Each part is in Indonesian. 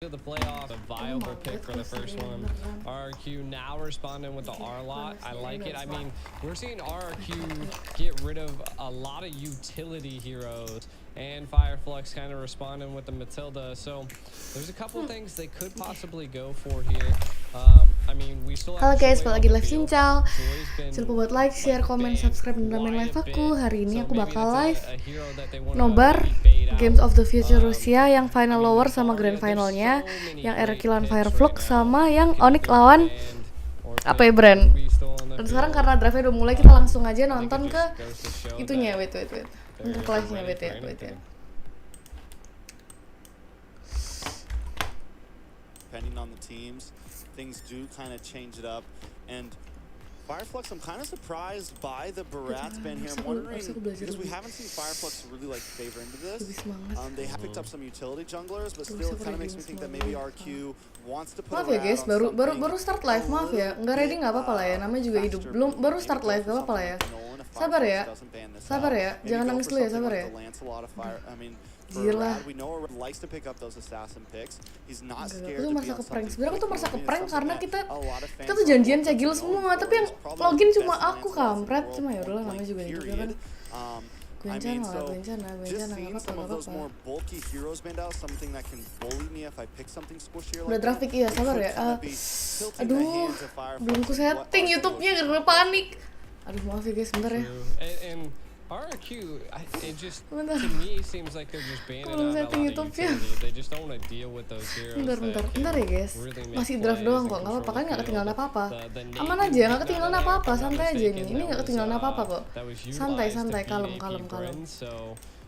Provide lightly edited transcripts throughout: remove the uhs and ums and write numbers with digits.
to the playoff. A viable pick for the first one. RRQ now responding with the R lot. I like it. I mean, we're seeing RRQ get rid of a lot of utility heroes, and Fireflux kind of responding with the Matilda. So there's a couple things they could possibly go for here. I mean, we still have. Halo guys, balik lagi live Cincau. Jangan lupa buat like, share, komen, subscribe, dan ramen live aku. Hari ini aku bakal live Nobar Games of the Future Rusia yang final lower sama grand finalnya, yang RRQ lawan Fireflux sama yang ONIC lawan apa ya, BREN. Dan sekarang karena draftnya udah mulai, kita langsung aja nonton ke itunya. Wait. Untuk live-nya, wait ya. Depending on the teams, things do kind of change it up. And Fireflux, I'm kind of surprised by the Barat's ban here. I'm wondering, because we haven't seen Fireflux really like favor into this. They have picked up some utility junglers, but still it kind of makes me think that maybe RQ wants to put. Maaf ya guys, baru start live, maaf ya. Nggak ready nggak apa-apa lah ya, namanya juga hidup. Baru start live, nggak apa-apa lah ya. Sabar ya, jangan nangis dulu ya, sabar ya. Gila. Aku tuh merasa keprank. Sebenarnya aku tuh merasa keprank karena kita tuh janjian cegil semua, tapi yang login cuma aku, kampret. Cuma ya udahlah, namanya juga hidup ya kan. Bencana nggak apa-apa. Udah traffic iya, sabar ya. Aduh, belum ku setting YouTube-nya karena panik. Aduh, maaf ya guys, bentar ya. RRQ, it just to me seems like they're just banning out a lot of utility. They just don't want to deal with those heroes. Bentar ya guys. Masih draft doang kok, nggak apa-apa kan, nggak ketinggalan apa-apa. Aman aja, nggak ketinggalan apa-apa, santai aja nih. Ini nggak ketinggalan apa-apa kok. Santai, kalem.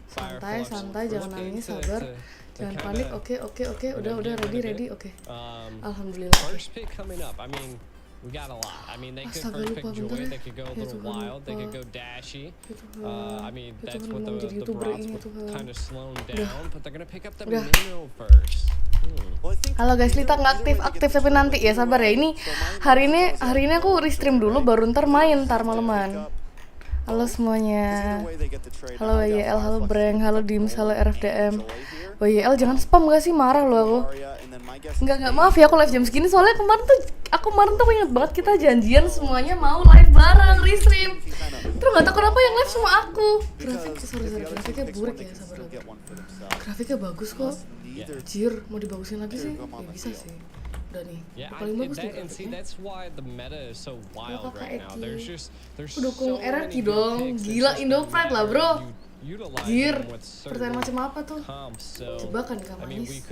Santai, jangan nangis, sabar. Jangan panik. Oke. Udah ready. Oke. Alhamdulillah. First pick coming up. I mean, we got a lot. I mean, they could first pick Joy, they could go a little wild, they could go dashy. I mean, that's what the Brats would kind of slow down, but they're gonna pick up the minnow first. Halo guys, Lita nggak aktif tapi nanti ya, sabar ya. Ini hari ini aku restream dulu, baru ntar main, ntar maleman. Halo semuanya. Halo WYL, halo BREN, halo Dims, halo RFDM. WYL jangan spam gak sih, marah loh aku. Enggak, maaf ya aku live jam segini, soalnya kemarin tuh inget banget kita janjian semuanya mau live bareng, restream. Terus gak tau kenapa yang live cuma aku. Grafiknya buruk ya, sabar lagi. Grafiknya bagus kok. Jir, mau dibagusin lagi sih? Ya bisa sih. Udah nih, paling bagus nih grafiknya. Dukung RRQ dong, gila Indopride lah bro. Jir, pertanyaan macam apa tuh? Jebakan di kamar manis.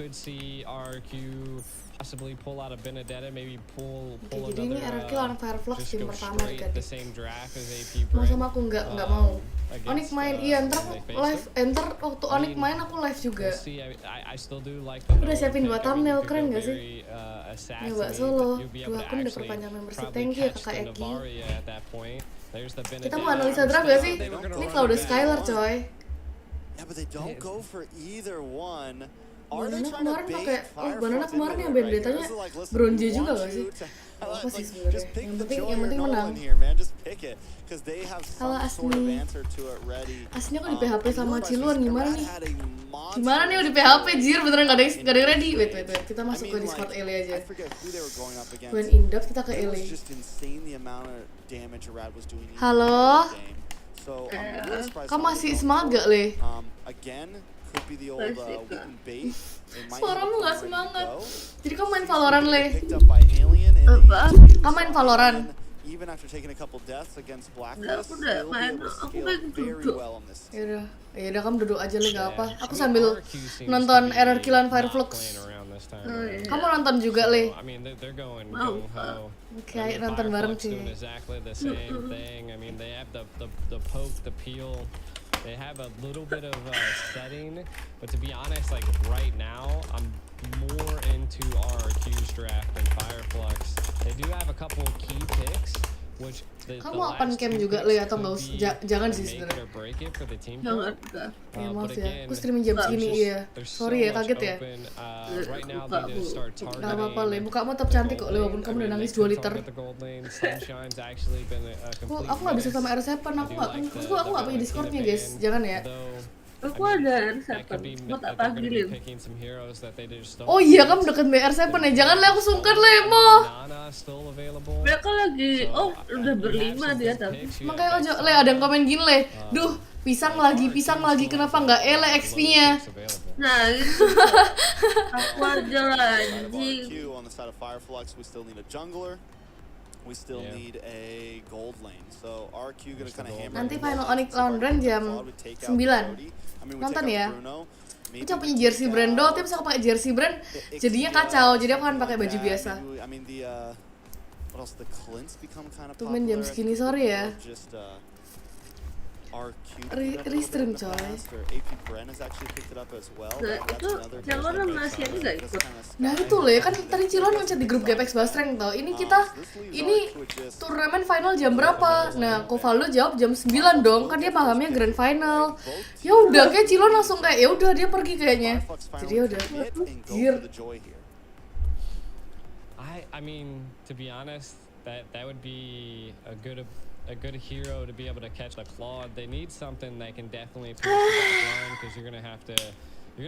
Jadi ini RRQ lawan Fireflux tim pertama kan. Mau sama aku nggak mau. ONIC main, iya ntar aku live, waktu ONIC main aku live juga. Udah siapin 2 thumbnail, keren gak sih? Nyoba solo, 2 akun udah perpanjang membership, thank you ya kakak Eki. Kita mau analisa draft gak sih? Ini Cloud Skylar coy. Banana kemarin yang vendetanya bronze juga gak sih? Apa sih sebenarnya? Yang penting menang. Halo Asni. Asni aku di PHP sama Ciluan, gimana nih? Gimana nih di PHP, jir beneran gak ada yang ready. Wait, kita masuk ke Discord Ele aja. When in doubt kita ke Ele. Halo. Kamu masih semangat gak, Le? Suaramu gak semangat. Jadi kamu main Valorant, Le? Kamu main Valorant? Aku udah main, aku pengen duduk. Yaudah kamu duduk aja, Le, gak apa. Aku sambil nonton RRQ lawan Fireflux. Kamu nonton juga, Le? Mau. Oke, ayo nonton bareng sih. They have a little bit of setting, but to be honest, like right now, I'm more into RRQ's draft than Fireflux. They do have a couple of key picks, which kamu open cam juga, Le, atau nggak usah? Jangan sih sebenarnya. Jangan. Ya maaf ya, aku streaming jam segini iya. Sorry ya, kaget ya. Gak apa-apa, Le, mukamu tetap cantik kok, Le, walaupun kamu udah nangis 2 liter. Aku nggak bisa sama R7, aku nggak punya Discordnya guys, jangan ya. Aku ada that could be R7 mau that tak they're gonna be panggilin. picking some heroes that they just don't. Oh iya, kamu deket BR7 ya. Jangan Le, aku sungkan Le, mo. Nana still available. Mereka lagi, So, udah you berlima have some dia good tapi. picks. You Makanya have aja that Le, ada yang Pasang, komen gini Le. Duh, pisang lagi, kenapa nggak ele XP-nya? picks available. Nah itu aku aja lah anjing. RQ on the side of Fireflux, we still need a jungler. We still Yeah. need a gold lane. So RQ gonna kind of hammer. Nanti in final gold ONIC lane. lawan BREN jam We take out 9. Cody. I mean, we Nonton take ya. out Bruno. Aku cuma punya jersey BREN doang, tapi bisa aku pakai jersey BREN jadinya kacau. Jadi aku akan pakai baju biasa. I mean the what else? The Clint's become kind of Tumben jam popular. segini, sorry ya. Just RQ. Restream, coy. AP BREN has actually picked it up as well. Nah, That's itu another yang good orang thing. Malaysia ini gak ikut. Nah itu Le, kan tadi Cilon ngechat di grup GPX Bastreng tau. Ini kita, ini turnamen final jam berapa? Nah, Kovaldo jawab jam 9 dong, kan dia pahamnya grand final. Ya udah, kayak Cilon langsung kayak ya udah dia pergi kayaknya. Jadi ya udah. Anjir. I mean, to be honest, that would be a good hero to be able to catch a Claude. They need something that can definitely push the back line because you're gonna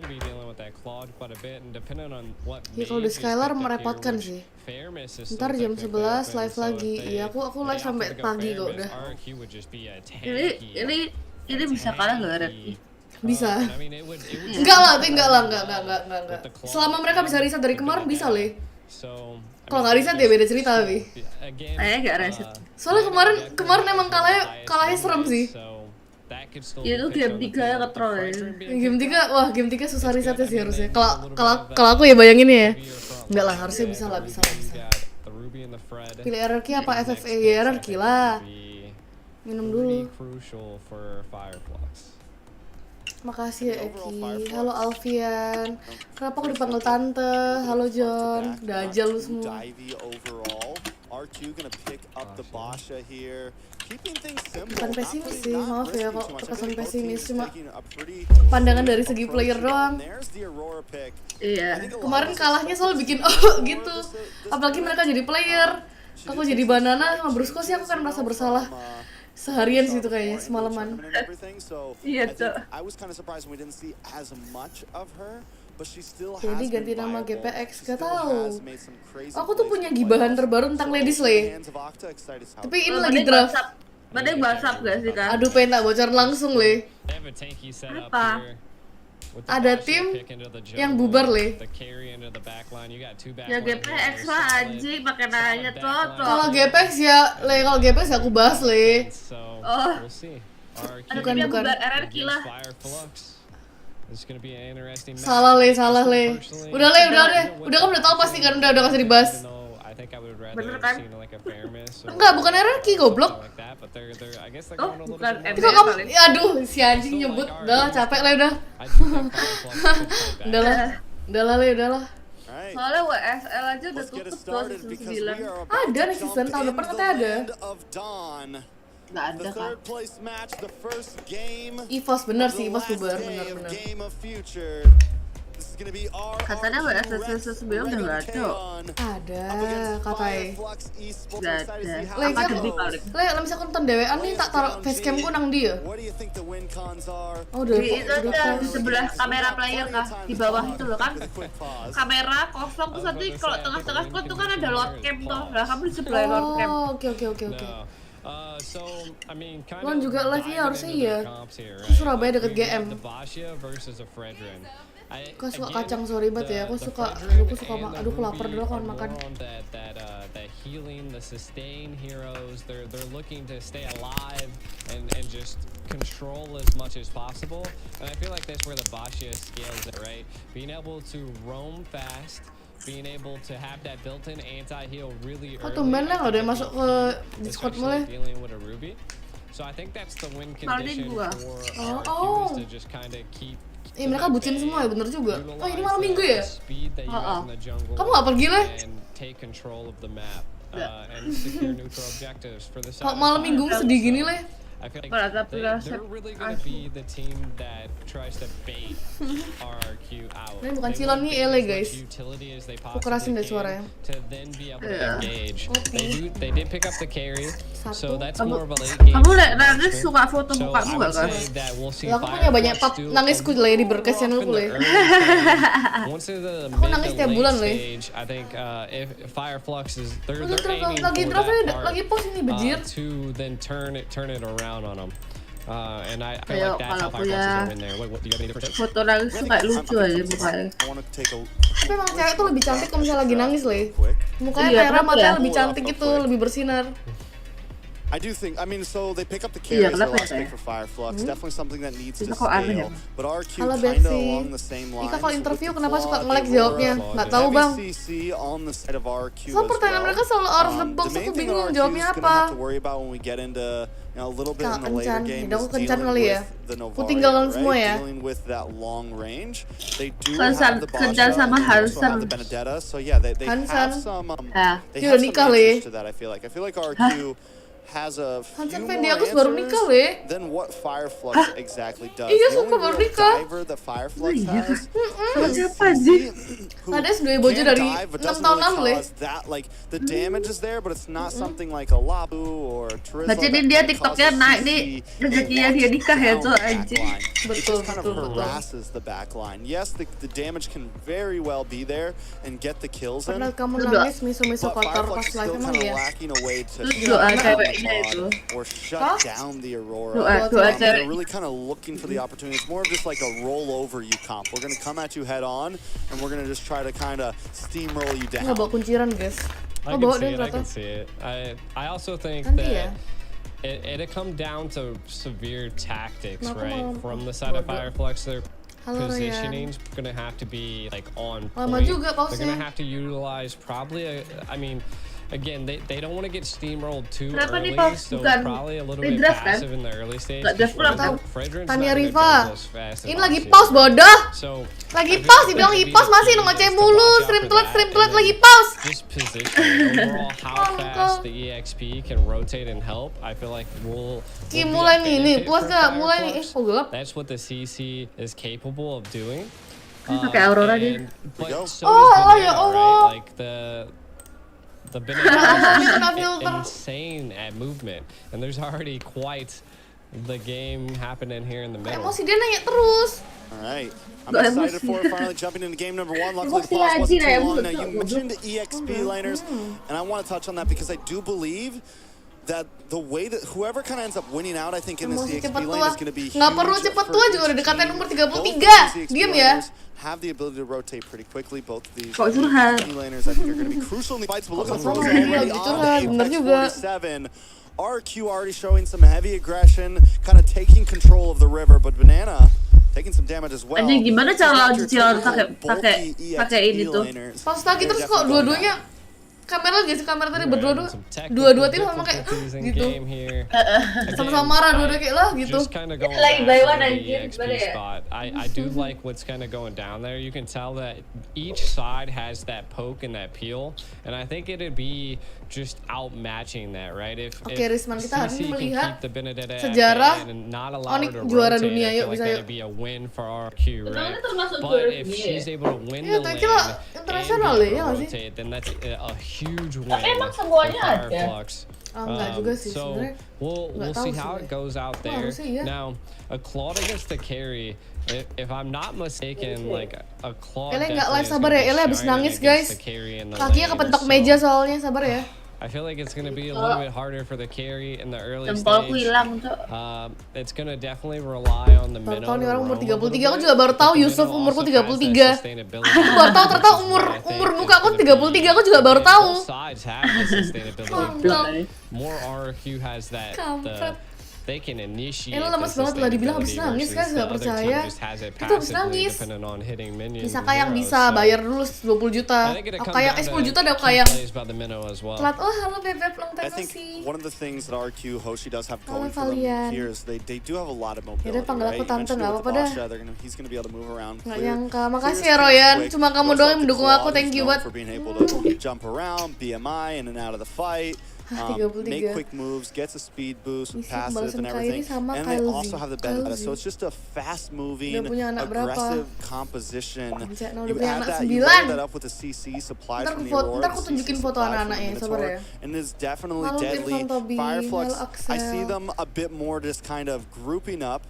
be dealing with that Claude quite a bit, and depending on what. Ya kalau di Skylar merepotkan sih. Ntar jam 11 live lagi. Iya, aku live sampai pagi kok udah. Ini bisa kalah nggak Red? Bisa. Enggak lah. Selama mereka bisa riset dari kemarin bisa Le. Kalau nggak riset ya beda cerita tapi. Nggak reset. Soalnya kemarin emang kalahnya serem sih. Itu game 3 ya ketrol ya. Game 3 susah risetnya sih harusnya. Kalau aku ya bayangin ya. Enggak lah, harusnya bisa lah. Pilih RRQ apa FFA? Ya RRQ lah. Minum dulu. Makasih ya Eki. Halo Alfian. Kenapa aku dipanggil tante? Halo John. Dajal lu semua. Bukan pesimis sih, maaf ya kalau terkesan pesimis, cuma pandangan dari segi player doang. Iya. Kemarin kalahnya soal bikin gitu. Apalagi mereka jadi player, aku jadi banana sama Brusco sih aku kan merasa bersalah. Seharian sih itu kayaknya, semalaman. Iya, Cok. Jadi ganti nama GPX, gak tahu. Aku tuh punya gibahan terbaru tentang Ladies Le. Tapi ini lagi draft. Ada yang WhatsApp gak sih Kak? Aduh, pengen tak bocor langsung Le. Apa? Ada tim yang bubar Le. Ya GPX lah anjing, pakai nanya Toto. Kalau GPX ya Le, kalau GPX ya aku bahas Le. Oh. Ada tim yang bubar RRQ lah. Salah Le. Udah Le, udah kan udah tahu pasti kan, udah kasih dibahas. Bener kan? Enggak, bukan RRQ goblok. Oh, bukan Tapi kok kamu, aduh si anjing nyebut, udah capek Le udah. Udahlah Le. Soalnya WSL aja udah tutup tuh season 9. Ada nih season tahun depan katanya ada. Nggak ada kan? EVOS bener sih, EVOS bubar bener. Katanya WSL season 9 udah nggak ada. Ada katanya. Nggak ada. Apa demi paling? Le, bisa aku nonton dewean nih, tak taruh facecamku nang dia. Oh udah. Di itu aja di sebelah kamera player kah? Di bawah itu loh kan? Kamera kosong terus nanti kalau tengah-tengah screen tuh kan ada load cam tuh. Lah kamu di sebelah load cam. Oh, oke. Lon juga live-nya harusnya iya. Surabaya deket GM. Aku suka kacang, sorry banget ya. Aku suka aduh aku lapar dulu kan makan. Healing, the sustain heroes, they're looking to stay alive and just control as much as possible. And I feel like that's where the Basha scales it, right? Being able to roam fast, being able to have that built-in anti-heal really early. Tumben lah udah masuk ke Discord mulai. So I think that's the win condition for our Oh. to just kind of keep. Mereka bucin semua ya, bener juga. Oh ini malam minggu ya? Kamu gak pergi Le? Kok malam minggu sedih gini Le? I feel like Tapi they're really gonna be the team that tries to bait RRQ out. Ini bukan They Cilon want nih, as Ele much guys. utility as they Aku kerasin deh possibly suaranya. can to then be able to engage. They did pick up the carry, so that's more of a late game. Kamu nangis suka foto So mukamu I gak would kan? say that we'll see Lah, aku punya banyak Fireflux pap do nangisku lah ya di berkas rough channelku in lah the ya. early stage. Once in the Aku mid nangis to tiap late bulan, Le. stage, I think if Fireflux is they're Lagi aiming lagi for draft that lagi part post ini bejir. to then turn it around on them. And I feel Ayo, like that's how kalau Fireflux is punya- gonna win there. What do you have any different tips? Foto nangis tuh kayak lucu aja mukanya. I want to take a Tapi emang cewek tuh lebih cantik kalau misalnya lagi nangis Le. quick. Mukanya Iya, merah, kenapa matanya ya? lebih cantik gitu, lebih bersinar. I do think, I mean, so they pick up the carry as their kenapa last ya? pick for Fireflux. Definitely something that needs to Bisa kok aneh ya? scale. But RQ Halo kind of Betsy. along the same lines. Ika kalau with interview the kenapa suka Claw, nge-like the jawabnya? Aurora, Nggak the tahu bang. CC on the side of RQ Soal as pertanyaan well. mereka selalu out of the box, The main aku thing that bingung RQ jawabnya is gonna have apa. to worry about when we get into a little bit in the later Kencan, game jadi aku is kencan dealing kali ya. with the Aku Nobar, tinggalkan right? semua ya. Dealing with that long range. They do Kencan- have the kencan Basha, sama and they also Hansen. have the Benedetta. So yeah, they have Hansen. some Ya. they Dia udah have some nikah, Le. answers to that. I feel like RQ has a few Hansen more Fendi Agus baru nikah, Le. than what Fireflux exactly does. Iya, The sumpah only baru real nikah. diver that Fireflux Iya. has Sama siapa sih? who Ada S2 Bojo can dari dive, but 6 doesn't tahun really lalu, Le. cause that, like, the damage is there, but it's not something like a Labu or Terizla Berarti that dia kinda TikToknya causes naik CC nih and rezekinya walks dia nikah ya down tuh the anjing. backline. It Betul, just kind of betul, betul. harasses the backline. Yes, the damage can very well be there and get the kills in. Pernah kamu Udah. nangis miso-miso But kotor Fireflux pas is live still emang kind ya? of lacking a way to Terus shut doa down ceweknya the itu. pod or shut Hah? down the Aurora. Doa They're cewek. really kind of looking for the opportunity. It's more of just like a rollover you comp. We're going to come at you head on, and we're going to just try to kind of steamroll you Nggak down. bawa kunciran guys. I Oh bawa can see deh it. I ternyata. can see it. I also think Nanti ya. that it come down to severe tactics, Nah, aku right? mau From the side of bodoh. Fireflux, their Halo, Ryan. positioning's gonna have to be like on Lama point. juga They're pausnya. gonna have to utilize probably I mean, again, they don't want to get steamrolled too Kenapa nih, early, Pak? so Bukan probably a little di bit draft, kan? passive in the early stage. Nggak draft pulang, tahu. Tanya Riva. Ini lagi pause bodoh. bodoh. So Lagi pause, dibilang lagi pause masih lu ngoceh mulu. Stream telat lagi pause. just position overall how Oh, fast Uncle. the EXP can rotate and help. I feel like we'll Ki be mulai a nih, benefit puas for gak? Mulai nih. Fireflux. Kok gelap? That's what the CC is capable of doing. Pakai Aurora dia. But Go. so Oh, does ya Banana, Allah. right? Like the Banana Kena is filter. insane at movement, and there's already quite the game happening here in the middle. Emosi dia nanya terus. All right. I'm Gak excited emosi. for it. Finally jumping into game number one. Luckily, the Emosi pause aja wasn't ya, too long. emosi. Now, you mentioned the EXP laners, and I want to touch on that because I do believe that the way that whoever kind of ends up winning out, I think, in this Emosi EXP cepet lane tua. is going to be Nggak perlu huge cepet for tua each juga udah dekatin team. umur Both of 33. these EXP Diam ya. laners have the ability to rotate pretty quickly. Both of these Kok curhat? EXP laners, I think, are going to be crucial in the fights. But look at Kok Rose curhat? already Lagi on curhat, the bener Apex juga. 47. RQ already showing some heavy aggression, kind of taking control of the river, but Banana taking some damage as well. Anjing, gimana cara lawan cicilan Bulky pakai ini EXP tuh? laners. Pause lagi They're terus kok definitely going dua-duanya out. kamera lagi sih kamera tadi We're berdua-dua. having some technical Dua-dua tim sama kayak difficulties in gitu. game here. Sama-sama marah dua-dua kayak lah gitu. Just kind of going Like back by to one the anjir, EXP gimana ya? spot. I do like what's kind of going down there. You can tell that each side has that poke and that peel, and I think it'd be just outmatching that, right? If Oke, Risman, kita hari ini CC can melihat keep the Benedetta at sejarah bay and not allow her ONIC to juara rotate, dunia, I yuk, feel like bisa, that'd be a win for RQ, right? Itu termasuk But juara if dunia she's ya? able to win Iya, the tapi lane kita and internasional be ya, able to nggak sih? rotate, then that's a huge win Tapi emang for semuanya ada? Fireflux. Enggak juga sih So sebenarnya. we'll Nggak see tahu how sih, it goes out Wah, there. harusnya iya. Now, a Claude against the carry. If I'm not mistaken, like a Claude. Ele nggak definitely live is sabar gonna ya, be Ele habis shining nangis against guys. the carry in the Kakinya lane, kepentok so meja soalnya, sabar ya. I feel like it's gonna be a little bit harder for the carry in the early Jempolku stage. hilang, Cok. It's gonna definitely rely on the minnow. Tahu nih to orang umur roam a little 33, aku bit, juga baru but tahu the Yusuf minnow umurku also has that 33. sustainability, Aku baru tahu ternyata which is what I umur think muka is aku gonna 33, be- aku juga baru tahu. Both sides have the sustainability. Kontol. More RQ has that. Kampret. They can initiate. Ele lemes banget lah, dibilang habis nangis, guys, nggak percaya. Itu habis nangis. Bisa kayak bisa bayar dulu 20 juta. Aku kayak 10 juta udah kayak. Telat. Oh, halo Bebek, long I time no think see. one of the things that RQ Hoshi does have Halo, going for them Valian. here is they do have a lot of mobility, Yaudah, panggil right? aku You tante, mentioned nggak it with apa-apa dah. Basha, he's going to be able to move around. Nggak clear- nyangka. clear Makasih his ya kills Royan, quick. cuma kamu You also doang yang have the mendukung Claw, aku, who's thank you known buat. for being able to jump around, BMI in and out of the fight. make quick moves, gets a speed boost with Misi passive pembalasan and Kairi everything. sama And they Kyle also have the bend Z. so it's just a fast-moving, Udah punya anak berapa? aggressive composition. Pancet, udah You punya add anak that, you 9. layer that up with the CC supplied Ntar from the ntar Aurora, aku the tunjukin CC foto supplied from anak-anaknya, the sabar Minotaur, ya. and it's definitely Halo deadly. Irfan Tobi, Fireflux, halo I see Axel. them a bit more just kind of grouping up,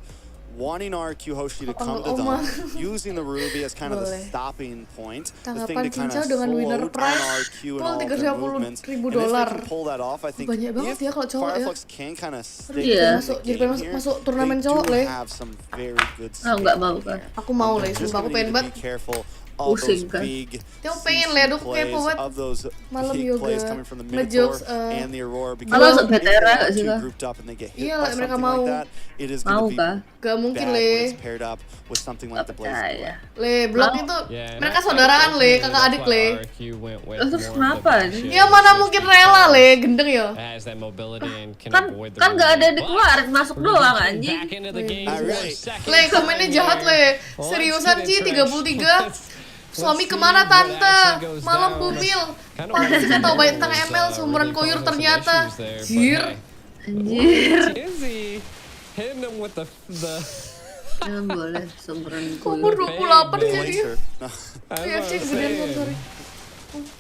wanting RQ Hoshi to come to Oma. them, using the Ruby as kind of the Boleh. stopping point, the thing Tanggapan to kind Cincau of dengan slow winner down prize RQ and pol all of their movements. And if they $30.000. can pull that off, I think Banyak banget if ya kalau cowok ya. Fireflux can kind of stick Iya. to the Jadi game masuk here, masuk turnamen they cowok, do Le. have some very good Enggak mau skill kan. here. Aku mau, Le, Just sumpah aku gonna pengen need to banget. be careful of those Pusing kan. big Dia pengen, Le, aduh, CC kepo plays, banget. of those Malam big yoga, plays coming from the ngejokes, Minotaur and the Aurora, because Kalau if BTR they are nggak sih, too Kak? grouped up and they get hit Iya, by mereka something mau. like that, it is Mau going to kah? be Gak mungkin, bad when Le. it's paired up with something like the Blaze Percaya. Blade. Le, blok Mau. itu Yeah, and mereka I saudaraan, Le, think kakak adik, that's why Le. RQ went with Terus more of kenapa the nih? bullshit. Ya mana It's mungkin just rela, because Le, gendeng ya. it has that mobility and can Kan avoid the kan nggak ada Ruby, di but keluar, masuk Ruby doang came anjing. back into the game for a Alright. second Le, komennya time jahat, here. Le. Well, Seriusan, let's Ci, get it 33. Suami Let's kemana, see what Tante? actually goes Malam down. bumil. Kinda Pantes sih wondering tahu banyak if tentang it was, ML, seumuran really koyur causing some ternyata. issues there, but Jir. hey. Anjir. Tienzi hitting him with the Ya boleh sumberan Umur gue. 28 jadi. Glacier. No. KFC gedean kan, sorry.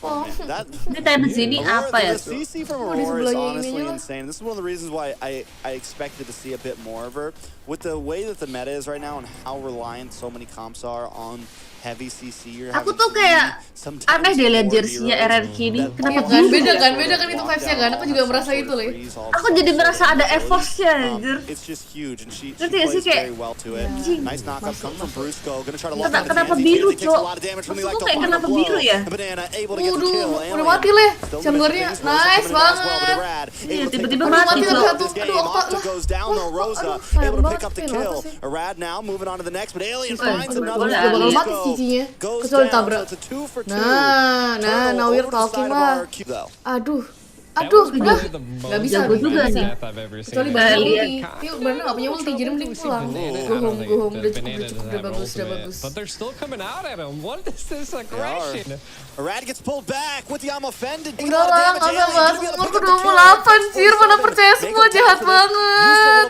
Oh. That Ini time sini Aurora, apa ya the tuh? CC from Oh, di Aurora is sebelahnya honestly ininya lah. insane. This is one of the reasons why I expected to see a bit more of her. With the way that the meta is right now and how reliant so many comps are on heavy CC, you're Aku having tuh to kayak lean sometimes aneh deh liat more jersey-nya heroes RRQ ini. that Kenapa Iya kan, biru beda ya? kan, beda kan itu vibes-nya kan. Aku juga merasa itu, Le. Aku jadi merasa ada effort-nya, anjir. It's just huge and she Ngerti gak sih, plays kayak- very well to it. Anjing. Nice knockup comes from Brusco. Gonna try to lock Kenapa- down kenapa Tienzi. biru, Tienzi takes Cok? a lot of damage from the Maksud lu electro kayak final kenapa blow. biru ya? Banana able to get the kill. Waduh, udah Alien mati, Le. still Jambornya gonna make nice things. Rosa coming in as well, but banget. Rad able Iya, to take tiba-tiba the mati first tuh. blood of this game. Aduh, Octa aduh. goes down though. Aduh, Rosa sayang able to pick banget up the sih, kill. apa sih? Rad now moving on to the next, but Alien Aduh, finds aduh, another boleh, one. boleh mati Brusco cincinya. goes Kecuali down, tabrak. so it's a 2 for 2. Nah, now we're Turtle over the talking side of lah. RQ, though. Aduh, That aduh, was udah. probably the Nggak most bisa, Jago juga dramatic nih. death I've ever seen. Kecuali in banana a Lihat. ulti. Dia bener gak punya ulti, jadi mending pulang. Gohong, udah cukup, udah bagus, udah bagus. But they're still coming out at him. What is this aggression? Rad gets pulled back with the arm offended. Enggak lah, nggak usah bahas umurku 28, Jir, mana percaya semua jahat banget.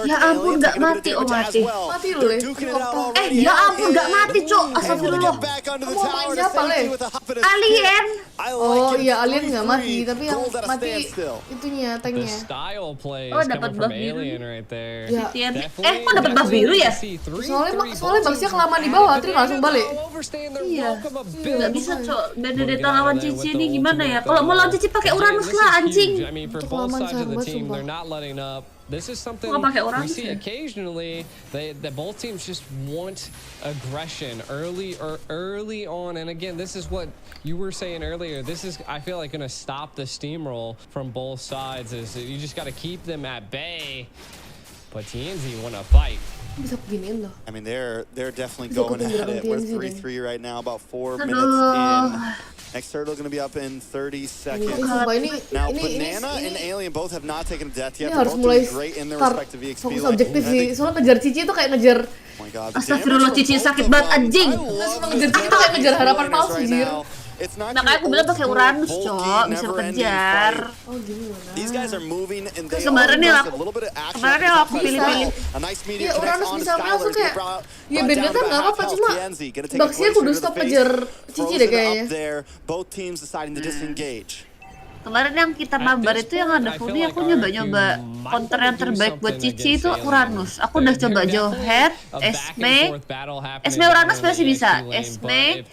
Ya ampun, nggak mati, oh mati. Mati lu, Le. Ya ampun, nggak mati, Cok. Astagfirullah. Kamu mau main siapa, Le? Alien. Oh iya, alien nggak mati, tapi yang mati itunya, The tanknya. style play Oh, is dapat coming from buff biru. Alien right there. Ya. Definitely- Kok dapat buff biru ya? Soalnya Baxnya kelamaan di bawah, Tri langsung balik. Iya. Nggak bisa, Cok. Benedetta lawan Cici ini gimana ya? Kalau mau lawan Cici pakai Uranus lah, anjing. I mean, for Untuk both lawan sides of the sahabat, team, sumpah. they're not letting up. This is something Nggak pakai we Uranus see ya? occasionally. That both teams just want aggression early on. And again, this is what you were saying earlier. This is, I feel like, going to stop the steamroll from both sides. Is that you just got to keep them at bay. But Tienzi want to fight. Bisa beginiin loh. I mean, they're definitely Bisa going ikutin at it. gerakan We're TNZ deh. 3-3 right now, about 4 Aduh. minutes in. Next turtle going to be up in 30 seconds. Sumpah ini Now, ini Banana and Alien both have not taken a death ini yet. They're harus both mulai doing great in their start respective EXP. fokus like, objektif I sih. think- Soalnya ngejar Cici itu kayak ngejar Oh my God, the Astagfirullah, damage Cici from sakit both banget, of them. anjing. I love Semua this ngejar Cici battle tuh kayak ngejar between harapan winners palsu, right Jir. now. It's not Makanya aku your bilang pakai old Uranus, school, Cok. bulky, Bisa never-ending kejar. fight. Oh gimana? These guys are moving and they Kemarin are yang aggressive. aku- A little bit of action. kemarin yang aku pilih-pilih. A nice medium Iya, connect Uranus on to bisa Skylar. langsung kayak Brought ya down beda to kan about nggak half apa-apa, health. cuma Tienzi gonna take a Baxnya glacier kudu to the stop face. ngejar Cici Frozen deh up kayaknya. there. Both teams deciding to disengage. Kemarin yang kita mabar itu yang ada Fumi, aku nyoba-nyoba counter yang terbaik buat Cici itu Uranus. Aku udah coba Jowhead, Esme Uranus masih bisa. Esme,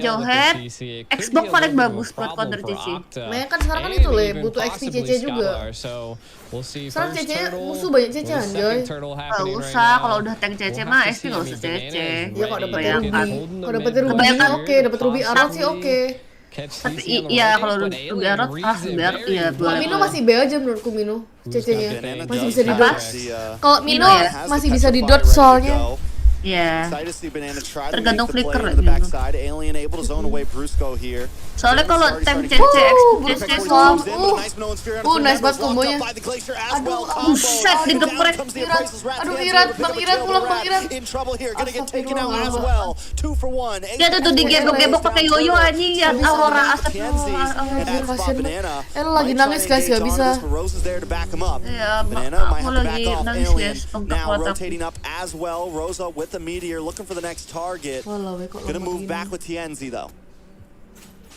Jowhead, Xbox paling bagus buat counter Cici. Makanya kan sekarang kan itu, Le, butuh XP CC juga. Sekarang CC musuh banyak CC anjay. Gak usah, kalau udah tank CC mah SP gak usah CC. Iya kalau dapat Bayangkan. ruby, kalau dapat ruby Kebanyakan. oke, dapat ruby Arrow sih oke. Tapi iya kalau Ruby Arrow, biar iya Kalau boleh. Mino masih B aja menurutku Mino, CC-nya Banana masih does bisa di have dodge. the, Kalau Mino Mino ya? has the masih bisa di petrifier dodge ready to soalnya. go. Iya. Excited to see Banana try to Tergantung make the play flicker to the gitu. backside. Alien able to zone away Brusco here. Soalnya kalau tem CC Brusco expectation swap. Nice banget kombonya. Buset, digeprek. Aduh, Irat, Bang Irat pulang, Bang Irat. Dia tuh digebok-gebok pakai yoyo anjing ya Aurora asap. Lagi nangis guys, gak bisa. Iya, aku lagi nangis guys, bengkak otak. As well, Rosa with the meteor looking for the next target. Gonna move back with TNZ though.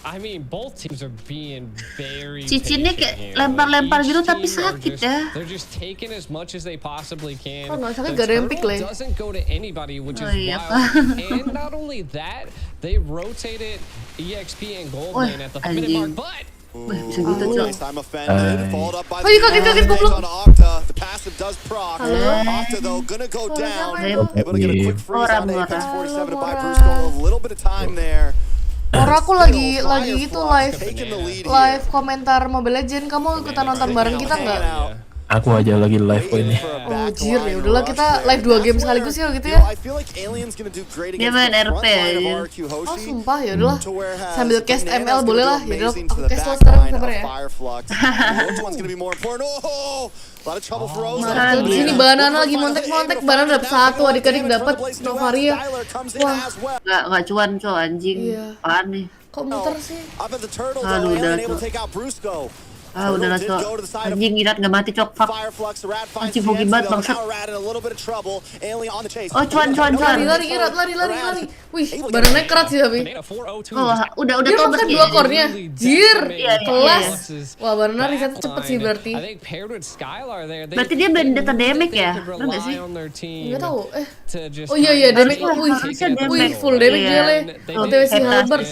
I mean, both teams are being very Cicinnya kayak lempar-lempar gitu tapi sakit ya. They're just taking as much as they possibly can. Oh, nggak sakit, gak ada yang pick lah. Doesn't go to anybody, which is iya, wild. And not only that, they rotated EXP and Gold Lane at the minute mark, but Bisa gitu, Cok. Ayo, kaget goblok. Orang aku lagi itu live komentar Mobile Legends. Kamu ikutan nonton bareng kita nggak? Aku aja lagi live kok ini. Oh jir, ya udahlah kita live 2 game sekaligus ya gitu ya. Dia main RP aja. Oh sumpah, ya udahlah. Sambil cast ML boleh lah. Ya udah, aku cast lo sekarang sabar ya. Marah di sini Banana lagi montek-montek. Banana dapat 1, adik-adik dapat Novaria. Wah, Nggak cuan, Cok, anjing. Iya. Apaan nih? Kok muter sih? Aduh, udah, Cok. Udah lah, Cok. Anjing, Irat nggak mati, Cok. Fuck. Anjing, hoki banget, bangsat. Oh, cuan. Lari, Irat, lari. Wih, Banana kerat sih tapi. Oh, udah Dia tobat makan ya. 2 core-nya. Jir, Iya. kelas. Wah, Banana reset cepet sih berarti. Berarti dia Vendetta damage ya? Bener nggak sih? Nggak tahu. Oh iya, damage. Wih, full damage dia le. OTW si Halberd.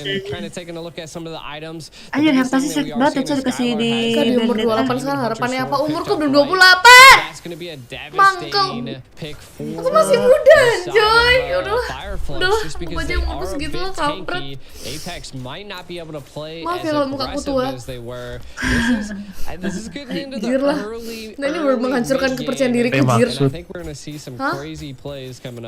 Anjir, heptasi sakit banget ya, Cok, dikasih di Kak di umur 28 sekarang harapannya apa? Umurku belum 28. Mangkel. Aku masih muda, Joy. Udahlah, aku aja umurku segitu lah, kampret. Maaf ya kalau muka aku tua. Jir lah. Nah ini baru menghancurkan kepercayaan diriku, jir. Hah?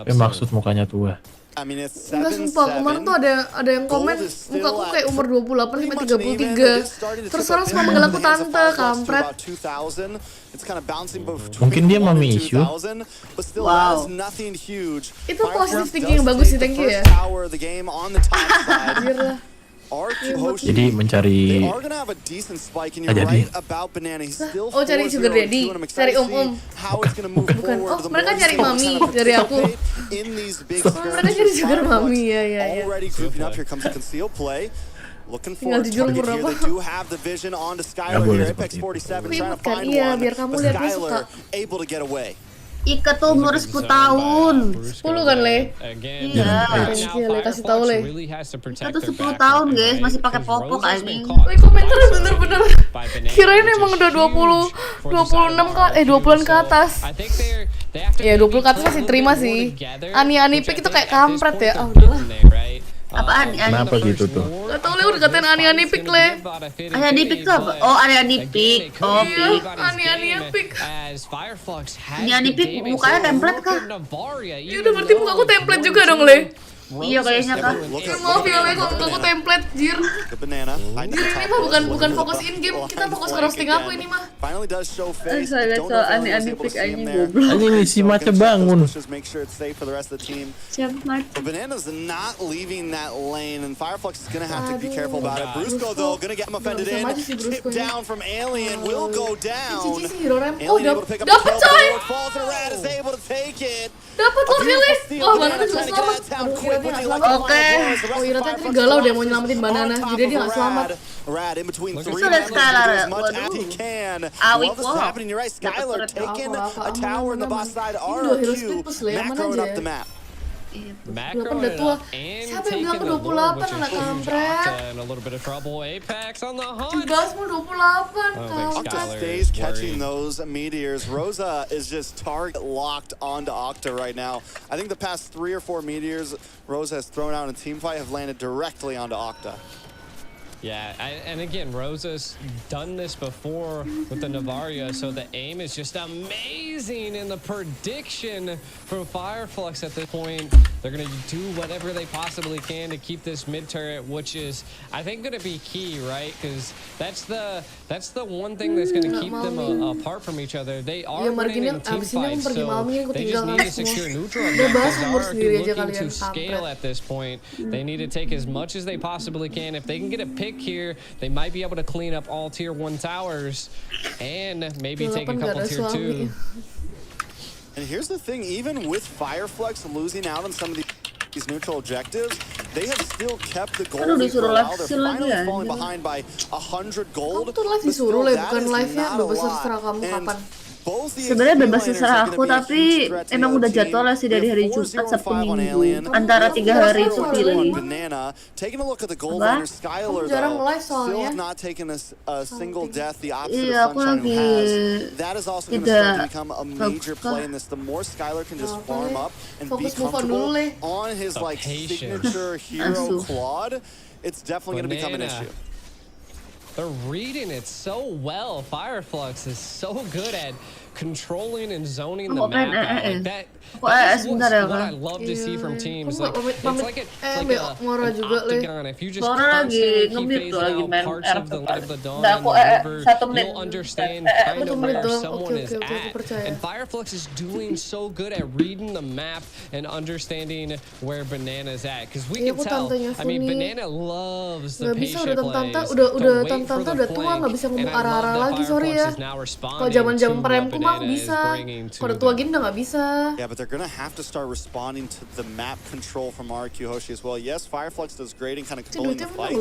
Maksud mukanya tua. Enggak, sumpah, kemarin tuh ada yang komen mukaku kayak umur 28 sampai 33. Terus orang semua manggil aku tante, kampret. Mungkin dia mami issue. Wow. Itu positive thinking yang bagus sih, thank you ya. Jir lah. Jadi mencari jadi. Oh, cari sugar daddy, cari bukan. Oh, mereka cari mami dari aku. Mereka cari sugar mami, ya. Tinggal jujur umur berapa? Boleh seperti itu. Ribet kan? Iya, biar kamu lihat dia suka. Ika tuh umur 10 tahun. 10 kan, Le? Iya. Iya, Le, kasih tahu, Le. Ika tuh 10 tahun, guys, masih pakai popok anjing. Wih, komentarnya bener-bener. Kirain emang udah 26 kan, 20-an ke atas. Ya 20 ke atas masih terima sih. Ani pick itu kayak kampret ya. Oh, udahlah. Apaan? Kenapa gitu tuh? Gak tau, Le, udah katain ani pick, Le. Ani pick tuh apa? Oh, Ani pick. Oh, pick. Ani pick. Ani pick mukanya template kah? Ya udah berarti mukaku template juga dong, Le. Iya kayaknya kah? Ya maaf ya, Le, kok mukaku template, jir. Jir, ini mah bukan fokus in game, kita fokus ke roasting aku ini mah. Soalnya Ani pick anjing goblok. Ini si Maca bangun. Siapa Maca? Banana's not leaving that lane, and Fireflux is gonna have to be careful about it. Brusco though, gonna get him offended in. Tip down from Alien, will go down. Cici sih hero rem. Oh, Alien able to pick up dapet the coy. kill, falls to Rat, is able to take it. Dapet lo, Phyllis. Wah, Banana juga selamat. Aduh, Iratnya gak selamat. Oke. Oh, Iratnya tadi galau deh mau nyelamatin Banana, jadi dia gak selamat. Rat in between three Sudah Skylar. as much as he can. Awik Love is happening. You're right, Skylar taking a tower in the boss side. RQ macroing up the map. Macro udah tua. Siapa yang bilang aku 28 anak kampret? Jelas mau 28 Octa stays catching those meteors. Rosa is just target locked onto Octa right now. I think the past 3 or 4 meteors Rosa has thrown out in a team fight have landed directly onto Octa. Yeah, and again, Rosa's done this before with the Navaria, so the aim is just amazing, and the prediction from Fireflux at this point, they're going to do whatever they possibly can to keep this mid turret, which is, I think, going to be key, right? Because that's the one thing that's going to keep them apart from each other. They are winning in team fights, so they just need to secure neutral. If they're looking to scale at this point, they need to take as much as they possibly can. If they can get a pick here, they might be able to clean up all tier 1 towers and maybe take a couple tier 2. And here's the thing, even with Fireflux losing out on some of these neutral objectives, they have still kept the gold lead for a while. They're finally falling behind by 100 gold. Aku tuh live disuruh lah, bukan live-nya bebas terserah kamu kapan. Sebenarnya bebas terserah aku, tapi emang udah jadwal sih dari hari Jumat, Sabtu, Minggu. Antara 3 hari itu pilih. Apa? Aku jarang live soalnya. Iya, aku lagi tidak Fokus move on dulu leh. It's definitely going to become an issue. They're reading it so well. Fireflux is so good at controlling and zoning the map out. Like that, that's what I love to see from teams. Like, it's like a octagon. If you just constantly keep phasing out parts of the dawn and the river, you'll understand kind of where someone is at. And Fireflux is doing so good at reading the map and understanding where Banana's at. Because we can tell, I mean, Banana loves the patient play. Udah tante udah tua, nggak bisa ngomong arah-arah lagi, sorry ya. Kalau zaman-zaman premku mah aku bisa. Kalau tua gini udah nggak bisa. Yeah, but they're gonna have to start responding to the map control from RQ Hoshi as well. Yes, Fireflux does great in kind of controlling the fights,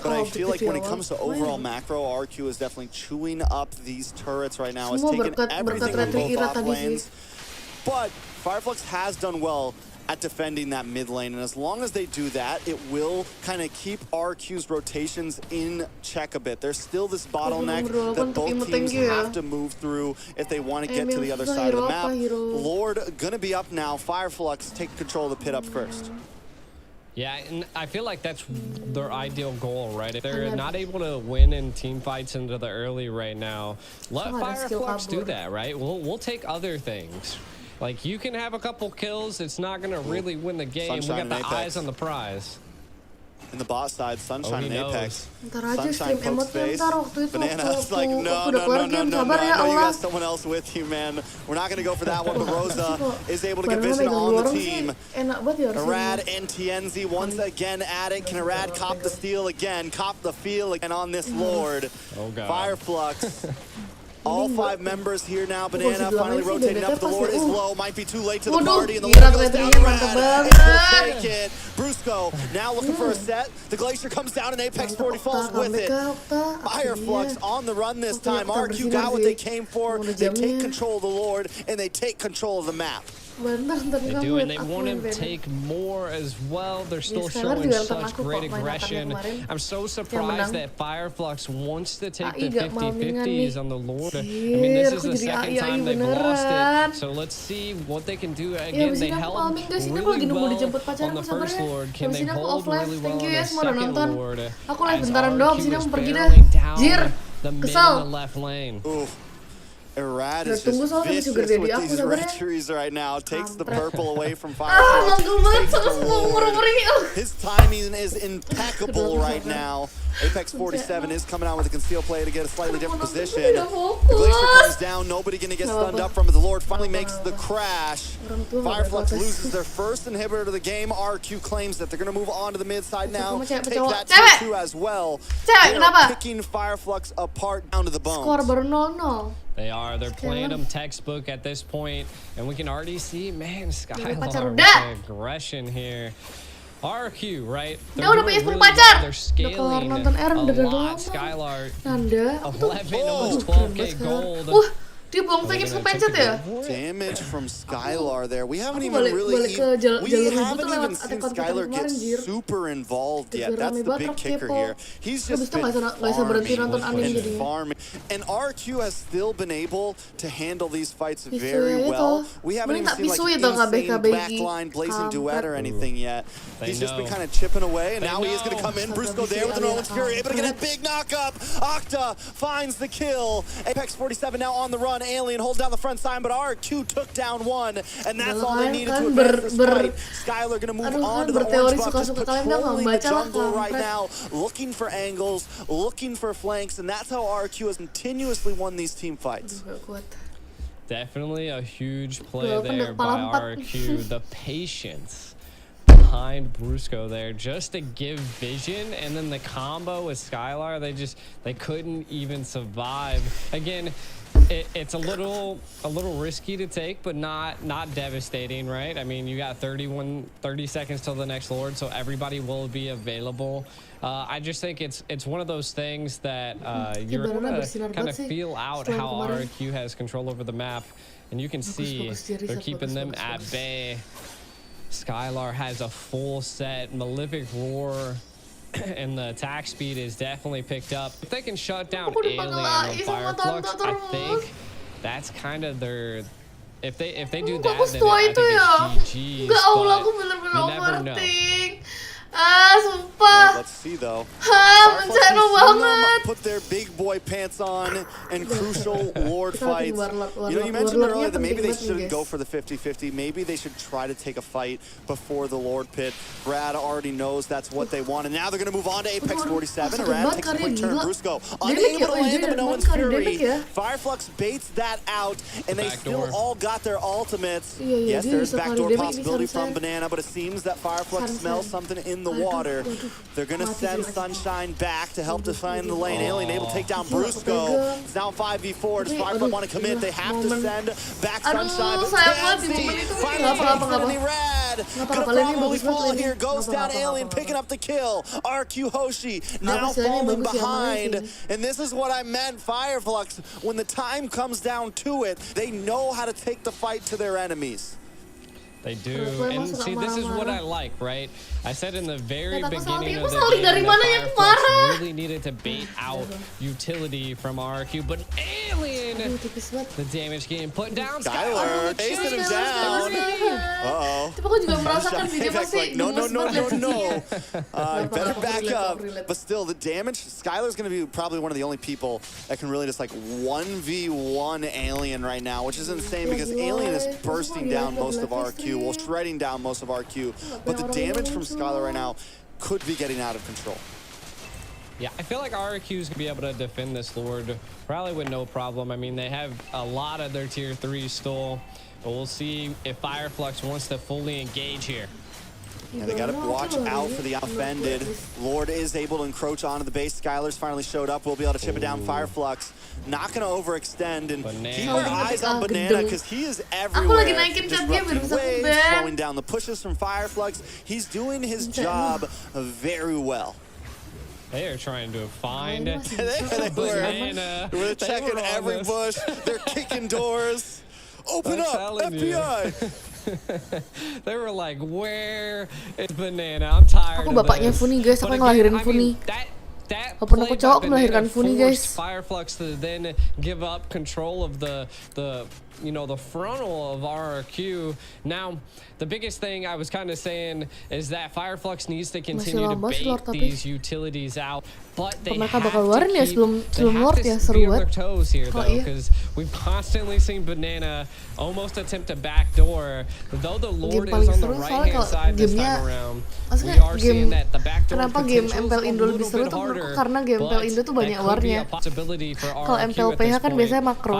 but I feel like when it comes to overall macro, RQ is definitely chewing up these turrets right now. It's taking everything from both off lanes. But Fireflux has done well at defending that mid lane, and as long as they do that, it will kind of keep RQ's rotations in check a bit. There's still this bottleneck that both teams have to move through if they want to get to the other side of the map. Lord gonna be up now. Fireflux take control of the pit up first. Yeah, and I feel like that's their ideal goal, right? If they're not able to win in team fights into the early right now, let Fireflux do that, right? We'll take other things. Like, you can have a couple kills, it's not going to really win the game. Sunshine, we got the eyes on the prize. In the bot side, Sunshine and Apex. Ntar aja stream emotnya ntar waktu itu Banana's like, no, ya you Allah. got someone else with you, man. We're not going to go for that one, but Rosa is able to get vision on the team. Arad and Tienzi once again at it. Can Arad cop the steal again, cop the feel again on this Lord? Oh, God. Fireflux. All 5 members here now. Banana finally rotating up. The Lord is low. Might be too late to the party. And the Lord goes down. Take it. Brusco now looking for a set. The Glacier comes down and Apex 40 falls with it. Fireflux on the run this time. RQ got what they came for. They take control of the Lord and they take control of the map. They do, and they want to take more as well. They're still showing such great aggression. I'm so surprised that Fireflux wants to take the 50-50s on the Lord. I mean, this is the second time they've lost it. So let's see what they can do. Again, they held really well on the first Lord. Can they hold really well on the second Lord? Aku live bentaran doang, sini aku pergi dah. Jir, kesel. Left lane. Arad is just vicious with these retrees right now. Takes the purple away from Fireflux. His timing is impeccable right now. Apex 47 is coming out with a conceal play to get a slightly different position. The Glacier comes down. Nobody going to get stunned up from it. The Lord finally makes the crash. Fireflux loses their first inhibitor to the game. RQ claims that they're going to move on to the mid side now. Take that tier 2 as well. They are picking Fireflux apart down to the bones. Skor baru 0-0. They are. They're playing them textbook at this point, and we can already see, man, Skylar with aggression here. RQ, right? They're doing really well. They're scaling a lot. Skylar, 11, almost 12k gold. Dia buang Phoenix ke pencet ya? Damage from Skylar there. We haven't Aku even really ke jalur seen lewat Skylar get super involved yet. That's the big kicker here. He's just been farming and farming. And RQ has still been able to handle these fights very well. We haven't even seen like insane backline blazing duet or anything yet. He's just been kind of chipping away, and now he is going to come in. Brusco there with an Owen's Fury, able to get a big knock-up. Octa finds the kill. Apex 47 now on the run. Alien hold down the front side, but RQ took down one, and that's all they needed to advance this fight. Skylar going to move on to the orange buff, just patrolling the jungle right now, looking for angles, looking for flanks, and that's how RQ has continuously won these team fights. Definitely a huge play there by RQ. The patience behind Brusco there just to give vision, and then the combo with Skylar, they couldn't even survive. Again, it's a little risky to take, but not devastating, right? I mean, you got 30 seconds till the next Lord, so everybody will be available. I just think it's one of those things that you're gonna kind of feel out how RQ has control over the map, and you can see they're keeping them at bay. Skylar has a full set, Malefic Roar, and the attack speed is definitely picked up. If they can shut down Alien on Fireflux, I think that's kind of their. If they do that, then I think it's GG's. But you never know. Sumpah. Let's see though. Mencano banget. Put their big boy pants on and crucial Lord fights. You know, you mentioned earlier that maybe they shouldn't go for the 50-50. Maybe they should try to take a fight before the Lord pit. Brad already knows that's what they want, and now they're going to move on to Apex 47. Brad takes a quick turn. Brusco unable to land him in Owen's Fury. Fireflux baits that out, and they still all got their ultimates. Yes, there's backdoor possibility from Banana, but it seems that Fireflux smells something in the water. They're gonna send Sunshine back to help define the lane. Alien able to take down Brusco. It's now 5v4. Does Firefly want to commit? They have to send back Sunshine. Finally Rad. Gonna probably fall here. Goes down Alien, picking up the kill. RQ Hoshi now falling behind. And this is what I meant, Fireflux. When the time comes down to it, they know how to take the fight to their enemies. They do, and see, this is what I like, right? I said in the very beginning of the game that Fireflux really needed to bait out utility from RQ, but Alien, the damage getting put down. Skylar, chasing him down. Uh-oh. Tapi aku juga merasakan dia masih No. Better back up. But still, the damage, Skylar's going to be probably one of the only people that can really just like 1v1 Alien right now, which is insane because Alien is bursting down most of RQ. Well, shredding down most of RQ, but the damage from Skylar right now could be getting out of control. Yeah, I feel like RQ is going to be able to defend this Lord probably with no problem. I mean, they have a lot of their tier 3 stole, but we'll see if Fireflux wants to fully engage here. And they got to watch out for the offended. Lord is able to encroach onto the base. Skylar's finally showed up. We'll be able to chip it down. Fireflux not going to overextend. And keep your eyes on Banana because he is everywhere. Disrupting waves, slowing down the pushes from Fireflux. He's doing his job very well. They are trying to find Banana. We're checking every bush. They're kicking doors. Open up, FBI! They were like, where is Banana? I'm tired of this. Aku bapaknya Funi guys, aku ngelahirin Funi. Walaupun aku cowok, aku melahirkan Funi guys. Fireflux to then give up control of the frontal of RRQ. Now, the biggest thing I was kind of saying is that Fireflux needs to continue to bait these utilities out, but they have to be on their toes here though, because we've constantly seen Banana almost attempt to backdoor. Though the Lord is on the right-hand side this time around, we are seeing that the backdoor potential is a little bit harder, karena game MPL Indo tuh banyak warnya. Kalau MPL PH kan biasanya makro.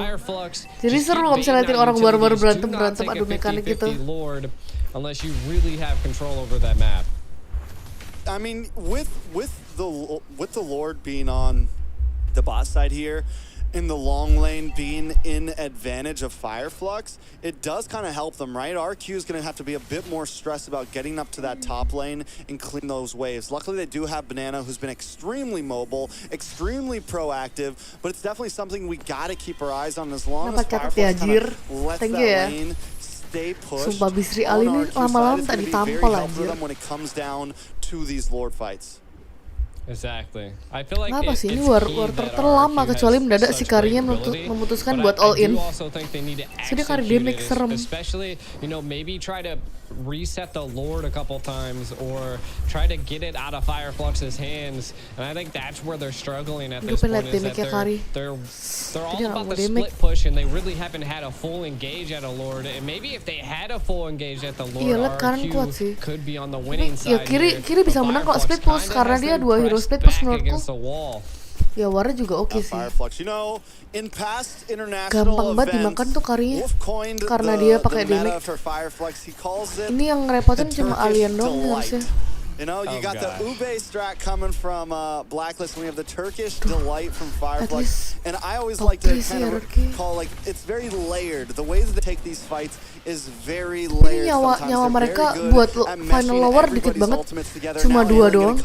Jadi seru kalau misalnya liatin orang baru-baru berantem adu mekanik gitu. Unless you really have control over that map. I mean, with the Lord being on the bot side here, in the long lane being in advantage of Fireflux, it does kind of help them, right? RQ is going to have to be a bit more stressed about getting up to that top lane and clean those waves. Luckily, they do have Banana, who's been extremely mobile, extremely proactive, but it's definitely something we got to keep our eyes on as long as Fireflux kind of lets that lane stay pushed. Sumpah Bisri Ali ini lama-lama tak ditampol anjir. When it comes down to these Lord fights. Exactly. I feel like Kenapa sih ini war terlama kecuali mendadak si Karinya memutuskan buat all in. Jadi Kari damage serem. Especially, you know, maybe try to reset the Lord a couple times or try to get it out of Fireflux's hands. And I think that's where they're struggling at this point is that they're all about the split push and they really haven't had a full engage at a Lord. And maybe if they had a full engage at the Lord, RQ could be on the winning side. Ya kiri bisa menang kalau split push karena dia 2 hero split push menurutku. Ya Wara juga oke sih. Gampang banget dimakan tuh Karinya karena dia pakai damage. Ini yang ngerepotin cuma Alien dong harusnya. You know, you got the Ube strat coming from Blacklist, and we have the Turkish Delight from Fireflux. And I always like to kind of call, like, it's very layered. The way that they take these fights is very layered. Nyawa mereka buat final lower dikit banget. Cuma 2 doang.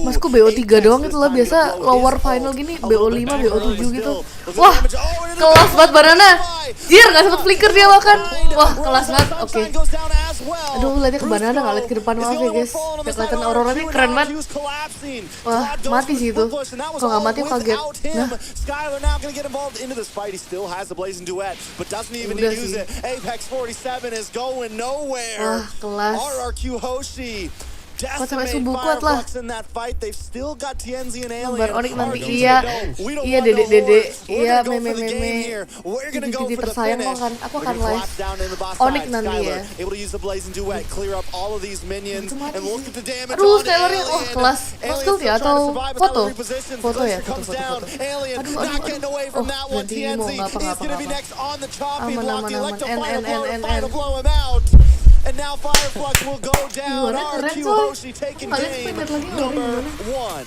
Masku BO3 doang itu lah, biasa lower final gini BO5, BO7 gitu. Wah, kelas banget Banana. Jir, gak sempet flicker dia makan. Wah, kelas banget. Oke. Aduh, liatnya ke Banana, gak liat ke depan maaf ya guys. Ya kelihatan Aurora ini keren banget. Wah, mati sih itu. Kalau gak mati aku kaget. Nah. Udah sih. Wah, kelas. Kok sampai subuh kuat lah. Mabar ONIC nanti iya dede iya meme jadi tersayang kan aku akan live ONIC nanti ya. Aduh Skylernya kelas skill ya atau foto ya foto. Aduh ganti mau ngapa aman And now Fireflux will go down. RQ Hoshi taking game number 1.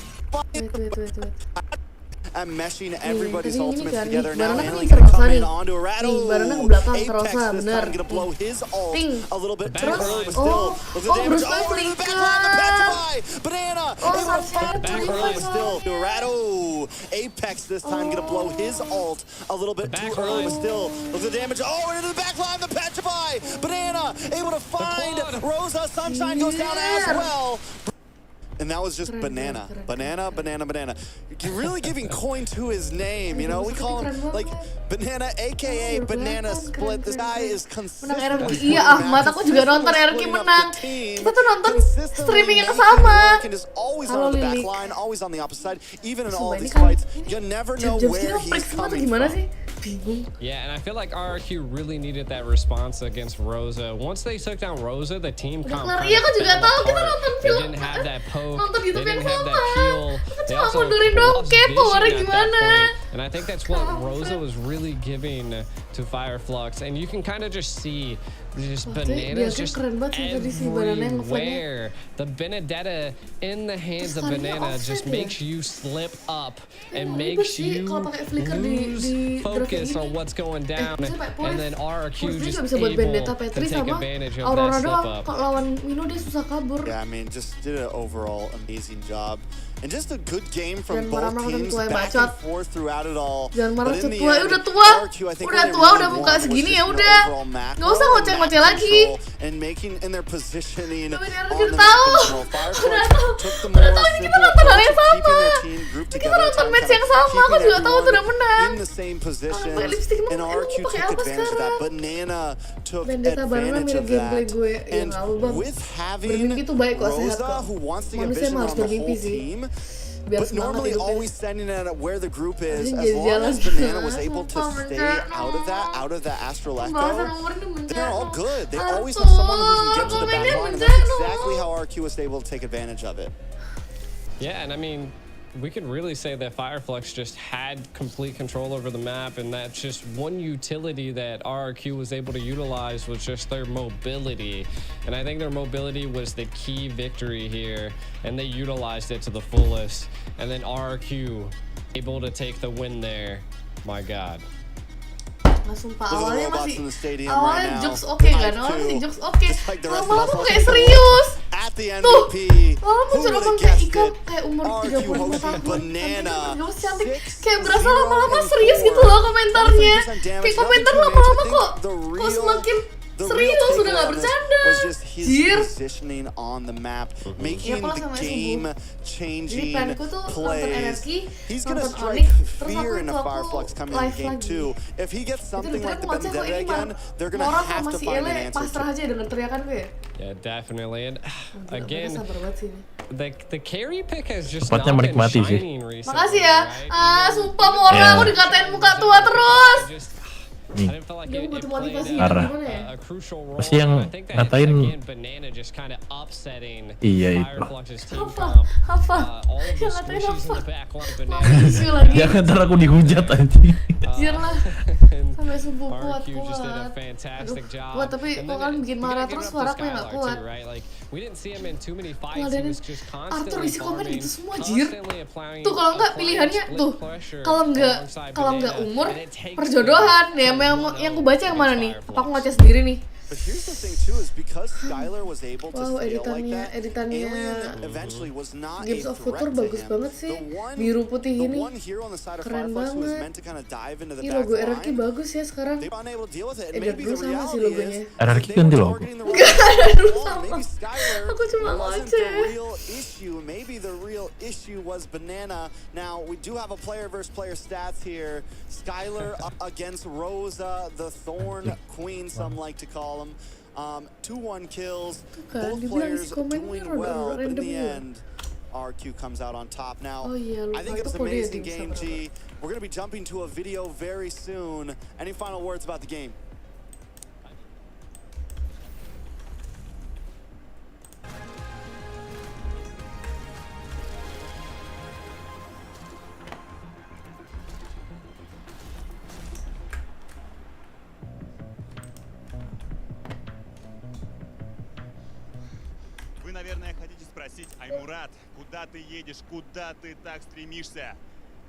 And meshing everybody's ultimates together now. Barana Gonna come in onto a rattle. Barana ke belakang Apex Rosa, this bener. time gonna blow his ult a little bit too Terus, early, but still. Look at the damage. Bruce Into the backline, the Petrify. Banana able to find but still. Rattle. Apex this time gonna blow his ult a little bit too early, but still. Look at the damage. Into the backline, the Petrify. Banana able to find Rosa. Sunshine goes down as well. And that was just Banana. You're really giving coin to his name, you know? We call him, like, Banana, a.k.a. Banana Split. This guy is consistent. Iya, Ahmad, aku juga nonton RQ menang. Kita tuh nonton streaming yang sama. Halo Lili. Always on the opposite side. Even in all these fights, you never know where he's coming from. Yeah, and I feel like RRQ really needed that response against Rosa. Once they took down Rosa, the team Iya, aku juga tahu kita nonton film. They didn't have that poke. Nonton YouTube They yang didn't have sama. that peel. They Cuma also mundurin dong lost kepo vision orang at that gimana. point. And I think that's what Rosa was really giving to Fireflux. And you can kind of just see just Bananas just everywhere. The Benedetta in the hands of Banana just makes you slip up and makes you lose focus on what's going down. And then RRQ just able to take advantage of that slip up. Lawan Mino dia susah kabur. Yeah, I mean, just did an overall amazing job. And just a good game from both teams, back and forth throughout it all. Jangan marah tua, udah tua, udah muka segini ya udah. Nggak usah ngoceh-ngoceh lagi. And making in their positioning on Udah the tahu. took the more Kita nonton hal yang sama. keeping their team grouped Kita together, nonton match yang sama, aku juga tahu tuh udah menang. in the same position. lipstick And RQ took advantage of that. Banana took Vendetta Banana advantage mirip of gameplay that. gue. Ya And nggak apa with having bermimpi tuh baik kok, sehat Rosa, kok. who wants to get Manusia vision mah on harus the bermimpi whole sih. team, Biar but semangat normally hidupnya. always sending it at where the group is. As Jadi long jalan. as Banana was able to Sumpah, stay Mchess. out of that Astral Pembahasan Echo, nomor ini Mchess. they're all good. They always Arthur, have someone who can get to the back komennya line, and Mchess, that's no. exactly how RQ was able to take advantage of it. Yeah, and I mean, we could really say that Fireflux just had complete control over the map, and that's just one utility that RRQ was able to utilize was just their mobility. And I think their mobility was the key victory here, and they utilized it to the fullest. And then RRQ able to take the win there. My God. Nah, sumpah awalnya jokes oke kan, awalnya masih jokes oke, lama-lama tuh kayak serius. Tuh, lama muncul apa kayak Ika kayak umur 35 tahun, terus cantik, kayak berasa lama-lama serius gitu loh komentarnya. Kayak komentar lama-lama kok semakin serius, udah gak bercanda. Jir. Iya pala sama subuh. Jadi planku tuh nonton NRQ, nonton ONIC, terus aku live lagi. Itu dikira aku ngoceh kok ini mah Nora sama si Ele pasrah aja dengan teriakan gue ya. Yeah, definitely. And again, sabar banget sih ini. the carry pick has just Tepatnya not been menikmati sih. shining recently. Makasih ya. Right? Sumpah Mora, Yeah. aku dikatain muka tua terus. I didn't feel like Dia it butuh played motivasi Parah. gimana ya? a crucial role. Pasti yang I think that ngatain again, Banana just kind of upsetting Iya, itu. Fireflux's team Apa? comp. Apa? All of the Yang ngatain squishies in apa? the back line, Banana. Makasih lagi. Jangan ntar aku dihujat anjing. Jir lah. And Sampai subuh kuat. RQ just did a fantastic job. Kuat tapi And kok then kan it bikin didn't marah give terus it up to suara aku yang gak Skylar kuat. too, right? Like, we didn't see him in too many fights. He Ladenin was just Arthur constantly isi komen farming, gitu semua jir. constantly applying Tuh kalau enggak pilihannya tuh. Kalau enggak umur, perjodohan ya. Yang aku baca yang mana nih? Apa aku ngoceh sendiri nih? But here's the thing too, is because Skylar was able to Wow, scale like editannya that, Alien eventually was not Games a of threat Future to bagus him. banget sih. The one- Biru putih the ini. one hero on the side of Keren Fireflux who was banget. meant to kind of dive into the Ih, back logo RRQ line, bagus ya sekarang. they were unable to deal with it. And Edit maybe dulu the sama sih reality logonya. is RRQ they ganti were logo. targeting the wrong wall. Maybe Skylar Aku cuma wasn't ngoceh. the real issue. Maybe the real issue was Banana. Now we do have a player versus player stats here. Skylar up against Rosa, the Thorn Queen, some like to call him. 2-1 kills. Kan, Both dibilang players isi komennya doing rada well, but in random the ya. end, RQ comes out on top. Now, Oh iya, lupa I think it itu was an kode ya, amazing Dim, game, sabar. G. We're going to be jumping to a video very soon. Any final words about the game? Вы, наверное, хотите спросить, Аймурат, куда ты едешь, куда ты так стремишься?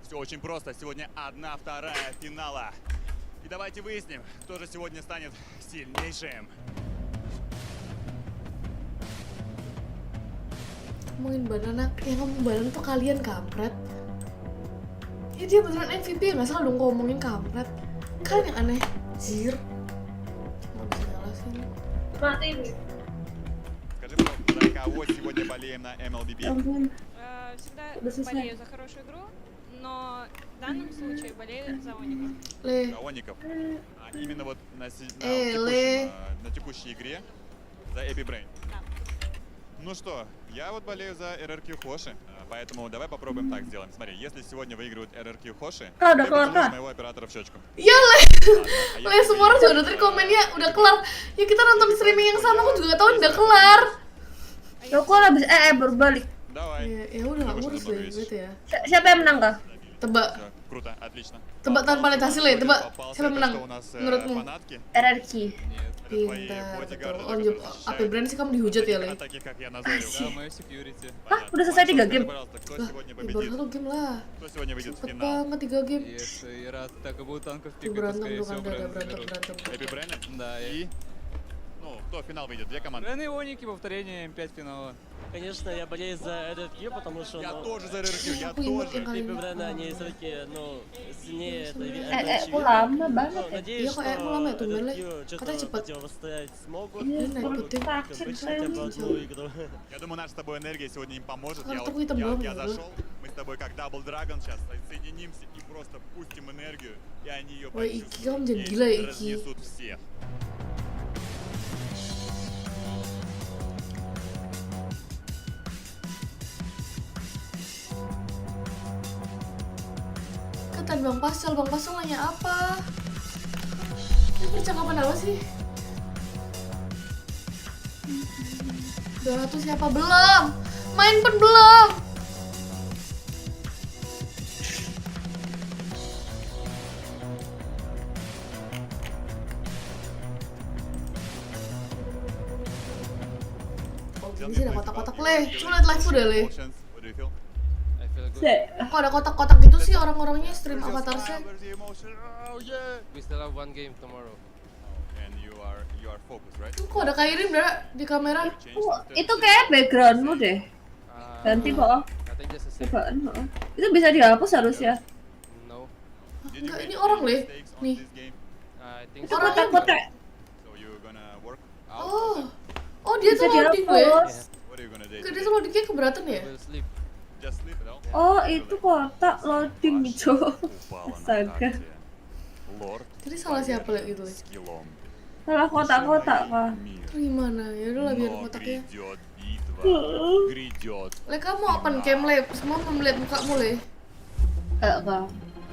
Все очень просто. Сегодня 1/2 финала. И давайте выясним, кто же сегодня станет сильнейшим. Ngomongin Banana, yang ngomong Banana tuh kalian kampret. Ya dia beneran MVP, nggak salah dong ngomongin kampret. Kalian yang aneh, jir. Nggak bisa jelasin. Matiin. Скажи, пожалуйста, за кого сегодня болеем на MLBB? Всегда Да, слушай. болею за хорошую игру, но в данном случае болею за Оников. Le, За Оников. А именно вот на Ле. текущей игре за BREN. Да. Ну что, я вот болею за RRQ Хоши, поэтому давай попробуем так сделаем. Смотри, если сегодня выигрывают RRQ Хоши, Ah, ты udah kelar, поцелуешь Kak. моего оператора в щечку. ya Le, Ладно, а Le semua orang juga udah tadi komennya udah kelar. Ya kita nonton streaming yang sama, aku juga tahu udah kelar. Ya aku habis baru balik. Давай. Ya udah nggak ngurus deh gitu ya. Siapa yang menang, Kak? Tebak, Всё, круто, отлично. tebak tanpa lihat hasil ya. Tebak siapa yang menang Что у нас menurutmu? фанатки? RRQ. Это твои Pintar, бодигарды, betul. которые Apa защищают brand sih kamu dihujat ya Le? таких, таких, как я назову. Hah, udah selesai 3 game? Пожалуйста, кто Lah, сегодня ya baru победит? 1 game lah. Кто сегодня выйдет в Cepet финал? banget 3 game. Если раз так и будут танков Tuh пикать, то, berantem скорее tuh kan, всего, ada Брэн заберут. berantem. Эпи Брэна? Да, И? Ну, кто в финал выйдет? Две команды? Брэн и Оники повторение М5 финала. Конечно, я болею за RRQ, потому что Я ну, тоже за РРК, я Aku ingat тоже. yang kali Пипи ini. Брена, они все-таки ну, сильнее это, Aku lama banget Ну, ya. надеюсь, Iya, kok что aku lama ya, tumben, Le. RRQ Katanya что-то cepet. противостоять смогут. Iya, naik perut putih. sakit Быть saya хотя бы nih. одну игру. Я думаю, наша с тобой энергия сегодня им поможет. Kartu Я, вот, hitam banget, я bro. зашел, мы с тобой как Double Dragon сейчас соединимся и просто пустим энергию, и они ее Wah, Iki почувствуют. kamu jadi И gila ya, Iki. разнесут всех. Kata Bang Pasal nanya apa? Ini percakapan apa sih? 200 siapa? Belum! Main pun belum! Ini sih ada kotak-kotak leh. Coba liat live udah leh. Emotions, what do you feel? I feel good. Kok ada kotak-kotak gitu sih orang-orangnya stream avatarsnya? Where's the emotion? Oh yeah. We still have one game tomorrow. And you are focused, right? Kok ada Kairim dah di kamera? Itu kayak backgroundmu deh. Ganti kok. I think just a second. Cobaan. Itu bisa dihapus harusnya. No. Enggak, ini orang leh. Nih. I think Itu so. kotak-kotak. So you gonna work out? Oh. Oh, dia Bisa tuh loading leh. dihapus. What are you gonna do? Enggak, dia tuh loadingnya keberatan ya? We'll sleep. Just sleep it out? Oh, itu kotak loading, Cok. Astaga. Lord, Jadi salah siapa leh gitu leh? скиллом. Salah kotak-kotak, Kak. Terus gimana? Ya udah lah biar Но kotaknya. грядет битва. Грядет. Leh, kamu open cam leh. Semua mau melihat mukamu leh. Kak.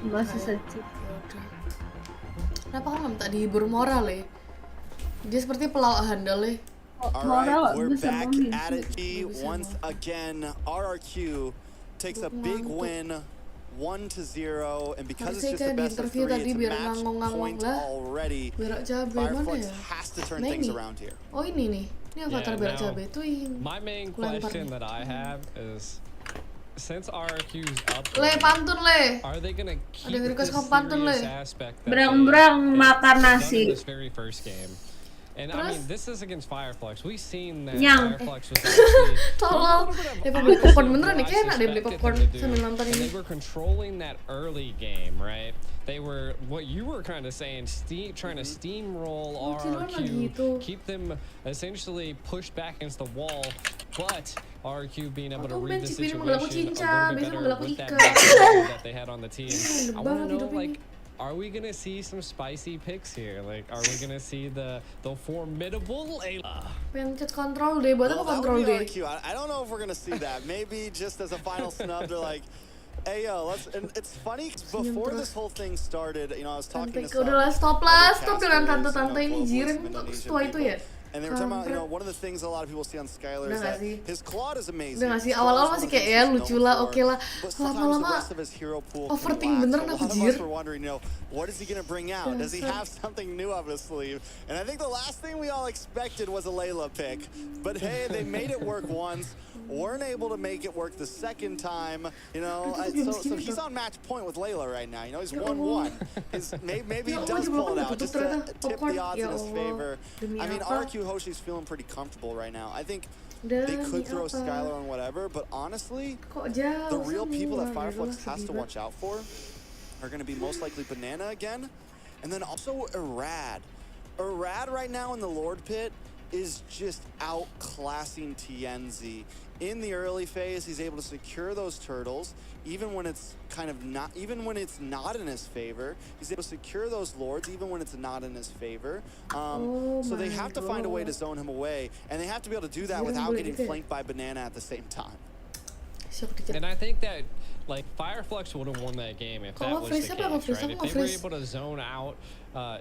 Masih sedih. Yaudah. Kenapa kamu minta dihibur moral leh? Dia seperti pelawak handal leh. All Moral right, we're bisa back memimpin. at it. G once again. RRQ takes a big win, 1-0, and because it's just a best of 3, it's match point already. Berak cabe mana Fireflux ya? has to turn Nah, things ini. around here. Oh ini nih. Ini avatar Yeah, berak now, cabe itu yang My main lempar question nih. that I have is, since RRQ's up, Le pantun le. are they gonna keep yang request this kamu pantun, Le. serious aspect that Berang-berang they makan done nasi. in this very first game? And I mean, this is against Fireflux. We've seen that Nyang. Fireflux was actually Tolong. Ya beli popcorn beneran nih, kayak enak deh beli popcorn sambil nonton and ini. they were controlling that early game, right? They were what you were kind of saying, trying to steamroll Lucu banget RRQ, gitu. keep them essentially pushed back against the wall, but RRQ being able to Atau read the main situation cipin a menggelaku little cincang, bit biasanya better menggelaku with that ikan. mentality that they had on the team. I Banget want to know, hidup ini. like, are we gonna see some spicy picks here? Like, are we gonna see the formidable Layla? Pencet kontrol deh, buat apa Well, that kontrol would be deh? RRQ. I don't know if we're gonna see that. Maybe just as a final snub, they're like, "Hey yo, let's." And it's funny 'cause before this whole thing started, you know, I was talking to Sampai some udahlah stop lah, other stop dengan casters, tante-tante ini globally, jiran some untuk Indonesian setua itu people. ya. And they were talking about, you know, Kampret. one of the things a lot of people see on Skylar Udah is nggak that sih? his quad is amazing. Udah nggak sih? His Awal-awal quad is masih one of the kayak ya things he's lucu known lah, for. oke lah. But sometimes the Lama-lama rest of his hero pool can overthink lack. beneran So a aku, lot of jir. us were wondering, you know, what is he gonna bring out? Does he have something new up his sleeve? And I think the last thing we all expected was a Layla pick. But hey, they made it work once. Weren't able to make it work the second time, you know. So he's on match point with Layla right now. You know, he's 1-1. Maybe he Ya Allah, does jeblokan pull it out betul just to ternyata. tip Popcorn. the odds Ya in his Allah. favor. Demi I mean, apa? RQ Hoshi's feeling pretty comfortable right now. I think Demi they could throw apa? Skylar on whatever, but honestly, Kok jauh the real people that semua? Fireflux Yaudahlah, has to sedih watch out for are going to be most likely Banana again, and then also Irad. Irad right now in the Lord Pit is just outclassing TNZ. In the early phase, he's able to secure those turtles, even when it's not in his favor. He's able to secure those lords, even when it's not in his favor. So they have to find a way to zone him away, and they have to be able to do that without getting flanked by Banana at the same time. Shock dikit. And I think that, like, Fireflux would have won that game if that Kalau was freeze the apa, nggak case, freeze? right? Aku If nggak they were freeze. able to zone out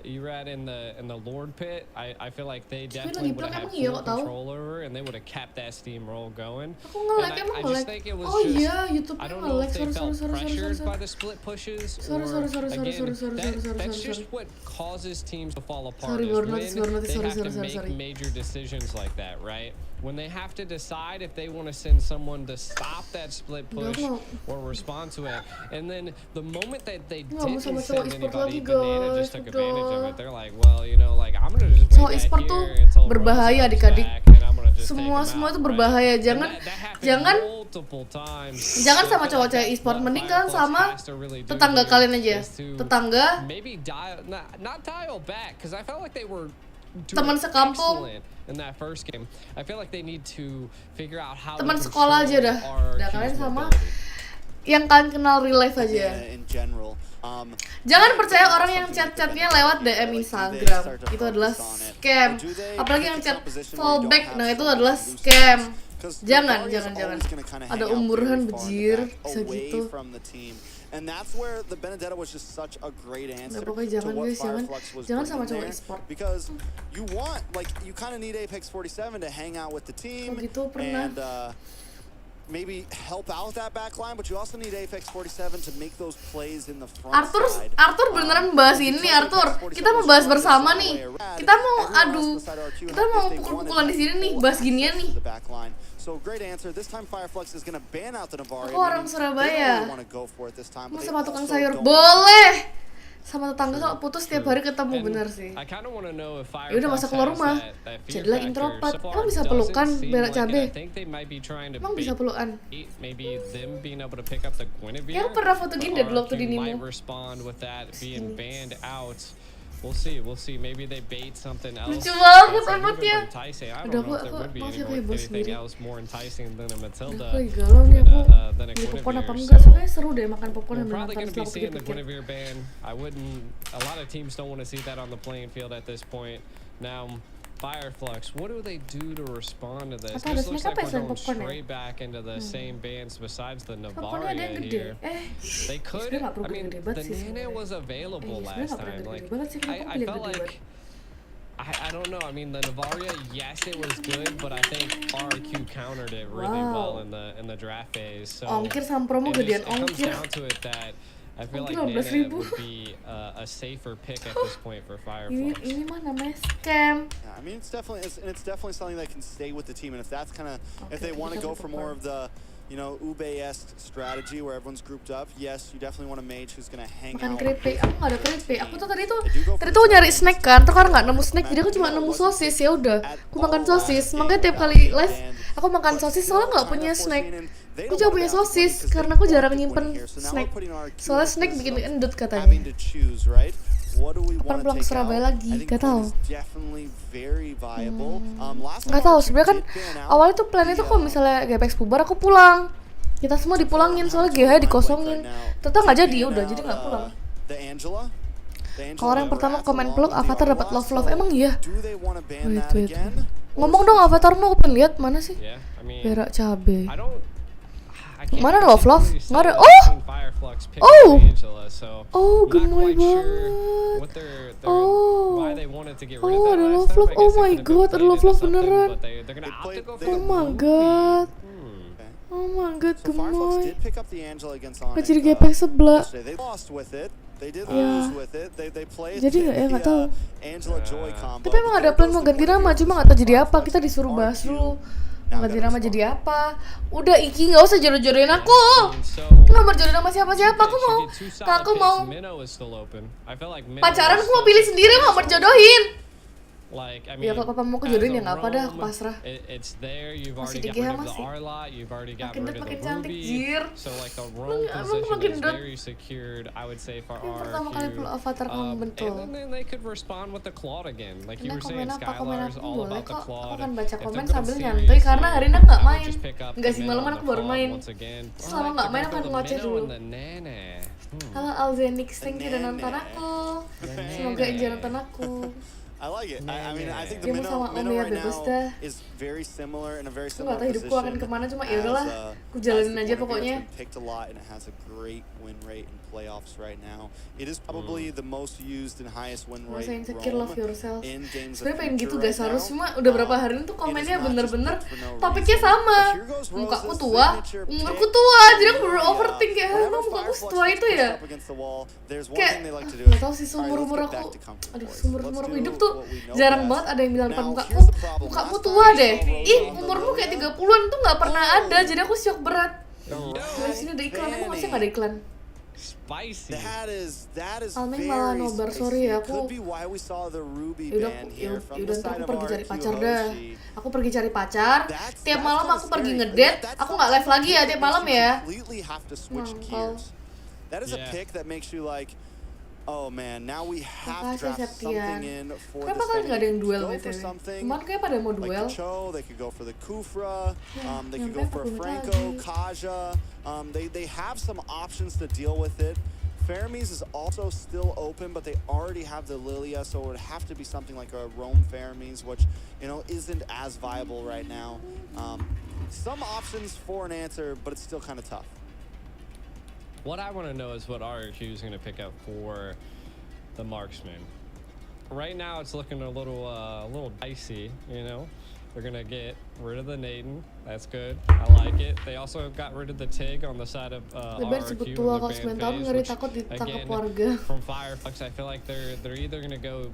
Erad in the Lord Pit, I feel like they Tapi definitely lagi would have plug had emang iya full kok tahu? control over, and they would have kept that steamroll going. Aku nge-lag, And emang I nge-lag. just think it was Oh just, iya, YouTube-nya I don't know nge-lag. if they Sorry, felt sorry, pressured sorry. by the split pushes, Sorry, or sorry, again, sorry, that's just sorry. what causes teams to fall apart. Sorry, Is baru when notice, they have to sorry. make major decisions like that, right? When they have to decide if they want to send someone to stop that split push mau. or respond to it. And then the moment that they Nggak mau didn't sama cowok send e-sport anybody, lagi, Banana guys. just took advantage of Udah. it. They're like, well, you know, like, I'm gonna just Cowok wait e-sport back tuh here until berbahaya, Rose comes adik-adik. back, and I'm gonna just take Semua him semua out, itu right? berbahaya. And Jangan that happened jangan multiple times. jangan So I sama feel cowok like cewek that's e-sport, what mending kalian Fireflux sama has to really do tetangga here kalian aja. is to Tetangga, maybe dial, not dial back, because I felt like they were doing Teman sekampung. excellent in that first game. I feel like they need to figure out how Teman to sekolah aja dah. control Udah RRQ's kalian sama mobility. yang kalian kenal real life aja. In general. Jangan percaya orang yang chat-chatnya lewat DM Instagram. Itu adalah scam. Apalagi yang chat fallback, nah itu adalah scam. Jangan. Ada umuran bejir, bisa gitu. And that's where the Benedetta was just such a great answer pokoknya to jangan, what guys, Fireflux was jangan sama bringing cowok there. e-sport. Because you want, like, you kind of need Apex 47 to hang out with the team. Oh gitu, pernah. And maybe help out that back line, but you also need Apex 47 to make those plays in the front side. Arthur beneran bahas ini, Arthur. Kita mau bahas bersama nih. Kita mau kita mau pukul-pukulan di sini nih, bahas ginian nih. So great answer. This time Fireflux is gonna ban out the Nabar. Aku orang Surabaya. Mau sama tukang sayur sayur boleh. Sama tetangga kalau putus tiap hari ketemu, bener sih. Ya udah masa keluar rumah. Jadilah introvert. Emang bisa pelukan berak cabe? Emang bisa pelukan? Ya aku pernah foto gini deh dulu waktu di Nimo. We'll see. Maybe they bait something else. Lucu banget emotnya. Udah aku maaf ya kayak bos sendiri. More enticing than a Matilda. Aku galau nih aku. Beli popcorn apa enggak? Soalnya seru deh makan popcorn dan nonton setelah aku pikir-pikir. A lot of teams don't want to see that on the playing field at this point. Now, Fireflux, what do they do to respond to this? This looks like we're going straight back into the same bands besides the Nabar here. They could, I mean, the Nana was available last time. Like, I felt like, I don't know, I mean, the Navaria, yes, it was good, but I think RQ countered it really well in the draft phase. So ongkir sama promo gedean comes ongkir. down to it that I feel like Nana would be a safer pick at this point for Fireflux. Ini mah namanya scam. Yeah, I mean, it's definitely something that can stay with the team, and if that's kind of if they want to go for more of the, you know, Ube-esque strategy where everyone's grouped up, yes, you definitely want a mage who's gonna hang Makan out. keripik, aku nggak ada keripik. Aku tuh tadi tuh nyari snack kan, terus karena nggak nemu snack, jadi aku cuma nemu sosis. Ya udah, aku makan sosis. Makanya tiap kali live aku makan sosis soalnya nggak punya snack. Aku juga punya sosis karena aku jarang nyimpen snack. Soalnya snack bikin endut katanya. Kapan pulang ke Surabaya lagi? Gak tau. Gak tau. Sebenarnya kan awalnya tuh plan itu kalau misalnya GPX bubar aku pulang. Kita semua dipulangin soalnya GH dikosongin. Ternyata nggak jadi, udah jadi nggak pulang. Kalau orang pertama komen peluk Avatar dapat love. Emang iya? Wait. Ngomong dong Avatarmu, aku pengen lihat mana sih? Berak cabe. Mana love? Nggak ada. Oh, gemoy banget. Oh, ada love. Oh my god, ada love beneran. Oh my god, gemoy. Nggak jadi GPX sebelah. Ya. Jadi nggak tahu. Tapi emang ada plan mau ganti nama, cuma nggak tahu jadi apa. Kita disuruh bahas dulu. Ganti nama jadi apa? Udah Iki nggak usah jodoh-jodohin aku. Nggak mau jodohin nama siapa-siapa. Aku mau pacaran, aku mau pilih sendiri, mau berjodohin. Ya kalau papa mau kejodohin ya nggak apa dah, aku pasrah. Masih di GH masih. Makin deket makin cantik, jir. Emang makin deket. Yang pertama kali peluk Avatar kamu bentul. Nah komen apa? Komen aku boleh kok. Aku akan baca komen sambil nyantai karena hari ini aku nggak main. Nggak sih, malaman aku baru main. Selama nggak main aku akan ngoceh dulu. Halo Alzenix, thank you udah nonton aku. Semoga enjoy nonton aku. I like it. I mean, I think the minnow right now is very similar in a very similar position. Hidupku akan kemana, cuma ya udahlah, aku jalanin aja pokoknya. Picked a lot and it has a great win rate in playoffs right now. It is probably the most used and highest win rate in games. Sebenarnya pengen gitu guys, harus cuma udah berapa hari ini tuh komennya bener-bener topiknya sama. Mukaku tua, umurku tua, jadi aku bener overthink kayak emang mukaku setua itu ya. Kayak nggak tahu sih seumur aku, seumur aku hidup tuh jarang banget ada yang bilang depan mukamu tua deh. Ih, umurmu kayak 30-an tuh nggak pernah ada, jadi aku syok berat. Di sini ada iklan, emang harusnya nggak ada iklan. Almeng malah nobar, sorry ya, aku udah ntar aku pergi cari pacar dah. Aku pergi cari pacar, tiap malam aku pergi ngedate, aku nggak live lagi ya tiap malam ya. Oh man, now we have to draft something in for Kenapa kalian nggak ada yang duel BTW? Kemarin kayak pada mau duel. They could go for the Kufra, they could go for Franco, Kaja. They have some options to deal with it. Fermis is also still open, but they already have the Lilia, so it would have to be something like a Roam Fermis, which, you know, isn't as viable right now. Some options for an answer, but it's still kind of tough. What I want to know is what RQ is going to pick up for the marksman. Right now, it's looking a little dicey, you know. They're gonna get rid of the Naden. That's good. I like it. They also got rid of the Tig on the side of Lebar sebut RRQ tua in kalau the 9 ban tahun phase, ngeri which, takut ditangkap again, warga. from Fireflux, I feel like they're either gonna go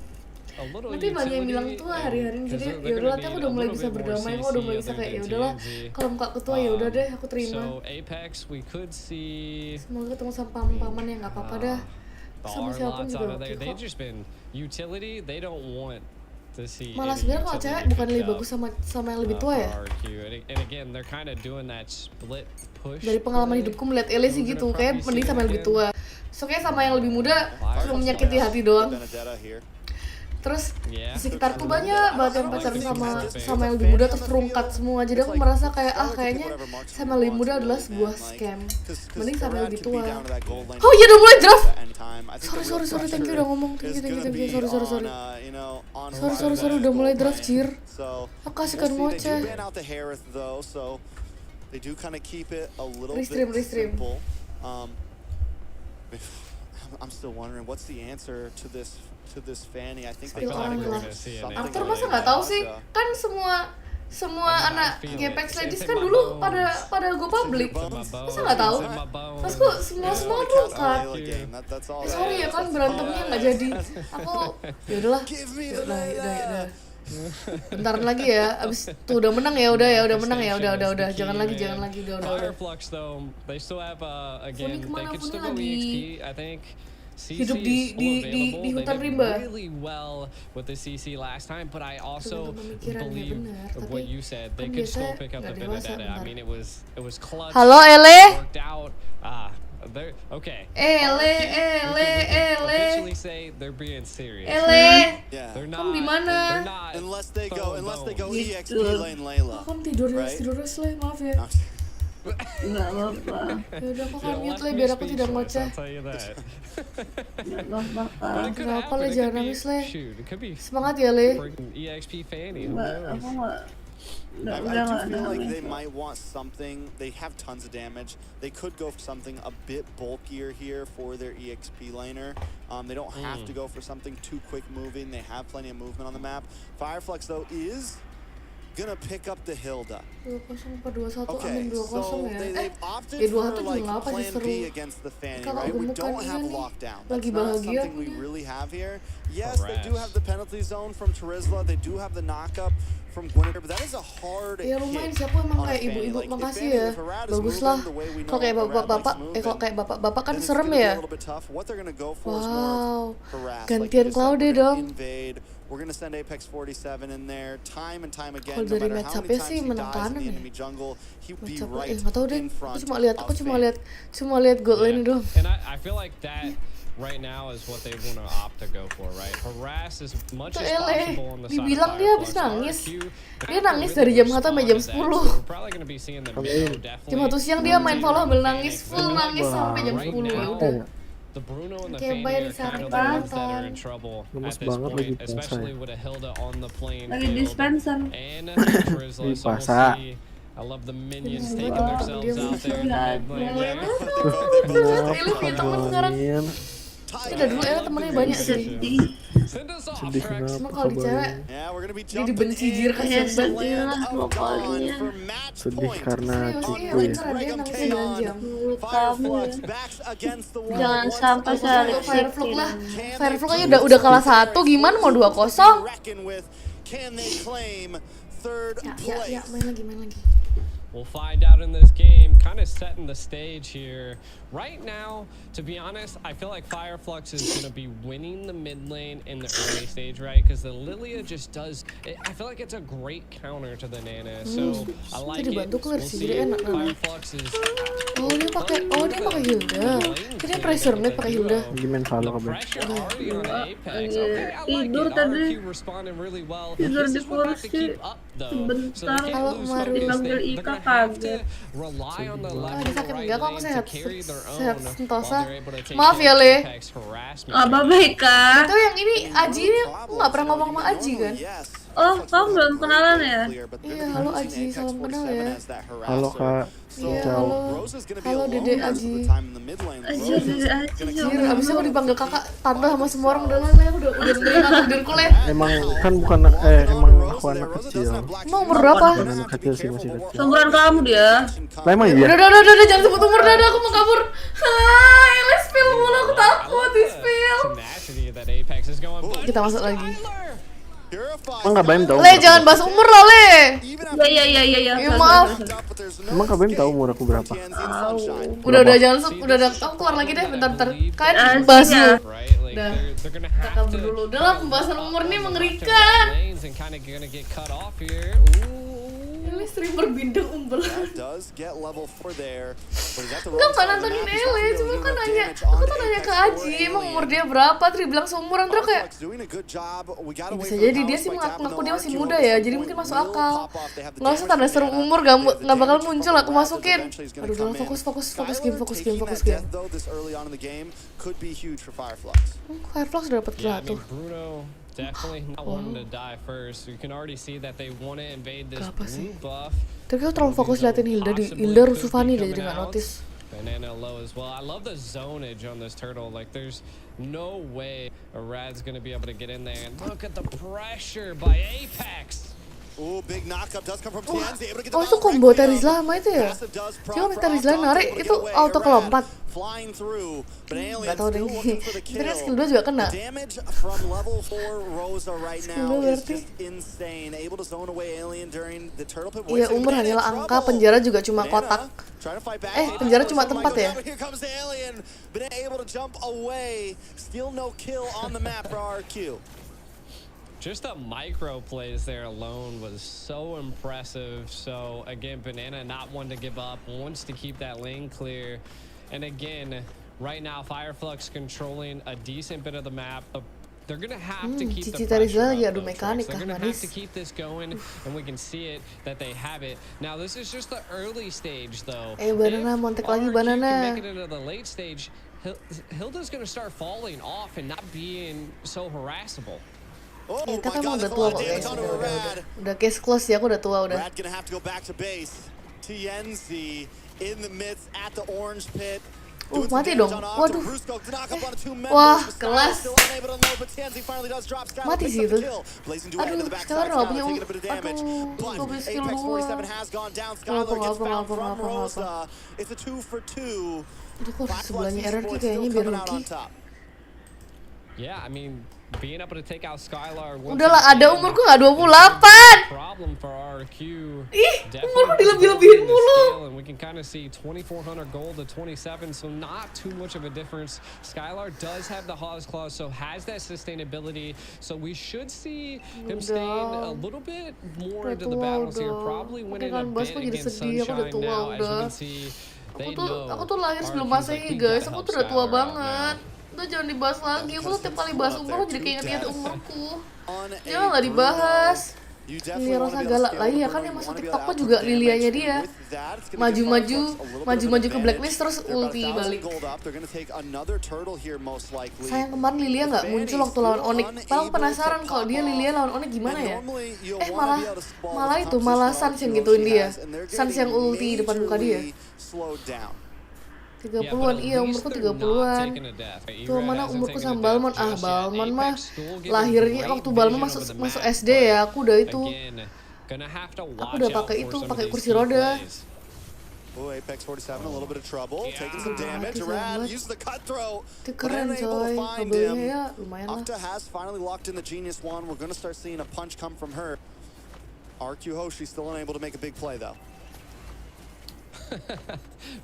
a little Nanti banyak yang bilang tua hari-hari ini, jadi ya udah nanti aku udah mulai bisa berdamai, aku udah mulai bisa kayak ya udahlah kalau muka ketua ya udah deh aku terima. So Apex, we could see Semoga ketemu sama paman-paman ya nggak apa-apa dah. the Sama siapapun R-Lots juga out of oke there. They've kok. just been utility. They don't want to see. Malah any sebenarnya kalau utility cewek bukan picked lebih up, bagus sama yang lebih tua ya. for RQ. And again, they're kind of doing that split push. Dari pengalaman hidupku melihat Ele sih gitu, kayak mending sama yang lebih tua. So kayak sama yang lebih muda cuma menyakiti hati doang. Benedetta here. Terus di Yeah. sekitarku banyak banget yang pacaran sama yang lebih muda terus terungkat semua. Jadi aku merasa kayak kayaknya sama yang lebih muda adalah sebuah scam. Mending sama yang lebih tua. Oh iya udah mulai draft. Sorry thank you udah ngomong. Thank you. Sorry udah mulai draft cir. Aku kasihkan ngoceh. Restream. I'm still wondering what's the answer to this Fanny. I think Still they gotta on go lah. with something Aktor like masa nggak tahu sih? Kan semua anak Gepex Ladies kan dulu pada go public. Masa nggak tahu? Terus kok semua kan lengkap. Sorry ya kan berantemnya nggak jadi. Aku ya udahlah. Udah. Bentar lagi ya. Abis tuh udah menang ya, udah menang ya, udah. Jangan lagi, udah. Fireflux though, they still have again, they could still go EXP, I think. Hidup di hutan rimba. Really well with the CC last time, but I also believe what you said. They could still pick up the Benedetta. I mean, it was clutch. Halo Ele. Worked out. Okay. Ele. Officially say they're being serious. Ele. They're Kamu not. di mana? They're not. Unless they go Gitu. EXP lane Layla. Kamu tidur Le, maaf ya. Nggak apa-apa. Ya udah aku akan mute Le biar aku tidak ngoceh. I'll tell you that. Nggak apa-apa. Kenapa Le, jangan nangis Le. Shoot, it could be Semangat ya Le. freaking EXP Fanny. Who Nggak, knows? aku nggak. I Udah do nggak feel like nangis. they might want something. They have tons of damage. They could go for something a bit bulkier here for their EXP laner. They don't have to go for something too quick moving. They have plenty of movement on the map. Fireflux though is gonna pick up the Hilda. 2-0 apa 2-1 Okay, amin 2-0 so ya. they've opted 2-1 for juga like nggak apa sih plan seru. B against the Fanny, Kalau right? We gemukan don't have ini a nih, lockdown. lagi That's not bahagia something we punya. really have here. Yes, they do have the penalty zone from Terizla. They do have the knockup from Gwyneth, but that is a hard Ya lumayan hit siapa emang on a kayak Fanny. ibu-ibu Like, if makasih Fanny, ya. if Harad is Bagus moving lah. the way we know Kalau kayak Harad bapak-bapak, likes kalau kayak bapak-bapak kan then it's serem gonna be a ya. little bit tough. What they're gonna go for is Wow. more harass. Gantian Like Cloudy we're gonna dong. invade. We're gonna send Apex 47 in there time and time again. Kalau No dari matter how match-up-nya many sih times he menang dies in kanan the ya. enemy jungle, he would be Macam right nggak tahu deh. in front Aku cuma of lihat gold lane doang. And I feel like that right now is what they want to opt to go for, right? Harass as much Tuh as Ele, possible on the side of dibilang dia habis Fireflux. nangis. RQ, Dia nangis dari jam 1 sampai jam 10. We're probably gonna be seeing them Jam 1 siang dia main follow sambil nangis, full nangis sampai jam 10 ya udah. The Bruno and the Kayak Fanny bayar are kind of the disana ones that are kan. in trouble Lemes at this banget lagi point, puasa especially ya. with a Hilda on the playing Lagi field. dispenser. And Drizzler, so we'll Puasa. see. I love the minions Wow. taking themselves out there in the mid lane there. Ele punya temen sekarang. Udah dulu Ele temennya banyak sih. Sedih. Send us off, Sedih Trex. Cuma kalau di cewek Yeah, we're gonna be dia jumping dibenci jir in kasihan Iya, banget. sedih lah pokoknya. for match Sedih point. karena Serius, cupu iya ya. beneran dia nangisnya jam. Menurut kamu Fireflux ya. backs against the wall. Jangan Once sampai again. saya Fireflux lah. Can Fireflux they aja udah kalah 1, gimana mau 2-0? reckon with? Can they claim third Ya, place? main lagi. We'll find out in this game, kind of setting the stage here. Right now, to be honest, I feel like Fireflux is going to be winning the mid lane in the early stage, right? Because the Lilia just does, I feel like it's a great counter to the Nana, so I like Jadi it. bantu clear We'll sih, see. jadi enak nana. Fireflux is Dia pakai Hilda. Kayaknya pressure mid pakai Hilda. Lagi main Valo the kabar. pressure already on Apex. Iya, Okay, I like tidur it. tadi. RQ responding really well. Tidur This di is what have to kursi keep up though. So sebentar. they can't Kalau lose kemarin focus. dipanggil They're Ika gonna have to kaget. rely on the Ada left sakit and enggak kok, right aku lane to carry their sehat own sentosa. while they're able to take Maaf ya, care of Le. Apex harassment. Oh, baik Kak. Itu yang ini Aji ini aku nggak pernah ngomong sama Aji kan? Oh, kamu belum kenalan ya? Iya, halo Aji, salam kenal ya. Halo Kak. Iya, halo. Halo Dede Aji. Anjir, abis itu aku dipanggil kakak, tante sama semua orang udah lama ya, udah menerima takdirku le. Emang kan bukan emang aku anak kecil. Emang umur berapa? Anak kecil sih, masih kecil. Seumuran kamu dia. Lah emang iya. Udah, jangan sebut umur, udah, aku mau kabur. Hai, let's spill mulu, aku takut di spill. Kita masuk lagi. Emang Kak Baim tahu? Le, jangan bahas umur lah, Le. Iya. Ya maaf. Emang Kak Baim tahu umur aku berapa? Udah, jangan aku keluar lagi deh, bentar. Kalian bahas dulu. Udah, kita kabur dulu. Udah lah, pembahasan umur nih mengerikan. Ini streamer bindeng umbel. Enggak, kan nontonin Ele, cuma kan aku tuh nanya ke Aji, emang umur dia berapa? Terus bilang seumuran, terus kayak bisa jadi dia sih ngaku dia masih muda ya, jadi mungkin masuk akal. Nggak usah tanda seru umur, nggak bakal muncul, aku masukin. Aduh, udah fokus game. Fireflux udah dapet jatuh. Definitely not wanting to die first. You can already see that they want to invade this blue buff. Tapi aku terlalu fokus liatin Hilda rusuh Fanny deh, jadi nggak notice. Banana low as well. I love the zonage on this turtle. Like there's no way a Rad's gonna be able to get in there. And look at the pressure by Apex. Big knockup does come from TNZ. Oh, itu combo Terizla sama itu ya? Coba Terizla narik, itu auto kelompat. Gak tau deh, ternyata skill 2 juga kena. Skill 2 berarti. Iya, umur hanyalah angka, penjara juga cuma kotak. Penjara cuma tempat ya? Just the micro plays there alone was so impressive. So again, Banana not one to give up, wants to keep that lane clear. And again, right now Fireflux controlling a decent bit of the map. They're gonna have to keep the pressure up, though, They're gonna have to keep this going, and we can see it that they have it. Now this is just the early stage, though. Banana, montek lagi banana. Can make it into the late stage. Hilda's gonna start falling off and not being so harassable. Kita emang udah tua kok guys, udah case close ya, aku udah tua udah. Mati dong, waduh. Wah, kelas. Mati sih itu. Aduh, sekarang gak punya aduh, gak punya skill 2. Kenapa. Aduh, kok sebelahnya RRQ kayaknya biar rookie. Yeah, I mean, being able to take out Skylar. Udahlah, ada umurku nggak 28. Ih, umurku dilebih-lebihin mulu. And we can kind of see 2,400 gold to 27, so not too much of a difference. Skylar does have the Hawes Claw, so has that sustainability. So we should see him staying a little bit more into the battles here. Probably winning a bit against Sunshine now, as we can see. Aku tuh lahir sebelum Masehi guys, aku tuh udah tua banget. Udah jangan dibahas lagi, aku tuh tiap kali bahas umur aku jadi keinget-inget umurku. Jangan nggak dibahas. Lilia Rosa galak lah, iya kan yang masuk TikTokku juga Lilianya dia. Maju-maju ke blacklist terus ulti balik. Sayang kemarin Lilia nggak muncul waktu lawan ONIC. Padahal aku penasaran kalau dia Lilia lawan ONIC gimana ya. Malah Sans yang gituin dia. Sans yang ulti depan muka dia. 30-an, iya umurku 30-an. Tuh mana umurku sama Balmon. Balmon mah lahirnya waktu Balmon masuk SD ya, aku udah itu. Aku udah pakai kursi roda. Itu keren coy, kabelnya ya lumayan lah.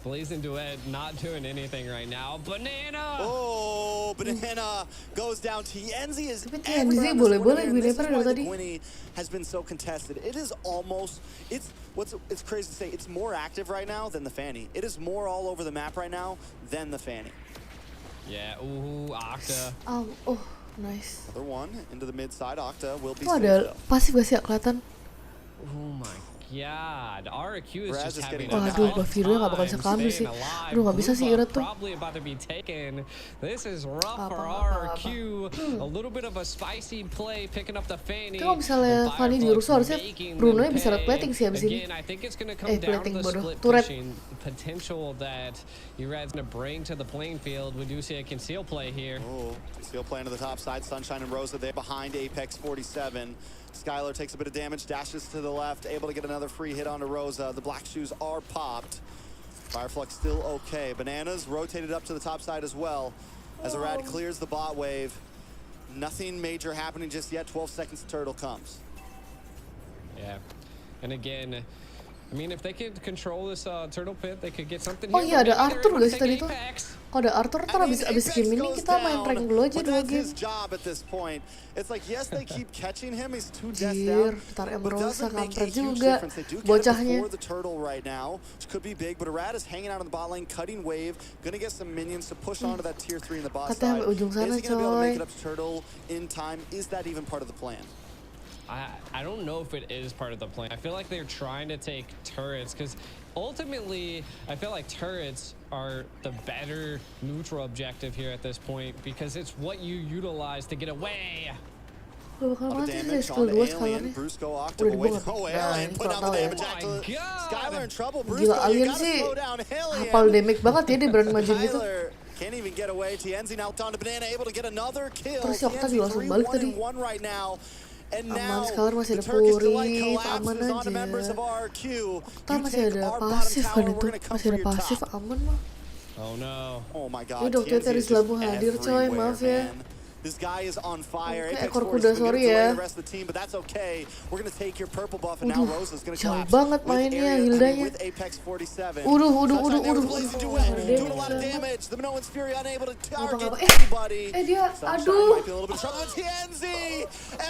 Blazing Duet not doing anything right now. Banana! Oh, Banana goes down. TNZ is TNZ boleh-boleh tadi. Has been so contested. It is almost it's crazy to say, it's more active right now than the Fanny. It is more all over the map right now than the Fanny. Yeah, Octa. Oh, nice. Another one into the mid side. Octa will be ada pasif gak sih ya kelihatan? Oh my god, RQ is Braz just is having getting a Waduh, tough Baviro nggak bakal bisa time keambil staying sih. alive. Aduh, nggak bisa sih Blue Ira buff tuh. probably about to be taken. This is rough Apa, for apa, RQ. A little bit of a spicy play picking up the Fanny. Kalau misalnya Fanny di Russo harusnya Bruno-nya bisa red plating sih abis ini. Again, I think it's going to come down to plating the bodoh. split Turret. pushing potential that Urad's going to bring to the playing field. We do see a conceal play here. Oh, conceal play to the top side. Sunshine and Rosa there behind Apex 47. Skylar takes a bit of damage, dashes to the left, able to get another free hit onto Rosa. The black shoes are popped. Fireflux still okay. Bananas rotated up to the top side as well as Arad clears the bot wave. Nothing major happening just yet. 12 seconds, Turtle comes. Yeah. And again, I mean, if they could control this turtle pit, they could get something Oh here. iya, ada Maybe Arthur they're able guys to tadi take tuh. Apex. Kalau ada Arthur ntar abis game ini kita main rank dulu aja 2 game. His job at this point. It's like yes, they keep catching him. He's 2 deaths Anjir, down. ntar But Emeralsa doesn't make a kampret huge juga difference. They do get it bocahnya. before the turtle right now, which could be big. But Arad is hanging out on the bot lane, cutting wave, gonna get some minions to push onto that tier 3 in the bot Katanya side. sampai ujung sana, Is he gonna be able to make coy. it up to turtle in time? Is that even part of the plan? I don't know if it is part of the plan. I feel like they're trying to take turrets because ultimately I feel like turrets are the better neutral objective here at this point because it's what you utilize to get away. Udah bakal A lot of mati sih damage skill on 2 Alien. Skylarnya. Brusco Udah octave away. dibunuh. Oh, Nah, Alien ini putting kurang out the tahu ya. damage. Oh my God. Skylar in trouble. Gila, Brusco, you Alien gotta sih slow down. Alien. hafal damage banget ya dia berani majuin gitu. Skylar can't even get away. TNZ now onto Banana, able to get another kill. Terus si Octa TNZ juga langsung balik 3-1 tadi. and 1 right now. And Aman, now Skylar masih the ada Turkish Delight Fury, aman collapses onto aja. members of RQ. Octa You masih take ada our bottom pasif kan tower, itu, we're gonna come masih for ada your pasif top. aman mah. Oh no. Oh my Ini god. dokter TNZ Teris is just Labu hadir coy, everywhere, maaf ya. man. This guy is on fire. Oke, Apex ekor Force kuda, is gonna sorry delay ya. the rest of the team, but that's okay. We're gonna take your purple buff, and now Waduh, Rosa's gonna jauh collapse banget with mainnya, area- Hildanya. with Apex 47. Uduh. Sunshine there with Blazing Duet, doing a lot of damage. The Minoan's Fury unable to target anybody. Dia, Sunshine aduh. might be a little bit of trouble with TNZ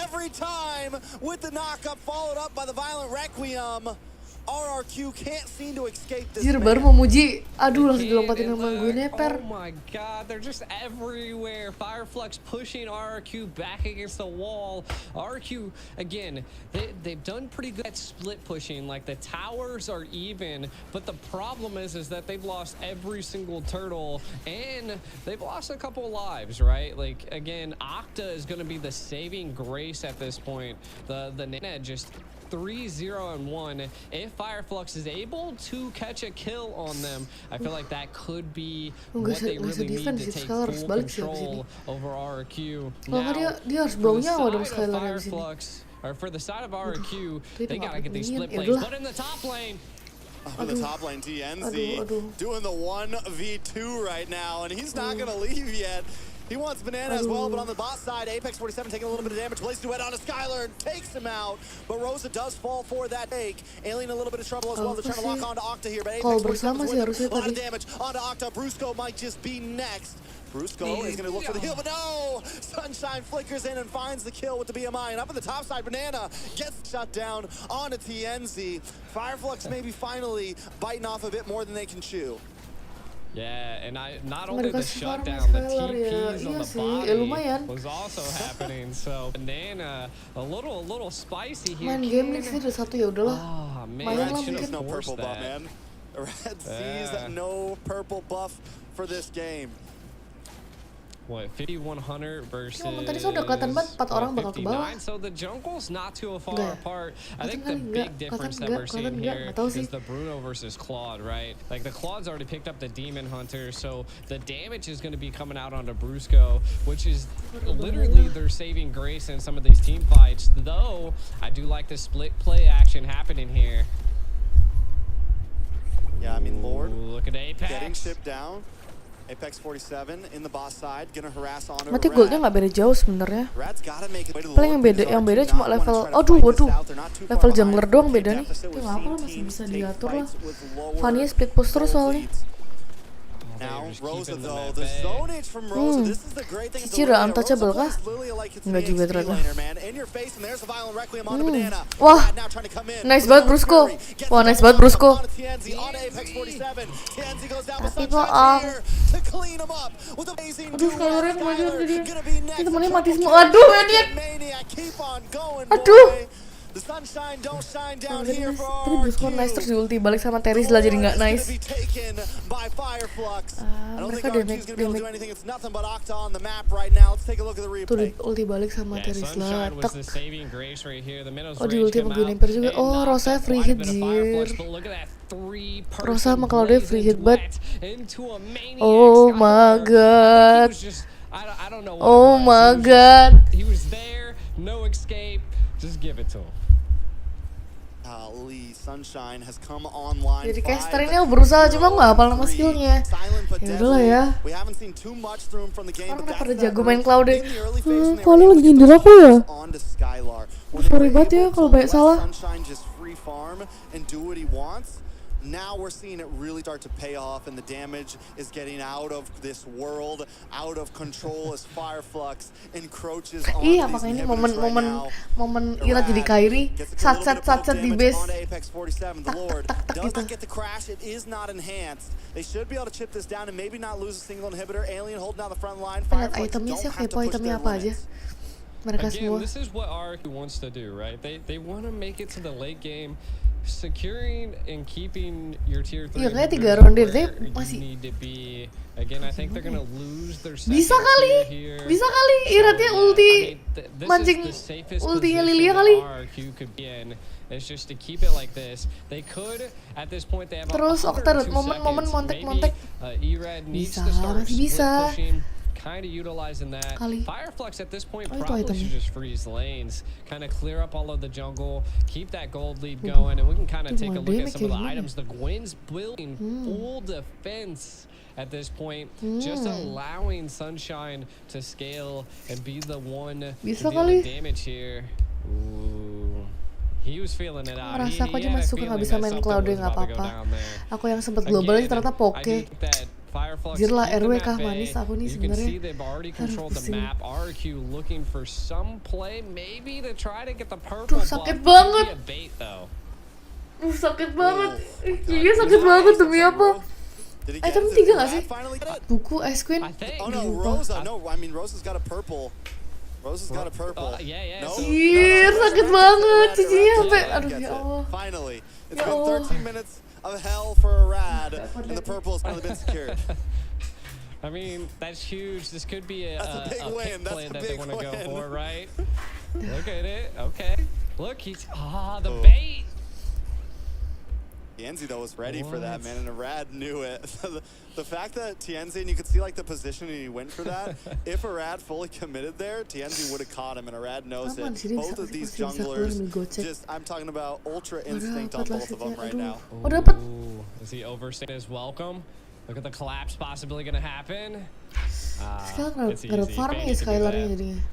every time with the knock-up followed up by the Violent Requiem. RRQ can't seem to escape this Jir, man. baru mau muji. Aduh, langsung dilompatin sama gue neper. Oh my god, they're just everywhere. Fireflux pushing RRQ back against the wall. RRQ, again, they've done pretty good at split pushing. Like, the towers are even, but the problem is that they've lost every single turtle, and they've lost a couple lives, right? Like, again, Octa is going to be the saving grace at this point. The Nana just 3-0-1. If Fireflux is able to catch a kill on them, I feel like that could be what they really need to take full control over RQ. Kalau nggak dia harus for bawa the nyawa dong side of Skylar di sini. Fireflux, or for the side of RQ, Dia they nggak gotta get these minion. split plays. Yaudahlah. But in the top lane, On the top lane, TNZ Aduh. doing the 1v2 right now, and he's not gonna leave yet. He wants Banana as well, but on the bot side, Apex 47 taking a little bit of damage. Blazing Duet onto Skylar and takes him out, but Rosa does fall for that take. Alien a little bit of trouble as well. They're trying to lock onto Octa here, but Kalau Apex 47 bersama is sih with him. harusnya A lot of tadi. damage onto Octa. Brusco might just be next. Brusco is going to look for the heal, but no! Sunshine flickers in and finds the kill with the BMI. And up on the top side, Banana gets shut down onto TNZ. Fireflux maybe finally biting off a bit more than they can chew. yeah, and not Nggak only the dikasih farm shutdown, the Skylar ya. TPs on Iya the sih, ya lumayan. body was also happening. So Banana, a little spicy here. Main game nih sih udah satu ya udahlah. Oh man, Main I lah should mungkin. have No forced purple buff, that. man. Red sees Yeah. no purple buff for this game. What, 5100 versus Cuma tadi saya udah kelihatan banget 4 orang bakal ke bawah. 59? So the jungle's not too far Enggak. apart. I think Kelihatan the kali big enggak? difference that Kelihatan we're enggak? seeing Kelihatan enggak? here Nggak tahu is sih. the Bruno versus Claude, right? Like the Claude's already picked up the Demon Hunter, so the damage is going to be coming out onto Brusco, which is literally their saving grace in some of these team fights. Though I do like the split play action happening here. Yeah, I mean, Lord Ooh, look at Apex. getting shipped down. Apex 47 in the boss side, gonna harass on her. Mati goldnya nggak beda jauh sebenarnya. Rad's gotta make it way to the Paling Lord, yang because beda RQ cuma not level. wanna try to Aduh, fight this waduh. out. They're not too far Level jungler behind. doang beda nih. Deficit, we've Nggak apa seen lah, masih teams bisa take diatur lah. fights with lower Fanny split push terus gold soalnya. leads. They're Now just Rosa keeping them though, at the bay. zonage from Rosa. This is the great thing. Cici udah untouchable kah? Enggak juga ternyata. In your face, and there's the Violent Requiem on the Banana. Wah, Rad now trying to come in. nice banget Brusco. Wah, nice banget Brusco. On TNZ, on Apex 47. TNZ goes down with Tapi Sunshine bohong. here to clean him up with amazing Aduh, duo. Skylar-nya kemajuan Skylar jadi. gonna be next. Ini temennya The mati triple semua. kill. Aduh, Maniac. Maniac, keep on going, Aduh. boy. The sunshine don't shine down Tadi here for Brusco nice terus di ulti balik sama Teris lah jadi nggak nice. Mereka damage. Tuh di ulti balik sama Teris lah. Tak. Oh di ulti sama Gunimper juga. Oh Rosa free hit jir. Rosa sama Claudia free hit but. Oh my god. Oh my god. He was there, no escape. Just give it to him. Sunshine has come online. Jadi caster ini aku berusaha cuma nggak hafal nama skillnya. Ya udahlah ya. Orang udah pada jago main Claude. Kok lu lagi nyindir aku ya? Sorry banget ya kalau banyak salah. Now we're seeing it really start to pay off, and the damage is getting out of this world, out of control as Fireflux encroaches on these inhibitors right now. Momen Ira jadi Kairi, sat di base. Tak gitu. Get the crash, it is not enhanced. They should be able to chip this down and maybe not lose a single inhibitor. Alien holding down the front line. Lihat itemnya sih, kepo itemnya apa aja. Mereka semua. This is what RQ wants to do, right? They want to make it to the late game. Securing and keeping your tier 3. Iya kayak 3 ronde deh masih. Again, I think they're gonna lose their Bisa kali iratnya ulti mancing ultinya Lilia kali. It's just to keep it like this. They could at this point they have terus Octarot momen montek. Bisa, masih bisa. Kind of utilizing that. Kali. Fireflux at this point probably should just freeze lanes, kind of clear up all of the jungle, keep that gold lead going, and we can kind of take a look at some of the items. The Gwen's building full defense at this point, just allowing Sunshine to scale and be the one to deal the damage here. Ooh. He was feeling it out. Merasa aku aja masih suka nggak bisa main Cloud nggak apa-apa. Aku yang sempat globalnya ternyata poke. Jir lah RW kah manis aku nih sebenarnya. Duh sakit banget. Sakit banget. Iya sakit banget demi apa? Item 3 nggak sih? Buku Ice Queen. Oh no, Rosa. No, I mean Rosa's got a purple. Rosa's got a purple. Jir sakit banget. Cincinya sampai aduh ya Allah. Finally, it's been 13 minutes of hell for a rad, and the purple has finally been secured. I mean, that's huge. This could be a pick play that they want to go for, right? Look at it. Okay. Look, he's the bait. Tienzi though was ready for that, man, and a rad knew it. The fact that Tienzi, and you could see like the positioning he went for that. If a rad fully committed there, Tienzi would have caught him, and a rad knows it. Both of these junglers, I'm talking about ultra instinct on both of them right now. Is he overstaying his welcome? Look at the collapse possibly going to happen. Sekarang nggak ada farming ya Skylarnya jadinya.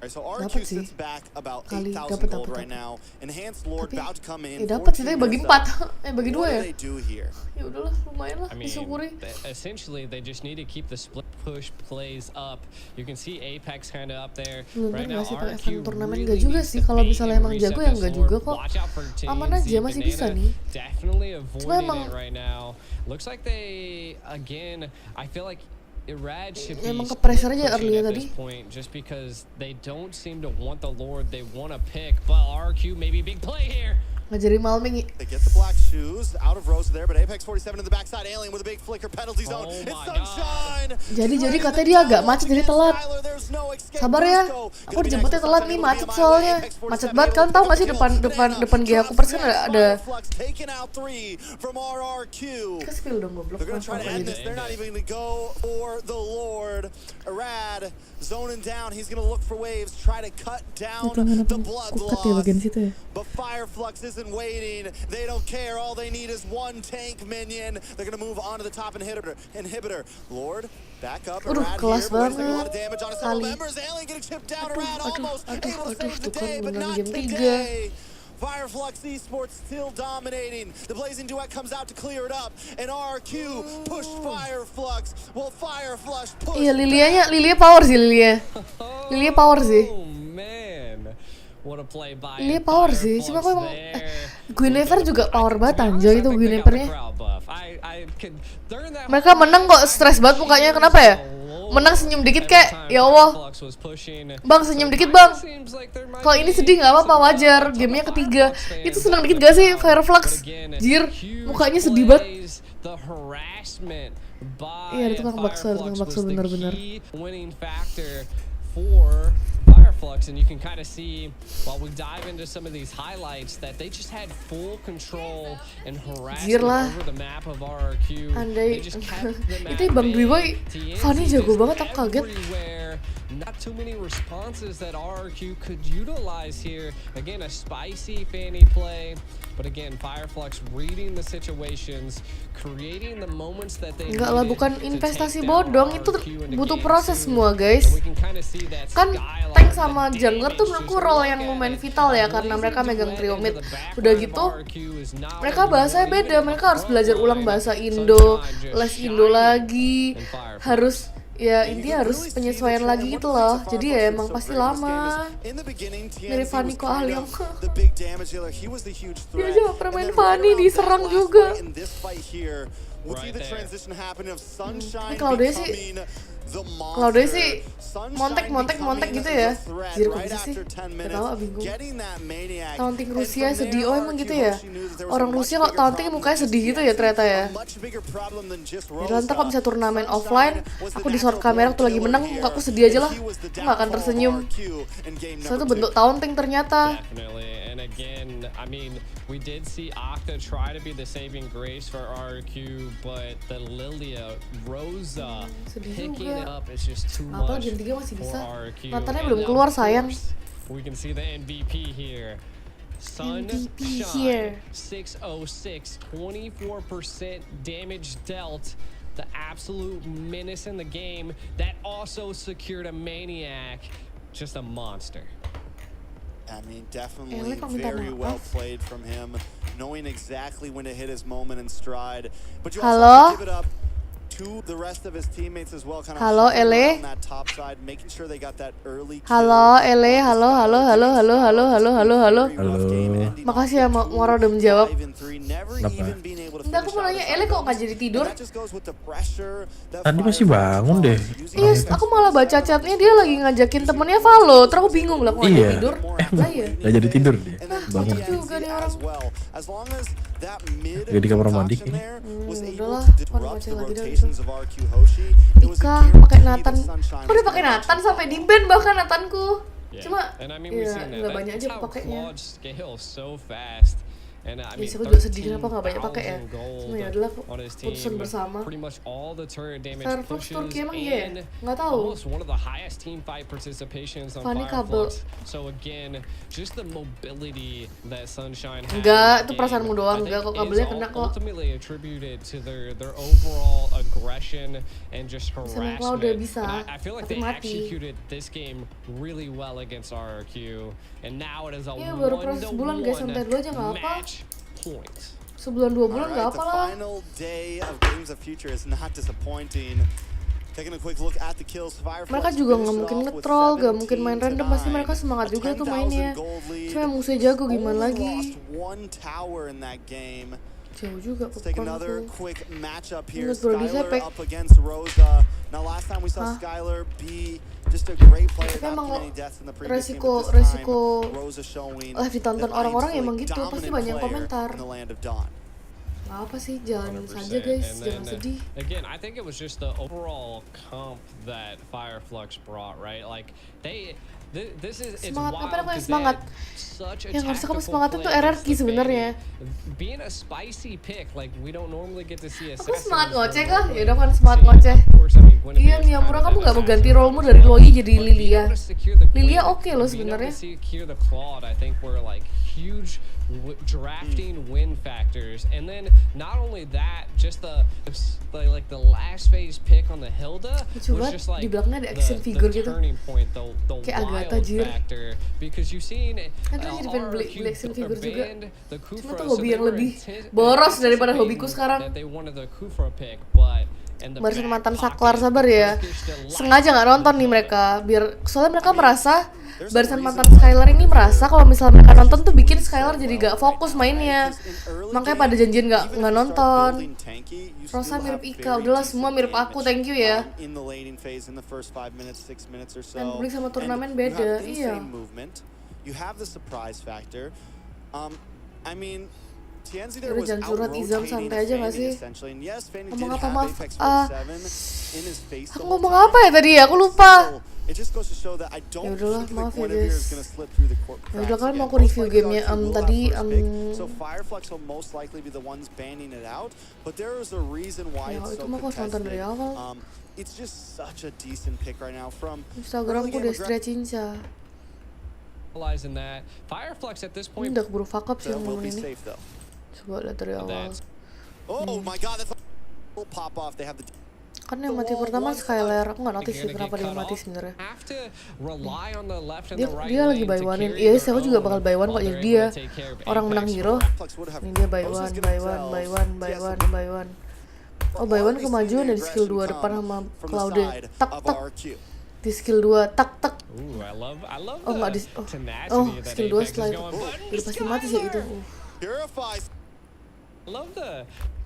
So RQ sits back about 8,000 gold right now. Enhanced Lord about to come in. Dapat sih, bagi 4. Bagi 2 ya. Ya udahlah, lumayan lah, disyukuri. Essentially, they just need to keep the split push plays up. You can see Apex kind of up there. Right now, RQ turnamen enggak juga sih. Kalau misalnya emang jago ya enggak juga kok. Aman aja, masih bisa nih. Definitely avoiding it right now. Looks like they, again, I feel like Irad should be emang ke pressure aja early tadi. Just because they don't seem to want the Lord they want to pick, but RQ maybe big play here. Ngajarin Malming. They get the black shoes out of Rosa there, but Apex 47 in the backside, Alien with a big flicker penalty zone. It's Sunshine. Jadi katanya dia agak macet jadi telat. Sabar ya, aku dijemputnya telat nih, macet soalnya. Macet banget, kalian tahu nggak sih depan G aku persen ada. Ke spill dong goblok. They're not even gonna go for the Lord. Arad zoning down. He's gonna look for waves, try to cut down the blood loss. But Fireflux isn't waiting. They don't care. All they need is one tank minion. They're gonna move on to the top inhibitor. Lord, back up. Kelas banget. Alien getting chipped down. Arad almost able to save the day, but not today. Fireflux Esports still dominating. The Blazing Duet comes out to clear it up, and RQ pushed Fireflux. Well, Fireflux pushed. Iya, Lilia power sih Lilia. Lilia power sih. Lilia power sih. Cuma aku emang Guinevere juga power banget anjay itu Guineverenya. Mereka menang kok stres banget mukanya, kenapa ya? Menang senyum dikit kayak, ya Allah. Bang senyum dikit bang. Kalau ini sedih nggak apa-apa, wajar. Gamenya ketiga. Itu senang dikit gak sih Fireflux? Jir, mukanya sedih banget. Iya, itu tukang bakso bener-bener. Fireflux, and you can kind of see while we dive into some of these highlights that they just had full control and harassment over the map of RRQ. Andai They just kept the map itu Bang Dwi Boy, big. Fanny jago banget, aku kaget. Everywhere. Not too many responses that RRQ could utilize here. Again, a spicy Fanny play. But again, Fireflux reading the situations, creating the moments that they enggak lah, bukan investasi bodong, itu butuh proses semua guys. Kan tank sama jungler tuh menurutku role yang lumayan vital ya, karena mereka megang trio mid. Udah gitu mereka bahasanya beda, mereka harus belajar ulang bahasa Indo, les Indo lagi, harus ya intinya harus penyesuaian lagi gitu loh. Jadi ya emang pasti lama. Mirip Fanny kok ahli yang dia aja gak pernah main Fanny, diserang juga. Ini kalau dia sih montek gitu ya. Jir kok bisa sih? Gak tau, bingung. Taunting Rusia sedih, oh emang gitu ya? Orang Rusia kok taunting mukanya sedih gitu ya ternyata ya. Ya ntar kok bisa turnamen offline, aku di short kamera tuh lagi menang, mukaku sedih aja lah. Aku gak akan tersenyum. Soalnya itu bentuk taunting ternyata. And again, I mean, we did see Octa try to be the saving grace for RQ, but the Lilia, Rosa picking it up is just too much for RQ. Matanya belum keluar sayang. We can see the MVP here. MVP here. 606, 24% damage dealt. The absolute menace in the game that also secured a Maniac. Just a monster. I mean, definitely very well played from him, knowing exactly when to hit his moment and stride. But you also have to give it up to the rest of his teammates as well, kind of on that top side, making sure they got that early kill. Halo, Ele, halo. Makasih ya Mora udah menjawab. Enggak, aku mau nanya, Ele kok nggak jadi tidur? Tadi masih bangun deh. Iya, aku malah baca chatnya dia lagi ngajakin temennya Valo. Terus aku bingung lah, kok nggak jadi tidur? Lah ya. Nggak jadi tidur dia. Bangun. Juga nih orang. Gak di kamar mandi. Udahlah, kan baca lagi dah itu. Ika pakai Nathan. Kok dia pakai Nathan sampai di ban bahkan Nathanku. Cuma ya nggak banyak aja pakainya. Ya siapa juga sedih kenapa nggak banyak pakai ya. Cuma ya adalah keputusan bersama. Fireflux Turki emang iya ya? Nggak tahu. Fanny kabel. Enggak, itu perasaanmu doang. Enggak, kok kabelnya kena kok. Sama udah bisa, tapi mati. Ya baru proses sebulan guys, santai dulu aja nggak apa. Sebulan 2 bulan nggak apa lah. Mereka juga nggak mungkin nge-troll, nggak mungkin main random, pasti mereka semangat juga tuh mainnya. Cuma musuhnya jago gimana lagi. Jauh juga popcornku. Ingat bro di sepek. Tapi emang resiko live ditonton orang-orang emang gitu, pasti banyak komentar. Apa sih, jalan saja guys, jangan sedih. Again, I think it was just the overall comp that Fireflux brought, right? Like this is semangat, apa namanya semangat? Yang harusnya kamu semangatin tuh RRQ sebenarnya. Being a spicy pick, like we don't normally get to see. Aku semangat ngoceh kah? Ya udah kan semangat ngoceh. Iya nih Amura, kamu nggak mau ganti role-mu dari Loi jadi Lilia. Lilia oke loh sebenarnya. Huge drafting win factors, and then not only that, just the last phase pick on the Hilda was just like di belakangnya ada action figure gitu. Kayak agak tajir. Because you've seen aku jadi pengen beli action figure juga. Cuma tuh hobi yang lebih boros daripada hobiku sekarang. Barusan mantan saklar, sabar ya. Sengaja nggak nonton nih mereka, biar soalnya mereka merasa barisan mantan Skylar ini merasa kalau misalnya mereka nonton tuh bikin Skylar jadi gak fokus mainnya. Makanya pada janjian gak nonton. Rosa mirip Ika, udahlah semua mirip aku, thank you ya. Dan publik sama turnamen beda, iya. You have the surprise factor. I mean, TNZ there Udah was jangan curhat Izam, santai aja gak sih? Ngomong apa, maaf? Aku ngomong apa ya tadi ya? Aku lupa. Ya udahlah, maaf ya guys. Ya udah, kalian mau aku review gamenya tadi ya itu mah aku harus nonton dari awal. Instagramku Destra Cinca. Ini udah keburu fuck up sih ngomong ini. Coba lihat dari awal. Kan yang mati pertama Skylar, aku nggak notice sih kenapa dia mati sebenarnya. Dia lagi buy one-in. Iya, aku juga bakal buy one kok, jadi dia orang menang hero. Ini dia buy one. Oh, buy one kemajuan dari skill 2 depan sama Cloude. Tak. Di skill 2 tak. Oh nggak di skill 2 setelah itu udah pasti mati sih itu.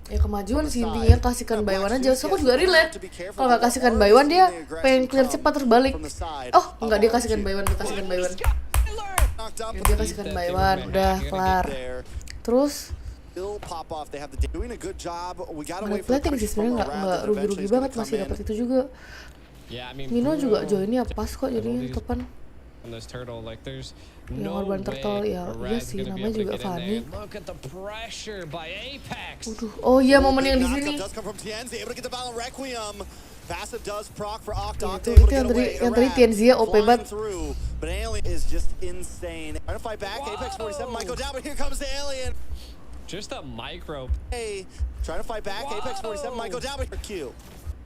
Ya kemajuan sih intinya, kasihkan buy one aja. So aku juga relate. Kalau nggak kasihkan buy one dia pengen clear cepat terus balik. Oh nggak, dia kasihkan buy one. Ya, dia kasihkan buy one, udah kelar. Terus manipulating sih sebenarnya nggak rugi banget, masih dapat itu juga. Mino juga joinnya pas kok jadinya depan. Yang korban turtle ya, iya sih namanya juga Fanny. Oh iya, momen yang di sini. Itu yang tadi TNZ ya OP banget. Just a micro. Trying to fight back. Apex 47 might go down with her Q.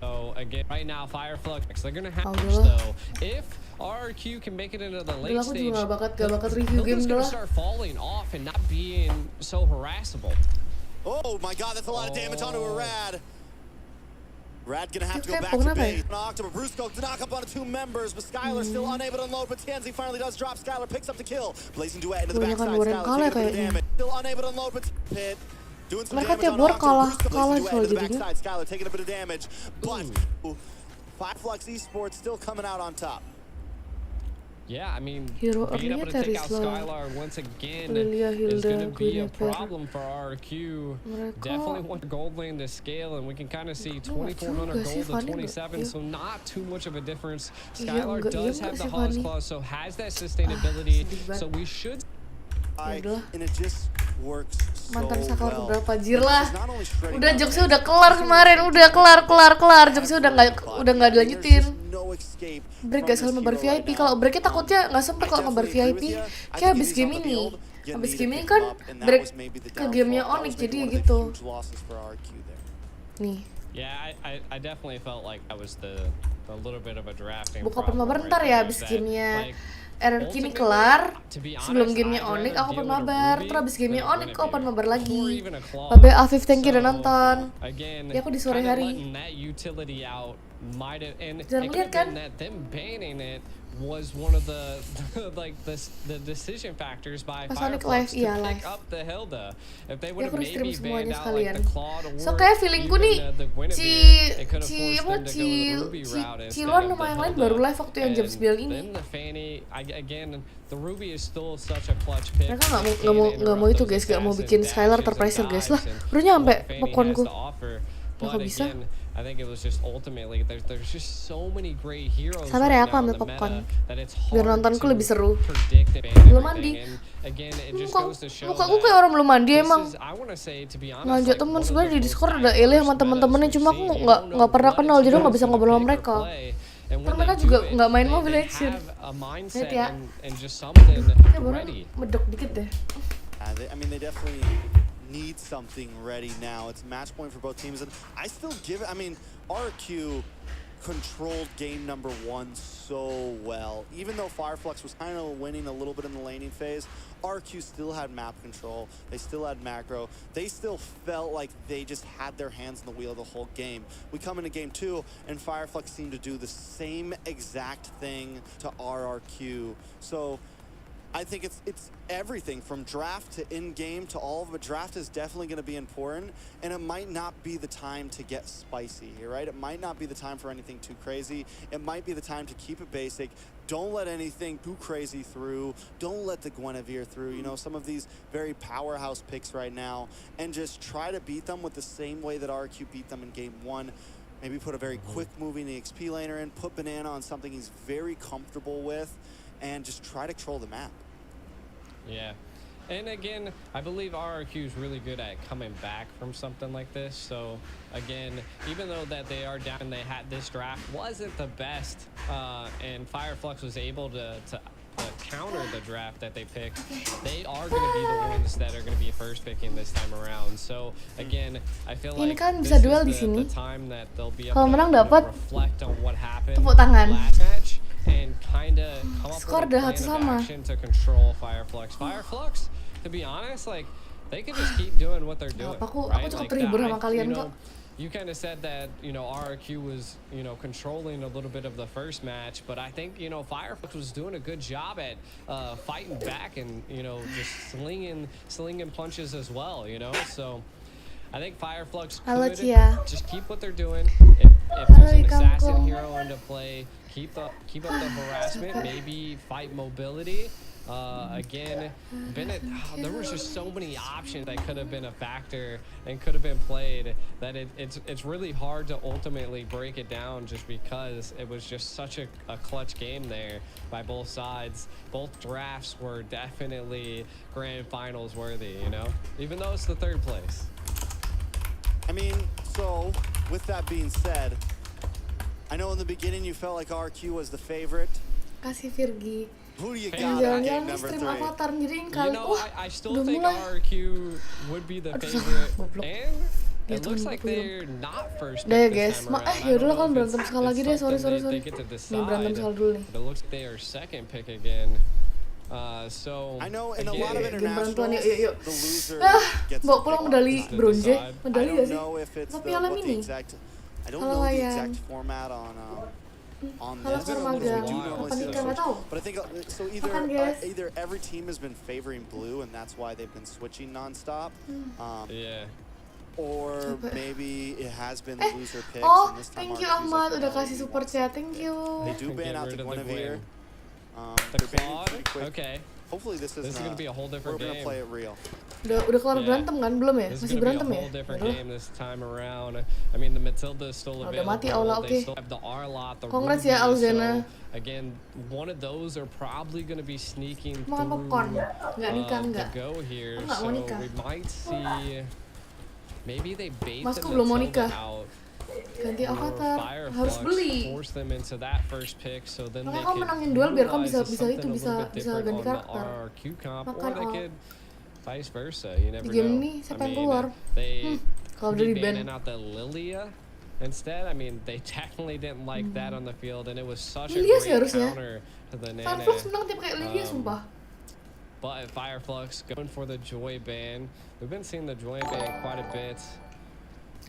So again, right now, Fireflux, they're gonna have though. If RRQ can make it into the late aku stage, juga gak bakat review game gonna dulu. start falling off and not being so harassable. Oh my God, that's a lot of damage onto a Rad. Rad gonna have to go back to base. October Brusco to knock up on 2 members, but Skylar still unable to unload. But TNZ finally does drop. Skylar picks up the kill. Blazing duet into the backside. Skylar taking a bit of damage. Still unable to unload, but Pit. Mereka tiap war kalah soal jadinya. Skylar taking a bit of damage, but Fireflux Esports still coming out on top. Yeah, I mean, Hero being able to take out Skylar once again is going to be a problem for RQ. Definitely want gold lane to scale, and we can kind of see 2,400 gold to 27, so not too much of a difference. Skylar does have the Hawk's Claw, so has that sustainability, so we should... Mantan saklar beberapa jir lah. Udah jokesnya udah kelar kemarin, udah kelar. Jokesnya udah nggak dilanjutin. Break gak soal Mabar VIP. Kalau breaknya takutnya nggak sempet kalau Mabar VIP. Kayak abis game ini. Abis game ini kan break ke gamenya ONIC, jadi gitu. Nih. Yeah, I definitely felt like that was the little bit of a drafting. Buka open Mabar ntar ya abis gamenya RRQ ini kelar. Sebelum gamenya ONIC aku open Mabar, terus abis gamenya ONIC aku open Mabar lagi. Babe Afif, thank you udah nonton. Ya aku di sore hari. Jangan lihat kan? Was one of the like the decision factors by Fireflux to pick up the Hilda. If they would have maybe banned out like the Claude or so kayak feelingku nih Cilon sama yang lain baru live waktu yang jam 9 ini. The Ruby is still such a clutch pick. Mereka nggak mau itu guys, nggak mau bikin Skylar terpressure guys lah. Udah nyampe popcornku. Nggak bisa. I think it was just ultimately there's just so many great heroes. Sabar ya, aku ambil popcorn biar nontonku lebih seru. Belum mandi. Mukaku kayak orang belum mandi emang. Ngajak temen sebenarnya di Discord ada Eli sama temen-temennya, cuma aku nggak pernah kenal jadi nggak bisa ngobrol sama mereka. Karena mereka juga nggak main Mobile Legends. Lihat ya. Ya baru medok dikit deh. I mean, they definitely need something ready now. It's match point for both teams, and I still give it. I mean, RQ controlled game number 1 so well. Even though Fireflux was kind of winning a little bit in the laning phase, RQ still had map control. They still had macro. They still felt like they just had their hands on the wheel the whole game. We come into game 2, and Fireflux seemed to do the same exact thing to RRQ. So I think it's everything from draft to in-game to all of it. Draft is definitely going to be important, and it might not be the time to get spicy here, right? It might not be the time for anything too crazy. It might be the time to keep it basic. Don't let anything too crazy through. Don't let the Guinevere through. You know, some of these very powerhouse picks right now, and just try to beat them with the same way that RQ beat them in game 1. Maybe put a very quick moving EXP laner in, put Banana on something he's very comfortable with, and just try to control the map. Yeah. And again, I believe RRQ is really good at coming back from something like this. So again, even though that they are down, they had this draft wasn't the best, and Fireflux was able to counter the draft that they picked. They are going to be the ones that are going to be first picking this time around. So again, I feel like kan this bisa duel di is sini. the time that they'll be Kalau able menang to dapat reflect on what happened tepuk tangan. last match and kind of come up Skor with a dah plan satu of sama. action to control Fireflux. Fireflux, to be honest, like they could just keep doing what they're doing. Aku right? cukup Like terhibur that, sama kalian you kok. know, you kind of said that, you know, RRQ was, you know, controlling a little bit of the first match, but I think, you know, Fireflux was doing a good job at fighting back and, you know, just slinging punches as well, you know. So I think Fireflux could just keep what they're doing. If there's an assassin hero into play, keep up the harassment, maybe fight mobility. Again, Bennett, there was just so many options that could have been a factor and could have been played that it's really hard to ultimately break it down just because it was just such a clutch game there by both sides. Both drafts were definitely grand finals worthy, you know, even though it's the third place. I mean, so with that being said, I know in the beginning you felt like RQ was the favorite. Kasih Virgi. Who do you got? Jangan-jangan ini stream Avatar jadiin You kali. know, I still udah think mulai. RQ would be the favorite, and it looks like they're not first Udah ya pick guys, this time around. ya udahlah kan berantem sekali lagi deh, sorry. They get to Nih berantem decide, sekali dulu nih. but it looks like they are second pick again. So I know in a lot of again, internationals, yuk. the loser gets Bawa the pulang pick. medali bronze, I medali gak don't sih? know if it's Apa the, piala what the mini? exact. I don't Halo know the Wayan. exact format on Halo this. Sarmaga, We do normally kapan see nikah those nggak first. tahu. But I think so Kapan, guys? either every team has been favoring blue and that's why they've been switching nonstop. yeah. Or maybe it has been the loser picks. Oh, and this time thank you RQ's Ahmad like, udah no, kasih we super want chat, something. thank you. They do ban Get out rid the of the Guinevere. The They're banning Claude? pretty quick. Okay. Hopefully this is gonna be a whole different we're gonna game. play it real. Udah kelar Yeah. berantem kan? Belum ya? This is Masih gonna berantem be a ya? whole different Aduh. game this time around. I mean, the Matilda is still Udah available. mati Aula, They oke. still have the Arlot, the Congrats Ruby. ya, Alzena. So, again, one of those are probably going to be sneaking Makan popcorn. Nggak nikah, through nggak. the go here. Oh, nggak So mau nikah. we might see. Maybe they bait Masku the belum mau Matilda nikah. out. Ganti Or avatar, harus Fireflux beli. force them into that first pick, so then Makanya they kamu could menangin duel biar kamu utilize bisa something itu, a little bit bisa different ganti on the karakter. RRQ comp, or Makan they all. could vice versa. You never Di game know. ini siapa I yang mean, keluar? they Kalau could udah be di ban. banning out the Lilia instead. I mean, they definitely didn't like that on the field, and it was such a Lilia sih great harusnya. counter to the Nana. Fireflux menang tiap kayak Lilia sumpah. But Fireflux going for the Joy ban. We've been seeing the Joy ban quite a bit.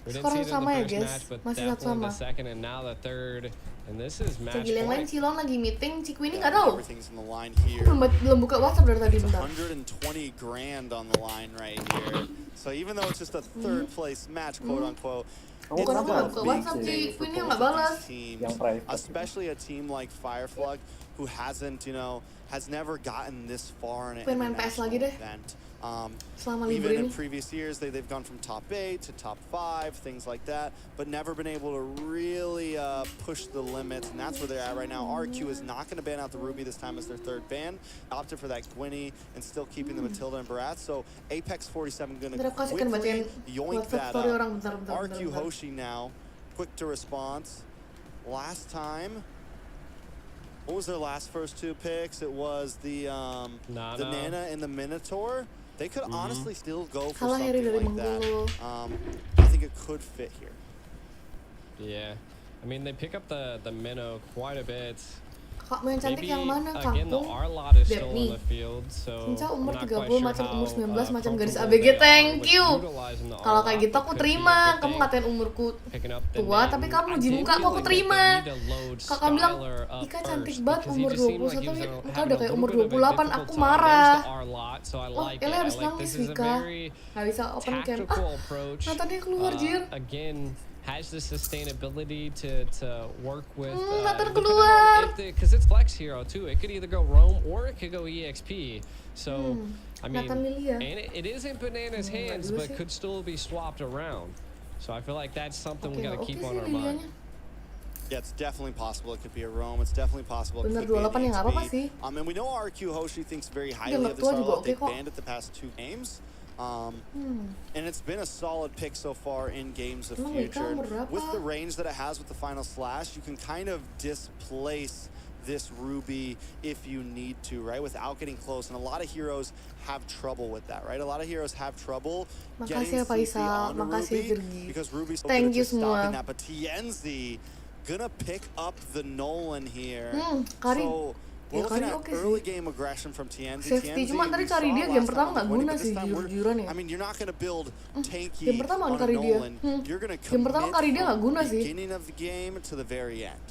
We didn't Skor see it in sama the ya, first guys. match, but Masih definitely the sama. second and now the third. And this is match Segil yang lain point. Cilon lagi meeting, Ciku ini nggak tahu. Everything's in the line Aku here. belum buka WhatsApp dari tadi It's bentar. 120 grand on the line right here. So even though it's just a third place match, quote unquote, Kamu it's Bukan aku still nggak a buka big WhatsApp day sih, for Queen-nya both nggak of balas. these teams, Yang private. especially a team like Fireflux, who hasn't, you know, has never gotten this far in an Pengen main PS international lagi deh. event. Selama libur Even in ini. previous years, they've gone from top 8 to top 5, things like that, but never been able to really push the limits, and that's where they're at right now. RQ is not going to ban out the Ruby this time as their third ban. Opted for that Gwynny and still keeping the Matilda and Barat, so Apex 47 going to Bentar, aku kasih kan bacain quickly yoink WhatsApp that story up. orang bentar. RQ Hoshi now, quick to response. Last time, what was their last first two picks? It was the Nana and the Minotaur. They could honestly still go for Halo Harry something dari like that. Bengkulu. I think it could fit here. Yeah. I mean, they pick up the minnow quite a bit. Kakakmu yang cantik yang mana, Again, the kampung? R lot is still Depni. in the field, so Cinca umur I'm not 30, quite sure macam umur 19, how, macam garis comfortable ABG, they are thank with you. utilizing the R Kalau kayak lot, gitu but aku could be a terima. good Kamu thing. ngatain umurku Picking up the tua, mid. tapi kamu I muji did muka aku feel like they terima. need to load Kakak bilang, Skylar up Ika cantik first, banget because he umur just seemed 21, like he was tapi having muka a udah kayak little umur bit of a 28, difficult aku time. marah. There's the R lot, so I Oh, like Ele it. I harus like nangis, this is a Vika. very Gak bisa open cam. tactical approach. Nathannya keluar, Jir. Again, has the sustainability to work with. Nathan keluar. Because it's flex hero too. It could either go roam or it could go EXP. So I mean, Nathan Lilia. and it is in Banana's hands, dulu but sih. could still be swapped around. So I feel like that's something we Oke, gotta oke keep sih on our mind. Lilianya. Yeah, it's definitely possible. It could be a roam. It's definitely possible. It Bener, could be 28 ya nggak apa-apa sih. XP. And we know RQ Hoshi thinks very highly nggak of this tua juga Arlot. oke They kok. banned it the past 2 games. And it's been a solid pick so far in games of Emang Wika future. umur berapa? With the range that it has with the final slash, you can kind of displace this Ruby if you need to, right? Without getting close. And a lot of heroes have trouble with that, right? A lot of heroes have trouble getting Makasih ya CC Faisal, onto makasih Ruby Virgi. because Ruby's so Thank good at you just stopping semua. that. But TNZ gonna pick up the Nolan here. Karin. So Ya, we're looking Karin at oke early sih. game aggression from TNZ. Safety, cuma tadi we Kari saw dia last game time pertama on nggak Oni, guna but sih, this time we're- jujur-jujuran ya. I mean, you're not gonna build tanky Game pertama on a Kari dia. Nolan. You're gonna Game pertama commit Kari dia nggak from guna sih. beginning of the game to the very end.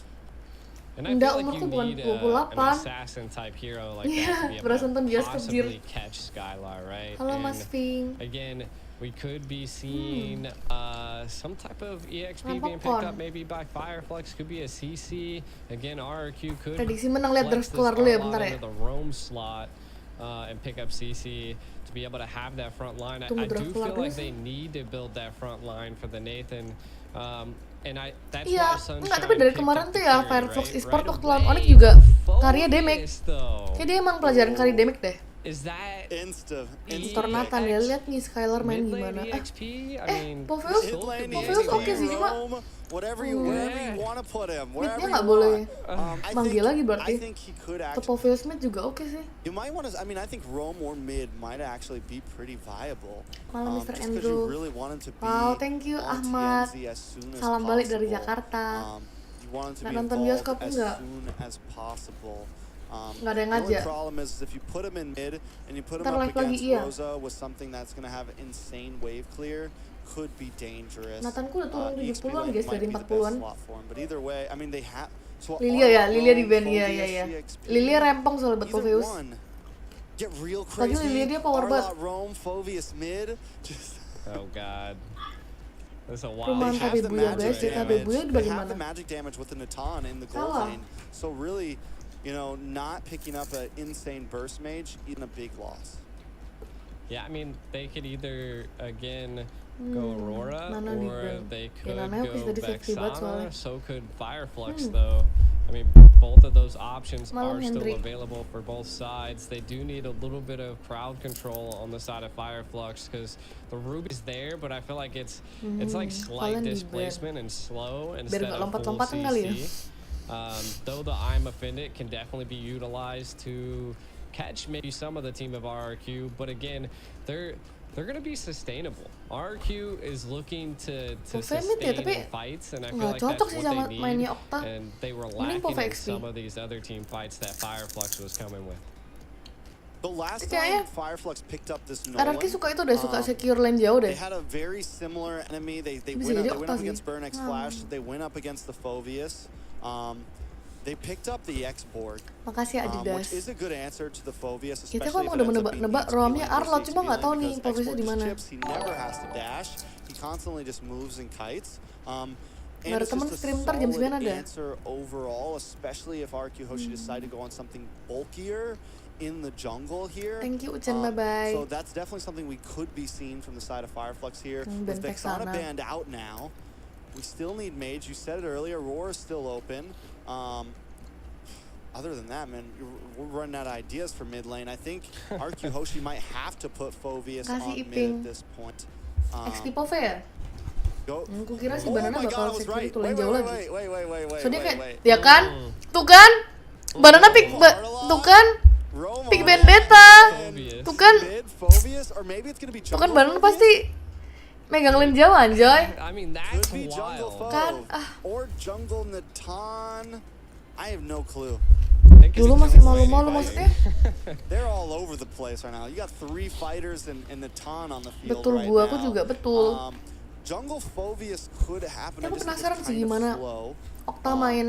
And I Enggak, feel like umurku you bukan need an 28. assassin type hero like Iya, that to be able berasa nonton to bioskop, Jir. possibly catch Skylar, right? Halo And Mas Ping. again, we could be seeing some type of EXP Kenapa being picked kon? up maybe by Fireflex. Could be a CC. Again, RRQ could Prediksi menang, lihat flex terus this keluar dulu ya, Arlot bentar ya. into the roam slot and pick up CC to be able to have that front line. I Tunggu do draft keluar feel dulu like sih. they need to build that front line for the Nathan. And that's Iya, why Sunshine enggak, tapi dari picked kemarin up tuh the ya carry, Firefox right? Esport Right waktu lawan away, ONIC juga karya Focus, damage. though. Kayak dia emang pelajaran kari damage deh. Is that Insta. Store Nathan ya, lihat nih Skylar main mid gimana. lane EXP? I mean, Poveus? still could be Poveus anything. oke sih, cuma whatever you want to put him, wherever midnya you nggak boleh want. manggil lagi berarti. I think he could Atau actually. Poveus mid juga oke sih. You might want to. I mean, I think roam or mid might actually be pretty viable. Malam Mr. Just because Andrew. you really wanted to be Wow, thank you on Ahmad. TNZ as soon as Salam balik dari possible. Jakarta. You wanted to Nggak be nonton involved bioskop as nggak? soon as possible. Nggak ada yang The only ngajak. problem is if you put him in mid and you put him Ntar up live lagi, against iya. Rosa with something that's going to have insane wave clear, could be dangerous. Nathanku udah turun EXP 70-an lane guys, might dari be the best 40-an. slot for him, but either way, I mean they have. So Lilia ya, Arlot, Lilia di band, Foveus, iya iya iya. EXP, Lilia rempong soalnya buat either Poveus. one. Get real Lagi crazy. Lilia dia power Arlot, banget. roam, Foveus mid. Just Oh god. That's a wild Perumahan have KB the Buya magic guys, di KB damage. Buya di They have the bagaimana? magic damage with the Natan in the gold Salah. lane. So really, you know, not picking up an insane burst mage, even a big loss. Yeah, I mean, they could either again go Aurora Nana di or band. they Ya, could Nana oke go tadi safety banget soalnya. Vexana. So could Fireflex though. I mean, both of those options Malam, are still Hendrik. available for both sides. They do need a little bit of crowd control on the side of Fireflux because the Ruby's there, but I feel like it's like slight Kalian di band. displacement and slow instead nggak of full lompat-lompatan kali ya. CC. Though the I'm Offended can definitely be utilized to catch maybe some of the team of RRQ, but again, they're going to be sustainable. RRQ is looking to Pove sustain mid ya, tapi fights, and I feel nggak like that's cocok sih what sama they mainnya need, Okta. and they were Mending lacking Pove in XP. some of these other team fights that Fireflux was coming with. The last Kayaknya time Fireflux picked up this Nolan, RRQ suka itu deh, suka secure lane jauh they deh. had a very similar enemy. They Bisa went jadi up Okta sih. against Burn X Flash. They went up against the Foveus. They picked up the X board, Makasih ya which Adidas. is a good answer to the Foveus, Kita especially kok if mau it ends udah up being menebak-nebak EXP roamnya lane versus Arlot, cuma EXP nggak tahu lane, nih because Foveusnya Export di just mana. chips, he never has to dash. He constantly just moves and kites. And Nggak ada it's temen just a stream ntar jam 9 solid ada. answer overall, especially if RQ Hoshi decide to go on something bulkier in the jungle here. Thank you Ucen, bye-bye. So that's definitely something we could be seeing from the side of Fireflux here. With band Vexana Vexana. banned out now, we still need mage. You said it earlier, Roar is still open. Other than that, man, we're running out of ideas for mid lane. I think RQ Hoshi might have to put Foveus Kasih on mid Iping. at this point. XP Pove ya? Go. Aku kira si Oh Banana my bakal God, I was secure right. itu lane jauh lagi. Wait. So dia kayak, ya kan? Tuh kan? Banana pick, tuh kan? Pick Vendetta. Tuh kan? Mid Foveus, or maybe it's gonna be Tuh kan jungle Banana Foveus? pasti Megang lane jauh anjoy. I mean, Could that's be jungle wild. Kan, Fove or jungle Natan. I have no clue. Dulu masih malu-malu maksudnya. They're all over the place right now. You got 3 fighters and Natan on the field Betul, right gua now. aku juga betul. Jungle Fovius could happen. Ya, aku I just think penasaran it's sih kind of gimana slow. Okta main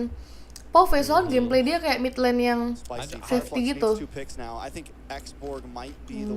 Pove, soal gameplay dia kayak mid lane yang Spicy. safety Fireflux gitu. needs 2 picks now. I think Xborg might be the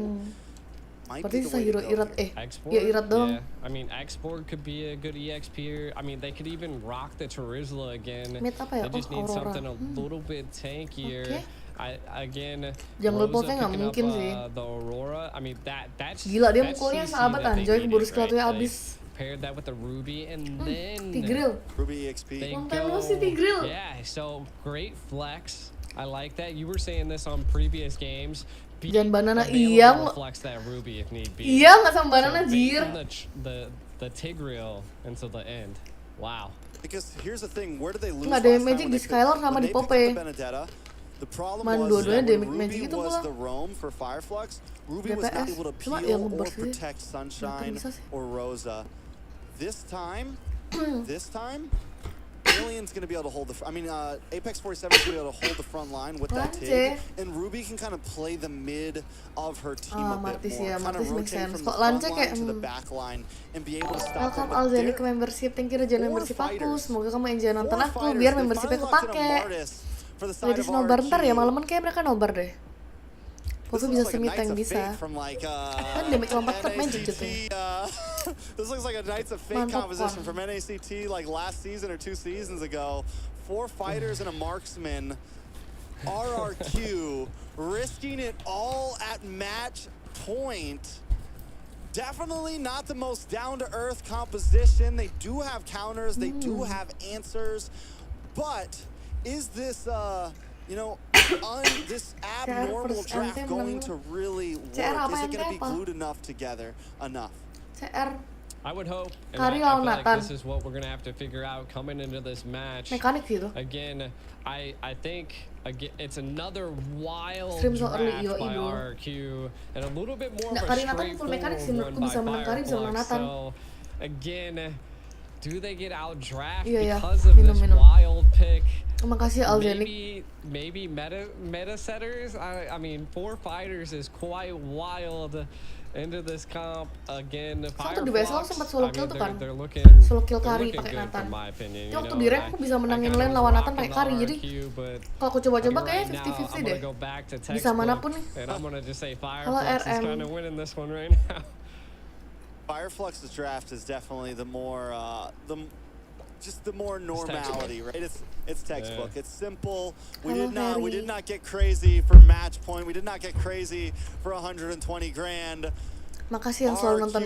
Berarti sisa way to hero go Irat here. ya Irat doang. Yeah. I mean, Xborg could be a good EXP here. I mean, they could even rock the Terizla again. Mid apa ya? They just Oh, need Aurora. something a little bit tankier. Oke. Again, Jungle Rosa Pulse-nya nggak picking mungkin up, sih. The Aurora. I mean, that's Gila, dia that's mukulnya CC sahabat that they anjoy, needed, keburu right? skillnya They abis. paired that with the Ruby, and then Tigreal. Ruby EXP. they Long time go. no see Tigreal. Yeah, so great flex. I like that. You were saying this on previous games. Be Jangan banana, available iya, to nggak- flex that Ruby if need be. Iya, nggak sama banana So jir. baiting the Tigreal until the end. Wow. Because here's the thing, where did they lose Nggak last ada time magic when di they Skylar picked- sama when di they picked Pope. up the Benedetta, the problem Man, was dua-duanya that when damage magic Ruby itu was pula. the roam for Fireflux, Ruby was not DPS. able to Cuma peel yang or ngeburst sih. protect Sunshine bisa sih. or Rosa. This time, Alien's gonna be able to hold the. Apex 47 is gonna be able to hold the front line with that Lance. Tig, and Ruby can kind of play the mid of her team a bit Martis more, ya, kind of Martis make rotate sense. from the Kok front Lance line kayak, to the back line and be able to stop them. Welcome But Alzani they're- ke membership. Thank you Raja membership aku. Semoga kamu enjoy nonton Four aku fighters, biar they membershipnya finally locked in a kepake. Martis for the side Ladies of nobar ntar ya, RQ. malaman kayak mereka nobar deh. This Pove looks bisa like a semi Knights tank of bisa. Fate from like, Kan damage lompat klub magic gitu. This looks like a Knights of Fate Mantap, composition Kon. from NACT like last season or 2 seasons ago. 4 fighters and a marksman. RRQ risking it all at match point. Definitely not the most down-to-earth composition. They do have counters, they do have answers, but is this, this abnormal first draft anthem going namanya. to really CR work? apa Is it going to be apa? glued enough together enough? CR I would hope. And Kari I lawan feel like Nathan. this is what we're gonna have to figure out coming into this match. mekanik sih itu. Again, I think again it's another wild Stream so early, draft yoi, by bro. RQ and a little bit more Nggak, of a Kari Nathan full mekanik sih, straightforward menurutku one bisa by menang Kari, bisa menang Fireflux. Nathan. So again, do they get out drafted Iya, iya. because of this Minum. wild pick? Terima kasih Alzenik. Maybe meta setters. I mean, 4 fighters is quite wild into this comp again. Satu di BSL Fireflux, sempat solo I kill mean, tuh kan. they're looking Solo kill they're Kari looking pakai good Nathan. from my opinion. Itu You waktu know, di rank aku bisa menangin lane lawan Nathan pakai Kari, jadi kalau aku coba-coba kayaknya 50-50 deh. Bisa manapun nih. And I'm gonna just say Halo, Fireflux is RM. kind of winning this one right now. Fireflux's draft is definitely the more normality, right? It's textbook. Yeah. It's simple. We Hello, did Harry. not get crazy for match point. We did not get crazy for 120 grand. Makasih yang selalu nonton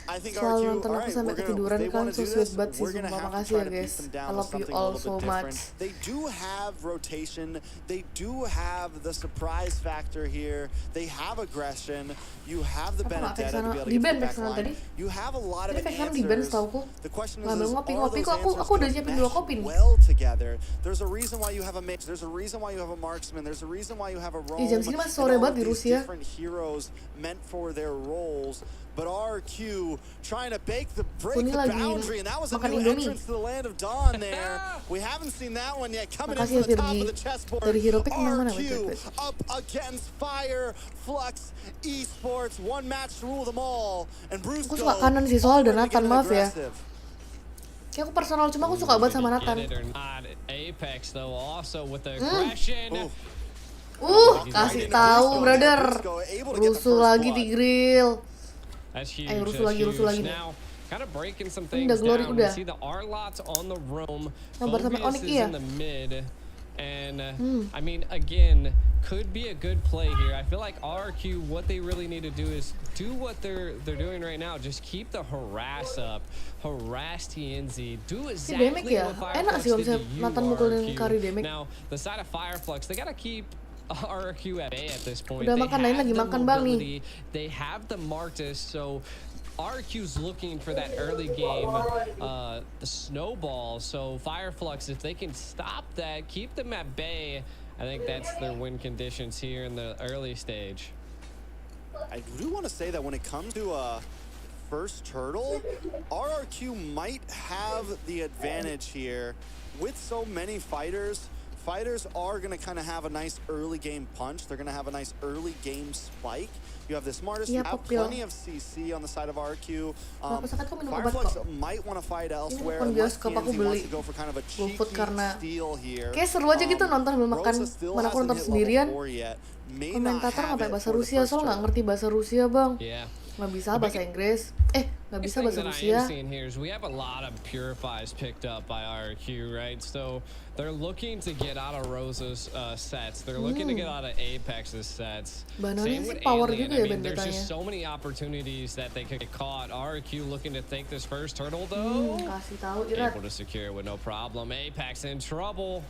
I think selalu RQ, nonton aku alright, sampai we're gonna- ketiduran if they kan, wanna so do sweet this, banget sih, we're gonna sumpah. have to Makasih try ya to beat guys, them down I with love you something a all little so bit different. much. They do have rotation. They do have the surprise factor here. They have aggression. You have the Apa nggak Benedetta to Vexana? be able to Di get ban to the back Vexana line. tadi? You have a lot of Tadi Vexana di ban answers. setauku. The question is, Ngambil is ngopi, all ngopi, those kok aku answers udah gonna siapin 2 mesh kopi nih. well together? There's a reason why you have a mage. There's a reason why you have a marksman. There's a reason why you have a roam. Ih, jam segini masih sore and all banget of di these Rusia. different heroes meant for their roles. But RQ trying to break the Ini lagi boundary, and that was a makan new Indomie. entrance to the land of Dawn there. We haven't seen that one yet. Coming Makasih into ya, the top Virgi. of the chessboard. Dari hero pick menang mana? RQ Wait. up against Fireflux Esports. One match to rule them all. And Bruce Aku suka kanan sih, soal dan Nathan, maaf ya. Kayak aku personal, cuma aku suka banget sama Nathan. Get it or not, Apex though also with the aggression. Kasih tahu, brother. Rusuh lagi di grill. That's huge. rusuh That's lagi, huge. rusuh lagi nih. Now, kind of breaking some Udah, things Glory, down. udah. We see the R-Lots on the roam. Nobar sama Phobius ONIC, is iya. in the mid. And, I mean, again, could be a good play here. I feel like RQ, what they really need to do is do what they're doing right now. Just keep the harass up. Harass TNZ. Do exactly damage ya? what Enak sih Fireflux kalau did to misalnya you, Nathan mukulin RQ. Kari damage. Now, the side of Fireflux, they gotta keep RQ at bay at this point. Udah They makan, lain have lagi the makan, Bang, nih. mobility, they have the Martis, so RQ's looking for that early game, the snowball. So Fireflux, if they can stop that, keep them at bay, I think that's their win conditions here in the early stage. I do want to say that when it comes to first turtle, RRQ might have the advantage here. With so many fighters, fighters are going to kind of have a nice early game punch. They're going to have a nice early game spike. You have the smartest, you have plenty of CC on the side of RQ. Fireflux might want to fight elsewhere. Unless TNZ wants to go for kind of a cheeky steal here. Kayak seru aja gitu nonton sambil makan. Mana aku nonton sendirian. Komentator nggak pakai bahasa Rusia, soalnya nggak ngerti bahasa Rusia bang. Nggak bisa bahasa Inggris. Nggak bisa bahasa Rusia. We have a lot of purifies picked up by RQ, right? So they're looking to get out of Rosa's sets. They're looking to get out of Apex's sets. Same with Alien. I mean, there's just so many opportunities that they could get caught. RQ looking to take this first turtle though. Kasih tahu Irat. Able to secure it with no problem. Apex in trouble.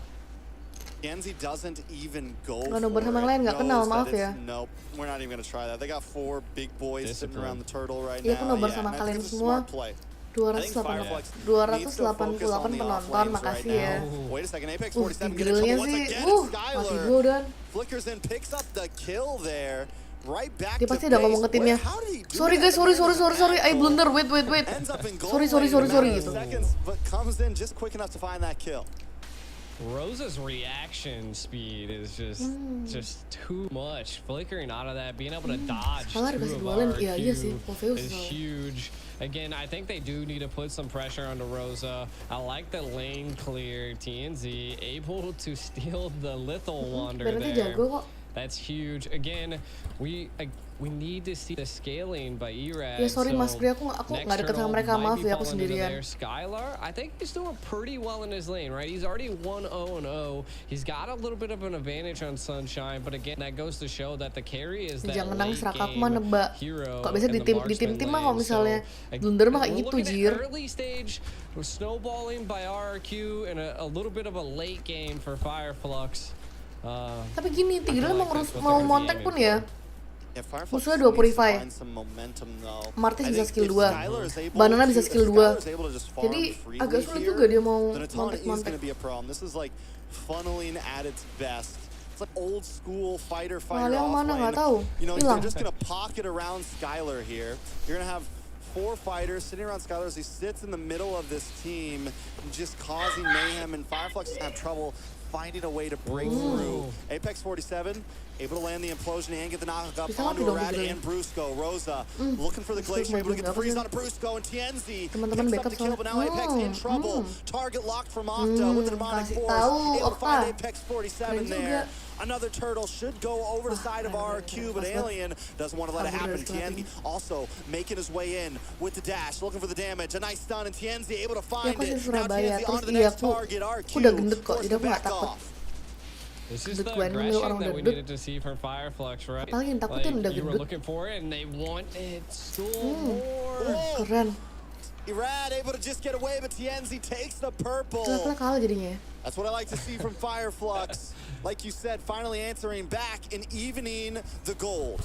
Kenzie doesn't even go for it. Sama yang lain nggak kenal, maaf ya. Nope, we're not even gonna try that. They got 4 big boys sitting around the turtle right now. Iya, aku nobar sama kalian semua. 288 penonton, makasih ya. Tigrilnya sih, mati gue udah. Dia pasti udah ngomong ke timnya. Sorry guys, sorry, I blunder, wait. Sorry gitu. Rosa's reaction speed is just too much. Flickering out of that, being able to dodge two of RQ is huge. Again, I think they do need to put some pressure onto Rosa. I like the lane clear. TNZ able to steal the lethal wander there. That's huge. Again, we need to see the scaling by Erad. Ya sorry Mas Bri, aku nggak deket sama mereka, maaf ya, aku sendirian. Skylar, I think he's doing pretty well in his lane, right? He's already 1-0-0. He's got a little bit of an advantage on Sunshine, but again, that goes to show that the carry is that jangan nangis late Raka, aku game mah nebak. hero. Kok bisa di tim mah kalau misalnya blunder mah kayak gitu, Jir. Early stage, we're snowballing by RQ and a little bit of a late game for Fireflux. Tapi gini, Tigreal mau montek pun ya. Musuhnya 2 purify. Martis bisa skill 2. Banana bisa skill 2. Jadi agak sulit juga dia mau montek-montek. Yang mana nggak tahu. Hilang. 4 fighters sitting around Skylar as he sits in the middle of this team, just causing mayhem, and Fireflux is having trouble finding a way to break through. Apex 47 able to land the implosion and get the knock-up onto Arad and Brusco. Rosa looking for the glacier, able to get the freeze on Brusco, and TNZ picks up the kill, but now Apex in trouble. Target locked from Octa with the demonic force. Able to find Apex 47 there. Another turtle should go over the side of RQ, but Alien doesn't want to let it happen. TNZ also making his way in with the dash, looking for the damage. A nice stun, and TNZ able to find it. Now TNZ onto the next target. RQ forced to back off. This is the aggression that we needed to see from Fireflux, right? Apalagi yang takutin udah You were gendut. looking for it, and they want it so more. Keren. Erad able to just get away, but TNZ takes the purple. Kenapa kalah jadinya? That's what I like to see from Fireflux. Like you said, finally answering back and evening the gold.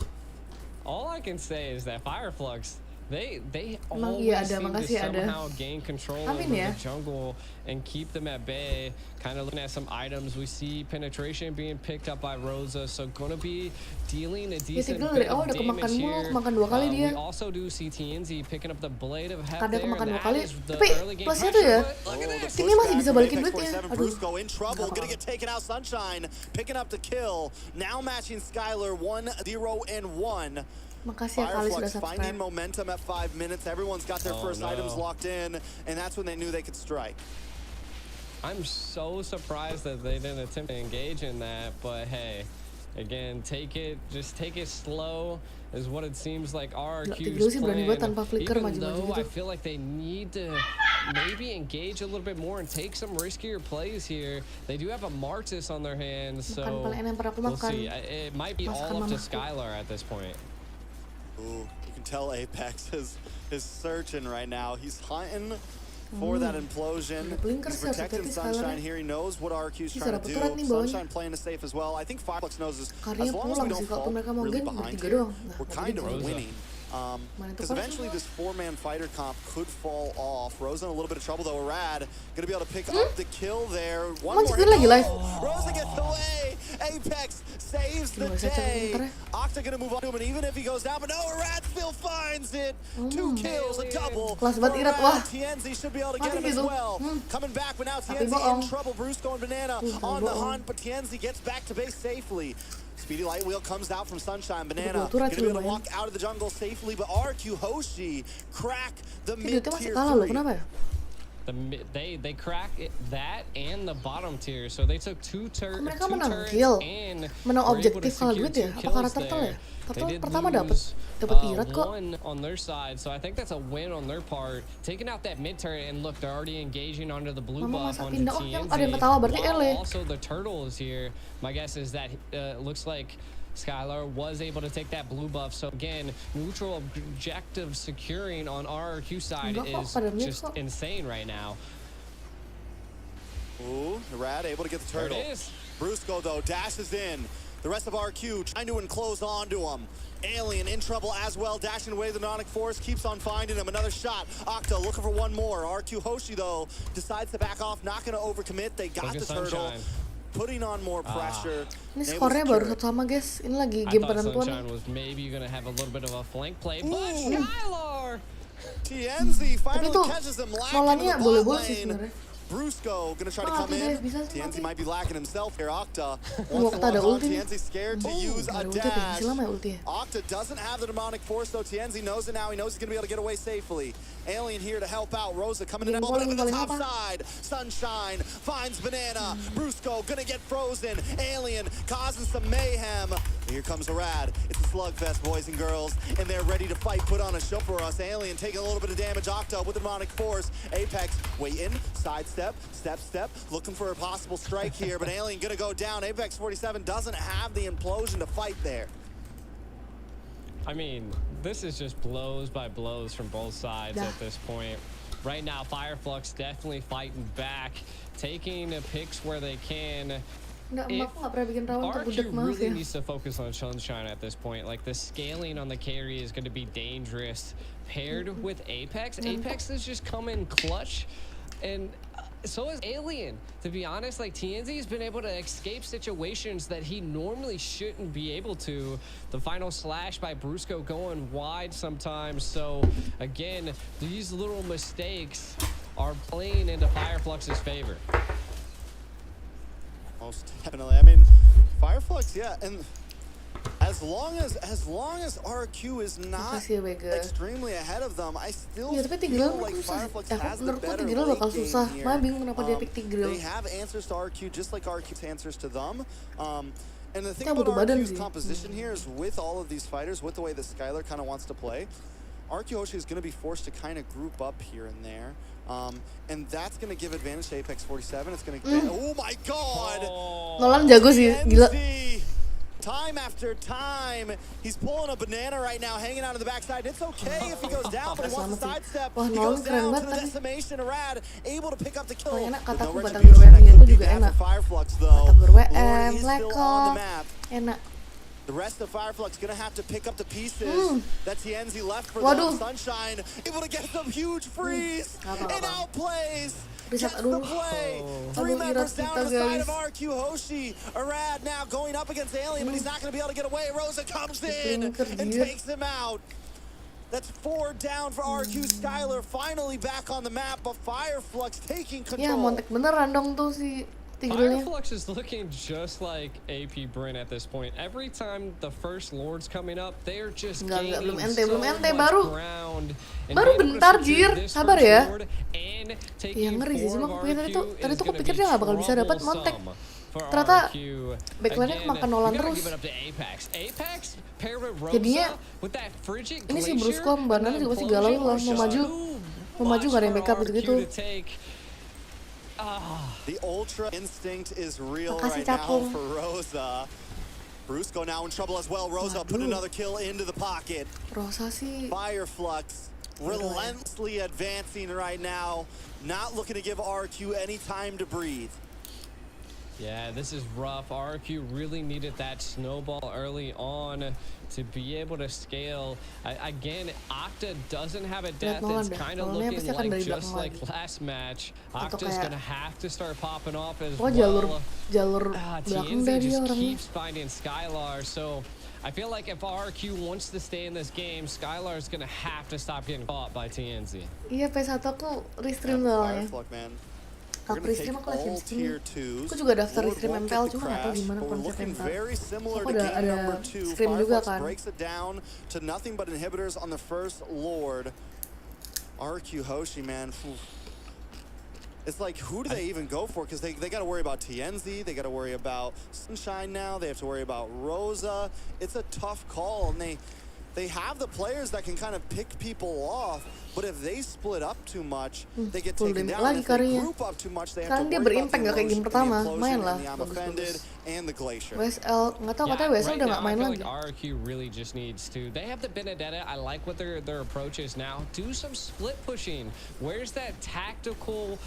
All I can say is that Fireflux, they Emang always iya ada, seem to makasih ada. somehow gain control over ya. the jungle and keep them at bay. Kind of looking at some items, we see penetration being picked up by Rosa, so gonna be dealing a decent bit of damage here. Kemakan 2 kali dia. We also do see TNZ picking up the blade of Hep Kadang there, kemakan and 2 kali. that is the Tapi early game plusnya tuh ya, pressure. timnya masih bisa balikin duitnya. Aduh. Brusco in trouble, gonna get taken out. Sunshine picking up the kill. Now matching Skylar 1-0-1. Makasih ya kali sudah Fireflux finding subscribe. momentum at 5 minutes. Everyone's got their first items locked in, and that's when they knew they could strike. I'm so surprised that they didn't attempt to engage in that, but hey, again, just take it slow is what it seems like RQ's plan. Even though I feel like they need to maybe engage a little bit more and take some riskier plays here. They do have a Martis on their hands, so we'll see. It might be all up to Skylar at this point. Ooh, you can tell Apex is searching right now. He's hunting for that implosion. He's protecting Sunshine here. He knows what RQ's trying to do. Sunshine playing it safe as well. I think Fireflux knows this. As long as we don't fall really behind here, we're kind of winning. Because eventually this 4-man fighter comp could fall off. Rosa in a little bit of trouble though. Arad gonna be able to pick up the kill there. One more hit. Rosa gets away. Apex saves the day. Octa gonna move on to him, and even if he goes down, but no, Arad still finds it. 2 kills, a double. Kelas banget Irat, wah. TNZ should be able to get Mati him as gitu. well. Coming back, but now Tapi TNZ bohong. in trouble. Brusco and Banana on the hunt, but TNZ gets back to base safely. Speedy Light Wheel comes out from Sunshine. Banana gonna be able to walk out of the jungle safely, but RQ Hoshi crack the Duitnya masih mid-tier kalah loh, 3. kenapa ya? They cracked that and the bottom tier, so they took two Mereka menang turrets kill. and Menang were able to objektif kalah secure duit ya? 2 Apa kills karena turtle ya? there. They Turtle did pertama lose, dapat Irat kok. one on their side, so I think that's a win on their part. Taking out that mid turret, and look, they're already engaging onto the blue Mama buff masa onto pindah. Oh, yang TNZ. ada yang ketawa berarti while Ele. Also, the turtle is here. My guess is that looks like Skylar was able to take that blue buff. So again, neutral objective securing on RRQ side Enggak kok, is pada mid just kok. insane right now. Ooh, Rad able to get the There turtle. it is. Brusco, though, dashes in. The rest of RQ trying to enclose onto him. Alien in trouble as well, dashing away the Nonic Force, keeps on finding him. Another shot. Octa looking for one more. RQ Hoshi, though, decides to back off, not going to overcommit. They got the turtle. Sunshine. Putting on more pressure. Ini Able to skornya baru secure it. 1-sama guys. Ini lagi I game thought penentuan. Sunshine was maybe gonna have a little bit of a flank play, but Ooh. Skylar! TNZ Tapi finally itu catches him lacking in Nolannya the boleh-boleh bot sih lane. sebenarnya. Brusco gonna try to Mati come deh, in. bisa TNZ mati. might be lacking himself here. Octa Wah, wants to kita ada lock on. ulti nih. TNZ scared to use Nggak a ada ulti, tapi dash. masih lama ya ultinya. Octa doesn't have the demonic force though. TNZ knows it now. He knows he's gonna be able to get away safely. Alien here to help out. Rosa coming in Paling to the paling top apa? side. Sunshine finds Banana. Brusco gonna get frozen. Alien causing some mayhem. Here comes Arad. It's a slugfest, boys and girls, and they're ready to fight. Put on a show for us. Alien taking a little bit of damage. Octa with the demonic force. Apex waiting. Sidestep. Step. Looking for a possible strike here, but Alien gonna go down. Apex 47 doesn't have the implosion to fight there. I mean, this is just blows by blows from both sides at this point. Right now, Fireflux definitely fighting back, taking the picks where they can. Nggak, aku nggak pernah bikin rawan untuk budak, RQ maaf really ya. needs to focus on Sunshine at this point. Like, the scaling on the carry is going to be dangerous. Paired with Apex, Apex is just coming clutch, and so is Alien. To be honest, like, TNZ has been able to escape situations that he normally shouldn't be able to. The final slash by Brusco going wide sometimes. So again, these little mistakes are playing into Fireflux's favor. Most definitely. I mean, Fireflux, yeah, and as long as RQ is not Makasih ya, Bega. extremely ahead of them, I still Ya, tapi feel Tigreal like susah. Fireflux Ya, has the menurutku better Tigreal bakal late game susah. here. Makanya bingung kenapa dia pick Tigreal. They have answers to RQ just like RQ's answers to them. And the thing Kita about butuh badan RQ's sih. composition here is with all of these fighters, with the way that Skylar kind of wants to play, RQ Hoshi is going to be forced to kind of group up here and there. And that's going to give advantage to Apex 47. It's going to get... Oh my god! Nolan jago sih, gila. TNZ, time after time, he's pulling a banana right now, hanging out of the backside. It's okay if he goes down, but he wants to sidestep. Wah, He Nolan goes keren down to banget the tadi. decimation. Arad able to pick up the kill. Paling enak With kataku no Batagor retribution. WM That could itu be juga bad enak. for Fireflux, though. Batagor WM, Lord is still on the Leko. map. Enak. The rest of Fireflux gonna have to pick up the pieces that TNZ left for Waduh. them. Sunshine able to get some huge freeze and outplays. Reset, Gets the aduh. play. Aduh, Members Irat down kita, to the side guys. of RQ Hoshi. Arad now going up against Alien, but he's not gonna be able to get away. Rosa comes in Flinker, and dia. takes him out. That's 4 down for RQ. Skylar finally back on the map, but Fireflux taking Ya, control. montek beneran dong tuh si Tigrealnya. Fireflux is looking just like AP BREN at this point. Every time the first Lord's coming up, they're just Enggak, gaining belum ente, so belum ente, much baru. ground. And Baru being able to bentar, secure Jir. this Sabar first ya. Lord and Iya, taking ngeri sih, 4 cuma of aku pikir tadi tuh RQ is aku gonna pikir be dia nggak bakal bisa dapat montek. troublesome for Ternyata RQ. backline-nya Again, makan Nolan we gotta terus. give it up to Apex. Apex paired with Rosa Jadinya, with that frigid ini si glacier Brusco sama Banana and juga pasti the galau implosion lah, mau maju. was Mau maju too nggak ada yang much backup for gitu-gitu. RQ to take. The ultra instinct is real Makasih, right now Capung. for Rosa. Brusco now in trouble as well. Rosa put Waduh. another kill into the pocket. Rosa sih Fireflux relentlessly advancing right now. Not looking to give RQ any time to breathe. Yeah, this is rough. RQ really needed that snowball early on to be able to scale. Again, Octa doesn't have a death. It's kind of looking like just like last match. Octa's gonna have to start popping off as well. Jalur belakang TNZ dari just orangnya. keeps finding Skylar, so I feel like if RQ wants to stay in this game, Skylar is gonna have to stop getting caught by TNZ. Iya, P1 aku restream soalnya. Aku restream, aku live stream. Aku juga daftar restream MPL, cuma gak tau gimana konsep MPL. Aku ada stream juga kan. RQ Hoshi, man. It's like, who do they even go for? Because they got to worry about TNZ, they got to worry about Sunshine now, they have to worry about Rosa. It's a tough call, and they have the players that can kind of pick people off, but if they split up too much, they get taken down. Lagi If they karinya. group up too much, they have Sekarang to dia worry about berimpact gak kayak game pertama, main lah. and the Glacier. WSL, nggak tahu katanya WSL udah nggak main I feel lagi. like RQ really just needs to. They have the Benedetta. I like what their approach is now. Do some split pushing. Where's that tactical,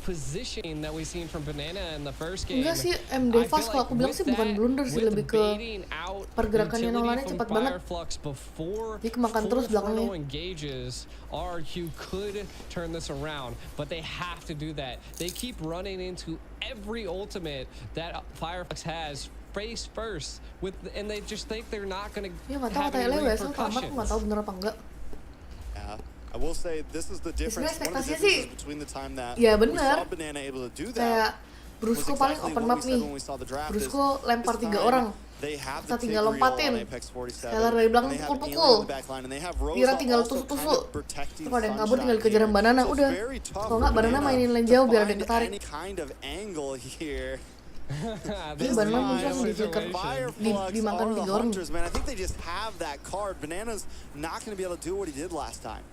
positioning that we seen from Banana in the first game? Enggak sih, MD fast kalau aku bilang sih bukan blunder sih, lebih ke pergerakannya Nolani cepat banget. Dia kemakan terus belakangnya. Engages, RQ could turn this around, but they have to do that. They keep running into every ultimate that Fireflux has face first and they just think they're not going to have any repercussions. Aku nggak tahu bener apa enggak. Yeah, I will say this is the difference. One of the differences between the time that we saw Banana able to do that. Kayak Brusco paling open map nih. Brusco lempar 3 orang. Kita tinggal lompatin. Skylar dari belakang pukul-pukul. Ira tinggal tusuk-tusuk. Terus ada yang kabur tinggal dikejar Banana, udah. Kalau nggak Banana mainin lane jauh biar ada yang ketarik. Ini Banana muncul langsung dimakan 3 orang. I think they just have that card. Banana's not going to be able to do what he did last time.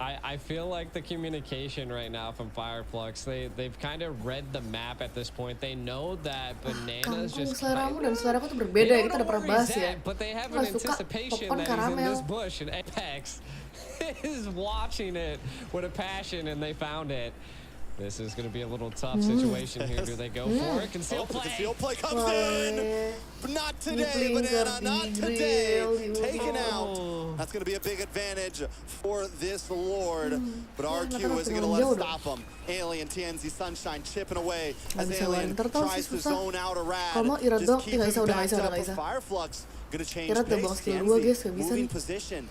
I feel like the communication right now from Fireflux, they've kind of read the map at this point. They know that Banana's just seleramu dan seleraku tuh berbeda ya, kita udah pernah bahas ya. But they have an anticipation that he's in this bush and Apex is watching it with a passion and they found it. This is going to be a little tough situation here. Do they go for it? Conceal play. Conceal play comes in. But not today, Banana. Not today. Taken out. That's going to be a big advantage for this Lord. But RQ isn't going to let it stop him. Alien, TNZ, Sunshine chipping away as Alien tries to zone out a Rad. Just keep him backed up with Fireflux. Going to change pace. TNZ moving position.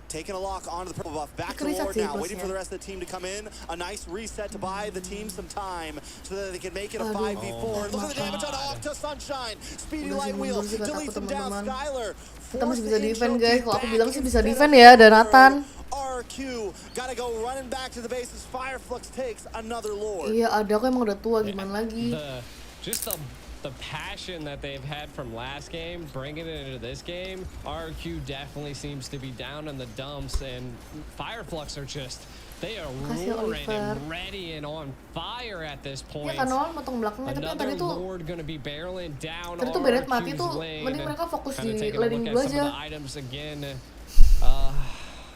Taking a lock onto the purple buff. Back to Lord now, waiting for the rest of the team to come in. A nice reset to buy the team some time so that they can make it a 5v4. Look at the damage on Octa Sunshine. Speedy light wheel deletes them down. Skylar. Kita masih bisa defend guys. Kalau aku bilang sih bisa defend ya, ada Nathan. RQ gotta go running back to the base as Fireflux takes another Lord. Iya, ada aku emang udah tua gimana lagi. The passion that they've had from last game, bringing it into this game, RQ definitely seems to be down in the dumps, and Fireflux are just, they are roaring and ready and on fire at this point. Ya kan Nolan motong belakangnya, tapi yang tadi tuh gonna be barreling down tadi tuh Bennett mati tuh, mending mereka fokus di laning dulu aja.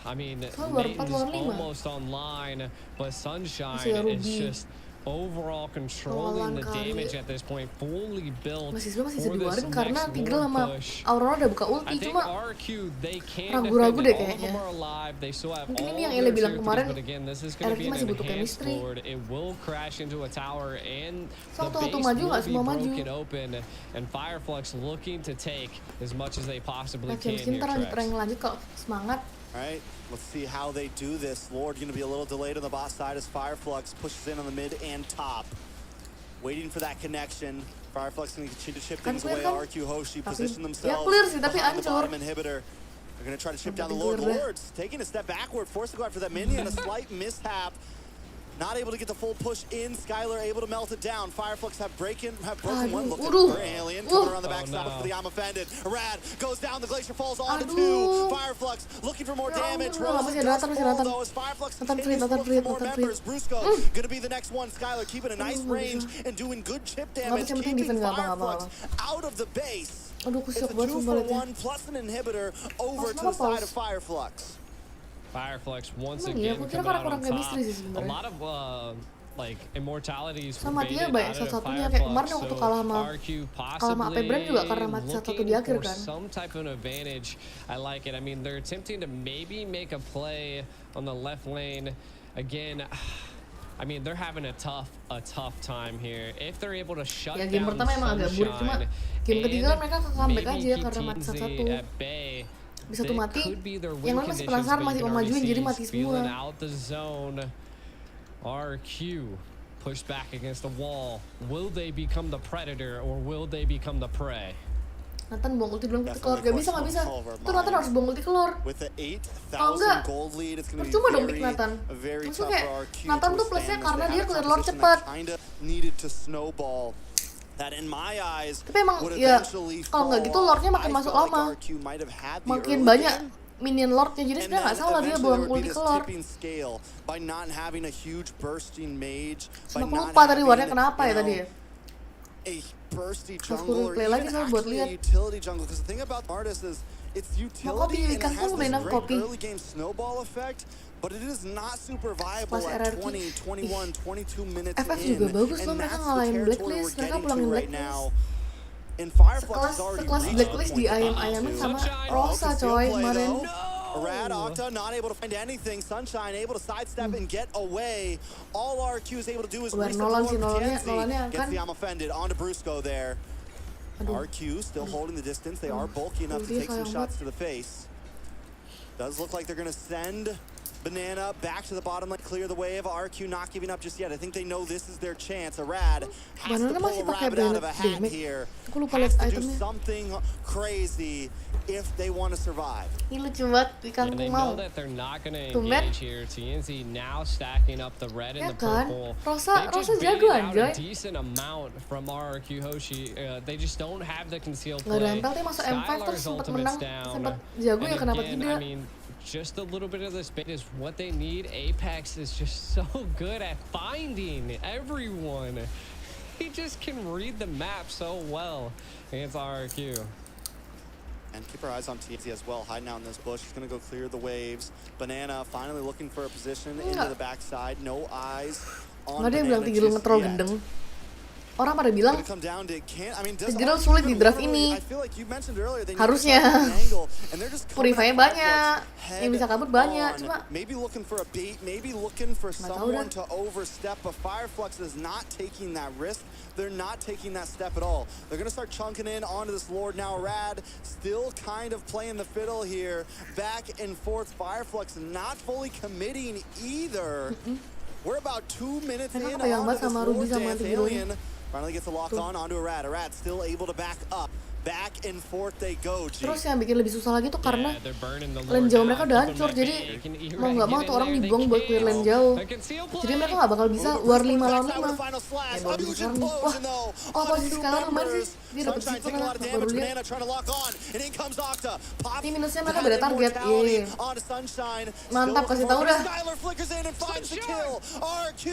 I mean, Maiden's almost online, but Sunshine is just overall controlling the damage at this point, fully built masih bisa for this diluarin karena next Tigreal sama push. Aurora udah buka ulti, cuma ragu-ragu deh kayaknya. Mungkin ini yang Ele bilang kemarin, RQ masih butuh chemistry. Satu-satu maju nggak semua maju. Nah, cinta lanjut kalau semangat. Alright, let's see how they do this. Lord going to be a little delayed on the bot side as Fireflux pushes in on the mid and top. Waiting for that connection. Fireflux going to continue to chip things away. RQ Hoshi position themselves behind the bottom inhibitor. They're going to try to chip down the Lord. Lord's taking a step backward, forced to go out for that minion. A slight mishap. Not able to get the full push in. Skylar able to melt it down. Fireflux have broken one. Look at the Alien coming around the backside for the I'm offended. Rad goes down. The Glacier falls onto 2. Fireflux looking for more damage. Masih ada Nathan. Fireflux taking more members. Brusco gonna be the next one. Skylar keeping a nice range and doing good chip damage. Keeping Fireflux out of the base. It's a 2-for-1 plus an inhibitor over to the side of Fireflux. Fireflux once again coming out on top. A like immortalities Sama dia forbidden banyak out of satu-satunya kayak kemarin Fireflux, waktu so kalah sama RQ PEREBUTAN juga karena possibly mati satu-satu di looking akhir for kan. some type of advantage. I like it. I mean, they're attempting to maybe make a play on the left lane again. I mean, they're having a tough time here. If they're able to shut Ya game down pertama emang agak buruk, cuma Sunshine game ketiga and mereka comeback maybe aja keep karena mati TNZ satu-satu. at bay, Bisa tuh that mati, could be their yang win lain masih conditions, penasaran, but masih you mau can already majuin, jadi see mati he's feeling semua. out the zone. RQ push back against the wall. Will they become the predator or will they become the prey? Nathan buang ulti belum keluar, gak bisa. Tuh Nathan harus buang ulti keluar. Kalau enggak, percuma dong pick Nathan. Maksudnya kayak Nathan tuh plusnya karena dia clear lord cepat. Tapi emang ya kalau nggak gitu lordnya makin masuk lama, makin banyak minion lordnya, jadi sebenarnya nggak salah dia buang ulti ke lord. Cuma aku lupa tadi warnanya kenapa ya tadi ya. Harus turun play lagi soalnya buat lihat. Mau kopi ikan pun udah enak kopi. Pas RRQ, FF juga bagus loh, mereka ngalahin Blacklist, mereka pulangin Blacklist. Sekelas Blacklist di ayam-ayamin sama Rosa coy kemarin. Rad Octa not able to find anything. Sunshine able to sidestep and get away. All RQ is able to do is reach the floor. Nolannya Gets kan. the offended onto Brusco there. RQ still holding the distance. They are bulky enough to take some shots to the face. Does look like they're gonna send Banana back to the bottom lane, clear the wave. RQ not giving up just yet. I think they know this is their chance. A Rad has to pull a rabbit out of a hat here. Has to do something crazy if they want to survive. Ini lucu banget ikan And they mau. know that they're not going to Tumben. engage here. TNZ now stacking up the red and Ya the kan, purple. Rosa They just jago baited out a anjay. decent amount from RQ Hoshi. They just don't have the concealed Nggak ada play. empel, dia masuk M5 terus Skylar's sempat ultimate's menang, down. sempat jago ya, And kenapa again, tidak? I mean, just a little bit of this bait is what they need. Apex is just so good at finding everyone. He just can read the map so well against RQ. And keep our eyes on TNZ as well. Hiding out in this bush. He's going to go clear the waves. Banana finally looking for a position into the backside. No eyes on Nggak ada yang bilang Banana Tigreal just nge-troll yet. gendeng. Orang pada bilang Gonna come down to Tigreal sulit di draft ini. Harusnya. Purify-nya banyak, yang bisa kabur banyak, cuma Maybe looking for a bait, maybe looking for Nggak tahu someone dah. to overstep, but Fireflux is not taking that risk. They're not taking that step at all. They're gonna start chunking in onto this Lord now. Rad still kind of playing the fiddle here, back and forth. Fireflux not fully committing either. We're about 2 minutes Mereka in kepegang onto banget this sama Ruby Lord sama dance. Tigreal. Alien finally gets a lock on onto a Rad. A Rad still able to back up. Back and forth they go, G. terus yang bikin lebih susah lagi tuh karena Yeah, they're burning the lane Lord jauh now. mereka udah Keep them hancur, at jadi bay. They can mau nggak mau get tuh in orang there, they dibuang buat clear lane can. jauh. A concealed Jadi play. mereka nggak bakal bisa war 5 lawan 5. Ya baru Huge sekarang nih. implosion, Wah, though. oh posisi Two sekarang kemarin members. sih dia dapet Sunshine super taking a lah, lot of baru damage. lihat. Banana trying to lock on, and in comes Octa. Pops Ini minusnya mereka that beda target, immortality iya. onto Sunshine. Mantap, Still kasih tahu dah. Skylar flickers in and finds the kill. RQ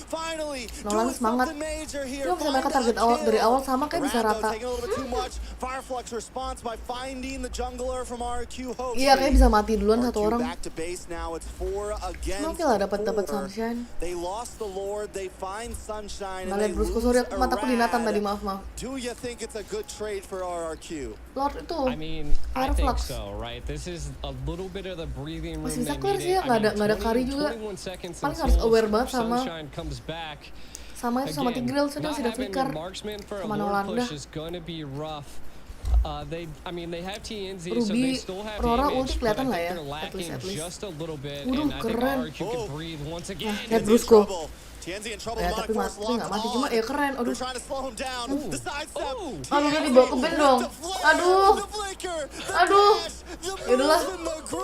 finally Nolan doing semangat. something major here. Cuma bisa mereka Find target a awal dari kill. awal sama kayak bisa Rando rata. taking a little bit too much. Fireflux response by finding the jungler from RQ host. Iya kayak bisa mati duluan satu RQ orang. back to base now. It's 4 against Oke lah dapat 4. Sunshine. They lost the Lord, they find Sunshine, and Nggak they liat Brusco, lose sorry a mataku di Nathan Rad. tadi, maaf. Do you think it's a good trade for RRQ? Lord itu I mean, I think Fireflux. so, right? This is a little bit of the breathing room Masih bisa they clear sih ya, needed. nggak ada- I mean, nggak ada carry 20 juga. 21 seconds Paling until harus aware banget sama Sunshine comes back. sama itu sama Again, Tigreal, sudah not sudah having flicker. a marksman for a Sama Lord Nolanda. push is going to be rough. They have TNZ, so Ruby, they still have Rora damage, ulti but I kelihatan think lah ya, they're lacking at least. just a little bit, Waduh, and I think keren. RQ can breathe once again. Lihat Brusco. TNZ in trouble. Ya tapi mati nggak mati, cuma ya keren. Aduh, They're trying to slow him down. The sidestep. aduh dia dibawa ke band dong. Aduh, The flicker. aduh. Yaudahlah,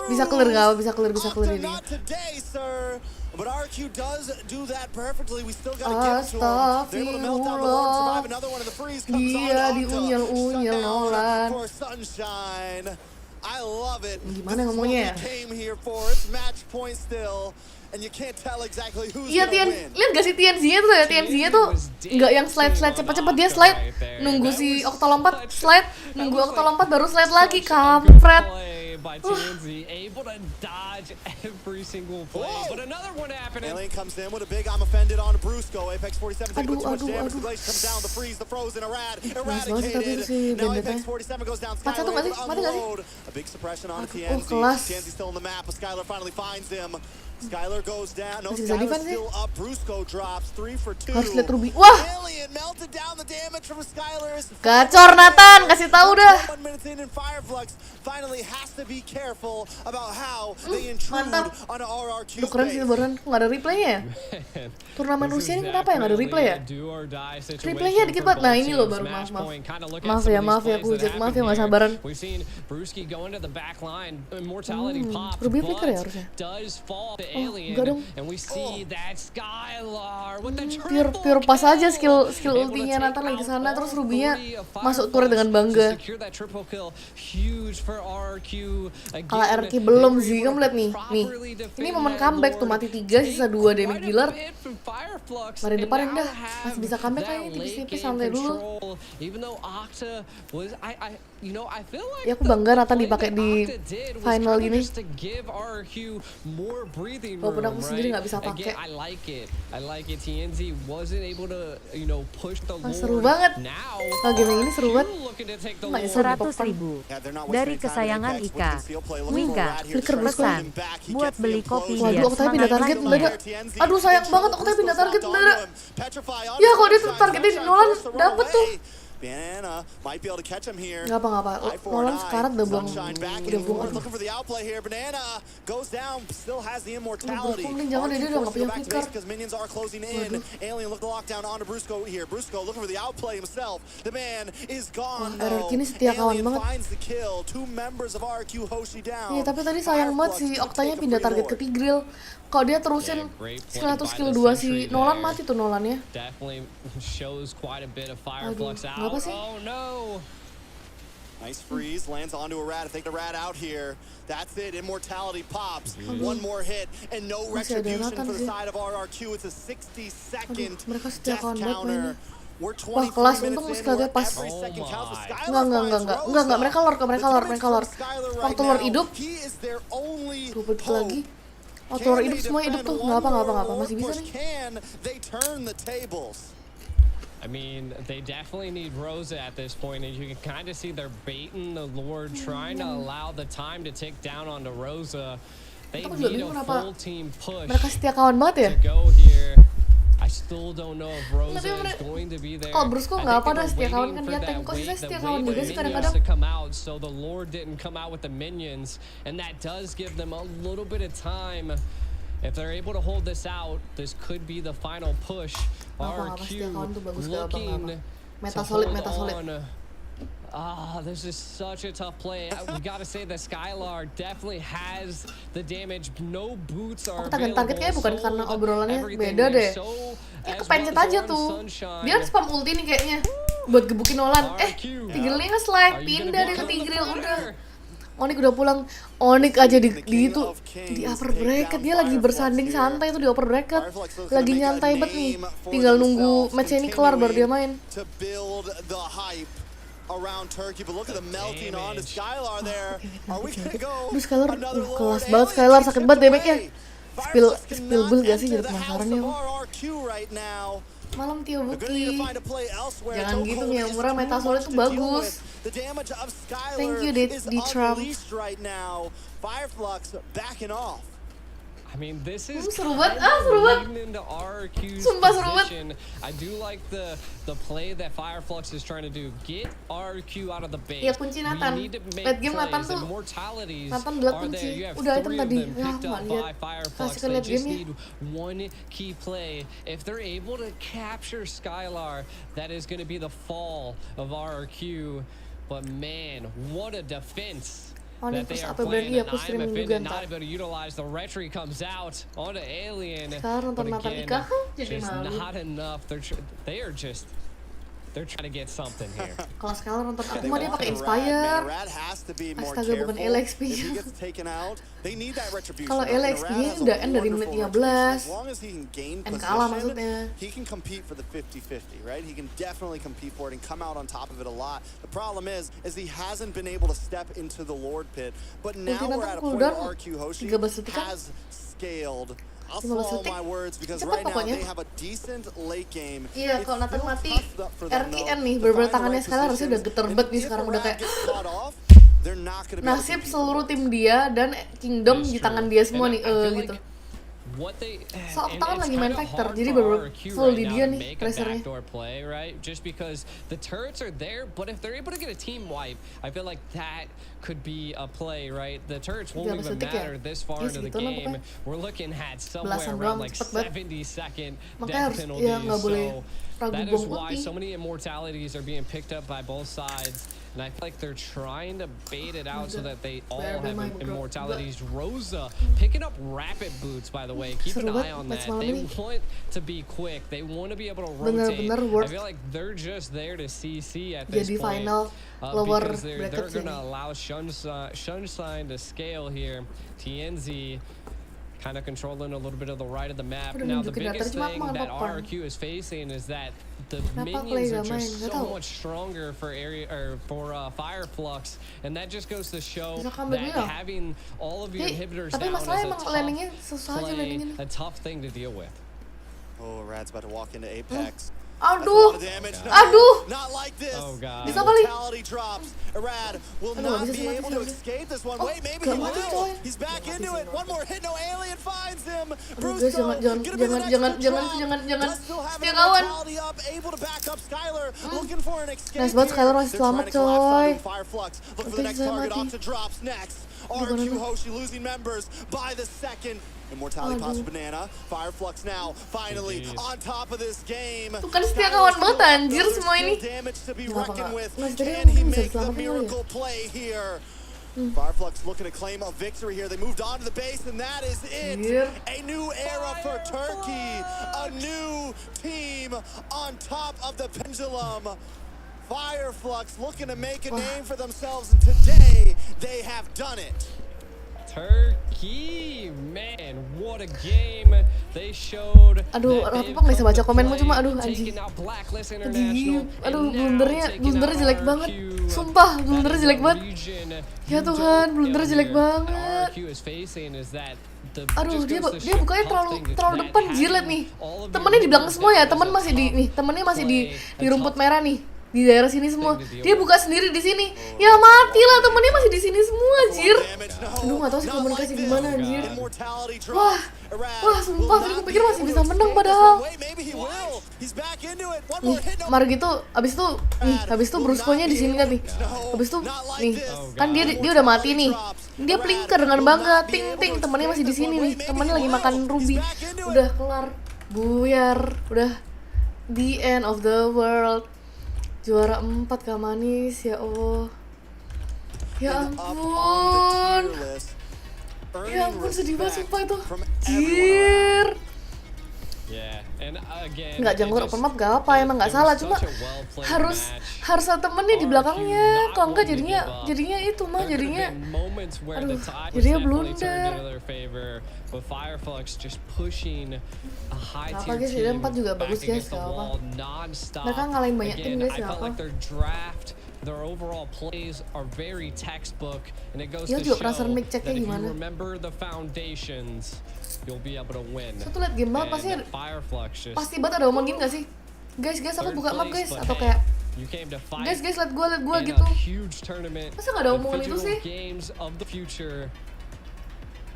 bisa clear nggak? Bisa clear ini. Not today, sir. But RQ does do that perfectly. We still got to give it to him. They're able to melt down the Lord, survive another one of the freeze. Comes Dia on to diunyel-unyel Octa. Nolan. For Sunshine. I love it. Gimana This is what ngomongnya? we came here for. It's match point still. And you can't tell exactly who's Iya gonna Tian, win. lihat gak sih TNZ-nya tuh ya, TNZ-nya tuh nggak yang slide cepet-cepet, dia slide nunggu si Octa lompat slide nunggu Octa lompat baru slide lagi, kampret. by TNZ, able to dodge every single play. But another one happening. Alien comes in with a big I'm offended on Brusco. Apex 47 taking too much damage. The Glacier comes down, the freeze, the frozen, eradicated. Now Apex 47 goes down. Skylar able to unload. A big suppression on TNZ. TNZ still on the map, but Skylar finally finds him. Skylar goes down. No, Skylar's still up. Brusco drops 3 for 2. Harus lihat Ruby. Wah! Alien melted down the damage from Skylar. Gacor Nathan, kasih tahu dah. 1 minute in, and Fireflux finally has to be careful about how they intrude on RRQ Keren sih lebaran, nggak ada replaynya ya? Turnamen Rusia ini kenapa ya nggak ada replay ya? Replaynya dikit banget. Nah ini loh baru maaf ya aku cek, maaf ya nggak sabaran. Ruby flicker ya harusnya. Oh enggak dong. Pure pas aja skill ultinya Nathan lagi kesana, terus Ruby-nya masuk turret dengan bangga. Kalau RQ belum sih, kamu lihat nih. Ini momen comeback tuh, mati 3 sisa 2 damage dealer. Mari depanin dah, masih bisa comeback kayaknya, tipis-tipis santai dulu. Ya aku bangga Nathan dipakai di final gini. Walaupun aku sendiri nggak bisa pakai. Seru banget. Game ini seru banget. 100.000 dari kesayangan Ika. Wingga Flicker pesan buat beli kopi waduh, biar aku tadi pindah semangat target lagi. mendadak. Aduh sayang banget, aku tadi pindah target mendadak. Ya kalau dia tuh targetnya di Nolan dapet tuh. Banana might be able to catch him here. Nggak apa. Nolan sekarat udah buang. Looking for the outplay here. Banana goes down, still has the immortality. Jangan dia udah nggak punya flicker. Because minions are closing in. Alien look the lockdown onto Brusco here. Brusco looking for the outplay himself. The man is gone. Kini setia kawan banget. Finds the kill. 2 members of RQ Hoshi down. Iya tapi tadi sayang banget si Oktanya pindah target ke Tigreal. Kalau dia terusin skill 1 skill 2 si Nolan mati tuh Nolan ya. Aduh, nggak apa sih? Nice freeze, lands onto a rat. Take the rat out here. That's it, immortality pops. One more hit and no retribution for the side of RRQ. It's a 60-second death counter. Wah kelas, untung skillnya pas. Enggak, mereka lord. Waktu lord hidup, 2 detik lagi. Waktu lord hidup semua hidup tuh, nggak apa, masih bisa nih. I mean, they definitely need Rosa at this point, and you can kind of see they're baiting the Lord, trying to allow the time to tick down onto Rosa. They need a full team push mereka setia kawan banget ya? to go here. I still don't know if Rosa is going to be there. Kalau Brusco nggak apa dah, setia kawan kan dia tank. Kok sih setia kawan juga sih kadang-kadang? So the Lord didn't come out with the minions, and that does give them a little bit of time. If they're able to hold this out, this could be the final push. RQ looking meta solid. This is such a tough play. We gotta say that Skylar definitely has the damage. No boots are available. Targetnya bukan karena obrolannya beda deh. Ya kepencet aja tuh. Dia spam ulti nih kayaknya buat gebukin Nolan. Tigrealnya nge-slide, pindah deh ke Tigreal udah. ONIC udah pulang. ONIC aja di upper bracket, dia lagi bersanding santai tuh di upper bracket, lagi nyantai banget nih, tinggal nunggu match ini kelar baru dia main. Aduh Skylar, kelas banget Skylar, sakit banget damage-nya. Spill build gak sih, jadi penasaran ya. Malam Tio Buki, jangan gitu Miyamura, meta solid tuh bagus. Thank you di Trump. I mean, this is seru banget, sumpah seru banget. I do like the play that Fireflux is trying to do. Get RQ out of the base. Ya kunci Nathan. Late game Nathan tuh. Nathan belat kunci. Udah item tadi. Ya nggak lihat. Kasih ke late game-nya. One key play. If they're able to capture Skylar, that is going to be the fall of RQ. But man, what a defense. That they are playing, and I'm offended not able to utilize the retry comes out onto Alien. Sekarang nonton Nathan Ika just not enough. They are just they're trying to get something here. Kalau sekarang nonton aku mah dia pakai Inspire. Astaga, bukan LXP. Kalau LXP-nya udah end dari menit 13. End kalah maksudnya. He can compete for the 50-50, right? He can definitely compete for it and come out on top of it a lot. The problem is he hasn't been able to step into the Lord pit. But now we're at a point where RQ Hoshi has scaled. I'll swallow my words because right now they have a decent late game. Iya, kalau Nathan mati, RQN nih, bener-bener tangannya sekarang harusnya udah geter bet nih sekarang udah kayak nasib seluruh tim dia dan Kingdom di tangan dia semua nih, gitu. Soal tangan lagi main factor, jadi baru full di dia nih pressernya. Right? Just because the turrets are there, but if they're able to get a team wipe, I feel like that could be a play, right? The turrets won't even matter this far into the game. We're looking at somewhere around like 70-second death penalty. So that is why so many immortalities are being picked up by both sides. And I feel like they're trying to bait it out so that they all have immortalities. Rosa picking up rapid boots, by the way. Keep an eye on that. They want to be quick. They want to be able to rotate. I feel like they're just there to CC at this point. Because they're going to allow Sunshine to scale here. TNZ kind of controlling a little bit of the right of the map. Now, the biggest thing that RQ is facing is that the minions are just so much stronger for Fireflux, and that just goes to show that having all of your inhibitors down is a tough thing to deal with. Oh, Rad's about to walk into Apex. Aduh, oh god. Bisa kali. Rad will not be able to escape this one. Wait, maybe he will. He's back into it. One more hit, no alien finds him. Guys, jangan. Setia kawan. Able to back up Skylar, looking for an escape. Nice banget Skylar masih selamat coy. Look for the next target. Octa drops next. RQ Hoshi losing members by the second. Immortality pops for Banana. Fireflux now finally on top of this game. Bukan setia kawan banget anjir semua ini. Can he make the miracle play here? Fireflux looking to claim a victory here. They moved on to the base and that is it. A new era for Turkey. A new team on top of the pendulum. Fireflux looking to make a name for themselves and today they have done it. Turkey, man, what a game they showed. Aduh, aku nggak bisa baca komenmu cuma aduh anjing. Aduh, blundernya jelek banget. Sumpah, blundernya jelek banget. Ya Tuhan, blundernya jelek banget. Aduh, dia bukanya terlalu depan jilet nih. Temennya di belakang semua ya, temennya masih di rumput merah nih. Di daerah sini semua, dia buka sendiri di sini. Ya matilah, temennya masih di sini semua, anjir. Aduh, nggak tahu sih komunikasi gimana, anjir. Wah, sumpah, tadi aku pikir masih bisa menang padahal. Nih, Mar gitu, abis itu Brusco-nya di sini kan nih. Abis itu, nih, kan dia udah mati nih. Dia plinker dengan bangga, ting, temennya masih di sini nih. Temennya lagi makan ruby. Udah kelar, buyar, udah the end of the world. Juara 4 Kak Manis, ya Allah. Ya ampun. Ya ampun, sedih banget sumpah itu. Jir. Nggak janggur open map gak apa, emang nggak salah, cuma harus ada temennya di belakangnya. Kalau enggak jadinya itu mah jadinya blunder. Apa guys, dia 4 juga bagus guys, gak apa. Mereka ngalahin banyak tim guys, gak apa. Their overall plays are very textbook, and it goes to show that if you remember the foundations, you'll be able to win. So tuh liat game map pasti banget ada omong gini gak sih? Guys, aku buka map guys, atau kayak guys, liat gua gitu. Masa gak ada omongan itu sih?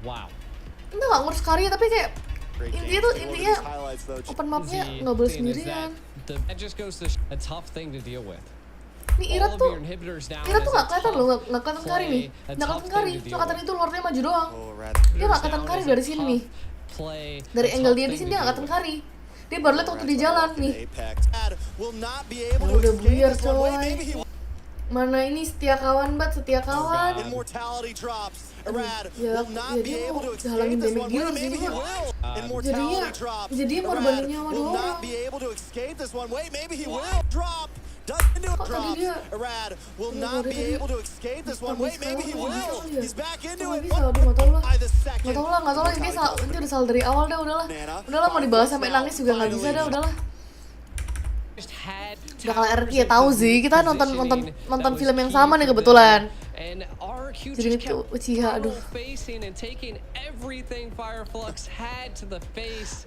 Wow. Entah gak ngurus karya, tapi kayak intinya open mapnya gak boleh sendirian. That just goes to a tough thing to deal with. Nih Ira tuh gak kelihatan loh, gak kelihatan kari nih. Gak kelihatan kari, cuma kelihatan itu lordnya maju doang. Dia gak kelihatan kari dari sini nih. Dari angle dia di sini dia gak kelihatan kari. Dia baru lihat waktu di jalan nih. Udah buyar coy. Mana ini setia kawan setia kawan. Ya dia mau halangin damage dealer sih mah. Jadinya mau berbanding nyawa doang. Does into a Kok tadi drop. dia Arad will Iya, not tadi be able to escape this one. Wait, maybe he will. He's back into it. Bisa, aduh, nggak tahu lah. By the second. Nggak tahu lah, ini udah salah dari awal dah, udahlah mau dibahas sampai nangis juga nggak bisa dah, udahlah. Udah kalau RQ ya tahu sih, kita nonton film yang sama nih kebetulan. Jadi itu Uchiha, aduh.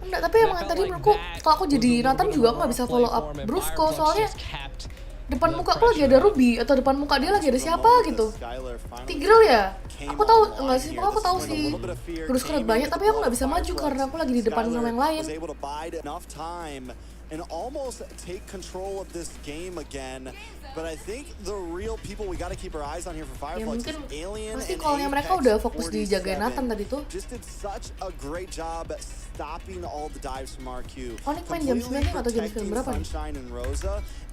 Enggak, tapi emang tadi menurutku kalau aku jadi nonton juga aku nggak bisa follow up Brusco, soalnya depan muka aku lagi ada Ruby atau depan muka dia lagi ada siapa gitu. Tigreal ya? Aku tahu enggak sih, aku tahu sih Brusco banyak, tapi aku nggak bisa maju karena aku lagi di depan sama yang lain. And almost take control of this game again. But I think the real people we got to keep our eyes on here for Fireflux is Alien pasti and callnya mereka udah fokus di jagain Nathan tadi tuh. Just did such a great job stopping all the dives from RQ. ONIC main jam 9 atau jam 9 berapa nih?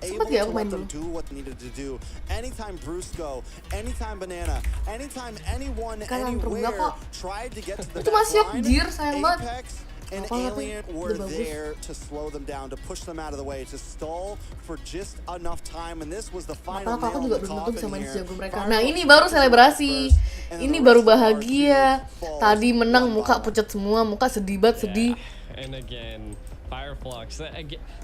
Sempet ya aku main dulu. Anytime Brusco, anytime Banana, anytime anyone, Kanan terbuka kok. tried to get to the Itu masih Dir, sayang banget. And Alien were there to slow them down, to push them out of the way, to stall for just enough time, and this was the final nail in the coffin here. Nah ini baru selebrasi, ini baru bahagia. Tadi menang muka pucat semua, muka sedih banget, sedih. And again, Fireflux,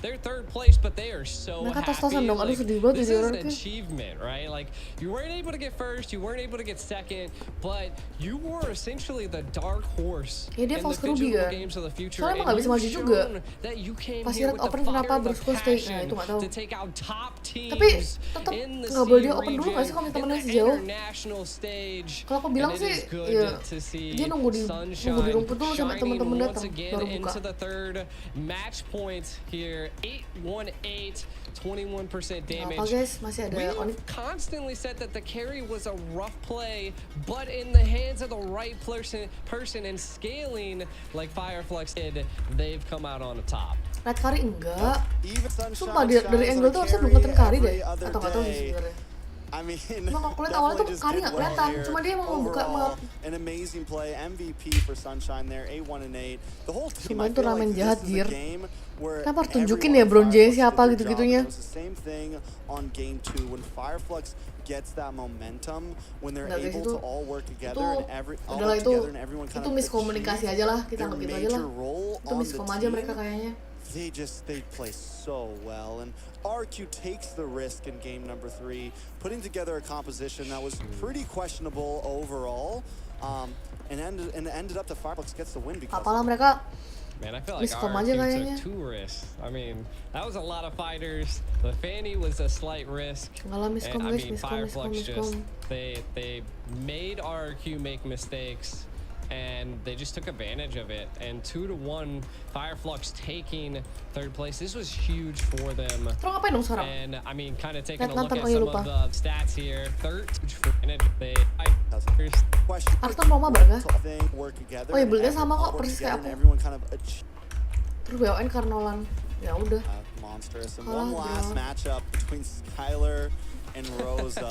they're third place, but they are so Mereka happy. tos-tosan dong, aduh sedih banget This jadi is orang an achievement, right? Like, you weren't able to get first, you weren't able to get second, but you were essentially the dark horse Ya dia in the false Ruby digital kan. games of the future. Soalnya emang And gak bisa maju you've juga. shown that you came Pas here Red with the open fire, kenapa the Brusco stay? Nah passion itu gak tahu. to take out top Tapi teams tetap in the nggak boleh sea dia open dulu nggak sih kalau region, temennya in the sejauh? international stage. Kalau aku bilang And it sih, is good ya to see dia nunggu di rumput dulu sampai shining temen-temen once datang again baru buka. into the third match point here. 8-1-8, 21% damage. Apa guys, masih ada We ONIC. constantly said that the carry was a rough play, but in the hands of the right person and scaling like Fireflux did, they've come out on the top. Red Kari enggak. Sumpah dari angle tuh harusnya belum kelihatan Kari deh. Atau nggak tahu sih sebenarnya. I mean, Emang aku lihat awalnya tuh Kari nggak kelihatan, cuma dia mau buka an amazing play, MVP for Sunshine there, 8-1-8. The whole team, Sumpah I itu feel ramen like jahat, this is Jir. a game where Kenapa harus tunjukin everyone ya Bron J Fireflux siapa did their gitu-gitunya? job. It was the same thing on game 2 when Fireflux gets that momentum, when they're Nggak, guys, able to itu- all work together itu and udahlah itu everyone kind itu of miskomunikasi aja lah, kita anggap itu aja lah. Itu miskom aja mereka kayaknya. They play so well, and RQ takes the risk in game number 3, putting together a composition that was pretty questionable overall, and ended up the Fireflux gets the win because Apalah mereka Man, I feel like miskom aja RQ kayaknya. took 2 risks. I mean, that was a lot of fighters. The Fanny was a slight risk. Enggak lah, miskom And, I guys, mean, miskom. Fireflux just they made RQ make mistakes, and they just took advantage of it. And 2-1, Fireflux taking third place. This was huge for them. Terus ngapain dong sekarang? And I mean, kind of taking a Nathan, look at oh iya, some lupa. of the stats here. Third advantage. They Arthur mau Mabar kah? Oh iya, buildnya sama kok, persis kayak aku. Terus BON Karnolan. Ya udah. Monstrous. And Kalah one last dia. matchup between Skylar and Rosa.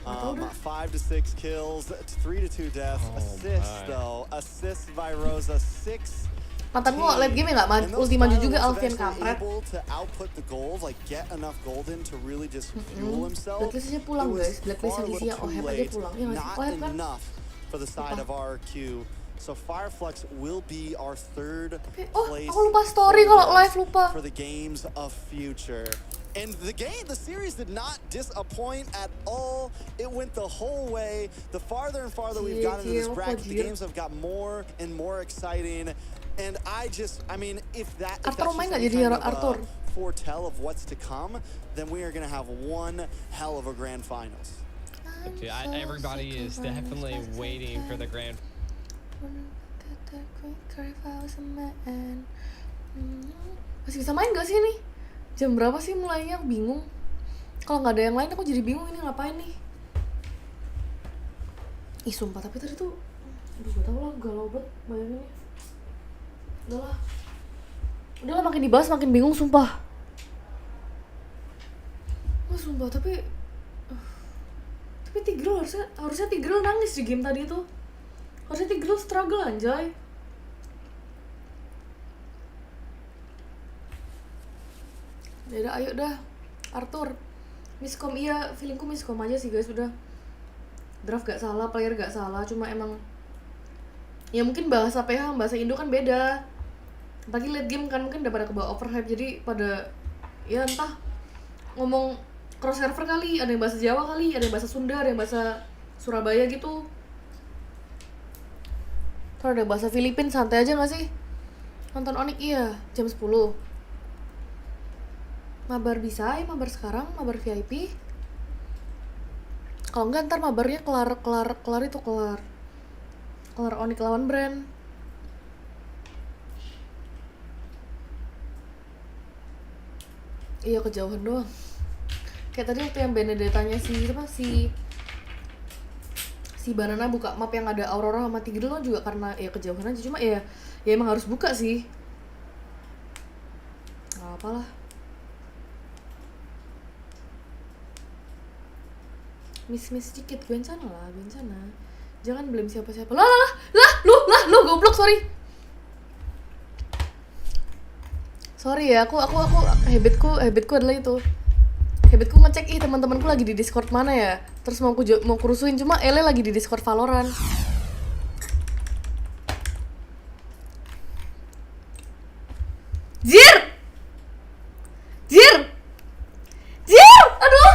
5 to 6 kills, 3 to 2 deaths. Assists though, assists by Rosa, 6. Mantan gua late game ya nggak ulti maju juga Alfian kampret. Able to output the goals, like get enough gold in to really just fuel himself. Blacklist-nya pulang It was guys, blacklist yang far isinya too oh hebat aja late, pulang. Iya nggak sih? not Oh hebat. enough for the side of RQ. So Fireflux will be our third Oh, place aku lupa story kalau live lupa. for the games of future. And the series did not disappoint at all. It went the whole way. The farther and farther we've gotten into this bracket, the games have got more and more exciting. And I mean, if that's Arthur just main nggak any jadi kind of Arthur? foretell of what's to come, then we are going to have one hell of a grand finals. Everybody is definitely waiting for the grand. Masih bisa main gak sih ini? Jam berapa sih mulainya? Aku bingung. Kalau nggak ada yang lain aku jadi bingung ini ngapain nih. Ih sumpah, tapi tadi tuh aduh gak tau lah, galau banget bayanginnya. Udahlah makin dibahas makin bingung sumpah. Oh sumpah, tapi Tigreal harusnya Tigreal nangis di game tadi itu. Harusnya Tigreal struggle anjay. Yaudah ayo dah. Arthur. Miskom, iya, feelingku miskom aja sih guys, udah. Draft gak salah, player gak salah, cuma emang ya mungkin bahasa PH, bahasa Indo kan beda. Apalagi late game kan mungkin udah pada kebawa overhype, jadi pada ya entah ngomong cross server kali, ada yang bahasa Jawa kali, ada yang bahasa Sunda, ada yang bahasa Surabaya gitu. Terus ada bahasa Filipin, santai aja gak sih? Nonton ONIC iya, jam 10. Mabar bisa, ya mabar sekarang, mabar VIP. Kalau enggak ntar mabarnya kelar ONIC lawan BREN. Iya kejauhan doang. Kayak tadi waktu yang Benedettanya si Banana buka map yang ada Aurora sama Tigreal lo juga karena ya kejauhan aja, cuma ya emang harus buka sih. Gak apalah. Miss dikit, bencana lah, bencana. Jangan blame siapa-siapa. Lu goblok, sorry. Sorry ya, aku habitku adalah itu. Habitku ngecek teman-temanku lagi di Discord mana ya. Terus mau kurusuin, cuma Ele lagi di Discord Valorant. Jir! Aduh.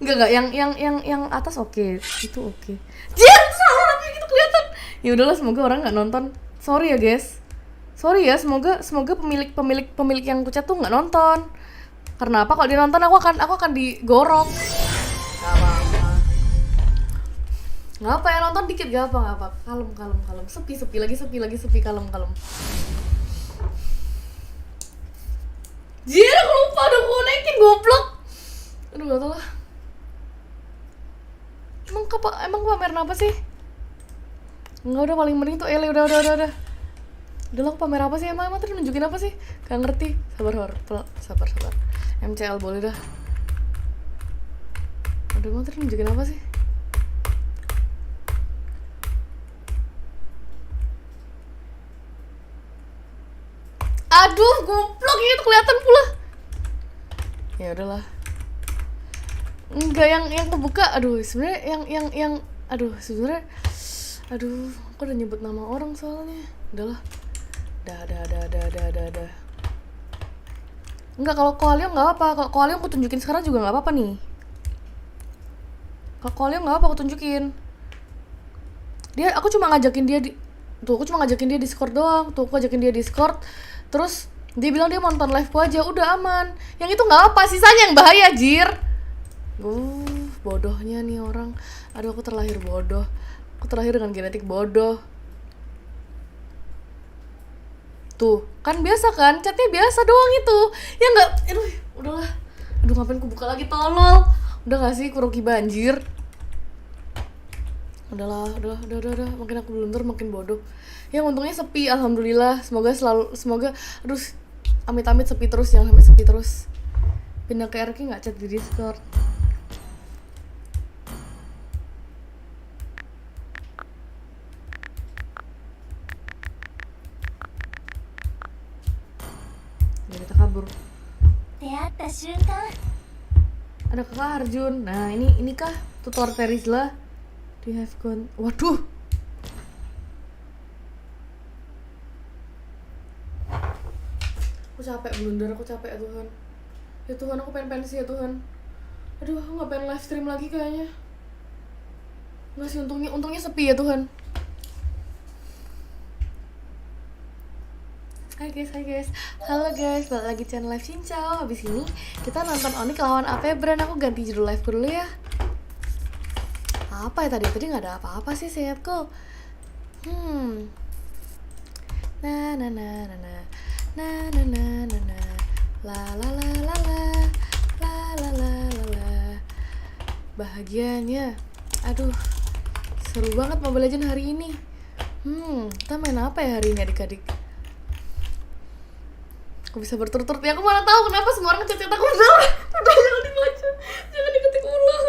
Enggak, yang atas oke. Itu oke. Jir, salah lagi gitu kelihatan. Ya udahlah, semoga orang nggak nonton. Sorry ya, guys. Sorry ya, semoga pemilik yang kucet tuh nggak nonton. Karena apa? Kalau dia nonton aku akan digorok. Nggak apa ya, nonton dikit gak apa. Kalem. Sepi lagi, kalem. Jir, aku lupa udah aku naikin, goblok. Aduh, gak tau lah. Emang pameran apa sih? Enggak, udah paling mending tuh Ele, udah. Udah lah, aku pamer apa sih? Emang tadi nunjukin apa sih? Gak ngerti. Sabar. MCL boleh dah. Aduh, emang tadi nunjukin apa sih? Aduh, goblok, itu kelihatan pula. Ya udahlah. Enggak, yang kebuka. Aduh, sebenarnya yang sebenarnya aku udah nyebut nama orang soalnya. Udahlah. Dah. Enggak, kalau Koalio nggak apa. Kalau Koalio aku tunjukin sekarang juga nggak apa-apa nih. Kalau Koalio nggak apa, aku tunjukin. Aku cuma ngajakin dia di Discord doang. Tuh, aku ajakin dia di Discord. Terus dia bilang dia nonton live-ku aja, udah aman. Yang itu nggak apa, sisanya yang bahaya, Jir. Bodohnya nih orang. Aduh, aku terlahir bodoh. Aku terlahir dengan genetik bodoh. Tuh, kan biasa kan? Chatnya biasa doang itu. Ya nggak, udahlah. Aduh, ngapain ku buka lagi, tolol. Udah gak sih, kuroki banjir. Udah. Makin aku blunder, makin bodoh. Ya untungnya sepi, alhamdulillah. Semoga, aduh, amit-amit sepi terus, jangan sampai sepi terus. Pindah ke RK nggak chat di Discord. Kita kabur. Ada kakak Arjun. Nah, ini kah tutor Terizla? Do you have gone? Waduh. Aku capek blunder, aku capek ya Tuhan. Ya Tuhan, aku pengen pensi ya Tuhan. Aduh, aku gak pengen live stream lagi kayaknya. Nggak sih, untungnya sepi ya Tuhan. Hai guys, halo guys, balik lagi channel live Cincau. Habis ini kita nonton ONIC lawan apa BREN. Aku ganti judul liveku dulu ya. Apa ya tadi nggak ada apa-apa sih seingatku. Bahagianya. Aduh, seru banget Mobile Legends hari ini. Kita main apa ya hari ini adik-adik? Aku bisa berturut-turut ya, aku mana tahu kenapa semua orang ngechat aku. Udah jangan dibaca, jangan diketik ulang.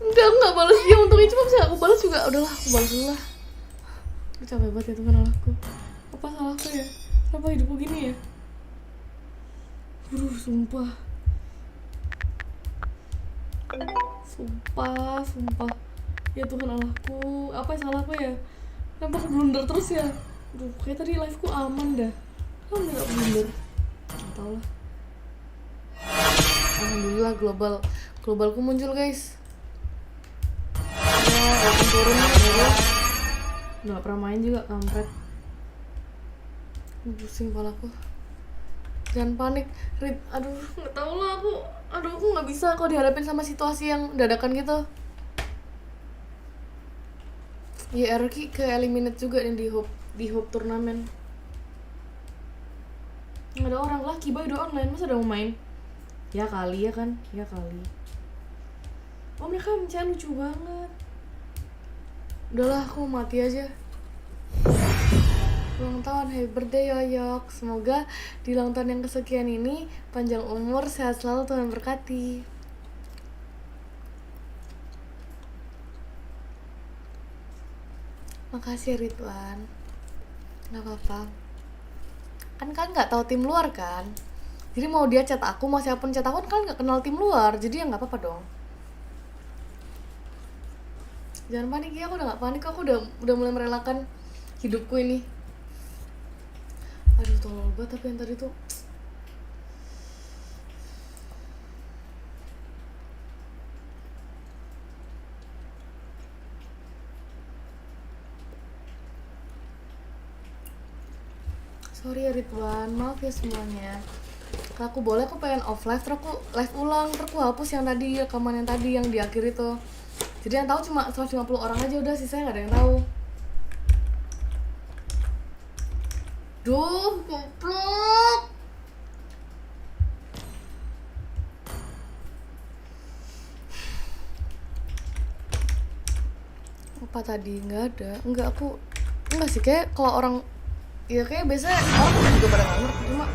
Enggak, aku nggak balas dia, untungnya cuma bisa aku balas juga. Udahlah, aku balas dulu lah. Aku capek banget ya Tuhan aku. Apa salahku ya? Kenapa hidupku gini ya? Sumpah. Sumpah. Ya Tuhan Allahku, apa yang salahku ya? Kenapa aku blunder terus ya? Aduh, kayak tadi live-ku aman dah. Kenapa gak blunder? Gak tau lah. Alhamdulillah globalku muncul guys. Ya, walaupun turun ya. Udah gak pernah main juga, kampret. Pusing kepalaku. Jangan panik, Rit. Aduh, gak tau lah aku. Aduh, aku gak bisa kalau dihadapin sama situasi yang dadakan gitu. Ya, Erki ke eliminate juga nih di hub turnamen. Nggak ada orang lah, Kibai udah online, masa udah mau main? Ya kali ya kan, ya kali. Oh mereka Mchess lucu banget. Udahlah, aku mati aja. Ulang tahun, happy birthday Yoyok. Semoga di ulang tahun yang kesekian ini panjang umur, sehat selalu, Tuhan berkati. Makasih Ridwan. Gak apa-apa. Kan kalian gak tahu tim luar kan? Jadi mau dia chat aku, mau siapapun chat aku, kan kalian gak kenal tim luar. Jadi ya gak apa-apa dong. Jangan panik ya, aku udah gak panik. Aku udah mulai merelakan hidupku ini. Aduh tolol banget tapi yang tadi tuh. Sorry ya Ridwan, maaf ya semuanya. Kalau aku boleh, aku pengen off live, terus aku live ulang, terus aku hapus yang tadi, rekaman yang tadi yang di akhir itu. Jadi yang tahu cuma 150 orang aja udah, sisanya nggak ada yang tahu. Duh, goblok. Apa tadi? Nggak ada. Enggak sih, kayak kalau orang ya kayak biasanya orang juga pada ngerti, cuma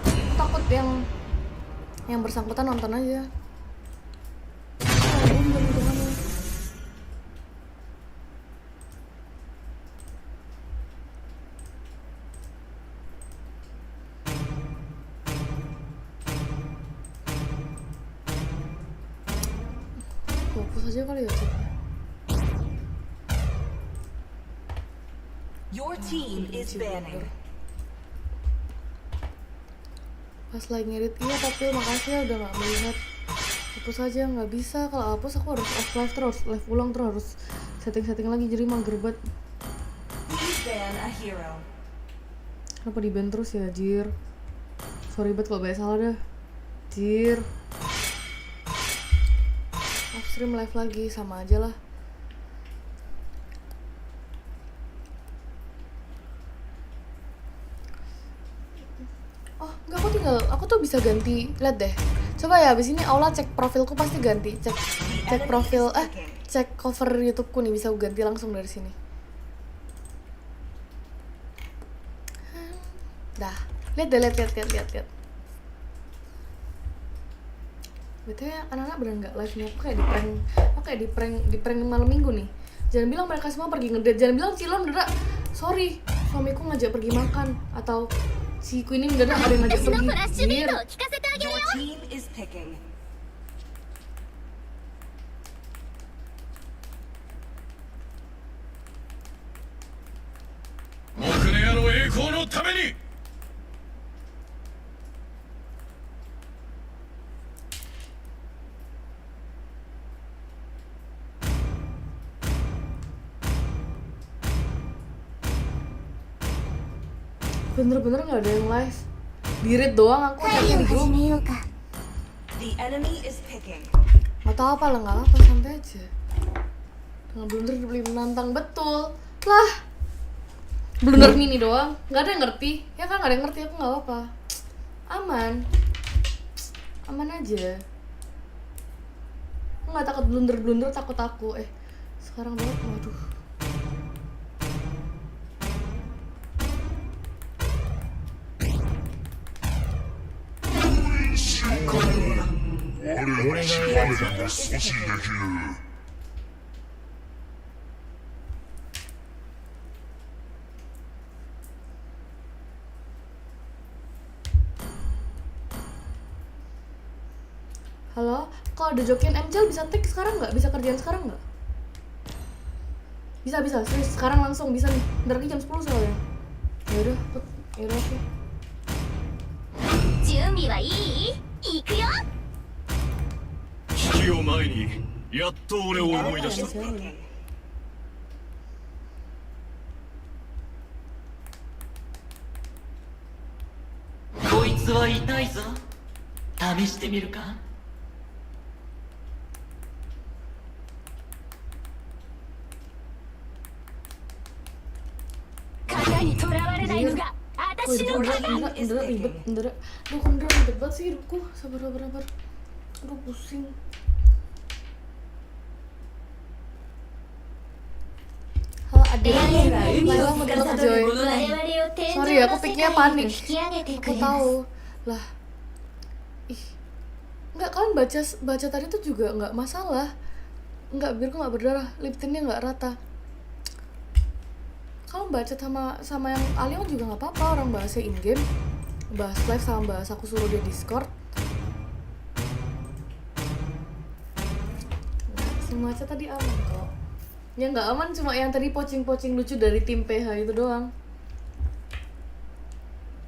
aku takut yang bersangkutan nonton aja. Fokus aja kali ya ceknya. Your team is banning. Pas lagi ngedit, iya tapi makasih ya udah gak melihat. Hapus aja, gak bisa. Kalau hapus aku harus off live terus, live ulang terus, harus setting lagi, jadi mager banget. Please ban a hero. Kenapa di ban terus ya, Jir? Sorry banget kalau banyak salah dah, Jir. Off stream live lagi, sama aja lah. Aku tuh bisa ganti, lihat deh. Coba ya, abis ini Aula cek profilku pasti ganti. Cek profil, cek cover YouTubeku nih, bisa aku ganti langsung dari sini. Dah, lihat. Betul ya, anak-anak bener nggak live nya? Aku kayak di prank malam minggu nih. Jangan bilang mereka semua pergi ngedate, jangan bilang Cilon udah, sorry, suamiku ngajak pergi makan, atau si Queen ini mendadak ada yang ngajak pergi. Jir. Your team is picking. Bener-bener gak ada yang live. Di-read doang aku chatnya di grup. The enemy is picking. Gak tau apa lah, gak apa, santai aja. Dengan blunder dibeli menantang, betul lah. Blunder mini doang, gak ada yang ngerti. Ya kan, gak ada yang ngerti, aku gak apa-apa. Aman aja. Aku gak takut blunder, takut aku. Sekarang banget, waduh. Halo, kok ada jokian MCL bisa take sekarang nggak? Bisa kerjaan sekarang nggak? Bisa, serius sekarang langsung bisa nih. Bentar lagi jam 10 soalnya. Yaudah, oke. 準備はいい？行くよ。危機を前にやっと俺を思い出した。こいつは痛いぞ。試してみるか。型にとらわれないのが私の鏡です。 ribet. Duh, kondra ribet banget sih hidupku. Sabar. Aduh, pusing. Halo adik, Laila mau datang Joy. Sorry ya, aku pikirnya panik. Aku tahu lah. Enggak, kalian baca tadi tuh juga nggak masalah. Enggak, biar nggak berdarah, lip tintnya nggak rata. Kalau baca sama yang Alion juga nggak apa-apa, orang bahasnya in game, bahas live sama bahas aku suruh dia Discord. Semua chat tadi aman kok. Yang nggak aman cuma yang tadi pocing-pocing lucu dari tim PH itu doang.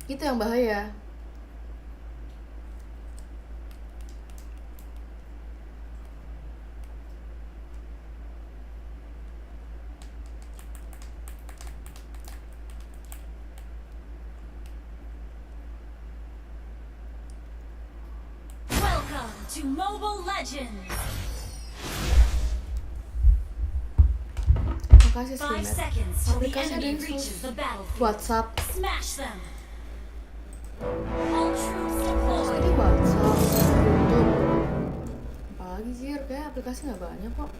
Itu yang bahaya. To Mobile Legends. Makasih Skinnet. Aplikasi ada yang WhatsApp. Ini WhatsApp, YouTube. Apalagi Zir, kayak aplikasi nggak banyak kok.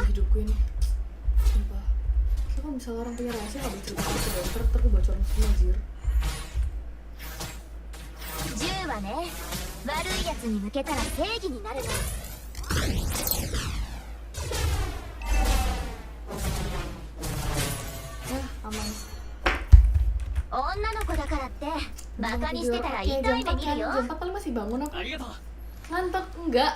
Hidupku ini sumpah. Kalau misalnya orang punya rahasia gak bisa cerita ke dokter bocorin semua Jir. Ya, aman. Jam 4 paling masih bangun aku. Ngantuk enggak?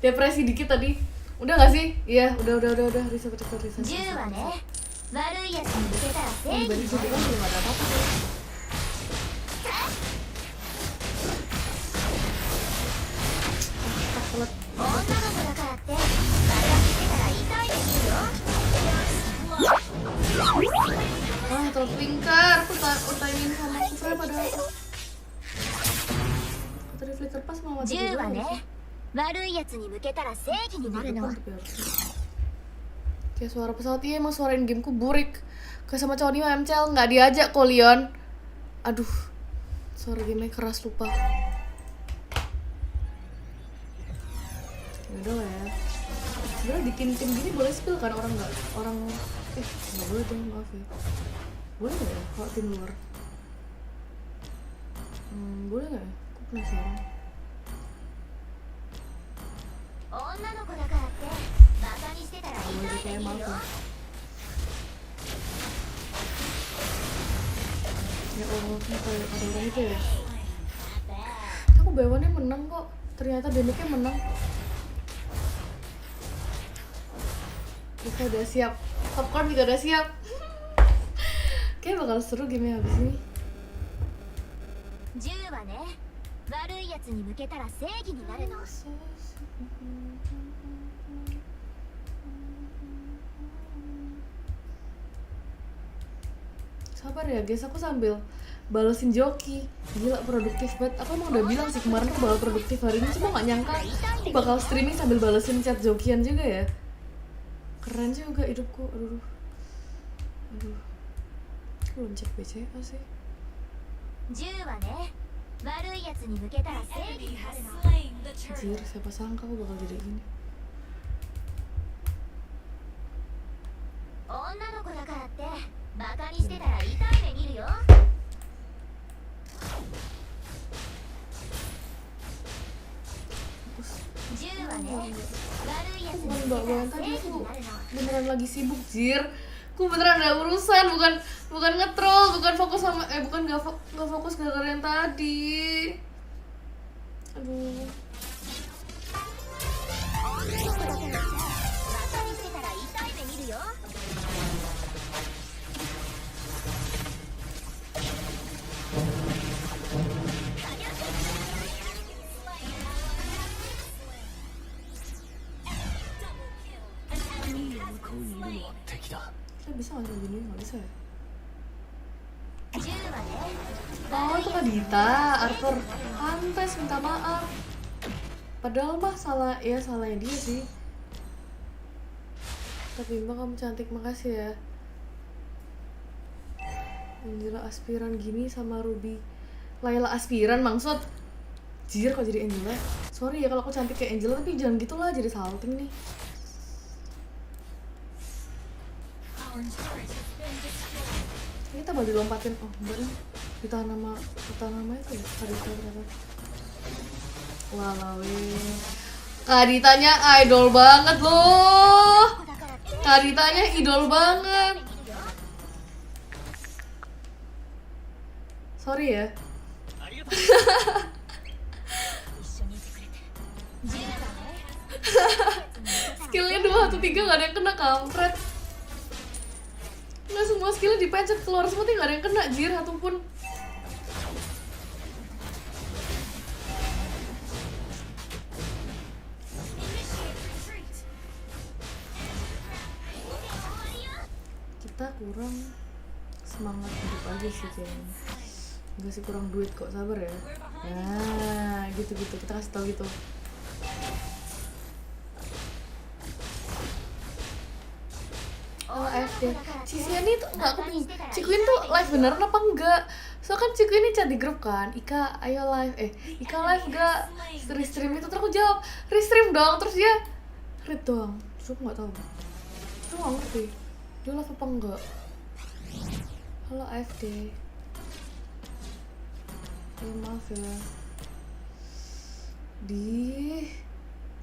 Depresi dikit tadi. Udah gak sih? Iya, udah. Reset. Dari situ kan belum ada apa-apa. Terlalu pintar. Aku timing sama Sufra padahal. Tadi flicker pas mau mati dulu. 悪いやつに向けたら正義になるの。 Kayak suara pesawat, iya emang suara in gameku burik. Kayak sama cowok Nima MCL nggak diajak kok Leon. Aduh, suara game keras lupa. Ya udah lah ya. Sebenarnya di tim gini boleh spill kan orang nggak nggak boleh dong, maaf ya. Boleh nggak ya kalau tim luar? Boleh nggak ya? Aku penasaran. 女の子だからってバカにしてたら痛い目見るよ。 Ya Allah, kenapa ada orang itu ya? Aku bawaannya menang kok. Ternyata damage-nya menang. Kita udah siap. Popcorn juga udah siap. Kayaknya bakal seru game habis ini. 10はね、悪いやつに向けたら正義になるの。 Sabar ya guys, aku sambil balesin joki. Gila produktif banget. Aku emang udah bilang sih kemarin aku bakal produktif hari ini, cuma gak nyangka aku bakal streaming sambil balesin chat jokian juga ya. Keren juga hidupku. Aduh. Aku belum cek BCA sih. 10はね、悪いやつに向けたら正義になるの。 Anjir, siapa sangka aku bakal jadi gini. 女の子だからってバカにしてたら痛い目見るよ。 Aku aku bukan bawa tadi, aku beneran lagi sibuk jir. Aku beneran ada urusan, bukan ngetrol, bukan fokus sama bukan nggak fokus gara-gara yang tadi. Aduh. Kita bisa nggak gini? Nggak bisa ya? Oh itu Kak Dita, Arthur pantes minta maaf. Padahal mah salahnya dia sih. Tapi Mbak kamu cantik, makasih ya. Angela aspiran gini sama Ruby. Layla aspiran maksud? Jir kok jadi Angela? Sorry ya kalau aku cantik kayak Angela, tapi jangan gitulah jadi salting nih. Kita baru dilompatin. Oh enggak nih, ditahan nama itu ya, Kak Dita ternyata. Walawe Kak Ditanya idol banget loh. Kak Ditanya idol banget. Sorry ya. Skillnya 2 atau 3 gak ada yang kena, kampret. Nggak semua skillnya dipencet keluar semua, gak ada yang kena jir satupun. Kita kurang semangat hidup aja sih kayaknya. Enggak sih, kurang duit kok, sabar ya. Nah gitu kita kasih tau gitu. Oh AFD, Cisiani tuh nggak, aku bingung Cikuin tuh live beneran apa enggak? Soalnya kan Cikuin ini chat di grup kan, Ika ayo live, Ika live gak? Restream itu, terus aku jawab restream dong, terus dia read doang, terus aku nggak tahu, aku nggak ngerti dia live apa enggak. Halo AFD, ya maaf ya,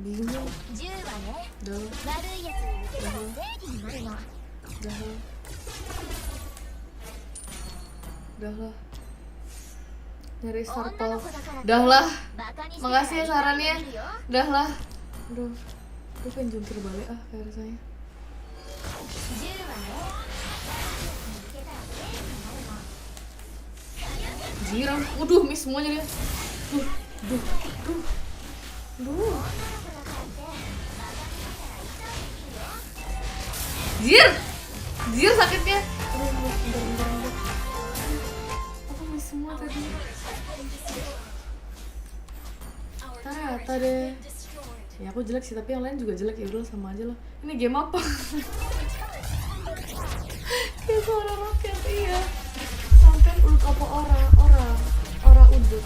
bingung. Dah lah. Nyari sarpel. Dah lah. Makasih ya sarannya. Dah lah. Aduh. Gue pengen jungkir balik kayak rasanya. Jiram. Waduh, miss semuanya dia. Duh. Jir sakitnya. Bentar. Aku miss semua tadi. Ternyata deh. Ya aku jelek sih, tapi yang lain juga jelek, ya udah sama aja lah. Ini game apa? Kayak suara roket, iya. Sampai urut apa ora udut.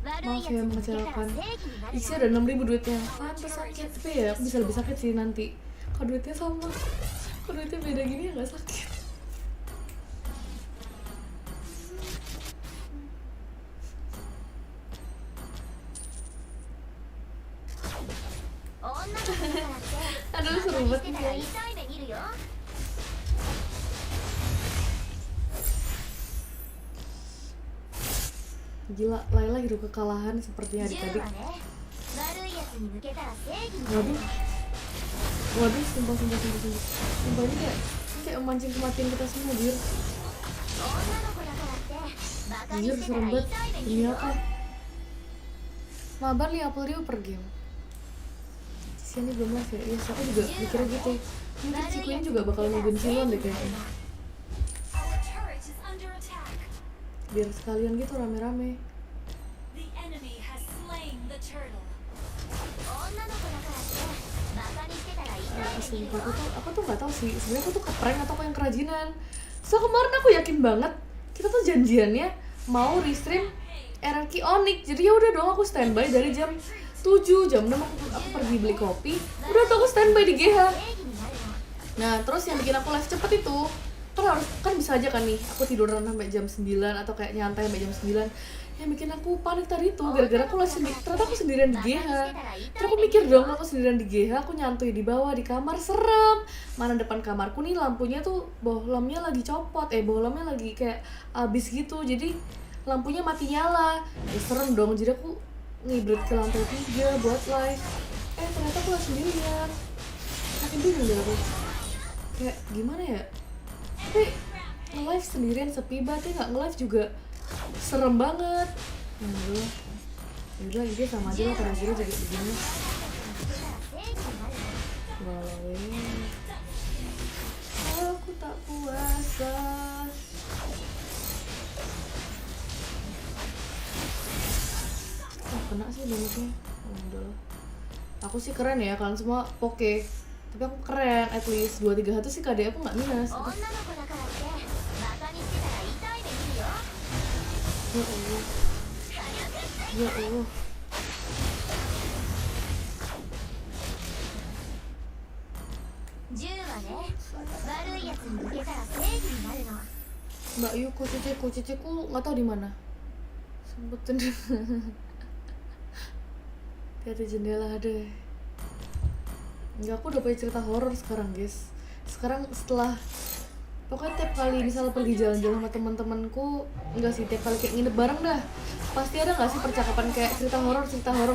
Maaf ya mengecewakan. Isi ada 6.000 duitnya. Pantes sakit, tapi ya aku bisa lebih sakit sih nanti. Kalau duitnya sama, kalau duitnya beda gini ya nggak sakit. Aduh seru banget nih guys. Gila, Layla hidup kekalahan sepertinya adik-adik. Waduh, sumpah. Sumpah ini kayak memancing kematian kita semua, Jir. Jir, serem banget. Demi apa? Mabar 50.000 per game. Sini belum live ya? Iya, aku juga mikirnya gitu. Mungkin si Queen juga bakal nungguin Silon deh kayaknya. Biar sekalian gitu rame-rame. Sumpah, aku tuh nggak tahu sih sebenarnya aku tuh keprank atau yang kerajinan. So kemarin aku yakin banget kita tuh janjiannya mau restream RRQ ONIC. Jadi ya udah dong, aku standby dari jam 7, jam 6 aku pergi beli kopi. Udah tuh aku standby di GH. Nah terus yang bikin aku live cepet itu kan bisa aja kan nih aku tiduran sampai jam 9 atau kayak nyantai sampai jam 9. yang bikin aku panik tadi tuh gara-gara aku ternyata aku sendirian di GH. Terus aku mikir dong, aku sendirian di GH, aku nyantui di bawah di kamar, serem. Mana depan kamarku nih lampunya tuh bohlamnya lagi copot, bohlamnya lagi kayak abis gitu, jadi lampunya mati nyala. Serem dong, jadi aku ngibrit ke lantai 3 buat live. Ternyata aku sendirian. Makin bingung deh aku. Kayak gimana ya? Tapi nge-live sendirian sepi banget, nggak nge-live juga serem banget. Yaudah ini sama aja lah, kira-kira juga begini. Aku tak puasa. Kena sih damage-nya. Alhamdulillah. Aku sih keren ya, kalian semua poke. Tapi aku keren, at least 2-3 hatu sih KD aku nggak minus. Ya Allah. Ya Allah. Mbak Yu, kuciku nggak tahu di mana. Sempetin. Ada jendela deh. Enggak, aku udah punya cerita horor sekarang guys. Sekarang setelah pokoknya tiap kali misalnya pergi jalan-jalan sama teman-temanku, enggak sih tiap kali kayak nginep bareng dah, pasti ada nggak sih percakapan kayak cerita horor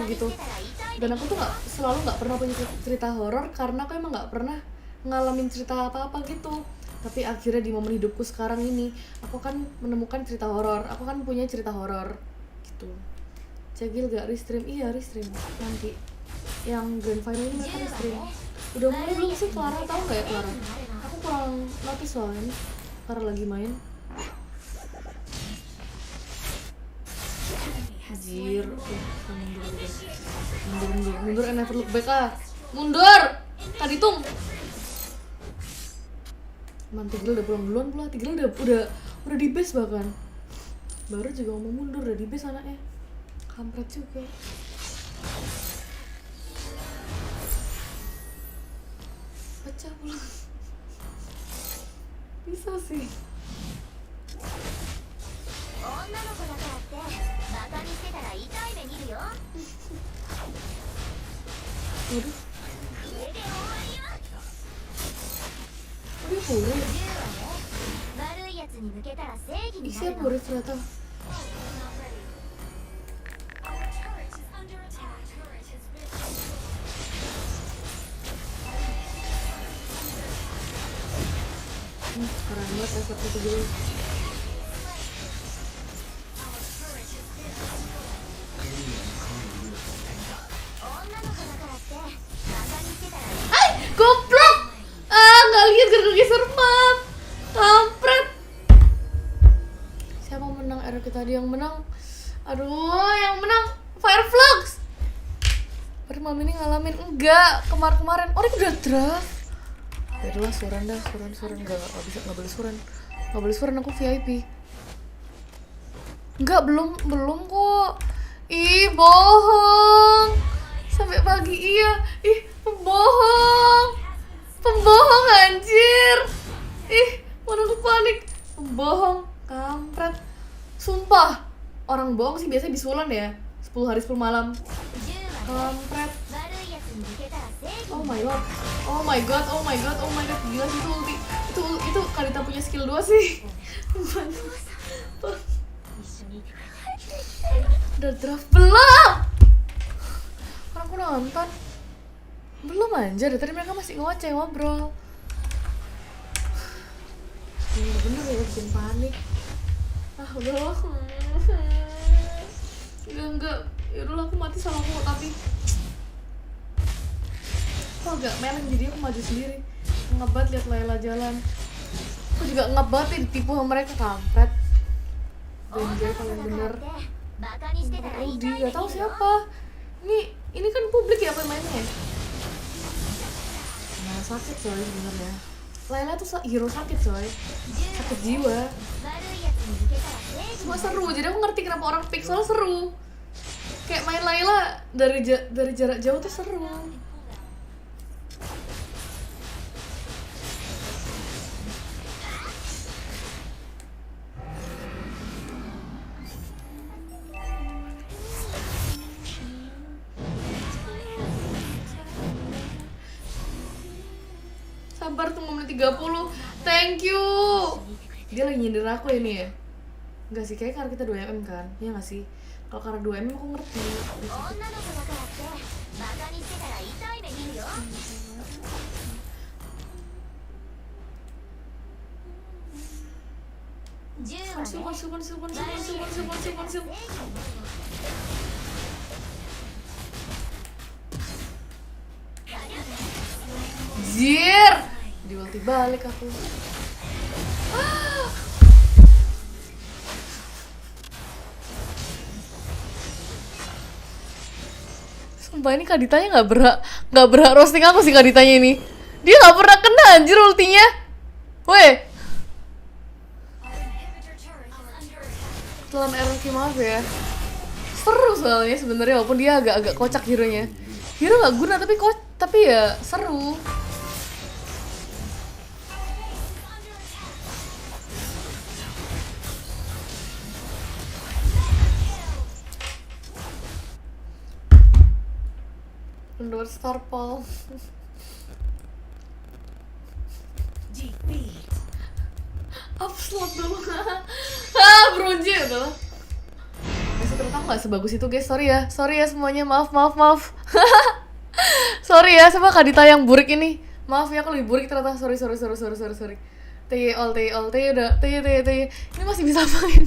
gitu. Dan aku tuh selalu nggak pernah punya cerita horor karena aku emang nggak pernah ngalamin cerita apa-apa gitu. Tapi akhirnya di momen hidupku sekarang ini, aku kan menemukan cerita horor. Aku kan punya cerita horor gitu. Cegil gak restream? Iya restream nanti. Yang grand final ini mereka restream. Udah mulai belum sih Clara? Tahu nggak ya Clara? Aku kurang notice soalnya Clara lagi main. Anjir, mundur and never look back ah. Mundur! Tadi tung. Tigil udah pulang duluan pula. Tigil udah di base bahkan. Baru juga ngomong mundur udah di base anaknya. Kampret juga. Pecah pula. Bisa sih. Waduh. Udah boleh. Siapa boleh ternyata. Keren banget efek itu dulu. Hai, goblok! Nggak lihat gara-gara geser map. Kampret. Siapa menang RK tadi yang menang? Aduh, yang menang Fireflux. Baru malam ini ngalamin enggak kemarin. Orang udah draft. Ya adalah suran enggak bisa, enggak boleh suran aku VIP. Enggak, belum kok. Ih, bohong. Sampai pagi iya. Ih, pembohong anjir. Ih, mana aku panik. Pembohong, kampret. Sumpah, orang bohong sih biasanya bisulan ya. 10 hari 10 malam. Kampret. Oh my god, gila sih itu ulti. Itu Kalita punya skill 2 sih. Udah draft belum? Orang aku nonton. Belum anjir, dari tadi mereka masih ngobrol. Bener ya, bikin panik. Udah. Enggak. Yaudah aku mati sama aku tapi aku agak meleng jadi aku maju sendiri. Ngebat lihat Layla jalan. Aku juga ngebat ditipu sama mereka, kampret. Benjay paling bener. Rudy gak tahu siapa. Ini kan publik ya pemainnya. Nah, sakit coy sebenarnya. Layla tuh hero sakit coy. Sakit jiwa. Semua seru, jadi aku ngerti kenapa orang pick soalnya seru. Kayak main Layla dari jarak jauh tuh seru. Sabar, tunggu menit 30. Thank you. Dia lagi nyindir aku ini ya. Enggak sih, kayak karena kita 2mm kan. Iya gak sih? Kalau karena 2mm aku ngerti. Konsil. Jir, di ulti balik aku. Sumpah ini Kaditanya nggak berhak roasting aku sih Kaditanya ini. Dia nggak pernah kena anjir ultinya. Weh. Telan RQ maaf ya. Seru soalnya sebenarnya walaupun dia agak kocak hero-nya. Hero nggak guna tapi ya seru. Menurut Star Paul. Up slot dulu. Bronze udah. Masih ternyata nggak sebagus itu guys. Sorry ya semuanya. Maaf. Sorry ya sama Kadita yang burik ini. Maaf ya aku lebih burik ternyata. Sorry. TY all udah. TY. Ini masih bisa main.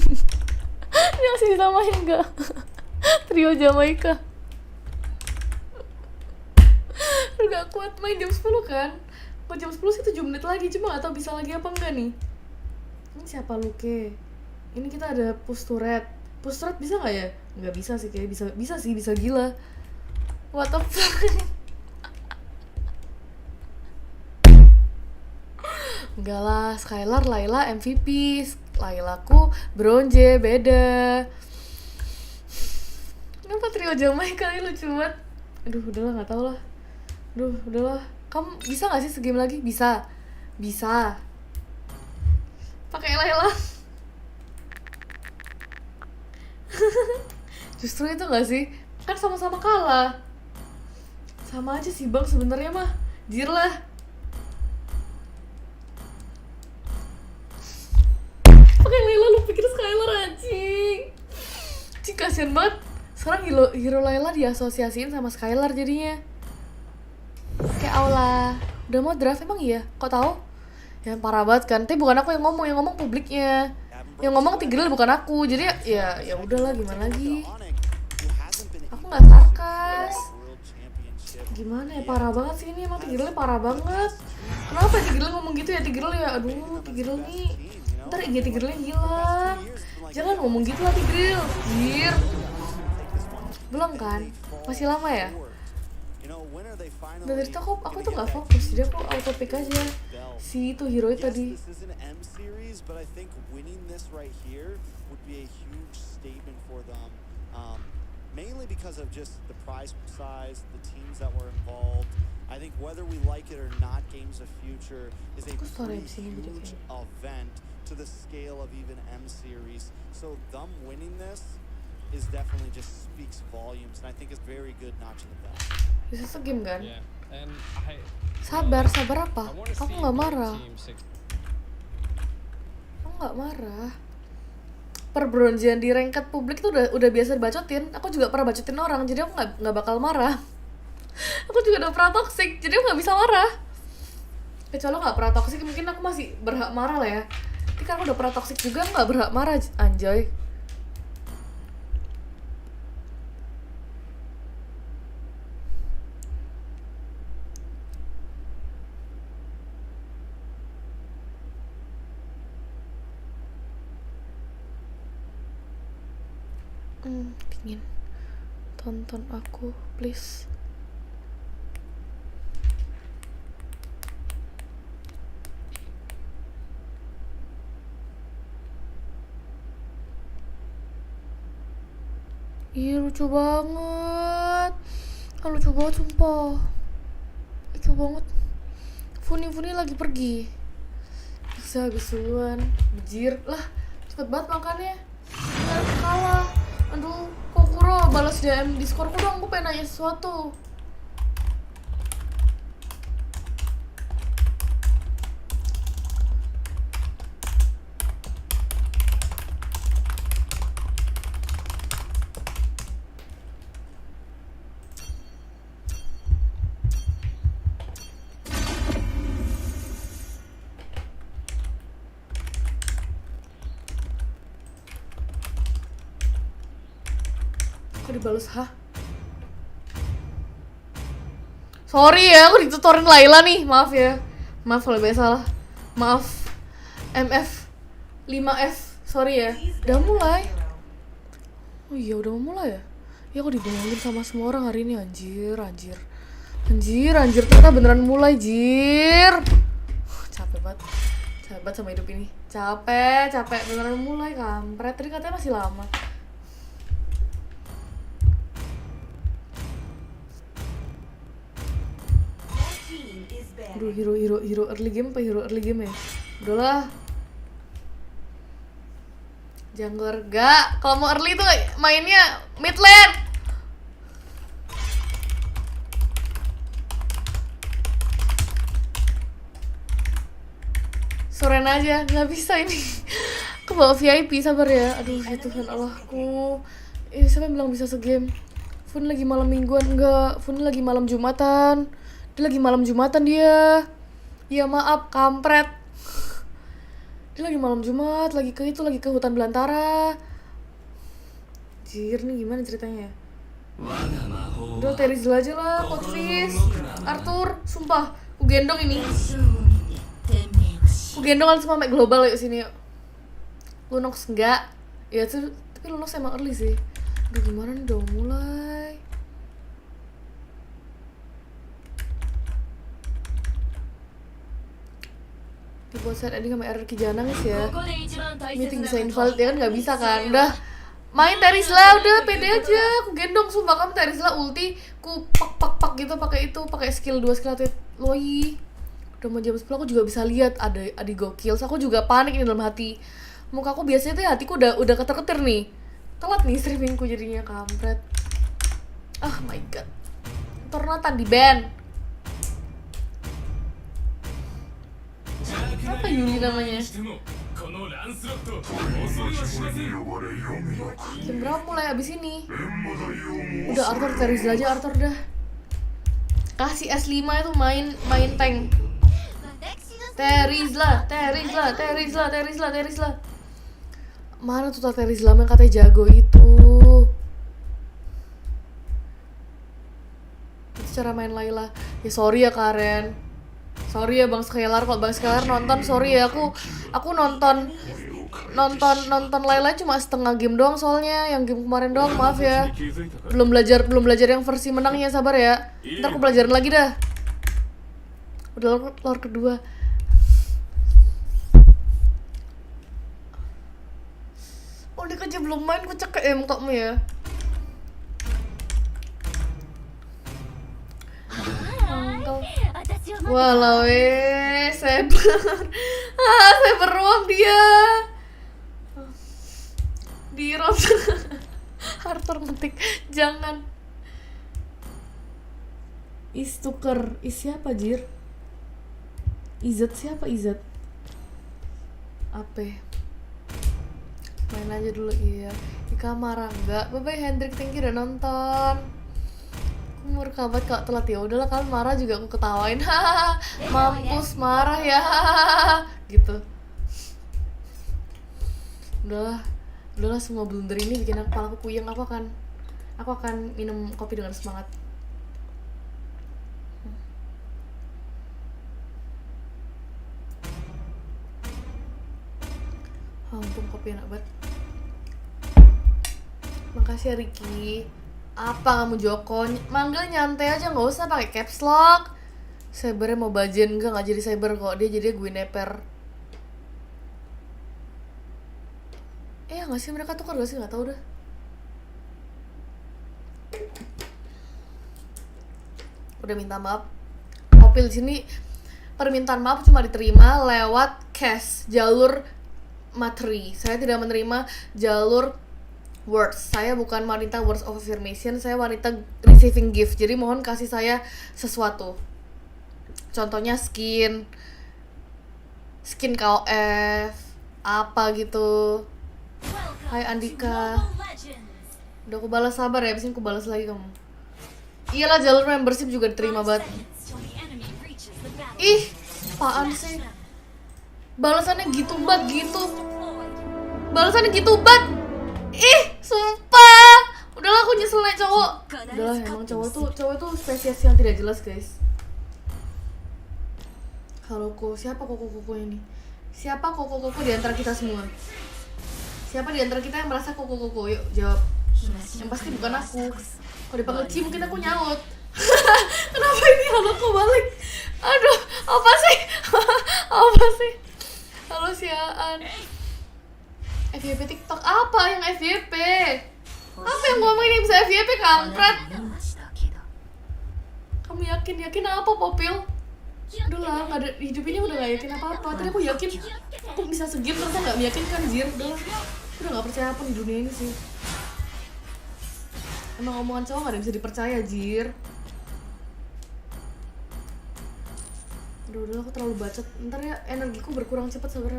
Ini masih bisa main nggak? Trio Jamaika. Udah gak kuat main jam 10 kan? Kalau jam 10 sih 7 menit lagi, cuma gak tau bisa lagi apa enggak nih. Ini siapa Luke? Ini kita ada push turret. Push turret bisa gak ya? Nggak bisa sih, kayak bisa gila. What the fuck? Enggak lah, Skylar, Layla MVP. Laylaku bronze, beda. Kenapa trio Jamaika ini lucu banget? Aduh udahlah, gak tau lah. Udahlah. Kamu bisa gak sih segame lagi? Bisa. Pakai Layla. Justru itu gak sih? Kan sama-sama kalah. Sama aja sih bang sebenarnya mah. Jir lah. Pakai Layla lu pikir Skylar anjing. Cik kasian banget. Sekarang hero Layla diasosiasiin sama Skylar jadinya. Kayak Allah. Udah mau draft emang iya? Kok tahu? Ya parah banget kan. Tapi bukan aku yang ngomong publiknya. Yang ngomong Tigreal bukan aku. Jadi ya udahlah gimana lagi. Aku nggak sarkas. Gimana ya, parah banget sih ini emang Tigrealnya parah banget. Kenapa Tigreal ngomong gitu ya? Tigreal ya aduh, Tigreal nih. Ntar IG Tigrealnya hilang. Jangan ngomong gitu lah Tigreal. Jir. Belum kan? Masih lama ya? Dari itu aku tuh nggak fokus, jadi aku auto pick aja si itu hero itu tadi. Mainly because of just the prize size, the teams that were involved. I think whether we like it or not, Games of Future is a pretty huge event to the scale of even M series. So them winning this is definitely just speaks volumes, and I think it's very good notching the belt. Bisa segame kan? Sabar apa? Aku nggak marah. Perbronzian di ranked publik itu udah biasa dibacotin. Aku juga pernah bacotin orang, jadi aku nggak bakal marah. Aku juga udah pernah toxic, jadi aku nggak bisa marah. Kecuali nggak pernah toxic, mungkin aku masih berhak marah lah ya. Tapi karena aku udah pernah toxic juga, nggak berhak marah, anjay. Dingin. Tonton aku, please. Ih, lucu banget. Lucu banget sumpah. Lucu banget. Funi lagi pergi. Bisa habis duluan. Bejir lah, cepet banget makannya. Nggak kalah. Aduh, Kokuro balas DM Discordku dong, aku pengen nanya sesuatu. dibales, hah? Sorry ya, aku ditutorin Laila nih, maaf ya. Maaf kalau biasa salah. Maaf. MF 5F, sorry ya. Udah mulai. Oh iya, udah mau mulai ya? Ya aku dibohongin sama semua orang hari ini, anjir. Ternyata beneran mulai, jir. Capek banget sama hidup ini. Capek beneran mulai, kampret. Tadi katanya masih lama. Aduh, hero early game apa hero early game ya? Udahlah. Jungler gak. Kalau mau early tuh mainnya mid lane. Soren aja, nggak bisa ini. Aku bawa VIP, sabar ya. Aduh, ya Tuhan Allahku. Siapa yang bilang bisa segame? Fun lagi malam mingguan, enggak. Fun lagi malam Jumatan. Dia lagi malam Jumatan dia. Ya maaf, kampret. Dia lagi malam Jumat, lagi ke hutan belantara. Jir, nih gimana ceritanya? Udah teris dulu aja lah, Coach Arthur, sumpah, aku gendong ini. Aku gendong langsung sampai global yuk sini yuk. Lunox enggak. Ya tapi Lunox emang early sih. Aduh gimana nih, udah mulai. Buat set ending sama error Kijana guys ya. Meeting bisa invalid ya kan, nggak bisa kan. Udah main Terisla, udah pede aja. Aku gendong sumpah, kamu Terisla ulti ku pak gitu pakai skill 2 skill atlet loi. Udah mau jam 10 aku juga bisa lihat ada gokil. Aku juga panik nih dalam hati. Muka aku biasanya tuh hatiku udah keter-keter nih. Telat nih streamingku jadinya, kampret. Oh my god. Tornatan di ban. Apa Yuli namanya? Jam berapa mulai abis ini? Udah Arthur Terisla aja, Arthur dah. Kasih S5 itu main tank. Terisla. Mana tuh Terisla yang katanya jago itu? Itu cara main Laila. Ya sorry ya Karen. Sorry ya Bang Skelar, kalau Bang Skelar nonton, sorry ya aku nonton Laila cuma setengah game doang soalnya, yang game kemarin doang, maaf ya. Belum belajar yang versi menangnya, sabar ya. Ntar aku pelajarin lagi dah. Udah lore kedua. Oh, dia aja belum main, ku cekek ya mukamu ya. Walau Saber ruang dia. Di rob. Arthur ngetik, jangan. Istuker, siapa jir? Izat siapa Izat? Apa? Main aja dulu iya. Ika marah enggak? Bye bye Hendrik, thank you udah nonton. Murkabat kak telat, ya udahlah kalian marah juga aku ketawain. Hahaha, mampus marah ya. Gitu. Udahlah semua blunder ini bikin kepala aku puyeng. Aku akan minum kopi dengan semangat. Ampun, kopi enak banget. Makasih ya Ricky. Apa kamu Joko? Manggil nyantai aja, nggak usah pakai caps lock. Cybernya mau bajen nggak jadi cyber kok, dia jadi gue neper. Nggak sih mereka tukar gak sih, nggak tahu dah. Udah minta maaf. Opil sini permintaan maaf cuma diterima lewat cash, jalur materi. Saya tidak menerima jalur words. Saya bukan wanita words of affirmation, saya wanita receiving gift. Jadi mohon kasih saya sesuatu. Contohnya skin KOF apa gitu. Hai Andika. Udah aku balas, sabar ya, abis ini aku balas lagi kamu. Iyalah, jalur membership juga diterima banget. Ih, apaan sih? Balasannya gitu banget. Ih, sumpah. Udahlah aku nyesel kesel nih cowok. Udahlah, emang cowok tuh spesies yang tidak jelas guys. Halo siapa koko ini? Siapa koko di antara kita semua? Siapa di antara kita yang merasa koko? Yuk jawab. Yang pasti bukan aku. Kalau dipanggil Ci mungkin aku nyaut. Kenapa ini haloku balik? Aduh, apa sih? Apa sih? Halo siaan. FYP TikTok apa yang FYP? Apa yang ngomong ini bisa FYP kampret? Kamu yakin apa Popil? Udah lah, nggak ada, hidup ini udah gak yakin apa-apa. Tadi aku yakin aku bisa segim ternyata nggak meyakinkan Jir. Udah nggak percaya apa di dunia ini sih. Emang omongan cowok gak ada yang bisa dipercaya Jir. Udah aku terlalu bacot. Ntar ya energiku berkurang cepat sabar.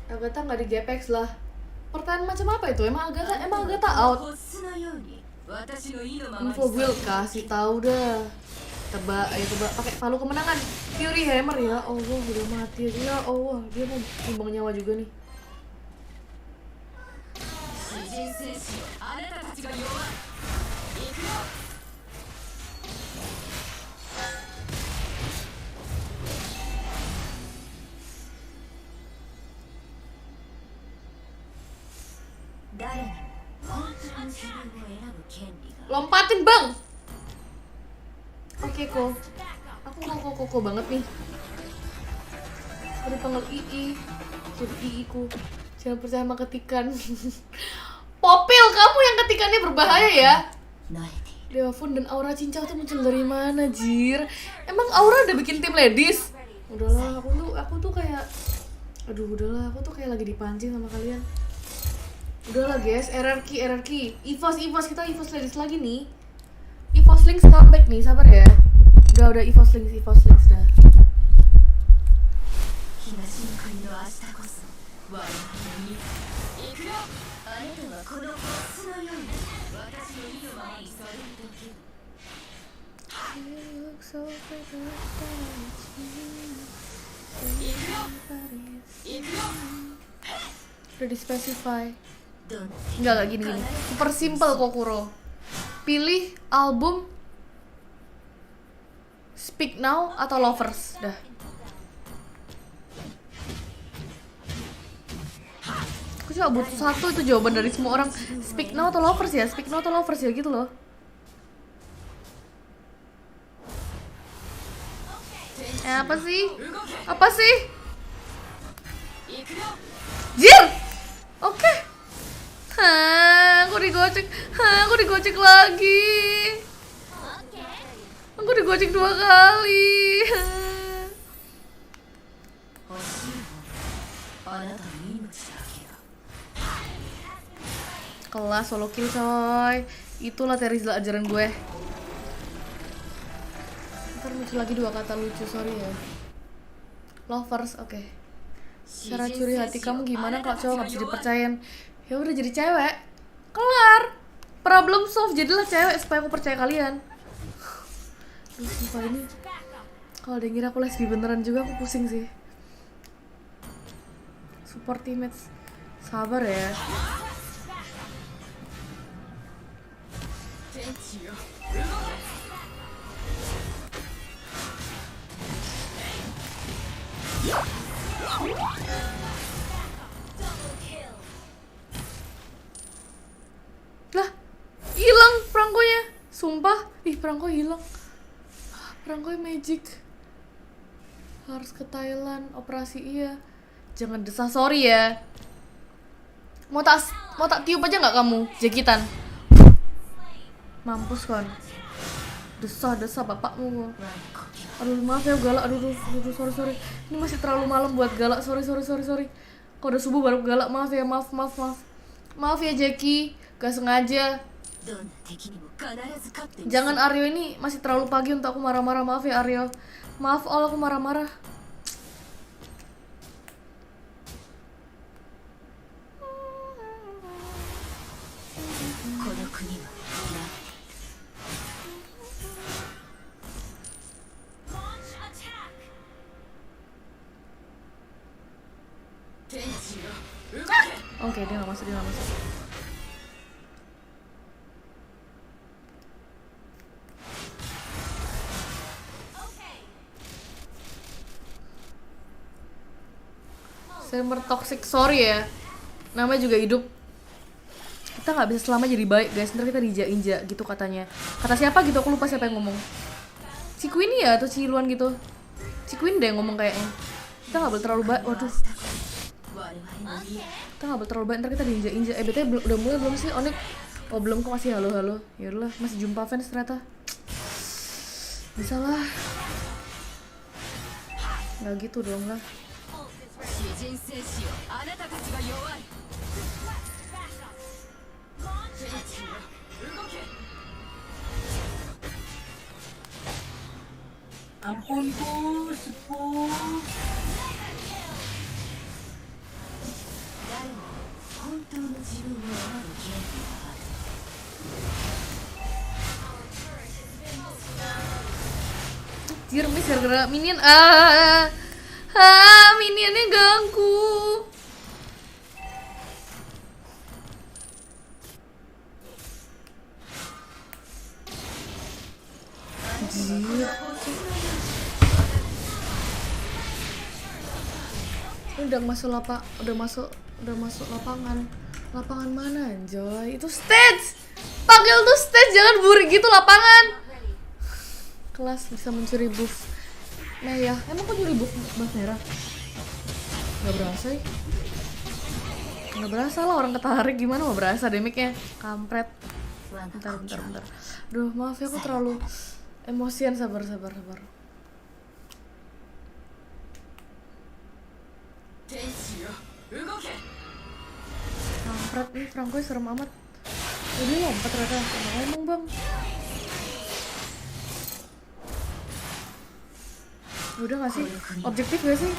Agatha nggak di GPX lah. Pertanyaan macam apa itu? Emang Agatha out? Info build kasih tahu dah. Tebak pakai palu kemenangan. Fury Hammer ya Allah udah mati aja ya Allah. Dia mau timbang nyawa juga nih. Lompatin bang. Oke kok. Aku koko banget nih. Udah panggil II. Jadi II ku. Jangan percaya sama ketikan. Popil, kamu yang ketikannya berbahaya ya. Dewa Fun dan Aura Cincau tuh muncul dari mana, Jir? Emang Aura udah bikin tim ladies? Udahlah, aku tuh kayak udahlah, aku tuh kayak lagi dipancing sama kalian. Udahlah guys, RRQ. EVOS kita EVOS ladies lagi nih. EVOS Links comeback nih, sabar ya. Udah EVOS Links dah. Udah di-specify. Enggak gini. Super simple Kokuro. Pilih album Speak Now atau Lovers. Dah. Aku cuma butuh satu itu jawaban dari semua orang. Speak Now atau Lovers ya? Speak Now atau Lovers ya gitu loh. Apa sih? Jir! Oke. Aku digocek lagi. Aku digocek 2 kali. Kelas solo kill coy. Itulah Terizla ajaran gue. Ntar muncul lagi 2 kata lucu, sorry ya. Lovers, oke. Cara curi hati kamu gimana kalau cowok gak bisa dipercayain? Ya udah jadi cewek. Kelar. Problem solve, jadilah cewek supaya aku percaya kalian. Duh, sumpah ini. Kalau dia ngira aku lesbi beneran juga aku pusing sih. Support teammates. Sabar ya. Lah, hilang perangkonya. Sumpah, perangko hilang. Perangkonya magic. Harus ke Thailand, operasi iya. Jangan desah, sorry ya. Mau tak tiup aja nggak kamu, jekitan? Mampus kan. Desah bapakmu. Aduh maaf ya galak, aduh sorry. Ini masih terlalu malam buat galak, sorry. Kok udah subuh baru galak, maaf ya, maaf. Maaf ya Jackie, gak sengaja. Jangan Aryo, ini masih terlalu pagi untuk aku marah-marah, maaf ya Aryo. Maaf aku marah-marah. Oke, dia nggak masuk. Server toxic, sorry ya. Namanya juga hidup. Kita nggak bisa selama jadi baik guys. Ntar kita diinjak gitu katanya. Kata siapa gitu? Aku lupa siapa yang ngomong. Si Queen ya atau si Luan gitu. Si Queen deh yang ngomong kayaknya. Kita nggak boleh terlalu baik. Waduh. Kita nggak boleh terlalu baik. Ntar kita diinjak. BTW udah mulai belum sih ONIC? Oh belum, kok masih halo. Yaudah, masih jumpa fans ternyata. Bisa lah. Nggak gitu dong lah. Ampunku, sepuh. Skirmishes gara-gara minion. Minionnya ganggu. Anjir. Udah masuk lapangan. Lapangan mana anjoy? Itu stage. Panggil tuh stage, jangan buri gitu lapangan. Kelas bisa mencuri buff merah. Emang kok nyuri buff merah? Gak berasa ya? Gak berasa lah, orang ketarik gimana mau berasa damage-nya? Kampret. Bentar. Duh, maaf ya aku terlalu emosian. Sabar. Kampret nih, Franco serem amat. Udah lompat ternyata. Emang bang. Udah gak sih? Objektif gak sih?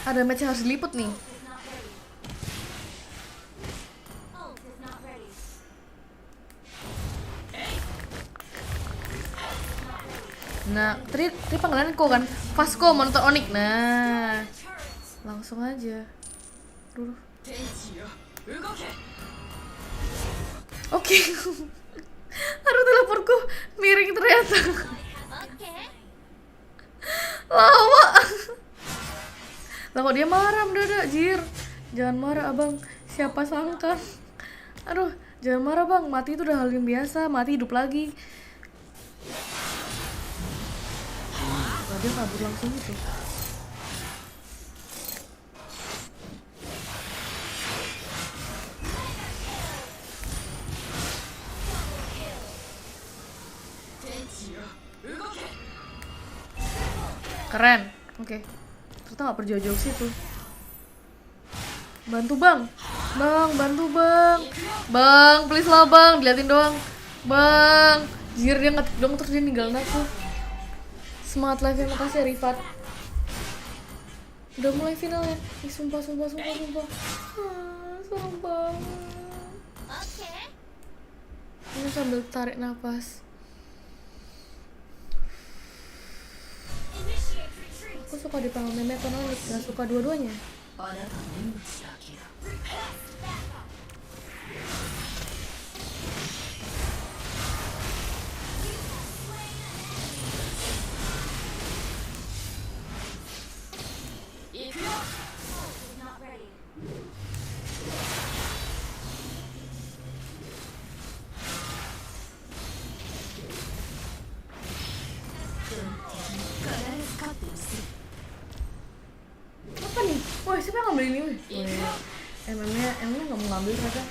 Ada match yang harus diliput nih. Nah, tadi panggilan kok kan? Vasco mau nonton ONIC. Nah, langsung aja. Oke. Aduh, teleporku miring ternyata. Lama. Lah kok dia marah mendadak, jir. Jangan marah abang, siapa sangka. Aduh, jangan marah bang, mati itu udah hal yang biasa. Mati hidup lagi. Lah dia kabur langsung gitu. Keren, oke. Ternyata gak pergi jauh situ. Bantu bang, bantu bang. Bang, please lah bang, diliatin doang. Bang, jir dia ngetik dong terus dia ninggalin aku. Semangat live, makasih ya Rifat. Udah mulai finalnya. Ih, sumpah. Serem banget. Ini sambil tarik nafas. Aku suka dipanggil meme atau ONIC, gak suka dua-duanya. Apa nih? Wah, siapa yang ngambil ini? Emangnya nggak mau ngambil ternyata.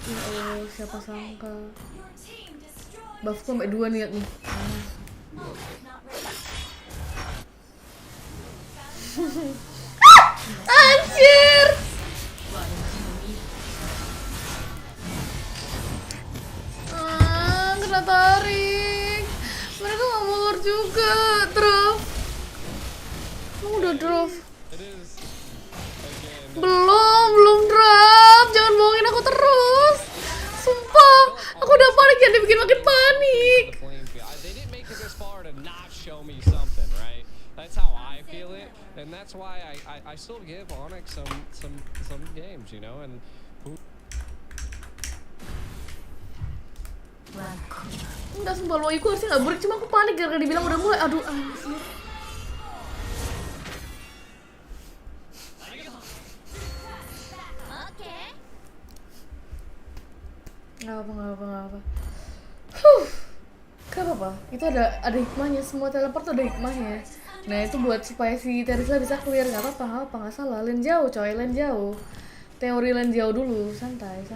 Ya Allah, siapa sangka. Buffku sampai 2 nih. Anjir. Kena tarik. Mereka nggak mau keluar juga. Drop. Kamu udah drop. Belum drop. Jangan bohongin aku terus. Sumpah, aku udah panik, jangan dibikin makin panik. That's how I feel it, and that's why I still give ONIC some games, you know, and Enggak, sumpah lo iku harusnya gak break, cuma aku panik gara-gara dibilang udah mulai. Aduh, anjir. Gak apa. Gak apa-apa, itu ada hikmahnya, semua teleport tuh ada hikmahnya. Nah itu buat supaya si Terisla bisa clear, gak apa-apa, gak salah. Lane jauh coy, lane jauh. Teori lane jauh dulu, santai.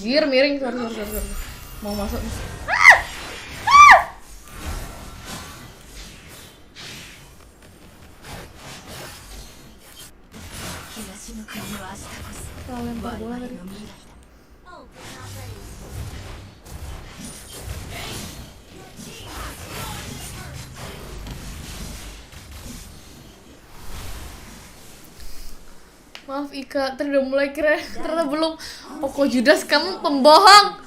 Jir, miring, sorry. Mau masuk nih. Salah lempar bola tadi. Maaf Ika, tadi udah mulai kira ternyata belum. Oko Judas, kamu pembohong.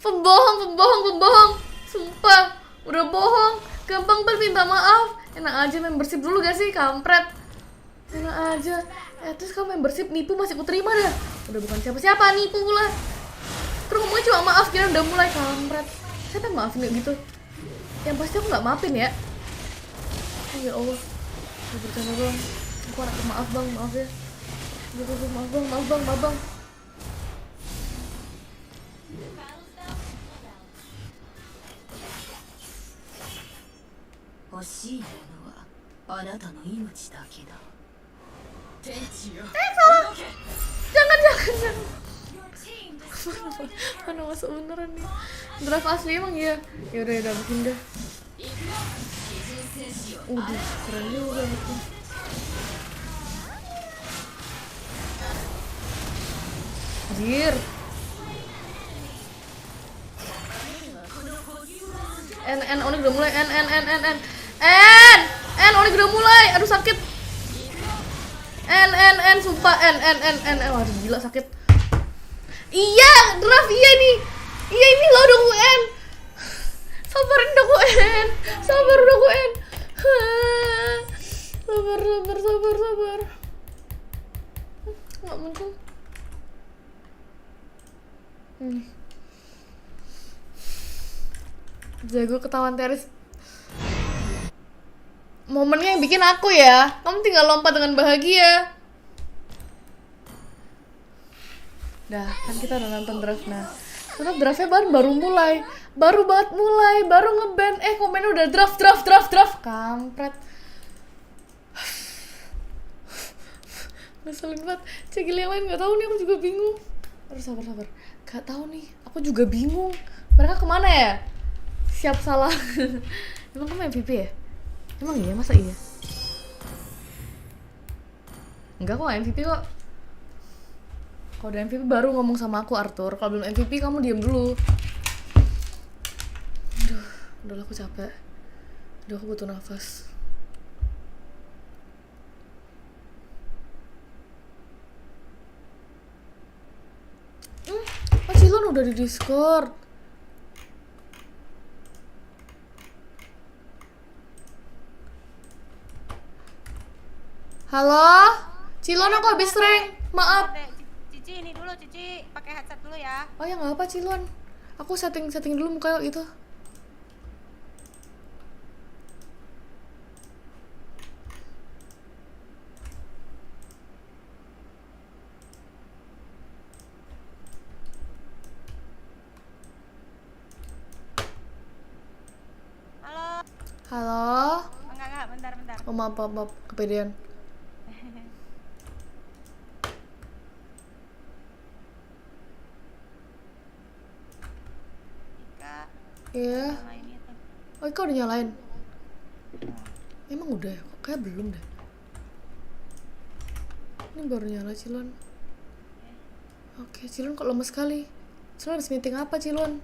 Sumpah, udah bohong. Gampang banget minta maaf. Enak aja membership dulu gak sih, kampret. Enak aja. Terus kamu membership nipu masih kuterima dah. Udah bukan siapa-siapa, nipu pula. Terus ngomongnya cuma maaf, kira udah mulai, kampret. Siapa yang maafin gitu? Yang pasti aku gak maafin ya. Oh ya Allah, udah bercanda doang. Aku anak maaf bang, maaf ya. Maaf bang. Jangan. Mana masuk beneran nih. Draft asli emang ya. Yaudah bikin dah. Keren juga. Anjir. ONIC udah mulai. ONIC udah mulai. Aduh sakit. Sumpah. Waduh gila sakit. Iya, draft iya nih. Iya ini lo udah UN. Sabarin udah UN. Sabar. Nggak muncul. Jago ketahuan Teris. Momennya yang bikin aku ya. Kamu tinggal lompat dengan bahagia. Dah, kan kita udah nonton draft. Nah, terus draftnya baru mulai. Baru nge-ban. Komen udah draft. Kampret. Ngeselin banget. Cegil yang lain gak tahu nih, aku juga bingung. Harus sabar. Gak tahu nih, aku juga bingung. Mereka kemana ya? Siap salah. Emang kamu MVP ya? Emang iya? Masa iya? Enggak kok, MVP kok. Kalau udah MVP baru ngomong sama aku, Arthur. Kalau belum MVP kamu diam dulu. Udah aku capek. Udah aku butuh nafas. Cilon udah di Discord. Halo? Cilon aku habis rank. Maaf. Cici ini dulu, Cici pakai headset dulu ya. Oh ya nggak apa Cilon. Aku setting dulu muka itu. Halo? Enggak, bentar. Oh maaf, kepedean. Iya. Oh, Ika udah nyalain. Emang udah ya? Kok kayak belum deh. Ini baru nyala Cilon. Oke, Cilon kok lemes sekali. Cilon harus meeting apa Cilon?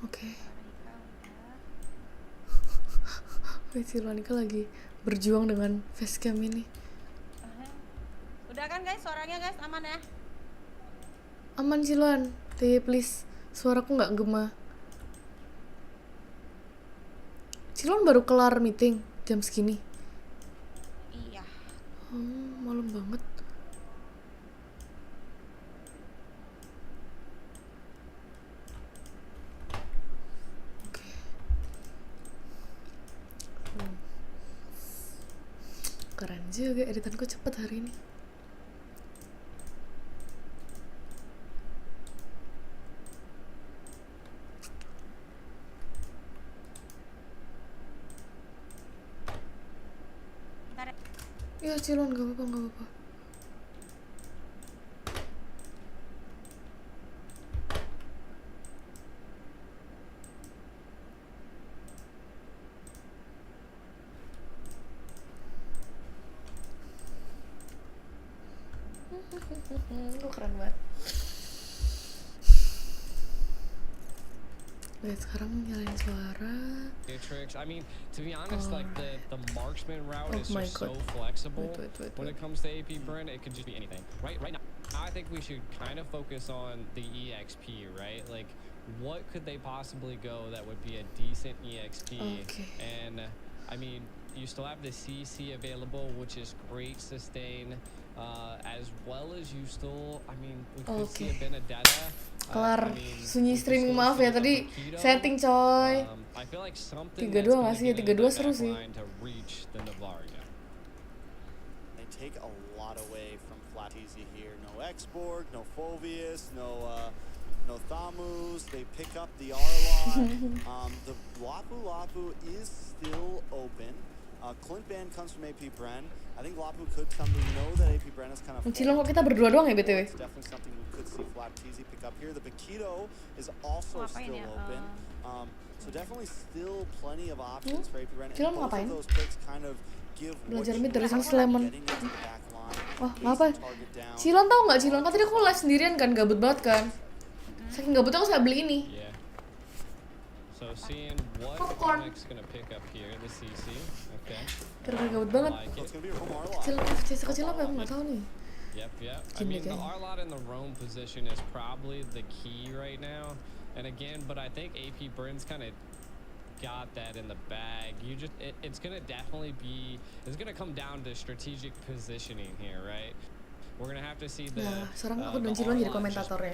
Oke. Cilon Ika lagi berjuang dengan facecam ini. guys, suaranya guys, aman ya? Aman Cilon, please. Suaraku nggak gema. Cilon baru kelar meeting jam segini. Iya. Malam banget. Oke. Keren juga editanku cepet hari ini. Ya Cilon, gak apa-apa. Lu keren banget. Lihat sekarang nyalain suara. I mean, to be honest, like the marksman route is my just God. so flexible. Wait. When it comes to AP BREN, it could just be anything. Right now, I think we should kind of focus on the EXP, right? Like, what could they possibly go that would be a decent EXP? Okay. And I mean, you still have the CC available, which is great sustain, as well as you still, I mean, we could see a Benedetta. Kelar sunyi streaming, maaf ya tadi setting coy. 32 nggak sih? 32 seru sih. They take a lot away from Flat Easy here. No Exborg, no Fovius, no Thamus. They pick up the Arlot. The Lapu is still open. Clint ban comes from AP BREN. I think Lapu could come to know that AP BREN is kind of. Cilon kok kita berdua doang ya BTW? It's definitely something we could see Flat Easy pick up here. The Bakito is also still open. So definitely still plenty of options for AP BREN. Cilon mau ngapain? Those picks kind of give Belajar mid dari Sang Sleman. Wah, apa? Cilon tau nggak? Cilon kan tadi aku live sendirian kan, gabut banget kan. Saking gabutnya aku sampai beli ini. So seeing what ONIC's gonna pick up here, the CC, okay. Karena gabut banget. Kecil apa? Aku nggak tahu nih. Yep. I mean, the Arlot in the roam position is probably the key right now. And again, but I think AP BREN's kind of got that in the bag. It's gonna definitely be. It's gonna come down to strategic positioning here, right? We're gonna have to see the. Nah, sekarang aku dan Cilon jadi komentatornya.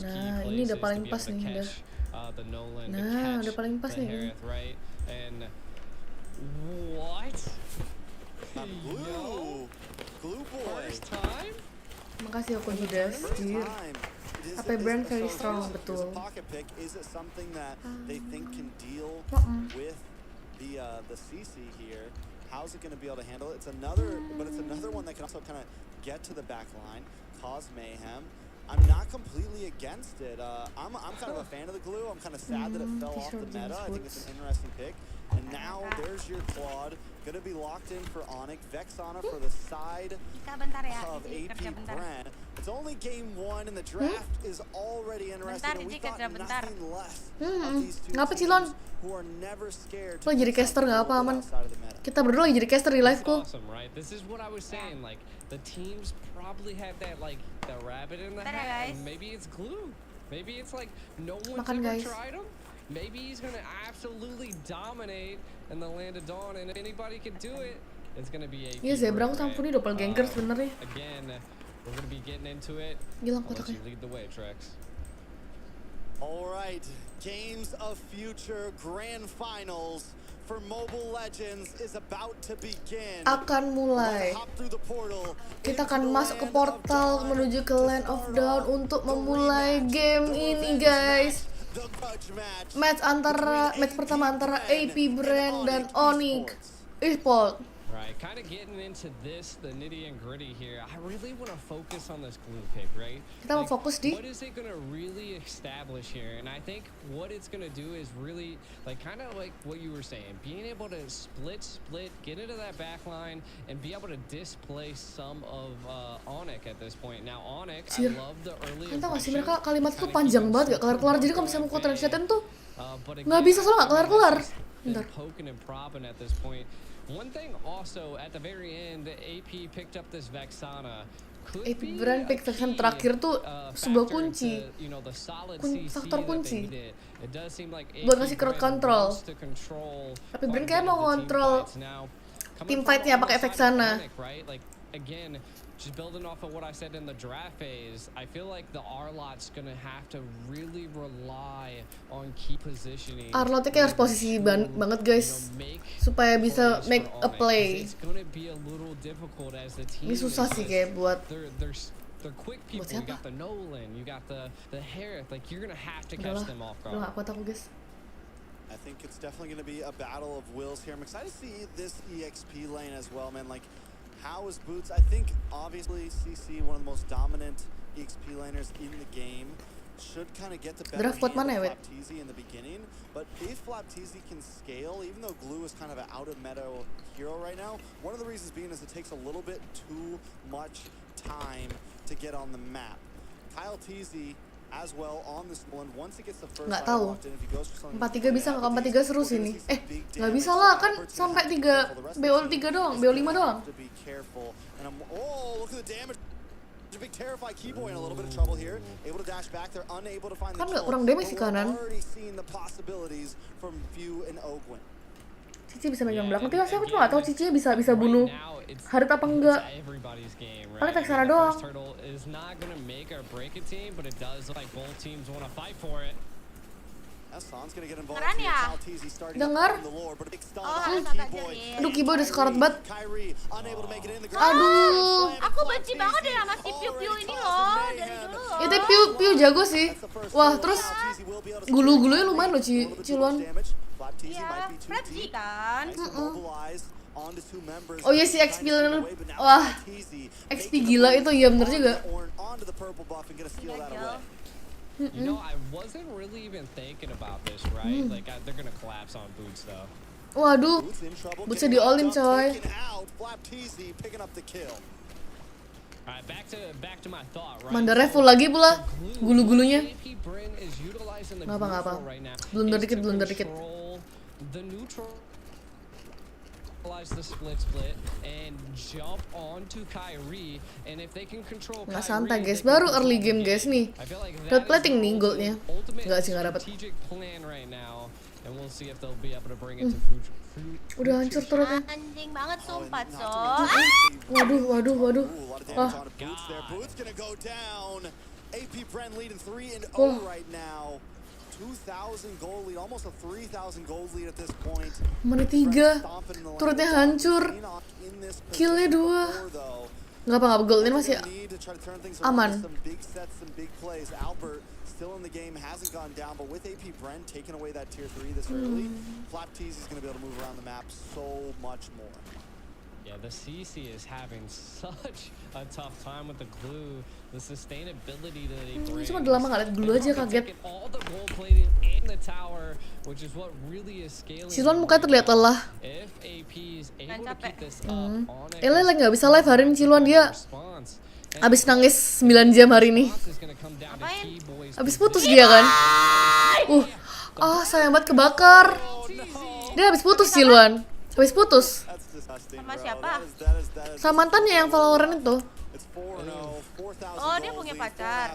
Nah, ini udah paling pas nih, udah. Nah, udah paling pas nih. Right? And what? Glue boy. First time? Makasih aku Judas. AP BREN very strong, betul. Pocket pick is it something that they think can deal with the CC here? How's it going to be able to handle it? It's another one that can also kind of get to the back line, cause mayhem. I'm not completely against it. I'm kind of a fan of the glue. I'm kind of sad that it fell off the meta. I think it's an interesting pick. And now there's your Claude. Going to be locked in for ONIC. Vexana for the side of AP BREN. It's only game 1 and the draft is already interesting. And we thought nothing less of these two teams who are never scared to jadi caster nggak apa, aman. Kita berdua lagi jadi caster di live ku. Awesome, right? This is what I was saying. Like the teams probably have that like the rabbit in the hat. And maybe it's glue. Maybe it's like no one's ever tried him. Maybe he's gonna absolutely dominate in the land of dawn, and if anybody can do it, it's gonna be AP. Iya, Zebra aku sampuni doppelganger sebenarnya. Again, we're gonna be getting into it. Hilang I'll let kotaknya. you lead the way, Trex. All right, Games of Future Grand Finals for Mobile Legends is about to begin. Akan mulai. Kita akan masuk ke portal menuju ke Land of Dawn untuk memulai game ini, guys. Match pertama antara AP BREN dan ONIC eSport. Right, kind of getting into this, the nitty and gritty here. I really want to focus on this glue pick, right? Kita mau fokus di what is it going to really establish here? And I think what it's going to do is really, like, kind of like what you were saying, being able to split, get into that back line, and be able to displace some of ONIC at this point. Now, ONIC, I love the early. Kan tau gak sih, mereka kalimat tuh panjang banget, gak kelar-kelar. Jadi kalau misalnya mau translate tuh nggak bisa, soalnya nggak kelar-kelar. Bentar. Poking and propping at this point. One thing also at the very end, AP picked up this Vexana. AP BREN pick faction terakhir tuh sebuah kunci, faktor kunci buat ngasih crowd control. Tapi BREN kayak mau ngontrol team fight-nya pakai efek sana. Just building off of what I said in the draft phase, I feel like the R-Lot's gonna have to really rely on key positioning. R-Lotnya kayak harus posisi banget guys, supaya bisa make a play. Ini susah sih kayak buat they're quick people. You got the Nolan, you got the Harith. Like you're gonna have to catch them off guard. Udah gak kuat aku guys. I think it's definitely gonna be a battle of wills here. I'm excited to see this EXP lane as well, man. Like, how is Boots? I think obviously CC, one of the most dominant EXP laners in the game, should kind of get the better hand of Flapteezy in the beginning. But if Flapteezy can scale, even though Glue is kind of an out of meta hero right now, one of the reasons being is it takes a little bit too much time to get on the map. Kyle TZ as well on this one. Once it gets the first nggak tahu 4-3 bisa nggak? 4-3 seru sih nih. Nggak bisa lah, kan sampai 3 BO3 doang, BO5 doang. Kan nggak kurang damage sih kanan. Cici bisa megang belakang, tapi saya cuma nggak tahu Cici bisa bunuh Harit apa enggak. Paling tek sana doang. Keren ya? Dengar? Aduh, Kibo udah sekarat banget. Aduh. Aku benci banget deh sama si Piu-Piu ini loh dari dulu. Itu Piu jago sih. Wah, terus gulu-gulunya lumayan loh Ciluan. Iya, Fredzy kan? Oh iya si XP, wah XP gila itu, iya bener juga. You know, I wasn't really even thinking about this, right? Like they're gonna collapse on Boots though. Waduh, Bootsnya di all-in coy. Back to my thought, right? Mandara full lagi pula gulu-gulunya. Nggak apa. Blunder dikit. The neutralize the split and jump onto Kyrie, and if they can control nggak santai guys, baru early game guys nih. Red plating nih goldnya. Nggak sih, nggak dapet. Udah hancur turutnya. Anjing banget sumpah so. Waduh. Wah. Mana 3, turutnya hancur, killnya 2. Nggak apa, goldnya masih aman. Still in the game, hasn't gone down, but with AP BREN taking away that tier 3 this early, Flapteezy is going to be able to move around the map so much more. Yeah, the CC is having such a tough time with the glue, the sustainability that they bring. Cuma udah lama nggak liat glue aja, kaget. All the gold plating in the tower, which is what really is scaling. Silon mukanya terlihat lelah. If AP is able to keep this up on it. Lagi nggak bisa live hari ini Silon, dia abis nangis 9 jam hari ini. Abis putus dia kan. Sayang banget kebakar. Dia abis putus Silon. Abis putus. Sama siapa? Sama mantannya yang Valorant itu. Oh, dia punya pacar.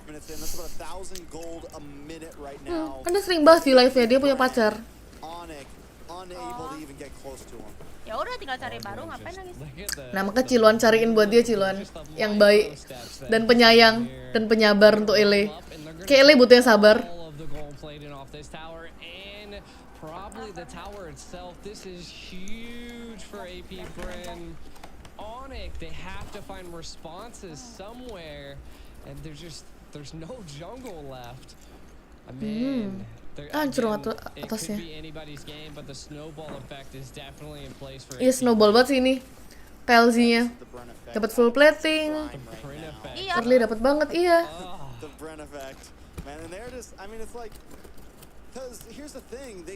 Kan dia sering bahas di live-nya dia punya pacar. Ya udah tinggal cari baru, ngapain nangis? Nah, maka Ciluan cariin buat dia Ciluan yang baik dan penyayang dan penyabar untuk Ele. Kayak Ele butuh yang sabar. Probably the tower itself. This is huge for AP BREN. ONIC, they have to find responses somewhere, and there's no jungle left. I mean, hancur atasnya. Iya, snowball banget sih ini. PLZ-nya dapat full plating. Early dapat banget, iya. Because here's the thing,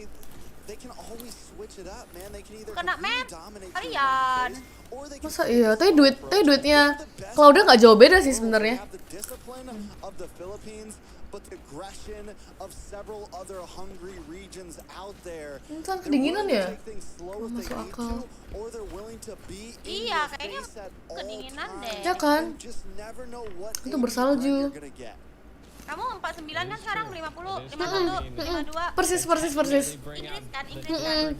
they can always switch it up, man. They can either Kena completely map. dominate Kalian. or they can Masa iya? Tapi duitnya Claudia nggak jauh beda sih sebenarnya. have the discipline of the Philippines, but the aggression of several other hungry regions out there. Insan kedinginan ya? Masuk akal. Or they're willing to be in Iya, your kayaknya face at all kedinginan deh. Ya kan? times. Just never know what Itu AP bersalju. you're gonna get. Kamu 49 kan sekarang 50, 51, 52. Persis. Inggris kan, Inggris kan.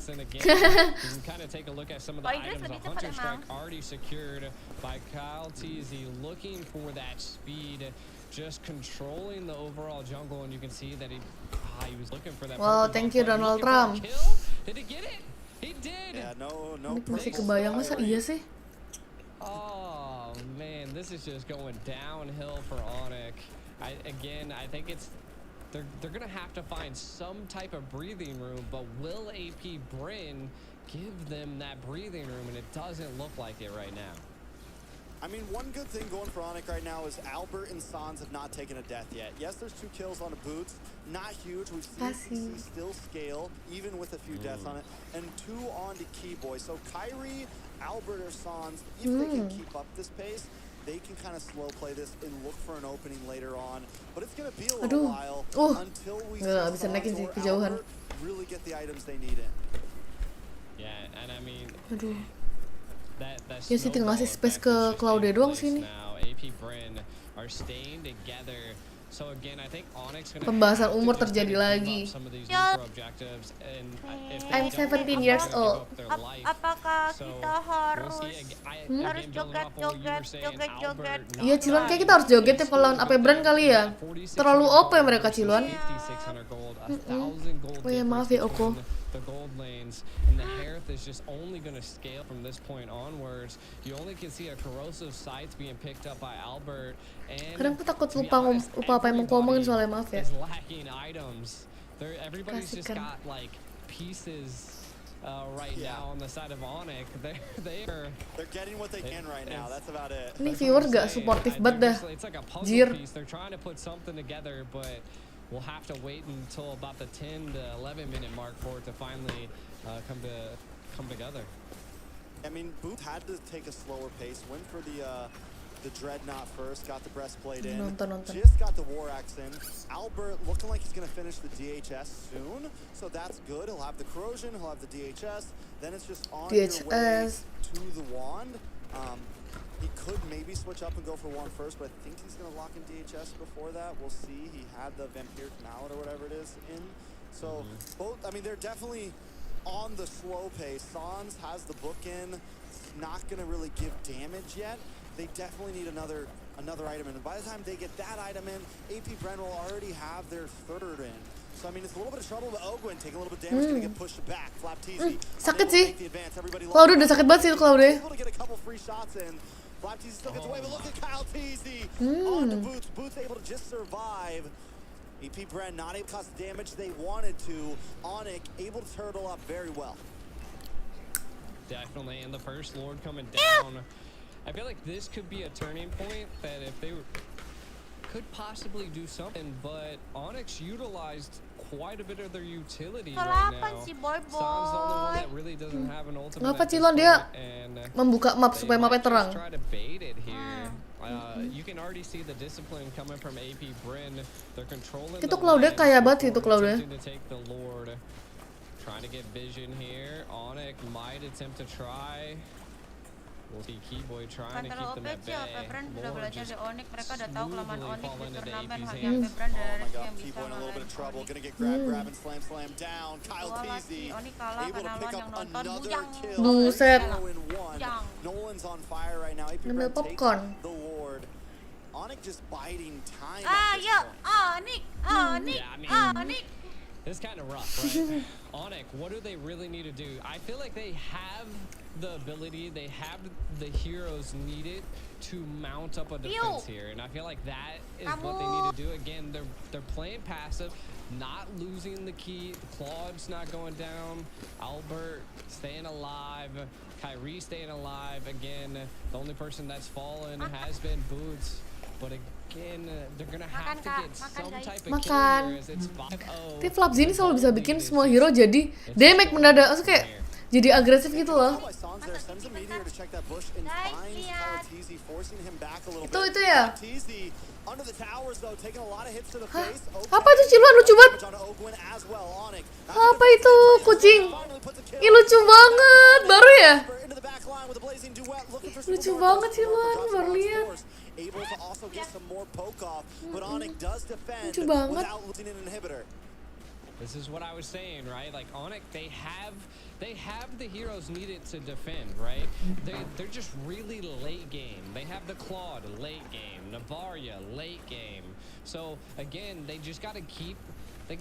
Kalau Inggris lebih cepat emang. already secured by Kyle TZ, looking for that speed, just controlling the overall jungle, and you can see that he was looking for that. Wow, thank you Donald Trump. Did he get it? He did. Yeah, no Ini masih kebayang masa iya sih? Oh man, this is just going downhill for ONIC. I think they're gonna have to find some type of breathing room, but will AP BREN give them that breathing room? And it doesn't look like it right now. I mean, one good thing going for ONIC right now is Albert and Sans have not taken a death yet. Yes, there's 2 kills on the boots, not huge. We've seen PC still scale, even with a few deaths on it, and 2 on the Keyboy. So Kyrie, Albert, or Sans, if they can keep up this pace, they can kind of slow play this and look for an opening later on. But it's going to be a little while until we see Sans or Albert really get the items they need in. Yeah, and I mean, Ya sih tinggal ngasih space ke Claudia doang sini. AP BREN are staying together. So again, I think ONIC's gonna Pembahasan umur terjadi lagi. I'm 17 years old. Apakah kita harus joget? Iya Ciluan, kayak kita harus joget ya kalau lawan AP BREN kali ya. Terlalu OP mereka Ciluan. Oh ya maaf ya Oko. The gold lanes and the Hereth is just only going to scale from this point onwards. You only can see a corrosive scythe being picked up by Albert, and Kadang aku takut lupa apa yang mau ngomongin soalnya, maaf ya. lacking items. Everybody's just got like pieces right now on the side of ONIC. They're getting what they can right now. That's about it. Ini viewer gak supportive banget dah. It's like a puzzle Jir. piece. They're trying to put something together, but we'll have to wait until about the 10 to 11 minute mark for it to finally come together. I mean, Booth had to take a slower pace. Went for the Dreadnought first, got the breastplate in. Nonton. Just got the War Axe in. Albert looking like he's going to finish the DHS soon, so that's good. He'll have the Corrosion, he'll have the DHS. Then it's just on your way to the Wand. He could maybe switch up and go for 1 first, but I think he's going to lock in DHS before that. We'll see. He had the Vampire Mallet or whatever it is in. So both, I mean, they're definitely on the slow pace. Sans has the book in. It's not going to really give damage yet. They definitely need another item in. And by the time they get that item in, AP BREN will already have their 3rd in. So I mean, it's a little bit of trouble, but Ogwin taking a little bit of damage, gonna get pushed back. Flap TZ. Sakit sih. Claudia udah sakit banget sih Claudia. Able to get a couple free shots in. Flap TZ still gets away, but look at Kyle TZ on the Boots. Boots able to just survive. AP BREN not able to cause damage they wanted to. ONIC able to turtle up very well. Definitely, and the first Lord coming down. I feel like this could be a turning point that if they could possibly do something, but ONIC utilized quite a bit of their utility right now. Sam's the only one that really doesn't have an ultimate. Ngapa Cilon dia membuka map supaya mapnya terang? Try to bait it here. You can already see the discipline coming from AP BREN. They're controlling. Itu Claudia kaya banget itu Claudia. Trying to get vision here. ONIC might attempt to try. We'll see Keyboy trying to keep them at bay. BREN sudah belajar dari ONIC. Mereka udah tahu kelemahan ONIC di turnamen. Hanya Oh BREN dari my god, yang bisa Keyboy in a little bit of trouble. Gonna get grab and slam down. Kyle TZ able to pick up another kill. Buset. Nolan's on fire right now. AP BREN takes the Lord. ONIC just biding time. ONIC. This is kind of rough, right? ONIC, what do they really need to do? I feel like they have the ability, they have the heroes needed to mount up a defense here, and I feel like that is what they need to do. Again, they're playing passive, not losing the key. Claude's not going down. Albert staying alive. Kyrie staying alive. Again, the only person that's fallen has been Boots. but again, they're gonna have to get some type of Makan. kill here as it's 5-0. Tapi Flapsy ini selalu bisa bikin semua hero jadi damage mendadak, maksudnya kayak jadi agresif gitu loh. Itu ya. Hah? Apa itu Ciluan, lucu banget. Apa itu kucing? Ih lucu banget, baru ya? Lucu banget Ciluan, baru lihat. Lucu banget. This is what I was saying, right? Like ONIC, they have the heroes needed to defend, right? They're just really late game. They have the Claude late game, Navaria late game. So again, they just gotta keep the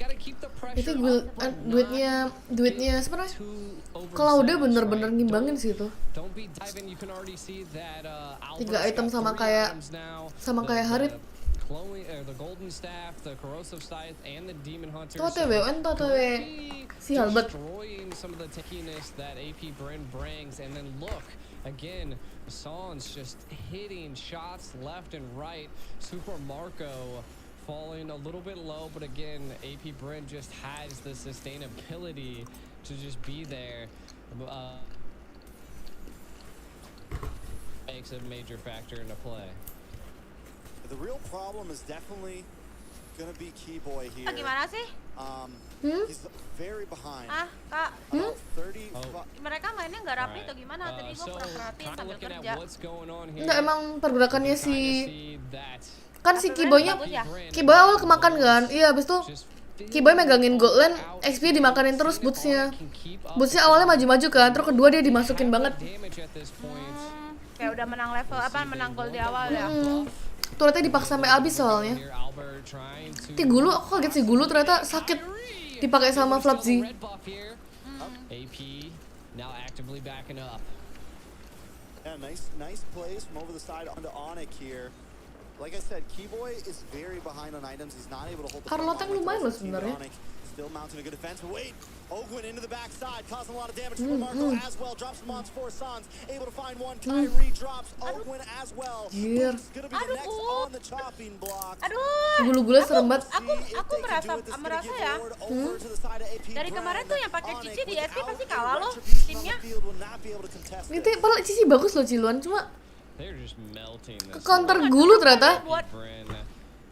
pressure. Itu duitnya sebenarnya Claude bener-bener ngimbangin sih itu. 3 item sama kayak Harit. The golden staff, the corrosive scythe, and the demon hunter. Si Halbert. Destroying some of the tankiness that AP BREN brings, and then look again, Pasang's just hitting shots left and right. Super Marco falling a little bit low, but again, AP BREN just has the sustainability to just be there. Makes a major factor into play. The real problem is definitely gonna be Keyboy here. Gimana sih? He's very behind. Kak. 30. Mereka mainnya nggak rapi atau gimana? Tadi gua kurang perhatiin sambil kerja. Enggak, emang pergerakannya kan si Keyboy-nya awal kemakan kan? Iya, abis itu Keyboy megangin gold lane, XP dimakanin terus bootsnya awalnya maju-maju kan, terus kedua dia dimasukin banget. Kayak udah menang level menang gold di awal ya. Turretnya dipaksa sampai habis soalnya. Gulu, aku kaget sih Gulu ternyata sakit dipakai sama Flapsy. Now actively backing up. Yeah, nice plays from over the side onto ONIC here. Like I said, Keyboy is very behind on items. He's not able to hold the Carlota lumayan loh sebenarnya. Still mounting a good defense. Wait, Ogwin into the backside, causing a lot of damage for Marco as well. Drops him on 4 Suns. Able to find one. Kyrie drops Ogwin as well. It's gonna be the next on the chopping block. Gulu-gulu serem banget. Aku merasa ya. Dari kemarin tuh yang pakai Cici di SP pasti kalah loh timnya. Ini paling Cici bagus loh Ciluan, cuma ke counter Gulu ternyata.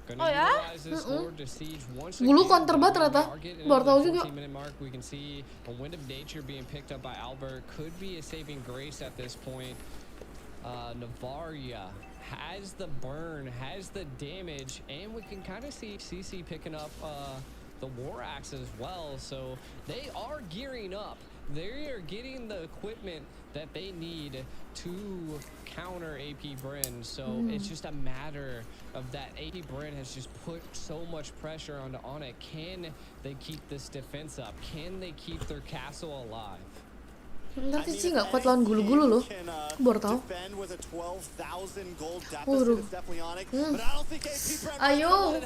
Oh ya? Gulu counter banget ternyata. Baru tahu juga. Navaria has the burn, has the damage, and we can kind of see CC picking up the war axe as well. So they are gearing up. They are getting the equipment that they need to counter AP BREN. So it's just a matter of that AP BREN has just put so much pressure onto ONIC. Can they keep this defense up? Can they keep their castle alive? Ntar Cici nggak kuat lawan Gulu-Gulu loh. Aku baru tahu. Waduh. Ayo.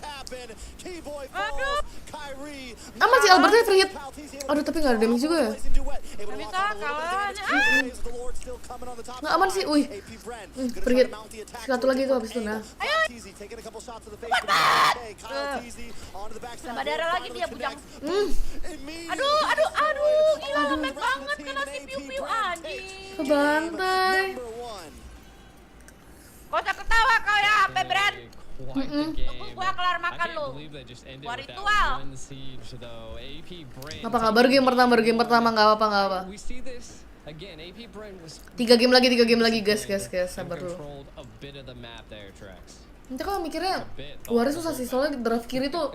Aman sih Albertnya free hit. Aduh tapi nggak ada damage juga ya. Nggak aman sih. Wih. Free hit. Satu lagi itu habis itu nah. Ayo. Tambah darah lagi dia bujang. Aduh. Gila lembek banget kena si piu-piu anjing. Kebantai. Kocak ketawa kau ya, sampai BREN. Gua kelar makan lu. Gua ritual. Apa kabar game pertama nggak apa-apa. 3 game lagi guys, sabar dulu. Nanti kalau mikirnya Waris susah sih soalnya draft kiri tuh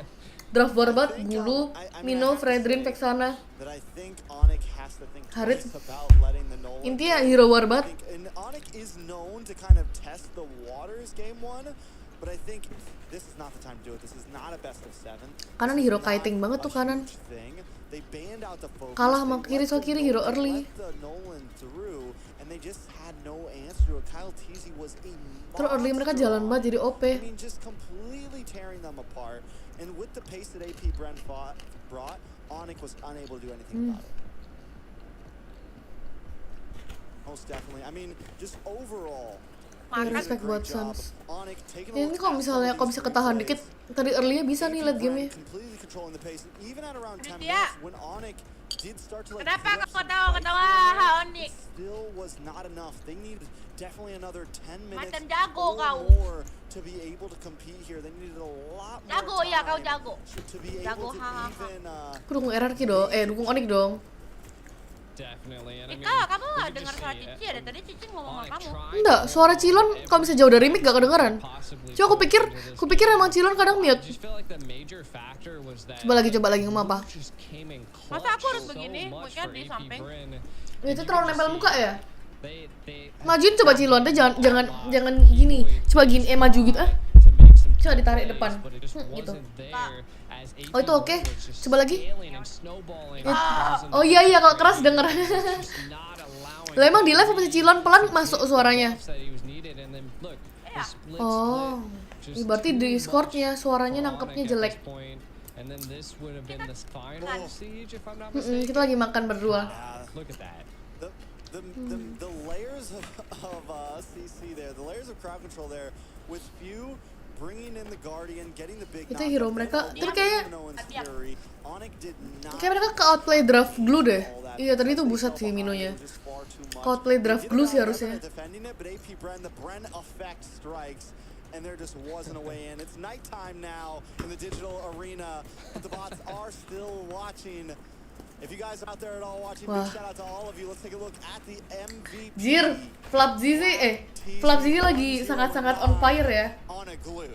draft war banget. Gulu, Mino, Fredrin, Vexana, Harit. Intinya hero war banget. Kanan hero kiting banget tuh kanan. Kalah sama kiri, soal kiri hero early. Terus early mereka jalan banget jadi OP. And with the pace that AP BREN brought, ONIC was unable to do anything about it. Most definitely. I mean, just overall, Ya, respect buat Suns. Ya, ini kalau misalnya bisa ketahan dikit, tadi early-nya bisa nih late game-nya. Dia. Kenapa kamu ketawa ONIC? Macam jago kau. Jago ya kau jago. Jago hahaha. Aku dukung RRQ dong, dukung ONIC dong. Ika, kamu gak dengar suara Cici ya? Tadi Cici ngomong sama kamu. Enggak, suara Cilon kalau bisa jauh dari mic gak kedengeran. Coba aku pikir emang Cilon kadang mute. Coba lagi ngomong apa? Masa aku harus begini? Mungkin di samping. Itu terlalu nempel muka ya? Majuin coba Cilon, deh jangan gini. Coba gini, maju gitu Coba ditarik depan. Gitu. Oh itu oke. Coba lagi. Oh iya kalau keras denger. Lah emang di live apa si Cilon pelan masuk suaranya? Oh. Berarti di Discord-nya suaranya nangkepnya jelek. Kita lagi makan berdua. The layers of CC there, the layers of crowd control there with few bringing in the Guardian, getting the big. Itu hero mereka, tapi kayak mereka ke outplay draft glue deh. Iya tadi itu buset sih Minonya. Ke outplay draft glue sih harusnya. And there just wasn't a way in. It's nighttime now in the digital arena, but the bots are still watching. If you guys out there at all watching, big shout out to all of you. Let's take a look at the MVP. Jir, Flap Zizi lagi sangat-sangat on fire ya. On a glue.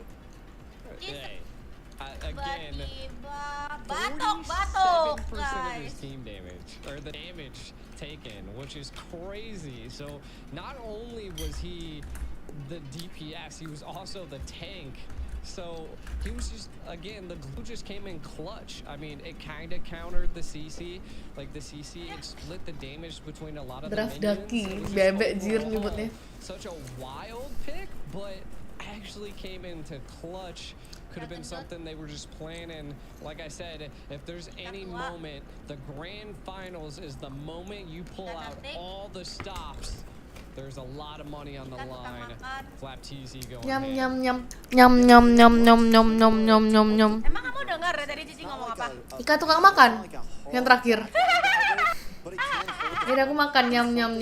Again, batok, 7% of guys. his team damage, or the damage taken, which is crazy. So not only was he the DPS, he was also the tank. So he was just, again, the glue just came in clutch. I mean, it kind of countered the CC. Like the CC, it split the damage between a lot of the Draft minions. Daki, It was just bebek Jir overall nyebutnya. such a wild pick, but actually came into clutch. Could have been something they were just planning. Like I said, if there's any moment, the grand finals is the moment you pull out all the stops. There's a lot of money on the line. Flap TZ going Nyam ham. nyam nyam. Emang kamu dengar dari Cici ngomong apa? Ika tukang makan. Yang terakhir. Jadi aku makan nyam.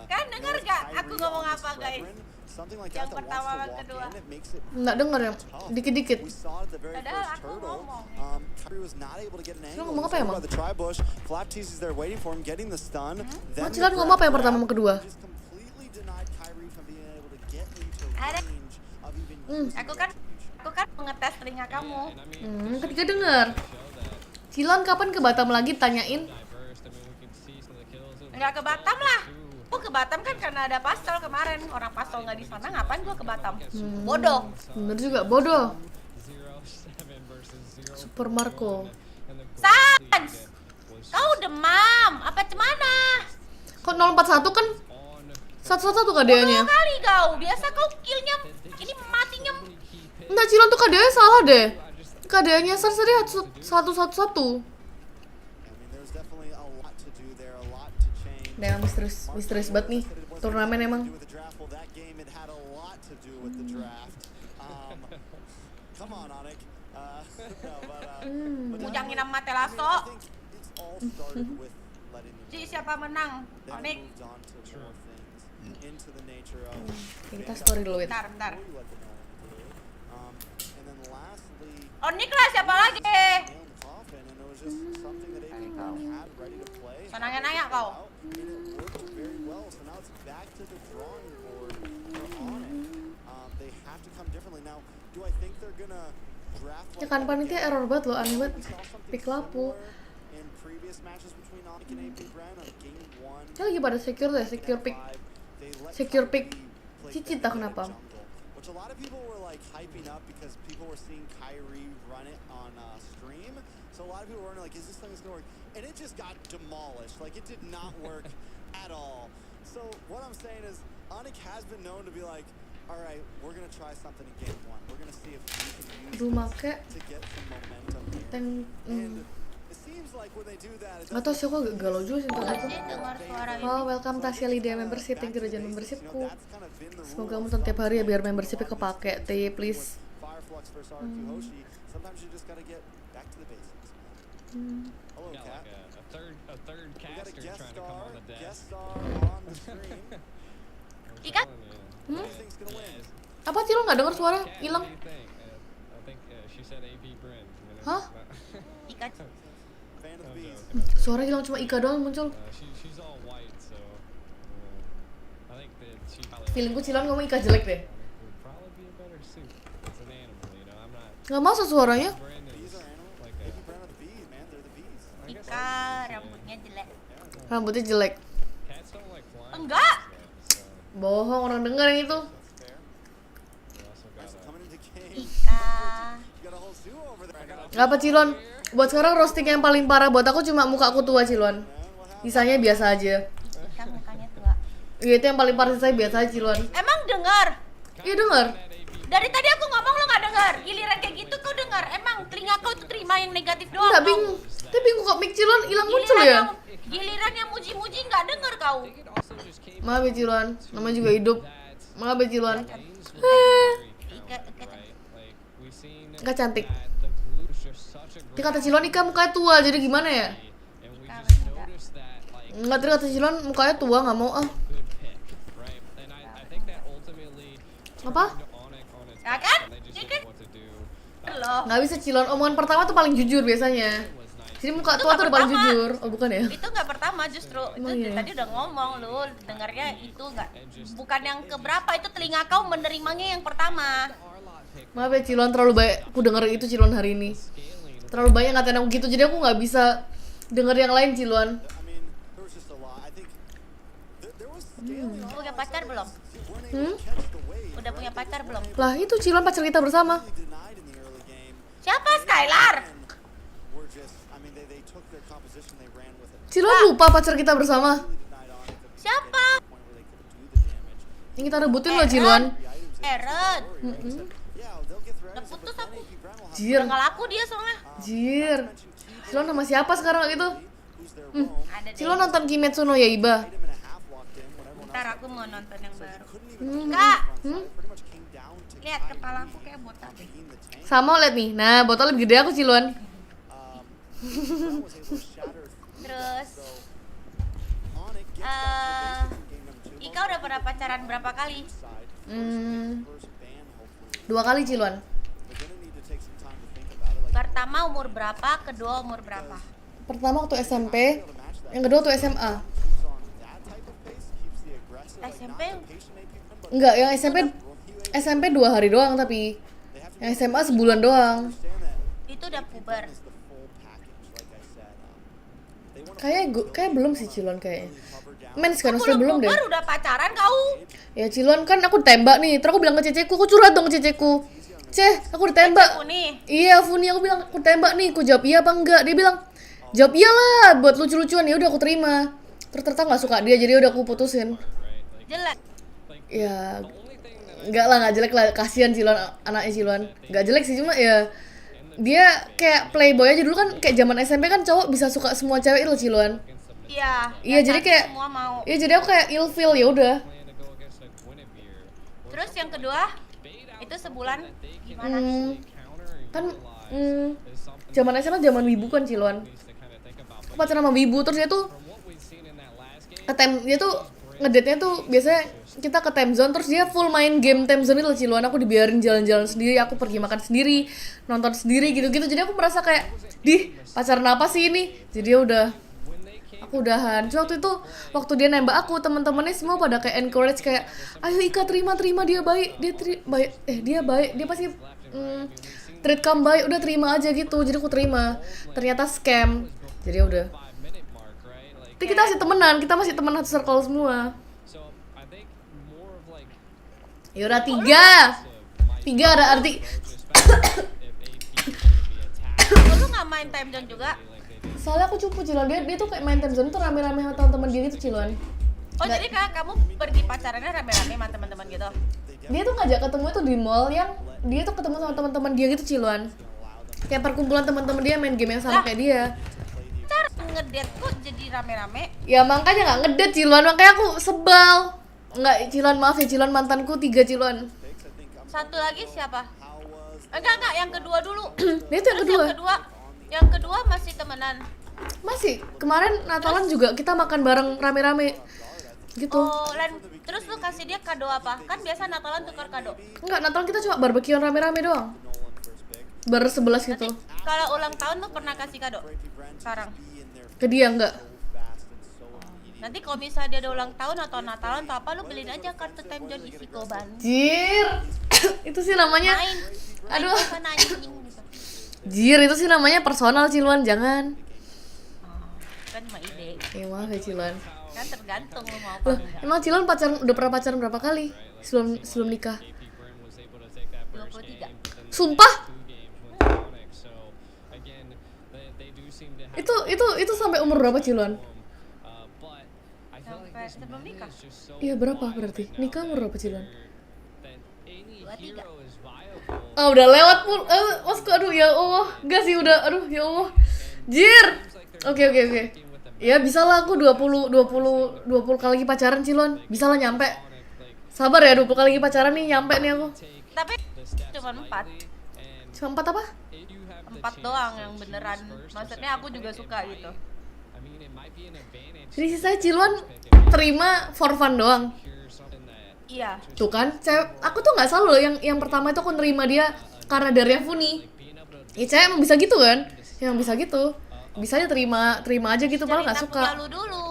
Kan dengar gak aku ngomong apa guys? Yang pertama dan kedua. Nggak denger ya, dikit-dikit. Padahal aku ngomong. Lu ngomong apa emang? Cilan ngomong apa yang pertama sama kedua? Ada. Aku kan mengetes telinga kamu. Ketiga denger. Cilan kapan ke Batam lagi tanyain? Enggak ke Batam lah. Aku ke Batam kan karena ada Pastel kemarin. Orang Pastel nggak di sana, ngapain gua ke Batam? Bodoh. Bener juga, bodoh. Super Marco. Sans, kau demam. Apa cemana? Kok 041 kan? 111 KDA-nya. Bodoh kali kau. Biasa kau killnya ini matinya. Enggak, Cilan tuh KDA salah deh. KDA-nya Sans tadi 111. Nah, misterius banget nih turnamen emang. Mujangin sama Telaso. Ji, siapa menang? ONIC. Kita story dulu, Bentar. ONIC lah, siapa lagi? Nanya kau. Ya kan panitia error banget loh, aneh banget. Pick lapu. Ya lagi pada secure deh, secure pick. Cici tak kenapa? Which a lot of people were like hyping up because people were seeing Kyrie run it on stream. So a lot of people were like, is this thing gonna work? And it just got demolished. Like it did not work at all. So what I'm saying is, ONIC has been known to be like, all right, we're gonna try something in game one. We're gonna see if we can use this to get some momentum here. And Gak tau sih, aku agak galau juga sih tadi tuh. Dengar suara ini. Oh, welcome Tasya Lydia membership, thank you udah join membershipku. Semoga kamu tiap hari ya biar membershipnya kepake, please. Ikat? Apa sih lo nggak dengar suara hilang? Hah? Ikat. Suara hilang, cuma Ika doang muncul. Feelingku Cilon ngomong Ika jelek deh. Nggak masuk suaranya. Ika rambutnya jelek. Rambutnya jelek. Enggak. Bohong, orang denger yang itu. Ika. Gak apa Cilon? Buat sekarang roasting yang paling parah buat aku cuma muka aku tua Cilon. Sisanya biasa aja. Ika mukanya tua. Iya itu yang paling parah, sisanya biasa aja Cilon. Emang dengar? Iya dengar. Dari tadi aku ngomong lo nggak dengar. Giliran kayak gitu kau dengar. Emang telinga kau tuh terima yang negatif doang. Enggak bingung. Tapi bingung kok mic Cilon hilang muncul ya. Giliran yang muji-muji nggak dengar kau. Maaf ya Cilon, namanya juga hidup. Maaf ya Cilon. Ika cantik. Dia kata Cilon Ika mukanya tua, jadi gimana ya? Enggak, tadi kata Cilon mukanya tua, nggak mau ah. Apa? Ya kan? Ya kan? Loh. Nggak bisa Cilon, omongan pertama tuh paling jujur biasanya. Jadi muka tua tuh udah paling jujur. Oh bukan ya? Itu nggak pertama justru. Itu iya? tadi udah ngomong lu dengarnya itu nggak. Bukan yang keberapa, itu telinga kau menerimanya yang pertama. Maaf ya Cilon, terlalu banyak aku denger itu Cilon hari ini. Terlalu banyak ngatain aku gitu, jadi aku nggak bisa denger yang lain Cilon. Punya pacar belum? Udah punya pacar belum? Lah itu Cilon pacar kita bersama. Siapa? Skylar? Cilon lupa pacar kita bersama. Siapa? Yang kita rebutin loh Cilon. Eren. Udah putus aku. Jir. Udah nggak laku dia soalnya. Jir. Cilon sama siapa sekarang gitu? Ada deh. Cilon nonton Kimetsu no Yaiba. Ntar aku mau nonton yang baru. Kak. Lihat kepalaku kayak botak. Sama liat nih. Nah, botol lebih gede aku Cilon. Terus Ika udah pernah pacaran berapa kali? 2 kali Cilon. Pertama umur berapa? Kedua umur berapa? Pertama waktu SMP, yang kedua waktu SMA. SMP? Enggak, yang SMP 2 hari doang tapi yang SMA sebulan doang. Itu udah puber. Kayak belum sih Cilon kayaknya. Men sekarang belum deh. Puber udah pacaran kau? Ya Cilon kan aku tembak nih, terus aku bilang ke ceceku, aku curhat dong ke ceceku. Aku ditembak. Iya, Funi, aku bilang aku tembak nih, aku jawab iya apa enggak? Dia bilang jawab iyalah buat lucu-lucuan. Ya udah aku terima. Terus ternyata nggak suka dia, jadi udah aku putusin. Jelek. Ya enggak lah, nggak jelek lah, kasihan Cilon, anaknya Cilon. Nggak jelek sih, cuma ya dia kayak playboy aja. Dulu kan kayak zaman SMP kan cowok bisa suka semua cewek itu Cilon. Iya. Iya, jadi kayak semua mau. Iya, jadi aku kayak ilfeel, ya udah. Terus yang kedua itu sebulan gimana? Kan zaman SMA zaman wibu kan Cilon. Aku pacaran sama wibu, terus dia tuh dia tuh ngedate-nya tuh biasanya kita ke time zone, terus dia full main game time zone itu Cilon. Aku dibiarin jalan-jalan sendiri, aku pergi makan sendiri, nonton sendiri gitu-gitu. Jadi aku merasa kayak, pacaran apa sih ini? Jadi ya udah, aku udahan. Cuma waktu itu waktu dia nembak aku, teman-temannya semua pada kayak encourage kayak, ayo Ika terima dia baik, dia baik, dia pasti treat kamu baik, udah terima aja gitu. Jadi aku terima. Ternyata scam. Jadi ya udah. Tapi kita masih temenan satu circle semua. Yaudah 3 ada arti. Lu nggak main time zone juga? Soalnya aku cupu Cilon, dia tuh kayak main time zone tuh rame-rame sama teman-teman dia gitu Cilon. Oh jadi kamu pergi pacarannya rame-rame sama teman-teman gitu? Dia tuh ngajak ketemu itu di mall yang dia tuh ketemu sama teman-teman dia gitu Cilon. Kayak perkumpulan teman-teman dia main game yang sama kayak dia. Cara ngedet kok jadi rame-rame? Ya makanya nggak ngedet Ciluan, makanya aku sebal. Nggak, Ciluan maaf ya, Ciluan mantanku 3 Ciluan. Satu lagi siapa? Enggak, yang kedua dulu. Nah, itu yang kedua. Yang kedua masih temenan. Masih, kemarin Natalan juga kita makan bareng rame-rame gitu. Oh, terus lu kasih dia kado apa? Kan biasa Natalan tukar kado. Enggak, Natalan kita cuma barbekyuan rame-rame doang. Ber-11 gitu. Kalau ulang tahun lu pernah kasih kado? Sekarang? Ke dia enggak? Nanti kalau misalnya dia ada ulang tahun atau Natalan atau apa, lu beliin aja kartu time zone isi koban. Jir. Itu sih namanya. Aduh. Gitu. Jir, itu sih namanya personal Ciluan, jangan. Kan cuma ide. Ya maaf ya Ciluan. Kan tergantung lu mau apa. Loh, emang Ciluan udah pernah pacaran berapa kali sebelum nikah? 23. Sumpah? Itu sampai umur berapa Ciluan? Sampai sebelum nikah. Iya, berapa berarti? Nikah umur berapa Ciluan? 23. Ah, udah lewat pul. Masku, aduh ya Allah. Enggak sih, udah, aduh ya Allah. Jir. Oke. Ya bisa lah, aku 20 kali lagi pacaran Ciluan. Bisa lah nyampe. Sabar ya, 20 kali lagi pacaran nih, nyampe nih aku. Tapi cuma 4. Cuma 4 apa? 4 doang yang beneran. Maksudnya aku juga suka gitu. Jadi sisanya Ciluan terima for fun doang. Iya. Tuh kan, aku tuh nggak salah loh yang pertama itu aku nerima dia karena dari Funi. Ya cewek emang bisa gitu kan? Yang bisa gitu. Bisanya terima aja gitu, malah nggak suka. Lalu dulu.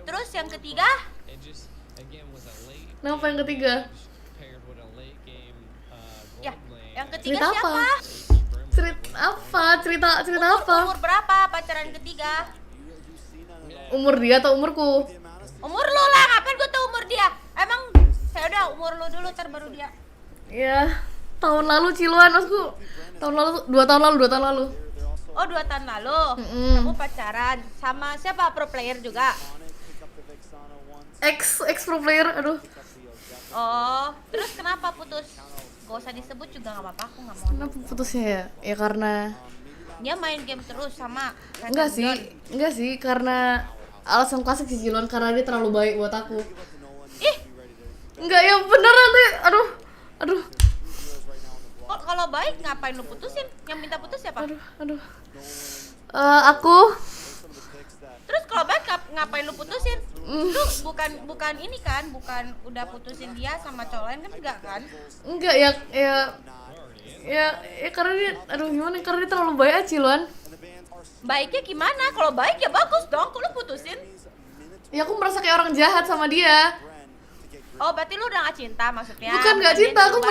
Terus yang ketiga? Kenapa yang ketiga? Ya, yang ketiga Cerita siapa? Cerita apa? Umur berapa pacaran ketiga? Umur dia atau umurku? Umur lu lah, ngapain gue tau umur dia? Emang saya udah umur lu dulu baru dia. Ya, tahun lalu Ciluan, maksudku. Tahun lalu, 2 tahun lalu. Oh, 2 tahun lalu. Kamu pacaran sama siapa? Pro player juga? Ex pro player, aduh. Oh, terus kenapa putus? Gak usah disebut juga gak apa-apa, aku gak mau. Kenapa putusnya ya? Ya karena dia main game terus sama Enggak sih, karena alasan klasik sih Ciluan, karena dia terlalu baik buat aku. Ih, enggak ya beneran deh, aduh. Kalau baik ngapain lu putusin? Yang minta putus siapa? Aduh. Aku. Terus kalau baik ngapain lu putusin? Lu bukan ini kan, bukan udah putusin dia sama cowok lain kan, enggak kan? Enggak ya karena dia, gimana, karena dia terlalu baik aja Ciluan. Baiknya gimana? Kalau baik ya bagus dong, kok lu putusin? Ya aku merasa kayak orang jahat sama dia. Oh, berarti lu udah gak cinta maksudnya? Bukan gak cinta, aku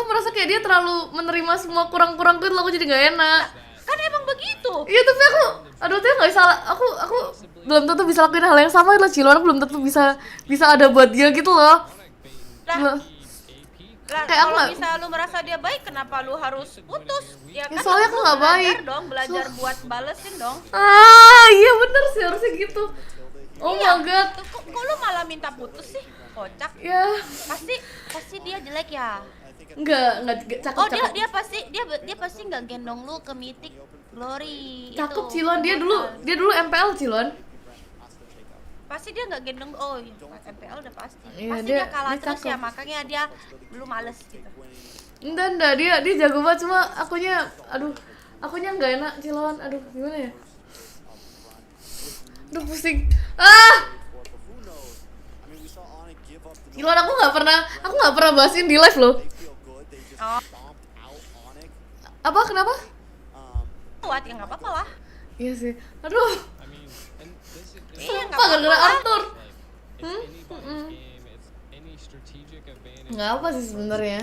merasa kayak dia terlalu menerima semua kurang-kurangku, itu aku jadi gak enak. Kan emang begitu. Iya, tapi aku tuh gak bisa, aku belum tentu bisa lakuin hal yang sama itu Ciluan, aku belum tentu bisa ada buat dia gitu loh. Lah, kayak kalau misalnya lu merasa dia baik, kenapa lu harus putus? Ya kan, soalnya aku gak baik dong, belajar buat balesin dong. Iya bener sih, harusnya gitu. Oh iya, my god. Kok lu malah minta putus sih? Kocak. Ya. Pasti dia jelek ya? Enggak cakep. Oh, dia pasti nggak gendong lu ke Mythic Glory. Cakep Ciluan, dia dulu MPL Ciluan. Pasti dia nggak gendong. Oh iya, MPL udah pasti. Iya, Pasti dia kalah terus ya, makanya dia belum males gitu. Enggak, dia jago banget, cuma akunya nggak enak Ciluan. Aduh, gimana ya? Aduh, pusing. Ciluan, aku nggak pernah bahasin di live loh. Oh. Apa? Kenapa? Kuat ya, nggak apa-apa lah. Iya sih. Aduh. Iya, nggak gara-gara apa-apa. Arthur. Nggak apa sih sebenarnya.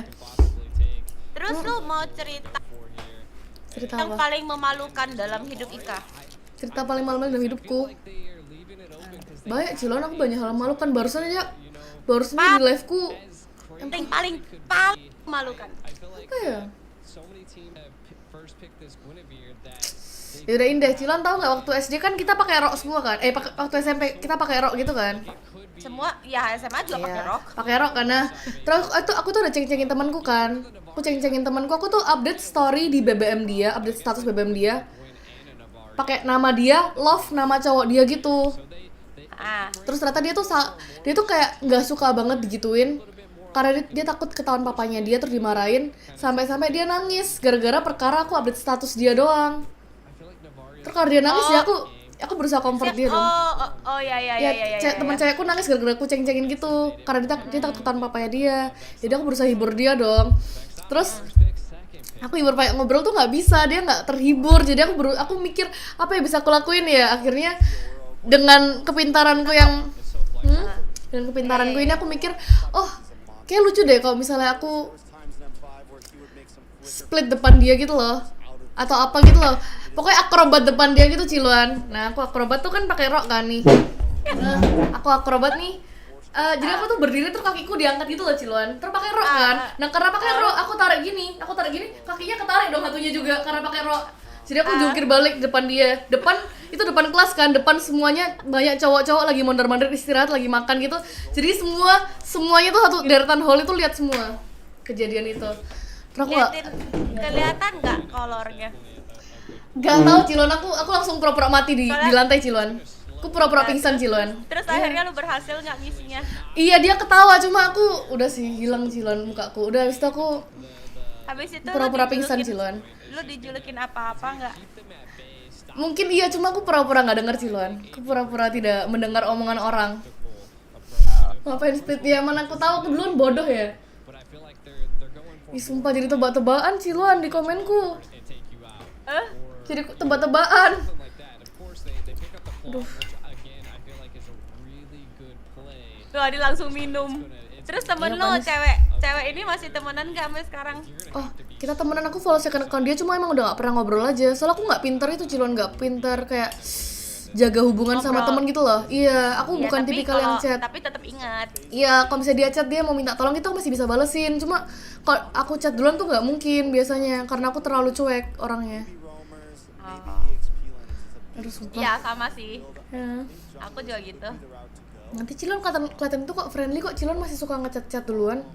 Terus lu mau cerita yang apa? paling memalukan dalam hidup Ika? Cerita paling memalukan dalam hidupku. Banyak Ciluan, aku banyak hal memalukan. Barusan di live-ku yang paling memalukan. Apa ya? Ya udah Indah, Ciluan tahu nggak waktu SD kan kita pakai rok semua kan? Waktu SMP kita pakai rok gitu kan? semua ya SMA juga pakai rok. Pakai rok karena terus aku tuh udah ceng-cengin temanku kan. Aku ceng-cengin temanku, aku tuh update story di BBM dia, update status BBM dia. Pakai nama dia, love nama cowok dia gitu. Terus ternyata dia tuh kayak nggak suka banget digituin karena dia takut ketahuan papanya dia, terus dimarahin sampai dia nangis gara-gara perkara aku update status dia doang. Terus karena dia nangis ya aku berusaha comfort dia dong. Teman cewekku nangis gara-gara aku ceng-cengin gitu karena dia takut ketahuan papanya dia. Jadi aku berusaha hibur dia dong. Terus aku hibur pakai ngobrol tuh nggak bisa, dia nggak terhibur. Jadi aku mikir apa yang bisa aku lakuin ya. Akhirnya dengan kepintaranku ini aku mikir, oh kayak lucu deh kalau misalnya aku split depan dia gitu loh, atau apa gitu loh. Pokoknya akrobat depan dia gitu Ciluan. Nah aku akrobat tuh kan pakai rok kan nih. Aku akrobat nih. Jadi aku tuh berdiri terus kakiku diangkat gitu loh Ciluan. Terus pakai rok kan. Nah karena pakai rok aku tarik gini, kakinya ketarik dong satunya juga karena pakai rok. Jadi aku jungkir balik depan dia. Itu depan kelas kan, depan semuanya banyak cowok-cowok lagi mondar-mandir istirahat, lagi makan gitu. Jadi semuanya tuh satu deretan hall itu lihat semua kejadian itu. Terus aku kelihatan nggak kolornya? Nggak tahu Ciluan, aku langsung pura-pura mati di lantai Ciluan. Aku pura-pura pingsan Ciluan. Terus akhirnya lu berhasil nggak ngisinya? Iya dia ketawa, cuma aku udah sih hilang Ciluan mukaku. Udah habis itu pura-pura pingsan Ciluan. Lu dijulukin apa-apa nggak? Mungkin iya, cuma aku pura-pura nggak denger Ciluan. Aku pura-pura tidak mendengar omongan orang. Ngapain split ya? Mana aku tahu aku duluan bodoh ya. Ih sumpah jadi tebak-tebakan Ciluan di komenku. Jadi tebak-tebakan. Aduh. Tuh Adi langsung minum. Terus temen lo cewek ini masih temenan gak sampai sekarang? Oh kita temenan, aku follow second account dia, cuma emang udah gak pernah ngobrol aja. Soalnya aku gak pinter itu Ciluan, gak pinter kayak jaga hubungan sama temen gitu loh. Iya, aku bukan tipikal yang chat. Tapi tetap ingat. Iya, kalau misalnya dia chat dia mau minta tolong itu aku masih bisa balesin. Cuma kalau aku chat duluan tuh gak mungkin biasanya karena aku terlalu cuek orangnya. Aduh sumpah. Iya sama sih. Ya. Aku juga gitu. Nanti Ciluan kelihatan itu kok friendly kok. Ciluan masih suka ngechat-chat duluan.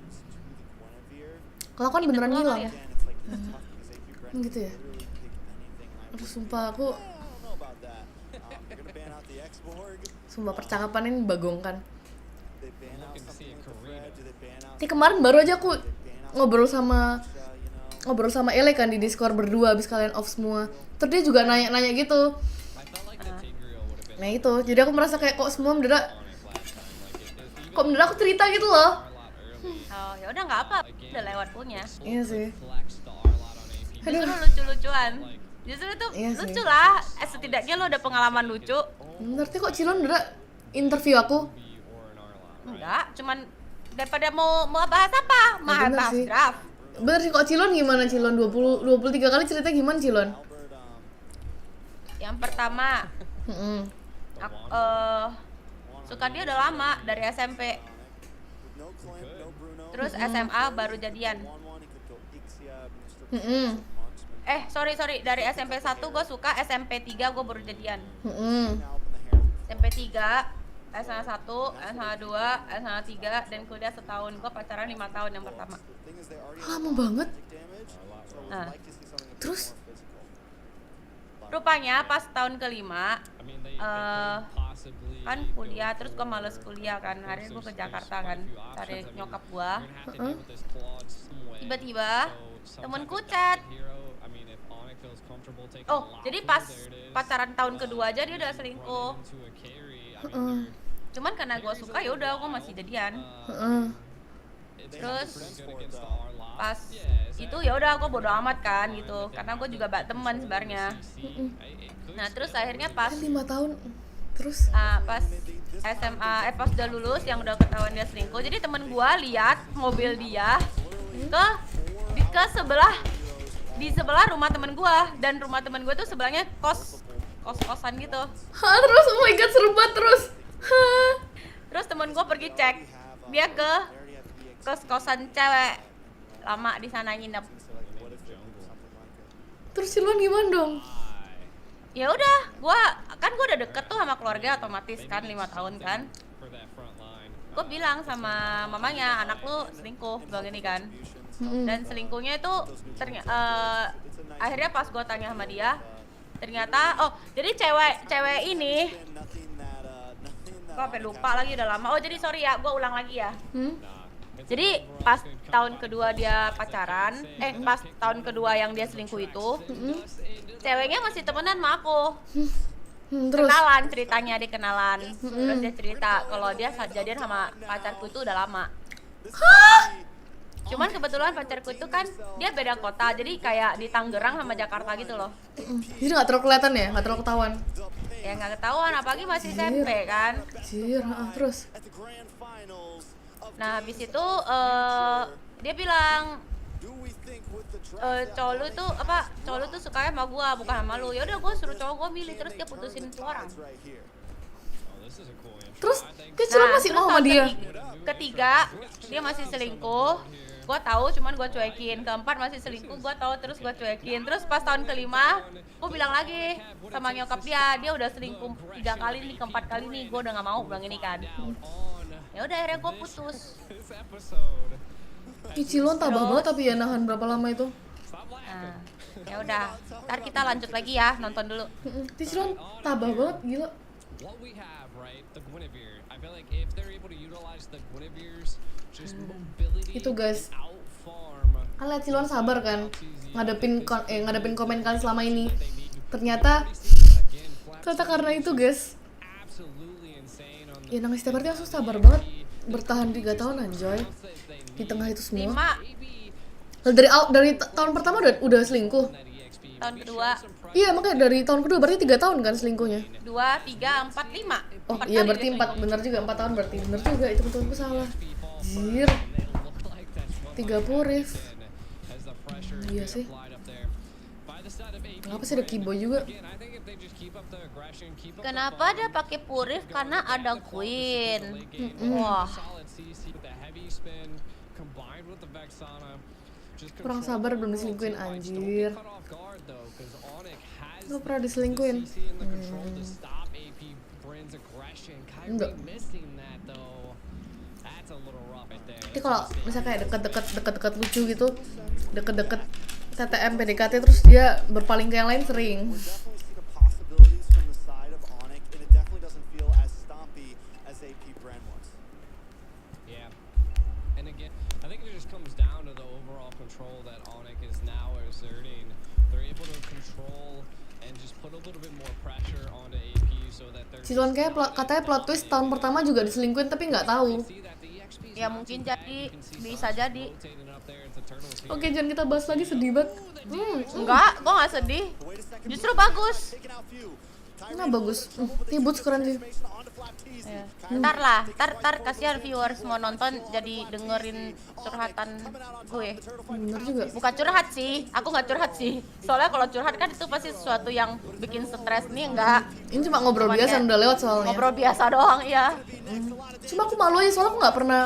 Kalau kan beneran ngilang ya. Gitu ya. Aduh sumpah aku. Sumpah percakapan ini bagongkan. Ini kemarin baru aja aku ngobrol sama Ele kan di Discord berdua abis kalian off semua. Terus dia juga nanya gitu. Nah itu, jadi aku merasa kayak kok aku cerita gitu loh. Oh ya udah nggak apa, udah lewat punya. Iya sih. Justru lucu-lucuan. Justru itu lucu lah. Setidaknya lo ada pengalaman lucu. Berarti kok Ciluan udah interview aku? Enggak, cuman daripada mau bahas apa? Bahas draft. Bener sih, kok Ciluan gimana Ciluan? 23 kali cerita gimana Ciluan? Yang pertama, suka dia udah lama dari SMP. Terus SMA baru jadian. Sorry dari SMP 1 gue suka, SMP 3 gue baru jadian. SMP 3, SMA 1, SMA 2, SMA 3 dan kuliah setahun. Gue pacaran 5 tahun yang pertama. Lama banget. Nah, terus rupanya pas tahun kelima kan kuliah, terus gue males kuliah kan, hari gue ke Jakarta kan cari nyokap gue. Tiba-tiba temenku chat. Oh jadi pas pacaran tahun kedua aja dia udah selingkuh. Cuman karena gue suka ya udah gue masih jadian. Terus pas itu ya udah gue bodo amat kan gitu, karena gue juga bak teman sebenarnya. Nah terus akhirnya pas 5 tahun terus pas SMA pas udah lulus yang udah ketahuan dia selingkuh, jadi temen gue lihat mobil dia ke sebelah, di sebelah rumah temen gue, dan rumah temen gue tuh sebelahnya kos-kosan gitu. Terus oh my god seru banget terus. Terus temen gue pergi cek, dia ke kos-kosan cewek lama di sana nginep. Terus Ciluan gimana dong? Ya udah, gue udah deket tuh sama keluarga otomatis kan, 5 tahun kan. Gue bilang sama mamanya, anak lu selingkuh, bilang ini kan. Dan selingkuhnya itu akhirnya pas gue tanya sama dia, ternyata jadi cewek ini gue sampai lupa lagi, udah lama. Jadi sorry ya, gue ulang lagi ya. Jadi pas tahun kedua dia pacaran, pas tahun kedua yang dia selingkuh itu, ceweknya masih temenan sama aku. Terus? Kenalan ceritanya, dia kenalan. Terus dia cerita kalau dia jadian sama pacarku itu udah lama. Cuman kebetulan pacarku itu kan dia beda kota, jadi kayak di Tangerang sama Jakarta gitu loh. Jadi nggak terlalu kelihatan ya, nggak terlalu ketahuan. Ya nggak ketahuan, apalagi masih SMP kan. Terus? Nah habis itu dia bilang cowok lu tuh sukanya sama gua bukan sama lu. Ya udah gua suruh cowok gua milih, terus dia putusin tuh orang. Terus kecil masih mau sama dia. Ketiga dia masih selingkuh, gua tahu, cuman gua cuekin. Keempat masih selingkuh, gua tahu, terus gua cuekin. Terus pas tahun kelima gua bilang lagi sama nyokap dia udah selingkuh 3 kali nih, keempat kali nih gua udah nggak mau, bilang ini kan. Ya udah akhirnya gua putus. Cicilon tabah banget tapi ya nahan berapa lama itu. Nah, ya udah, ntar kita lanjut lagi ya, nonton dulu. Cicilon tabah banget, gila. Itu guys, kan lihat Cicilon sabar kan ngadepin komen kalian selama ini. Ternyata karena itu guys. Ya nangis setiap hari langsung sabar banget, bertahan 3 tahun anjoy di tengah itu semua. Dari tahun pertama udah selingkuh. Tahun kedua. Iya makanya dari tahun kedua berarti 3 tahun kan selingkuhnya. 2, 3, 4, 5. Oh iya berarti 4, bener juga 4 tahun berarti. Bener juga, itu betul salah. Jir 3 purif. Iya sih. Kenapa sih ada Kibo juga? Kenapa dia pakai purif? Karena ada Queen. Wah. Kurang sabar belum diselingkuhin anjir. Gak pernah diselingkuhin. Enggak. Tapi kalau misalnya kayak deket-deket lucu gitu, deket-deket TTM PDKT terus dia berpaling ke yang lain sering. Cicilon kayak katanya plot twist tahun pertama juga diselingkuhin tapi nggak tahu. Ya mungkin jadi, bisa jadi. Oke, jangan kita bahas lagi, sedih banget. Enggak, gua nggak sedih. Justru bagus. Nah bagus. Boots keren sih. Ya. Ntar kasihan viewers mau nonton jadi dengerin curhatan gue. Bener juga. Bukan curhat sih, aku nggak curhat sih. Soalnya kalau curhat kan itu pasti sesuatu yang bikin stres, nih enggak. Ini cuma ngobrol biasa, udah lewat soalnya. Ngobrol biasa doang ya. Cuma aku malu aja soalnya aku nggak pernah,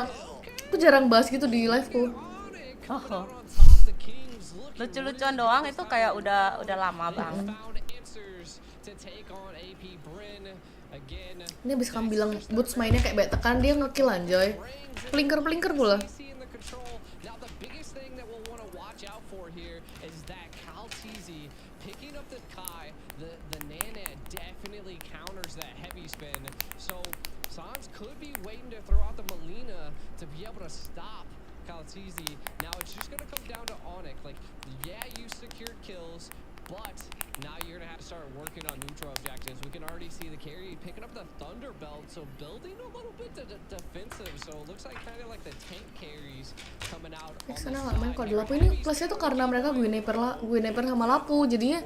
aku jarang bahas gitu di liveku. Lucu-lucuan doang itu kayak udah lama banget. Ini abis kamu bilang Boots mainnya kayak banyak tekan, dia ngekill anjoy. Pelinker pula. Now it's just gonna come down to ONIC. Like, yeah, you secured kills, but now you're gonna have to start working on neutral objectives. We can already see the carry picking up the Thunder Belt, so building a little bit defensive. So it looks like kind of like the tank carries coming out. Sana nggak main kode lapu ini plusnya tuh karena mereka gue sniper sama lapu, jadinya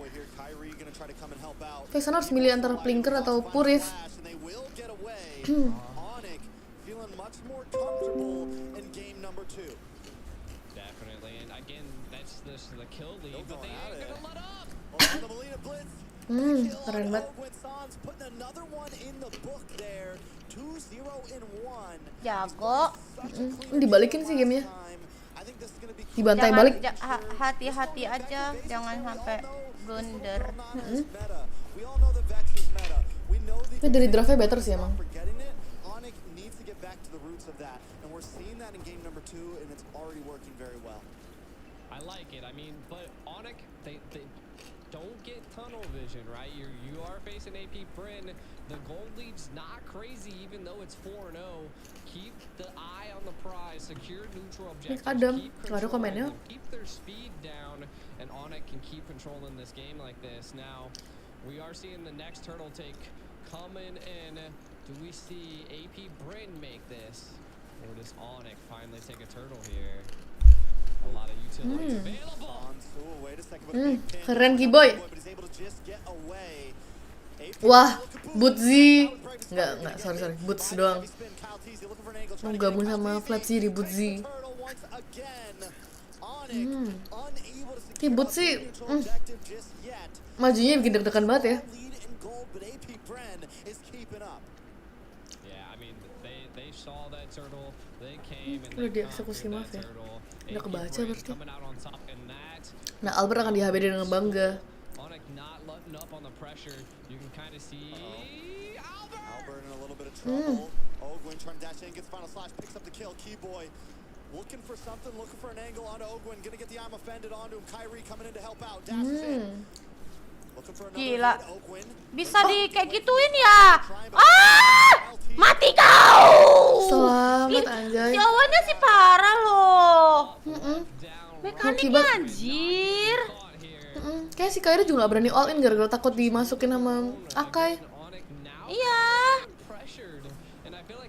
sana harus milih antara Plinker atau Purif. Keren banget. Jago. Dibalikin sih gamenya. Dibantai balik. Hati-hati aja, jangan sampai blunder. Tapi dari draftnya better sih emang. ONIC needs to get back to the roots of that, and we're seeing that in game number 2, and it's already working very well. I like it. I mean, but ONIC, they don't get tunnel vision, right? You are facing AP BREN. The gold lead's not crazy, even though it's 4-0. Keep the eye on the prize, secure neutral objectives, keep their speed down, and ONIC can keep controlling this game like this. Now, we are seeing the next turtle take coming in. Do we see AP BREN make this? Or does ONIC finally take a turtle here? A lot of utility available. Keren Kiboy. Wah, Butzi. Enggak, sorry, Boots doang. Mau gabung sama Flatzy di Butzi. Kayak Butzi, majunya bikin deg-degan banget ya. Udah dieksekusi, maaf ya. Udah kebaca berarti. Nah, Albert akan di-HBD dengan bangga. Looking for something, looking for an angle onto Ogwin, gonna get the arm offended onto him. Kyrie coming in to help out. Gila, bisa di kayak gituin ya? Mati kau! Selamat anjay. Jawabannya sih parah loh. Mekaniknya anjir. Kayak si Kyrie juga gak berani all in gara-gara takut dimasukin sama Akai. Iya.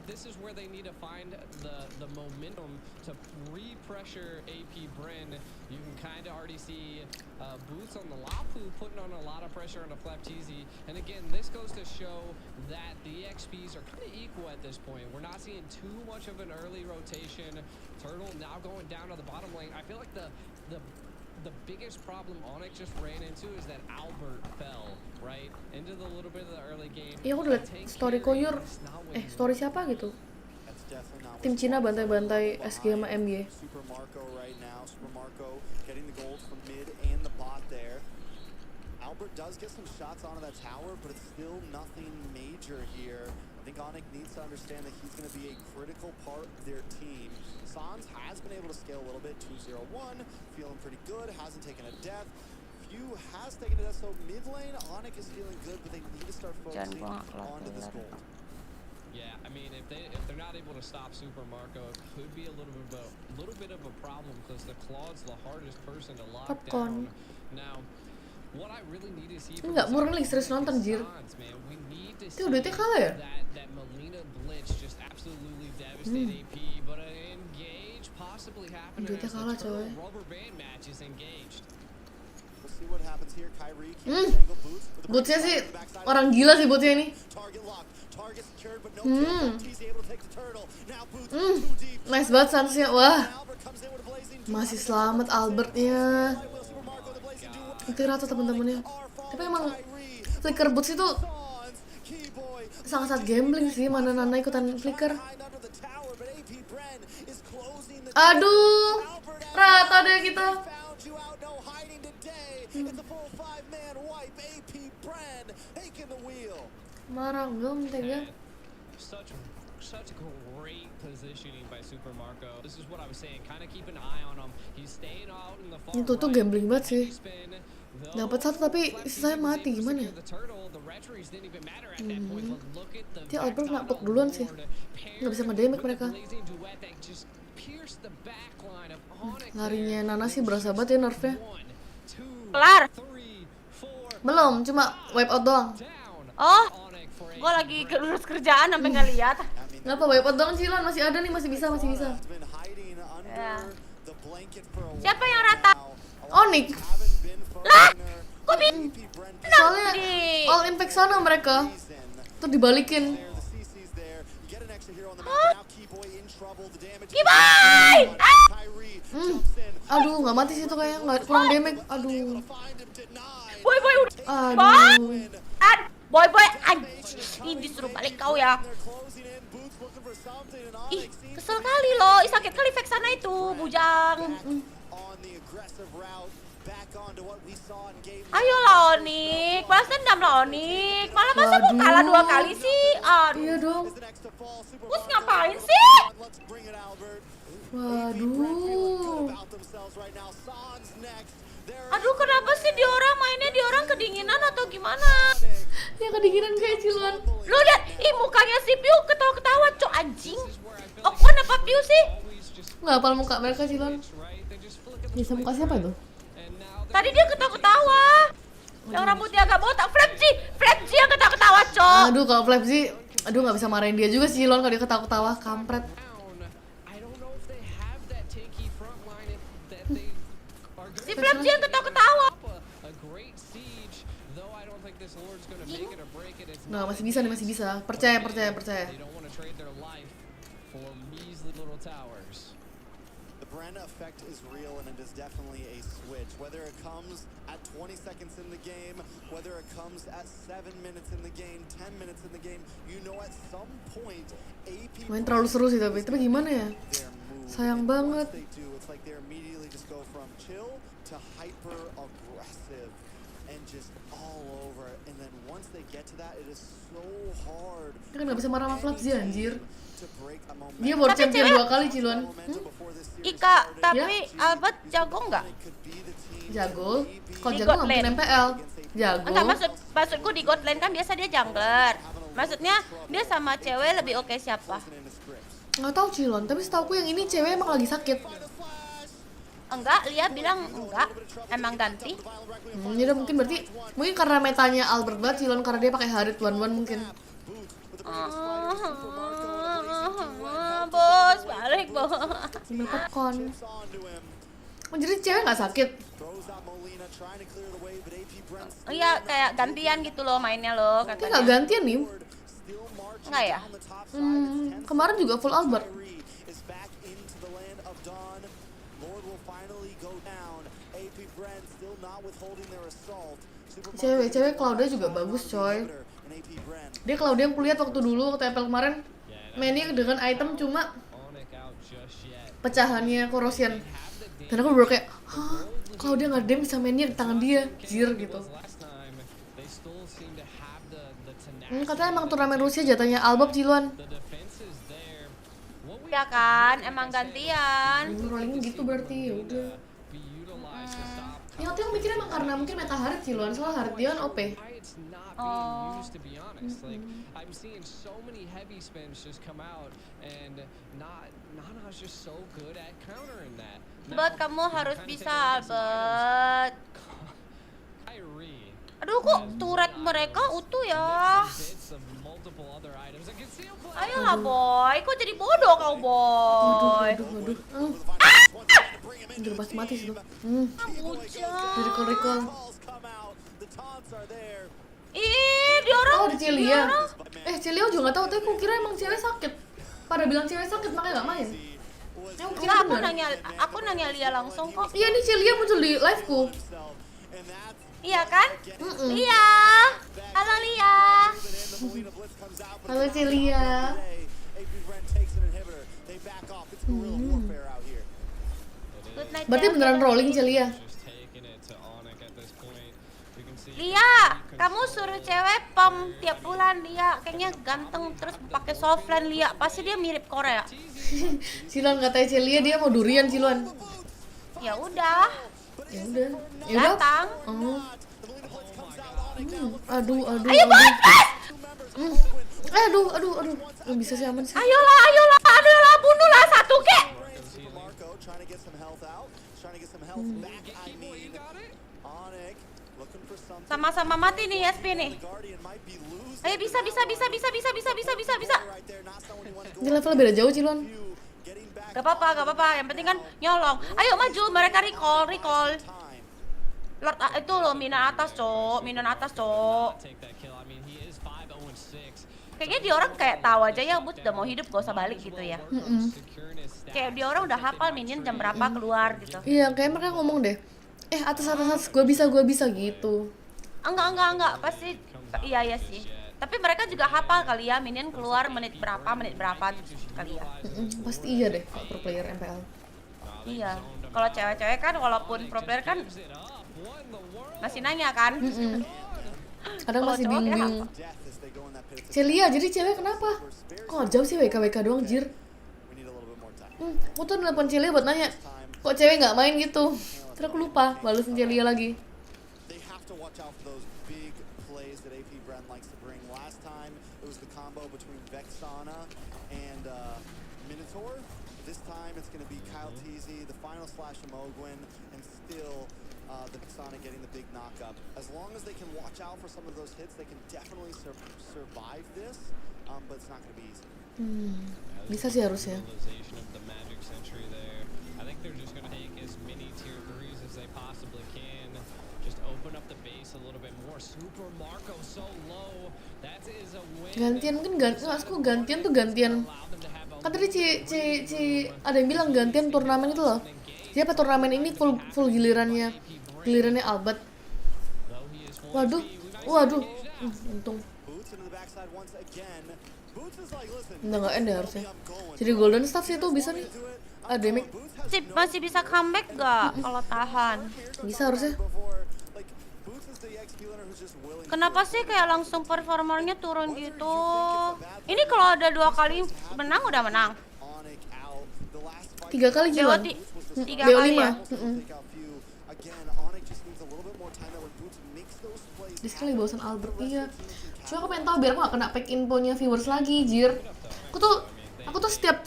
This is where they need to find the momentum to re-pressure AP BREN. You can kind of already see Boots on the Lapu putting on a lot of pressure on the Flapteezy. And again, this goes to show that the XPs are kind of equal at this point. We're not seeing too much of an early rotation. Turtle now going down to the bottom lane. I feel like the biggest problem ONIC just ran into is that Albert fell, right? Into the little bit of the early game. Iya, aku udah liat story Koyur. Story siapa gitu? Tim Cina bantai-bantai SG sama MY. Super Marco right now. Super Marco getting the gold from mid and the bot there. Albert does get some shots onto that tower, but it's still nothing major here. I think ONIC needs to understand that he's going to be a critical part of their team. Sans has been able to scale a little bit, 2-0-1, feeling pretty good, hasn't taken a death. Few has taken a death, so mid lane, ONIC is feeling good, but they need to start focusing onto this gold. Yeah, I mean, if they're not able to stop Super Marco, it could be a little bit of a problem because the Claw's the hardest person to lock down. Now, what I really need to see from Enggak, murni lagi serius nonton, Jir. Itu udah kalah ya? That Melina Blitz just absolutely devastated AP, but an engage possibly happening as the turtle rubber band match is engaged. We'll see what happens here. Kyrie keeps angle boots. Bootsnya sih orang gila sih Bootsnya ini. Nice banget Sansnya, wah. Masih selamat Albertnya. Itu rata temen-temennya. Tapi emang flicker boots itu sangat gambling sih, mana Nana ikutan flicker. Aduh, rata deh kita. Marah tega. Such great positioning by Super Marco. This is what I was saying. Kind of keep an eye on him. He's staying out in the far Itu tuh gambling banget sih. Dapat satu tapi saya mati gimana? Dia Albert nampok duluan sih. Nggak bisa ngedamage mereka. Larinya Nana sih berasa banget ya nerfnya. Kelar. Belum, cuma wipe out doang. Oh, gua lagi lurus kerjaan sampai nggak lihat. Nggak apa, wipe out doang Cilon, masih ada nih, masih bisa. Ya. Siapa yang rata? ONIC. Lah, kok soalnya all impact sana mereka. Tuh dibalikin. Kiboy! Aduh, nggak mati sih tuh kayaknya, nggak kurang damage. Aduh. Boy udah. Aduh. Boy, ih disuruh balik kau ya. Ih, kesel kali loh, sakit kali Vexana itu, bujang. Ayolah Onik, balas dendam lah Onik. Malah masa mau kalah 2 kali sih? Iya dong. Terus ngapain sih? Waduh. Aduh, kenapa sih dia orang mainnya kedinginan atau gimana? Ya kedinginan kayak Cilon. Lu lihat, mukanya si Piu ketawa-ketawa, cok anjing. Okon apa Piu sih? Nggak hafal muka mereka Cilon. Bisa muka siapa itu? Tadi dia ketawa-ketawa. Yang rambutnya agak botak, Flap G yang ketawa-ketawa, cok. Aduh, kalau Flap G, aduh nggak bisa marahin dia juga sih Cilon kalau dia ketawa-ketawa, kampret. Si Flap G yang ketawa-ketawa. Nah, masih bisa nih, masih bisa. Percaya. The BREN effect is real and it is definitely a switch. Whether it comes at 20 seconds in the game, whether it comes at 7 minutes in the game, 10 minutes in the game, you know at some point AP Main terlalu seru sih tapi gimana ya? Sayang banget. they do, it's like they immediately just go from chill to hyper aggressive and just all over it. And then once they get to that, it is so hard. Dia kan nggak bisa marah sama Flap G anjir. To break a momentum. Dia baru champion 2 kali Cilon. Ika, tapi Albert jago nggak? Jago. Kalau Di jago God nggak mungkin Lane. MPL. Jago. Enggak, maksudku di God Lane kan biasa dia jungler. Maksudnya dia sama cewek lebih oke siapa? Nggak tahu Cilon, tapi setauku yang ini cewek emang lagi sakit. Enggak, Lia bilang enggak. Emang ganti. Ya udah mungkin karena metanya Albert banget Cilon, karena dia pakai Harit 1-1 mungkin. Bos, balik bos. Ambil popcorn. Oh, jadi cewek nggak sakit? Iya, kayak gantian gitu loh mainnya loh Kayak katanya. nggak gantian nih. Enggak ya? Kemarin juga full Albert. Cewek Claudia juga bagus coy. Dia Claudia yang kulihat waktu MPL kemarin mainnya dengan item cuma pecahannya Corrosion. Dan aku baru kayak, hah, Claudia nggak ada yang bisa mainnya di tangan dia, jir gitu. Katanya emang turnamen Rusia jatahnya Albert Cilon. Ya kan, emang gantian. Rollingnya gitu berarti, ya udah. Ya waktu itu aku mikir emang karena mungkin meta Harit Cilon, soal Harit dia kan OP. Oh. Albert, kamu harus bisa Albert. Aduh, kok turret mereka utuh ya? Ayolah boy, kok jadi bodoh kau boy? Waduh. Udah pasti mati sih tuh. Dari recall. Ih, dia orang. Oh, ada Celia. Celia juga nggak tahu, tapi aku kira emang cewek sakit. Pada bilang cewek sakit makanya nggak main. Enggak, aku nanya Lia langsung kok. Iya, nih Celia muncul di live-ku. Iya kan? Lia. Halo Lia. Halo Celia. Berarti beneran rolling Celia. Lia, kamu suruh cewek pom tiap bulan Lia. Kayaknya ganteng terus pakai softline Lia. Pasti dia mirip Korea. Cilon katanya Celia dia mau durian Cilon. Ya udah. Datang. Aduh. Ayo banget. Aduh. Bisa sih aman sih. Ayolah, bunuhlah satu kek. Sama-sama mati nih SP nih. Ayo bisa. Ini levelnya beda jauh Cilon. Gak apa-apa, yang penting kan nyolong. Ayo maju, mereka recall. Lord itu loh, minan atas cok. Kayaknya dia orang kayak tahu aja ya, but udah mau hidup gak usah balik gitu ya. Kayak dia orang udah hafal minion jam berapa keluar gitu. Iya, kayak mereka ngomong deh. Atas, gue bisa gitu. Enggak, pasti iya sih. Tapi mereka juga hafal kali ya, minion keluar menit berapa kali ya. Pasti iya deh, pro player MPL. Iya. Kalau cewek-cewek kan walaupun pro player kan masih nanya kan. Kadang Kalau masih cowok kayak bingung. Celia, jadi cewek kenapa? Kok nggak jauh sih WK doang, jir? Aku tuh nelfon Celia buat nanya, kok cewek nggak main gitu? Terus aku lupa, balesin Celia lagi. They have to watch out for those big plays that AP BREN likes to bring. Last time it was the combo between Vexana and Minotaur. This time it's going to be Kyle Teasy, the final slash of Mogwin, and still the Vexana getting the big knockup. As long as they can watch out for some of those hits, they can definitely survive this, but it's not going to be easy. Bisa sih harusnya. I think they're just going to take as many tier 3s as they possibly can. Just open up the base a little bit more. Super Marco so low. That is a win. Gantian kan maksudku gantian tuh gantian. Kan tadi ci ada yang bilang gantian turnamen itu loh. Siapa turnamen ini full gilirannya Albert. Waduh. Untung. Nggak end ya harusnya. Jadi golden staff sih tuh bisa nih. Damage. Masih bisa comeback gak kalau tahan? Bisa harusnya. Kenapa sih kayak langsung performernya turun gitu? Ini kalau ada 2 kali menang udah menang. 3 kali jalan. 3 kali ya? Di sekali bosan Albert, iya. Cuma aku pengen tahu biar aku gak kena pack infonya viewers lagi, jir. Aku tuh setiap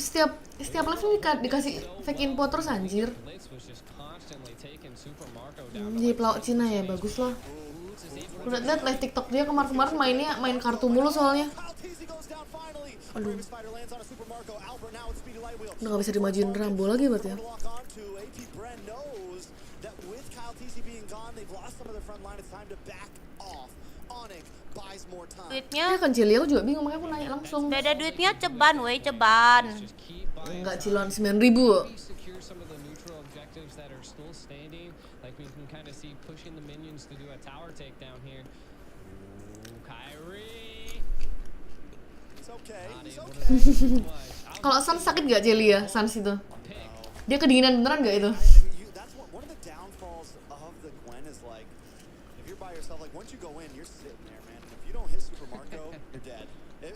live dikasih fake info terus anjir. Jadi pelawak Cina ya, bagus lah. Udah liat live TikTok dia kemarin main kartu mulu soalnya. Aduh. Udah gak bisa dimajuin Rambo lagi buat ya. Duitnya Ya kan Cili, aku juga bingung makanya aku nanya langsung. beda duitnya ceban ceban. Enggak Cilon 9.000. Kalau Sans sakit gak Cili ya? Sans itu dia kedinginan beneran gak itu?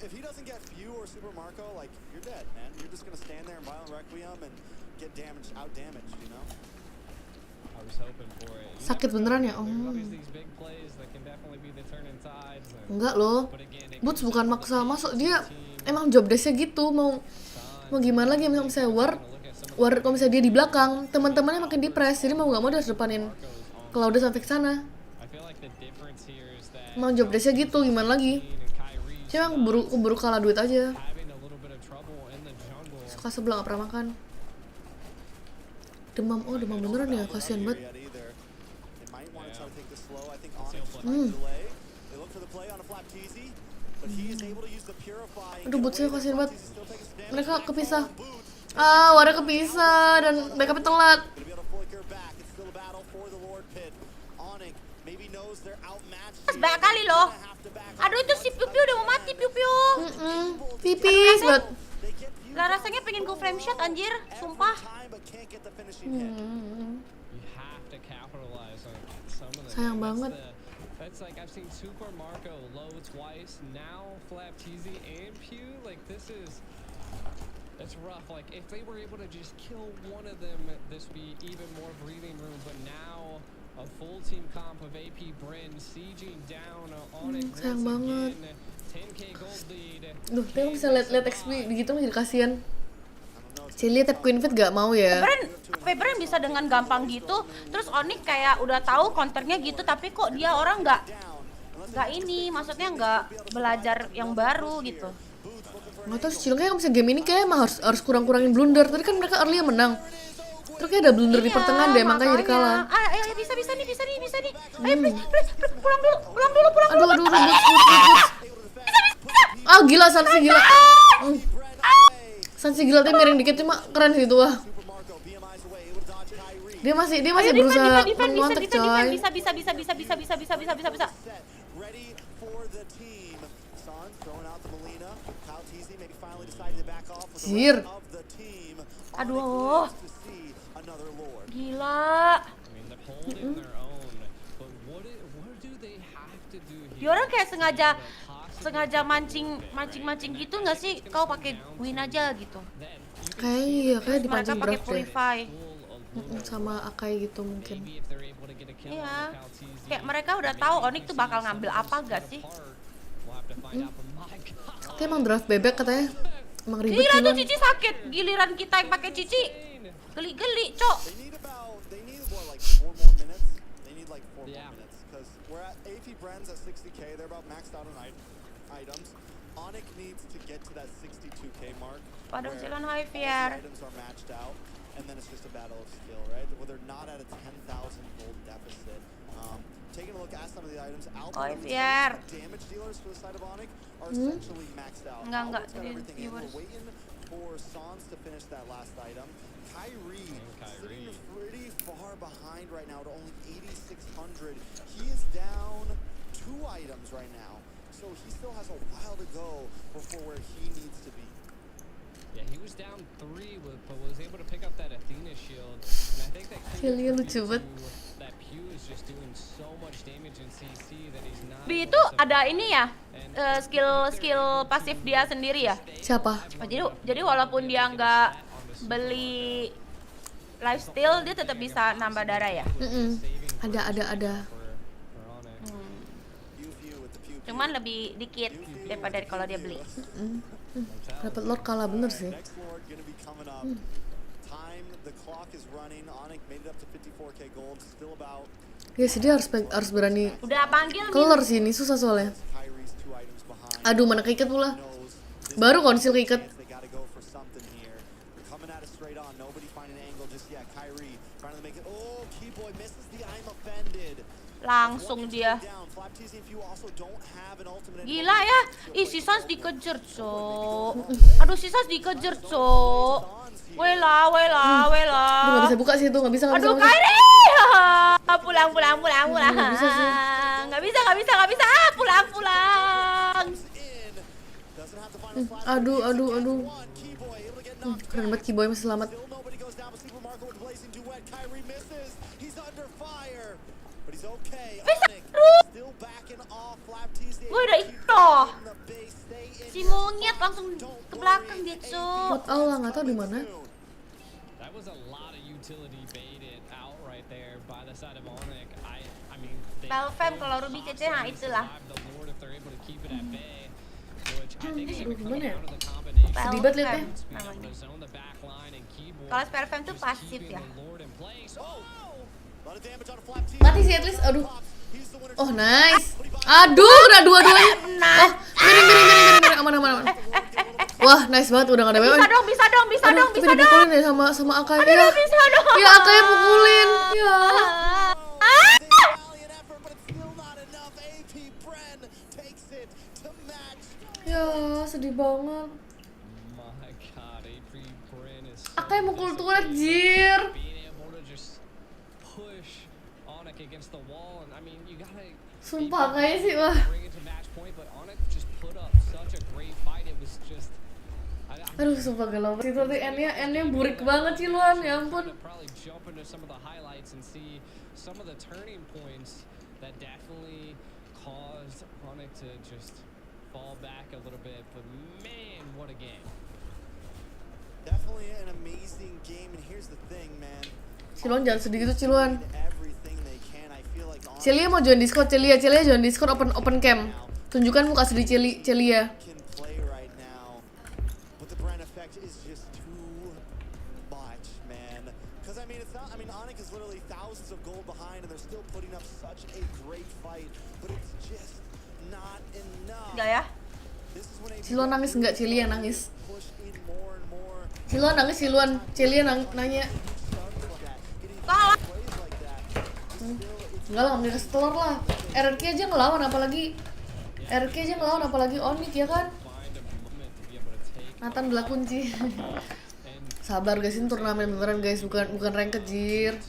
If he doesn't get few or Super Marco, like, you're dead, man. You're just gonna stand there and Violent Requiem and get out damaged, you know? Sakit beneran ya? Enggak loh. Boots bukan maksa masuk, dia emang job desk-nya gitu. Mau gimana lagi, misalnya War kalau misalnya dia di belakang, teman-temannya makin di-press, jadi mau nggak mau dia harus depanin Cloud sampai ke sana. Emang job desk-nya gitu, gimana lagi? Cuma keburu kalah duit aja. Suka sebelah gak pernah makan. Demam beneran ya, kasihan banget. Aduh, Bootsnya kasihan banget. Mereka kepisah. Warga kepisah dan mereka telat. Banyak kali loh. Aduh, itu si Piu Piu udah mau mati, Piu Piu. Tipis banget. Lah rasanya pengen go frame shot anjir, sumpah. Sayang banget. That's like I've seen Super Marco low twice, now Flap TZ and Pew, like that's rough. Like if they were able to just kill one of them, this would be even more breathing room, but now a full team comp of AP BREN sieging down on it. Sayang banget. 10k gold lead. Duh, dia bisa liat XP begitu jadi kasihan. Cili tap Queen Fit gak mau ya? BREN bisa dengan gampang gitu, terus ONIC kayak udah tahu counternya gitu, tapi kok dia orang nggak ini, maksudnya nggak belajar yang baru gitu. Nggak tahu sih, kayak bisa game ini kayak emang harus kurang-kurangin blunder. Tadi kan mereka early menang, terus kayak ada blunder di pertengahan deh, makanya jadi kalah. Bisa nih. Ayo, please, pulang dulu. Aduh, gila, Sansi gila. Sansi gila, dia miring dikit, cuma keren sih itu wah. Dia masih berusaha mengontek coy. Bisa. Jir. Aduh. Gila. Dia orang kayak sengaja mancing gitu nggak sih? Kau pakai win aja gitu. Kayak Mereka dipancing pakai draft deh. purify. Sama Akai gitu mungkin. Iya. Kayak mereka udah tahu ONIC tuh bakal ngambil apa gak sih? Kayak emang draft bebek katanya. Emang ribet Gila tuh Ciluan. Cici sakit. Giliran kita yang pakai Cici. Geli-geli, Cok. They need like 4 more minutes. They need like 4 more minutes because we're at AP Bren's at 60k. They're about maxed out on items. ONIC needs to get to that 62k mark. Padahal where Ciluan all the Javier. items are matched out, and then it's just a battle of skill, right? Where they're not at a 10,000 gold deficit. Taking a look at some of the items, Javier. damage dealers for the side of ONIC are essentially maxed out. Enggak, Albert's got jadi everything in. We're viewers. waiting for Sans to finish that last item. Kyrie sitting pretty far behind right now at only 8,600. He is down 2 items right now, so he still has a while to go before where he needs to be. Yeah, he was down 3, but was able to pick up that Athena shield. And I think that Cilia lucu banget. that Pew is just doing so much damage in CC that he's not. Bi itu ada ini ya, skill pasif dia sendiri ya. Siapa? Oh, jadi walaupun dia nggak beli lifesteal, dia tetap bisa nambah darah ya. Ada. Cuman lebih dikit daripada kalau dia beli. Dapat lord kalah bener sih. Ya sih dia harus berani Udah panggil keluar sih, ini susah soalnya. Aduh, mana keikat pula. Baru konsil keikat. Langsung dia. Gila ya. Ih, si Sans dikejar, Cok. Aduh, si Sans dikejar, Cok. Wela. Aduh, nggak bisa buka sih itu, nggak bisa. Aduh, Kyrie. Pulang. Nggak bisa. Pulang. Aduh. Keren banget Kiboy masih selamat. Gue udah itu. Si monyet langsung ke belakang dia, Cok. Buat Allah, nggak tahu di mana. Pelfam kalau Ruby CC, nah itulah. Aduh, gimana ya? Sedih Pelfam banget liatnya. namanya. Kalau Pelfam tuh pasif ya. Mati sih at least, aduh. Oh nice. Aduh, udah dua-duanya. Oh, miring. Aman. Wah, nice banget, udah gak ada weapon. Bisa dong. Tapi dipukulin ya sama Akai. Aduh, bisa dong. Ya, Akai pukulin. Ya. Ya, sedih banget. Akai mukul turret, jir. Sumpah kayaknya sih, wah. Aduh, sumpah galau. Itu tadi N-nya burik banget sih, Luan, ya ampun. Ciluan jangan sedih gitu, Ciluan. Celia mau join Discord, Celia join Discord open cam. Tunjukkan muka sedih Celia. Enggak ya? Ciluan nangis enggak? Celia nangis. Ciluan nangis, Celia nanya. Kalah. Enggak lah, nggak dikasih telur lah. RRQ aja ngelawan, apalagi ONIC ya kan? Nathan belah kunci. Sabar guys, ini turnamen beneran guys, bukan ranked jir.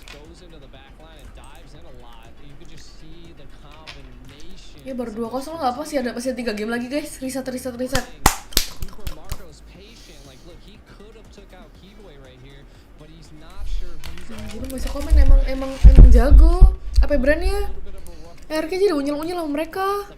Ya baru 2-0 nggak apa sih, masih ada 3 game lagi guys. Reset. Jadi masih komen emang jago. Apa brandnya? RK jadi unyil-unyil sama mereka.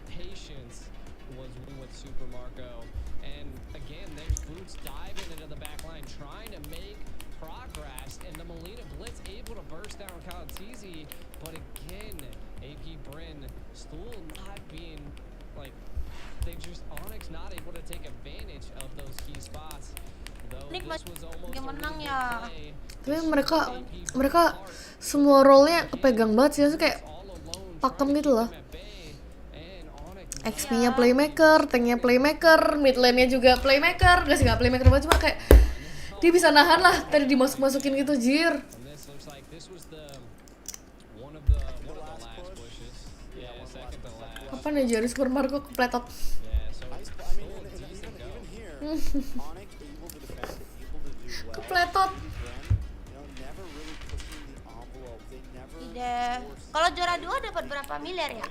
Nick lagi menang ya. Tapi mereka semua role-nya kepegang banget sih, maksudnya kayak pakem gitu loh. XP-nya playmaker, tank-nya playmaker, mid lane-nya juga playmaker, gak playmaker banget, cuma kayak dia bisa nahan lah, tadi dimasuk-masukin gitu, jir. Kapan ya jari Super Mario kepletot? Kepletot. Tidak. Kalau juara 2 dapat berapa miliar ya?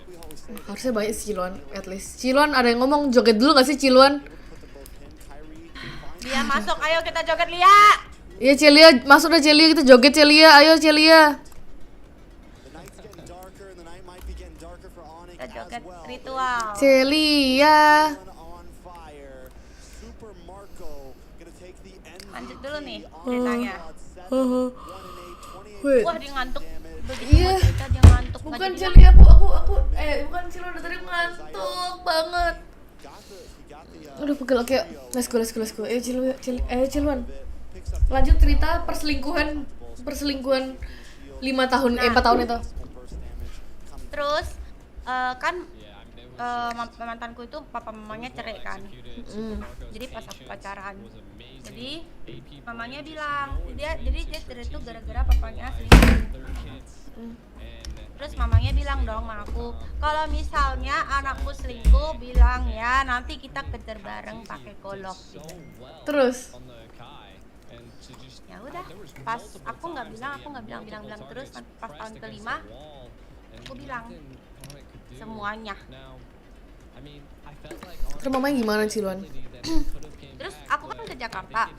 Harusnya banyak Ciluan, at least. Ciluan ada yang ngomong joget dulu gak sih Ciluan? Dia masuk, ayo kita joget Lia. Iya Celia, masuk dah Celia, kita joget Celia, ayo Celia. Kita joget ritual. Celia. Lanjut dulu nih ceritanya. Wah dia ngantuk. Iya. Dia ngantuk. Bukan Celia, aku bukan Ciluan, dari tadi ngantuk banget. Aduh pegel, oke. Let's go. Ciluan. Lanjut cerita perselingkuhan 4 tahun itu. Terus kan mantanku itu papa mamanya cerai kan. Jadi pas aku pacaran. Jadi mamanya bilang dia cerai itu gara-gara papanya selingkuh. Terus mamanya bilang dong sama aku, kalau misalnya anakku selingkuh bilang ya nanti kita kejar bareng pakai golok gitu. Terus ya udah, pas aku nggak bilang terus pas tahun kelima aku bilang semuanya. terus mamanya gimana Ciluan? Terus aku kan ke Jakarta.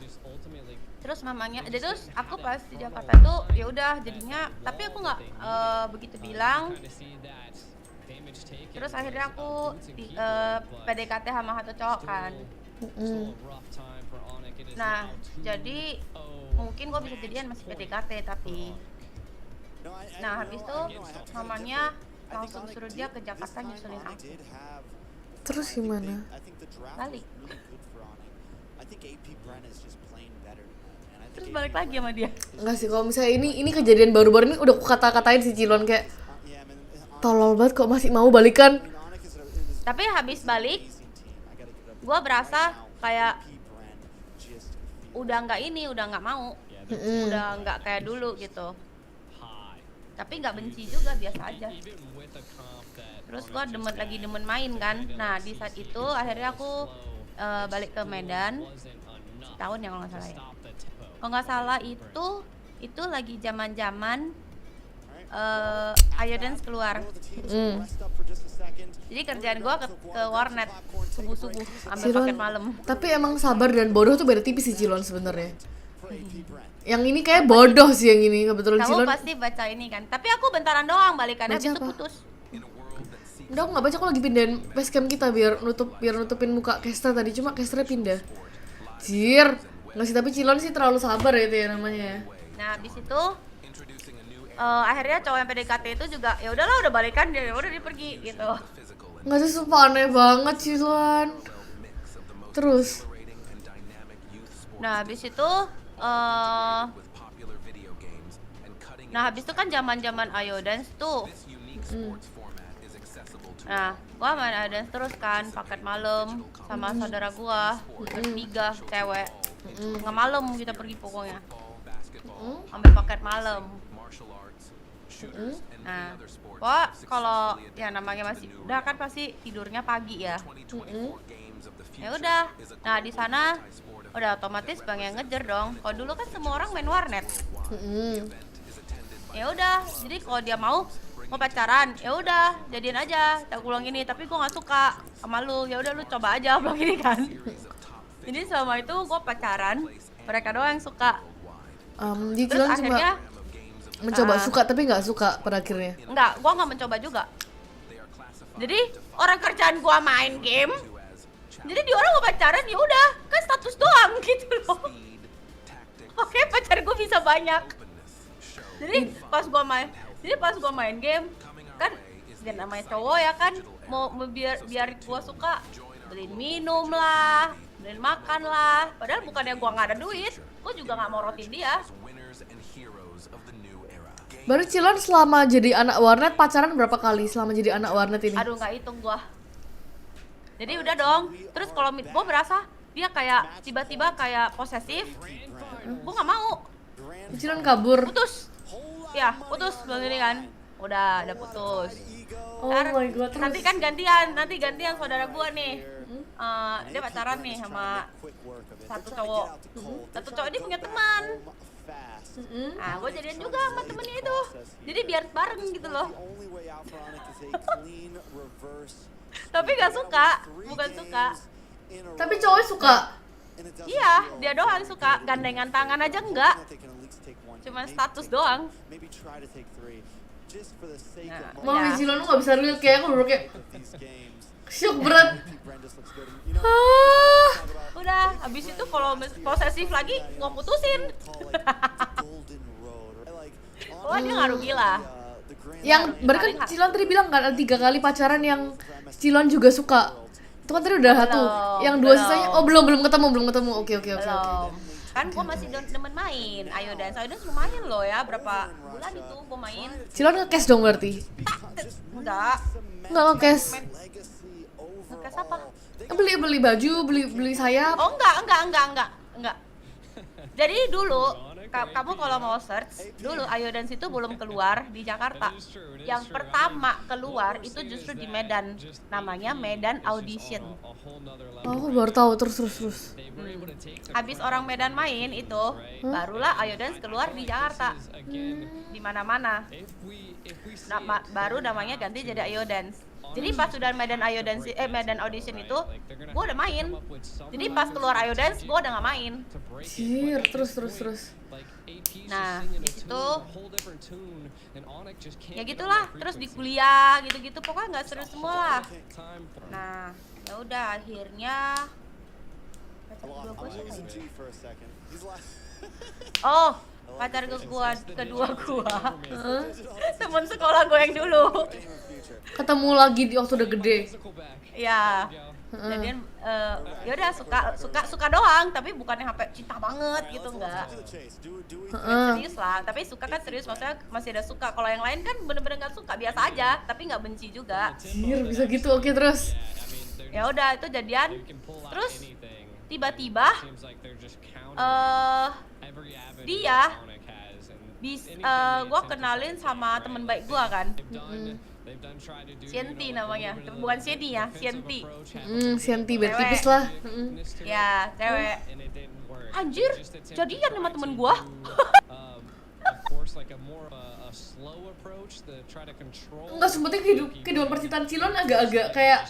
Terus mamanya, terus aku pas di Jakarta tuh ya udah jadinya, tapi aku nggak begitu bilang. Terus akhirnya aku PDKT sama satu cowok kan. Nah jadi mungkin gue bisa jadian masih PDKT tapi. Nah habis itu mamanya langsung suruh dia ke Jakarta nyusulin aku. Terus gimana? Balik. Terus balik lagi sama dia. Enggak sih, kalau misalnya ini kejadian baru-baru ini udah aku kata-katain si Ciluan kayak tolol banget kok masih mau balikan. Tapi habis balik gue berasa kayak udah nggak mau, udah nggak kayak dulu gitu. Tapi nggak benci juga, biasa aja. Terus gue demen main kan. Nah di saat itu akhirnya aku balik ke Medan setahun ya kalau nggak salah ya. Kalau nggak salah itu lagi zaman Ayo Dance keluar. Jadi kerjaan gue ke warnet subuh ambil paket malam. Tapi emang sabar dan bodoh tuh beda tipis sih Ciluan sebenarnya. Yang ini kayak bodoh sih yang ini kebetulan Ciluan. Kamu pasti baca ini kan. Tapi aku bentaran doang balikannya, habis itu putus. Udah aku nggak baca, aku lagi pindahin facecam kita biar nutupin muka caster tadi, cuma casternya pindah. Jir, nggak sih, tapi Ciluan sih terlalu sabar ya itu ya namanya. Nah habis itu akhirnya cowok yang PDKT itu juga ya udahlah udah balikan dia, udah dia pergi gitu. Nggak sih, sumpah aneh banget Ciluan. Terus nah habis itu kan zaman Ayo Dance tuh. Nah gua main Ayo Dance terus kan, paket malam sama saudara gua bertiga cewek. Nggak malam kita pergi pokoknya, ambil paket malam. Nah gua kalau ya namanya masih udah kan pasti tidurnya pagi ya. Ya udah, nah di sana udah otomatis bang yang ngejar dong. Kalau dulu kan semua orang main warnet. Ya udah, jadi kalau dia mau pacaran, ya udah jadiin aja. Aku bilang gini, tapi gue nggak suka sama lu. Ya udah lu coba aja, bilang gini kan. Jadi selama itu gue pacaran Mereka doang yang suka. Di Terus Cilon cuma akhirnya mencoba suka tapi nggak suka pada akhirnya. enggak, gua nggak mencoba juga. Jadi orang kerjaan gua main game. Jadi di orang mau pacaran ya udah, kan status doang gitu loh. Oke, pacar gua bisa banyak. Jadi pas gua main game kan dan namanya cowok ya kan mau biar gua suka beliin minum lah, beliin makan lah. Padahal bukannya gua nggak ada duit, gua juga nggak mau rotin dia. Baru Cilon selama jadi anak warnet pacaran berapa kali selama jadi anak warnet ini? Aduh nggak hitung gua. Jadi udah dong. Terus kalau gua berasa dia kayak tiba-tiba kayak posesif, gua nggak mau. Cilon kabur. Putus. Ya putus begini kan. Udah putus. Oh my god. Nanti kan gantian saudara gua nih. Dia pacaran nih sama satu cowok. Satu cowok ini punya teman. Nah, gue jadian juga sama temennya itu. Jadi biar bareng gitu loh. Tapi gak suka, bukan suka. Tapi cowok suka. Iya, dia doang suka. Gandengan tangan aja enggak. Cuma status doang. Mami Cilon lu gak bisa relate kayak aku dulu kayak syok berat. Udah, habis itu kalau posesif lagi gua putusin. Wah, dia nggak rugi lah. Yang berarti kan Cilon tadi bilang kan ada 3 kali pacaran yang Cilon juga suka. Itu kan tadi udah satu. Yang 2 sisanya belum ketemu. Oke. Kan gua masih demen main. Ayo dance lumayan loh ya, berapa bulan itu gua main. Cilon nge-cash dong berarti? Enggak nge-cash. Nge-cash apa? Beli baju, beli sayap. Oh enggak. Jadi dulu kamu kalau mau search dulu Ayo Dance itu belum keluar di Jakarta. Yang pertama keluar itu justru di Medan. Namanya Medan Audition. Oh, baru tahu terus. Habis orang Medan main itu, barulah Ayo Dance keluar di Jakarta. Di mana-mana. Baru namanya ganti jadi Ayo Dance. Jadi pas sudah Medan Audition itu, gue udah main. Jadi pas keluar Ayo Dance, gue udah nggak main. Terus. Nah, di situ ya gitulah. Terus di kuliah gitu-gitu, pokoknya nggak serius semua lah. Nah, ya udah akhirnya. Oh, pacar kedua gua. Temen sekolah gue yang dulu. Ketemu lagi di waktu udah gede. Ya. Jadian ya udah suka doang, tapi bukan yang sampai cinta banget gitu, enggak. Serius lah, tapi suka kan serius, maksudnya masih ada suka. Kalau yang lain kan bener-bener nggak suka, biasa aja, tapi nggak benci juga. Bisa gitu, oke terus. Ya udah itu jadian, terus tiba-tiba gua kenalin sama temen baik gua kan. Sienti namanya, bukan Sienti ya, Sienti. Sienti bertipis lah. Ya, cewek. Anjir, jadian sama temen gua. Enggak, sebetulnya kehidupan percintaan Cilon agak-agak kayak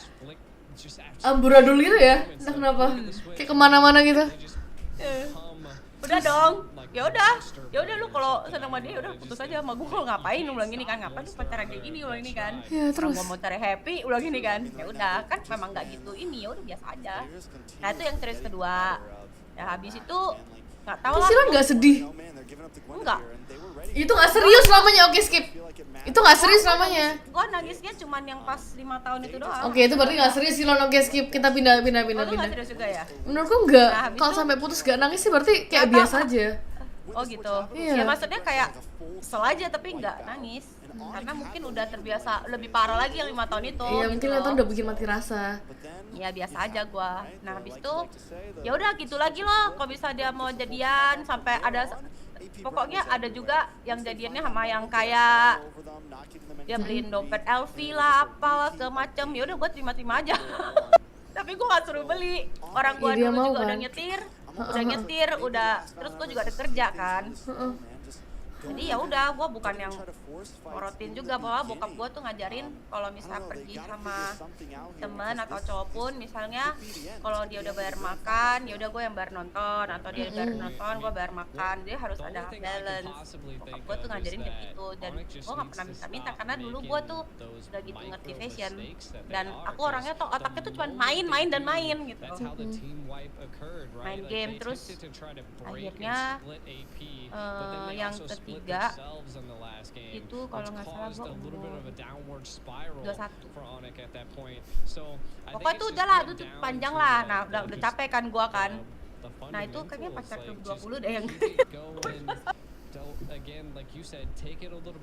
amburadul gitu ya. Entah kenapa, kayak kemana-mana gitu. Udah dong, ya udah lu kalau seneng sama dia udah putus aja sama gue. Kalau ngapain ulang gini kan, ngapain lu pacaran kayak gini ulang ini kan. Ya terus gua mau cari happy ulang gini kan. Ya udah kan memang nggak gitu ini, ya udah biasa aja. Nah itu yang serius kedua. Ya habis itu nggak tahu lah. Cilon nggak sedih? Enggak. Itu nggak serius namanya, oke skip. Itu nggak serius namanya. Gua nangisnya cuman yang pas 5 tahun itu doang. Oke, itu berarti nggak serius Cilon, oke skip. Kita pindah. Oh, lu nggak serius juga ya? Menurutku enggak. Nah, kalau sampai putus gak nangis sih berarti kayak biasa aja. Oh gitu. Iya. Ya maksudnya kayak kesel aja tapi nggak nangis. Karena mungkin udah terbiasa, lebih parah lagi yang 5 tahun itu. Iya, gitu mungkin itu udah bikin mati rasa. Ya biasa aja gua. Nah habis itu ya udah gitu lagi loh. Kalau bisa dia mau jadian sampai ada, pokoknya ada juga yang jadiannya sama yang kayak dia beliin dompet LV lah, apalah segala macem. Ya udah gua terima-terima aja. Tapi gua nggak suruh beli. Orang gua dulu juga kan? udah nyetir, udah terus gua juga ada kerja kan. Jadi ya udah, gue bukan yang morotin juga bahwa bokap gue tuh ngajarin kalau misalnya pergi sama temen atau cowok pun, misalnya kalau dia udah bayar makan, ya udah gue yang bayar nonton, atau dia bayar nonton, gue bayar makan. Dia harus ada balance. Bokap gue tuh ngajarin kayak gitu, dan gue nggak pernah minta-minta karena dulu gue tuh udah gitu ngerti fashion, dan aku orangnya tuh otaknya tuh cuma main dan main gitu. Main game. Terus akhirnya yang ketiga itu kalau nggak salah gue umur 21. Pokoknya tuh udah lah, itu panjang lah. Nah udah capek kan gue kan. Nah itu kayaknya pacar ke 20 deh yang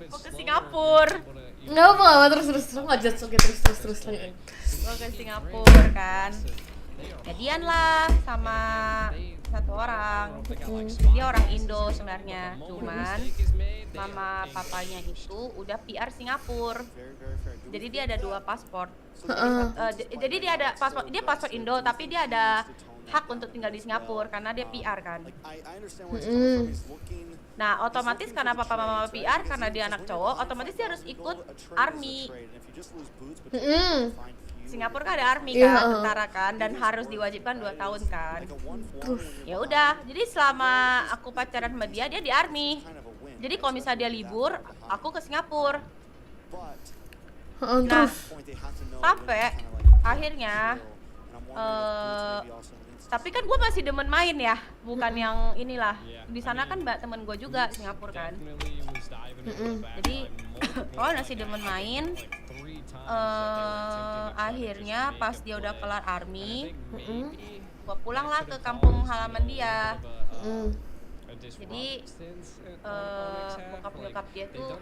mau ke Singapura. Nggak apa-apa, terus nggak judge. Oke, terus lagi. Gue ke Singapura kan, jadian lah sama satu orang. Dia orang Indo sebenarnya, cuman mama papanya itu udah PR Singapura. Jadi dia ada 2 paspor. Jadi dia ada paspor Indo, tapi dia ada hak untuk tinggal di Singapura karena dia PR kan. Nah otomatis karena papa mama PR, karena dia anak cowok, otomatis dia harus ikut army. Singapura kan ada army kan, tentara kan, dan harus diwajibkan 2 tahun kan. Ya udah, jadi selama aku pacaran sama dia di army. Jadi kalau misalnya dia libur, aku ke Singapura. Nah, sampai akhirnya tapi kan gue masih demen main ya, bukan yang inilah. Di sana kan temen gue juga Singapura kan. Jadi masih demen main. Akhirnya pas dia udah kelar army, gue pulang lah ke kampung halaman dia. Jadi bokap nyokap dia tuh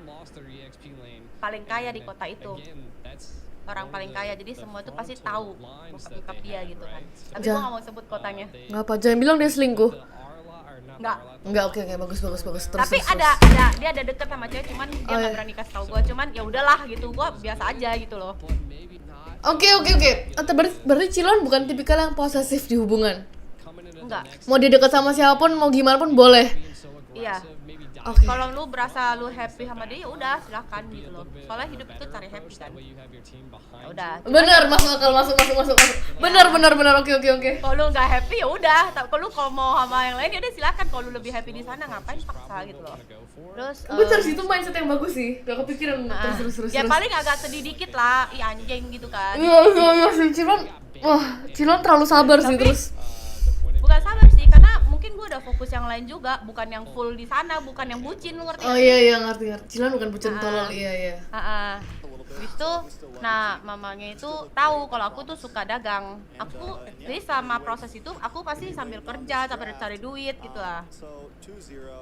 paling kaya di kota itu, orang paling kaya, jadi semua tuh pasti tahu bokap nyokap dia gitu kan. Tapi gue gak mau sebut kotanya. Nggak apa, jangan bilang dia selingkuh. Enggak, oke, bagus. Terus. Tapi dia ada deket sama cewek, cuman dia nggak berani kasih tau gue. Cuman ya udahlah gitu, gue biasa aja gitu loh. Oke. Berarti Cilon bukan tipikal yang posesif di hubungan. Enggak. Mau dia deket sama siapapun, mau gimana pun boleh. Iya. Oke. Kalau lu berasa lu happy sama dia, ya udah silakan gitu loh. Soalnya hidup itu cari happy kan. Ya udah. Bener, masuk akal, masuk. Bener. Oke. Kalau lu nggak happy ya udah. Kalau lu mau sama yang lain ya udah silakan. Kalau lu lebih happy di sana, ngapain paksa gitu loh. Terus bener sih, itu mindset yang bagus sih. Gak kepikiran. Terus. Ya paling agak sedih dikit lah, anjing gitu kan. Iya sih, Cilon terlalu sabar sih terus. Bukan sabar sih, karena mungkin gue udah fokus yang lain juga, bukan yang full di sana, bukan yang bucin, lu ngerti? Oh iya, ngerti. Cilon bukan bucin tolol, iya. Itu, nah mamanya itu tahu kalau aku tuh suka dagang. Jadi selama proses itu aku pasti sambil kerja, sambil cari duit gitu lah.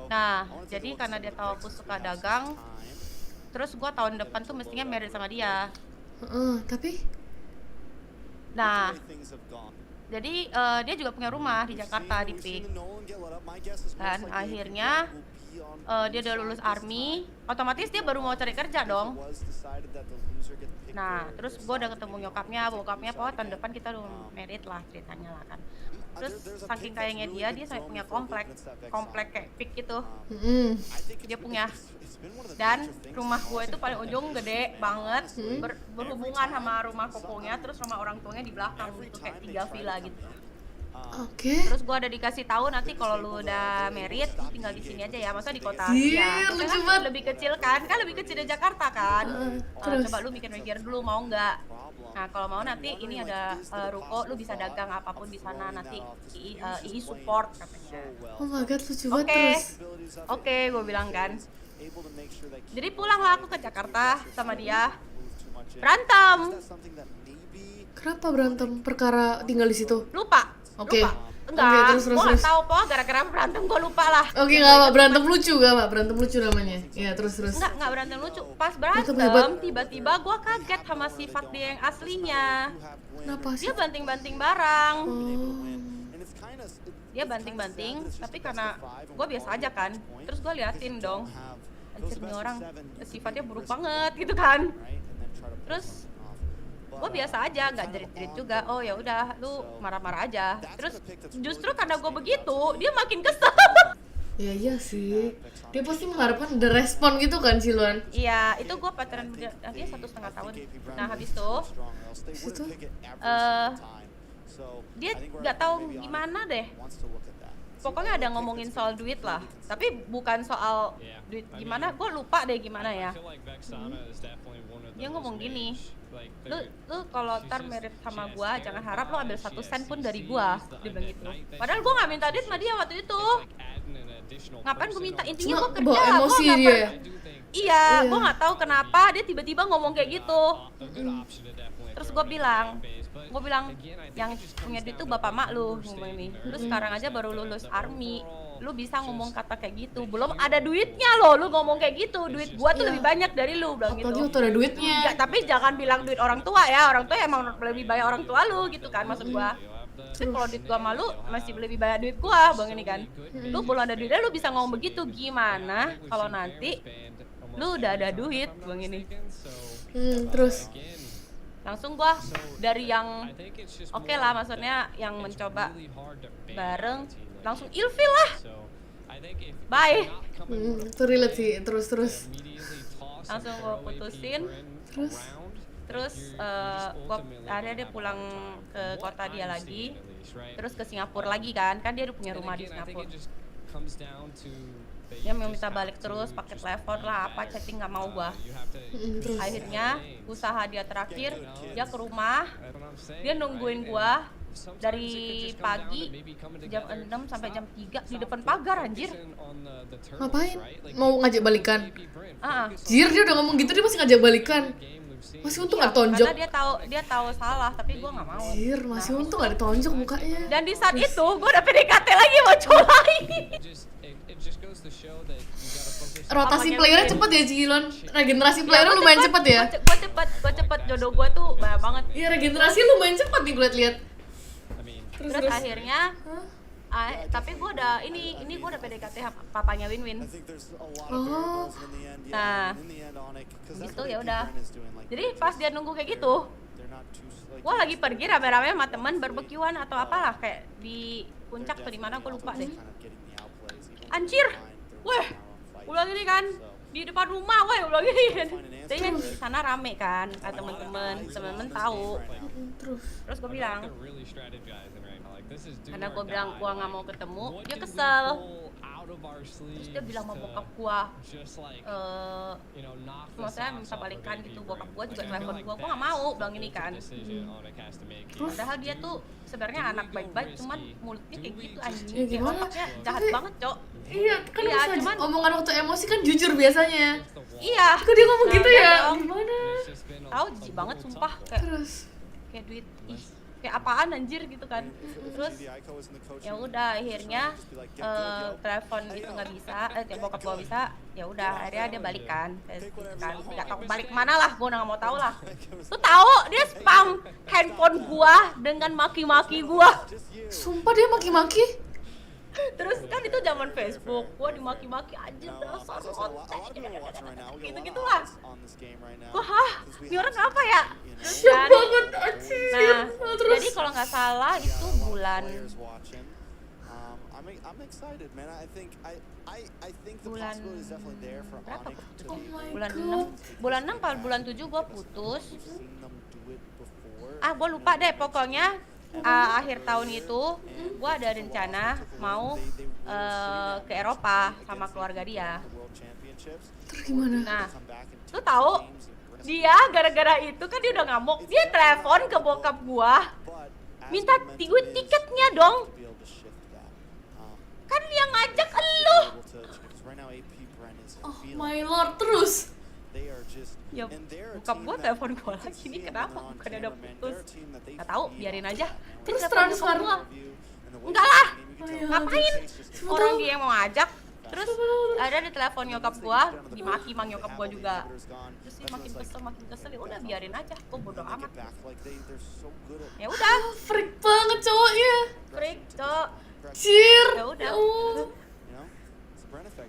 Nah, jadi karena dia tahu aku suka dagang, terus gue tahun depan tuh mestinya married sama dia. Tapi? Nah, jadi dia juga punya rumah di Jakarta, di PIK. Dan akhirnya dia udah lulus army, otomatis dia baru mau cari kerja dong. Nah, terus gue udah ketemu nyokapnya, bokapnya, tahun depan kita udah married lah ceritanya lah kan. Terus saking kayaknya dia sampai punya komplek kayak PIK gitu. Dia punya. Dan rumah gue itu paling ujung gede banget, berhubungan sama rumah kokonya, terus rumah orang tuanya di belakang gitu, kayak 3 villa gitu. Oke. Terus gue udah dikasih tahu nanti kalau lu udah married, lu tinggal di sini aja ya, maksudnya di kota dia. Kan lebih kecil kan lebih kecil dari Jakarta kan. Coba lu mikir-mikir dulu mau nggak. Nah kalau mau nanti ini ada ruko, lu bisa dagang apapun di sana, nanti II support katanya. Oh my god, lucu banget terus. Oke, gue bilang kan. Jadi pulanglah aku ke Jakarta sama dia. Berantem. Kenapa berantem? Perkara tinggal di situ? Lupa. Oke. Enggak, gue gak tau po, gara-gara berantem gue lupa lah. Oke, gak apa, berantem lucu gak apa? Berantem lucu namanya. Iya, terus. Enggak berantem lucu. Pas berantem, tiba-tiba gue kaget sama sifat dia yang aslinya. Kenapa sih? Dia banting-banting barang. Dia banting-banting, tapi karena gue biasa aja kan. Terus gue liatin dong, anjir nih orang sifatnya buruk banget gitu kan. Terus gue biasa aja, nggak jerit-jerit juga. Oh ya udah, lu marah-marah aja. Terus justru karena gue begitu, dia makin kesel. Ya iya sih. Dia pasti mengharapkan ada respon gitu kan si Luan. Iya, itu gue pacaran dia 1,5 tahun. Nah habis itu dia nggak tahu gimana deh. Pokoknya ada ngomongin soal duit lah. Tapi bukan soal duit gimana, gue lupa deh gimana ya. Dia ngomong gini, lu kalau ntar merit sama gua jangan harap lu ambil 1 sen pun dari gua, dia bilang gitu. Padahal gua nggak minta duit sama dia waktu itu. Ngapain gua minta, intinya gua kerja, bawa emosi gua dia ya? Iya, gua nggak tahu kenapa dia tiba-tiba ngomong kayak gitu. Terus gua bilang yang punya duit tuh bapak mak lu ngomong ini. Lu sekarang aja baru lulus army, lu bisa ngomong kata kayak gitu, belum ada duitnya lo, lu ngomong kayak gitu, duit gua tuh lebih banyak dari lu, bilang gitu. Apalagi waktu ada duitnya. Ya, tapi jangan bilang duit orang tua ya, orang tua emang lebih banyak orang tua lu gitu kan, maksud gua. Tapi kalau duit gua malu masih lebih banyak duit gua, bang ini kan. Lu belum ada duitnya lu bisa ngomong begitu, gimana kalau nanti lu udah ada duit, bang ini. Terus langsung gua dari yang oke lah, maksudnya yang mencoba bareng langsung ilfil lah, bye. Itu relate sih, terus Langsung gua putusin, terus gua akhirnya dia pulang ke kota dia lagi, terus ke Singapura lagi kan dia udah punya rumah di Singapura. Dia mau minta balik terus, pakai telepon lah, apa chatting nggak mau gua. Akhirnya usaha dia terakhir, dia ke rumah, dia nungguin gua dari pagi jam 6 sampai jam 3 di depan pagar, anjir. Ngapain? Mau ngajak balikan? Jir, dia udah ngomong gitu, dia masih ngajak balikan. Masih untung nggak tonjok. Karena dia tahu salah, tapi gua nggak mau. Jir, masih untung nggak ditonjok mukanya. Dan di saat itu gua udah PDKT lagi mau cowok lain. Rotasi playernya cepet ya Cilon, regenerasi playernya lumayan cepet ya. Gua cepet, jodoh gua tuh banyak banget. Iya, regenerasi lumayan cepet nih gue lihat. Terus akhirnya tapi gue udah ini gue udah PDKT papanya Win-Win. Oh. Nah, gitu ya udah. Jadi pas dia nunggu kayak gitu, gue lagi pergi rame-rame sama temen barbekyuan atau apalah, kayak di puncak atau di mana gue lupa deh. Anjir, weh, ulang ini kan di depan rumah, weh, ulang ini kan. Jadi kan di sana rame kan, temen-temen tahu. Terus gue bilang, karena gue bilang gue nggak mau ketemu, dia kesel. Terus dia bilang sama bokap gue, maksudnya minta balikan gitu. Bokap gue juga telepon gue nggak mau, bilang ini kan. Padahal dia tuh sebenarnya anak baik-baik, cuman mulutnya kayak gitu anjing, otaknya jahat banget, Cok. Iya, kan cuman omongan waktu emosi kan jujur biasanya. Iya. Kok dia ngomong gitu ya? Gimana? Tahu jijik banget sumpah, kayak duit, kayak apaan anjir gitu kan. Terus ya udah akhirnya telepon gitu nggak bisa, bokap gua bisa, ya udah akhirnya dia balikan gitu kan. Nggak tahu balik mana lah, gua udah nggak mau tahu lah. Tuh tahu dia spam handphone gua dengan maki-maki gua. Sumpah dia maki-maki. Terus kan itu zaman Facebook, gua dimaki-maki anjir dasar lonte, gitu-gitu lah. Wah, ini orang apa ya? Terus kan, nah, jadi kalau nggak salah itu bulan berapa? Bulan 6 atau bulan 7 gua putus. Gua lupa deh pokoknya. Akhir tahun itu gue ada rencana mau ke Eropa sama keluarga dia. Terus gimana? Nah, lu tahu dia gara-gara itu kan dia udah ngamuk, dia telepon ke bokap gue minta duit tiketnya dong. Kan dia ngajak elu. Oh my lord, terus? Ya, bokap gue telepon gue lagi, ini kenapa? Bukannya udah putus? Gak tau, biarin aja. Terus transfer? Enggak lah, ngapain? Orang dia yang mau ngajak. Terus ada di telepon nyokap gue, dimaki mang nyokap gue juga. Terus dia makin kesel, ya udah biarin aja, gue bodo amat. Ya udah. Freak banget cowoknya. Freak, cowok. Cir. Ya udah.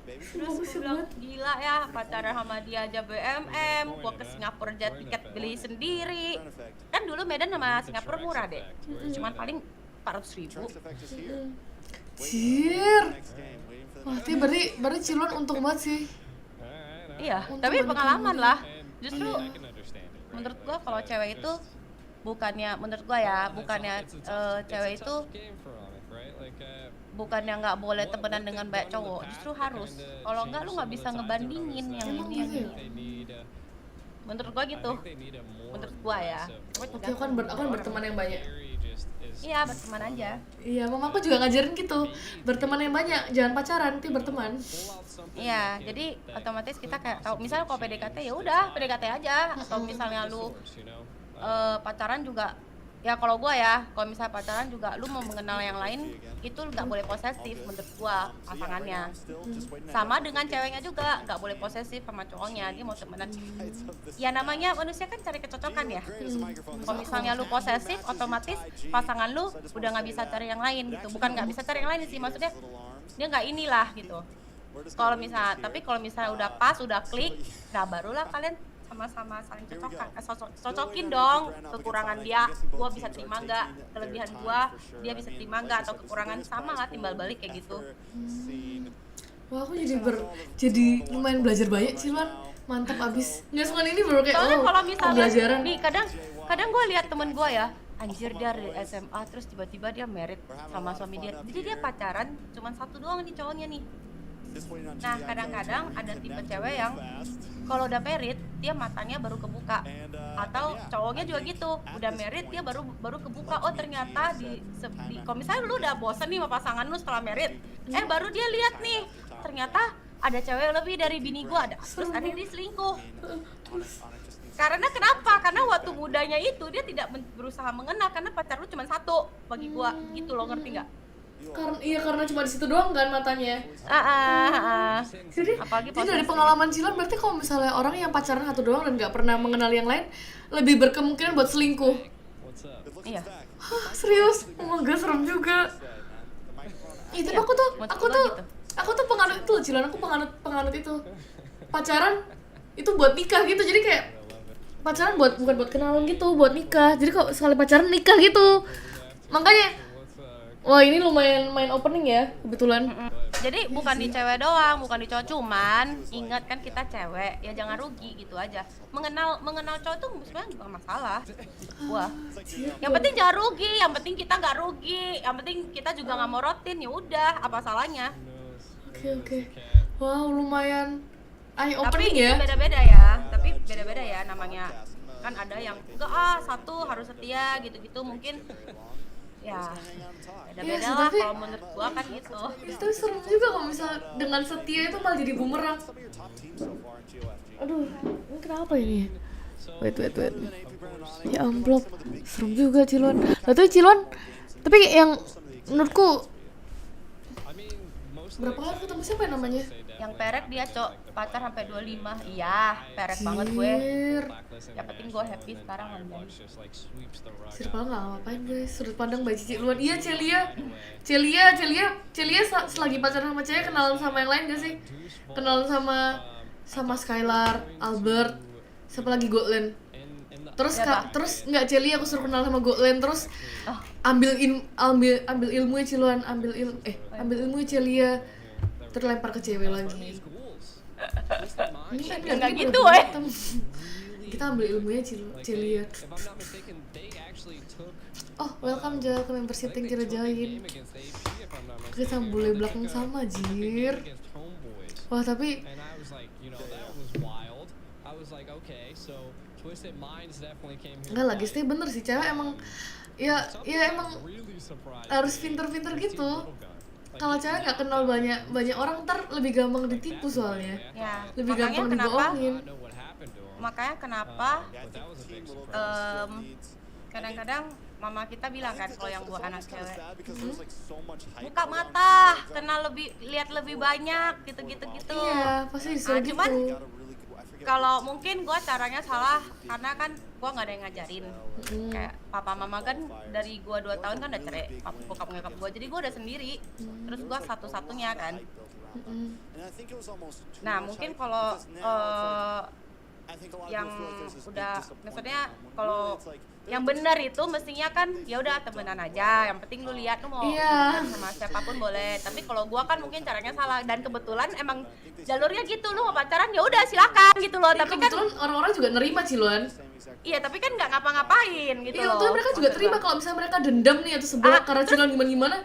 Terus gue bilang gila ya, pacaran sama dia aja BMM, gua ke Singapura aja tiket beli sendiri. Kan dulu Medan sama Singapura murah deh, cuman paling 400.000. Cir. Wah, berarti Cilon untung banget sih. Iya, Untung tapi banget pengalaman kamu. lah. Justru menurut gua kalau cewek itu bukannya, menurut gua ya, bukannya cewek itu bukannya nggak boleh temenan dengan banyak cowok, justru harus. Kalau enggak lu nggak bisa ngebandingin yang ini yang ini. Menurut gua gitu. Menurut gua ya. Oke, aku kan berteman yang banyak. Iya, berteman aja. Iya, mamaku juga ngajarin gitu. Berteman yang banyak, jangan pacaran, nanti berteman. Iya, jadi otomatis kita kayak tahu, misalnya kalau PDKT ya udah PDKT aja, atau misalnya lu pacaran juga, ya kalau gua ya, kalau misalnya pacaran juga lu mau mengenal yang lain, itu nggak boleh posesif menurut gua pasangannya. Sama dengan ceweknya juga nggak boleh posesif sama cowoknya, dia mau temenan. Ya namanya manusia kan cari kecocokan ya. Kalau misalnya lu posesif, otomatis pasangan lu udah nggak bisa cari yang lain gitu. Bukan nggak bisa cari yang lain sih, maksudnya dia nggak inilah gitu. Kalau misalnya, tapi kalau misalnya udah pas, udah klik, nah barulah kalian sama-sama saling cocokin dong kekurangan dia, gua bisa terima nggak, kelebihan gua dia bisa terima nggak, atau kekurangan sama lah, timbal balik kayak gitu. Wah, aku jadi lumayan belajar banyak sih, Luan. Mantap abis. Nggak semua ini baru kayak Soalnya kalau misalnya pembelajaran. nih kadang gua lihat temen gua ya, anjir dia dari SMA terus tiba-tiba dia married sama suami dia. Jadi dia pacaran cuman satu doang nih cowoknya nih. Nah, kadang-kadang ada tipe cewek yang kalau udah married dia matanya baru kebuka, atau cowoknya juga gitu, udah married dia baru kebuka, oh ternyata kalau misalnya lu udah bosen nih sama pasangan lu setelah married, baru dia lihat nih ternyata ada cewek lebih dari bini gua, terus ada yang diselingkuh. Karena kenapa? Karena waktu mudanya itu dia tidak berusaha mengenal, karena pacar lu cuma satu bagi gua gitu loh, ngerti nggak? Karena cuma di situ doang kan matanya. Jadi dari pengalaman Cilon berarti kalau misalnya orang yang pacaran satu doang dan nggak pernah mengenal yang lain lebih berkemungkinan buat selingkuh. Iya. Hah, serius? Oh my god, serem juga. Itu aku tuh penganut itu Cilon, aku penganut itu. Pacaran itu buat nikah gitu, jadi kayak pacaran bukan buat kenalan gitu, buat nikah. Jadi kalau sekali pacaran nikah gitu. Makanya wah, ini lumayan main opening ya, kebetulan. Jadi bukan di cewek doang, bukan di cowok, cuman ingat kan kita cewek, ya jangan rugi gitu aja. Mengenal cowok tuh sebenarnya bukan masalah. Wah, yang penting jangan rugi, yang penting kita nggak rugi, yang penting kita juga nggak mau rotin, ya udah, apa salahnya? Oke. Wow, lumayan eye opening ya. Tapi beda-beda ya namanya. Kan ada yang enggak satu harus setia gitu-gitu, mungkin ya beda-beda lah kalau menurut gua kan gitu. Itu seru juga kalau misal dengan setia itu malah jadi bumerang. Aduh, ini kenapa ini? Wait. Ya amplop, serem juga Cilon. Lah tuh Cilon, tapi yang menurutku berapa kali ketemu siapa yang namanya? Yang perek dia pacar sampai 25. Iya, perek banget gue. Yang penting gue happy sekarang aja. Sirpal nggak ngapain guys, sudut pandang Mbak Cici luan. Iya, Celia selagi pacaran sama cewek kenalan sama yang lain gak sih? Kenalan sama Skylar, Albert, siapa lagi Gotland. Terus nggak Celia aku suruh kenal sama Gotland, terus ambil ilmunya Ciluan, ambil ilmunya Celia, terlempar ke cewek lagi. Ini kan nggak gitu ya. Kita ambil ilmunya Celia. Oh, welcome aja ke membership yang dirajain. Kita boleh belakang sama jir. Wah tapi enggak lagi sih, bener sih cewek emang ya emang harus pinter-pinter gitu. Kalau cewek nggak kenal banyak orang ntar lebih gampang ditipu soalnya. Ya, lebih gampang dibohongin. Makanya kenapa kadang-kadang mama kita bilang kan kalau yang buat anak cewek buka mata, lihat lebih banyak gitu. Iya, pasti disuruh gitu. Cuman kalau mungkin gue caranya salah karena kan gue nggak ada yang ngajarin. Kayak papa mama kan dari gue 2 tahun kan udah cerai, bokap nyokap gue, jadi gue udah sendiri. Terus gue satu-satunya kan. Nah mungkin kalau yang udah, maksudnya kalau yang benar itu mestinya kan ya udah temenan aja, yang penting lu lihat lu mau sama siapapun boleh. Tapi kalau gua kan mungkin caranya salah, dan kebetulan emang jalurnya gitu, lu mau pacaran ya udah silakan gitu loh. Tapi kan orang-orang juga nerima Ciluan. Iya, tapi kan nggak ngapa-ngapain gitu loh. Iya, mereka juga terima kalau misalnya mereka dendam nih atau sebel karena Ciluan gimana-gimana.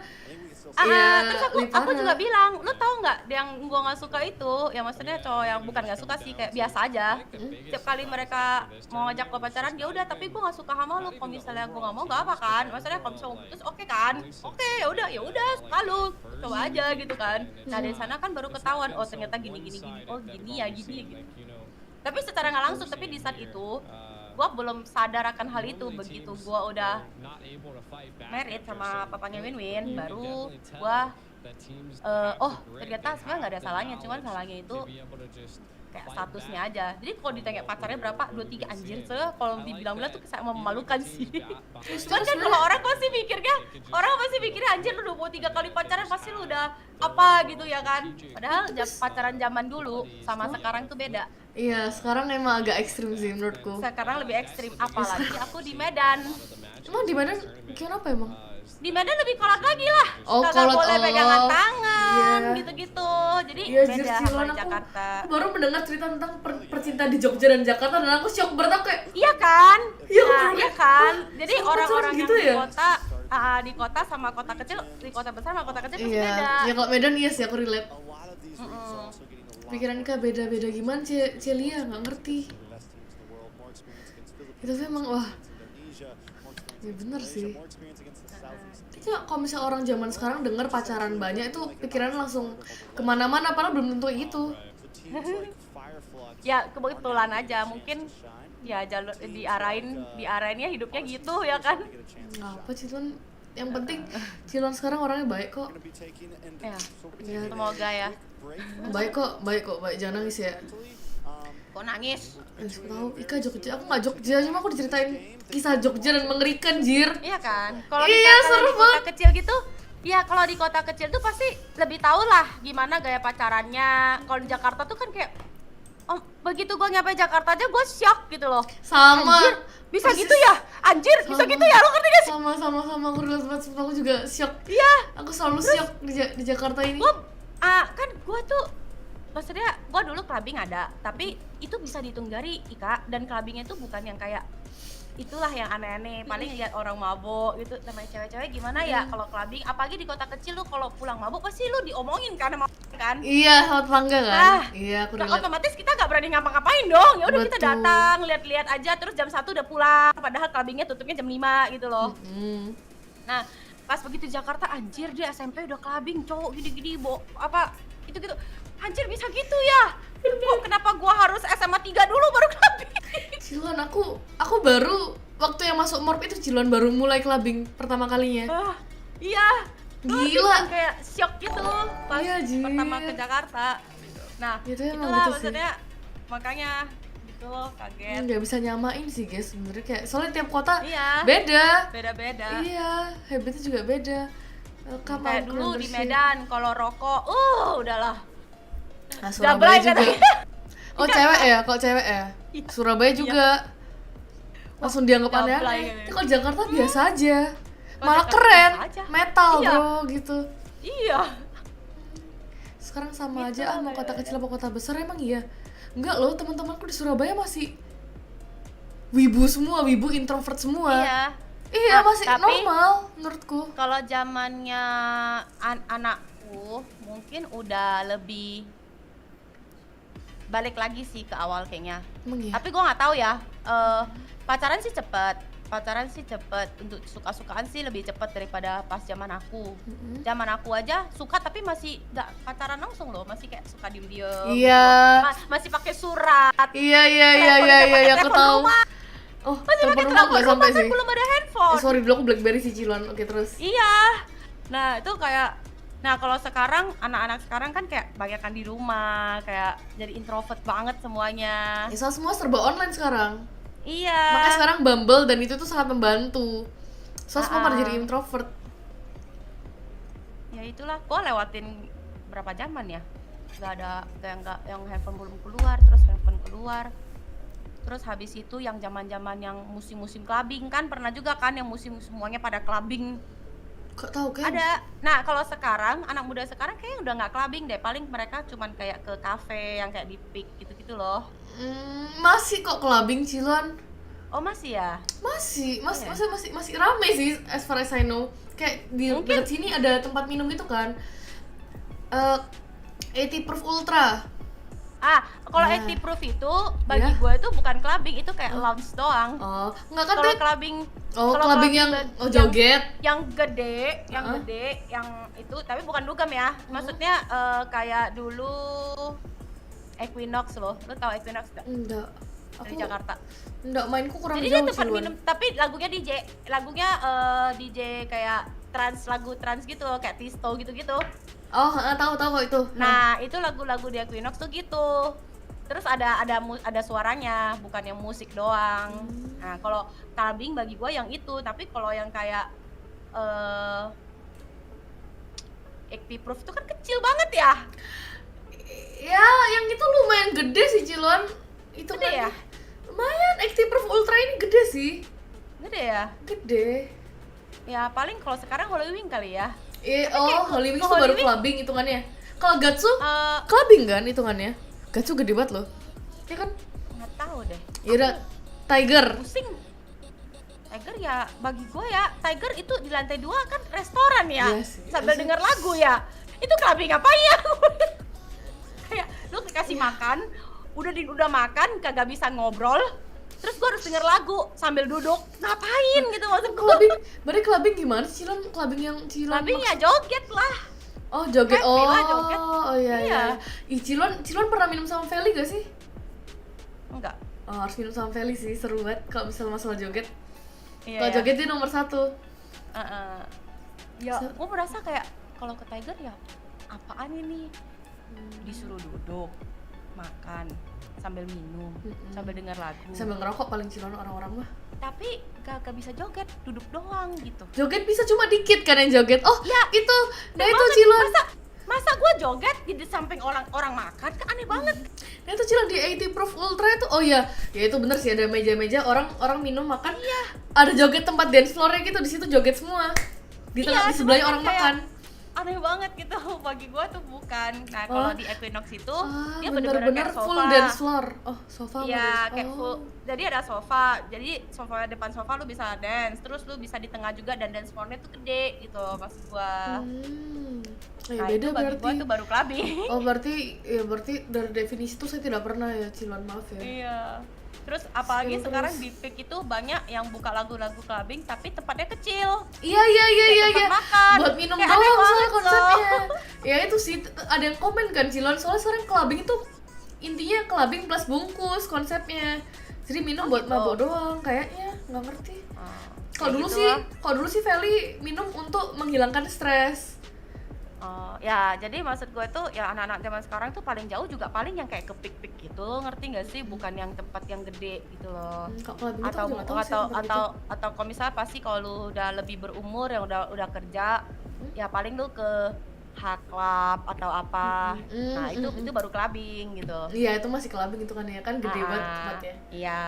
Terus aku juga bilang, lu tau nggak yang gua nggak suka itu, ya maksudnya cowok yang bukan nggak suka sih, kayak biasa aja. Setiap kali mereka mau ngajak gua pacaran, ya udah, tapi gua nggak suka sama lu. Kalau misalnya gua nggak mau, nggak apa kan? Maksudnya kalau misalnya putus, oke kan? Oke, ya udah, suka lu, coba aja gitu kan. Nah dari sana kan baru ketahuan, oh ternyata gini, oh gini ya gini. Tapi secara nggak langsung, tapi di saat itu gua belum sadar akan hal itu. Begitu gua udah married sama papanya Win-Win, baru gua oh ternyata sebenarnya nggak ada salahnya, cuman salahnya itu kayak statusnya aja. Jadi kalau ditanya pacarnya berapa, 2-3 anjir, soalnya kalau dibilang-bilang tuh kayak memalukan sih. Cuman kan kalau orang pasti mikirnya anjir lu 23 kali pacaran pasti lu udah apa gitu ya kan. Padahal pacaran zaman dulu sama sekarang tuh beda. Iya, sekarang emang agak ekstrim sih menurutku. Sekarang lebih ekstrim, apalagi aku di Medan. Emang di Medan kenapa emang? Di Medan lebih kolot lagi lah. Kagak boleh pegangan tangan, gitu-gitu. Jadi beda sama di Jakarta. Aku baru mendengar cerita tentang percintaan di Jogja dan Jakarta dan aku shock banget kayak. Iya kan? Iya kan? Jadi orang-orang gitu yang ya? di kota sama kota kecil, di kota besar sama kota kecil pasti beda. Iya, kalau Medan iya sih aku relate. Pikiran Kak beda-beda gimana Celia, nggak ngerti. Itu memang wah, ya bener sih. Itu kalau misalnya orang zaman sekarang denger pacaran banyak itu pikiran langsung kemana-mana, padahal belum tentu itu. Ya kebetulan aja, mungkin ya jalur diarahinnya hidupnya gitu ya kan. Apa Ciluan, yang penting Ciluan sekarang orangnya baik kok. Ya semoga ya. Baik kok, jangan nangis ya. Kok nangis? Tahu, Ika Jogja, aku nggak Jogja, cuma aku diceritain kisah Jogja dan mengerikan jir. Iya kan? Kalau seru di kota kecil gitu, ya kalau di kota kecil tuh pasti lebih tahu lah gimana gaya pacarannya. Kalau di Jakarta tuh kan kayak, oh begitu gue nyampe Jakarta aja gue shock gitu loh. Sama. Anjir, bisa gitu ya? Anjir, bisa gitu ya? Lo ngerti gak sih? Sama, aku relate banget, aku juga shock. Iya. Aku selalu shock di Jakarta ini. Kan gue tuh, maksudnya gue dulu clubbing ada, tapi itu bisa dihitung jari Ika, dan clubbingnya tuh bukan yang kayak itulah yang aneh-aneh, paling lihat orang mabok gitu. Namanya cewek-cewek gimana ya kalau clubbing, apalagi di kota kecil lu kalau pulang mabuk pasti lu diomongin kan sama kan. Iya, sama tetangga kan. Iya, aku relate. Otomatis kita nggak berani ngapa-ngapain dong. Ya udah kita datang, lihat-lihat aja, terus jam 1 udah pulang, padahal clubbingnya tutupnya jam 5 gitu loh. Nah, pas begitu Jakarta, anjir dia SMP udah clubbing, cowok gini-gini, apa gitu-gitu. Anjir bisa gitu ya? Kok kenapa gua harus SMA 3 dulu baru clubbing? Ciluan, aku baru waktu yang masuk MORP itu Ciluan baru mulai clubbing pertama kalinya. Iya. Gila. Kayak shock gitu pas pertama ke Jakarta. Nah, itulah gitu maksudnya sih. Makanya gitu kaget. Nggak bisa nyamain sih guys sebenarnya, kayak soalnya tiap kota beda. Iya, habitnya juga beda. Kayak dulu di Medan kalau rokok, udahlah. Nah, Surabaya juga. Oh cewek ya, kok cewek ya? Surabaya juga. Langsung dianggap aneh-aneh. Kalau Jakarta biasa aja. Malah keren, metal bro gitu. Iya. Sekarang sama aja mau kota kecil apa kota besar emang iya. Enggak loh, teman-temanku di Surabaya masih wibu semua, wibu introvert semua. Iya, masih normal menurutku. Kalau zamannya anakku mungkin udah lebih balik lagi sih ke awal kayaknya. Tapi gue nggak tahu ya. Pacaran sih cepet, untuk suka-sukaan sih lebih cepet daripada pas zaman aku. Zaman aku aja suka tapi masih nggak pacaran langsung loh, masih kayak suka diem-diem. Iya. Masih pakai surat. Iya, aku tahu. Oh, masih pakai telepon rumah kan belum ada handphone. Sorry dulu aku BlackBerry sih Ciluan. Oke terus. Iya. Nah itu kayak, nah kalau sekarang anak-anak sekarang kan kayak banyakan di rumah, kayak jadi introvert banget semuanya. Ya, semua serba online sekarang. Iya. Makanya sekarang Bumble dan itu tuh sangat membantu. Soalnya semua pada jadi introvert. Ya itulah, gua lewatin berapa zaman ya? Gak ada, yang handphone belum keluar, terus handphone keluar. Terus habis itu yang zaman-zaman yang musim-musim clubbing kan pernah juga kan yang musim semuanya pada clubbing. Kok tahu kan? Ada. Nah, kalau sekarang anak muda sekarang kayaknya udah nggak clubbing deh. Paling mereka cuman kayak ke cafe yang kayak di Peak gitu-gitu loh. Masih kok clubbing Cilon. Oh, masih ya? Masih rame sih as far as I know. Kayak di dekat sini ada tempat minum gitu kan. 80 Proof Ultra. Kalau 80 Proof itu bagi gue itu bukan clubbing, itu kayak lounge doang. Enggak kan? Kalau clubbing, clubbing yang joget, yang gede, yang itu, tapi bukan dugem ya. Maksudnya kayak dulu Equinox loh. Lo tau Equinox gak? Enggak. Dari Jakarta. Enggak, mainku kurang jauh. Jadi dia tempat minum, tapi lagunya DJ kayak lagu trans gitu loh, kayak Tisto gitu-gitu. Tahu itu. Nah, itu lagu-lagu di Equinox tuh gitu. Terus ada suaranya, bukan yang musik doang. Nah, kalau clubbing bagi gue yang itu, tapi kalau yang kayak 80 Proof itu kan kecil banget ya. Ya, yang itu lumayan gede sih Cilon. Itu gede ya? Lumayan, 80 Proof Ultra ini gede sih. Gede ya? Gede. Ya paling kalau sekarang Halloween kali ya. Halloween itu baru clubbing hitungannya. Kalau Gatsu clubbing kan hitungannya. Gatsu gede banget loh. Ya kan? Nggak tahu deh. Yaudah, Tiger. Pusing. Tiger ya bagi gue ya, Tiger itu di lantai 2 kan restoran ya. Sambil denger lagu ya. Itu clubbing apa ya? Kayak lu dikasih makan, udah makan kagak bisa ngobrol. Terus gue harus denger lagu sambil duduk, ngapain gitu maksud gue. Berarti clubbing gimana sih Cilon? Clubbing yang Cilon clubbing ya joget lah. Oh joget, joget. Oh iya. Cilon pernah minum sama Feli gak sih? Enggak. Harus minum sama Feli sih, seru banget kalau misalnya masalah joget. Iya, kalau joget dia nomor 1. Ya gue merasa kayak kalau ke Tiger ya apaan ini? Disuruh duduk, makan, sambil minum, sambil dengar lagu, sambil ngerokok paling Cilon orang-orang mah. Tapi gak bisa joget, duduk doang gitu. Joget bisa cuma dikit kan yang joget. Oh ya itu, nah itu banget. Cilon. Masa gue joget di samping orang makan kan aneh banget. Nah itu Cilon di 80 Proof Ultra itu, oh ya itu bener sih, ada meja-meja orang minum makan. Iya. Ada joget tempat dance floor-nya gitu, di situ joget semua. Di tengah di sebelahnya orang makan. Aneh banget gitu, bagi gue tuh bukan. Nah kalau di Equinox itu dia bener-bener full dance floor. Oh sofa. Iya kayak full. Jadi ada sofa, jadi sofa depan sofa lu bisa dance, terus lu bisa di tengah juga dan dance floor-nya tuh gede gitu maksud gue. Nah, beda itu bagi berarti. Gua tuh baru clubbing. Oh berarti dari definisi itu saya tidak pernah ya Cilon, maaf ya. Iya. Terus apalagi sekarang di Peak itu banyak yang buka lagu-lagu clubbing tapi tempatnya kecil. Iya. Makan. Buat minum doang soalnya konsepnya. Ya itu sih ada yang komen kan Cilon, soalnya sekarang clubbing itu intinya clubbing plus bungkus konsepnya. Jadi minum buat mabok doang kayaknya, nggak ngerti. Kalau dulu sih Feli minum untuk menghilangkan stres. Ya jadi maksud gue tuh ya anak-anak zaman sekarang tuh paling jauh juga paling yang kayak ke Peak gitu loh, ngerti nggak sih? Bukan yang tempat yang gede gitu loh. Atau kalau misalnya pasti kalau lu udah lebih berumur yang udah kerja, ya paling lu ke H-Club atau apa. Nah itu baru clubbing gitu. Iya itu masih clubbing itu kan ya, kan gede banget tempatnya. Iya.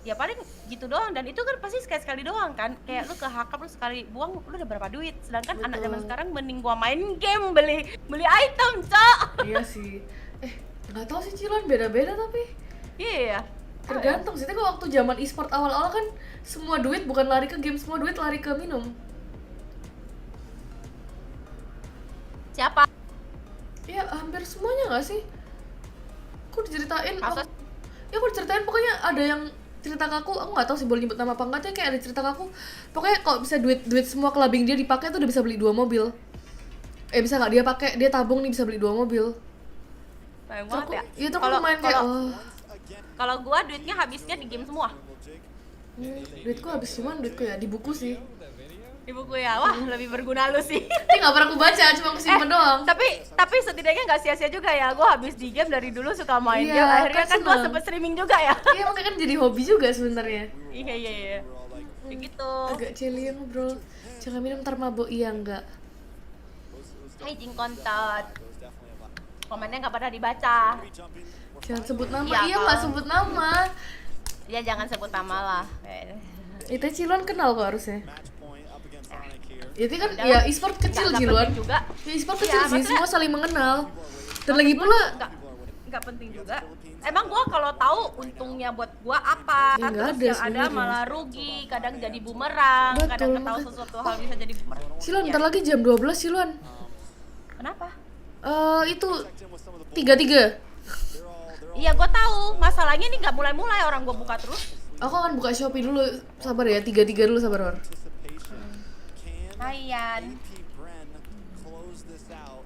Ya paling gitu doang, dan itu kan pasti sekali doang kan. Kayak lu ke H-Club lu sekali buang lu udah berapa duit. Sedangkan anak zaman sekarang mending gua main game, beli item, Cok. Iya sih. Nggak tahu sih Cilon, beda-beda tapi. Iya. Tergantung sih. Kalau waktu zaman e-sport awal-awal kan semua duit bukan lari ke game, semua duit lari ke minum. Siapa? Ya hampir semuanya nggak sih? Aku diceritain. Aku diceritain pokoknya ada yang cerita ke aku nggak tahu sih boleh nyebut nama apa enggak, kayak ada cerita ke aku pokoknya kalau bisa duit semua clubbing dia dipakai tuh udah bisa beli 2 mobil. Bisa nggak dia pakai, dia tabung nih bisa beli 2 mobil. Banyak banget ya. Iya tuh aku main kayak kalau gua duitnya habisnya di game semua. Duitku habis cuman duitku ya di buku sih. Di buku ya, wah lebih berguna lu sih. Ini nggak pernah aku baca, cuma aku simpen doang. Tapi setidaknya nggak sia-sia juga ya. Gue habis di game dari dulu suka main game. Akhirnya kan gue sempet streaming juga ya. Iya makanya kan jadi hobi juga sebenarnya. Iya. Begitu. Agak celing bro. Jangan minum ntar mabok, iya enggak. Hai Jingkontot. Komennya nggak pada dibaca. Jangan sebut nama. Iya nggak sebut nama. Ya jangan sebut nama lah. Itu Cilon kenal kok harusnya. Itu kan Jangan, ya e-sport kecil nggak Cilon. penting juga. Ya e-sport Iya, kecil sih, maksudnya- semua saling mengenal. Dan lagi pula Nggak penting juga. Emang gua kalau tahu untungnya buat gua apa? Ya, nggak Terus ada yang ada sebenarnya. malah rugi, kadang jadi bumerang, Betul, kadang tahu makanya. sesuatu hal bisa jadi bumerang. Cilon, Iya. ntar lagi jam 12 Cilon. Kenapa? Itu 3-3. Iya gua tahu. Masalahnya ini nggak mulai-mulai orang gua buka terus. Aku akan buka Shopee dulu, sabar ya, 3-3 dulu sabar. Hayan.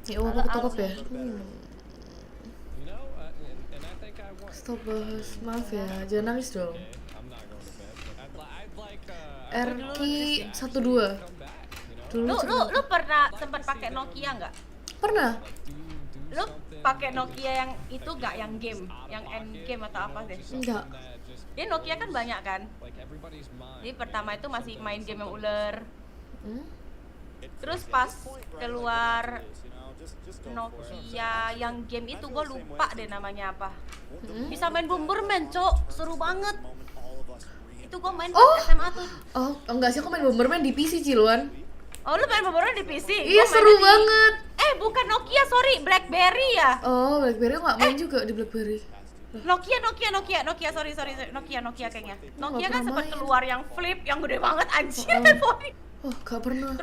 Ya Allah, aku top up ya. Stop bahas, maaf ya, jangan nangis dong. Erki 12. Lu pernah sempat pakai Nokia nggak? Pernah. Lu pakai Nokia yang itu nggak, yang game, yang end game atau apa sih? Enggak. Ini Nokia kan banyak kan? Jadi pertama itu masih main game yang ular. Terus pas keluar Nokia yang game itu gue lupa deh namanya apa. Bisa main Bomberman, Cok. Seru banget. Itu gue main pas SMA tuh. Oh, enggak sih, aku main Bomberman di PC Cilon. Oh, lu main Bomberman di PC? Iya, Gua mainnya seru di- banget. Bukan Nokia, sorry, BlackBerry ya. Oh, BlackBerry aku nggak main juga di BlackBerry. Nokia, sorry, Nokia kayaknya. Nokia kan pernah sempat main. keluar yang flip, yang gede banget anjir handphone. Oh, gak pernah.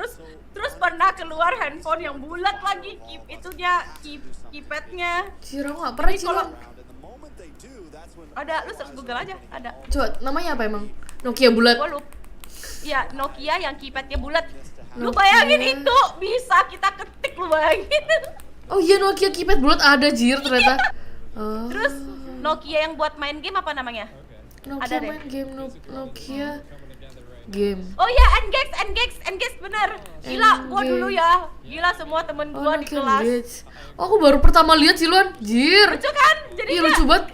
Terus pernah keluar handphone yang bulat lagi, keypadnya. Cira aku nggak pernah Jadi kalau- Cilon. Ada, lu search Google aja, ada. Coba, namanya apa emang? Nokia bulat. Gua lupa. Iya, Nokia yang keypadnya bulat. Lu Nokia. bayangin itu bisa kita ketik, lu bayangin. Oh iya, Nokia keypad bulat ada jir ternyata. Oh. Terus Nokia yang buat main game apa namanya? Nokia ada deh. main game Nokia game. Oh iya, Engage bener. Gila, gua Engage. dulu ya. Gila semua temen Oh, gua di Nokia kelas. Engage. Oh, aku baru pertama lihat Cilon. Jir. Lucu kan? Jadi Iya, lucu banget.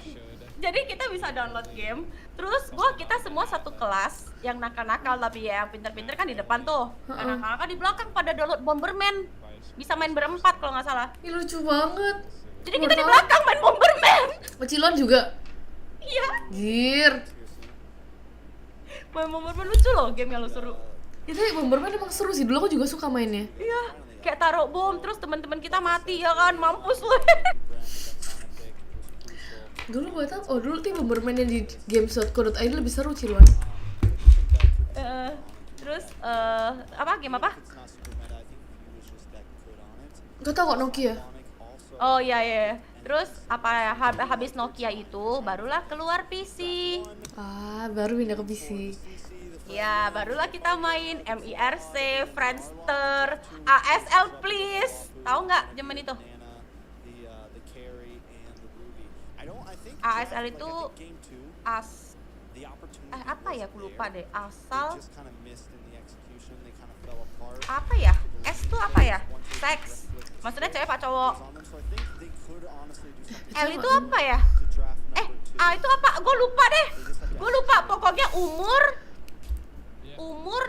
Jadi kita bisa download game. Terus kita semua satu kelas yang nakal-nakal tapi ya yang pinter-pinter kan di depan tuh. Yang nakal-nakal di belakang pada download Bomberman. Bisa main berempat kalau nggak salah. Ih, lucu banget. Jadi kita di belakang main Bomberman. Oh, Cilon juga. Iya. Jir. Main Bomberman lucu loh, game yang lu seru. Itu Bomberman emang seru sih, dulu aku juga suka mainnya. Iya. Kayak taruh bom terus teman-teman kita mati ya kan, mampus lu. Dulu gue tau, dulu tuh Bomberman yang di games.co.id lebih seru Cilon. Terus game apa? Gak tau kok Nokia. Oh iya. Terus habis Nokia itu barulah keluar PC. Ah, baru pindah ke PC. Ya, barulah kita main MIRC, Friendster, ASL please. Tahu nggak zaman itu? ASL itu apa ya, aku lupa deh. Asal apa ya? S tuh apa ya? Seks. Maksudnya cewek apa cowok? L itu apa ya? A itu apa? Gue lupa deh. Gue lupa. Pokoknya umur,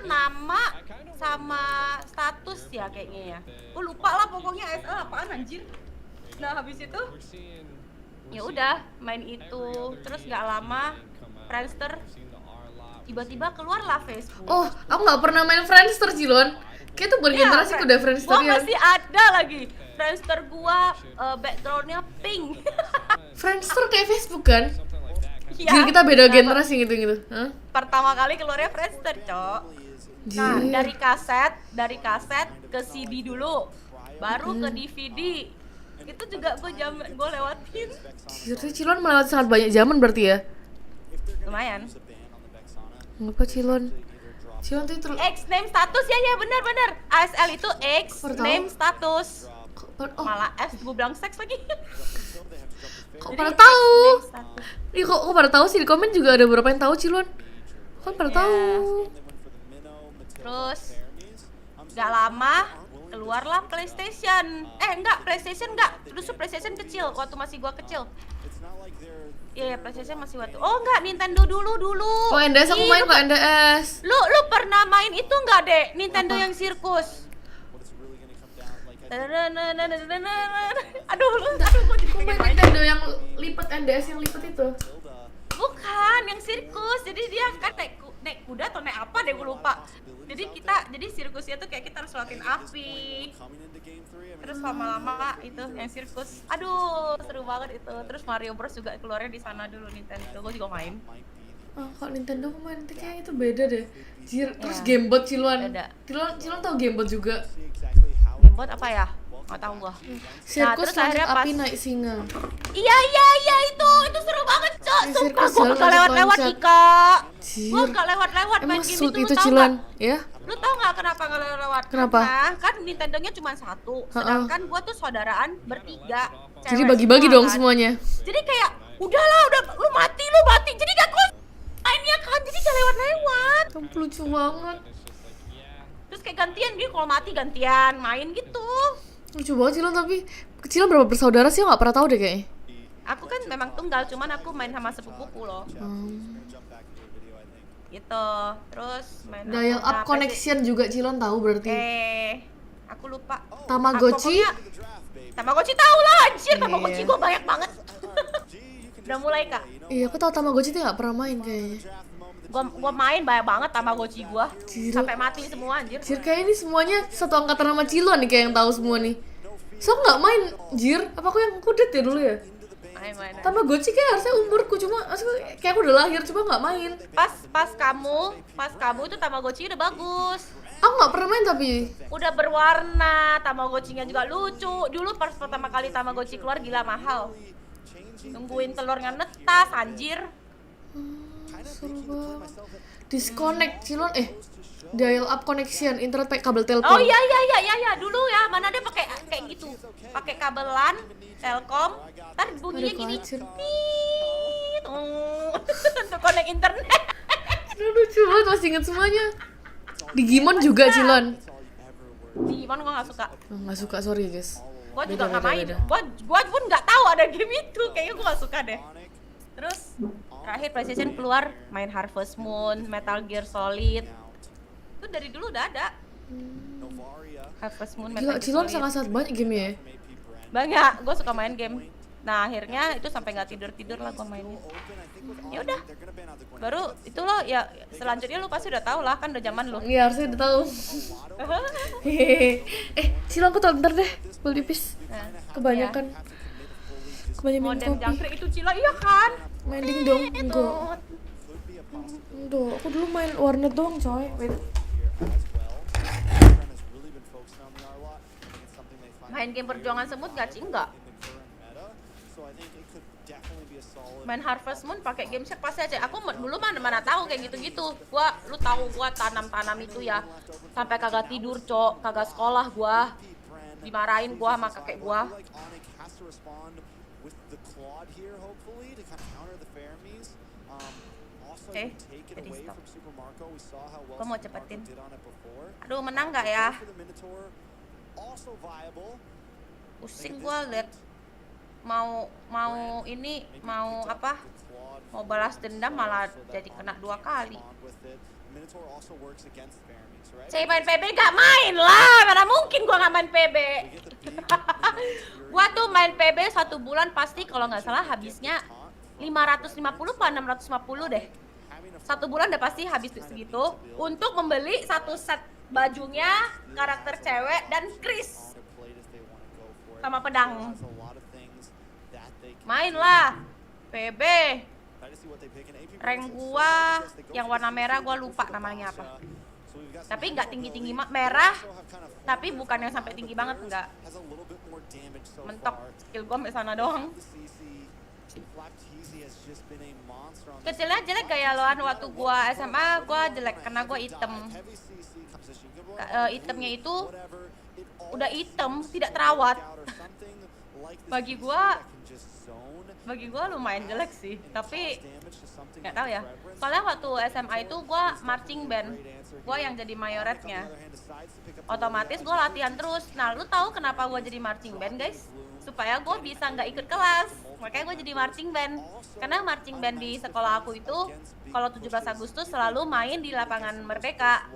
nama, sama status ya kayaknya ya. Gue lupa lah pokoknya ASL apaan anjir. Nah habis itu ya udah main itu, terus nggak lama Friendster tiba-tiba keluarlah Facebook. Oh, aku nggak pernah main Friendster Cilon. Kayak tuh bukan generasi aku udah Friendster Gua ya. masih ada lagi Friendster gua, backgroundnya pink. Friendster kayak Facebook kan? Iya. Jadi kita beda generasi gitu. Hah? Pertama kali keluarnya Friendster, Cok. Nah, dari kaset ke CD dulu, baru ke DVD. Itu juga gue lewatin. Jadi Cilon melewati sangat banyak zaman berarti ya? Lumayan. Apa Cilon? Cilon tuh X name status ya benar. ASL itu X name status. Malah S gue bilang seks lagi. Kok pada tahu? Ih, kok pada tahu sih, di komen juga ada beberapa yang tahu Cilon. Kok pada tahu? Terus gak lama keluarlah PlayStation. PlayStation enggak. Justru PlayStation kecil waktu masih gua kecil. Iya, PlayStation masih waktu. Oh enggak, Nintendo dulu. Oh, NDS aku main kok NDS. Lu pernah main itu enggak, Dek? Nintendo yang sirkus. Aduh, gua jadi pengen main Nintendo yang lipat NDS yang lipat itu. Bukan, yang sirkus. jadi dia kan naik kuda atau naik apa deh gue lupa. Jadi sirkusnya tuh kayak kita harus lewatin api. Terus lama-lama itu yang sirkus. Aduh, seru banget itu. Terus Mario Bros juga keluarnya di sana dulu Nintendo. Gue juga main. Oh, kalau Nintendo main kayaknya itu beda deh. Terus gamebot Ciluan. Ciluan tau gamebot juga. Gamebot apa ya? Nggak tahu gua. Sirkus terus akhirnya api naik singa. Iya itu seru banget, Cok. Sumpah gua nggak lewat-lewat Ika. Gua nggak lewat-lewat main game itu, lu tau Ciluan, nggak? ya? Lu tau nggak kenapa nggak lewat? Kenapa? Karena kan Nintendonya cuma satu, sedangkan gua tuh saudaraan bertiga. Jadi bagi-bagi dong semuanya. Jadi kayak udah lu mati, jadi gak gua mainnya kan, jadi gak lewat-lewat. Lucu banget. Terus kayak gantian dia kalau mati gantian main gitu. Lucu banget Ciluan, tapi Ciluan berapa bersaudara sih? Aku nggak pernah tahu deh kayaknya. Aku kan memang tunggal, cuman aku main sama sepupuku loh. Gitu. Terus main Dial up connection juga Ciluan tahu berarti. Aku lupa. Tamagotchi? Tamagotchi tahu lah, anjir. Tamagotchi gua banyak banget. Udah mulai, Kak? Iya, aku tahu Tamagotchi tuh nggak pernah main kayaknya. Gua main banyak banget Tamagotchi gua. Sampai mati semua anjir. Kayak ini semuanya satu angkatan sama Ciluan nih kayak yang tahu semua nih. So aku nggak main, Jir. Apa aku yang kudet ya dulu ya? Main. Tamagotchi kayak harusnya umurku, cuma kayak aku udah lahir cuma nggak main. Pas kamu itu Tamagotchi udah bagus. Aku nggak pernah main tapi. Udah berwarna, Tamagotchi-nya juga lucu. Dulu pas pertama kali Tamagotchi keluar gila mahal. Nungguin telurnya netas, anjir. Seru banget. Disconnect Ciluan, dial up connection, internet pakai kabel telepon. Oh iya dulu ya, mana dia pakai kayak gitu. Pakai kabelan Telkom, ntar bunyinya gini. Untuk connect internet. Lucu banget, masih inget semuanya. Digimon juga Ciluan. Digimon gua nggak suka. Nggak suka, sorry guys. Gua juga nggak main. Gua pun nggak tahu ada game itu. Kayaknya gua nggak suka deh. Terus terakhir PlayStation keluar main Harvest Moon, Metal Gear Solid. Itu dari dulu udah ada. Harvest Moon, Metal Gear Ciluan Solid. sangat banyak game ya. Banyak, gue suka main game. Nah akhirnya itu sampai nggak tidur lah gue mainin. Ya udah, baru itu lo ya selanjutnya lo pasti udah tahu lah, kan udah zaman lo. Iya harusnya udah tahu. Ciluan aku tahu bentar deh, beli pis. Kebanyakan. Kebanyakan Modem kopi. jangkrik itu Cila, iya kan? Main dingdong, enggak. Aku dulu main warnet doang coy. Main game perjuangan semut gak sih? Enggak. Main Harvest Moon pakai game set pasti aja. Aku dulu mana tahu kayak gitu-gitu. Lu tahu gua tanam itu ya. Sampai kagak tidur, Cok. Kagak sekolah gua. Dimarahin gua sama kakek gua. Jadi stop. Gua mau cepetin. Aduh, menang gak ya? Pusing gua liat mau apa? Mau balas dendam malah jadi kena 2 kali. Saya main PB gak main lah, mana mungkin gua gak main PB. Gua tuh main PB 1 bulan pasti kalau nggak salah habisnya 550 apa 650 deh. 1 bulan udah pasti habis segitu untuk membeli 1 set bajunya, karakter cewek dan Chris sama pedang. Main lah PB. Rank gua yang warna merah gua lupa namanya apa. Tapi nggak tinggi-tinggi merah, tapi bukan yang sampai tinggi banget, enggak. Mentok, skill gua sampai sana doang. Kecilnya jelek gaya loan waktu gua SMA, gua jelek karena gua hitam. Hitamnya itu udah hitam, tidak terawat. Bagi gua lumayan jelek sih, tapi nggak tahu ya. Soalnya waktu SMA itu gua marching band, gua yang jadi mayoretnya. Otomatis gua latihan terus. Nah, lu tahu kenapa gua jadi marching band, guys? Supaya gua bisa nggak ikut kelas. Makanya gua jadi marching band. Karena marching band di sekolah aku itu kalau 17 Agustus selalu main di lapangan Merdeka.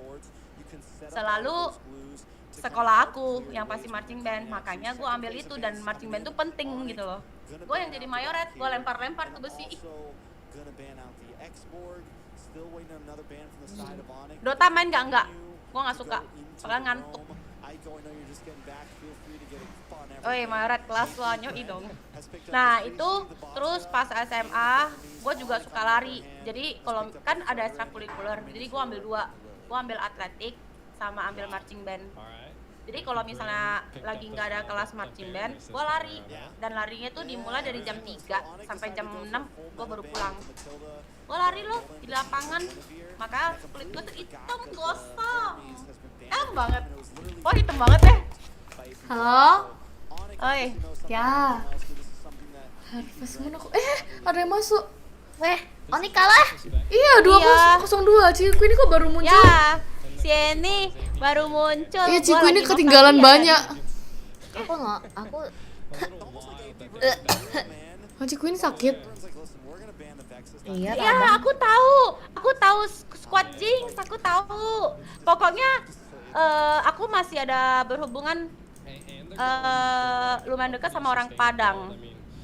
Selalu sekolah aku yang pasti marching band. Makanya gua ambil itu, dan marching band itu penting gitu loh. Gua yang jadi mayoret, gua lempar-lempar tuh besi. Dota main nggak? Gua nggak suka, soalnya ngantuk. Oi, Maret kelas lo nyoi dong. Nah itu terus pas SMA gue juga suka lari. Jadi kalau kan ada ekstrakurikuler, jadi gue ambil 2. Gue ambil atletik sama ambil marching band. Jadi kalau misalnya lagi nggak ada kelas marching band, gue lari. Dan larinya tuh dimulai dari jam 3 sampai jam 6 gue baru pulang. Gue lari loh di lapangan, maka kulit gue tuh hitam gosong. Banget. Oh hitam banget ya. Halo? Oi. Ya. Harvest Moon aku. Ada yang masuk. Weh, ONIC kalah. Iya, 2-0-2. Ciku ini kok baru muncul? Ya, si ini baru muncul. Iya, Ciku ini ketinggalan banyak. Aku Ciku ini sakit. iya. Ya, aku tahu squad Jinx, aku tahu. Pokoknya aku masih ada berhubungan lumayan dekat sama orang Padang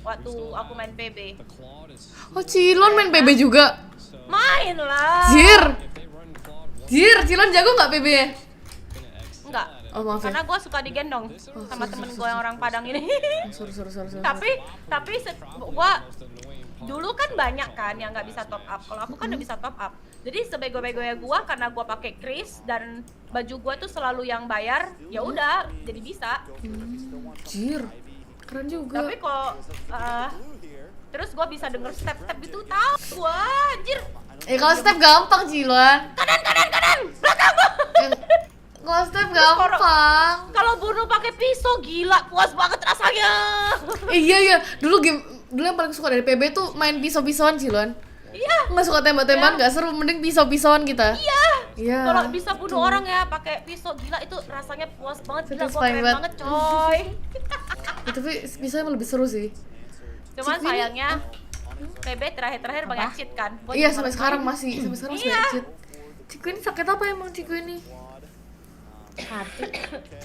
waktu aku main PB. Oh, Cilon main PB juga? Main lah. Jir, Cilon jago nggak PB -nya? Enggak. Oh, maaf ya. Karena gue suka digendong sama temen gue yang orang Padang ini. Sorry. Tapi gue dulu kan banyak kan yang nggak bisa top up. Kalau aku kan udah bisa top up. Jadi sebego-begonya gue, karena gue pakai kris dan baju gue tuh selalu yang bayar, ya udah jadi bisa. Jir, keren juga. Tapi kok terus gue bisa denger step-step gitu, tahu gue anjir. Kalau step gampang, Cilon. Kanan, belakang. Kalau step gampang. Kalau bunuh pakai pisau gila, puas banget rasanya. Iya. Dulu yang paling suka dari PB tuh main pisau-pisauan, Cilon. Iya. Nggak suka tembak-tembakan, nggak seru, mending pisau-pisauan kita. Iya. Kalau bisa bunuh orang ya pakai pisau, gila itu rasanya puas banget. Gila, gua keren banget, coy. Tapi pisaunya lebih seru sih. Cuman sayangnya PB terakhir banyak cheat kan. Iya, sampai sekarang masih banyak cheat. Ciku ini sakit apa emang Ciku ini? Hati.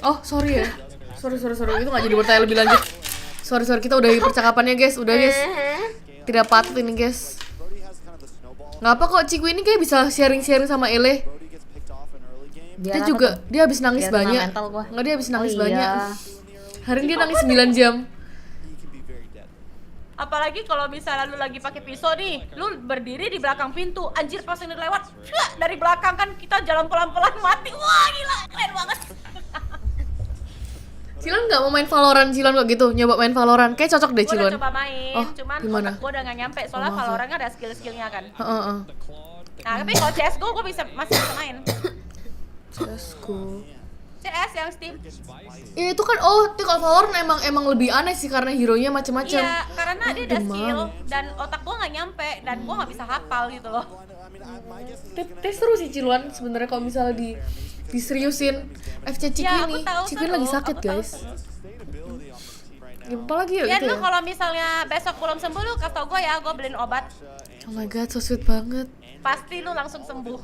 Oh, sorry ya. Sorry. Itu nggak jadi bertanya lebih lanjut. Sorry, kita udahi percakapannya, guys. Udah, guys. Tidak patut ini, guys. Nggak apa kok, Ciku ini kayak bisa sharing-sharing sama Ele. Dia habis nangis banyak. Nggak, dia habis nangis banyak. Hari ini dia nangis 9 jam. Apalagi kalau misalnya lu lagi pakai pisau nih, lu berdiri di belakang pintu, anjir pas ini lewat, dari belakang kan kita jalan pelan-pelan mati. Wah, gila, keren banget. Cilon nggak mau main Valorant, Cilon kok gitu, nyoba main Valorant, kayak cocok deh Cilon. Gue udah coba main, cuman otak gue udah nggak nyampe, soalnya Valorant kan ada skill-skillnya kan. Nah, tapi kalau CSGO gue masih bisa main. CSGO. CS yang Steam. Iya itu kan, itu kalau Valorant emang lebih aneh sih karena hero-nya macam-macam. Iya, karena dia ada skill dan otak gue nggak nyampe dan gue nggak bisa hafal gitu loh. Tapi seru sih Cilon sebenarnya kalau misalnya diseriusin. FC Ciku ini, Ciku lagi sakit guys. Apa lagi ya? Ya lu kalau misalnya besok belum sembuh lu kasih tau gue ya, gue beliin obat. Oh my god, so sweet banget. Pasti lu langsung sembuh.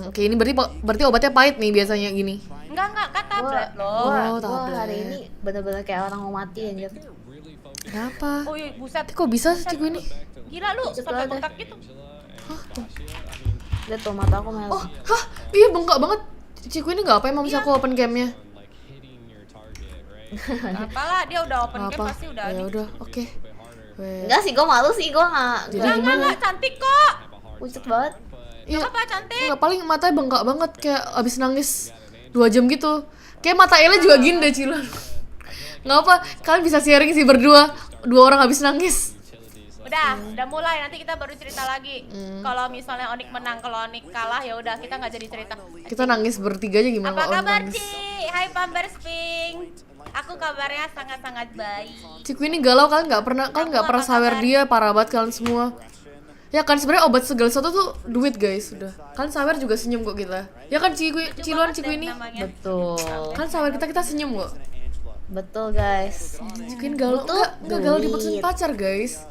Oke, ini berarti obatnya pahit nih biasanya gini. Enggak, kan tablet loh. Gua hari ini bener-bener kayak orang mau mati anjir. Kenapa? Oh iya, buset. Kok bisa sih Ciku ini? Gila lu, sampai bengkak gitu. Hah, tuh. Lihat tuh mata aku merah. Oh, iya bengkak banget. Ciku ini nggak apa emang bisa aku open cam-nya. Apalah, dia udah open cam pasti udah. Ya udah, oke. Enggak sih, gue malu sih, gue nggak. Enggak, cantik kok. Pucet banget. Iya, apa cantik? Nggak, paling matanya bengkak banget kayak abis nangis 2 jam gitu. Kayak mata Ella juga gini deh Cilon. Nggak apa, kalian bisa sharing sih berdua. 2 orang habis nangis. Udah mulai, nanti kita baru cerita lagi. Kalau misalnya ONIC menang, kalau ONIC kalah ya udah kita nggak jadi cerita. Kita nangis bertiga aja gimana? Apa kabar Ci? Hai Pampers Pink. Aku kabarnya sangat-sangat baik. Ciku ini galau, kalian nggak pernah sawer dia, parah banget kalian semua. Ya kan sebenarnya obat segala sesuatu tuh duit guys, sudah. Kan sawer juga senyum kok kita. Ya kan Cilon Ciku ini. Betul. Kan sawer kita senyum kok. Betul guys. Ciku ini galau, enggak galau diputusin pacar guys.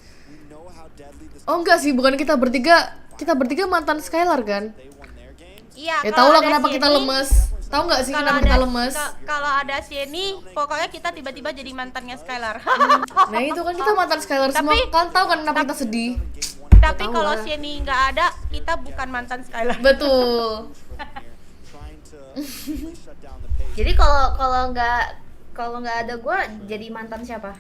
Oh enggak sih, bukan kita bertiga mantan Skylar kan? Iya. Ya tau lah kenapa kita lemes. Tahu nggak sih Kalau kenapa ada kita lemes? kalau ada Sieni, pokoknya kita tiba-tiba jadi mantannya Skylar. Nah itu kan kita mantan Skylar semua. Kalian tahu kan kenapa kita sedih? Tapi Tahu kalau lah. Sieni nggak ada, kita bukan mantan Skylar. Betul. Jadi kalau nggak ada gue jadi mantan siapa?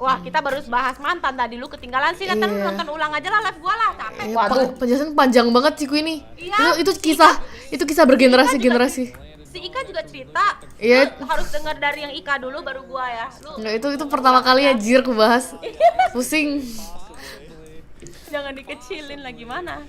Wah, kita baru bahas mantan tadi, lu ketinggalan sih, nonton Iya. nonton ulang aja lah live gua lah, capek. Penjelasan panjang banget sih ini. Iya. Itu kisah bergenerasi-generasi. Si Ika juga cerita. Iya. Lu harus dengar dari yang Ika dulu baru gua ya. Lu Enggak, itu pertama kali ya jir ku bahas. Pusing. jangan dikecilin lah gimana.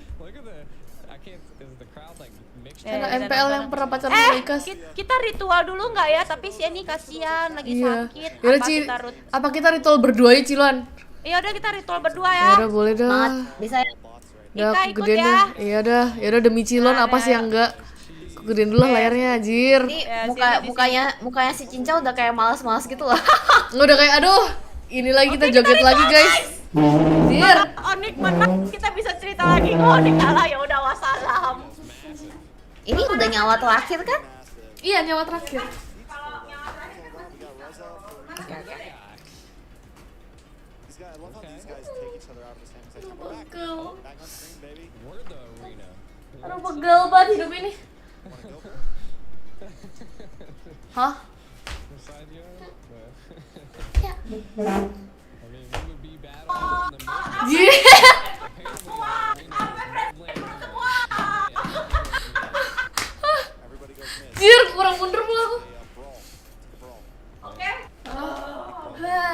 Karena MPL yang pernah pacaran sama Ika. Kita ritual dulu nggak ya? Tapi si Eni kasihan lagi Iya. sakit. Yaudah, Apa Ci, kita apa kita ritual berdua ya, Ciluan? Iya udah kita ritual berdua ya. Yaudah, boleh dah. Bisa ya? Udah, Ika aku ikut gedein ya. dah. Iya dah, yaudah demi Cilon apa sih yang enggak? Aku gedein dulu lah layarnya, anjir. Ini mukanya si Cincau udah kayak malas-malas gitu loh. Udah kayak aduh, ini lagi kita joget lagi, guys. Anjir. Onik menang, kita bisa cerita lagi. Oh, Onik kalah ya udah wassalam. Ini udah nyawa terakhir kan? Iya, nyawa terakhir. Aduh, pegel banget hidup ini. Hah? Ya. Jir, kurang mundur pula aku. Oke. Udah.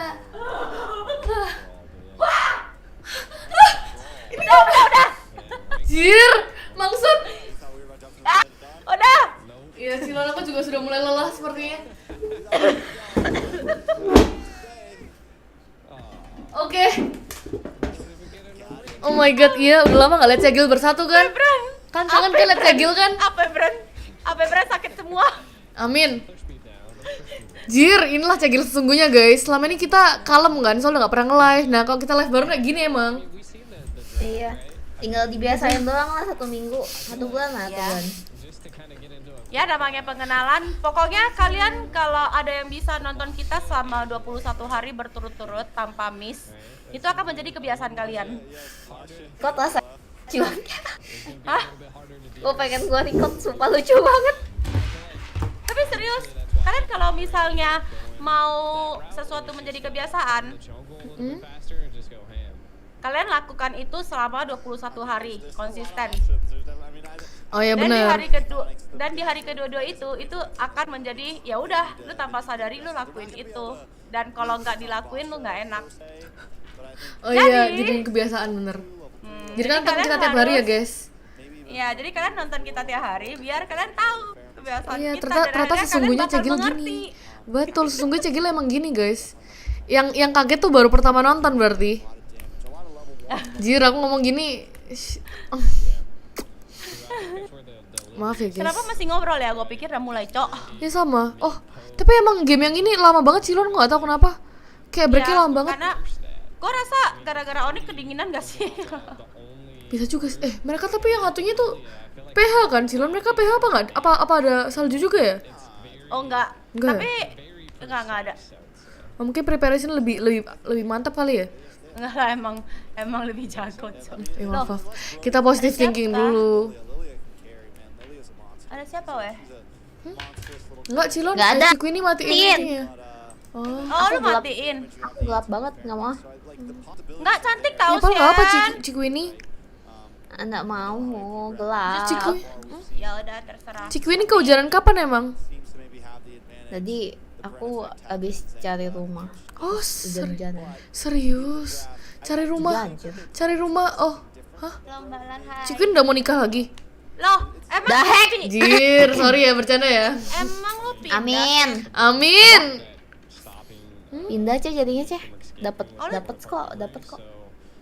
Jir, maksud. Udah. Iya, Cilon aku juga sudah mulai lelah sepertinya. Oke. Oh my god, iya udah lama gak liat Cegil bersatu kan? Kan kangen kan liat Cegil kan? Apa Bren sakit semua. Amin. Jir, inilah Cegil sesungguhnya guys. Selama ini kita kalem kan, soalnya gak pernah nge-live. Nah kalau kita live baru kayak gini emang. Iya. Tinggal dibiasain doang lah 1 minggu, 1 bulan lah, 1 bulan. Ya namanya pengenalan. Pokoknya kalian kalau ada yang bisa nonton kita selama 21 hari berturut-turut tanpa miss, itu akan menjadi kebiasaan kalian. Kok rasa cuannya? Hah? Gue pengen gua record, sumpah lucu banget. Tapi serius, kalian kalau misalnya mau sesuatu menjadi kebiasaan, kalian lakukan itu selama 21 hari konsisten. Oh ya Dan benar. di hari kedua itu akan menjadi ya udah, lu tanpa sadari lu lakuin itu. Dan kalau nggak dilakuin lu nggak enak. Oh iya, jadi kebiasaan bener. Jadi kan nonton kita tiap hari ya guys. Iya, jadi kalian nonton kita tiap hari biar kalian tahu kebiasaan Iya, kita. ternyata sesungguhnya Cegil gini. Betul, sesungguhnya Cegil emang gini guys. Yang kaget tuh baru pertama nonton berarti. Jir, aku ngomong gini. Maaf ya guys. Kenapa masih ngobrol ya? Gue pikir udah mulai, Cok. Ya sama. Oh, tapi emang game yang ini lama banget sih, lo nggak tahu kenapa. Kayak breaknya lama banget. Karena gue rasa gara-gara Onik kedinginan gak sih? Bisa juga sih. Mereka tapi yang satunya tuh PH kan, Cilon. Mereka PH apa nggak? Apa ada salju juga ya? Oh enggak. Enggak. Tapi enggak ada. Oh, mungkin preparation lebih mantap kali ya? Enggak lah, emang lebih jago, Cok. Maaf. Kita positive thinking dulu. Ada siapa weh? Enggak, Cilon. Nggak ada. Si Queenie matiin ya. Oh, Aku lu matiin. Gelap banget, nggak mau. Enggak cantik tau Apa sih. nggak apa Ci Queenie? Nggak mau, gelap. Ya udah terserah. Ci Queenie kehujanan kapan emang? Tadi aku habis cari rumah. Oh, Hujan-hujanan. serius? Cari rumah? Iya, anjir. Cari rumah? Oh, hah? Lombalan Haii. Ci Queenie udah mau nikah lagi? Loh, emang Dahek. Jir, sorry ya bercanda ya. Emang lu pindah? Amin. Pindah aja jadinya, Ceh. Dapat kok.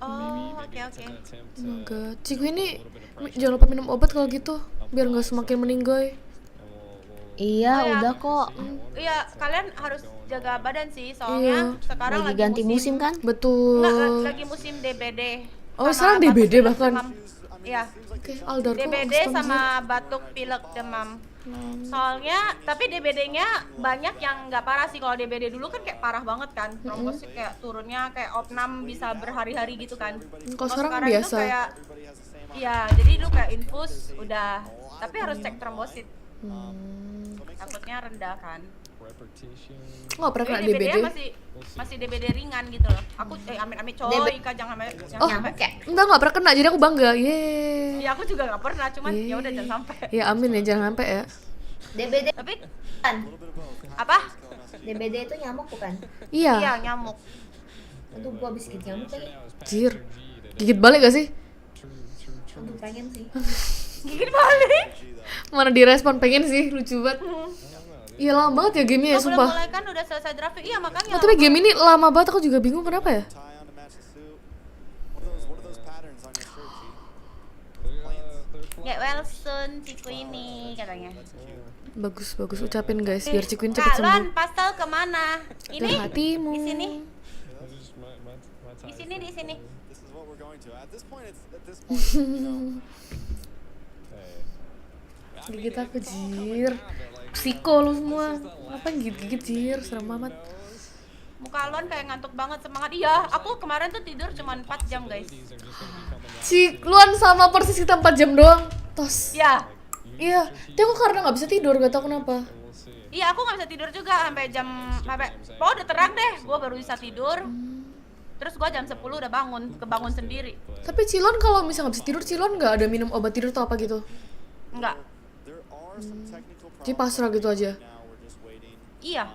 Oh, oke. Enggak, Ci Queenie jangan lupa minum obat kalau gitu, biar nggak semakin meninggoy. Iya, udah kok. Iya, kalian harus jaga badan sih, soalnya sekarang Lagi ganti musim kan? Betul. Enggak, lagi musim DBD. Oh, sekarang DBD bahkan. Iya. Oke, Aldarko DBD custom sama batuk, pilek, demam. Soalnya, tapi DBD-nya banyak yang nggak parah sih. Kalau DBD dulu kan kayak parah banget kan. Trombosit kayak turunnya kayak opnam bisa berhari-hari gitu kan. Kalau sekarang itu biasa. kayak, iya, jadi lu kayak infus udah. Tapi harus cek trombosit. Takutnya rendah kan. Nggak pernah kena Tapi DBD. masih DBD ringan gitu loh. Aku amit-amit coy, Ika jangan sampai. Nggak pernah kena, jadi aku bangga. Yeay. Ya aku juga nggak pernah, cuman ya udah jangan sampai. Ya amin ya, jangan sampai ya. DBD Tapi kan? apa? DBD itu nyamuk bukan? Iya. Iya, nyamuk. Aduh, gua habis gigit nyamuk kali. Jir. Gigit balik gak sih? Aduh, pengen sih. Gigit balik. Mana direspon, pengen sih, lucu banget. Iya lama banget ya gamenya ya, Belum sumpah. mulai kan udah selesai draft. Iya makanya. Nah, tapi game ini lama banget, aku juga bingung kenapa ya. Get well soon, Ciku ini katanya. Bagus, ucapin guys, biar Cikuin cepet sembuh. Kalian pastel kemana? Ini Ke hatimu. di sini. Di sini. Gigit aku, Jir. Psiko lu semua. Apa gigit-gigit, Jir? Serem amat. Muka Luan kayak ngantuk banget, semangat. Iya, aku kemarin tuh tidur cuma 4 jam, guys. Luan sama persis kita 4 jam doang. Tos. Iya. Iya, dia aku karena nggak bisa tidur, gak tau kenapa. Iya, aku nggak bisa tidur juga sampai udah terang deh, gua baru bisa tidur. Terus gua jam 10 udah kebangun sendiri. Tapi Cilon kalau misalnya nggak bisa tidur, Cilon nggak ada minum obat tidur atau apa gitu? Enggak. Jadi pasrah gitu aja. Iya.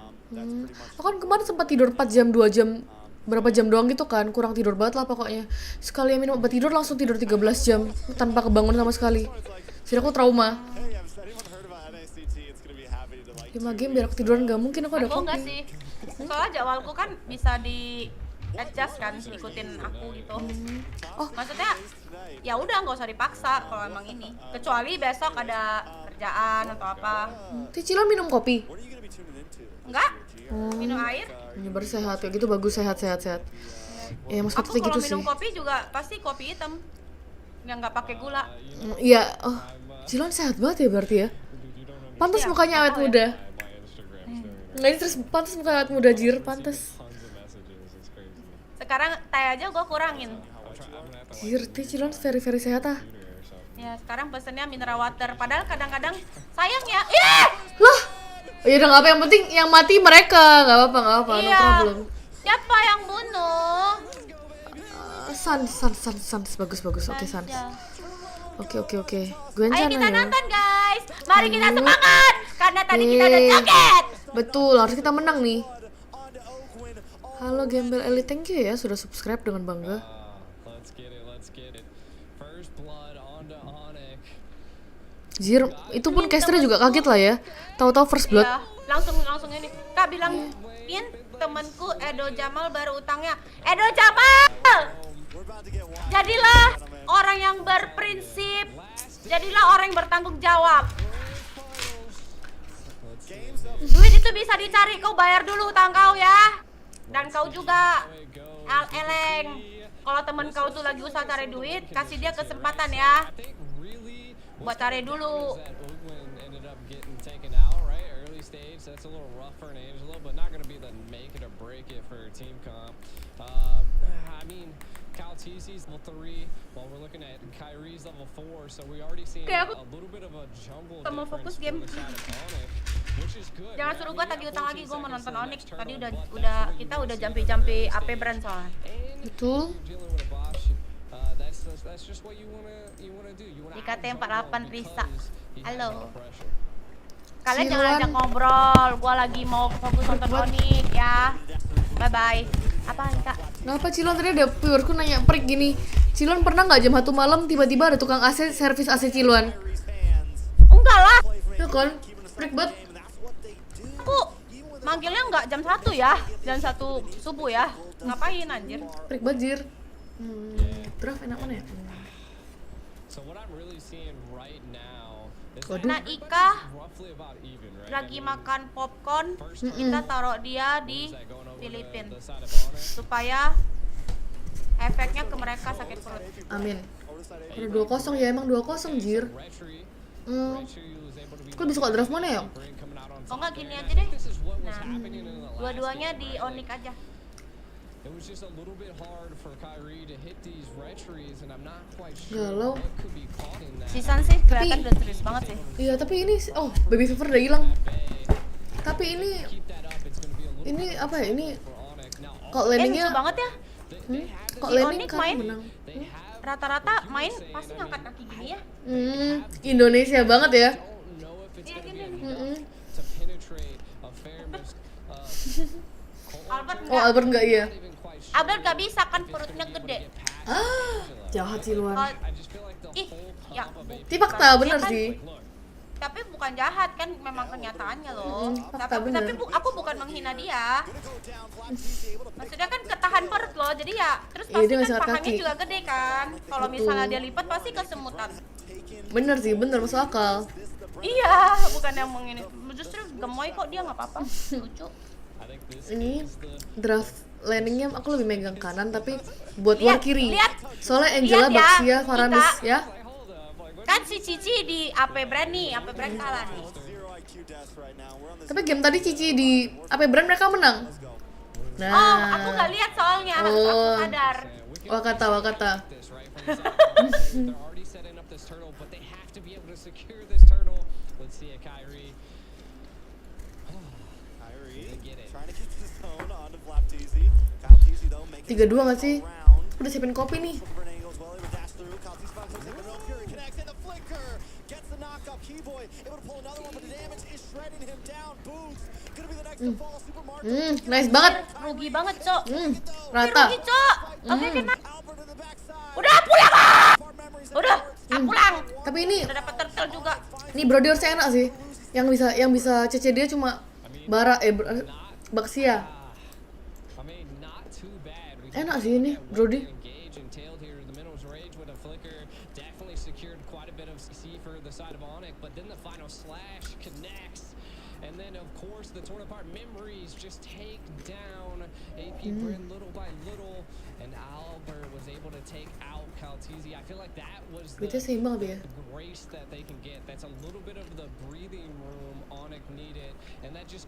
Aku kan kemarin sempat tidur 4 jam, 2 jam, berapa jam doang gitu kan, kurang tidur banget lah pokoknya. Sekali minum obat tidur langsung tidur 13 jam tanpa kebangun sama sekali. Jadi aku trauma. 5 game biar aku tiduran gak mungkin, aku ada Aku enggak komplain. sih. Soalnya jadwalku kan bisa di adjust kan, ikutin aku gitu. Oh, maksudnya ya udah nggak usah dipaksa kalau emang ini. Kecuali besok ada kerjaan atau apa. Cilon minum kopi? Enggak. Minum air. Nyebar sehat ya gitu, bagus, sehat. Ya mas Aku gitu kalau sih. minum kopi juga pasti kopi hitam yang nggak pakai gula. Iya, oh Cilon sehat banget ya berarti ya. Pantas mukanya awet muda. Nggak ini terus pantas muka awet muda, Jir, pantas. Sekarang teh aja gue kurangin. Jir, Cilon very sehat ah. Ya sekarang pesennya mineral water. Padahal kadang-kadang sayang ya. Loh, ya udah nggak apa, yang penting yang mati mereka, nggak apa, no problem. Siapa yang bunuh? Sans, bagus. Oke, Sans. Oke. Gue Ayo kita ya. nonton guys. Mari kita semangat. Karena tadi kita udah joget. Betul, harus kita menang nih. Halo Gembel Elite, thank you ya sudah subscribe dengan bangga. Jir, itu pun casternya juga kaget lah ya. Tahu-tahu first blood. Iya, langsung ini. Kak bilangin temanku Edo Jamal baru utangnya. Edo Jamal! Jadilah orang yang berprinsip. Jadilah orang yang bertanggung jawab. Duit itu bisa dicari, kau bayar dulu utang kau ya. Dan kau juga eleng. Kalau temen kau tuh lagi usaha cari duit, kasih dia kesempatan ya. Buat cari dulu. Oke, aku mau fokus game. Jangan suruh gua tagih utang lagi, gua mau nonton ONIC. Tadi kita udah jampi AP BREN soalnya. Betul. IKT 48 Risa. Halo. Kalian jangan ajak ngobrol. Gua lagi mau fokus nonton ONIC ya. Bye bye. Apaan Kak? Ngapa Cilon tadi ada viewerku nanya prik gini. Cilon pernah nggak jam 1 malam tiba-tiba ada tukang AC servis AC Cilon? Enggak lah. Ya kan? Prik banget. Aku manggilnya nggak jam 1 ya. Jam 1 subuh ya. Ngapain anjir? Prik banjir. Draft enak mana ya? Nah Ika lagi makan popcorn, kita taruh dia di Filipina supaya efeknya ke mereka sakit perut. Amin. Udah 2-0 ya, emang 2-0 jir. Kok lebih suka draft mana ya? Oh nggak gini aja deh. Nah, dua-duanya di ONIC aja. Galau. Sisan sih kelihatan udah serius banget sih. Iya, tapi ini baby fever udah hilang. Tapi ini apa ya? Ini kok landingnya lucu banget ya. Kok Si landing ONIC kan main menang. rata-rata main pasti ngangkat kaki gini ya. Indonesia banget ya. Iya gini. Albert enggak iya. Albert nggak bisa kan perutnya gede. Jahat sih luar. Ih, ya. Tapi fakta bener kan, sih. Tapi bukan jahat kan, memang kenyataannya loh. Fakta bener. Tapi aku bukan menghina dia. Maksudnya kan ketahan perut loh, jadi ya terus Iya, pasti dia nggak kan angkat pahanya kaki. juga gede kan. Kalau misalnya dia lipat pasti kesemutan. Bener sih, bener masuk akal. Iya, bukan yang menghina. Justru gemoy kok dia nggak apa-apa. Lucu. Ini draft landingnya aku lebih megang kanan, tapi buat war kiri. Soalnya Angela, Lihat ya, Baxia, Faramis Ika. ya. Kan si Cici di AP BREN nih, AP BREN kalah nih. Tapi game tadi Cici di apa brand mereka menang. Nah. Oh, aku nggak lihat soalnya, aku sadar. Wakata. Tiga dua nggak sih? Udah siapin kopi nih. Nice banget. Rugi banget, Cok. Rata. Rugi, Cok. Oke, kena. Udah pulang. Udah, aku pulang. Tapi ini udah dapat turtle juga. Ini Brody harusnya enak sih. Yang bisa CC dia cuma Baxia. Enak sih ini Brody. And then of course the torn apart memories just take down AP BREN little by little, and Albert was able to take out Caltizi. I feel like that was the grace that they can get. That's a little bit of the breathing room ONIC needed, and that just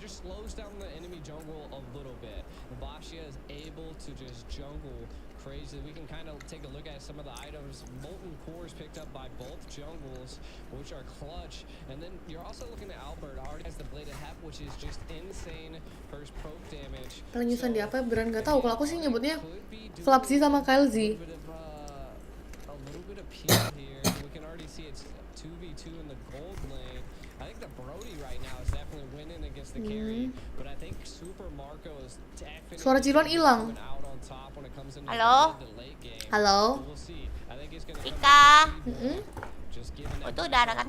slows down the enemy jungle a little bit. Bashia is able to just jungle crazy. We can kind of take a look at some of the items. Molten cores picked up by both jungles, which are clutch. And then you're also looking at Albert already has the bladed hep, which is just insane first proc damage. Paling nyusahin di apa beneran nggak tahu. Kalau aku sih nyebutnya Flapsy sama Kylezi. A little bit of peel here. We can already see it's 2v2 in the gold lane. I think the Brody right now is definitely winning against the carry, but I think Super Marco is definitely Suara Ciluan hilang. Halo. Halo. Ika. Itu udah ada kan?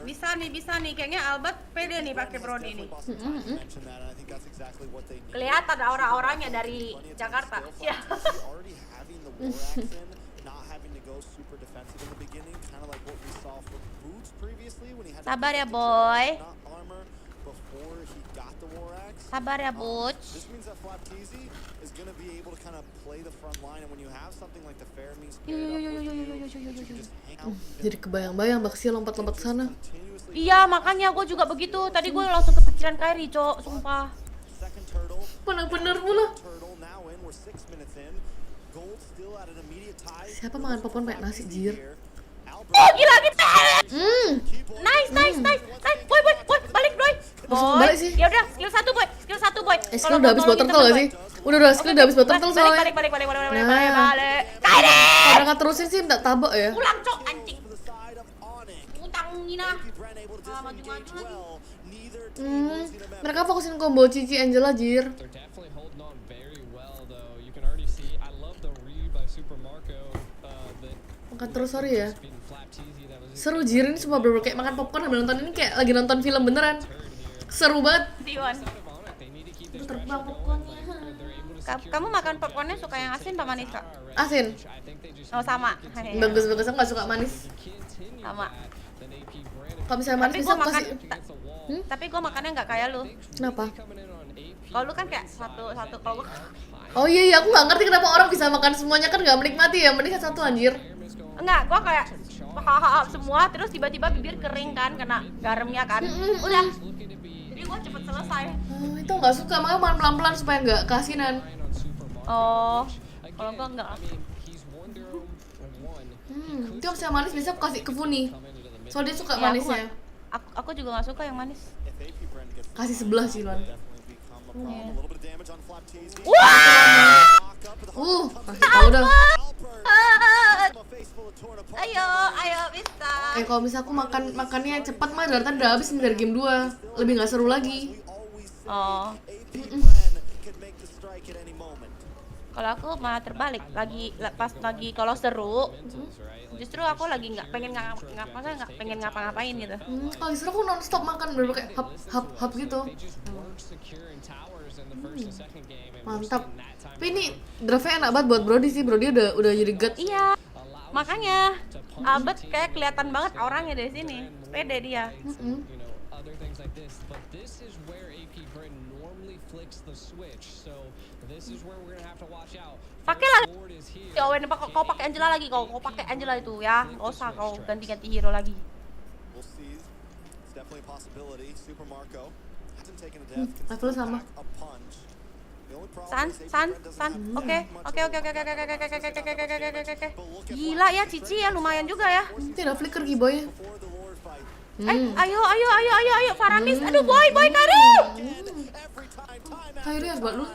Bisa nih. Kayaknya Albert pede nih pakai Brody nih. Kelihatan aura-auranya dari Jakarta. Ya. Sabar ya boy. Sabar ya Butch. Jadi kebayang-bayang Baxia lompat-lompat ke sana. Iya, makanya gue juga begitu. Tadi gue langsung kepikiran Kyrie, Cok, sumpah. Bener-bener pula. Siapa makan popcorn pakai nasi, jir? Oh, gila gitu. Nice. Boy, balik, boy. Balik sih. Ya udah, skill 1, boy. Skill udah habis buat turtle gak sih? Udah skill udah habis buat turtle soalnya. Balik. Kyrie! Kalau nggak terusin sih nggak tabok ya. Pulang, Cok, anjing. Utang Nina. Maju lagi. Mereka fokusin combo Cici Angela, jir. Makan terus, sorry ya. Seru jir, ini semua bener kayak makan popcorn sambil nonton ini kayak lagi nonton film beneran. Seru banget. Terbang popcornnya. Kamu makan popcornnya suka yang asin apa manis, Kak? Asin. Oh, sama. Bagus, aku nggak suka manis. Sama. Kalau misalnya manis bisa aku kasih. Tapi gue makannya nggak kayak lu. Kenapa? Kalau lu kan kayak satu kalau Oh iya, aku nggak ngerti kenapa orang bisa makan semuanya, kan nggak menikmati ya, mending satu anjir. enggak, gua kayak semua terus tiba-tiba bibir kering kan kena garamnya kan. Udah. Jadi gua cepet selesai. Itu nggak suka, makanya makan pelan-pelan supaya nggak keasinan. Oh, kalau gua enggak. Itu yang manis biasa aku kasih ke Funi. Soalnya dia suka Ya, manisnya. Aku juga nggak suka yang manis. Kasih sebelah sih, Lon. Wah! Kasih tau dah. Ayo bisa. Kalau misalnya aku makannya cepat mah dari tadi udah habis dari game 2. Lebih nggak seru lagi. Oh. Kalau aku malah terbalik, pas lagi kalau seru, justru aku lagi nggak pengen ngapa-ngapain gitu. Kalau justru aku non-stop makan, bener kayak hap gitu. Mantap. Tapi ini draftnya enak banget buat Brody sih, Brody udah jadi god. Iya, makanya Albert kayak kelihatan banget orangnya dari sini, pede dia. Pakailah si Owen, kau pakai Angela lagi, kau pakai Angela itu ya, nggak usah kau ganti-ganti hero lagi. Level sama. San, oke. Gila ya Cici ya, lumayan juga ya. Tidak flicker Giboy. Ayo, Faramis, aduh boy Kairi. Kairi ya buat lu.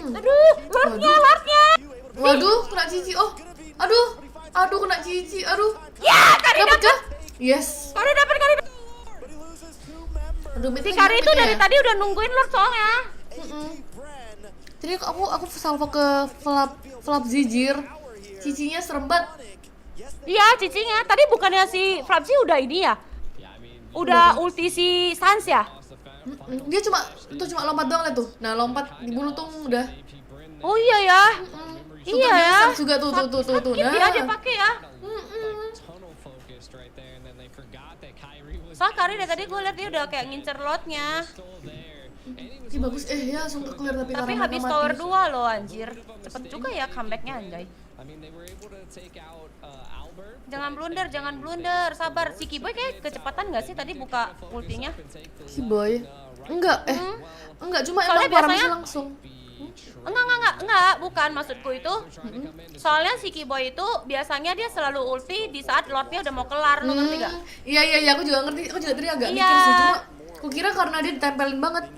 Aduh, Lordnya. Waduh, kena Cici. Oh, aduh kena Cici. Aduh. Ya, Kairi dapat. Yes. Kairi dapat. Aduh, si Kairi itu dari tadi udah nungguin Lord soalnya. Jadi aku salvo ke flap Zijir. Cicinya serem banget. Iya, cicinya. Tadi bukannya si Flapsi udah ini ya? Udah ulti si Sans ya? Dia cuma lompat doang lah tuh. Nah, lompat dibunuh tuh udah. Oh iya ya. Iya ya. Sans juga tuh. Nah. Dia pakai ya. Soalnya Kairi dari tadi gue liat dia udah kayak ngincer lotnya. Ih bagus, ya langsung ke clear tapi habis tower 2 loh anjir. Cepet juga ya comebacknya anjay. Jangan blunder, sabar. Si Kiboy kayak kecepatan gak sih tadi buka ultinya? Kiboy? Enggak, cuma soalnya emang biasanya langsung. Enggak, bukan maksudku itu. Soalnya si Kiboy itu biasanya dia selalu ulti di saat lordnya udah mau kelar, lu ngerti gak? Iya, aku juga ngerti. Aku juga tadi agak mikir sih, cuma kukira karena dia ditempelin banget.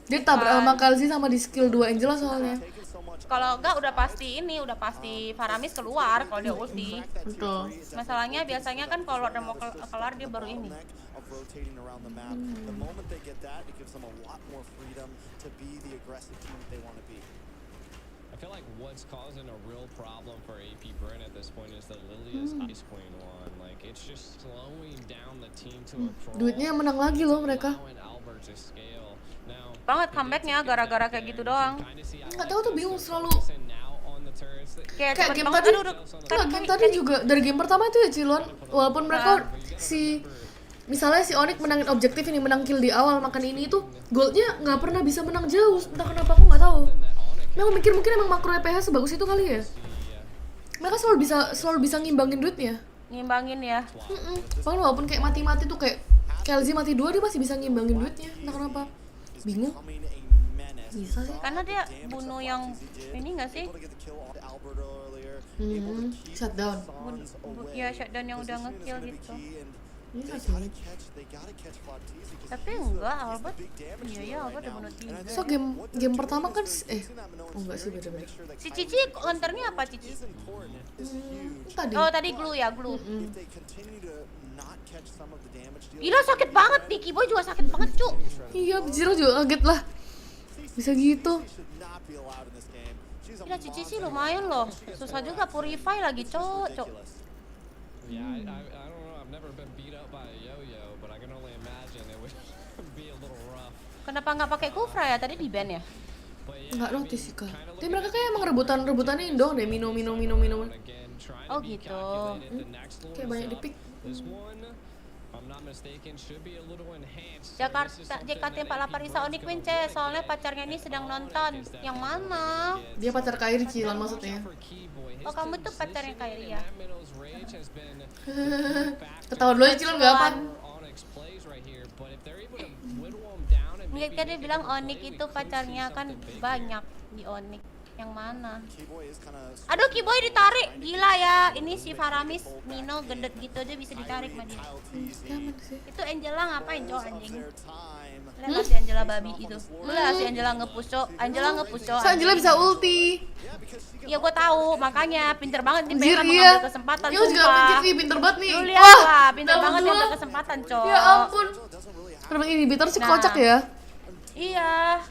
Dia tabrak sama Kalzi sama di skill 2 Angela soalnya. Kalau enggak udah pasti Faramis keluar kalau dia ulti. Betul. Masalahnya biasanya kan kalau udah mau kelar dia baru ini. I feel like what's causing a real problem for AP BREN at this point is that Lilia's Ice Queen one. Like it's just slowing down the team to a crawl. Duitnya menang lagi loh mereka. Banget comebacknya gara-gara kayak gitu doang. Nggak tahu tuh bingung selalu. Kayak game tadi juga dari game pertama itu ya Cilon. Walaupun mereka misalnya si ONIC menangin objektif ini, menang kill di awal, makan ini itu goldnya nggak pernah bisa menang jauh. Entah kenapa aku nggak tahu. Memang mikir mungkin emang makro EPH sebagus itu kali ya. Mereka selalu bisa ngimbangin duitnya. Ngimbangin ya. Bahkan walaupun kayak mati-mati tuh kayak Kelzi mati 2 dia masih bisa ngimbangin duitnya. Entah kenapa. Bingung. Bisa sih. Karena dia bunuh yang ini nggak sih? Shutdown. Ya shutdown yang udah nge-kill gitu. Iya sih. Tapi enggak, Albert. Iya, Albert udah bunuh 3. So game pertama kan enggak sih beda-beda. Si Cici counternya apa Cici? Tadi glue ya, glue. Gila sakit banget nih, Kiboy juga sakit banget, Cuk. Iya, Zero juga kaget lah. Bisa gitu. Gila Cici sih lumayan loh. Susah juga purify lagi, Cuk. Kenapa nggak pakai Kufra ya? Tadi di ban ya? Nggak notice sih kak. Tapi mereka kayak emang rebutannya dong deh, minum. Oh gitu. Kayak banyak di pick. Jakarta JKT48 Risa ONIC win Cez, soalnya pacarnya ini sedang nonton. Yang mana? Dia pacar Kairi Cilan maksudnya. Oh, kamu tuh pacarnya Kairi ya? Ketawa dulu aja Cilan gak apa. Enggak, kan dia bilang ONIC itu pacarnya kan banyak di ONIC. Yang mana? Aduh, Kiboy ditarik. Gila ya. Ini si Faramis Nino gendet gitu aja bisa ditarik sama dia. Itu Angela ngapain, Cok, anjing? Lihat si Angela babi itu. Lu lihat si Angela nge-push, Cok. Angela nge-push, Cok. So Angela bisa ulti. Ya gue tahu, makanya pinter banget nih Anjir, mereka iya. mengambil kesempatan. Yo juga pikir nih pinter banget nih. Lu lihat lah, pinter banget ngambil kesempatan, Cok. Ya ampun. Kenapa inhibitor sih kocak ya? Iya.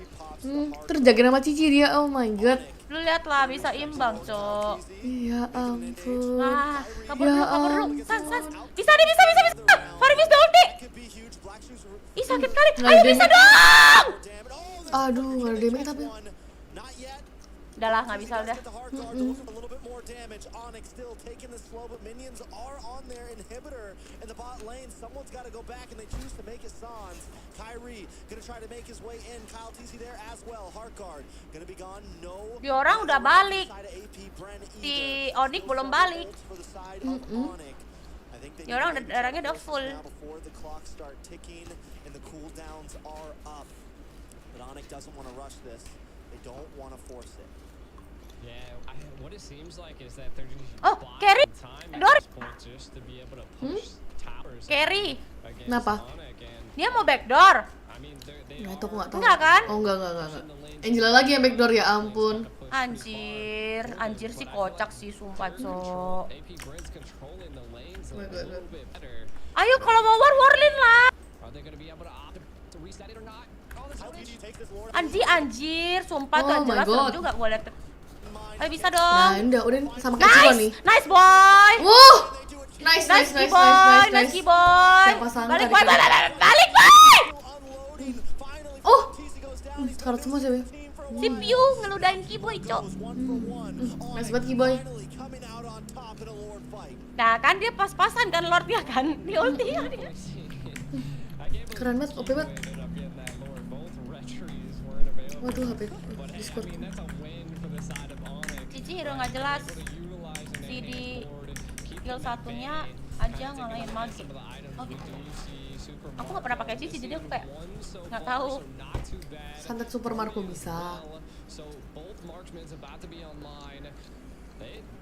Terjaga nama Cici dia. Oh my god. Lu lihat lah, bisa imbang, Cok. Ya ampun. Ah, kabur dulu. Sans. Bisa. Faramis udah ulti. Ih, sakit kali. Ayo bisa dong. Aduh, gak ada damage tapi. Udah lah, nggak bisa udah. Di orang udah balik. Si ONIC belum balik. Di orang darahnya udah full. Oh, carry. Dor. Carry. Kenapa? Dia mau backdoor. Nah, itu aku gak tahu. Enggak kan? Oh, enggak. Angela lagi yang backdoor, ya ampun. Anjir sih kocak sih, sumpah, Cok. Ayo kalau mau warlin lah. Anjir, sumpah tuh Angela serem juga gue liat. Ayo bisa dong. Nah, udah sama kayak Cici nih. Nice boy. Nice boy. Balik boy. Oh, sekarat semua sih. Si Piu ngeludahin Kiboy, Cok. Nice banget Kiboy. Nah kan dia pas-pasan kan Lordnya kan. Di ulti ya dia. Keren banget, OP banget. Waduh, HP Discord. Cici hero nggak jelas. Si di skill satunya aja ngalahin magi. Oh gitu. Aku nggak pernah pakai Cici jadi aku kayak nggak tahu. Santet Super Marco bisa.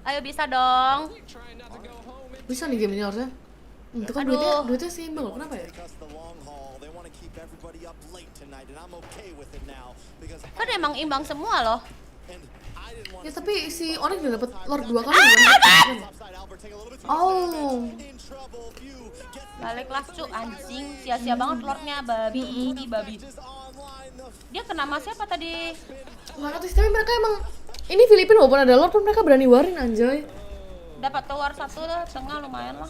Ayo bisa dong. Bisa nih game ini harusnya. Itu kan duitnya seimbang loh, kenapa ya? Kan emang imbang semua loh. Ya tapi si ONIC udah dapet Lord 2 kali kan? Oh. Baliklah cuk, anjing. Sia-sia banget Lordnya, babi. Dia kena sama siapa tadi? Nggak ngerti, tapi mereka emang ini Filipina walaupun ada Lord pun mereka berani warin anjay. Dapat tower 1 tengah lumayan lah.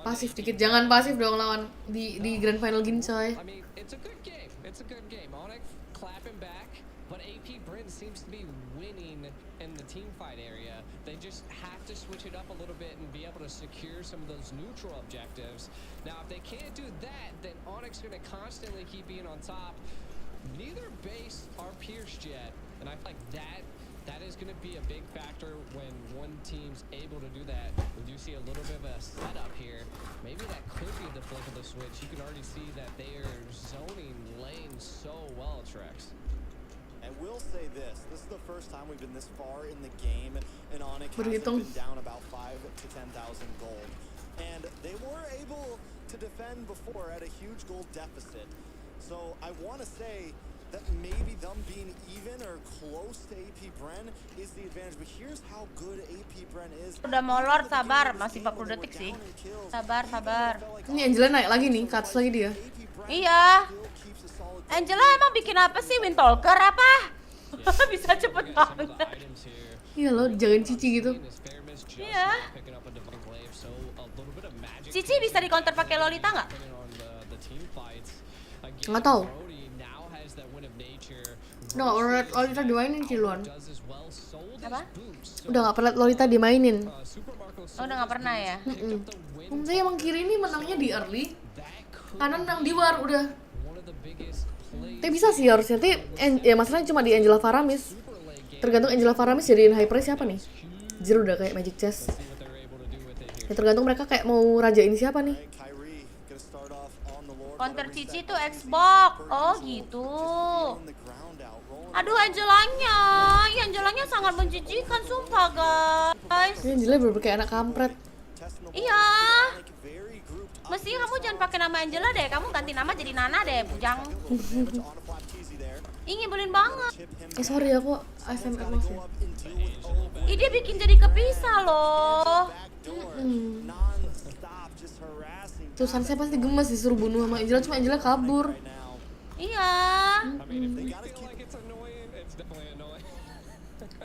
Pasif dikit, jangan pasif dong lawan di grand final gini coy. It's a good game. ONIC clapping back, but AP BREN seems to be winning in the team fight area. They just have to switch it up a little bit and be able to secure some of those neutral objectives. Now, if they can't do that, then ONIC's going to constantly keep being on top. Neither base are pierced yet, and I feel like that is going to be a big factor when one team's able to do that. We do see a little bit of a setup here. Maybe that could be the flip of the switch. You can already see that they are zoning lanes so well, Trex. And we'll say this is the first time we've been this far in the game, and ONIC has been down about 5,000 to 10,000 gold. And they were able to defend before at a huge gold deficit. So I want to say that maybe them being even or close to AP BREN is the advantage, but here's how good AP BREN is. Udah mau Lord, sabar, masih 40 detik sih. Sabar. Ini Angela naik lagi nih, ke atas lagi dia. Iya. Angela emang bikin apa sih, Windtalker apa? Bisa cepet banget. Iya loh, jagain Cici gitu. Iya. Cici bisa di counter pakai Lolita nggak? Nggak tahu. Udah gak pernah liat Lolita dimainin Ciluan. Apa? Udah gak pernah liat Lolita dimainin. Oh, udah nggak pernah ya? Tapi emang kiri ini menangnya di early, kanan menang di war udah. Tapi bisa sih harusnya. Tapi ya masalahnya cuma di Angela Faramis. Tergantung Angela Faramis jadiin high price siapa nih. Jir udah kayak Magic Chess. Ya tergantung mereka kayak mau rajain siapa nih. Counter Cici tuh Xbox. Oh gitu. Aduh, Angelanya. Ya, Angelanya sangat menjijikan sumpah guys. Ini Angela bener-bener kayak anak kampret. Iya. Mestinya kamu jangan pakai nama Angela deh. Kamu ganti nama jadi Nana deh, bujang. Ih, nyebelin banget. Sorry aku ASMR maksudnya. Ih, dia bikin jadi kepisah loh. Tuh Sansa pasti gemes disuruh bunuh sama Angela, cuma Angela kabur. Iya.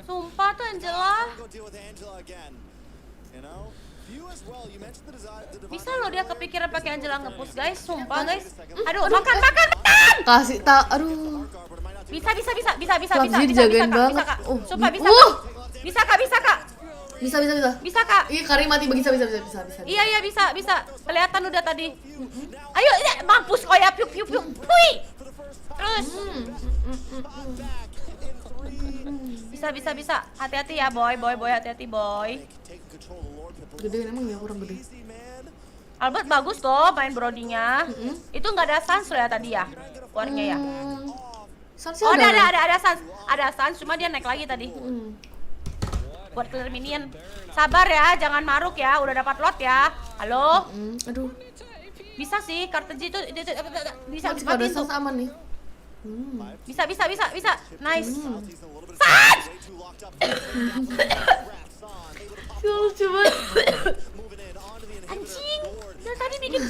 Sumpah tuh Angela. Bisa loh dia kepikiran pakai Angela nge-push guys, sumpah guys. Aduh, makan. Kasih aduh. Bisa. Dijagain banget. Sumpah bisa. Bisa kak. Bisa kak. Iya, Karim mati bisa. Iya bisa. Kelihatan udah tadi. Ayo, mampus kau ya, piu. Hui. Terus. Bisa. Hati-hati ya boy, hati-hati boy. Gede emang ya, kurang gede. Albert bagus tuh main brodinya. Itu nggak ada sans ya tadi ya, warnya ya. Oh ada sans, cuma dia naik lagi tadi. Buat clear minion. Sabar ya, jangan maruk ya. Udah dapat lot ya. Halo. Aduh. Bisa sih, karteji itu bisa ada sans aman nih. Bisa. Nice. Sans. Lucu banget. Anjing. Dari tadi bikin.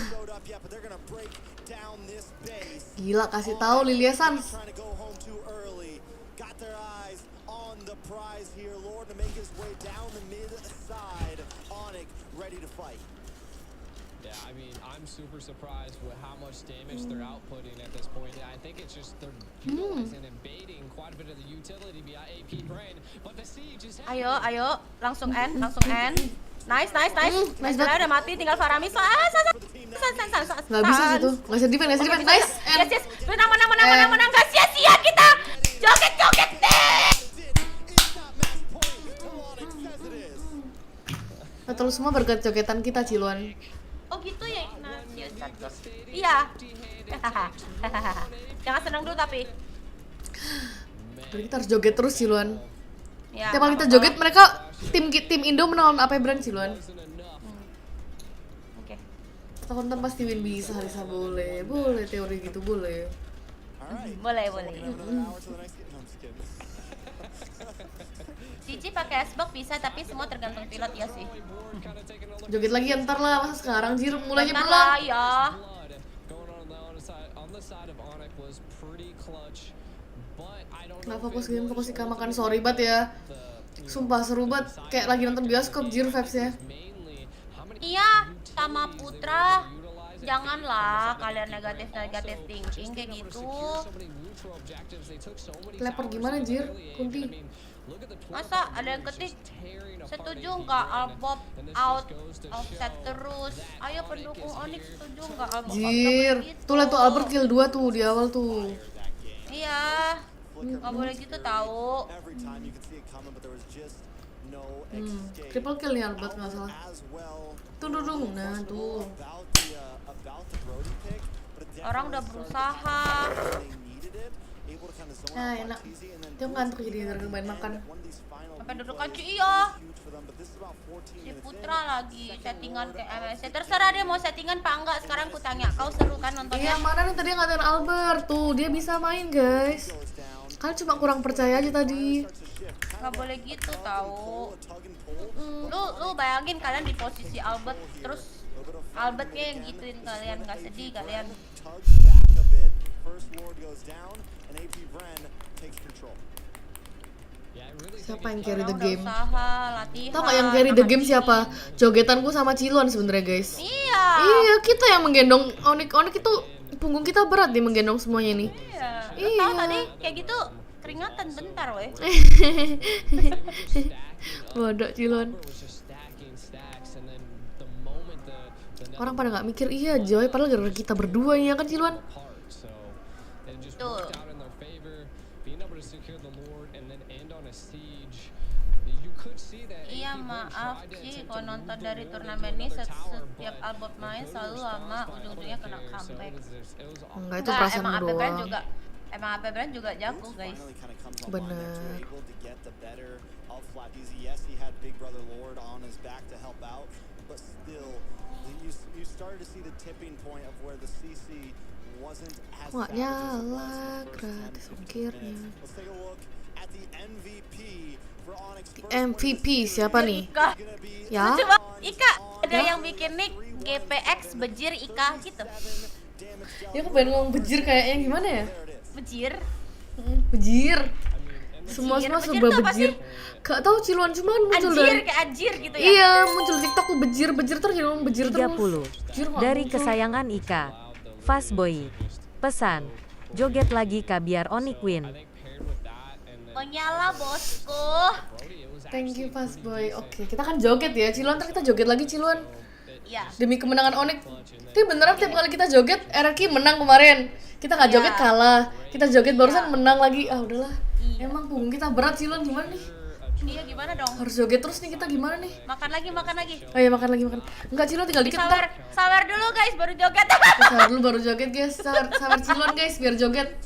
Gila, kasih tahu Lilia Sans. Yeah, I mean, I'm super surprised with how much damage they're outputting at this point. I think it's just they're utilizing and baiting quite a bit of the utility via AP BREN, but the siege is Ayo, langsung end. Nice. Angela udah mati, tinggal Faramis. Nggak bisa situ, nggak bisa defend. Nice. Yes. Menang, nggak sia-sia kita. Joget deh. Betul, semua berkat jogetan kita Ciluan. Oh gitu ya, iya. Jangan senang dulu tapi. Kita harus joget terus Ciluan. Ya, tiap kali kita joget mereka tim Indo menang apa BREN Ciluan. Oke. Kita konten pasti win bisa boleh teori gitu boleh. Boleh. Cici pakai Xbox bisa tapi semua tergantung pilot ya sih. Joget lagi ntar lah, masa sekarang Jir mulainya belum. Ya. Nggak fokus game, fokus ikan makan, sorry banget ya. Sumpah seru banget, kayak lagi nonton bioskop Jir vibes-nya. Iya, sama Putra. Janganlah kalian negatif thinking kayak gitu. Teleport gimana Jir? Kunti. Masa ada yang ketik setuju nggak Album out offset terus? Ayo pendukung ONIC setuju nggak Album Jir, gitu? tuh liat tuh Albert kill 2 tuh di awal tuh. Iya, nggak boleh gitu tahu. Triple kill nih Albert nggak salah. Tuh dudung, nah tuh. Orang udah berusaha. Nah enak. Dia ngantuk jadi gara-gara main makan. Sampai duduk aja iya. Si Putra lagi settingan ke MS. Terserah dia mau settingan apa enggak. Sekarang ku tanya, kau seru kan nontonnya? Iya, mana nih tadi ngatain Albert tuh, dia bisa main guys. Kan cuma kurang percaya aja tadi. Nggak boleh gitu tahu. Lu bayangin kalian di posisi Albert, terus Albertnya yang gituin kalian, nggak sedih kalian. Siapa yang carry the game? Latihan. Tau gak yang carry the game siapa? Jogetanku sama Ciluan sebenarnya guys. Iya, kita yang menggendong ONIC itu punggung kita berat nih menggendong semuanya nih. Iya. Tahu tadi kayak gitu keringatan bentar weh. Bodoh Cilon. Orang pada nggak mikir, iya Joy, padahal gara-gara kita berdua ya kan Cilon. Tuh. Iya maaf Ci, kalau nonton dari turnamen ini setiap album main selalu lama, ujung-ujungnya kena comeback. Enggak, itu perasaan emang doang. Emang AP BREN juga jago guys. Bener. Nggak nyala, gratis ongkirnya. MVP siapa nih? Ika. Ya? Coba Ika, ada yang bikin nick GPX bejir Ika gitu. Ya aku pengen ngomong bejir kayaknya gimana ya? Bejir? Bejir. Semua Bejir serba tuh apa bejir. Gak tau Ciluan cuman muncul dari kayak anjir gitu ya? Iya, muncul di TikTok tuh bejir terus jadi ngomong bejir 30 terus. dari kesayangan Ika. Fastboy. Pesan. Joget lagi Kak biar ONIC win. Oh nyala bosku. Thank you Fastboy. Oke, kita kan joget ya Ciluan, ntar kita joget lagi Ciluan. Iya. Demi kemenangan ONIC. Tapi beneran tiap kali kita joget, RRQ menang kemarin. Kita nggak joget kalah. Kita joget barusan menang lagi. Ah udahlah. Emang punggung kita berat Ciluan, gimana nih? Iya gimana dong? Harus joget terus nih kita, gimana nih? Makan lagi. Oh iya makan lagi. Enggak Ciluan tinggal dikit Sabar dulu guys, baru joget. Sabar dulu baru joget guys. Sabar Ciluan guys biar joget.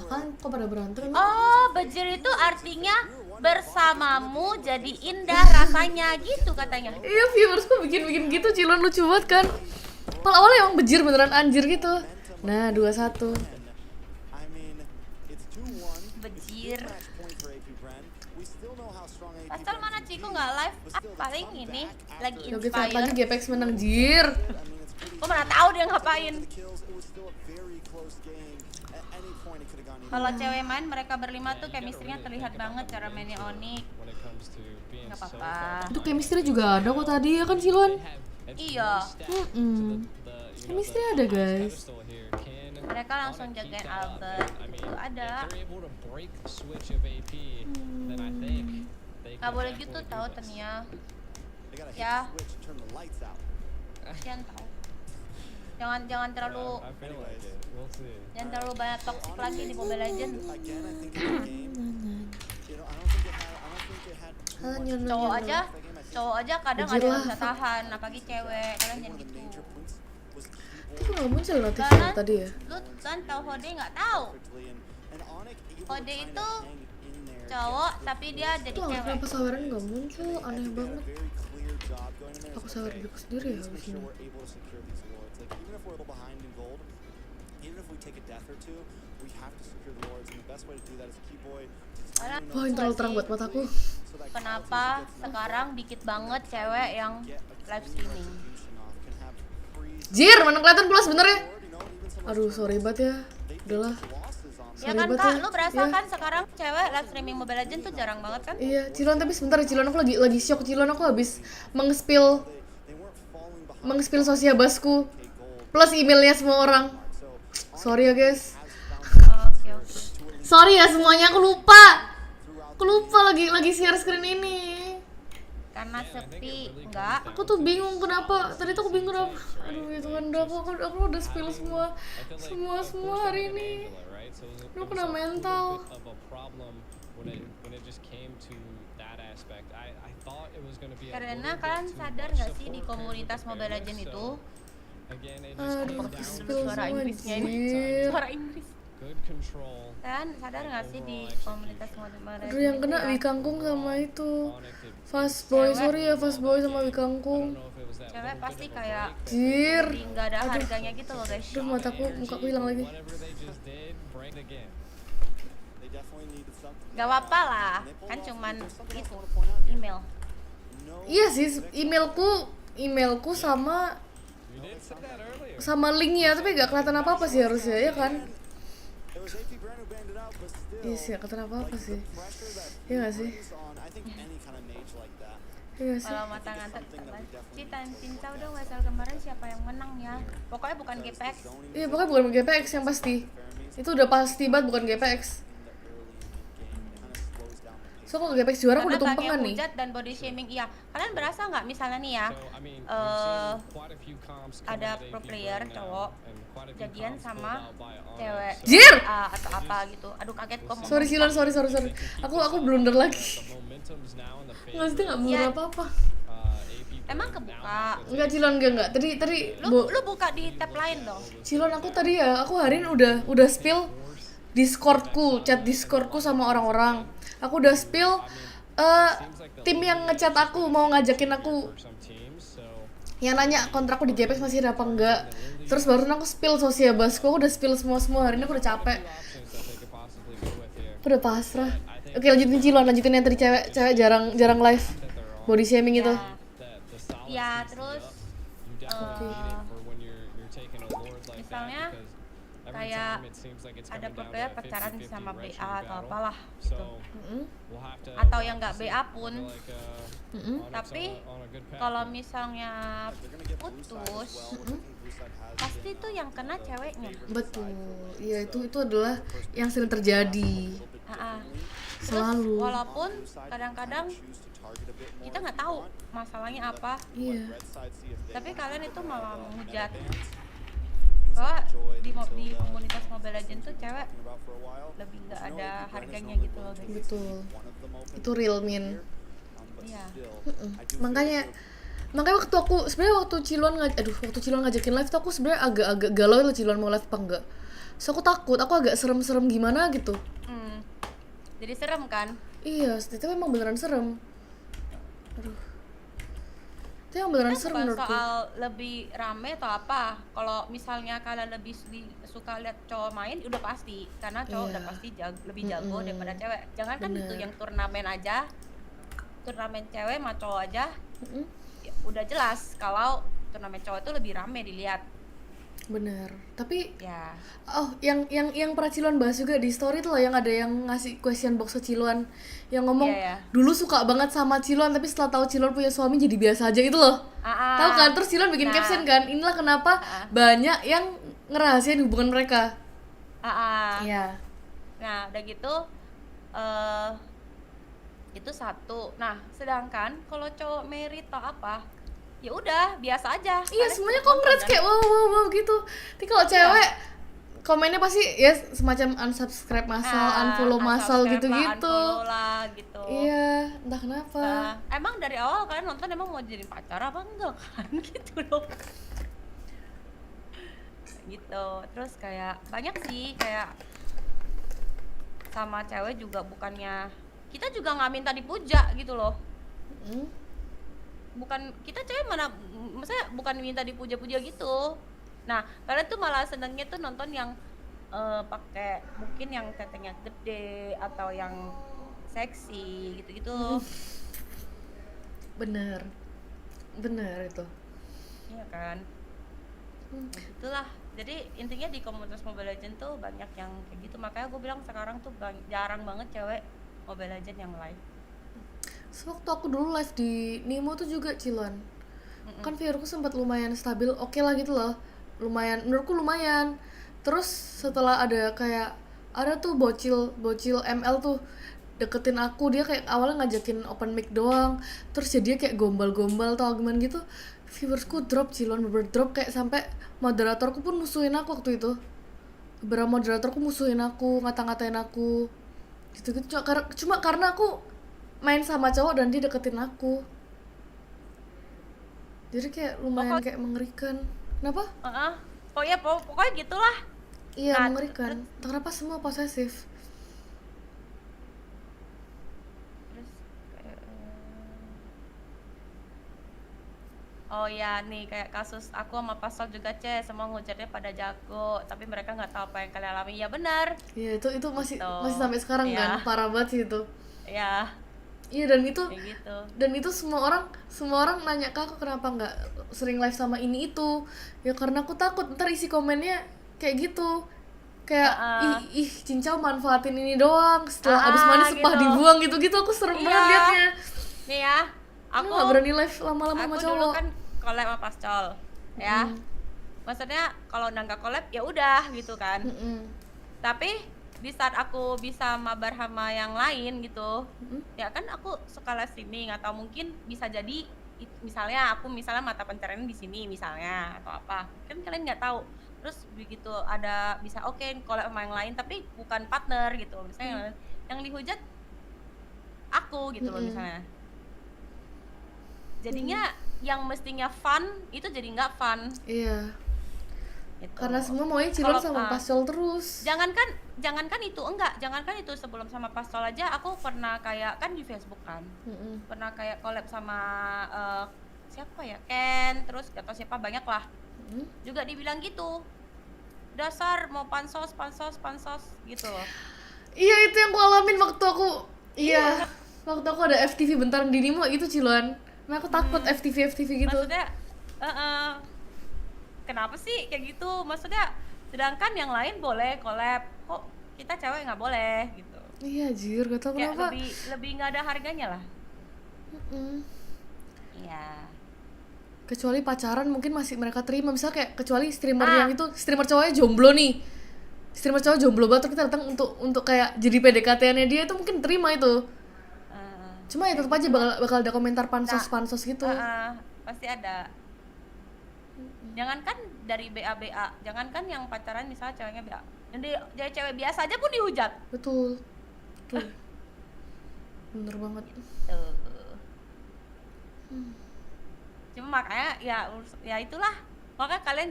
Kan kok pada berantem? Oh, bejir itu artinya bersamamu jadi indah rasanya gitu katanya. Iya, viewersku bikin gitu Ciluan, lucu banget kan. Padahal awalnya emang bejir beneran anjir gitu. Nah, 2-1. Bejir. Pasal mana Ciku nggak live? Paling ini lagi Joget saat inspire. lagi GPX menang jir. Gue mana tahu dia ngapain. Kalau cewek main mereka berlima tuh chemistry-nya terlihat banget cara mainnya ONIC. Nggak apa-apa. Itu chemistry juga ada kok tadi ya kan Ciluan? Iya. Chemistry ada guys. Mereka langsung jagain Albert. Itu ada. Nggak boleh gitu tahu Tania. Ya. Kasian tahu. Jangan terlalu banyak toxic lagi di Mobile Legends. Cowok aja kadang ada yang bisa tahan, apalagi cewek. Kalian jangan gitu. Itu nggak muncul notifnya tadi ya? Lu kan tahu Hode nggak tahu? Hode itu cowok tapi dia jadi Tuh cewek. kenapa saweran nggak muncul? Aneh banget. Aku sawer diriku sendiri ya abis ini. Wah, ini terlalu terang buat mataku. Kenapa sekarang dikit banget cewek yang live streaming? Jir, mana kelihatan pula sebenarnya. Aduh, sorry banget ya. Udahlah. Ya kan Kak, lu berasa kan sekarang cewek live streaming Mobile Legends tuh jarang banget kan? Iya, Ciluan tapi sebentar Ciluan, aku lagi shock. Ciluan, aku habis meng-spill sosiabasku plus emailnya semua orang. Sorry ya guys. Oke. Sorry ya semuanya, aku lupa lagi share screen ini. Karena sepi, enggak. Aku tuh bingung kenapa. Tadi tuh aku bingung kenapa. Aduh, itu kan aku udah spill semua hari ini. Lu kena mental. Karena kalian sadar nggak sih di komunitas Mobile Legends itu? Aduh, spill Suara semua Inggrisnya ini. anjir. Suara Inggris. Kan sadar nggak sih di komunitas Mobile Legends? Aduh, yang kena Wikangkung sama itu Fastboy, sorry ya Fastboy sama Wikangkung. Cewek pasti kayak Jir. nggak ada harganya gitu loh guys. Aduh, mukaku hilang lagi. Gak apa-apa lah, kan cuman itu email. Iya sih, emailku sama linknya, tapi gak kelihatan apa-apa sih harusnya, ya kan? Iya sih, gak kelihatan apa-apa sih. Iya gak sih? Iya sih. Kalau mata ngantuk Citan tahu dong WSL kemarin siapa yang menang ya? Pokoknya bukan GPX. Iya, pokoknya bukan GPX yang pasti. Itu udah pasti banget bukan GPX. So kalau GPX juara aku udah tumpengan nih. Hujat dan body shaming, iya. Kalian berasa nggak misalnya nih ya, ada pro player cowok jadian sama cewek Jir! atau apa gitu. Aduh kaget kok. Sorry Silon, sorry. Aku blunder lagi. Maksudnya nggak blunder apa-apa. Emang kebuka? Enggak Cilon, enggak. Tadi lu buka di tab lain dong. Cilon, aku hari ini udah spill Discordku, chat Discordku sama orang-orang. Aku udah spill tim yang ngechat aku mau ngajakin aku, yang nanya kontrakku di GPX masih ada apa enggak. Terus barusan aku spill Sosiabasku, aku udah spill semua hari ini aku udah capek. Aku udah pasrah. Oke, lanjutin Cilon, lanjutin yang tadi cewek jarang live body shaming itu. Ya, terus misalnya kayak ada pro player pacaran sama BA atau apalah gitu. Atau yang nggak BA pun. Tapi kalau misalnya putus, pasti tuh yang kena ceweknya. Betul. Iya, itu adalah yang sering terjadi. Selalu. Walaupun kadang-kadang kita nggak tahu masalahnya apa. Iya. Tapi kalian itu malah menghujat. Soalnya di komunitas Mobile Legends tuh cewek lebih nggak ada harganya gitu loh guys. Betul. Itu real min. Iya. Makanya waktu Cilon ngajakin live tuh aku sebenarnya agak galau loh Cilon mau live apa enggak. So aku takut, aku agak serem-serem gimana gitu. Jadi serem kan? Iya, itu memang beneran serem. Aduh. Itu yang beneran serem menurutku. Soal lebih rame atau apa? Kalau misalnya kalian lebih suka lihat cowok main, udah pasti. Karena cowok udah pasti lebih jago daripada cewek. Jangan kan itu yang turnamen aja. Turnamen cewek sama cowok aja. Ya, udah jelas kalau turnamen cowok itu lebih rame dilihat. Bener. Tapi ya. Oh, yang pernah Cilon bahas juga di story tuh loh, yang ada yang ngasih question box ke Cilon yang ngomong dulu suka banget sama Cilon tapi setelah tahu Cilon punya suami jadi biasa aja itu loh. Tahu kan? Terus Cilon bikin caption kan, inilah kenapa banyak yang ngerahasiain hubungan mereka. Iya. Nah, udah gitu itu satu. Nah, sedangkan kalau cowok merit atau apa, ya udah biasa aja. Iya, semuanya congrats kayak wow gitu. Tapi kalau cewek komennya pasti ya semacam unsubscribe masal, unfollow masal gitu-gitu. Unfollow lah gitu. Iya, entah kenapa. Emang dari awal kalian nonton emang mau jadi pacar apa enggak kan gitu loh. Gitu. Terus kayak banyak sih kayak sama cewek juga bukannya kita juga nggak minta dipuja gitu loh. Bukan kita cewek mana, maksudnya bukan minta dipuja-puja gitu. Nah, kalian tuh malah senengnya tuh nonton yang pakai mungkin yang tetenya gede atau yang seksi gitu-gitu. Bener itu. Iya kan. Itulah. Jadi intinya di komunitas Mobile Legends tuh banyak yang kayak gitu. Makanya gue bilang sekarang tuh jarang banget cewek Mobile Legends yang live. Sewaktu aku dulu live di Nemo tuh juga Cilon. Kan viewerku sempat lumayan stabil, oke lah gitu loh. Menurutku lumayan. Terus setelah ada tuh bocil ML tuh deketin aku, dia kayak awalnya ngajakin open mic doang, terus jadinya kayak gombal-gombal atau gimana gitu. Viewersku drop Cilon, bener drop kayak sampai moderatorku pun musuhin aku waktu itu. Beberapa moderatorku musuhin aku, ngata-ngatain aku. Gitu-gitu cuma karena aku main sama cowok dan dia deketin aku. Jadi kayak lumayan kayak mengerikan. Kenapa? Pokoknya gitulah. Iya, mengerikan. Kenapa semua posesif? Oh ya, nih kayak kasus aku sama Pasang juga semua ngujarnya pada jago, tapi mereka nggak tahu apa yang kalian alami. Ya benar. Iya, itu masih sampai sekarang kan, parah banget sih itu. Iya. Iya, dan itu gitu. Dan itu semua orang nanya ke aku kenapa nggak sering live sama ini itu. Ya karena aku takut ntar isi komennya kayak gitu. Kayak ih cincau manfaatin ini doang, setelah abis mandi sepah gitu. Dibuang gitu-gitu, aku serem banget liatnya. Nih ya, aku nggak berani live lama-lama sama cowok. Aku dulu kan collab sama Pascol, ya. Maksudnya kalau udah nggak collab ya udah gitu kan. Tapi di saat aku bisa mabar sama yang lain gitu, ya kan aku suka les streaming atau mungkin bisa jadi misalnya aku mata pencarian di sini misalnya atau apa, kan kalian nggak tahu. Terus begitu ada bisa collab sama yang lain tapi bukan partner gitu, misalnya yang dihujat aku gitu loh misalnya. Jadinya yang mestinya fun itu jadi nggak fun. Iya. Gitu. Karena semua maunya Cilon sama Pasol terus. Jangankan itu sebelum sama Pasol aja aku pernah kayak kan di Facebook kan. Pernah kayak collab sama siapa ya? Ken, terus atau siapa banyak lah. Juga dibilang gitu. Dasar mau pansos gitu loh. Iya, itu yang aku alamin waktu aku waktu aku ada FTV bentar di Nimo gitu Cilon. Nah aku takut FTV gitu. Maksudnya kenapa sih kayak gitu? Maksudnya sedangkan yang lain boleh collab, kok kita cewek nggak boleh gitu. Iya jir, gak tau kenapa. Lebih nggak ada harganya lah. Iya. Kecuali pacaran mungkin masih mereka terima, misalnya kayak kecuali streamer yang itu streamer cowoknya jomblo nih. Streamer cowok jomblo banget, kita datang untuk kayak jadi PDKT-nya dia itu mungkin terima itu. Cuma ya tetap aja bakal ada komentar pansos gitu. Pasti ada. Jangankan dari BA, jangankan yang pacaran misalnya ceweknya BA. Jadi cewek biasa aja pun dihujat. Betul. Bener banget. Cuma makanya ya itulah. Makanya kalian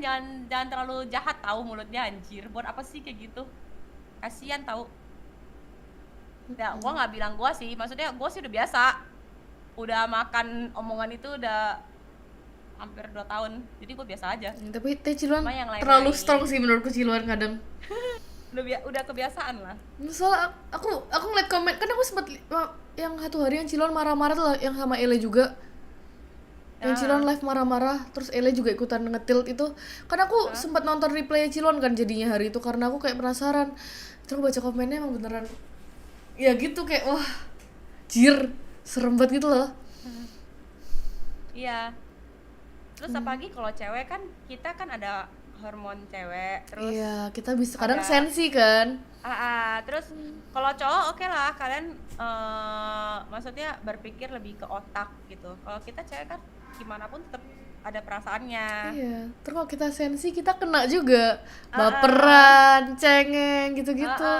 jangan terlalu jahat tahu mulutnya anjir. Buat apa sih kayak gitu? Kasian tahu. Ya, gua nggak bilang gua sih. Maksudnya gua sih udah biasa. Udah makan omongan itu udah hampir 2 tahun. Jadi gua biasa aja. Tapi Cilon terlalu strong sih menurutku Cilon kadang. Udah kebiasaan lah. Soalnya aku ngeliat komen, kan aku sempet yang satu hari yang Cilon marah-marah tuh yang sama Ele juga. Yang Cilon live marah-marah, terus Ele juga ikutan ngetilt itu. Kan aku sempat nonton replay Cilon kan jadinya hari itu karena aku kayak penasaran. Terus baca komennya emang beneran ya gitu kayak wah jir serem banget gitu loh. Iya. Terus apalagi kalau cewek kan kita kan ada hormon cewek terus. Iya, kita bisa kadang sensi kan. Terus kalau cowok oke lah kalian maksudnya berpikir lebih ke otak gitu. Kalau kita cewek kan gimana pun tetap ada perasaannya. Iya. Terus kalau kita sensi kita kena juga baperan, cengeng gitu-gitu.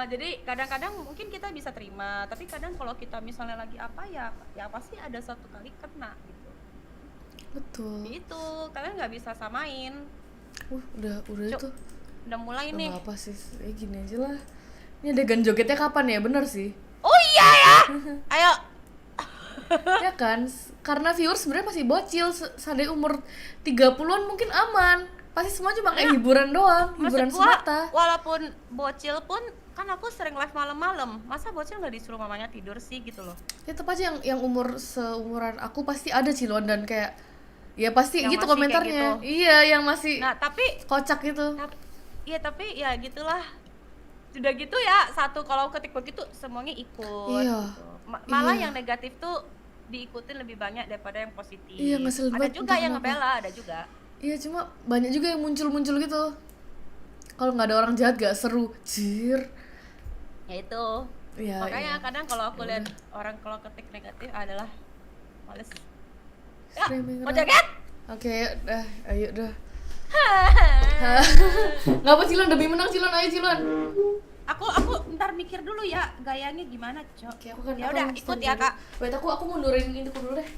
Jadi kadang-kadang mungkin kita bisa terima, tapi kadang kalau kita misalnya lagi apa ya pasti ada satu kali kena gitu. Betul. Itu kalian nggak bisa samain. Udah itu. Udah mulai nih. Apa sih? Gini aja lah. Ini adegan jogetnya kapan ya? Bener sih. Oh iya ya. Ayo. Ya kan? Karena viewers sebenarnya masih bocil, sampai umur 30-an mungkin aman. Pasti semua cuma kayak hiburan doang, hiburan semata. Walaupun bocil pun kan aku sering live malam-malam. Masa bocil nggak disuruh mamanya tidur sih gitu loh. Ya tetap aja yang umur seumuran aku pasti ada Cilon dan kayak ya pasti yang gitu komentarnya. Gitu. Iya, yang masih tapi kocak gitu. Iya, tapi ya gitulah. Sudah gitu ya, satu kalau ketik begitu semuanya ikut. Iya. Gitu. Malah yang negatif tuh diikutin lebih banyak daripada yang positif. Iya, ngeselin banget. Ada juga yang ngebela, ada juga. Iya, cuma banyak juga yang muncul-muncul gitu. Kalau nggak ada orang jahat gak seru, jir. Ya itu. Ya, makanya kadang kalau aku lihat orang kalau ketik negatif adalah males. Ya, mau joget? Oke, dah, ayo dah. Nggak apa Cilon, demi menang Cilon, ayo Cilon. Aku ntar mikir dulu ya gayanya gimana, Cok. Oke, aku kan ya udah ikut ya, Kak. Wait, aku mundurin itu dulu deh.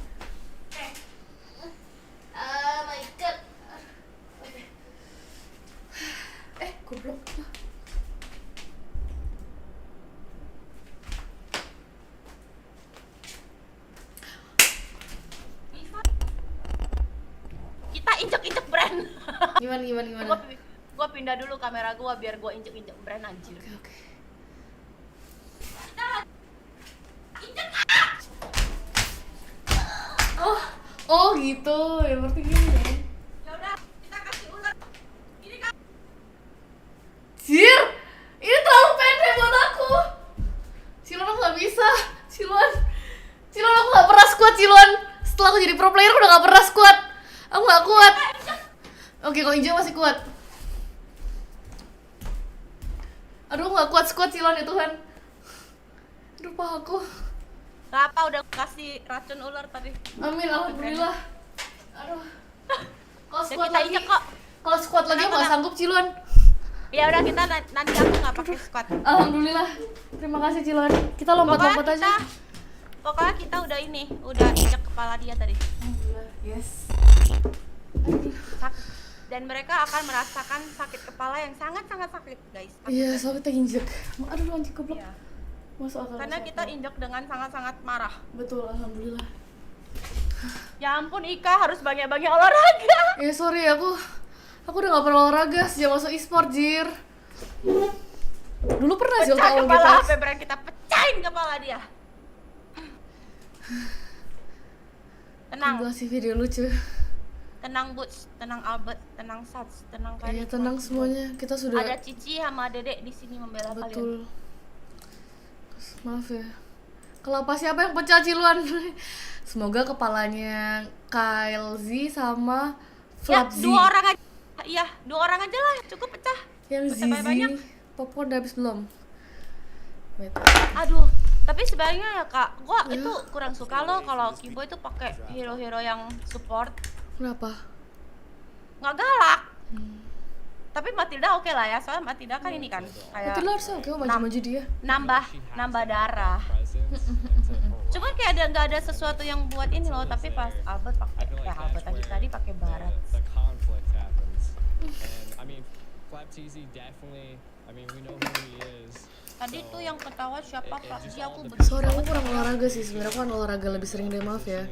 Oh my god. Goblok. Kita injek-injek BREN. Gimana? Gua pindah dulu kamera gua biar gua injek-injek BREN anjir. Oke. Oh gitu, ya berarti gini ya. Ya udah, kita kasih ular. Ini kan. Jir, ini terlalu pendek buat aku. Cilon aku nggak bisa, Cilon aku nggak pernah squat Cilon. Setelah aku jadi pro player aku udah nggak pernah squat. Aku nggak kuat. Oke, kalau injek masih kuat. Aduh nggak kuat squad Cilon ya Tuhan. Aduh pahaku. Gak apa, udah kasih racun ular tadi. Amin, alhamdulillah. Aduh. Kalau Ya, squad kita lagi, injek kok. kalau squad lagi nggak sanggup Cilon. Ya udah kita nanti aku nggak pakai squad. Alhamdulillah. Terima kasih Cilon. Kita lompat-lompat aja. Pokoknya kita udah udah injek kepala dia tadi. Alhamdulillah. Yes. Dan mereka akan merasakan sakit kepala yang sangat-sangat sakit, guys. Iya, soalnya kita injek. Aduh anjing goblok. Iya. Masuk akal. Karena kita injek dengan sangat-sangat marah. Betul, alhamdulillah. Ya ampun, Ika harus banyak-banyak olahraga. Sorry aku udah gak pernah olahraga sejak masuk e-sport, Jir. Dulu pernah sih waktu Pecah awal kepala gitu. HP BREN, kita pecahin kepala dia. Tenang. Gue kasih video lucu. Tenang Butch, tenang Albert, tenang Sats, tenang Karin. Iya, tenang semuanya. Kita sudah Ada Cici sama Dedek di sini membela kalian. betul. Maaf ya. Kelapa siapa yang pecah Ciluan? Semoga kepalanya Kyle Z sama Ya, Flap Z. 2 orang aja. Iya, 2 orang aja lah, cukup pecah. Yang Pecah banyak. Zizi popcorn udah habis belum? Wait. Aduh, tapi sebenarnya ya Kak, gua itu kurang suka loh kalau Kibo itu pakai hero-hero yang support. Kenapa? Nggak galak. Tapi Matilda oke lah ya, soalnya Matilda kan ini kan kayak Matilda harusnya oke, maju-maju dia. nambah darah. Cuman kayak nggak ada sesuatu yang buat ini loh, tapi pas Albert pakai Albert tadi pakai barat. Tadi tuh yang ketawa siapa Pak? Aku Sorry, aku kurang olahraga sih sebenarnya. Aku kan olahraga lebih sering deh, maaf ya.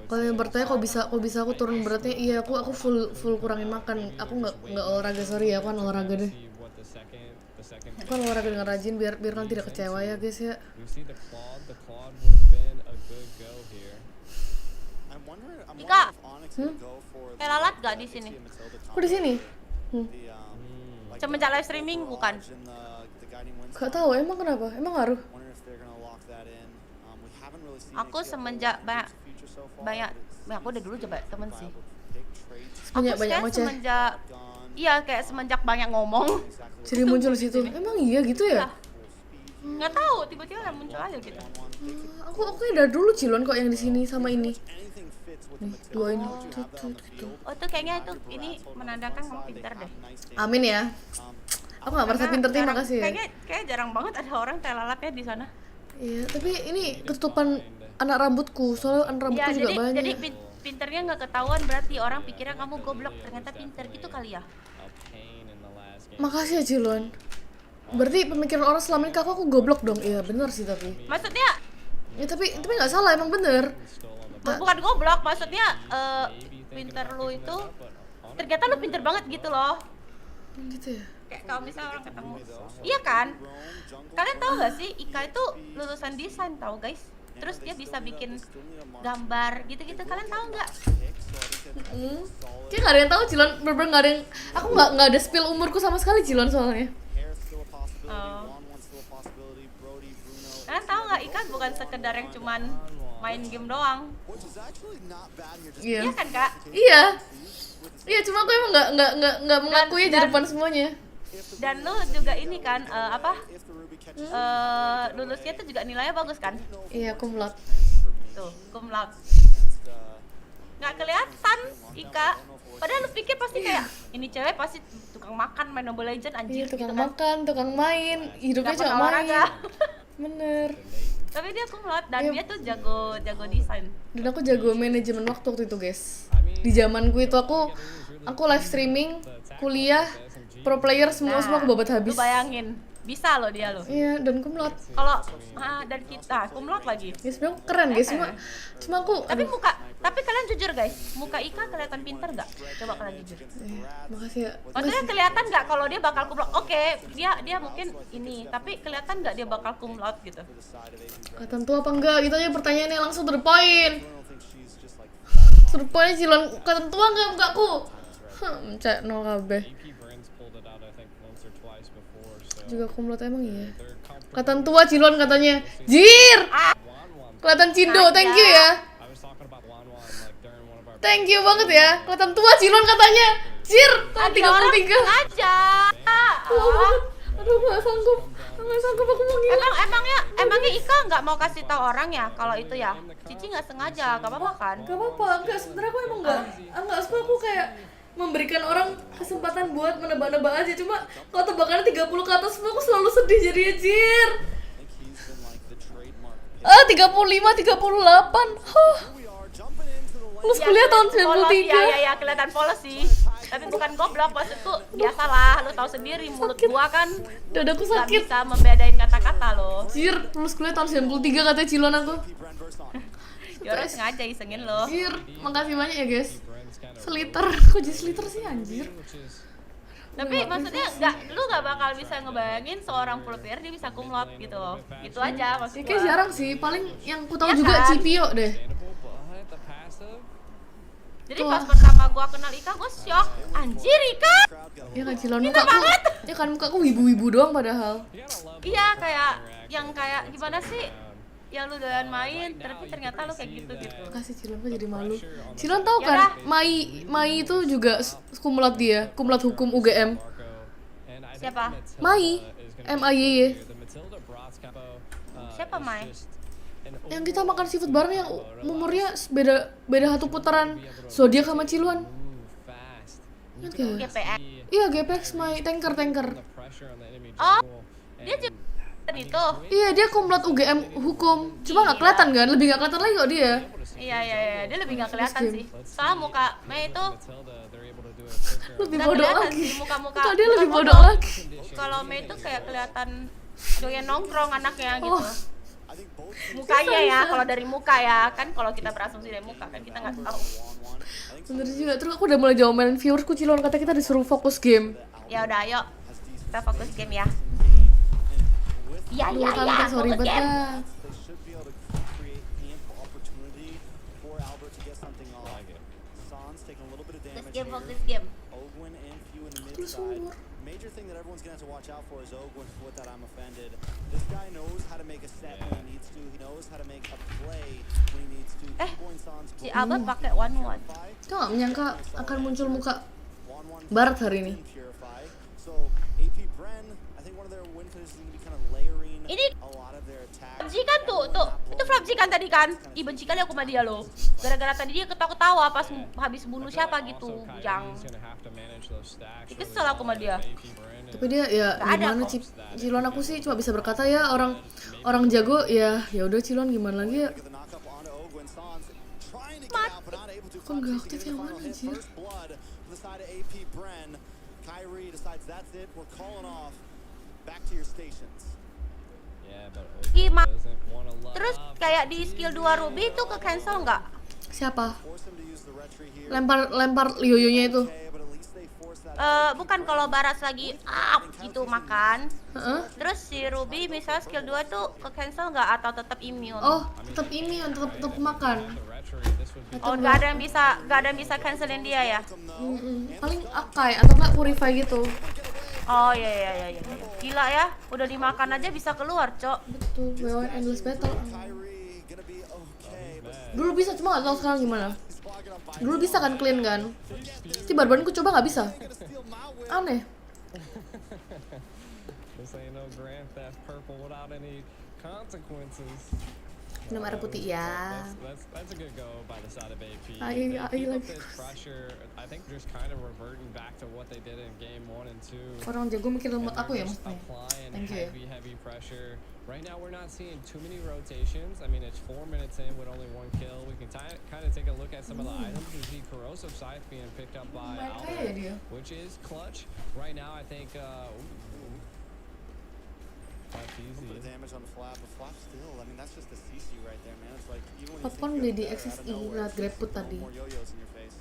Kalau yang bertanya kok bisa aku turun beratnya, iya aku full kurangin makan. Aku nggak olahraga, sorry ya, aku kan olahraga deh. Aku kan olahraga dengan rajin biar kan tidak kecewa ya guys ya. Ika, lalat gak di sini? Kok di sini? Semenjak live streaming bukan? Gak tahu, emang kenapa? Emang ngaruh? Aku semenjak banyak aku udah dulu coba temen sih. Semenjak banyak ngoceh. Kayak semenjak banyak ngomong. Jadi muncul di situ. Emang iya gitu ya? Nggak tahu, tiba-tiba muncul aja gitu. Aku dari dulu Cilon kok yang di sini sama ini. Nih, dua ini. Gitu. Oh tuh kayaknya itu ini menandakan kamu pintar deh. Amin ya. Aku nggak merasa pinter, terima kasih ya. Kayaknya jarang banget ada orang telalatnya di sana. Iya, tapi ini ketutupan anak rambutku, soalnya anak rambutku juga banyak. Jadi pinternya nggak ketahuan, berarti orang pikirnya kamu goblok, ternyata pinter gitu kali ya. Makasih ya Cilon. Berarti pemikiran orang selama ini aku goblok dong. Iya bener sih tapi. Maksudnya? Ya tapi nggak salah, emang bener. Bukan goblok, maksudnya pinter lu itu ternyata lu pinter banget gitu loh. Gitu ya. Kayak kalau misalnya orang ketemu, iya kan? Kalian tahu gak sih Ika itu lulusan desain tahu guys? Terus dia bisa bikin gambar gitu-gitu, kalian tahu nggak? Kayak nggak ada yang tahu Cilon, bener-bener nggak ada yang. Aku nggak ada spill umurku sama sekali Cilon soalnya. Kalian tahu nggak Ika bukan sekedar yang cuman main game doang? Iya kan Kak? Iya, cuma aku emang nggak mengakui di depan semuanya. Dan lu juga ini kan lulusnya tuh juga nilainya bagus kan? Iya, cum laude. Tuh, cum laude. Nggak kelihatan Ika. Padahal lu pikir pasti kayak ini cewek pasti tukang makan main Mobile Legends anjir. Iya, tukang gitu kan? makan, tukang main, hidupnya cuma main. Bener. Tapi dia cum laude dan dia tuh jago desain. Dan aku jago manajemen waktu itu guys. Di zamanku itu aku live streaming, kuliah, pro player semua aku babat habis. Lu bayangin, bisa loh dia loh. Iya, dan cum laude. Kalau dan kita cum laude lagi. Ya sebenarnya keren guys, cuma aku. Tapi kalian jujur guys, muka Ika kelihatan pintar nggak? Coba kalian jujur. Makasih ya. Maksudnya kelihatan nggak kalau dia bakal cum laude? Oke, dia mungkin ini, tapi kelihatan nggak dia bakal cum laude gitu? Kelihatan tua apa enggak? Gitu aja pertanyaannya, langsung to the point. To the point Cilon, kelihatan tua nggak mukaku? Cek 0 KB. Juga cum laude emang iya. Kelihatan tua Cilon katanya. Jir! Kelihatan Cindo, thank you ya. Thank you banget ya. Kelihatan tua Cilon katanya. Jir, tadi 33. Aja. Aduh, nggak sanggup aku mau ngilang. Emangnya Ika nggak mau kasih tahu orang ya kalau itu ya? Cici nggak sengaja, nggak apa-apa kan? Gak apa-apa, enggak, sebenernya aku emang enggak suka, aku kayak memberikan orang kesempatan buat menebak-nebak aja. Cuma kalau tebakannya 30 ke atas semua, aku selalu sedih jadi anjir. 35, 38. Lulus kuliah tahun 93. Iya, kelihatan polos sih. Tapi bukan goblok, maksudku biasalah, lu tahu sendiri mulut gua kan dadaku nggak sakit. bisa membedain kata-kata lo. Anjir, lulus kuliah tahun 93 katanya Cilon aku. Yora sengaja isengin lo. Anjir, makasih banyak ya guys. Seliter, kok jadi seliter sih anjir. Tapi maksudnya lu nggak bakal bisa ngebayangin seorang full player dia bisa kumlot gitu loh. Gitu aja maksud Kayak gua. jarang sih, paling yang ku tahu Iya juga kan? Cipio deh. Jadi pas pertama gua kenal Ika, gua shock. Anjir Ika! Ya kan Cilon, mukaku, ya kan mukaku wibu-wibu doang padahal. Iya kayak gimana sih? Yang lu doyan main, tapi ternyata lu kayak gitu. Makasih Cilon, kok jadi malu. Cilon tahu kan, Mai itu juga kumlot dia, kumlot hukum UGM. Siapa? Mai, MAYY. Siapa Mai? Yang kita makan seafood bareng yang umurnya beda satu putaran zodiak sama Ciluan. Ingat gak? GPX. Iya, GPX Mai, tanker. Oh, dia juga itu. Iya, dia kumlot UGM hukum. Cuma nggak kelihatan kan? Lebih nggak kelihatan lagi kok dia. Iya, dia lebih nggak kelihatan sih. Soalnya muka Mei itu lebih nggak bodoh kelihatan lagi. sih, muka Dia lebih muka bodoh lagi. Kalau Mei itu kayak kelihatan doyan nongkrong anaknya gitu. Mukanya ya, kalau dari muka ya kan, kalau kita berasumsi dari muka kan kita nggak tahu. Bener juga. Terus aku udah mulai jomelin viewersku Cilon, kata kita disuruh fokus game. Ya udah, ayo kita fokus game ya. Iya, sorry fokus banget game. dah. Fokus game. Terus umur. Major thing that everyone's gonna have to watch out for is Ogwin with that I'm offended. This guy knows how to make a set when he needs to. He knows how to make a play when he needs to. Si Albert pakai 1-1. Kau nggak menyangka akan muncul muka Barat hari ini. So AP BREN, I think one of their win finishes is gonna be kind of layering Ini a lot of their attacks. Flapji kan tuh, itu Flapji kan tadi kan? Ih benci kali aku sama dia loh. Gara-gara tadi dia ketawa-ketawa pas habis bunuh siapa gitu, Bujang. Kesel aku sama dia. Tapi dia ya gimana Cilon, aku sih cuma bisa berkata ya orang jago ya udah Cilon, gimana lagi ya. Kok nggak aktif yang mana anjir? Gimana? Terus kayak di skill 2 Ruby itu ke cancel nggak? Siapa? Lempar yoyonya itu. Bukan kalau Baras lagi up gitu makan. Terus si Ruby misalnya skill 2 tuh ke cancel nggak atau tetap immune? Oh, tetap immune, tetap makan. Oh, nggak ada yang bisa cancelin dia ya? Paling Akai atau nggak Purify gitu. Oh iya. Gila ya, udah dimakan aja bisa keluar, Cok. Betul, BWN Endless Battle. Dulu bisa, cuma nggak tahu sekarang gimana. Dulu bisa kan clean kan? Si Barbanku coba nggak bisa. Aneh. Minum air putih ya. Haii lagi. Orang jago mikir lemot aku ya maksudnya. Thank you ya. Right now we're not seeing too many rotations. I mean, it's 4 minutes in with only 1 kill. We can kind of take a look at some of the items. We see corrosive scythe being picked up by Albert, which is clutch. Right now, I think. That's easy. Put damage on the flap, but flap still. I mean, that's just a CC right there, man. It's like even when Popcorn beli di XSI lewat GrabFood tadi. more yo-yos in your face.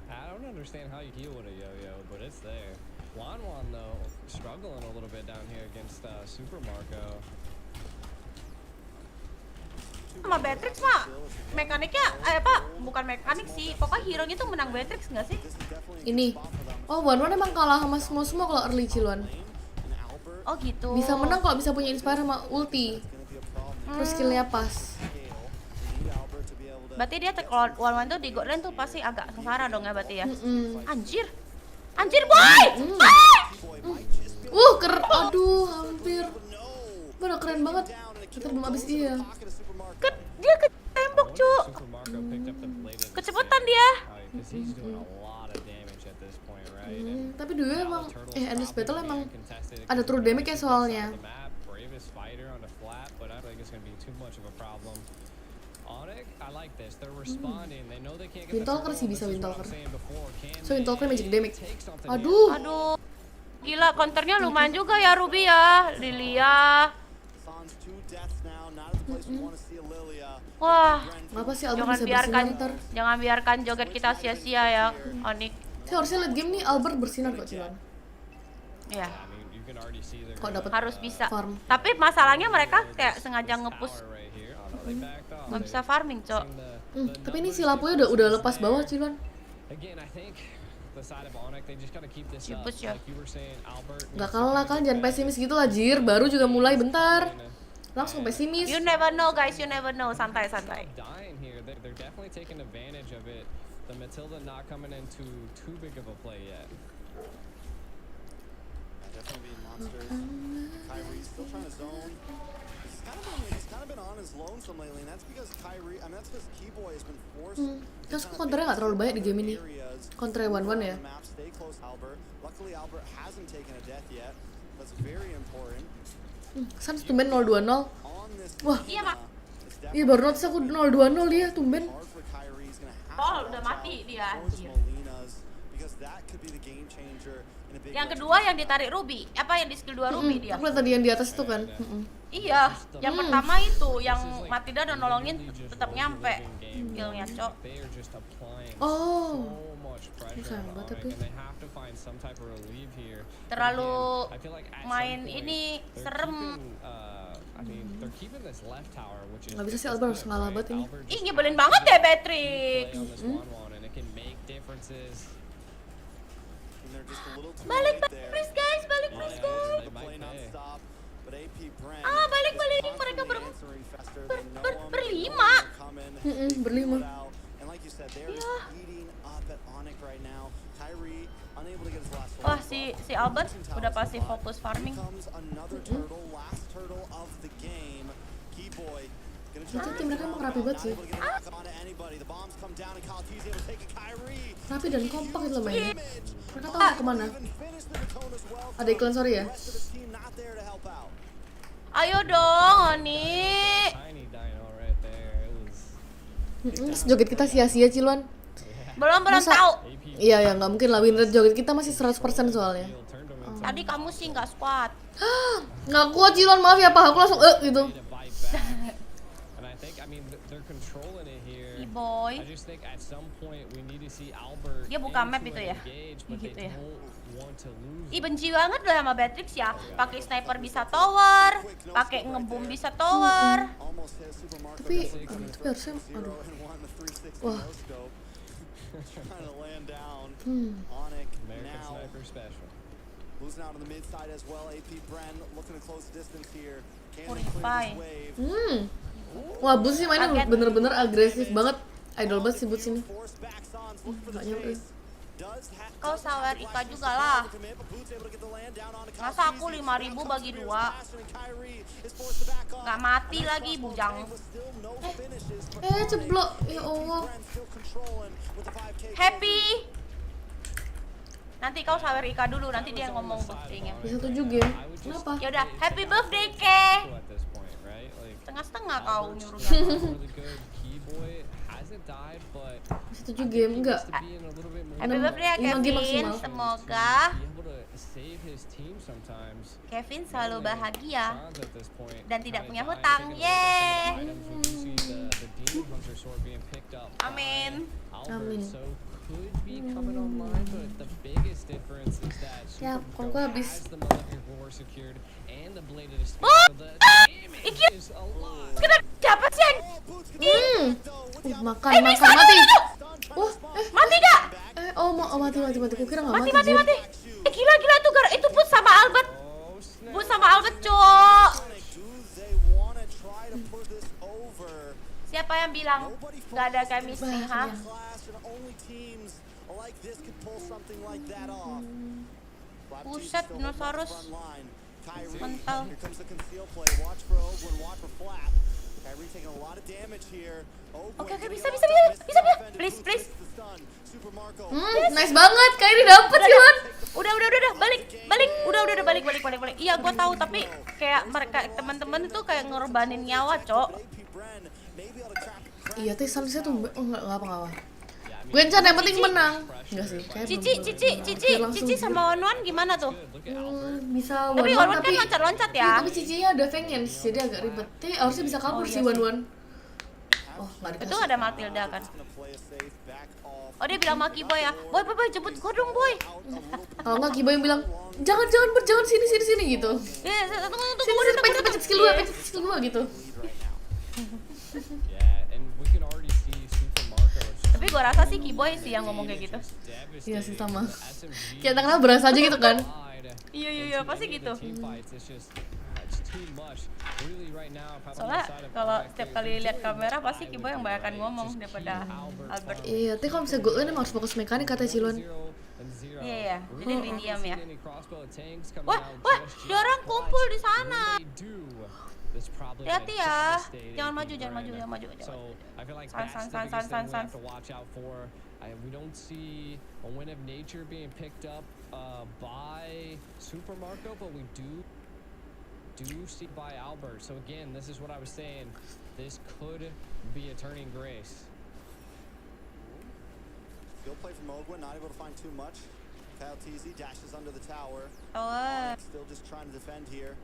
I don't understand how you heal with a yo-yo, but it's there. Wan though, struggling a little bit down here against Super Marco. Sama Beatrix mah mekaniknya bukan mekanik sih, pokoknya hero-nya tuh menang Beatrix nggak sih? Ini. Oh, Wan emang kalah sama semua kalau early Cilon. Oh gitu. Bisa menang kalau bisa punya inspire sama ulti. Terus skillnya pas. Berarti dia kalau Wan tuh di god lane tuh pasti agak sengsara dong ya berarti ya? Anjir boy! Aduh, hampir. Bener keren banget. Kita belum habis iya. Dia ke tembok, Cuk. Kecepatan dia. Tapi dulu emang Endless Battle emang ada true damage ya soalnya. Windtalker sih bisa Windtalker. So Windtalker magic damage. Aduh. Gila, counternya lumayan juga ya Ruby ya. Lilia. Wah, apa sih Albert bisa bersinar ntar? Jangan biarkan joget kita sia-sia ya, ONIC. Saya harusnya late game nih Albert bersinar kok cuman. Iya. Kok dapat harus bisa. Farm. Tapi masalahnya mereka kayak sengaja nge-push. Nggak bisa farming, Cok. Tapi ini si lampunya udah lepas bawah cuman. Push ya. Gak kalah kan, jangan pesimis gitu lah Jir. Baru juga mulai bentar. Langsung pesimis. You never know guys, you never know. Santai-santai. Terus kok counternya gak terlalu banyak di game ini. Counternya 1-1 ya. Sans tumben 0-2-0. Wah. Iya, Mak. Iya baru notice aku 0-2-0 dia tumben. Oh, udah mati dia. Yang kedua yang ditarik Ruby. Apa yang di skill 2 Ruby dia? Aku lihat tadi yang di atas itu kan. Iya, yang pertama itu yang mati dan nolongin tetap nyampe skillnya, Cok. Oh. Sambat tapi terlalu main ini serem. Nggak bisa sih Albert harus ngalah banget ini. Ih, nyebelin banget deh Patrick. Balik please guys, balik please guys. Balik mereka berlima. Berlima. Wah, si Albert udah pasti fokus farming. Itu tim mereka emang rapi banget sih. Rapi dan kompak itu loh mainnya. Mereka tahu mau kemana. Ada iklan sorry ya. Ayo dong, Oni. Joget kita sia-sia Ciluan. Belum tahu. Iya ya, nggak mungkin lah win rate joget kita masih 100% soalnya. Tadi kamu sih nggak squad. Nggak kuat Ciluan, maaf ya Pak, aku langsung gitu. Boy. Dia buka map itu ya? Gitu ya. Ih, benci banget loh sama Beatrix ya. Pakai sniper bisa tower, pakai ngebom bisa tower. Tapi harusnya wah. Wah, Bus sih mainnya bener-bener agresif banget. Idol banget sih Bus ini. Gak nyampe. Kau sawer Ika juga lah. Masa aku 5.000 bagi 2? Gak mati lagi bujang. Ceblok. Ya Allah. Happy. Nanti kau sawer Ika dulu, nanti dia ngomong birthday-nya. Bisa 7 game. Kenapa? Yaudah, happy birthday Ke. Setengah-setengah kau nyuruhnya. Bisa 7 game enggak? Happy birthday ya Kevin. Semoga Kevin selalu bahagia dan tidak punya hutang. Yeay. Amin. Amin. Ya, kalau gue habis. Iki kena siapa sih? Makan mati. Mati gak? Mati. Aku kira nggak mati. Mati. Gila tuh itu pun sama Albert. Cok. Siapa yang bilang nggak ada chemistry, ha? Buset, dinosaurus. Mental. Oke, bisa. Please. Nice banget, Kyrie dapet Silon. Udah, balik. Udah, balik. Iya, gua tahu, tapi kayak mereka teman-teman itu kayak ngorbanin nyawa, Cok. Iya, tuh seharusnya tuh enggak apa-apa. Gue encan yang penting menang. Enggak sih, kayak Cici sama Wan gimana tuh? Bisa Tapi Wan Wan kan loncat-loncat ya. Tapi Cicinya ada Vengeance, jadi agak ribet. Tapi harusnya bisa kabur sih Wan. Oh, enggak dikasih. Itu ada Matilda kan. Oh, dia bilang sama Kiboy ya. Boy, jemput gua dong, Boy. Kalau enggak Kiboy yang bilang, "Jangan sini gitu." Tunggu. Pencet skill 2 gitu. Tapi gua rasa sih Kiboy sih yang ngomong kayak gitu. Iya sih sama. Kayak tangannya berasa aja gitu kan. Iya, pasti gitu. Soalnya kalau setiap kali lihat kamera pasti Kiboy yang banyakan ngomong daripada Albert. Iya, tapi kalau misalnya gue emang harus fokus mekanik katanya Silon. Iya. Jadi lebih diam ya. Wah, dia orang kumpul di sana. Hati-hati ya. Jangan maju. San. We don't see a win of nature being picked up by Super Marco, but we do see by Albert. So again, this is what I was saying. This could be a turning grace. Skill play from Ogwin, not able to find too much. Kyle TZ dashes under the tower. Still just trying to defend here.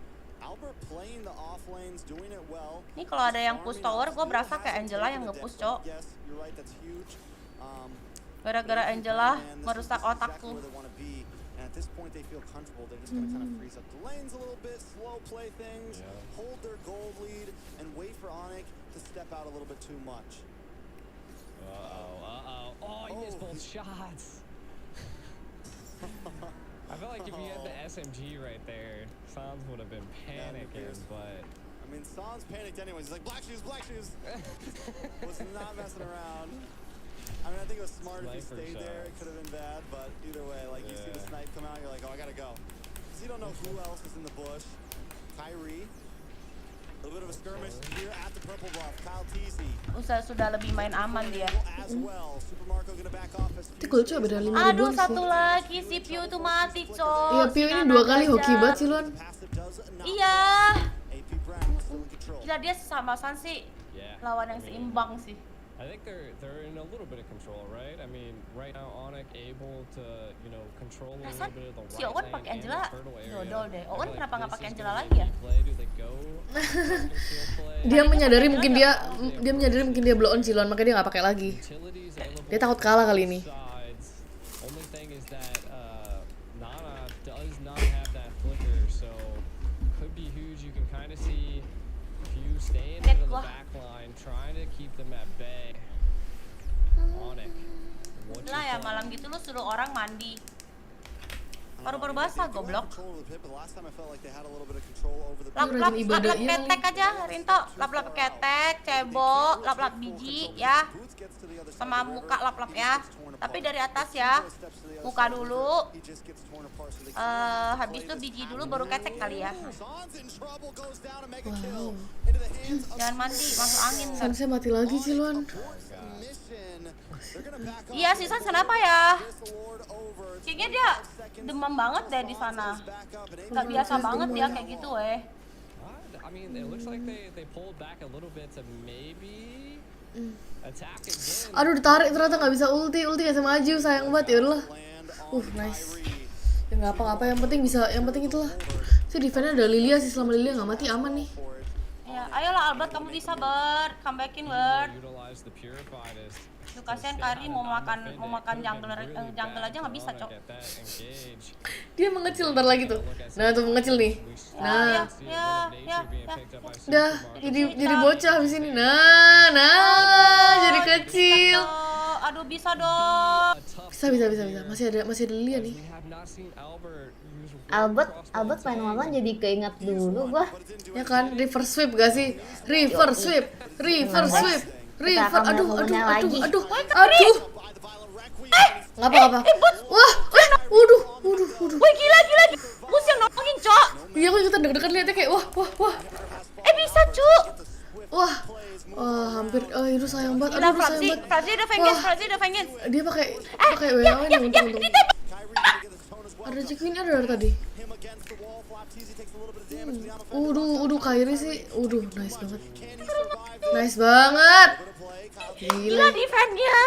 Albert playing the off lanes, doing it well. Ini kalau ada yang push tower, gue berasa kayak Angela yang nge-push, Cok. Yes, you're right, that's huge. Gara-gara Angela merusak otakku. At this point they feel comfortable. They're just going to kind of freeze up the lanes a little bit, slow play things, hold their gold lead, and wait for ONIC to step out a little bit too much. Oh, he missed both shots. I feel like if he had the SMG right there, Sans would have been panicking, but... I mean, Sans panicked anyways. He's like, black shoes! Was not messing around. I mean, I think it was smart if he stayed there. It could have been bad, but either way, like, you see the snipe come out, you're like, oh, I gotta go. Because you don't know who else is in the bush. Kyrie. A little bit of a skirmish here at the purple buff. Kyle TZ. Sudah lebih main aman dia. Tapi gue coba beda 5 ribuan sih. Aduh, satu lagi si Piu tuh mati, Cok. Iya, Piu ini 2 kali hoki banget sih, Luan. Iya. Gila, dia sama Sans sih lawan yang seimbang sih. I think they're in a little bit of control, right? I mean, right now ONIC able to, control a little bit of the right si Owen pakai lane Angela and the fertile area. dodol deh. Owen kenapa nggak pakai Angela lagi ya? Dia menyadari mungkin dia blow on Silon, makanya dia nggak pakai lagi. Dia takut kalah kali ini. Only thing is that Nana does not have that flicker, so could be huge. You can kind of see Pew staying into the back line, trying to keep them at bay. ONIC. Lah ya, malam gitu lu suruh orang mandi. Baru-baru basah, goblok. Lap-lap ketek aja, Rinto. Lap-lap ketek, cebok, lap-lap biji ya. Sama muka lap-lap ya. Tapi dari atas ya. Muka dulu. Habis itu biji dulu baru ketek kali ya. Wow. Jangan mandi, masuk angin. Sansnya mati lagi sih, Luan. Iya, si Sans kenapa ya? Kayaknya dia demam banget deh di sana. Gak biasa banget dia kayak gitu, I mean, it looks like they pulled back a little bit to maybe attack again. Aduh, ditarik ternyata nggak bisa ulti nggak bisa maju, sayang banget ya udahlah. Nice. Ya nggak apa-apa, yang penting itulah. Si defense-nya ada Lilia sih, selama Lilia nggak mati aman nih. Ya, ayolah Albert, kamu bisa Bert, comebackin Bert. Tuh kasihan Kari mau makan jungle aja nggak bisa, Cok. Dia mengecil ntar lagi tuh. Nah, tuh mengecil nih. Nah. Dah, jadi bocah habis ini. Nah, jadi kecil. Aduh, bisa dong. Bisa. Masih ada Lilia nih. Albert main malam jadi keinget dulu gua. Ya kan, reverse sweep gak sih? Reverse sweep. Aduh. Ngapa? Wah, waduh. Woi, gila. sayang banget. Franzi udah fengges. Dia pakai WA nya untung. Ada Cikuin ada dari tadi. Uduh Kairi sih. Nice banget. Gila defense-nya.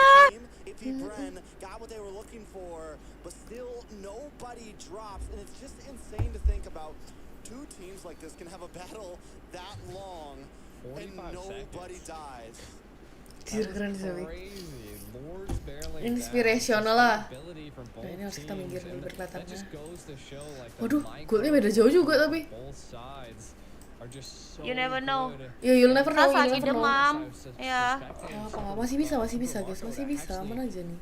Got what they were looking for, but still nobody drops, and it's just insane to think about two teams like this can have a battle that long and nobody dies. Keren sih. Inspirational lah. Nah, ini harus kita minggir kelihatannya. Waduh, golnya beda jauh juga tapi. You never know. Ya, you'll never know. Lagi demam. Ya. Masih bisa guys, masih bisa. Aman aja nih.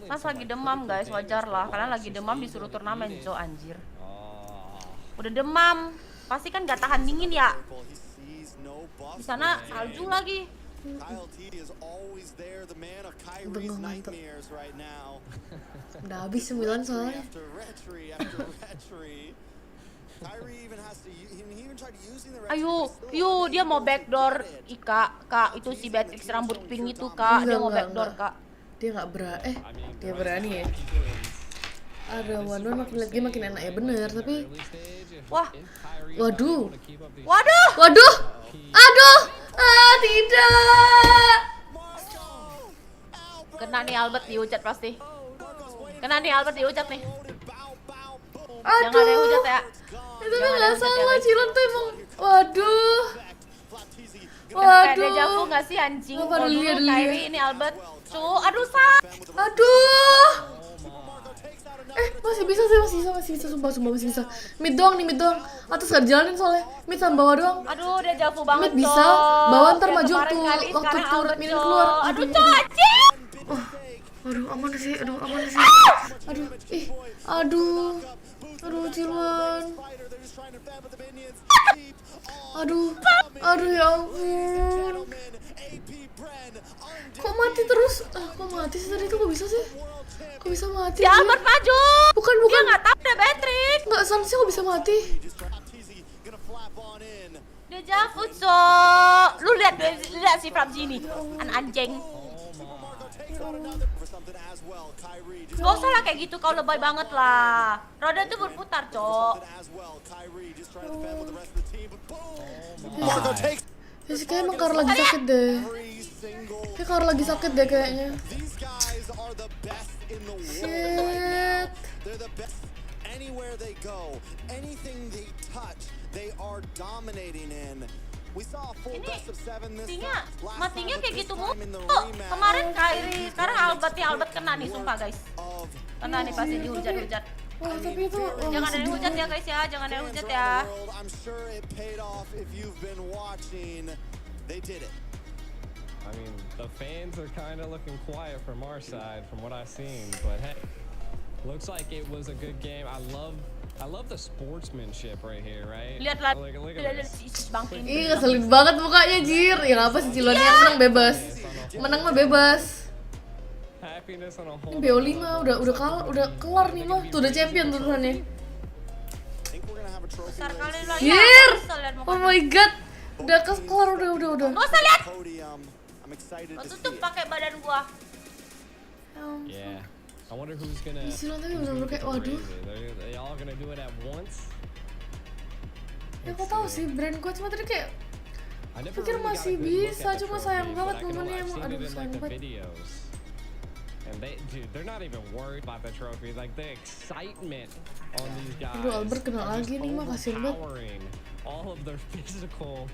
Mas lagi demam guys, wajar lah. Kalian lagi demam disuruh turnamen, Jo, anjir. Udah demam, pasti kan gak tahan dingin ya. Di sana salju lagi. Mantap. Udah habis 9 soalnya. Ayo, dia mau backdoor Kak, itu si Beatrix rambut pink itu Kak, dia mau backdoor Kak. Dia dia berani ya. Ada one makin lagi makin enak ya bener, tapi waduh, tidak. Kena nih Albert dihujat pasti. Kena nih Albert dihujat nih. Jangan ada yang hujat ya. Itu kan nggak salah, Cilon tuh emang. Waduh. Kayak deja vu nggak sih anjing? Kairi ini Albert. Aduh masih bisa sumpah masih bisa. Mid doang. Atas gak dijalanin soalnya. Mid sama bawah doang. Aduh, deja vu banget. Mid bisa, bawah ntar maju waktu turret minin keluar. Aduh, anjing. Aduh, aman sih. Aduh, Cilwan. Aduh ya ampun. Kok mati terus? Kok mati sih tadi itu? Kok bisa mati? Ya Albert maju. Bukan. Dia nggak tahu deh Beatrix. Nggak sama sih, kok bisa mati? Dia jatuh, so. Lu lihat si Franzi ini, anjing. Gak usah lah kayak gitu, kau lebay banget lah. Roda tuh berputar, Cok. Ya sih, kayak emang Kar lagi sakit deh. Kayak Kar lagi sakit deh kayaknya. Shit. Anywhere they go, anything they touch, they are dominating in. We saw a full best of 7 this time. Matinya kayak gitu mulu. Kemarin Kairi, sekarang Albert kena nih, sumpah guys. Kena nih pasti dihujat-hujat. Tapi itu jangan ada yang hujat ya guys ya, jangan ada yang hujat ya. I'm sure it paid off if you've been watching. They did it. I mean, the fans are kind of looking quiet from our side, from what I've seen. But hey, looks like it was a good game. I love the sportsmanship right here, right? Lihat bangking. Ih, ngeselin banget mukanya, Jir. Ya apa sih Cilon yang menang bebas. Menang mah bebas. Ini BO5 udah kelar nih mah. Tuh udah champion tulisannya. Besar kali lah ya. Jir. Oh my god. Udah kelar udah. Nggak usah lihat. Gua tutup pakai badan gua. Yeah. I wonder who's gonna. Cilon tapi bener-bener kayak waduh. They all gonna do it at once. Ya kok tahu sih brand gua cuma tadi kayak pikir masih bisa, cuma sayang banget momennya emang. Aduh sayang banget. And they're not even worried about the trophy. Like the excitement on these guys. Aduh Albert kena lagi nih mah, kasihan banget. All of their physical.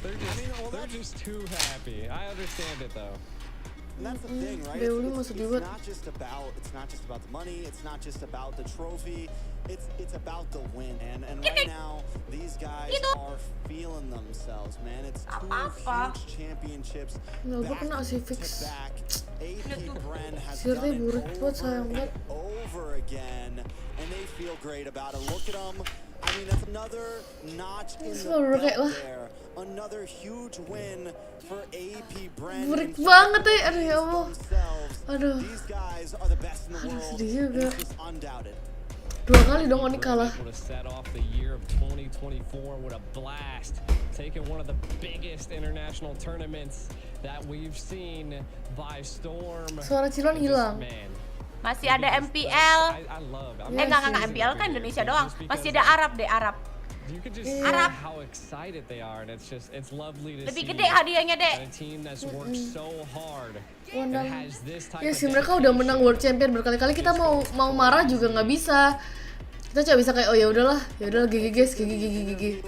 they're just too happy. I understand it though. And that's the thing, right? It's not just about the money. It's not just about the trophy. It's about the win. And right now, these guys are feeling themselves, man. It's two huge championships back to back. AP BREN has done it over again, and they feel great about it. Look at them. I mean, that's another notch in the belt there. Another huge win for AP BREN. Burik banget aduh ya Allah. Aduh. These guys are the best in the world. Sedih juga. It's undoubted. 2 kali dong ONIC kalah. Able to set off the year of 2024 with a blast, taking one of the biggest international tournaments that we've seen by storm. Suara Cilon hilang. Masih ada MPL. Enggak MPL kan Indonesia doang. Masih ada Arab deh, Arab. You could just see Arab. how excited they are, and it's lovely to Lebih see gede hadiahnya, Dek. a team that's worked so hard and Menang. has this type Ya of sih, mereka udah menang World Champion berkali-kali. Kita mau marah juga nggak bisa. Kita cuma bisa kayak oh ya udahlah GG guys, GG.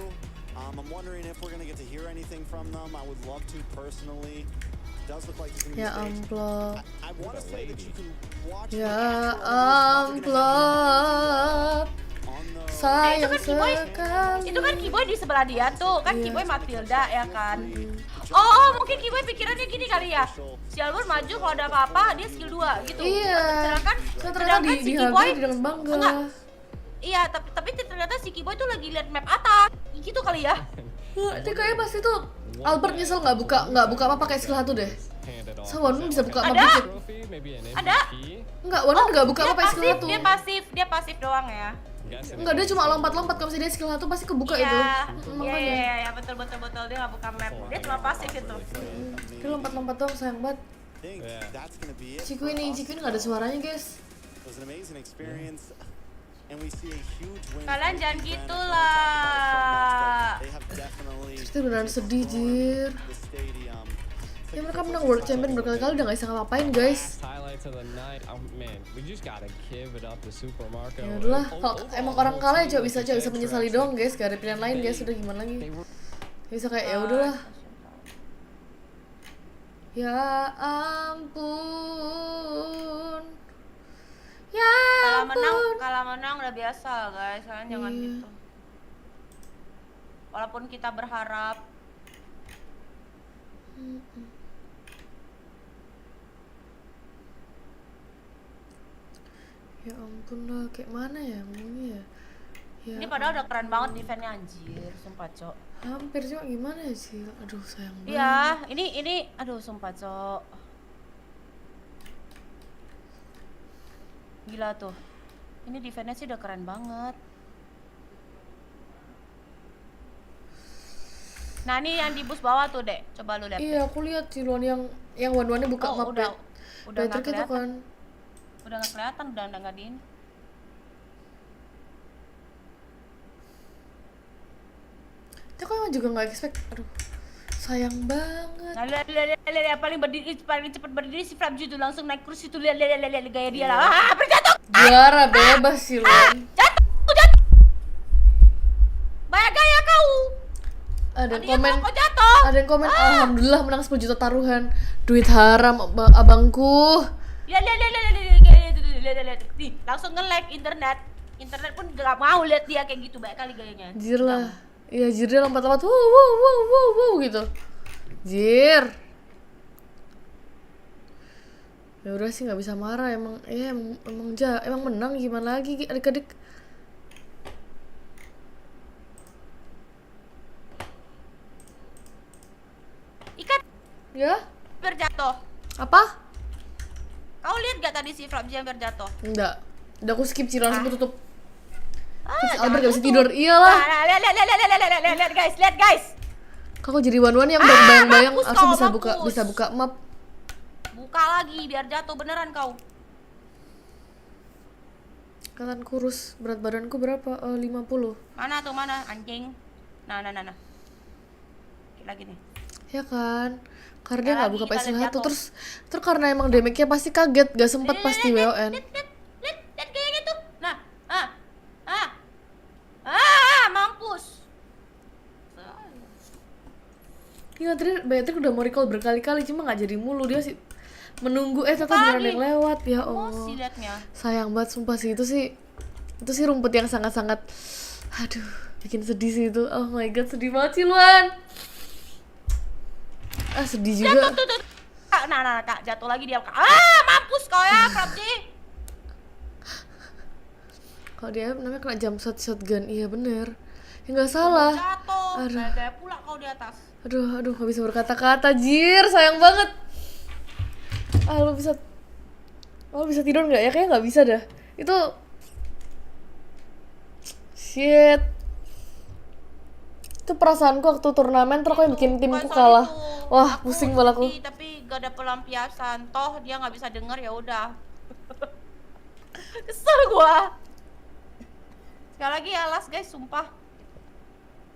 I'm wondering if we're gonna get to hear anything from them. I would love to personally. Does look like this Ya amplop. I want to say that you can watch Ya amplop. Sayang sekali. Itu kan Kiboy di sebelah dia tuh, kan Kiboy Matilda ya kan. Oh, mungkin Kiboy pikirannya gini kali ya. Si Albur maju kalau ada apa-apa dia skill 2 gitu. Iya. Ternyata si Kiboy dengan bangga. Enggak. Iya, tapi ternyata si Kiboy tuh lagi lihat map atas. Gitu kali ya. Dia kayaknya pasti tuh Albert nyesel nggak buka apa pakai skill 1 deh. So Wanun bisa buka map dikit. Ada. Enggak, Wanun nggak buka apa pakai skill 1. Dia pasif doang ya. Enggak, dia cuma lompat-lompat. Kalau misalnya dia skill 1 pasti kebuka itu. Iya, betul dia nggak buka map. Dia cuma pasif itu. Dia lompat-lompat doang, sayang banget. Ciku ini nggak ada suaranya guys. Kalian jangan gitu lah. Itu beneran sedih, Jir. Ya mereka menang World Champion berkali-kali udah gak bisa ngapain guys. Ya udahlah, kalau emang orang kalah ya coba bisa menyesali doang guys, gak ada pilihan lain guys, udah gimana lagi. Bisa kayak ya udahlah. Ya ampun. Ya ampun. Kalau menang udah biasa lah guys, kalian jangan gitu. Walaupun kita berharap. Ya ampun lah, kayak mana ya ngomongnya ya? Ini padahal udah keren banget defense-nya anjir, sumpah cok. Hampir cok, gimana ya sih? Aduh sayang banget. Iya, ini aduh sumpah cok. Gila tuh. Ini defense-nya sih udah keren banget. Nah ini yang di bus bawah tuh dek, coba lu lihat. Iya aku lihat Cilon yang one-one-nya buka map udah nggak itu kan. Udah nggak kelihatan, udah nggak diin. Itu kan emang juga nggak expect. Aduh sayang banget. Nah lihat paling cepat berdiri si Flapju tuh langsung naik kursi tuh, lihat gaya dia lah. Berjatuh. Juara bebas Cilon. Jatuh. Banyak gaya kau. Ada yang komen alhamdulillah menang 10 juta taruhan. Duit haram abangku. Lihat. Nih, langsung nge-lag internet pun gak mau lihat dia kayak gitu, banyak kali gayanya. Jir lah, iya Jir dia lompat-lompat, wow gitu. Jir. Ya udah sih nggak bisa marah, emang menang gimana lagi adik-adik. Ikat. Ya? Berjatuh. Apa? Kau lihat gak tadi si Flapji yang berjatuh? Enggak. Udah aku skip sih, langsung tutup. Albert gak bisa tidur. Iyalah. Lihat guys. Kau jadi one-one yang bayang-bayang harusnya bisa buka map. Buka lagi biar jatuh beneran kau. Kalian kurus, berat badanku berapa? 50. Mana anjing. Nah. Lagi nih. Ya kan? Karena dia nggak buka PS1 terus karena emang damage-nya pasti kaget, gak sempet pasti WON. Lihat kayak gitu. Nah, mampus. Iya tadi Beatrix udah mau recall berkali-kali cuma nggak jadi mulu, dia sih menunggu ternyata beneran yang lewat. Ya Allah. Sayang banget sumpah sih, itu sih rumput yang sangat-sangat aduh bikin sedih sih itu. Oh my god, sedih banget sih Luan. Sedih juga. Jatuh. Nah, Kak, jatuh lagi dia. Mampus kau ya, Flapji. Kalau dia namanya kena jump shotgun, iya bener. Ya nggak salah. Jatuh. Kayak pula kau di atas. Aduh, nggak bisa berkata-kata, Jir, sayang banget. Lo bisa tidur nggak ya? Kayaknya nggak bisa dah. Itu Shit. Itu perasaanku waktu turnamen terus aku yang bikin timku kalah. Wah, pusing malah aku. Tapi gak ada pelampiasan. Toh dia nggak bisa denger ya udah. Kesel gua. Sekali lagi alas guys, sumpah.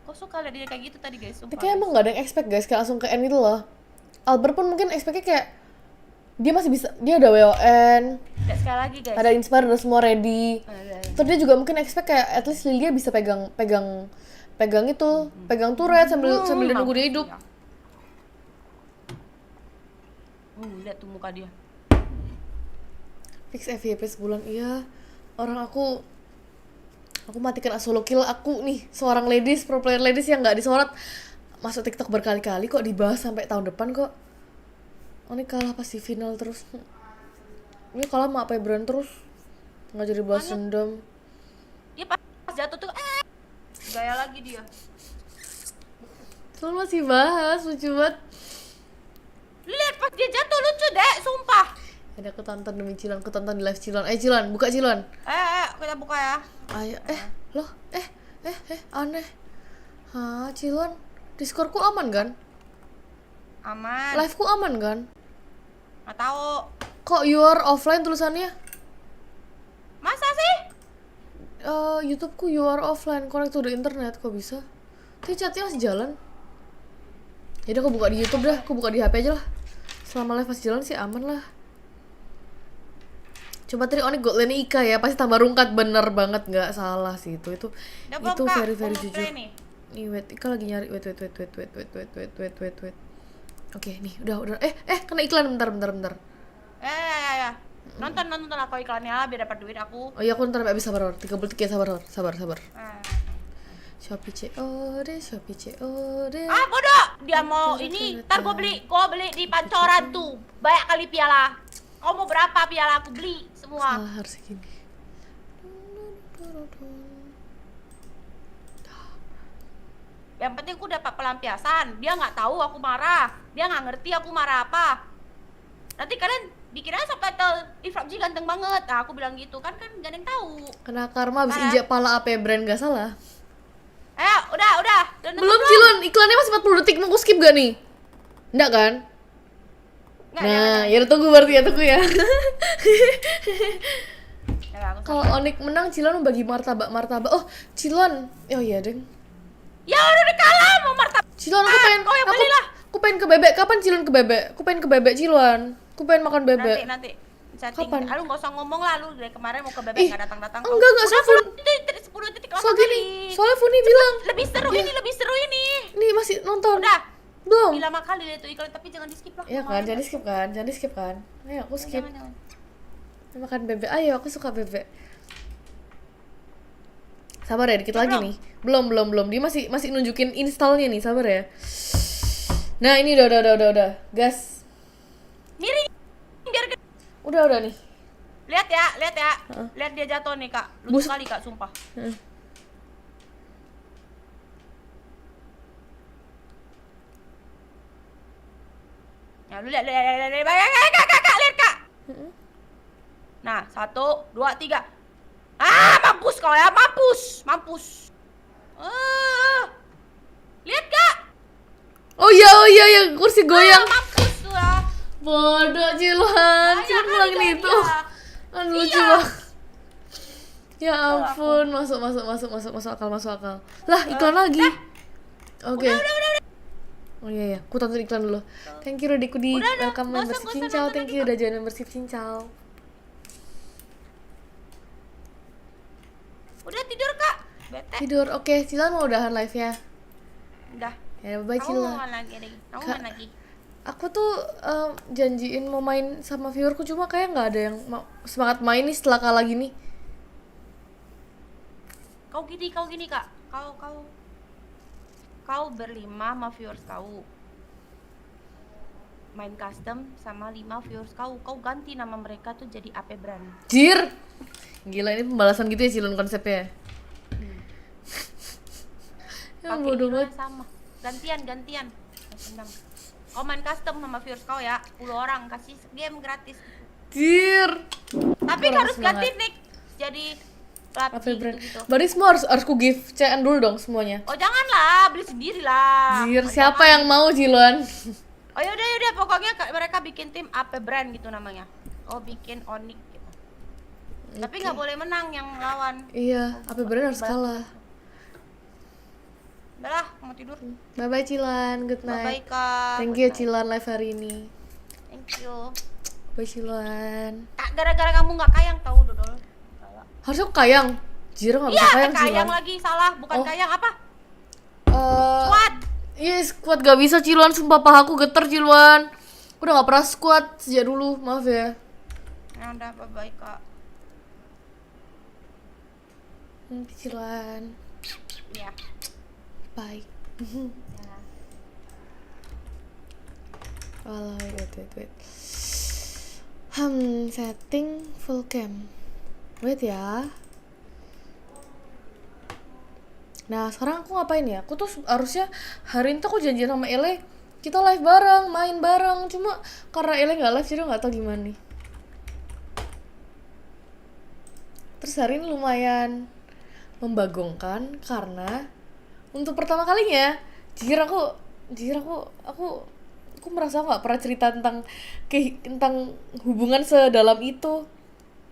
Kok suka liat dia kayak gitu tadi guys, sumpah. Kayak emang gak ada yang expect guys, kayak langsung ke end itu loh. Albert pun mungkin expectnya kayak dia masih bisa, dia ada WON. Sekali lagi guys. Ada Inspire, udah semua ready. Terus dia juga mungkin expect kayak at least Lilia bisa pegang itu, pegang turret sambil dia nunggu dia hidup. Lihat tuh muka dia. Fix FYP sebulan, iya. Orang aku matikan solo kill aku nih, seorang ladies, pro player ladies yang nggak disorot masuk TikTok berkali-kali kok dibahas sampai tahun depan kok. ONIC kalah pasti final terus. Ini kalah sama BREN terus. Nggak jadi balas dendam. Dia pas jatuh tuh gaya lagi dia. Soal masih bahas, lucu banget. Lihat pas dia jatuh lucu deh, sumpah. Ada aku tonton demi Cilon, aku tonton di live Cilon. Cilon, buka Cilon. Kita buka ya. Ayo, loh, aneh. Hah, Cilon, Discordku aman kan? Aman. Liveku aman kan? Nggak tahu. Kok you are offline tulisannya? Masa sih? YouTubeku you are offline, connect to the internet, kok bisa? Tapi chatnya masih jalan. Yaudah aku buka di YouTube dah, aku buka di HP aja lah. Selama live masih jalan sih aman lah. Coba tadi ONIC gold lane Ika ya, pasti tambah rungkat, bener banget, nggak salah sih itu very jujur. Nih wait, Ika lagi nyari, wait. Oke, nih udah. Kena iklan bentar. Ya. Nonton aku iklannya biar dapat duit aku. Oh iya, aku ntar habis sabar 30 detik ya, sabar. Shopee COD. Ah bodoh, dia mau ini, ntar gua beli di Pancoran tuh, banyak kali piala. Kau mau berapa piala aku beli semua. Salah harus gini. Yang penting aku dapat pelampiasan. Dia nggak tahu aku marah, dia nggak ngerti aku marah apa. Nanti kalian dikira subtitle Ifrapji ganteng banget. Nah, aku bilang gitu kan gak ada yang tahu. Kena karma abis injak pala AP BREN, gak salah. Udah. Belum Cilon, iklannya masih 40 detik, mau aku skip gak nih? Enggak kan? Nah, ya tunggu berarti ya, tunggu ya. Kalau ONIC menang, Cilon membagi martabak. Oh, Cilon. Oh iya, Deng. Ya udah kalah mau martabak. Cilon, aku pengen ke bebek. Kapan Cilon ke bebek? Aku pengen ke bebek Cilon. Aku pengen makan bebek. Nanti. Kapan? Lu nggak usah ngomong lah, lu dari kemarin mau ke bebek nggak datang. Enggak, soalnya 10 detik lama gini. Soalnya Funi bilang lebih seru ini. Nih masih nonton. Udah. Belum. Lama kali itu iklan, tapi jangan di skip lah. Iya kan, jangan di skip kan. Ayo aku skip. Jangan. Makan bebek. Ayo, aku suka bebek. Sabar ya, dikit lagi nih. Belum. Dia masih nunjukin installnya nih, sabar ya. Nah, ini udah. Gas. Miring biar udah nih. Lihat ya. Lihat dia jatuh nih, Kak. Lucu sekali, Kak, sumpah. Ya, lu lihat, Kak, lihat, Kak. Nah, 1, 2, 3. Mampus kau ya, mampus. Lihat, Kak. Oh iya, yang kursi goyang. Mampus tuh ya. Bodoh Cilon bilang itu. Lucu banget. Ya ampun, masuk akal. Lah, iklan lagi. Oke. Udah. Oh iya, aku tonton iklan dulu. Thank you udah di welcome membership cincau. Thank you udah join membership cincau. Udah tidur, Kak. Bete. Tidur. Oke, Cilon mau udahan live-nya. Udah. Ya, bye Cilon. Kamu main lagi. Aku tuh janjiin mau main sama viewerku, cuma kayak nggak ada yang semangat main nih setelah kalah gini. Kau gini, Kak. Kau berlima sama viewers kau. Main custom sama 5 viewers kau. Kau ganti nama mereka tuh jadi AP BREN. Jir. Gila, ini pembalasan gitu ya Cilon konsepnya. Ya bodoh banget. Sama. Gantian. Kau main custom sama viewers kau ya, 10 orang kasih game gratis. Jir. Tapi harus ganti nick. Jadi pelatih BREN. gitu. Berarti semua harus ku give CN dulu dong semuanya. Oh janganlah, beli sendiri lah. Jir, siapa yang mau Jiluan? Oh yaudah pokoknya mereka bikin tim BREN gitu namanya. Oh bikin ONIC gitu. Tapi nggak boleh menang yang lawan. Iya, BREN harus kalah. Udah lah, mau tidur. Bye bye Cilan, good night. Bye Kak. Thank you Cilan live hari ini. Thank you. Bye Cilan. Gara-gara kamu nggak kayang tahu dodol. Harusnya aku kayang. Jir nggak bisa kayang Kayang Cilan. lagi salah, bukan kayang apa? Squad. Iya squad gak bisa Cilan, sumpah pahaku geter Cilan. Aku udah gak pernah squad sejak dulu, maaf ya. Ya udah, bye-bye Kak. Cilan. Iya. Bye. Ya. Walah, wait. Setting full cam. Wait ya. Nah, sekarang aku ngapain ya? Aku tuh harusnya hari ini tuh aku janjian sama Ele, kita live bareng, main bareng. Cuma karena Ele nggak live, jadi nggak tahu gimana nih. Terus hari ini lumayan membagongkan karena untuk pertama kalinya, aku merasa nggak pernah cerita tentang hubungan sedalam itu.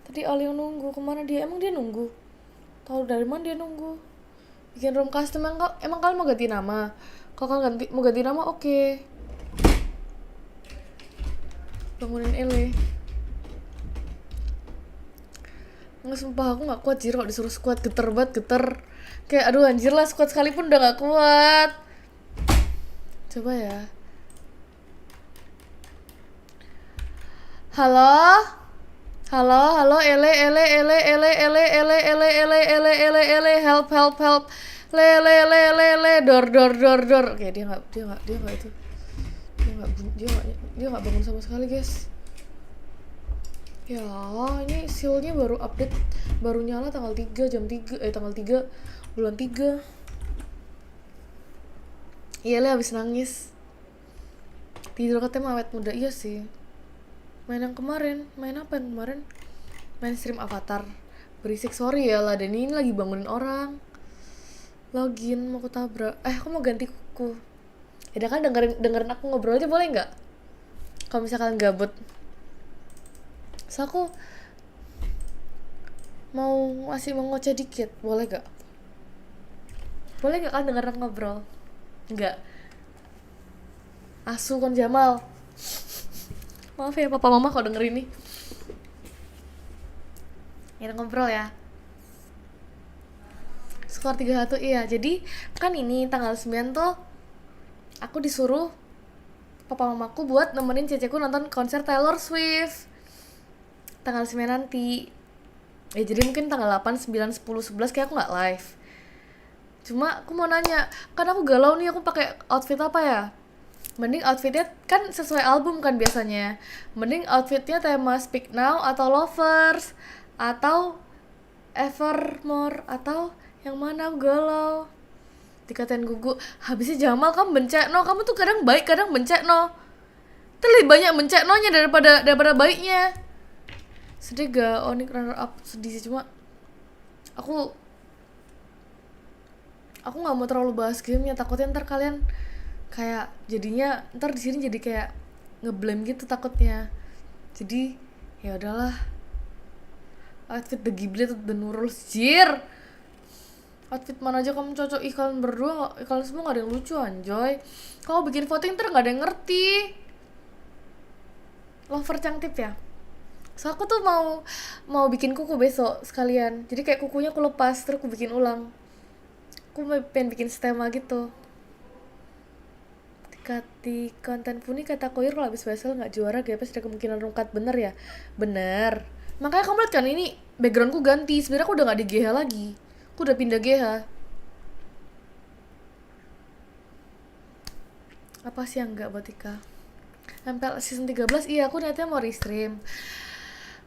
Tadi Ali yang nunggu, kemana dia? Emang dia nunggu? Tahu dari mana dia nunggu? Bikin room custom, emang kalian mau ganti nama? Kalau kalian mau ganti nama, oke. Bangunin Ele. Nggak, sumpah aku nggak kuat Jir kalau disuruh squad, geter banget, geter. Kayak aduh anjir lah, squad sekalipun udah nggak kuat. Coba ya. Halo Ele, help, le, door. Oke, dia nggak bangun sama sekali guys. Ya, ini sealnya baru update, baru nyala tanggal 3 bulan 3. Iya, Le habis nangis. Tidur katanya awet muda, iya sih. Main apa yang kemarin? Main stream Avatar. Berisik, sorry ya lah, dan ini lagi bangunin orang. Login, mau aku tabrak. Aku mau ganti kuku. Ya kan dengerin aku ngobrol aja boleh nggak? Kalau misalkan gabut. So aku mau ngoceh dikit, boleh gak? Boleh gak kan dengerin ngobrol? Enggak. Asu kon Jamal. Maaf ya papa mama kalau denger ini. Kita ngobrol ya. Skor 3-1, iya. Jadi kan ini tanggal 9 tuh aku disuruh papa mamaku buat nemenin ceceku nonton konser Taylor Swift tanggal 9 nanti. Ya jadi mungkin tanggal 8, 9, 10, 11 kayak aku nggak live. Cuma aku mau nanya, kan aku galau nih, aku pakai outfit apa ya? Mending outfitnya kan sesuai album kan biasanya. Mending outfitnya tema Speak Now atau Lovers atau Evermore atau yang mana? Aku galau. Dikatain gugu, habisnya Jamal kamu bencek no, kamu tuh kadang baik kadang bencek no. Terlebih banyak bencek no nya daripada baiknya. Sedih gak ONIC runner up? Sedih sih, cuma aku nggak mau terlalu bahas gamenya, takutnya ntar kalian kayak jadinya ntar di sini jadi kayak ngeblame gitu takutnya. Jadi ya udahlah, outfit The Ghibli atau The Nurul Jir. Outfit mana aja kamu cocok? Kalian berdua, kalian semua gak ada yang lucu anjoy. Kalau bikin voting ntar gak ada yang ngerti. Lover cangtip ya. So aku tuh mau bikin kuku besok sekalian. Jadi kayak kukunya aku lepas terus aku bikin ulang. Aku pengen bikin stema gitu. Di konten Puni kata Koir kalau habis wesel nggak juara GP ada kemungkinan rungkat, bener ya? Bener. Makanya kamu lihat kan ini backgroundku ganti. Sebenarnya aku udah nggak di GH lagi. Aku udah pindah GH. Apa sih yang nggak buat Tika? MPL season 13, iya aku niatnya mau restream.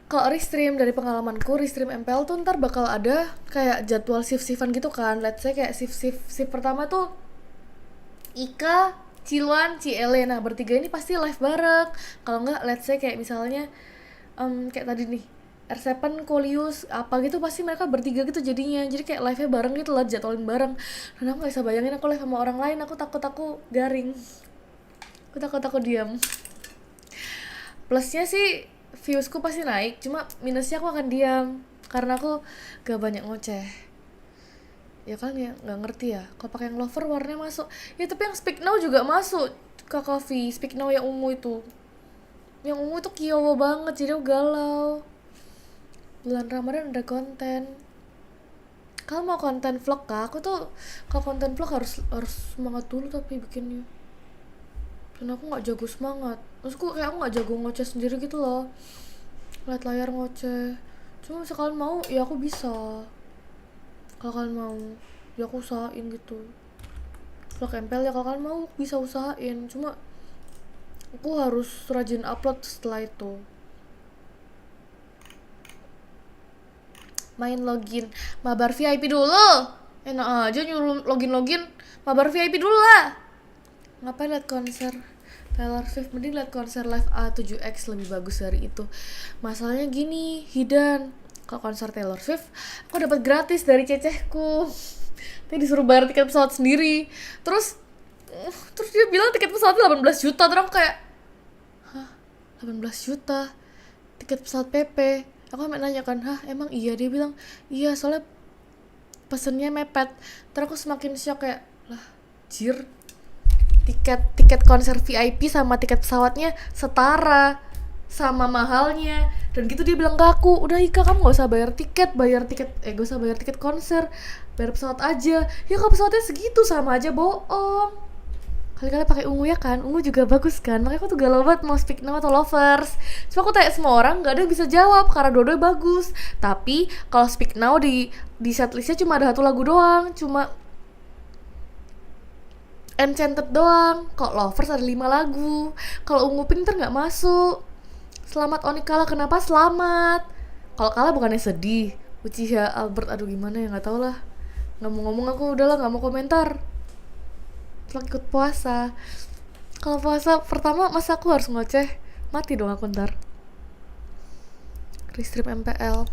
Kalau restream dari pengalamanku, restream MPL tuh ntar bakal ada kayak jadwal shift-shiftan gitu kan. Let's say kayak shift pertama tuh Ika, Ciluan, Ciele. Nah bertiga ini pasti live bareng. Kalau nggak let's say kayak misalnya kayak tadi nih R7, Kolius, apa gitu pasti mereka bertiga gitu jadinya. Jadi kayak live-nya bareng gitu lah, jadwalin bareng. Dan aku gak bisa bayangin aku live sama orang lain, aku takut aku garing. Aku takut aku diam. Plusnya sih viewsku pasti naik, cuma minusnya aku akan diam karena aku gak banyak ngoceh. Ya kan ya, nggak ngerti ya. Kalau pakai yang lover warnanya masuk. Ya tapi yang speak now juga masuk. Kakak V, speak now yang ungu itu. Yang ungu itu kiowo banget, jadi aku galau. Bulan Ramadan ada konten. Kalau mau konten vlog kak, aku tuh kalau konten vlog harus semangat dulu tapi bikinnya. Dan aku nggak jago semangat. Maksudku kayak aku nggak jago ngoceh sendiri gitu loh. Lihat layar ngoceh. Cuma sekalian mau, ya aku bisa. Kalau kalian mau, ya aku usahain gitu. Vlog MPL ya kalau kalian mau bisa usahain. Cuma aku harus rajin upload setelah itu. Main login Mabar VIP dulu. Enak aja nyuruh login Mabar VIP dulu lah. Ngapain liat konser Taylor Swift? Mending liat konser live A7X, lebih bagus dari itu. Masalahnya gini, Hidan, kalau konser Taylor Swift aku dapat gratis dari cecehku. Tapi disuruh bayar tiket pesawat sendiri. Terus dia bilang tiket pesawatnya 18 juta. Terus aku kayak, hah, 18 juta tiket pesawat PP. Aku sampe nanya kan, hah emang iya? Dia bilang iya, soalnya pesennya mepet. Terus aku semakin shock kayak, lah jir, tiket konser VIP sama tiket pesawatnya setara, sama mahalnya. Dan gitu dia bilang ke aku, udah Ika kamu gak usah bayar tiket gak usah bayar tiket konser, bayar pesawat aja. Ya kalau pesawatnya segitu sama aja bohong. Kali-kali pakai ungu ya kan, ungu juga bagus kan. Makanya aku tuh galau banget mau speak now atau lovers. Cuma aku tanya semua orang, gak ada yang bisa jawab karena dua-duanya bagus. Tapi kalau speak now di setlistnya cuma ada 1 lagu doang, cuma Enchanted doang. Kalau lovers ada 5 lagu. Kalau ungu pink ntar gak masuk. Selamat ONIC kalah, kenapa selamat? Kalau kalah bukannya sedih. Uchiha Albert, aduh gimana ya, nggak tau lah. Nggak mau ngomong aku, udahlah nggak mau komentar. Setelah ikut puasa. Kalau puasa pertama masa aku harus ngoceh, mati dong aku ntar. Restream MPL.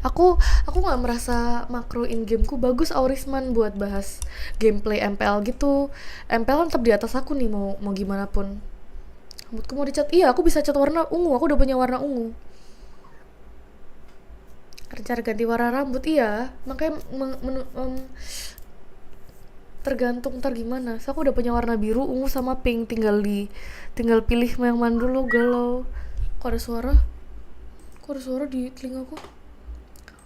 Aku nggak merasa makro in gameku bagus Aurisman buat bahas gameplay MPL gitu. MPL tetap di atas aku nih mau gimana pun. Rambutku mau dicat, iya aku bisa cat warna ungu, aku udah punya warna ungu. Rencana ganti warna rambut, iya, makanya tergantung ntar gimana. So aku udah punya warna biru, ungu sama pink, tinggal pilih yang mana dulu. Galau. Kok ada suara di telingaku?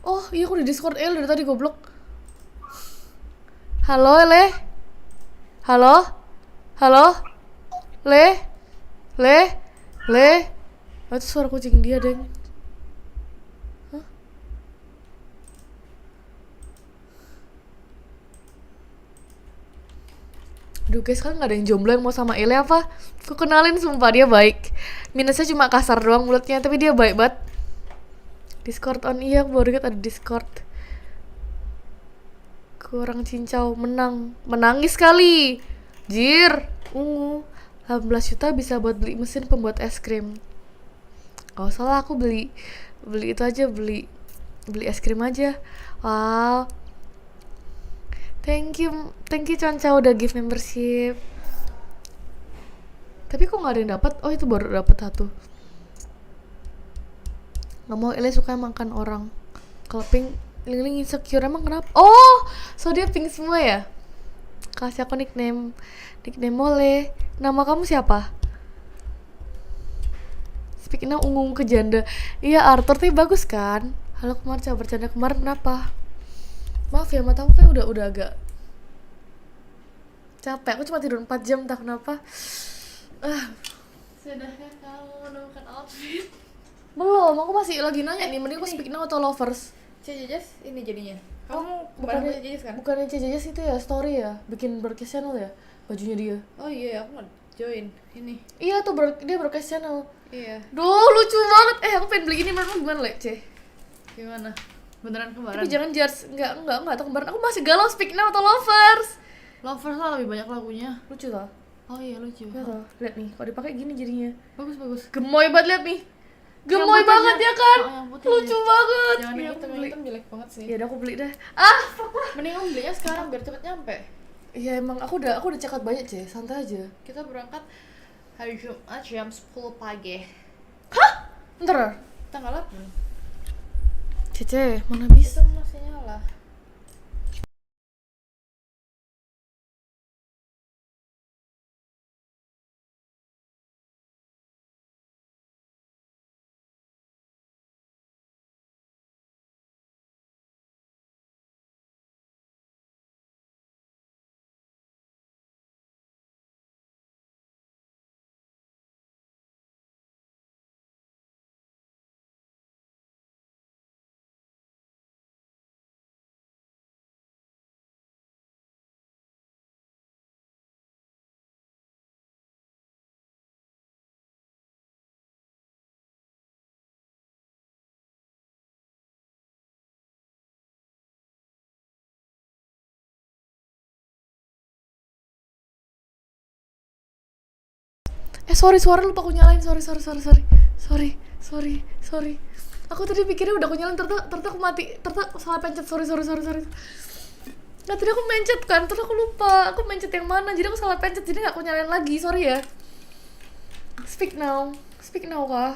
Oh iya, aku di Discord dari tadi goblok. Halo Le. Oh, itu suara kucing dia, deng. Hah? Aduh guys, kan gak ada yang jomblo yang mau sama Ele apa? Aku kenalin, sumpah dia baik. Minusnya cuma kasar doang mulutnya, tapi dia baik banget. Discord on, iya aku baru ingat ada Discord. Kurang cincau, menangis kali. Jir, ungu 18 juta bisa buat beli mesin pembuat es krim. Gak usah lah, aku beli itu aja, beli es krim aja. Wow, thank you Conca udah give membership. Tapi kok gak ada yang dapat? Oh itu baru dapat 1. Gak mau, Ele suka makan orang. Kalau pink, Ling insecure, emang kenapa? Oh, so dia pink semua ya? Kasih aku nickname boleh. Nama kamu siapa? Speak now ungu ke janda. Iya Arthur, tapi bagus kan? Halo kemarin coba bercanda kemarin, kenapa? Maaf ya, mataku kayak udah agak capek. Aku cuma tidur 4 jam, entah kenapa. Sudahkah kamu menemukan outfit? Belum, aku masih lagi nanya nih, mending aku speak now atau lovers? Cejejes ini jadinya. Kamu bukannya Cejejes kan? Bukannya Cejejes itu ya story ya, bikin broadcast channel ya, bajunya dia. Oh iya, aku mau join ini. Iya tuh dia broadcast channel. Iya. Duh lucu banget. Aku pengen beli ini, menurutmu gimana Le? Gimana? Beneran kembaran? Tapi jangan judge, enggak atau kembaran. Aku masih galau speak now atau lovers. Lovers lah lebih banyak lagunya. Lucu tau? Oh iya lucu. Ya tau, lihat nih, kalau dipakai gini jadinya. Bagus. Gemoy banget, lihat nih. Gemoy banget ya kan? yang putih. Lucu banget. Jangan Ya, yang aku hitam, beli. yang hitam jelek banget sih. Ya udah aku beli dah. Fuck lah. Mending kamu belinya sekarang biar cepet nyampe. Iya emang aku udah cekat banyak Cek, santai aja. Kita berangkat hari Jumat jam 10 pagi. Ntar, Tanggal 8. Cece, mana bisa? Itu masih nyala. Sorry, suara lupa aku nyalain. Sorry. Aku tadi pikirnya udah aku nyalain, ternyata aku mati. Ternyata aku salah pencet. Sorry. Nah tadi aku mencet kan, terus aku lupa aku mencet yang mana. Jadi aku salah pencet, jadi gak aku nyalain lagi. Sorry ya. Speak now kah?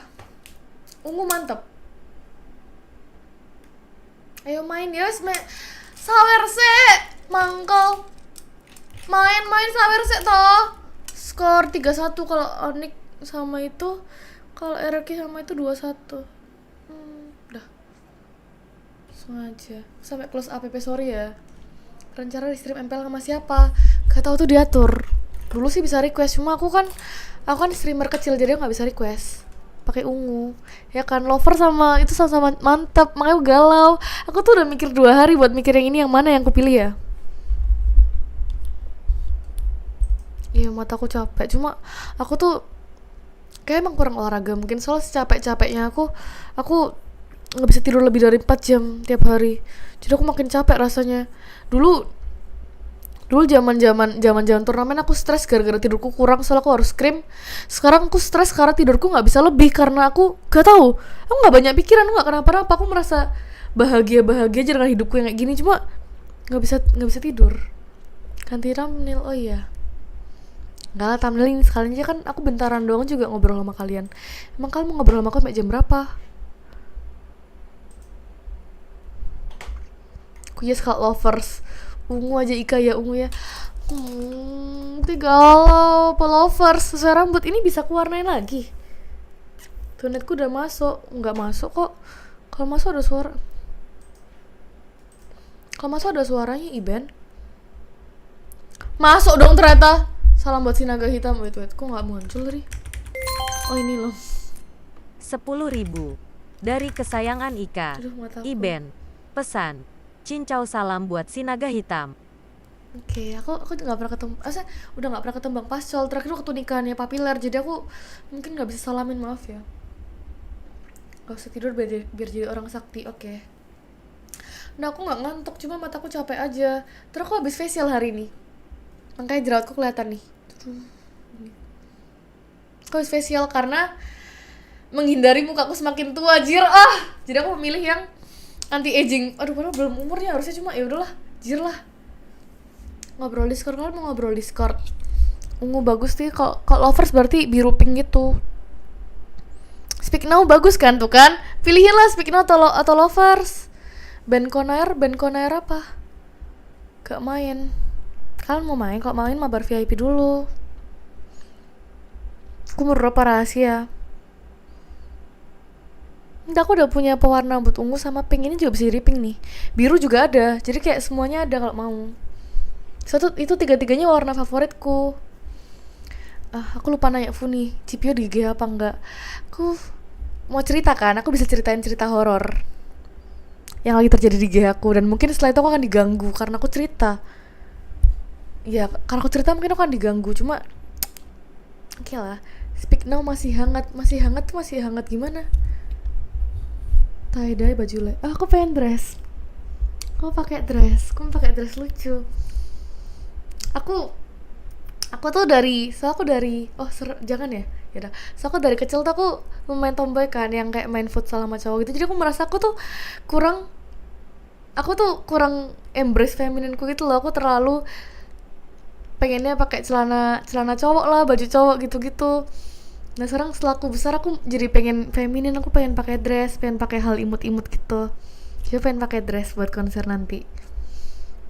Ungu mantep. Ayo main ya, sawer se, mangkal. Main sawer se toh. Skor 3-1 kalau ONIC sama itu, kalau RRQ sama itu 2-1. Udah. Sengaja. Sampai close app, sorry ya. Rencana di stream MPL sama siapa? Gak tahu tuh diatur. Dulu sih bisa request, cuma aku kan streamer kecil jadi aku nggak bisa request. Pakai ungu. Ya kan, lover sama itu sama-sama mantap, makanya aku galau. Aku tuh udah mikir 2 hari buat mikir yang ini yang mana yang aku pilih ya. Iya, mataku capek. Cuma aku tuh kayak emang kurang olahraga. Mungkin soalnya secapek-capeknya aku nggak bisa tidur lebih dari 4 jam tiap hari. Jadi aku makin capek rasanya. Dulu zaman turnamen aku stres gara-gara tidurku kurang, soalnya aku harus scrim. Sekarang aku stres karena tidurku nggak bisa lebih karena aku gak tahu. Aku nggak banyak pikiran, aku nggak kenapa-napa. Aku merasa bahagia aja dengan hidupku yang kayak gini. Cuma nggak bisa tidur. Ganti thumbnail, oh iya. Enggak lah, thumbnail ini sekalian aja kan, aku bentaran doang juga ngobrol sama kalian. Emang kalian mau ngobrol sama aku sampai jam berapa? Aku ya Scout Lovers. Ungu aja Ika ya, ungu ya. Galau, lovers. Sesuai rambut ini bisa aku warnain lagi. Tuh netku udah masuk. Enggak masuk kok. Kalau masuk ada suara. Kalau masuk ada suaranya, Iben. Masuk dong ternyata. Salam buat si naga hitam. Wait, kok nggak muncul tadi? Oh ini loh. 10.000 dari kesayangan Ika. Aduh, mataku. Iben, pesan. Cincau salam buat si naga hitam. Oke, aku nggak pernah ketemu. Udah nggak pernah ketemu Bang Pascol. Terakhir waktu nikahannya Papiler, jadi aku mungkin nggak bisa salamin, maaf ya. Gak usah tidur biar jadi orang sakti, oke. Nah aku nggak ngantuk, cuma mataku capek aja. Terus aku habis facial hari ini. Makanya jerawatku kelihatan nih. Aku habis facial karena menghindari mukaku semakin tua, Jadi aku memilih yang anti aging. Aduh, padahal belum umurnya, harusnya cuma ya udahlah, lah. Ngobrol Discord, kalau mau ngobrol Discord. Ungu bagus sih, kalau lovers berarti biru pink gitu. Speak now bagus kan tuh kan? Pilihin lah speak now atau lovers. Ben Konair apa? Gak main. Kalian mau main? Kalau main Mabar VIP dulu. Aku mau drop rahasia. Entah, aku udah punya pewarna buat ungu sama pink. Ini juga bisa jadi pink nih. Biru juga ada. Jadi kayak semuanya ada kalau mau. Itu tiga-tiganya warna favoritku. Aku lupa nanya Funi, Cipio di GG apa enggak. Aku mau cerita kan, aku bisa ceritain cerita horor yang lagi terjadi di GG aku. Dan mungkin setelah itu aku akan diganggu karena aku cerita. Ya, karena aku cerita mungkin aku akan diganggu. Cuma oke lah. Speak now masih hangat gimana? Tie-dye baju aku pengen dress. Aku pakai dress lucu. Aku tuh jangan ya. Ya udah, so aku dari kecil tuh aku lumayan tomboy kan, yang kayak main futsal sama cowok gitu. Jadi aku merasa aku tuh kurang embrace femininku gitu loh. Aku terlalu pengennya pakai celana cowok lah, baju cowok gitu-gitu. Nah sekarang setelah aku besar aku jadi pengen feminin, aku pengen pakai dress, pengen pakai hal imut-imut gitu. Jadi pengen pakai dress buat konser nanti.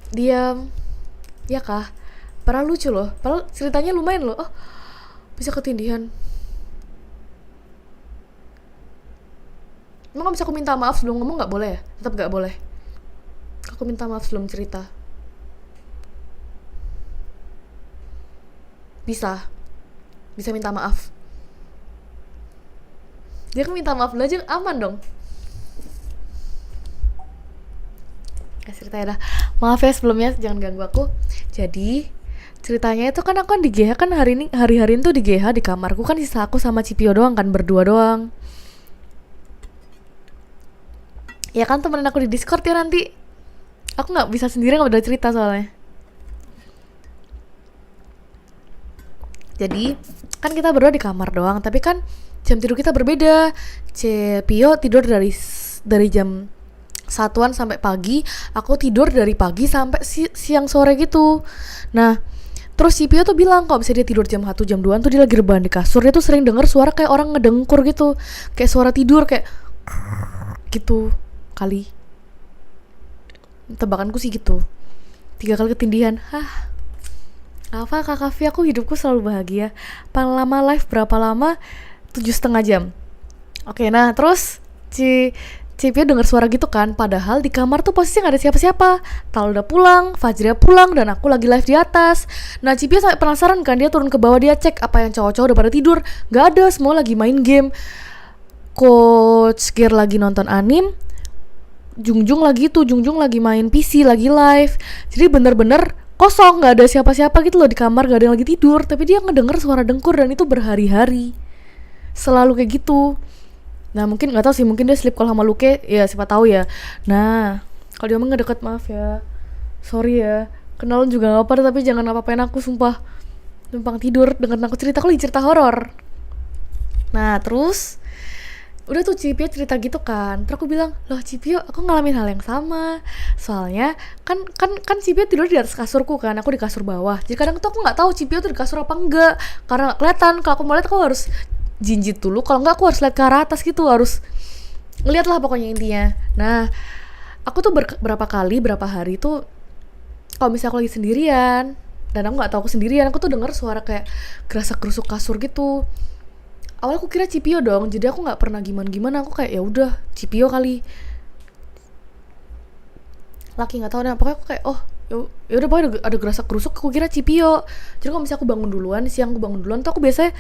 Diam, ya kah? Padahal lucu loh, padahal ceritanya lumayan loh. Oh, bisa ketindihan. Emang bisa aku minta maaf sebelum ngomong nggak boleh ya? Tetap nggak boleh. Aku minta maaf sebelum cerita. Bisa minta maaf. Dia kan minta maaf dulu aja aman dong. Cerita ya dah. Maaf ya sebelumnya, jangan ganggu aku. Jadi ceritanya itu kan aku kan di GH kan hari-hari itu di GH di kamarku kan sisa aku sama Cipio doang kan, berdua doang. Ya kan temenin aku di Discord ya nanti. Aku nggak bisa sendiri, nggak udah cerita soalnya. Jadi kan kita berdua di kamar doang, tapi kan jam tidur kita berbeda. Cipio tidur dari jam satuan sampai pagi, aku tidur dari pagi sampai siang sore gitu. Nah terus Cipio tuh bilang kalau bisa dia tidur jam 1 jam 2 tuh dia lagi rebahan di kasur, dia tuh sering denger suara kayak orang ngedengkur gitu, kayak suara tidur kayak gitu kali. Tebakanku sih gitu. 3 kali ketindihan. Apa Kak Kavi, aku hidupku selalu bahagia. Paling lama live berapa lama? 7,5 jam. Oke, nah terus Cipio denger suara gitu kan, padahal di kamar tuh posisinya gak ada siapa-siapa. Tal udah pulang, Fajria pulang, dan aku lagi live di atas. Nah Cipio sampai penasaran kan, dia turun ke bawah, dia cek apa yang cowok-cowok udah pada tidur. Gak ada, semua lagi main game. Coach Gear lagi nonton anime, Jungjung lagi main PC, lagi live. Jadi bener-bener kosong, gak ada siapa-siapa gitu loh di kamar, gak ada yang lagi tidur. Tapi dia ngedenger suara dengkur dan itu berhari-hari. Selalu kayak gitu. Nah mungkin gak tahu sih, mungkin dia sleep call sama Luke, ya siapa tahu ya. Nah kalau dia emang gak deket, maaf ya, sorry ya, kenalan juga gak apa-apa, tapi jangan apa-apain aku, sumpah. Numpang tidur dengan aku cerita, aku lagi cerita horor. Nah terus udah tuh Cipio cerita gitu kan, terus aku bilang, loh Cipio, aku ngalamin hal yang sama. Soalnya kan Cipio tidur di atas kasurku kan, aku di kasur bawah. Jadi kadang tuh aku nggak tahu Cipio tuh di kasur apa enggak, karena nggak kelihatan. Kalau aku mau lihat, aku harus jinjit dulu, kalau enggak aku harus lihat ke arah atas gitu, harus ngeliat lah pokoknya intinya. Nah aku tuh berapa hari tuh kalau misalnya aku lagi sendirian dan aku nggak tahu aku sendirian, aku tuh denger suara kayak gerasak gerusuk kasur gitu. Awalnya aku kira Cipio dong, jadi aku nggak pernah gimana, aku kayak ya udah Cipio kali. Laki nggak tahu deh, pokoknya aku kayak oh ya udah pokoknya ada gerasak gerusuk, aku kira Cipio. Jadi kalau misalnya aku bangun duluan, siang aku bangun duluan tuh aku biasanya,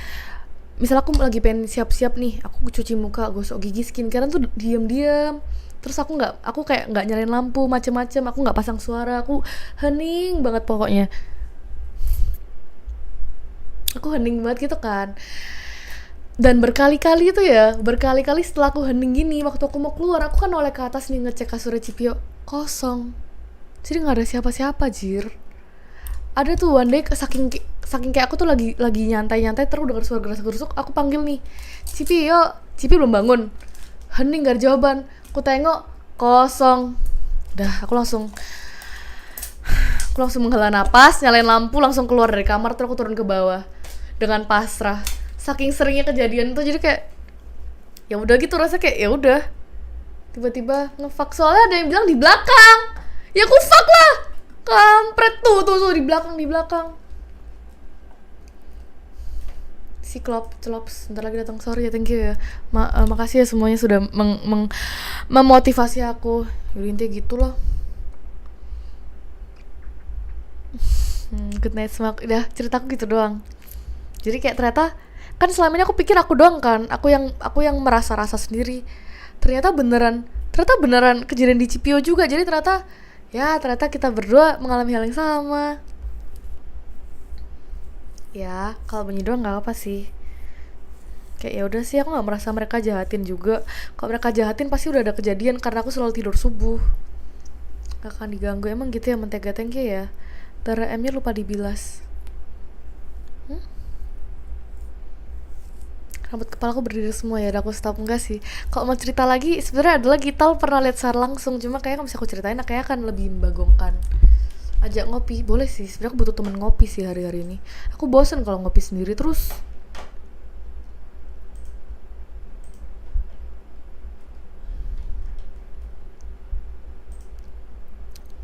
misalnya aku lagi pengen siap-siap nih, aku cuci muka, gosok gigi, skincare tuh diam-diam. Terus aku kayak nggak nyalain lampu macem-macem, aku nggak pasang suara, aku hening banget pokoknya. Aku hening banget gitu kan. Dan berkali-kali setelah aku hening gini, waktu aku mau keluar, aku kan noleh ke atas nih ngecek kasurnya Cipio, kosong. Jadi nggak ada siapa-siapa, jir. Ada tuh one day saking kayak aku tuh lagi nyantai terus dengar suara gerasak gerusuk, aku panggil nih Cipio belum bangun, hening gak ada jawaban. Aku tengok kosong. Dah aku langsung menghela napas, nyalain lampu, langsung keluar dari kamar, terus aku turun ke bawah dengan pasrah. Saking seringnya kejadian itu, jadi kayak ya udah gitu, rasa kayak ya udah. Tiba-tiba ngefuck, soalnya ada yang bilang di belakang. Ya aku fuck lah. Kampret tuh di belakang. Si Celops bentar lagi datang, sorry ya, thank you ya. Makasih ya semuanya sudah memotivasi aku. Jadi intinya gitu loh. Good night smoke. Udah ceritaku gitu doang. Jadi kayak ternyata kan selama ini aku pikir aku doang kan, aku yang merasa sendiri. Ternyata beneran kejadian di Cipio juga. Jadi ternyata kita berdua mengalami hal yang sama. Ya kalau bunyi doang nggak apa sih. Kayak ya udah sih, aku nggak merasa mereka jahatin juga. Kalau mereka jahatin pasti udah ada kejadian, karena aku selalu tidur subuh. Gak akan diganggu. Emang gitu ya, mentega-tengke ya. Darah M-nya lupa dibilas. Rambut kepala aku berdiri semua ya, udah aku stop. Enggak sih, kalau mau cerita lagi sebenarnya ada lagi, Tal pernah lihat secara langsung, cuma kayak kalau misalnya aku ceritain kayaknya akan lebih membagongkan. Ajak ngopi boleh sih, sebenarnya aku butuh temen ngopi sih hari-hari ini. Aku bosen kalau ngopi sendiri terus.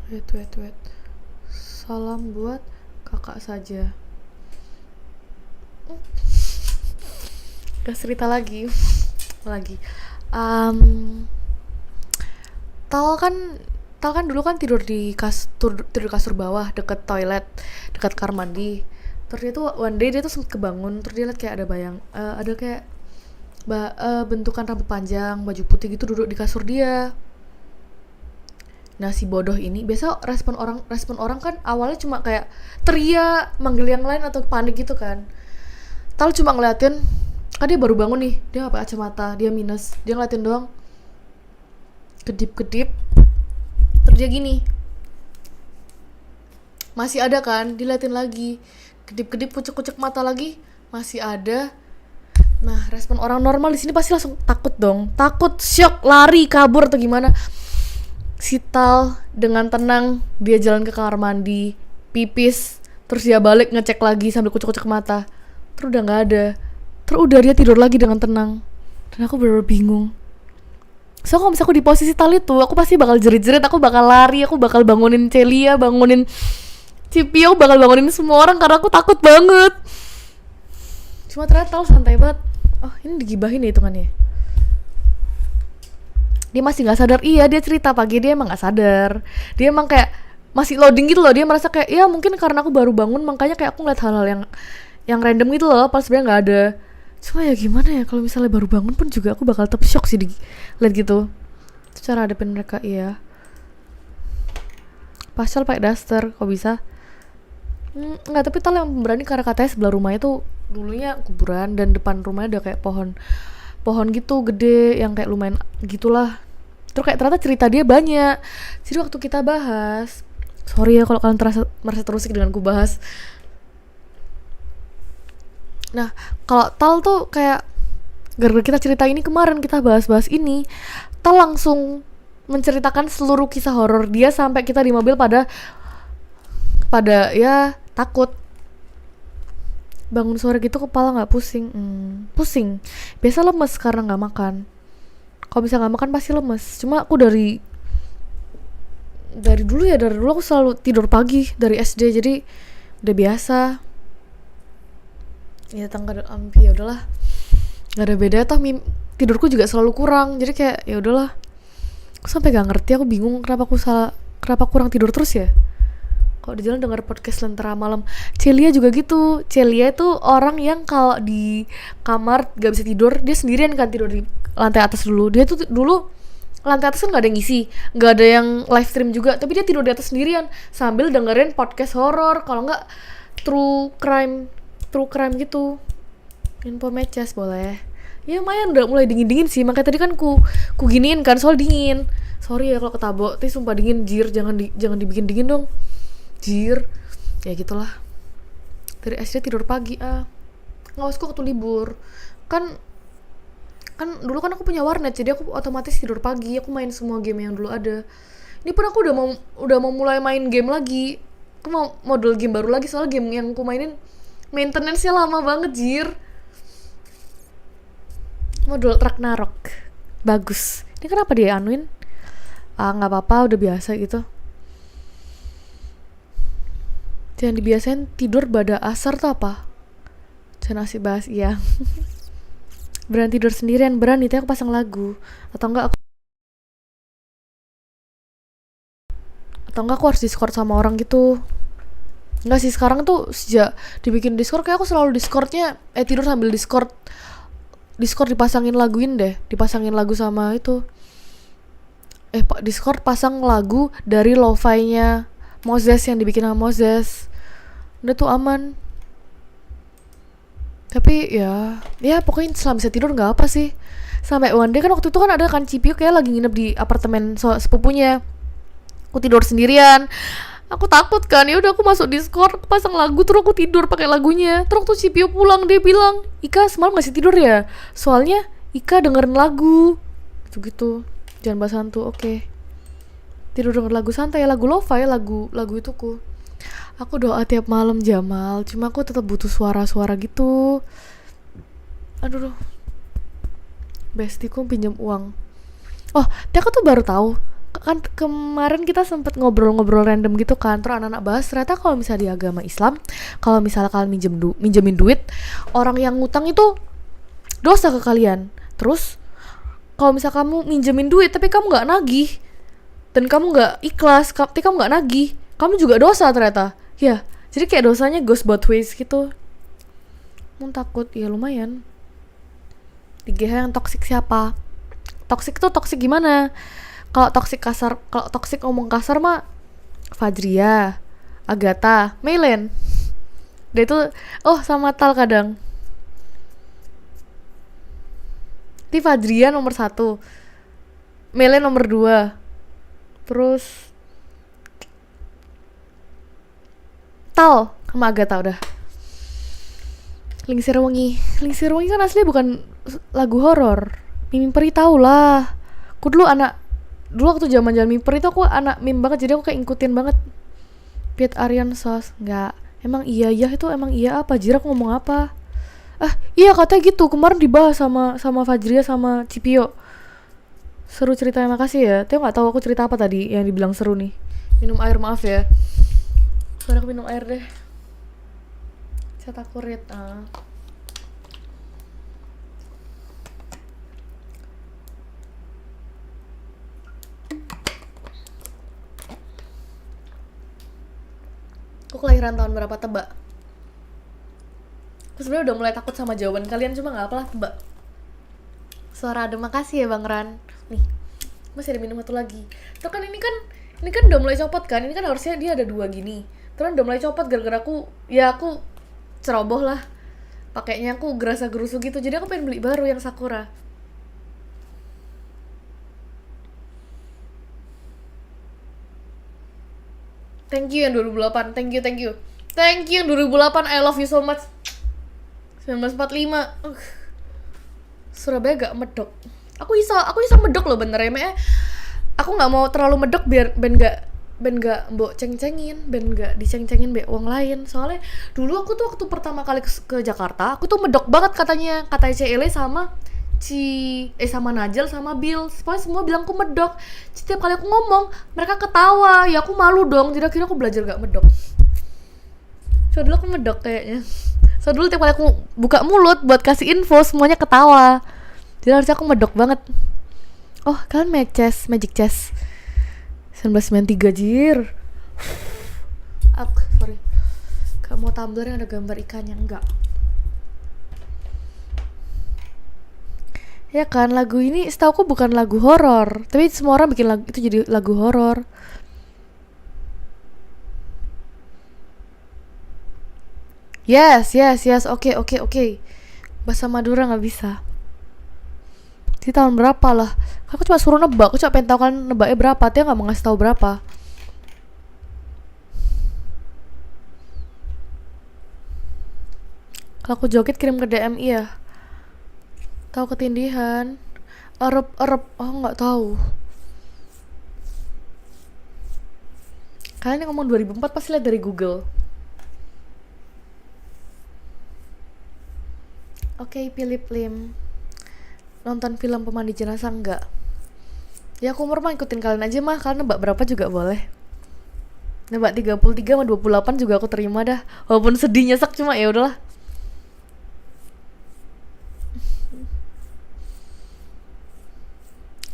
Wait. Salam buat kakak saja. Gak cerita lagi. Tal kan dulu kan tidur di kasur bawah deket toilet, dekat kamar mandi. Terus dia tuh one day dia tuh sempet kebangun, terus dia liat kayak ada kayak bentukan rambut panjang, baju putih gitu duduk di kasur dia. Nah si bodoh ini biasa respon orang kan awalnya cuma kayak teriak, manggil yang lain atau panik gitu kan. Tal cuma ngeliatin, kan dia baru bangun nih, dia nggak pakai kacamata, dia minus, dia ngeliatin doang, kedip-kedip, terus dia gini, masih ada kan, diliatin lagi, kedip-kedip, kucek-kucek mata lagi, masih ada. Nah respon orang normal di sini pasti langsung takut dong, takut, shock, lari, kabur atau gimana. Si Tal dengan tenang dia jalan ke kamar mandi, pipis, terus dia balik ngecek lagi sambil kucek-kucek mata, terus udah nggak ada. Terus udah dia tidur lagi dengan tenang. Dan aku bener-bener bingung. So kalau misalnya aku di posisi Tal itu, aku pasti bakal jerit-jerit, aku bakal lari, aku bakal bangunin Celia, bangunin Cipi, aku bakal bangunin semua orang karena aku takut banget. Cuma ternyata Tal santai banget. Oh ini digibahin ya hitungannya. Dia masih gak sadar. Iya dia cerita pagi dia emang gak sadar. Dia emang kayak masih loading gitu loh. Dia merasa kayak ya mungkin karena aku baru bangun makanya kayak aku ngeliat hal-hal yang random gitu loh, pas sebenarnya gak ada. Cuma ya gimana ya, kalau misalnya baru bangun pun juga aku bakal tetap shock sih lihat gitu. Itu cara hadapin mereka. Iya Pasal pakai daster kok bisa. Enggak, tapi Tal yang berani karena katanya sebelah rumahnya tuh dulunya kuburan dan depan rumahnya ada kayak pohon gitu gede yang kayak lumayan gitulah. Terus kayak ternyata cerita dia banyak. Jadi waktu kita bahas, sorry ya kalau kalian merasa terusik dengan ku bahas. Nah kalau Tal tuh kayak gara-gara kita cerita ini kemarin, kita bahas ini, Tal langsung menceritakan seluruh kisah horor dia sampai kita di mobil pada ya takut. Bangun sore gitu kepala nggak pusing? Pusing. Biasa lemes karena nggak makan. Kalau bisa nggak makan pasti lemes. Cuma aku dari dulu aku selalu tidur pagi dari SD, jadi udah biasa. Ya tangga ya udahlah, nggak ada beda toh. Tidurku juga selalu kurang, jadi kayak ya udahlah. Aku sampai nggak ngerti, aku bingung kenapa kurang tidur terus ya. Kalau di jalan denger podcast Lentera Malam. Celia juga gitu. Celia itu orang yang kalau di kamar gak bisa tidur, dia sendirian kan tidur di lantai atas dulu. Dia tuh dulu lantai atas kan gak ada yang ngisi, gak ada yang live stream juga, tapi dia tidur di atas sendirian sambil dengerin podcast horor, kalau nggak true crime gitu. Info Mchess boleh. Ya lumayan udah mulai dingin sih, makanya tadi kan ku giniin kan, soal dingin. Sorry ya kalau ketabok, tapi sumpah dingin jir, jangan dibikin dingin dong. Jir, ya gitulah. Dari SD tidur pagi ngawasku waktu libur kan dulu kan aku punya warnet, jadi aku otomatis tidur pagi, aku main semua game yang dulu ada. Ini pun aku udah mau mulai main game lagi, aku mau model game baru lagi, soalnya game yang aku mainin maintenance-nya lama banget jir. Model Ragnarok bagus. Ini kenapa dia anuin? Nggak apa-apa, udah biasa gitu. Jangan dibiasain tidur pada asar tuh apa? Jangan asik bahas, iya. Berani tidur sendirian, berani, itu aku pasang lagu. Atau enggak aku harus Discord sama orang gitu. Enggak sih, sekarang tuh sejak dibikin Discord kayak aku selalu Discordnya tidur sambil Discord dipasangin laguin deh, dipasangin lagu sama itu. Discord pasang lagu dari lo-fi-nya Moses yang dibikin sama Moses. Udah tuh aman. Tapi ya pokoknya selama bisa tidur nggak apa sih. Sampai one day kan waktu itu kan ada kan Cipiu kayak lagi nginep di apartemen sepupunya. Aku tidur sendirian. Aku takut kan, ya udah aku masuk Discord, aku pasang lagu, terus aku tidur pakai lagunya. Terus tuh Cipio pulang, dia bilang, Ika semalam ngasih tidur ya? Soalnya Ika dengerin lagu gitu-gitu. Jangan bahas hantu, oke. Tidur denger lagu santai, lagu lo-fi, lagu ituku. Aku doa tiap malam Jamal, cuma aku tetap butuh suara-suara gitu. Aduh, bestiku pinjam uang. Oh, aku tuh baru tahu. Kan kemarin kita sempet ngobrol-ngobrol random gitu kan, terus anak-anak bahas ternyata kalau misalnya di agama Islam, kalau misalnya kalian minjemin duit, orang yang ngutang itu dosa ke kalian. Terus kalau misalnya kamu minjemin duit tapi kamu nggak nagih dan kamu nggak ikhlas, tapi kamu nggak nagih, kamu juga dosa ternyata. Ya, jadi kayak dosanya goes both ways gitu. Mau takut ya lumayan. Di GH yang toksik siapa? Toksik tuh toksik gimana? Kalau toksik kasar, kalau toksik ngomong kasar mah Fajria, Agatha, Meilen. Dia itu sama Tal kadang. Di Fajria nomor 1, Meilen nomor 2, terus Tal sama Agatha udah. Lingsir Wengi kan asli bukan lagu horor. Mimi Peri tau lah. Aku dulu waktu zaman Mimper itu aku anak meme banget, jadi aku kayak ngikutin banget. Piet Aryan Sos, enggak. Emang iya itu emang iya apa? Jira aku ngomong apa? Iya katanya gitu. Kemarin dibahas sama Fajria sama Cipio. Seru ceritanya, makasih ya. Teo nggak tahu aku cerita apa tadi yang dibilang seru nih. Minum air, maaf ya. Sekarang aku minum air deh. Cat aku read. Aku kelahiran tahun berapa, tebak? Aku sebenarnya udah mulai takut sama jawaban kalian, cuma nggak apalah, tebak. Suara adem, makasih ya Bang Ran. Nih, masih ada minum satu lagi. Tuh kan ini kan udah mulai copot kan? Ini kan harusnya dia ada 2 gini. Terus udah mulai copot gara-gara aku ceroboh lah. Pakainya aku gerasa gerusu gitu. Jadi aku pengen beli baru yang Sakura. Thank you yang 2008. Thank you yang 2008. I love you so much. 1945. Surabaya gak medok. Aku bisa medok loh bener ya. Aku nggak mau terlalu medok biar ben gak mbok ceng-cengin, ben gak diceng-cengin be uang lain. Soalnya dulu aku tuh waktu pertama kali ke Jakarta, aku tuh medok banget katanya CLE sama sama Najel sama Bill. Pokoknya semua bilang aku medok. Setiap kali aku ngomong, mereka ketawa. Ya aku malu dong. Jadi akhirnya aku belajar gak medok. So dulu aku medok kayaknya. So dulu tiap kali aku buka mulut buat kasih info, semuanya ketawa. Jadi harusnya aku medok banget. Oh, kalian Magic Chess 1993 jir. Sorry. Gak mau tumbler yang ada gambar ikannya, enggak. Ya kan, lagu ini setauku bukan lagu horor, tapi semua orang bikin lagu itu jadi lagu horor. Yes, oke. Bahasa Madura nggak bisa. Di tahun berapa lah? Aku cuma suruh nebak, aku cuma pengen tahu kan nebaknya berapa, dia nggak mau ngasih tahu berapa. Kalau aku joget kirim ke DM, iya. Tahu ketindihan. Erep, oh nggak tahu. Kalian yang ngomong 2004 pasti lihat dari Google. Oke, Philip Lim. Nonton film Pemandi Jenazah enggak? Ya aku umur mah ikutin kalian aja mah, kalian nebak berapa juga boleh. Nebak 33 sama 28 juga aku terima dah. Walaupun sedih nyesek, cuma ya udahlah.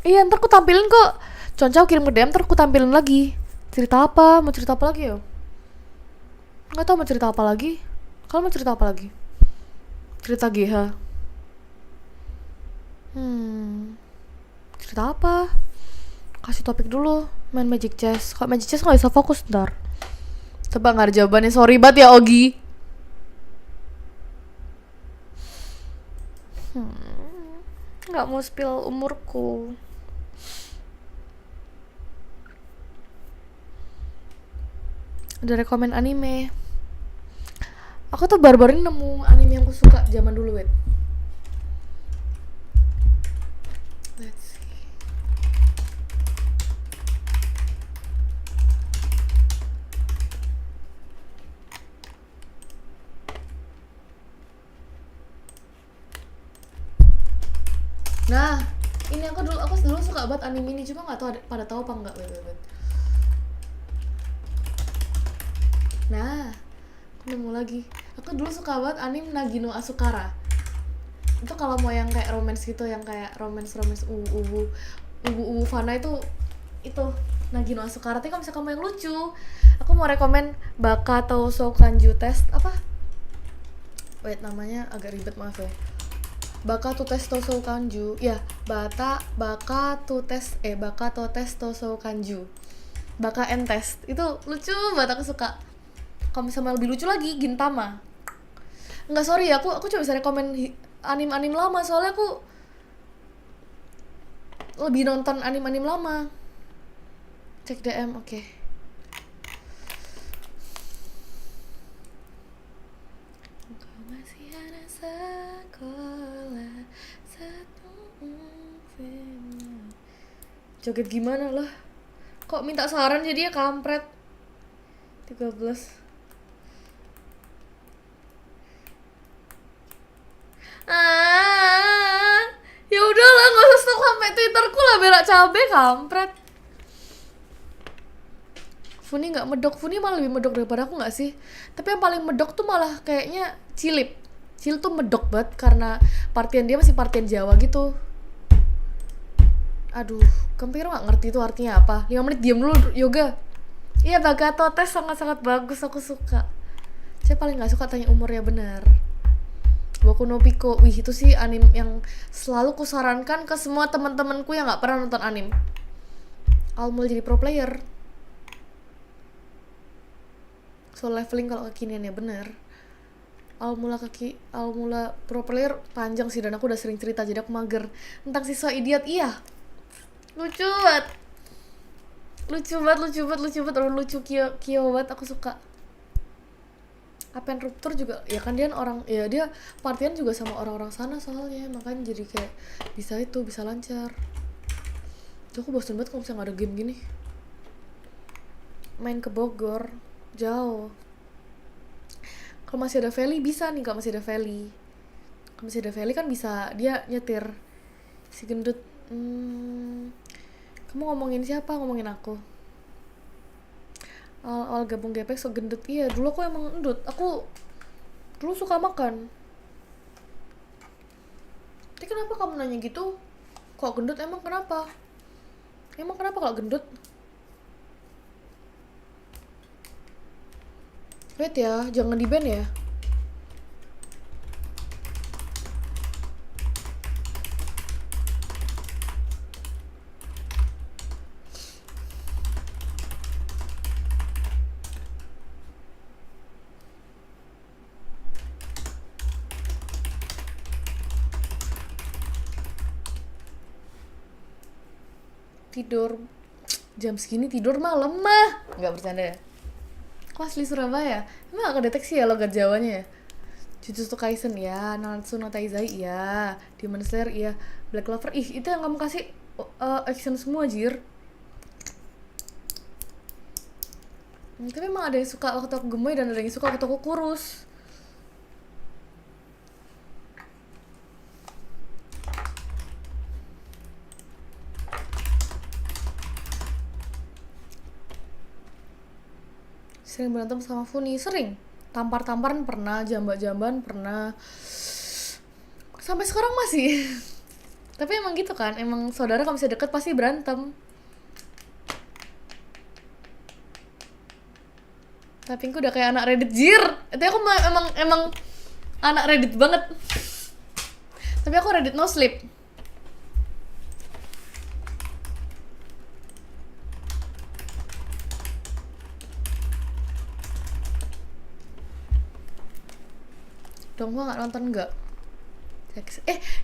Iya, ntar aku tampilin kok. Concau kirim ke DM, ntar aku tampilin lagi. Cerita apa? Mau cerita apa lagi ya? Nggak tahu mau cerita apa lagi. Kalian mau cerita apa lagi? Cerita GH. Cerita apa? Kasih topik dulu. Main Magic Chess. Kok Magic Chess nggak bisa fokus ntar? Coba nggak ada jawabannya. Sorry banget ya Ogi. Nggak mau spill umurku. Udah rekomen anime. Aku tuh baru-baru ini nemu anime yang aku suka zaman dulu, wait. Let's see. Nah, ini aku dulu suka banget anime ini, cuma nggak tahu pada tahu apa nggak, wait. Nah, aku nemu lagi. Aku dulu suka banget anime Nagino Asukara. Itu kalau mau yang kayak romance gitu, yang kayak romance ubu fana itu Nagino Asukara. Tapi kalau misalnya kamu yang lucu, aku mau rekomen Baka Touso Kanju Test apa? Wait, namanya agak ribet, maaf ya. Baka to test Touso Kanju. Ya, Baka to test Touso Kanju. Baka and test. Itu lucu banget, aku suka. Kalau misalnya lebih lucu lagi, Gintama. Enggak, sorry ya, aku cuma bisa rekomen anime lama, soalnya aku lebih nonton anime lama. Cek DM, oke. Kau masih ada sekolah satu joget gimana lah? Kok minta saran jadinya kampret. 13. Ya udahlah, nggak usah stok sampai Twitterku lah, bela cabe kampret. Funi nggak medok, Funi malah lebih medok daripada aku nggak sih? Tapi yang paling medok tuh malah kayaknya Cilip. Cil tuh medok banget karena partian dia masih partian Jawa gitu. Aduh, Kempiro nggak ngerti itu artinya apa. 5 menit diam dulu, yoga. Iya, Bagato tes sangat-sangat bagus, aku suka. Saya paling nggak suka tanya umurnya, benar. Boku no Pico, wih itu sih anime yang selalu kusarankan ke semua teman-temanku yang nggak pernah nonton anime. Almul jadi pro player. So leveling kalau kekinian ya, bener. Almula pro player panjang sih, dan aku udah sering cerita jadi aku mager. Tentang siswa idiot, iya. Lucu banget. Lucu kio banget, aku suka. Apen Ruptur juga, ya kan dia orang, ya dia partian juga sama orang-orang sana soalnya, makanya jadi kayak bisa lancar. Tuh aku bosan banget kalau misalnya gak ada game gini. Main ke Bogor, jauh. Kalau masih ada Feli bisa nih, kalau masih ada Feli. Kalau masih ada Feli kan bisa dia nyetir. Si gendut. Kamu ngomongin siapa? Ngomongin aku. Awal gabung gepek so gendut. Iya, dulu aku emang gendut. Aku dulu suka makan. Tapi kenapa kamu nanya gitu? Kok gendut, emang kenapa? Emang kenapa kalau gendut? Wait ya, jangan di-ban ya. Tidur jam segini, tidur malam mah. Nggak bercanda ya. Kok asli Surabaya? Emang gak kedeteksi ya logat Jawanya ya? Jujutsu Kaisen ya, Nanatsu no Taizai ya, Demon Slayer ya, Black Clover. Ih, itu yang kamu kasih action semua, jir. Tapi emang ada yang suka waktu aku gemoy dan ada yang suka waktu aku kurus. Sering berantem sama Funi, sering. Tampar-tamparan pernah, jambak-jamban pernah. Sampai sekarang masih. Tapi emang gitu kan, emang saudara kalau bisa deket pasti berantem. Tapi aku udah kayak anak Reddit, jir. Itu aku emang anak Reddit banget. Tapi aku Reddit no sleep. Dong, gua nggak nonton nggak?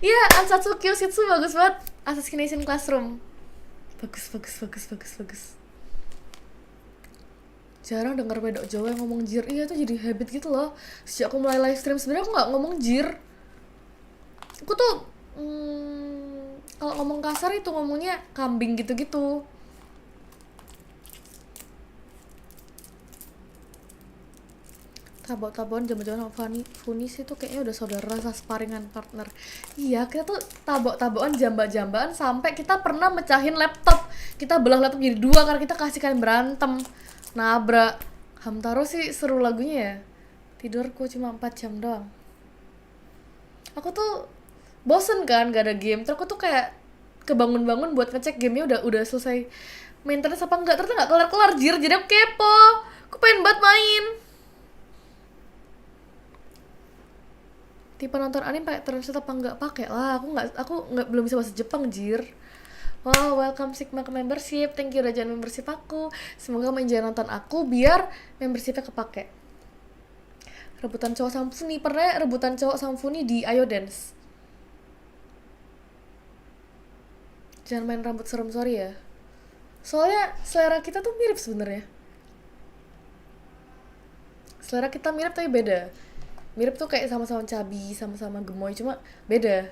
Iya, Ansatsu Kyositsu bagus banget. Assassination Classroom bagus. jarang denger wedok Jawa yang ngomong jir. Iya, itu jadi habit gitu loh. Sejak aku mulai live stream sebenarnya aku nggak ngomong jir. Aku tuh kalau ngomong kasar itu ngomongnya kambing gitu-gitu. Tabok-tabokan zaman-zaman sama Funis itu kayaknya udah saudara rasa sparingan partner. Iya, kita tuh tabok-tabokan jambak-jambakan sampai kita pernah mecahin laptop. Kita belah laptop jadi 2 karena kita kasih kalian berantem, nabrak. Hamtaro sih seru lagunya ya. Tidurku cuma 4 jam doang. Aku tuh bosen kan gak ada game. Terus aku tuh kayak kebangun-bangun buat ngecek gamenya udah selesai maintenance apa enggak. Ternyata gak kelar-kelar jir. Jadi aku kepo. Aku pengen banget main. Tipe nonton anime pakai translate apa enggak? Pakai lah. Aku nggak belum bisa bahasa Jepang jir. Wow, welcome Sigma ke membership. Thank you udah join membership aku. Semoga jangan nonton aku biar membershipnya kepake. Rebutan cowok sama Funi. Pernah rebutan cowok sama Funi di Ayo Dance. Jangan main rambut serem, sorry ya. Soalnya selera kita tuh mirip sebenarnya. Selera kita mirip tapi beda. Mirip tuh kayak sama-sama cabi, sama-sama gemoy, cuma beda.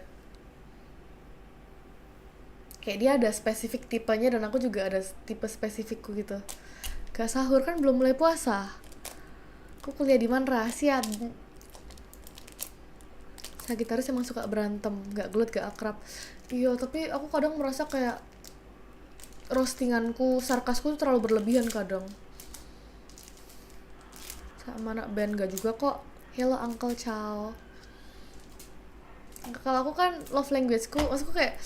Kayak dia ada spesifik tipenya dan aku juga ada tipe spesifikku gitu. Gak sahur kan belum mulai puasa. Aku kuliah di mana rahasia. Sagitarius emang suka berantem, gak gelut, gak akrab. Iya, tapi aku kadang merasa kayak roastinganku, sarkasku tuh terlalu berlebihan kadang. Sama anak band gak juga kok. Hello Uncle Chow. Kalau aku kan love language-ku, maksudku kayak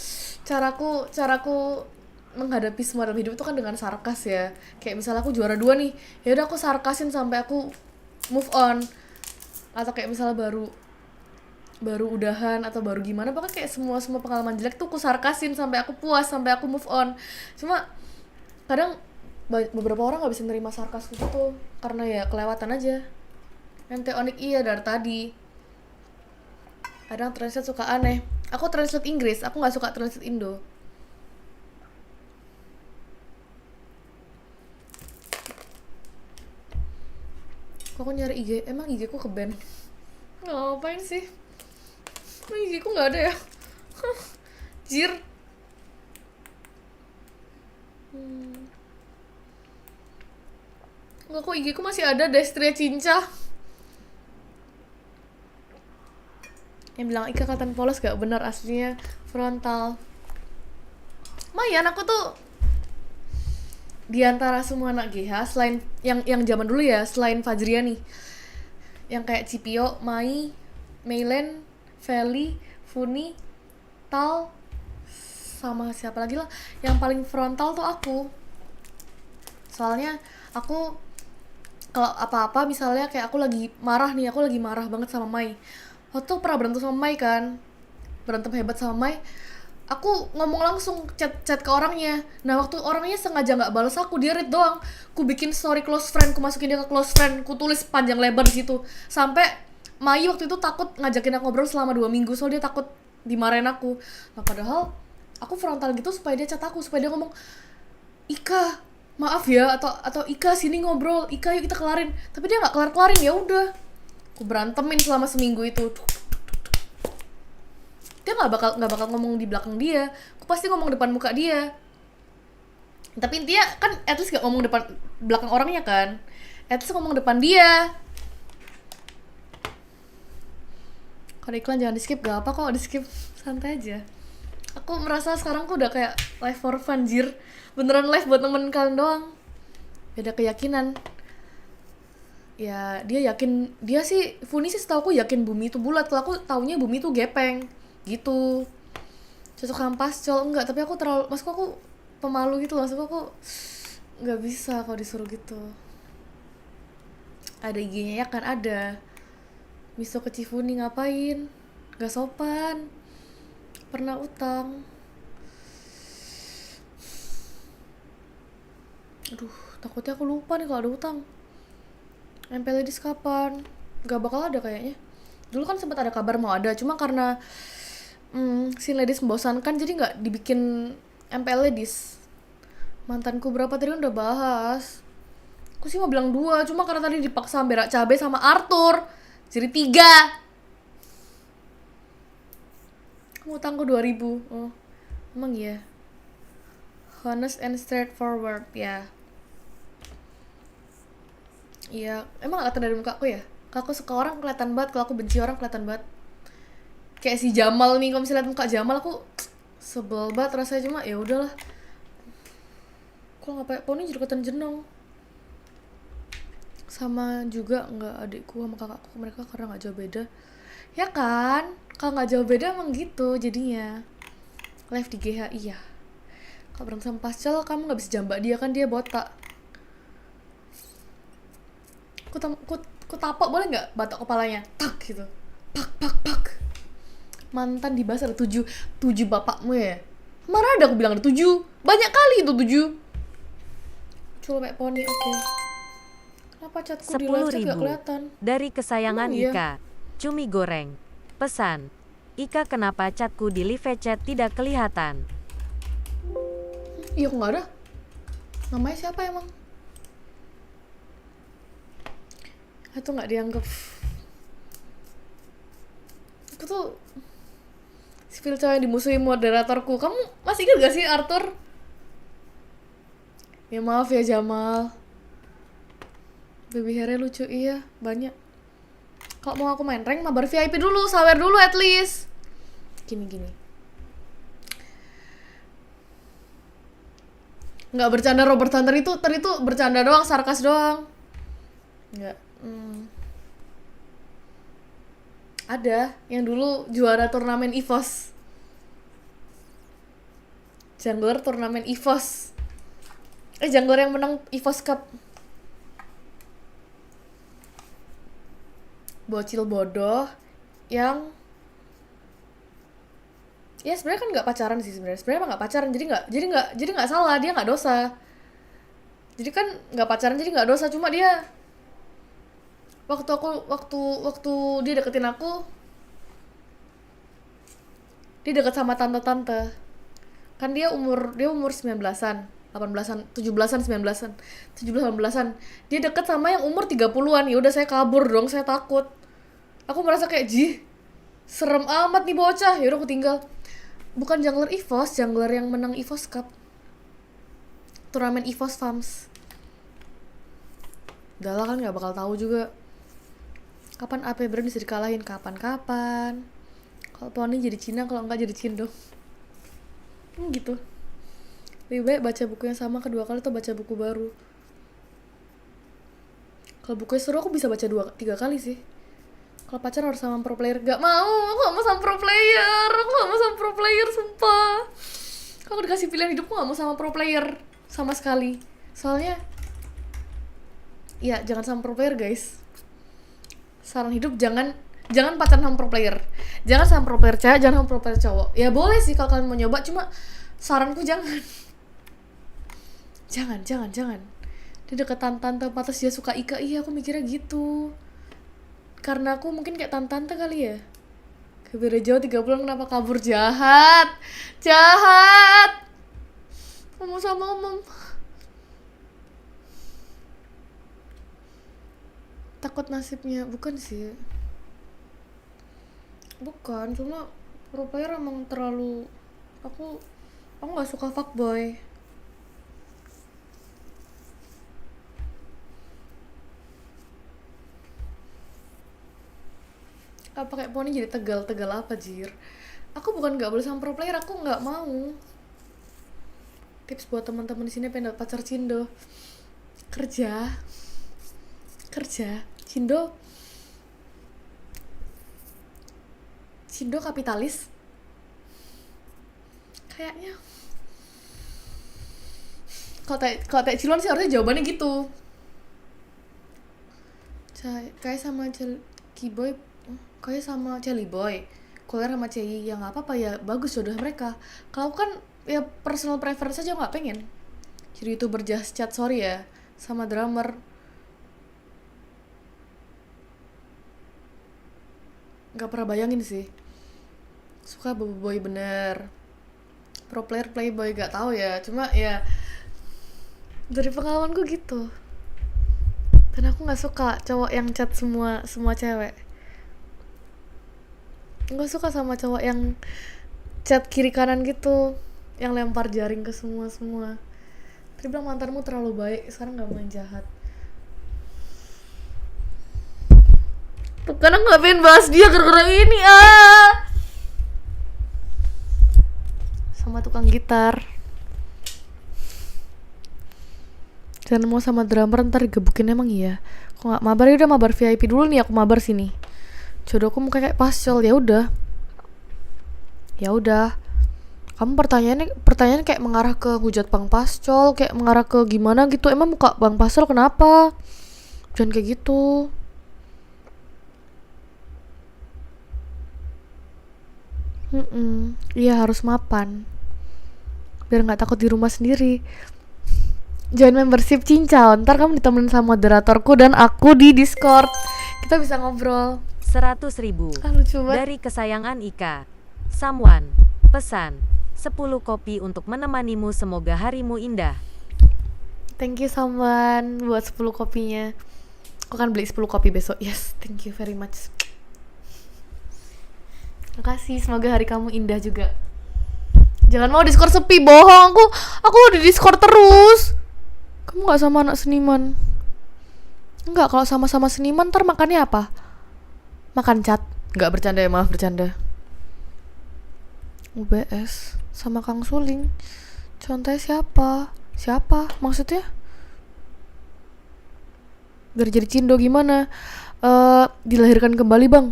caraku menghadapi semua dalam hidup itu kan dengan sarkas ya. Kayak misalnya aku juara 2 nih, ya udah aku sarkasin sampai aku move on. Atau kayak misalnya baru udahan atau baru gimana, pokoknya kayak semua pengalaman jelek tuh aku sarkasin sampai aku puas, sampai aku move on. Cuma kadang beberapa orang nggak bisa nerima sarkasku gitu karena ya kelewatan aja. Nanti ONIC iya dari tadi. Kadang translate suka aneh. Aku translate Inggris, aku nggak suka translate Indo. Kok aku nyari IG, emang IG ku ke ban? Ngapain sih? Emang IG ku nggak ada ya? Jir. Enggak, kok IG ku masih ada Destria Cinca. Yang bilang Ika kelihatan polos gak benar, aslinya frontal. Mayan, aku tuh diantara semua anak GH selain yang zaman dulu ya, selain Fajria nih, yang kayak Cipio, Mai, Meilen, Feli, Funi, Tal, sama siapa lagi lah, yang paling frontal tuh aku. Soalnya aku kalau apa-apa misalnya kayak aku lagi marah banget sama Mai. Waktu tuh pernah berantem sama Mai kan, berantem hebat sama Mai, aku ngomong langsung chat ke orangnya. Nah waktu orangnya sengaja nggak balas aku, dia read doang. Ku bikin story close friend, ku masukin dia ke close friend, ku tulis panjang lebar di situ. Sampai Mai waktu itu takut ngajakin aku ngobrol selama 2 minggu, soalnya dia takut dimarahin aku. Nah padahal aku frontal gitu supaya dia chat aku, supaya dia ngomong, Ika maaf ya, atau Ika sini ngobrol, Ika yuk kita kelarin. Tapi dia nggak kelar-kelarin, ya udah. Aku berantemin selama seminggu itu. Dia nggak bakal ngomong di belakang dia, aku pasti ngomong depan muka dia. Tapi intinya kan at least gak ngomong belakang orangnya kan, at least ngomong depan dia. Kalau iklan jangan di skip, gak apa kok di skip, santai aja. Aku merasa sekarang aku udah kayak live for fun jir, beneran live buat nemenin kalian doang. Beda keyakinan. Ya dia yakin, dia sih Funi sih setahu aku yakin bumi itu bulat, kalau aku taunya bumi itu gepeng gitu. Cocok sama pascol enggak, tapi aku terlalu, maksudku aku pemalu gitu, maksudku aku nggak bisa kalau disuruh gitu. Ada IG-nya ya kan, ada miso ke Cifuni ngapain, nggak sopan, pernah utang. Aduh, takutnya aku lupa nih kalau ada utang. MP Ladies kapan? Gak bakal ada kayaknya. Dulu kan sempat ada kabar mau ada, cuma karena Scene Ladies membosankan jadi gak dibikin MP Ladies. Mantanku berapa tadi udah bahas. Aku sih mau bilang 2, cuma karena tadi dipaksa berak cabe sama Arthur, jadi 3. Kamu utangku 2000. Oh, emang iya. Honest and straightforward, ya. Iya, emang kelihatan dari mukaku ya. Kalau aku suka orang kelihatan banget, kalau aku benci orang kelihatan banget. Kayak si Jamal nih, kalau misalnya lihat muka Jamal aku sebel banget rasanya, cuma ya udahlah. Kalau nggak pakai poni jadi kelihatan jenong. Sama juga nggak adikku sama kakakku, mereka karena nggak jauh beda. Ya kan? Kalau nggak jauh beda emang gitu jadinya. Live di GHI ya. Kalau berantem sama Pascal, kamu nggak bisa jambak dia kan, dia botak. Ku tapok boleh nggak batok kepalanya? Tak gitu. Pak. Mantan di BISA ada 7 bapakmu ya? Marah ada aku bilang ada 7. Banyak kali itu 7. Coba pakai poni, oke. Kenapa chatku di live chat gak 10.000 kelihatan? dari kesayangan Emang iya? Ika. Cumi goreng. Pesan. Ika, kenapa chatku di live chat tidak kelihatan? Iya, kok nggak ada? Namanya siapa emang? Atau nggak dianggap? Aku tuh sipil cowok yang dimusuhi moderatorku. Kamu masih ingat gak sih Arthur? Ya maaf ya Jamal. Baby hairnya lucu, iya banyak. Kalau mau aku main rank, mabar VIP dulu, sawer dulu at least. Gini. Nggak bercanda Robert Hunter itu, tadi tuh bercanda doang, sarkas doang. Nggak. Ada yang dulu juara turnamen EVOS. Jungler turnamen EVOS. Jungler yang menang EVOS Cup. Bocil bodoh yang ya sebenarnya kan nggak pacaran sih sebenarnya emang nggak pacaran, jadi nggak salah, dia nggak dosa, jadi kan nggak pacaran jadi nggak dosa, cuma dia waktu dia deketin aku, dia deket sama tante-tante kan, dia umur 19-an 18-an 17-an 19-an 17-18-an, dia deket sama yang umur 30-an. Ya udah saya kabur dong, saya takut, aku merasa kayak serem amat nih bocah. Ya udah aku tinggal. Bukan jungler EVOS, jungler yang menang EVOS Cup, turnamen EVOS Farms. Udah lah kan nggak bakal tahu juga kapan AP BREN bisa dikalahin, kapan. Kalau poni jadi Cina, kalau enggak jadi Cindo. Gitu. Lebih baik baca buku yang sama kedua kali atau baca buku baru. Kalau bukunya seru aku bisa baca 2-3 kali sih. Kalau pacar harus sama pro player. Gak mau, aku gak mau sama pro player, sumpah. Kalau dikasih pilihan hidup, aku gak mau sama pro player sama sekali. Soalnya ya jangan sama pro player guys. Saran hidup, jangan pacaran sama pro player. Jangan sama pro player cewek, jangan sama pro player cowok. Ya boleh sih kalau kalian mau nyoba, cuma saranku jangan. Jangan. Dia deket tante pantas dia suka Ika. Iya, aku mikirnya gitu. Karena aku mungkin kayak tante kali ya. Kebira jauh 3 bulan kenapa kabur, jahat. Ngomong sama omong. Takut nasibnya, bukan sih. Bukan, cuma pro player emang terlalu, aku nggak suka fuckboy. Pakai poni jadi tegal apa jir? Aku bukan nggak boleh sama pro player, aku nggak mau. Tips buat teman-teman di sini pengen dapet pacar Cindo, kerja Cindo kapitalis kayaknya. Kalau Teh Cilon sih harusnya jawabannya gitu. Kayak sama Kiboy, kayak sama Celi Boy, kuliah sama Cei, ya nggak apa-apa ya, bagus jodoh mereka. Kalau kan ya personal preference aja, nggak pengen jadi YouTuber just chat, sorry ya, sama drummer. Nggak pernah bayangin sih. Suka boy bener, pro player playboy gak tahu ya, cuma ya dari pengalaman gue gitu. Dan aku nggak suka cowok yang chat semua cewek. Nggak suka sama cowok yang chat kiri kanan gitu, yang lempar jaring ke semua. Tadi bilang mantanmu terlalu baik, sekarang nggak main jahat. Tuh karena nggak pengen bahas dia gara-gara ini sama tukang gitar. Jangan mau sama drummer ntar digebukin emang iya. Kok nggak mabar ya, udah mabar VIP dulu nih, aku mabar sini. Jodohku mau kayak pascol, ya udah. Kamu pertanyaannya kayak mengarah ke hujat Bang Pascol, kayak mengarah ke gimana gitu. Emang muka Bang Pascol kenapa? Jangan kayak gitu. Iya harus mapan. Biar nggak takut di rumah sendiri. Join membership cincau, ntar kamu ditemenin sama moderatorku dan aku di Discord. Kita bisa ngobrol. 100.000 lucu banget. dari kesayangan Ika. Someone pesan 10 kopi untuk menemanimu, semoga harimu indah. Thank you someone buat 10 kopinya. Aku akan beli 10 kopi besok. Yes, thank you very much. Makasih, semoga hari kamu indah juga. Jangan mau Discord sepi, bohong. Aku di Discord terus. Kamu gak sama anak seniman? Enggak, kalau sama-sama seniman ntar makannya apa? Makan cat. Enggak, bercanda ya, maaf bercanda. UBS sama Kang Suling. Contohnya siapa? Siapa maksudnya? Biar jadi cindo gimana? Dilahirkan kembali bang.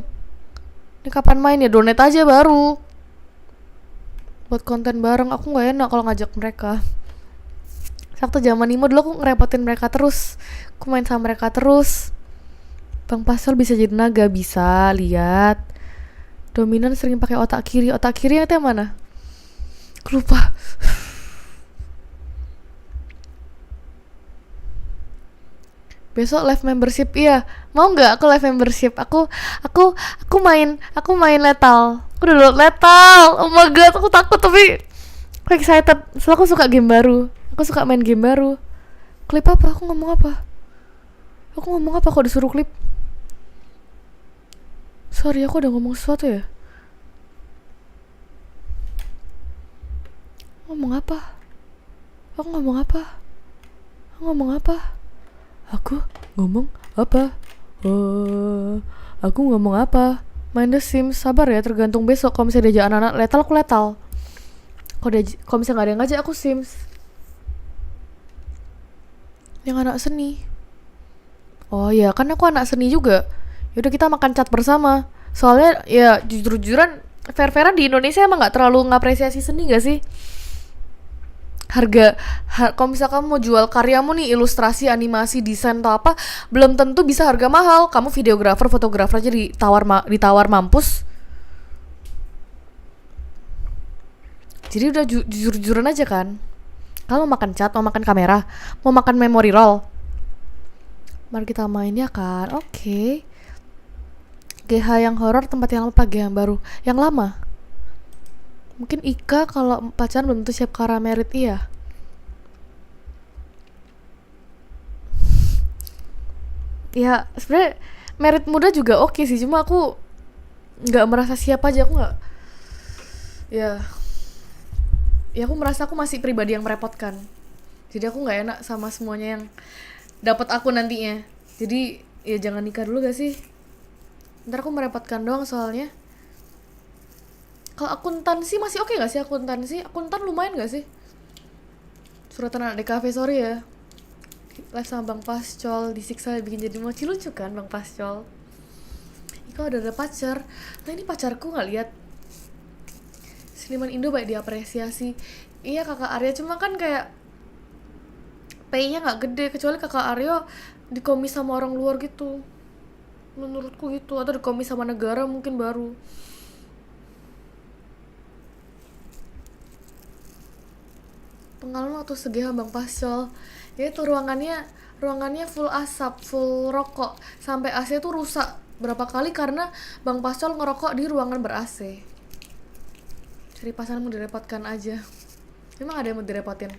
Ini kapan main ya? Donate aja baru. Buat konten bareng. Aku gak enak kalau ngajak mereka. Waktu zaman Imo dulu aku ngerepotin mereka terus. Aku main sama mereka terus. Bang Pascal bisa jadi naga, bisa, lihat. Dominan sering pakai otak kiri. Otak kiri yang mana? Aku lupa. Besok live membership, iya. Mau nggak aku live membership? Aku main lethal. Aku udah download lethal. Oh my god, aku takut tapi aku excited. Soalnya aku suka game baru. Aku suka main game baru. Klip apa? Aku ngomong apa? Kok disuruh klip? Sorry, aku udah ngomong sesuatu ya? Ngomong apa? Aku ngomong apa? Aku ngomong apa? Main The Sims, sabar ya, tergantung besok. Kalau misalnya diajak anak-anak letal, aku letal. Kalau misalnya gak ada yang ngajak, aku Sims. Yang anak seni. Oh iya, kan aku anak seni juga. Yaudah kita makan cat bersama. Soalnya ya jujur-jujuran fair-fairan di Indonesia emang gak terlalu ngapresiasi seni gak sih? Kalau misalkan kamu mau jual karyamu nih, ilustrasi, animasi, desain atau apa, belum tentu bisa harga mahal. Kamu videografer, fotografer aja ditawar mampus. Jadi udah jujur-jujuran aja kan. Kamu mau makan cat, mau makan kamera, mau makan memory roll, mari kita main ya kan. Oke. GH yang horor, tempat yang lama apa GH yang baru? Yang lama. Mungkin Ika kalau pacaran belum tentu siap ke arah merit, iya. Ya sebenarnya merit muda juga oke sih, cuma aku nggak merasa siap aja. Aku nggak. Ya aku merasa aku masih pribadi yang merepotkan. Jadi aku nggak enak sama semuanya yang dapat aku nantinya. Jadi ya jangan nikah dulu gak sih? Ntar aku merepotkan doang soalnya. Kalau akuntansi masih oke gak sih akuntansi? Akuntan lumayan gak sih? Suratan anak DKV, sorry ya. Live sama Bang Pascol, disiksa bikin jadi mochi, lucu kan Bang Pascol? Ika udah ada pacar. Nah ini pacarku gak lihat. Seniman Indo baik diapresiasi. Iya kakak Arya, cuma kan kayak pay-nya gak gede. Kecuali kakak Arya dikomis sama orang luar gitu, menurutku gitu. Atau dikomis sama negara mungkin baru. Pengalaman waktu segeha Bang Pascol, ya itu ruangannya full asap, full rokok, sampai AC tuh rusak berapa kali karena Bang Pascol ngerokok di ruangan ber-AC. Cari pasanganmu direpotkan aja. Emang ada yang mau direpotin?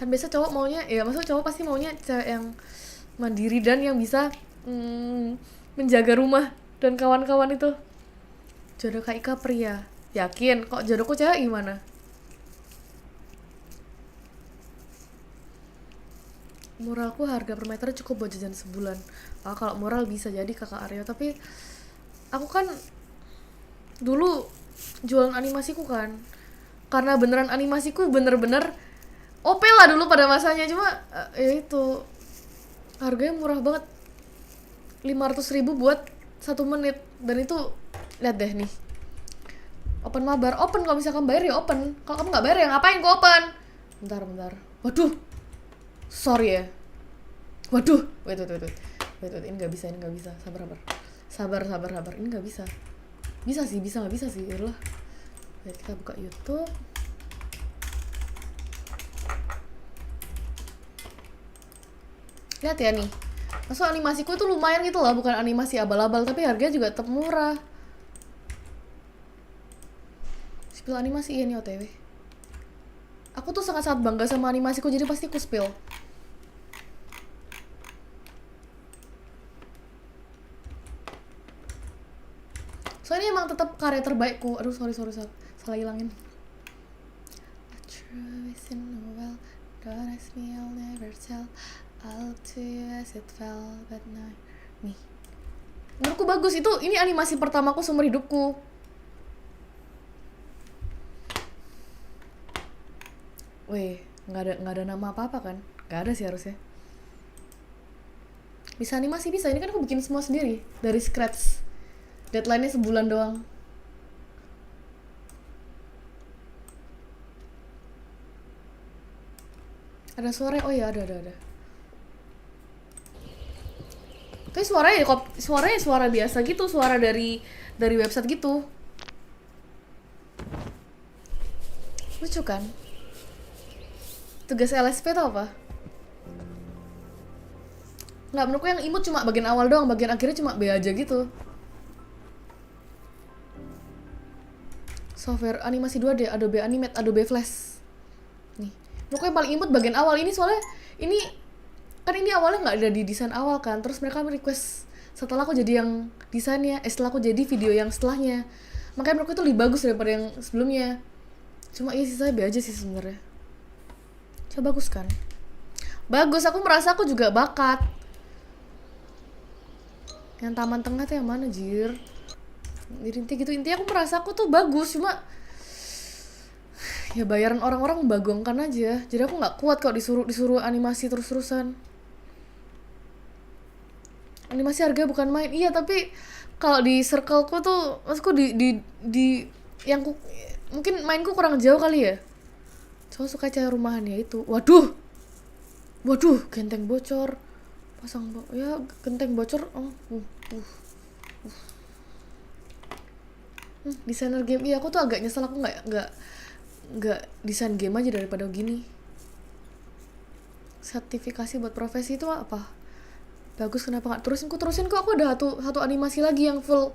Kan biasa cowok maunya, ya maksudnya cowok pasti maunya cewek yang mandiri dan yang bisa menjaga rumah dan kawan-kawan itu. Jodoh Kak Ika pria. Yakin? Kok jodohku cewek gimana? Muralku harga per meter cukup buat jajan sebulan. Kalau mural bisa jadi kakak Aryo, tapi aku kan dulu jualan animasiku kan, karena beneran animasiku bener-bener OP lah dulu pada masanya. Cuma ya itu harganya murah banget, 500.000 buat 1 menit. Dan itu lihat deh nih, open mabar, open kalau misalkan bayar ya open, kalau kamu nggak bayar ya ngapain kok open. Bentar, waduh, sorry ya, waduh, wait, ini nggak bisa, sabar, ini nggak bisa. Bisa nggak bisa sih, yalah. Lihat, kita buka YouTube. Lihat ya nih, masuk animasiku itu lumayan gitu lah, bukan animasi abal-abal, tapi harganya juga tetap murah. Spill animasi, iya nih OTW. Aku tuh sangat-sangat bangga sama animasiku, jadi pasti aku spill. Soalnya emang tetap karya terbaikku. Aduh, sorry, salah hilangin. Nih, menurutku bagus. Ini animasi pertamaku seumur hidupku. Weh, nggak ada nama apa-apa kan? Nggak ada sih harusnya. Bisa animasi, bisa. Ini kan aku bikin semua sendiri dari scratch. Deadline-nya sebulan doang. Ada suara? Oh iya, ada. Tapi suaranya suara biasa gitu, suara dari website gitu. Lucu kan? Tugas LSP tau apa? Nggak, menurutku yang imut cuma bagian awal doang, bagian akhirnya cuma B aja gitu. Software animasi 2D, Adobe Animate, Adobe Flash. Nih, menurutku yang paling imut bagian awal ini, soalnya ini awalnya nggak ada di desain awal kan, terus mereka request setelah aku jadi yang desainnya, setelah aku jadi video yang setelahnya. Makanya menurutku itu lebih bagus daripada yang sebelumnya. Cuma iya sih, saya B aja sih sebenarnya. Coba bagus kan? Bagus, aku merasa aku juga bakat. Yang taman tengah tuh yang mana, jir? Intinya aku merasa aku tuh bagus, cuma ya bayaran orang-orang membagongkan aja. Jadi aku nggak kuat kalau disuruh animasi terus-terusan. Animasi harga bukan main. Iya, tapi kalau di circleku tuh, maksudku di yang mungkin mainku kurang jauh kali ya. Cowok suka cewek rumahan ya itu. Waduh, genteng bocor. Pasang ya genteng bocor. Desainer game, iya aku tuh agak nyesel aku nggak desain game aja daripada gini. Sertifikasi buat profesi itu apa? Bagus, kenapa nggak terusin kok? Aku ada satu animasi lagi yang full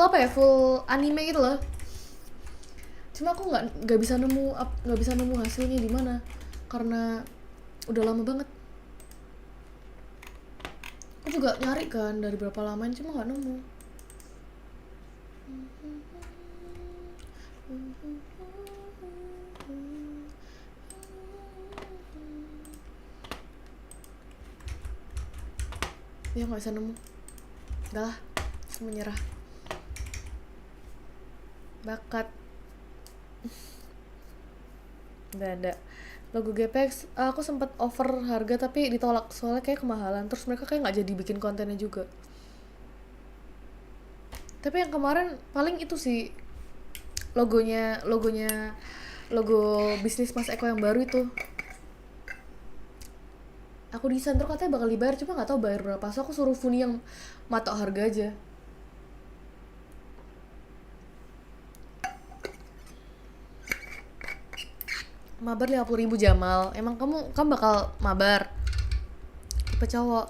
apa ya, full anime gitu loh. Cuma aku nggak bisa nemu hasilnya di mana, karena udah lama banget. Aku juga nyari kan dari berapa lama, cuma nggak nemu. Ya nggak bisa nemu. Udah lah, aku menyerah. Bakat. Udah ada. Logo GPX, aku sempat offer harga tapi ditolak soalnya kayak kemahalan. Terus mereka kayak nggak jadi bikin kontennya juga. Tapi yang kemarin paling itu sih logo bisnis Mas Eko yang baru itu. Aku desain terus katanya bakal dibayar, cuma nggak tahu bayar berapa. So aku suruh Funi yang matok harga aja. Mabar 50.000 Jamal. Emang kamu bakal mabar? Tipe cowok.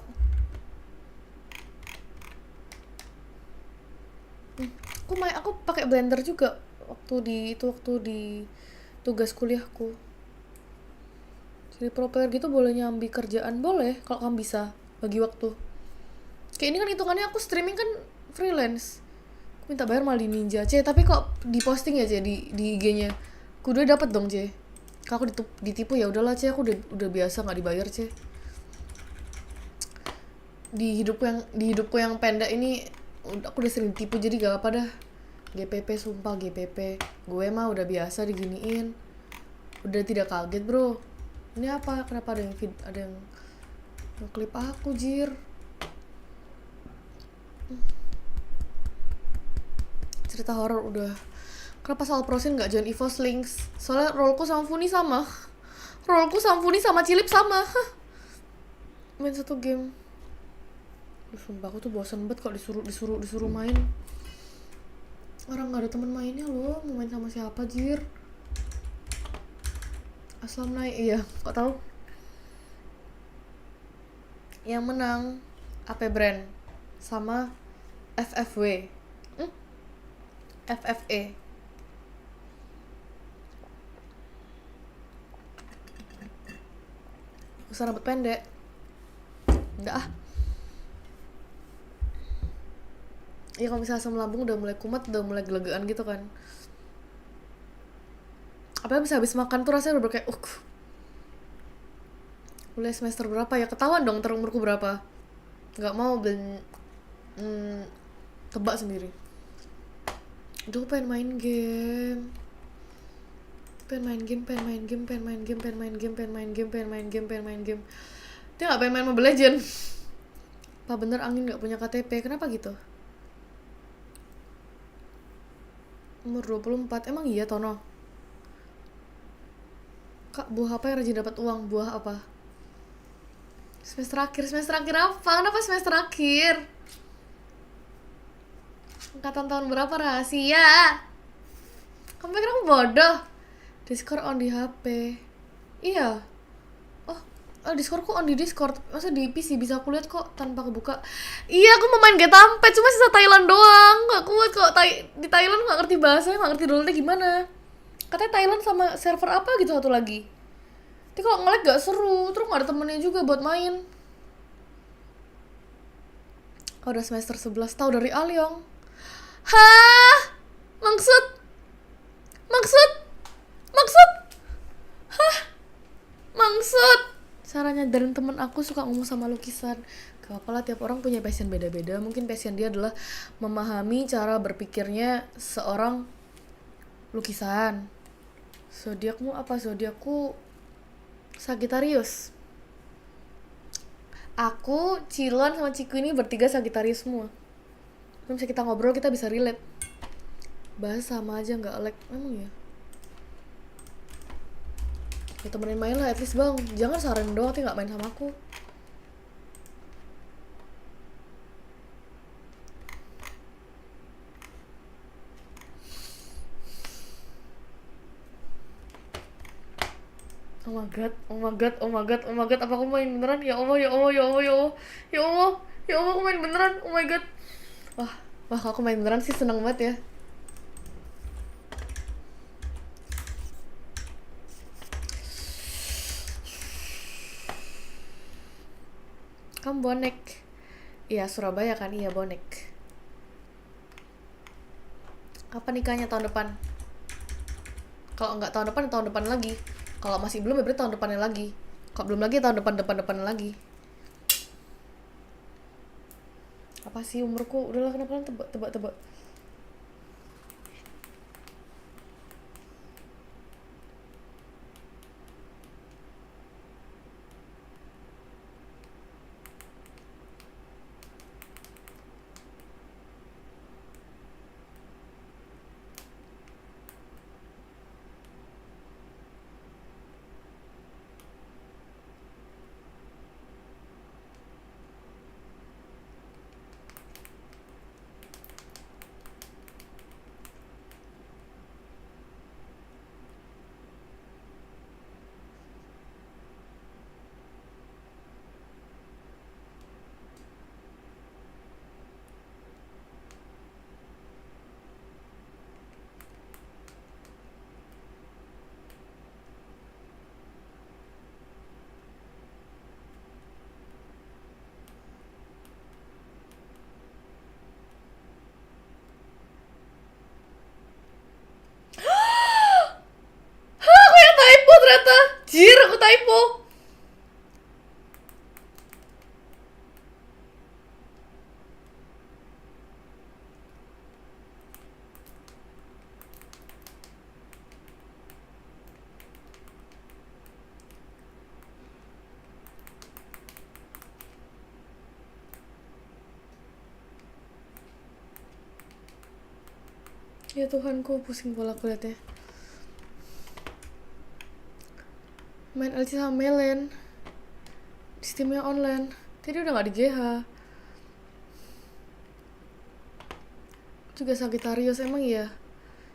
Aku pakai blender juga waktu di tugas kuliahku. Jadi pro player gitu boleh nyambi kerjaan? Boleh, kalau kamu bisa bagi waktu. Kayak ini kan hitungannya aku streaming kan freelance. Aku minta bayar malah di Ninja, tapi kok di posting ya, di IG-nya. Kudu dapat dong, Kalau aku ditipu ya udahlah, aku udah biasa nggak dibayar, Di hidupku yang pendek ini aku udah sering ditipu, jadi gak apa dah. GPP, sumpah GPP. Gue mah udah biasa diginiin. Udah tidak kaget, bro. Ini apa? Kenapa ada yang ngeklip aku, jir? Cerita horor udah. Kenapa soal prosin nggak join EVOS Links? Soalnya rollku sama Funi sama. Cilip sama. Main satu game. Sumpah aku tuh bosan banget kalau disuruh main. Orang nggak ada temen mainnya loh. Mau main sama siapa, jir? Aslam naik, iya, kok tahu? Yang menang BREN sama FFW. FFE. Usah rambut pendek. Udah ah. Ya kalau misalnya asam lambung udah mulai kumat, udah mulai gelegean gitu kan. Apalagi bisa habis makan tuh rasanya udah kayak Kuliah semester berapa ya? Ketahuan dong umurku berapa. Gak mau tebak sendiri. Aduh, pengen main game. Dia gak pengen main Mobile Legend. Apa bener Angin gak punya KTP? Kenapa gitu? Umur 24, emang iya Tono? Kak, buah apa yang rajin dapat uang? Buah apa? Semester akhir apa? Kenapa semester akhir? Angkatan tahun berapa rahasia? Kamu pikir aku bodoh? Discord on di HP. Iya. Oh, Discordku on di Discord. Masa di PC bisa aku lihat kok tanpa kebuka? Iya, aku mau main Getampet, cuma sisa Thailand doang. Gak kuat kok. Di Thailand gak ngerti bahasanya, gak ngerti downloadnya gimana. Katanya Thailand sama server apa gitu satu lagi. Tapi kalau nge-lag gak seru, terus gak ada temennya juga buat main. Oh, udah semester 11, tahu dari Alyong. Hah? Maksud? Hah? Maksud? Cara nyadarin temen aku suka ngomong sama lukisan. Gak apa lah, tiap orang punya passion beda-beda. Mungkin passion dia adalah memahami cara berpikirnya seorang lukisan. Zodiakmu apa? Zodiakku Sagittarius. Aku, Cilon, sama Ciku ini bertiga Sagittarius semua. Kalau bisa kita ngobrol, kita bisa relate. Bahas sama aja, gak lag. Emang ya? Ya temenin main lah, at least bang. Jangan saran doang, tapi gak main sama aku. Oh my god, apa aku main beneran? Ya Allah, aku main beneran, oh my god. Wah, aku main beneran sih seneng banget ya. Kamu bonek? Iya, Surabaya kan, iya bonek. Kapan nikahnya? Tahun depan. Kalau nggak tahun depan lagi. Kalau masih belum ya berarti tahun depannya lagi. Kalau belum lagi tahun depan lagi. Apa sih umurku? Udahlah, kenapa tebak. typo. Ya Tuhanku, pusing bola aku liatnya. Main LC sama Melen di Steamnya online. Tadi udah gak di GH. Juga Sagittarius, emang iya?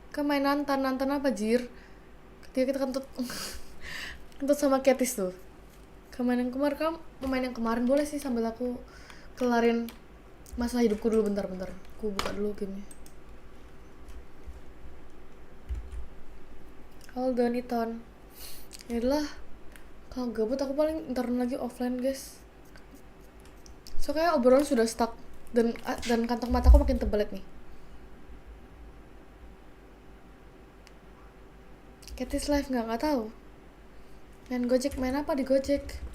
Kan main nonton apa Jir? Ketika kita kentut kentut sama Katis tuh. Main yang kemarin boleh sih sambil aku kelarin masalah hidupku dulu bentar. Aku buka dulu gamenya. Hold on Iton. Yaudah, kalau gabut aku paling ntar lagi offline guys. So kayak obrolan sudah stuck dan kantong mataku makin tebal nih. Katis live nggak tahu. Main Gojek, main apa di Gojek?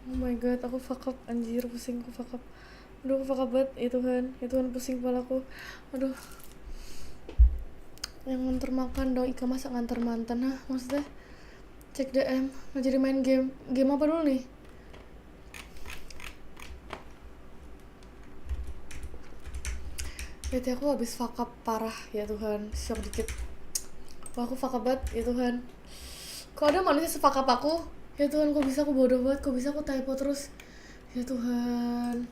Oh my god, aku fuck up, anjir, pusing, aku fuck up. Aduh, aku fuck up banget, ya Tuhan pusing kepalaku. Aduh. Yang nganter makan dong, Ika masa nganter mantan, hah? Maksudnya? Cek DM, nggak jadi main game. Game apa dulu nih? Berarti aku habis fuck up parah, ya Tuhan, shock dikit. Wah, aku fuck up banget, ya Tuhan. Kok ada manusia se-fuck up aku? Ya Tuhan, kok bisa aku bodoh banget, kok bisa aku typo terus. Ya Tuhan.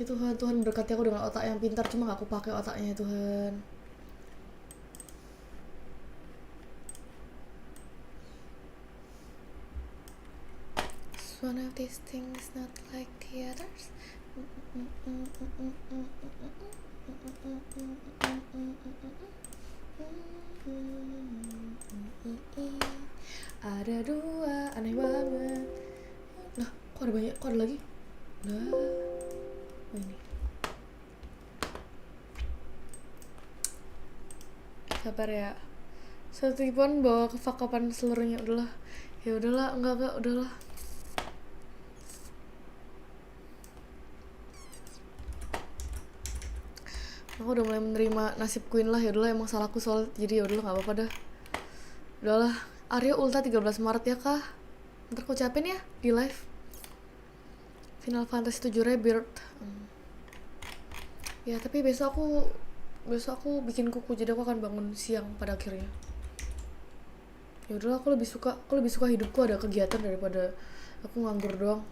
Ya Tuhan, Tuhan berkati aku dengan otak yang pintar, cuma gak aku pakai otaknya, ya Tuhan. One of these things not like the others. Ada dua, aneh banget. Lah, kok ada banyak? Kok ada lagi? Lah, ini. Sabar ya. Satu tipuan bawa ke fakapan seluruhnya. Udahlah. Ya udahlah, enggak, udahlah. Aku udah mulai menerima nasib queen lah. Ya udahlah, emang salahku soal, jadi ya udahlah, nggak apa-apa dah. Udahlah. Arya ulta 13 Maret ya kah? Ntar aku ucapin ya di live. Final Fantasy 7 Rebirth. Ya tapi besok aku bikin kuku, jadi aku akan bangun siang pada akhirnya. Ya udahlah, aku lebih suka hidupku ada kegiatan daripada aku nganggur doang.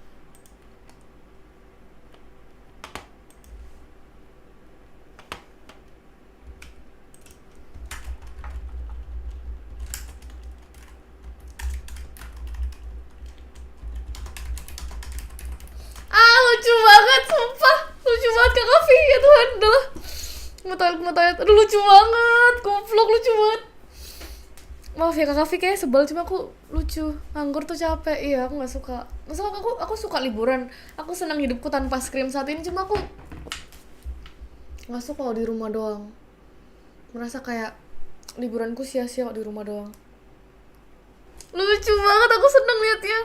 Lucu banget, sumpah. Lucu banget Kak Kavi, ya Tuhan, udahlah. Nge-toilet. Aduh, lucu banget. Goblok, lucu banget. Maaf ya Kak Kavi, kayaknya sebel, cuma aku lucu. Nganggur tuh capek, iya aku gak suka. Maksudnya aku suka liburan. Aku senang hidupku tanpa scream saat ini, cuma aku gak suka kalau di rumah doang. Merasa kayak liburanku sia-sia kalau di rumah doang. Lucu banget, aku seneng liatnya.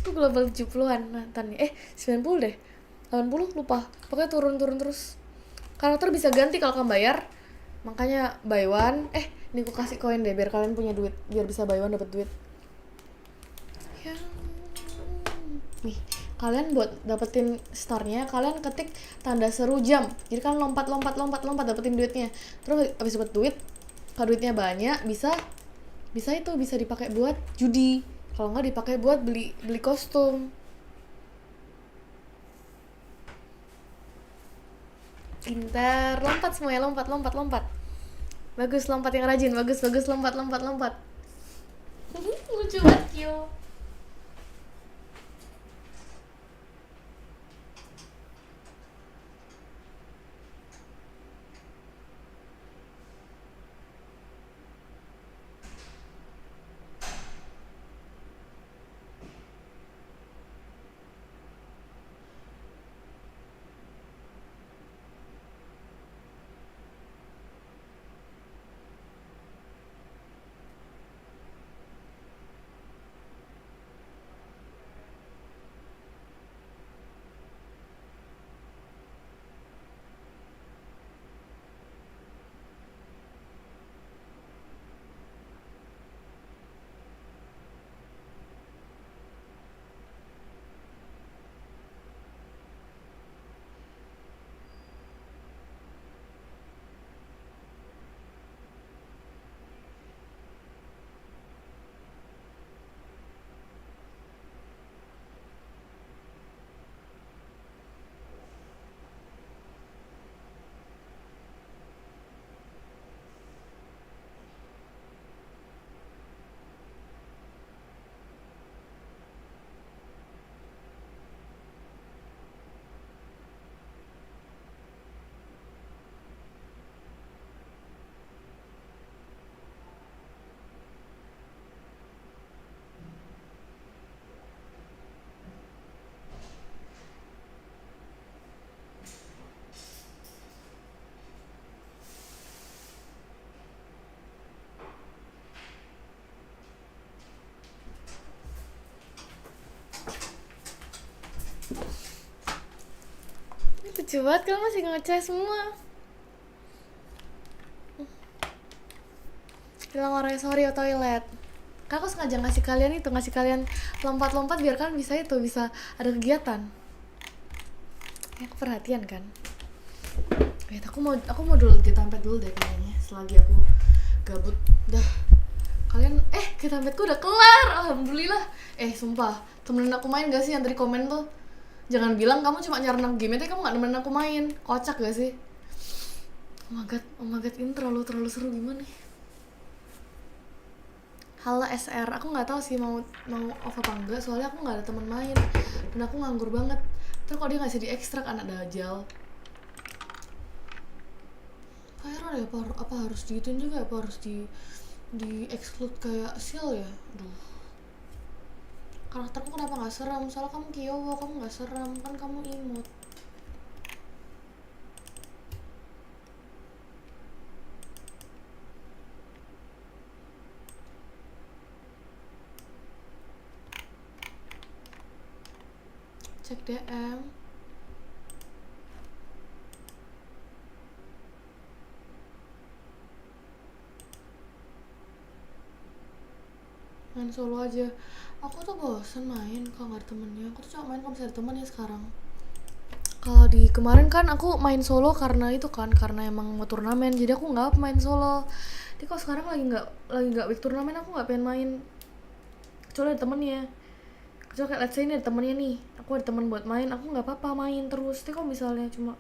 Itu global 70-an mantannya. 90 deh. 80 lupa. Pokoknya turun terus. Karakter bisa ganti kalau kamu bayar. Makanya buy one. Ini aku kasih koin deh biar kalian punya duit, biar bisa buy one dapat duit. Ya. Nih, kalian buat dapetin starnya, kalian ketik tanda seru jam. Jadi kalian lompat dapetin duitnya. Terus habis dapat duit, kalau duitnya banyak bisa dipakai buat judi. Kalau nggak dipakai buat beli kostum. Pintar, lompat semuanya, lompat. Bagus, lompat yang rajin, bagus, lompat. Lucu banget, yo. Lucu banget, kalian masih ngechat semua. Bilang orangnya sorry toilet. Kakak sengaja ngasih kalian lompat-lompat biar kalian bisa ada kegiatan. Ya, aku perhatian kan. Aku mau dulu kita tampet dulu deh kayaknya. Selagi aku gabut. Dah. Kalian kita tampetku udah kelar. Alhamdulillah. Sumpah, temenin aku main gak sih yang tadi komen tuh? Jangan bilang kamu cuma nyarnak game, tapi kamu gak nemenin aku main. Kocak gak sih? Oh my god, ini terlalu seru gimana nih? Halo SR, aku nggak tahu sih mau off apa enggak, soalnya aku nggak ada teman main dan aku nganggur banget. Terus kalau dia ngasih di ekstrak anak dajal. Viral ya, apa harus digituin juga, apa harus di exclude kayak seal ya? Aduh. Karakterku kenapa nggak seram? Soalnya kamu Kyowo, kamu nggak seram, kan kamu imut. Cek DM. Main solo aja. Aku tuh bosen main kalau nggak ada temennya. Aku tuh cuma main kalau misalnya ada temennya sekarang. Kalau di kemarin kan aku main solo karena itu kan, karena emang mau turnamen, jadi aku nggak main solo. Jadi kalau sekarang lagi nggak week turnamen, aku nggak pengen main. Kecuali ada temennya. Kecuali kayak let's say ini ada temennya nih, aku ada temen buat main, aku nggak apa-apa main terus. Tapi kalau misalnya cuma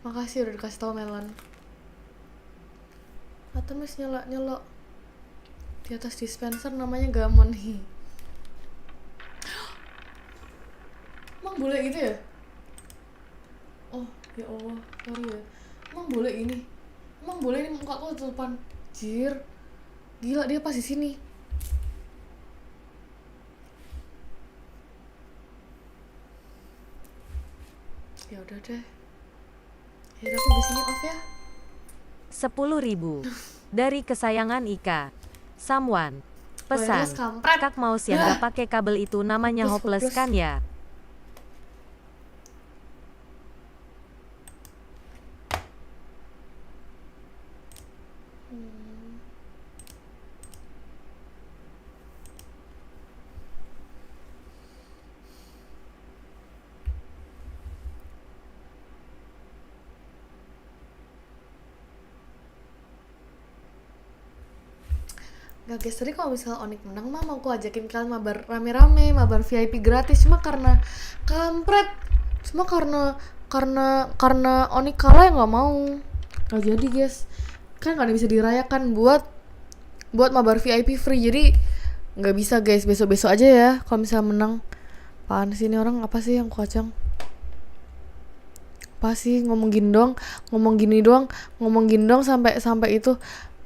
makasih udah dikasih tau Melon. Atau mas nyelok di atas dispenser namanya Gamon nih. Emang boleh gitu ya? Oh ya Allah, sorry ya. Emang boleh ini? Emang boleh ini muka aku tutupan? Jir, gila dia pas di sini. Ya udah deh. Ya aku di sini off ya. 10.000 dari kesayangan Ika. Someone. Pesan, Wireless kampret. kak mouse yang gak pakai kabel itu namanya hopeless kan ya? Gak guys, tadi kalau misalnya ONIC menang mah mau aku ajakin kalian mabar rame-rame, mabar VIP gratis, cuma karena kampret, cuma karena ONIC kalah ya nggak mau, nggak jadi guys, kan nggak bisa dirayakan buat mabar VIP free, jadi nggak bisa guys, besok aja ya kalau misalnya menang. Apaan sih ini orang, apa sih yang kacang? Apa sih ngomong gini doang sampai itu.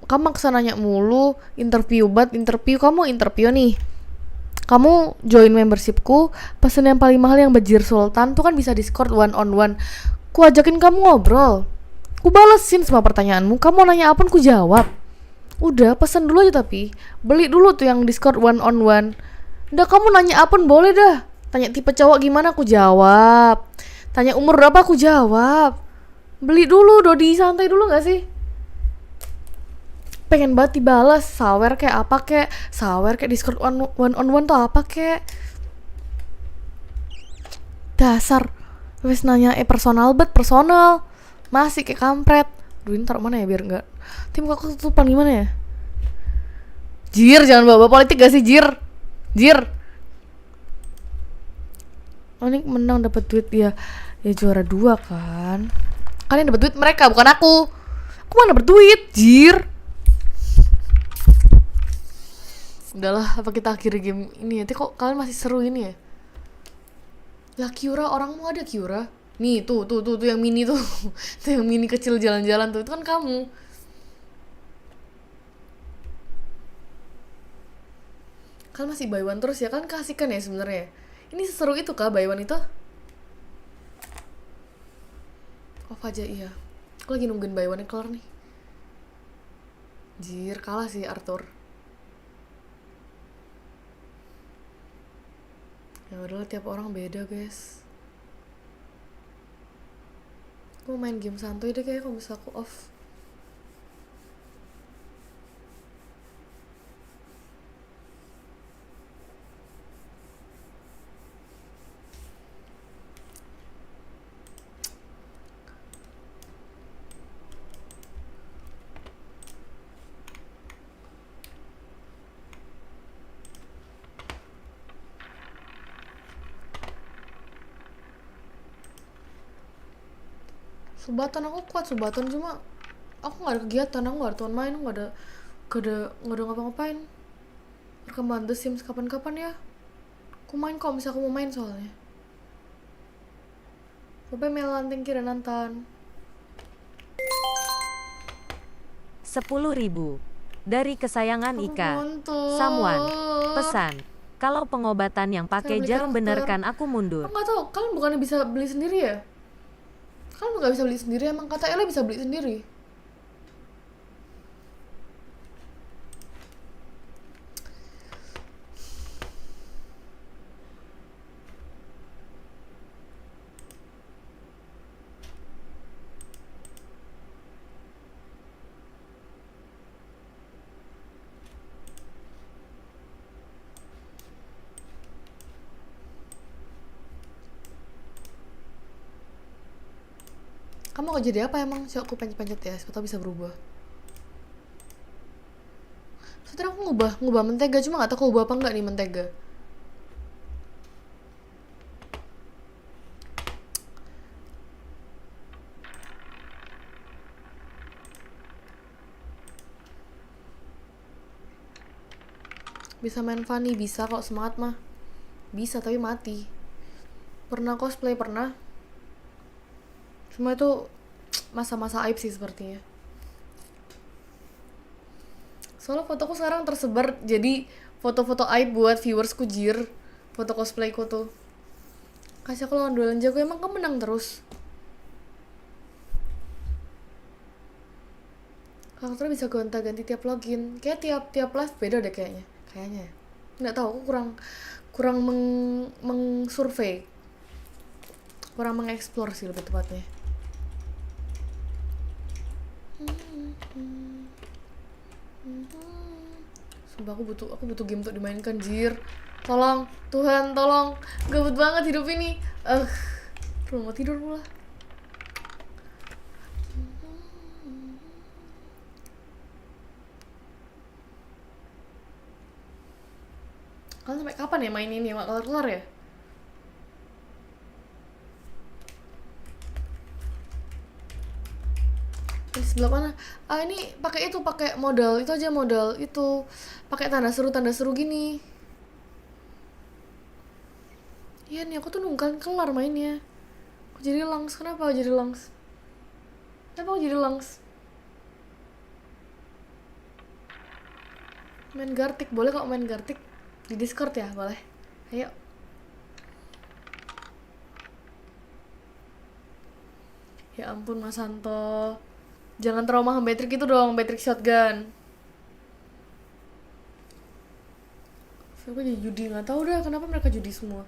Kamu maksa nanya mulu, interview kamu interview nih. Kamu join membershipku, pesen yang paling mahal yang bajir sultan tuh kan bisa Discord one on one. Ku ajakin kamu ngobrol, ku balesin semua pertanyaanmu, kamu nanya apa ku jawab. Udah pesen dulu aja, tapi beli dulu tuh yang Discord one on one. Udah kamu nanya apa boleh dah. Tanya tipe cowok gimana ku jawab. Tanya umur berapa ku jawab. Beli dulu, Dodi, santai dulu gak sih? Pengen banget dibalas, sawer kayak Discord one on one tuh apa kayak dasar wes nanya personal masih kayak kampret. Duh, ini taruh mana ya biar enggak tim aku tutupan gimana ya? Jir, jangan bawa politik gak sih, Jir ONIC menang dapat duit ya juara 2 kan. Kalian dapat duit, mereka bukan aku mana dapat duit, Jir. Udahlah, apa kita akhiri game ini ya? Kok kalian masih seru ini ya? Lah Kyura, orang mau ada Kyura. Nih, tuh yang mini tuh. Tuh yang mini kecil jalan-jalan tuh. Itu kan kamu. Kalian masih buy one terus ya? Kan kasihkan ya sebenarnya. Ini seseru itu kah buy one itu? Off aja, iya. Aku lagi nungguin buy one yang kelar nih. Jir, kalah sih Arthur. Ya udahlah, tiap orang beda guys. Aku main game santuy deh kayaknya kalau bisa aku off. Subatan aku kuat, Subatan, cuma aku nggak ada kegiatan, aku nggak ada teman main, nggak ada ngapa-ngapain. Perkembangan The Sims kapan-kapan ya. Aku main kalau misalnya aku mau main soalnya. Sampai melan tinggi dan nantan. 10.000 dari kesayangan Aku Ika. nonton. Samuan, pesan. Kalau pengobatan yang pakai Saya beli jarum karakter. bener kan aku mundur. Aku nggak tahu, kalian bukannya bisa beli sendiri ya? Kalian nggak bisa beli sendiri, emang kata Ella bisa beli sendiri. Kamu mau jadi apa emang? Coba aku pencet-pencet ya, siapa tahu bisa berubah. Setelah aku ngubah mentega, cuma gak tahu aku ubah apa enggak nih mentega. Bisa main funny, bisa kalau semangat mah. Bisa, tapi mati. Pernah cosplay, pernah. Cuma itu masa-masa aib sih sepertinya. Soalnya fotoku sekarang tersebar jadi foto-foto aib buat viewersku, Jir. Foto cosplayku tuh. Kasih aku lawan duelan jago, emang kamu menang terus. Karakternya bisa gonta-ganti tiap login. Kayak tiap live beda deh kayaknya. kayaknya. Nggak tahu, aku kurang mengsurvei, kurang mengeksplor sih lebih tepatnya. Sumpah aku butuh game untuk dimainkan, jir. Tolong, Tuhan, tolong. Gabut banget hidup ini. Belum mau tidur pula. Kalian sampai kapan ya main ini? Nggak kelar-kelar ya? Di sebelah mana? Ini pakai itu, pakai modal itu aja, modal itu. Pakai tanda seru gini. Iya nih, aku tuh nungguin kelar mainnya. Aku jadi langs. Kenapa aku jadi langs? Main Gartic, boleh kok main Gartic di Discord ya? Boleh. Ayo. Ya ampun Mas Santo. Jangan trauma Beatrix itu dong, Beatrix shotgun. Aku jadi judi, nggak tahu dah kenapa mereka judi semua.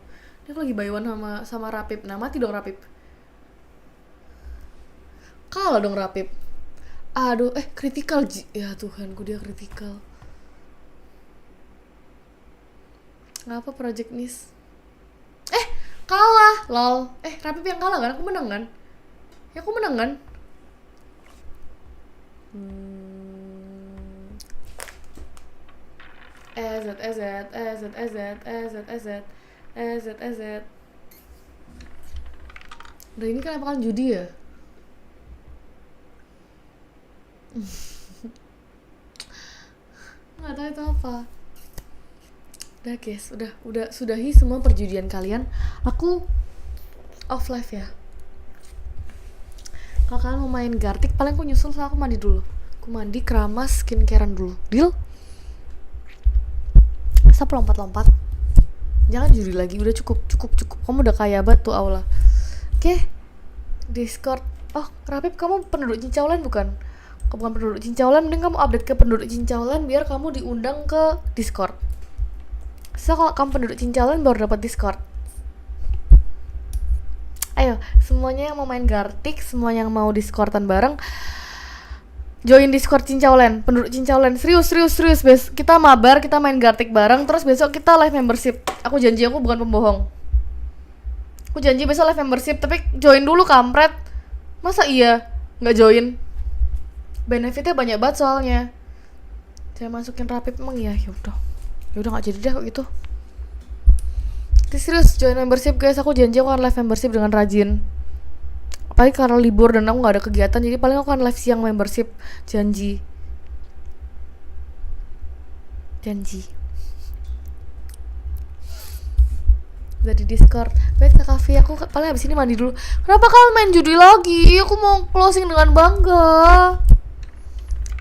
Ini aku lagi buy one sama Rapip. Nah, mati dong Rapip. Kalah dong Rapip. Aduh, critical. Ya Tuhanku, dia critical. Ngapa Project Nis? Kalah, lol. Rapip yang kalah kan? Aku menang kan? Ya aku menang kan? EZ. Udah ini kan bakalan judi ya? Nggak tahu itu apa. Udah guys, udah sudahi semua perjudian kalian. Aku off live ya. Kalau kalian mau main Gartic, paling aku nyusul, soalnya aku mandi dulu. Aku mandi, keramas, skincarean dulu. Deal? Masa lompat-lompat? Jangan judi lagi, udah cukup. Kamu udah kaya banget tuh aula. Oke. Discord. Oh, Rapip, kamu penduduk Cincaulan bukan? Bukan penduduk Cincaulan, mending kamu update ke penduduk Cincaulan biar kamu diundang ke Discord. So, kalau kamu penduduk Cincaulan baru dapat Discord. Ayo, semuanya yang mau main Gartic, semua yang mau Discordan bareng, join Discord Cincaulan, penduduk Cincaulan. Serius. Kita mabar, kita main Gartic bareng, terus besok kita live membership. Aku janji, aku bukan pembohong. Aku janji besok live membership, tapi join dulu kampret. Masa iya nggak join? Benefitnya banyak banget soalnya. Saya masukin Rapip emang ya, yaudah nggak jadi deh kok gitu. Serius, join membership guys, aku janji aku akan live membership dengan rajin. Apalagi karena libur dan aku gak ada kegiatan, jadi paling aku akan live siang membership. Janji. Udah di Discord. Baik Kak Kavi, aku paling abis ini mandi dulu. Kenapa kalian main judi lagi? Aku mau closing dengan bangga.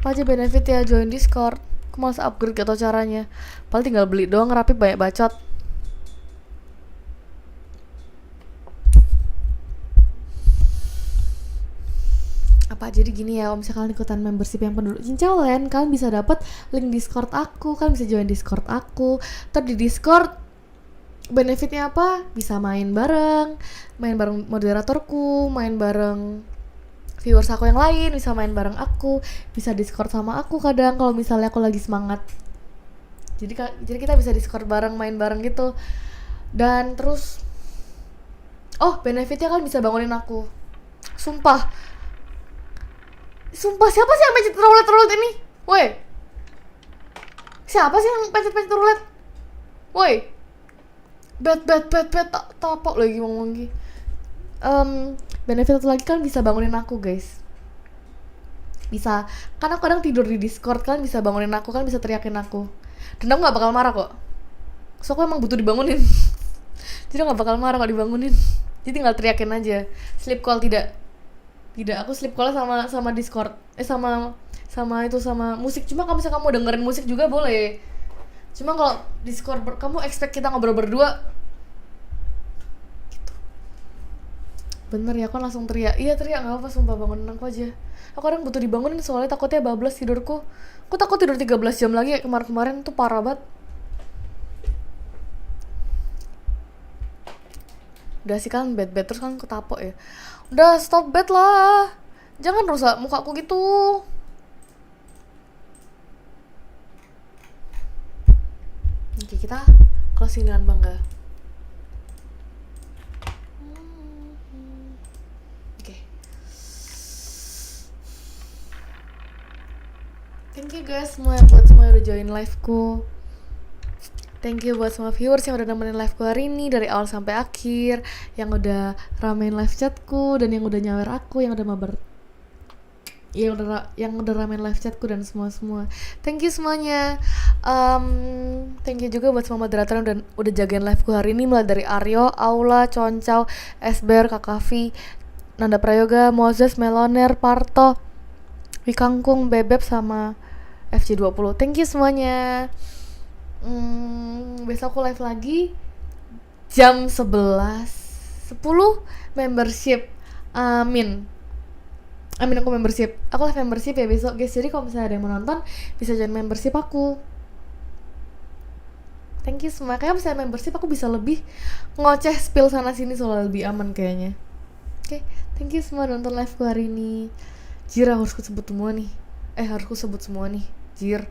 Apa aja benefit ya join Discord? Aku malas upgrade, gak tau caranya. Paling tinggal beli doang, Rapip banyak bacot. Apa jadi gini ya, kalau misalnya kalian ikutan membership yang penduduk Cincaulan, kalian bisa dapat link Discord aku, kalian bisa join Discord aku. Terus di Discord benefitnya apa? Bisa main bareng moderatorku, main bareng viewers aku yang lain, bisa main bareng aku, bisa Discord sama aku kadang kalau misalnya aku lagi semangat. Jadi kita bisa Discord bareng, main bareng gitu. Dan terus benefitnya kalian bisa bangunin aku. Sumpah, siapa sih yang pencet roulette ini? Woi, siapa sih yang pencet roulette? Woi, bet tapok lagi ngomong lagi. Benefit satu lagi, kan bisa bangunin aku guys. Bisa, kan aku kadang tidur di Discord, kan bisa bangunin aku, kan bisa teriakin aku. Dan aku gak bakal marah kok. So aku emang butuh dibangunin. Jadi gak bakal marah kalau dibangunin. Jadi tinggal teriakin aja. Sleep call tidak, aku sleep call sama Discord. Sama musik. Cuma kalau misalnya kamu dengerin musik juga boleh. Cuma kalau Discord kamu expect kita ngobrol berdua. Gitu. Bener ya, aku langsung teriak. Iya teriak, enggak apa-apa, sumpah bangunin aku aja. Aku kadang butuh dibangunin soalnya takutnya bablas tidurku. Aku takut tidur 13 jam lagi kayak kemarin-kemarin tuh parah banget. Udah sih kan bad terus kan ketapok ya. Udah stop bad lah. Jangan rusak mukaku gitu. Oke, kita closing dengan bangga. Oke. Thank you guys semua buat semua yang udah join live-ku. Thank you buat semua viewers yang udah nemenin live-ku hari ini dari awal sampai akhir, yang udah ramein live chatku dan yang udah nyawer aku, yang udah mabar, yang udah ramein live chatku dan semua. Thank you semuanya. Thank you juga buat semua moderator yang udah jagain liveku hari ini, mulai dari Aryo, Aula, Concau, Esber, Kakavi, Nanda Prayoga, Moses, Meloner, Parto, Wikangkung, Bebeb sama FJ20. Thank you semuanya. Besok aku live lagi jam 11.10 membership. Amin aku membership. Aku live membership ya besok guys. Jadi kalau misalnya ada yang mau nonton bisa join membership aku. Thank you semua. Kayaknya misalnya membership aku bisa lebih ngoceh spill sana sini soalnya lebih aman kayaknya. Oke, thank you semua nonton live ku hari ini. Jir, harus ku sebut semua nih. Jir.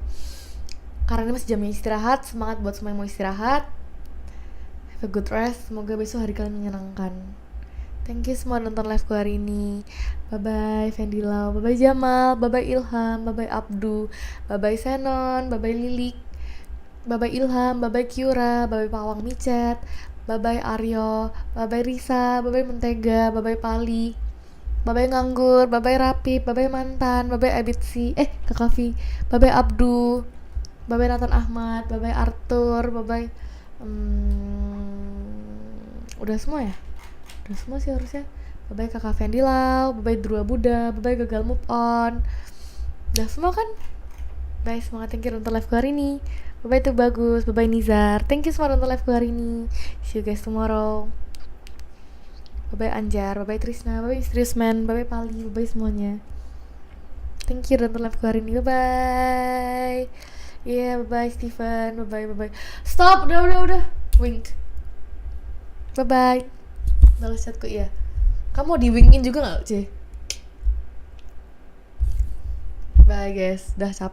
Karena ini masih jamnya istirahat. Semangat buat semua yang mau istirahat. Have a good rest. Semoga besok hari kalian menyenangkan. Thank you semua nonton live ku hari ini. Bye bye Vendilau, bye bye Jamal, bye bye Ilham, bye bye Abdu, bye bye Senon, bye bye Lilik, bye bye Ilham, bye bye Kyura, bye bye Pawang Micet, bye bye Aryo, bye bye Risa, bye bye Mentega, bye bye Pali, bye bye Nganggur, bye bye Rapip, bye bye Mantan, bye bye Abitsi, Kakavi, bye bye Abdu, bye bye Nathan Ahmad, bye bye Arthur, bye bye udah semua ya? Udah semua sih harusnya. Bye bye Kakak Vendilau, bye bye Drua Buddha, bye bye Gagal Move On. Udah semua kan? Bye, semangat, thank you nonton live ku hari ini. Bye bye tuh bagus, bye bye Nizar. Thank you semua nonton live ku hari ini. See you guys tomorrow. Bye bye Anjar, bye bye Trisna, bye bye Mysterious Man, bye bye Pali, bye bye semuanya. Thank you nonton live ku hari ini. Bye bye. Yeah, bye bye Steven, bye bye. Stop, udah. Wink. Bye bye. Balas chatku ya. Kamu mau di-wingin juga gak, C? Bye guys, udah capek.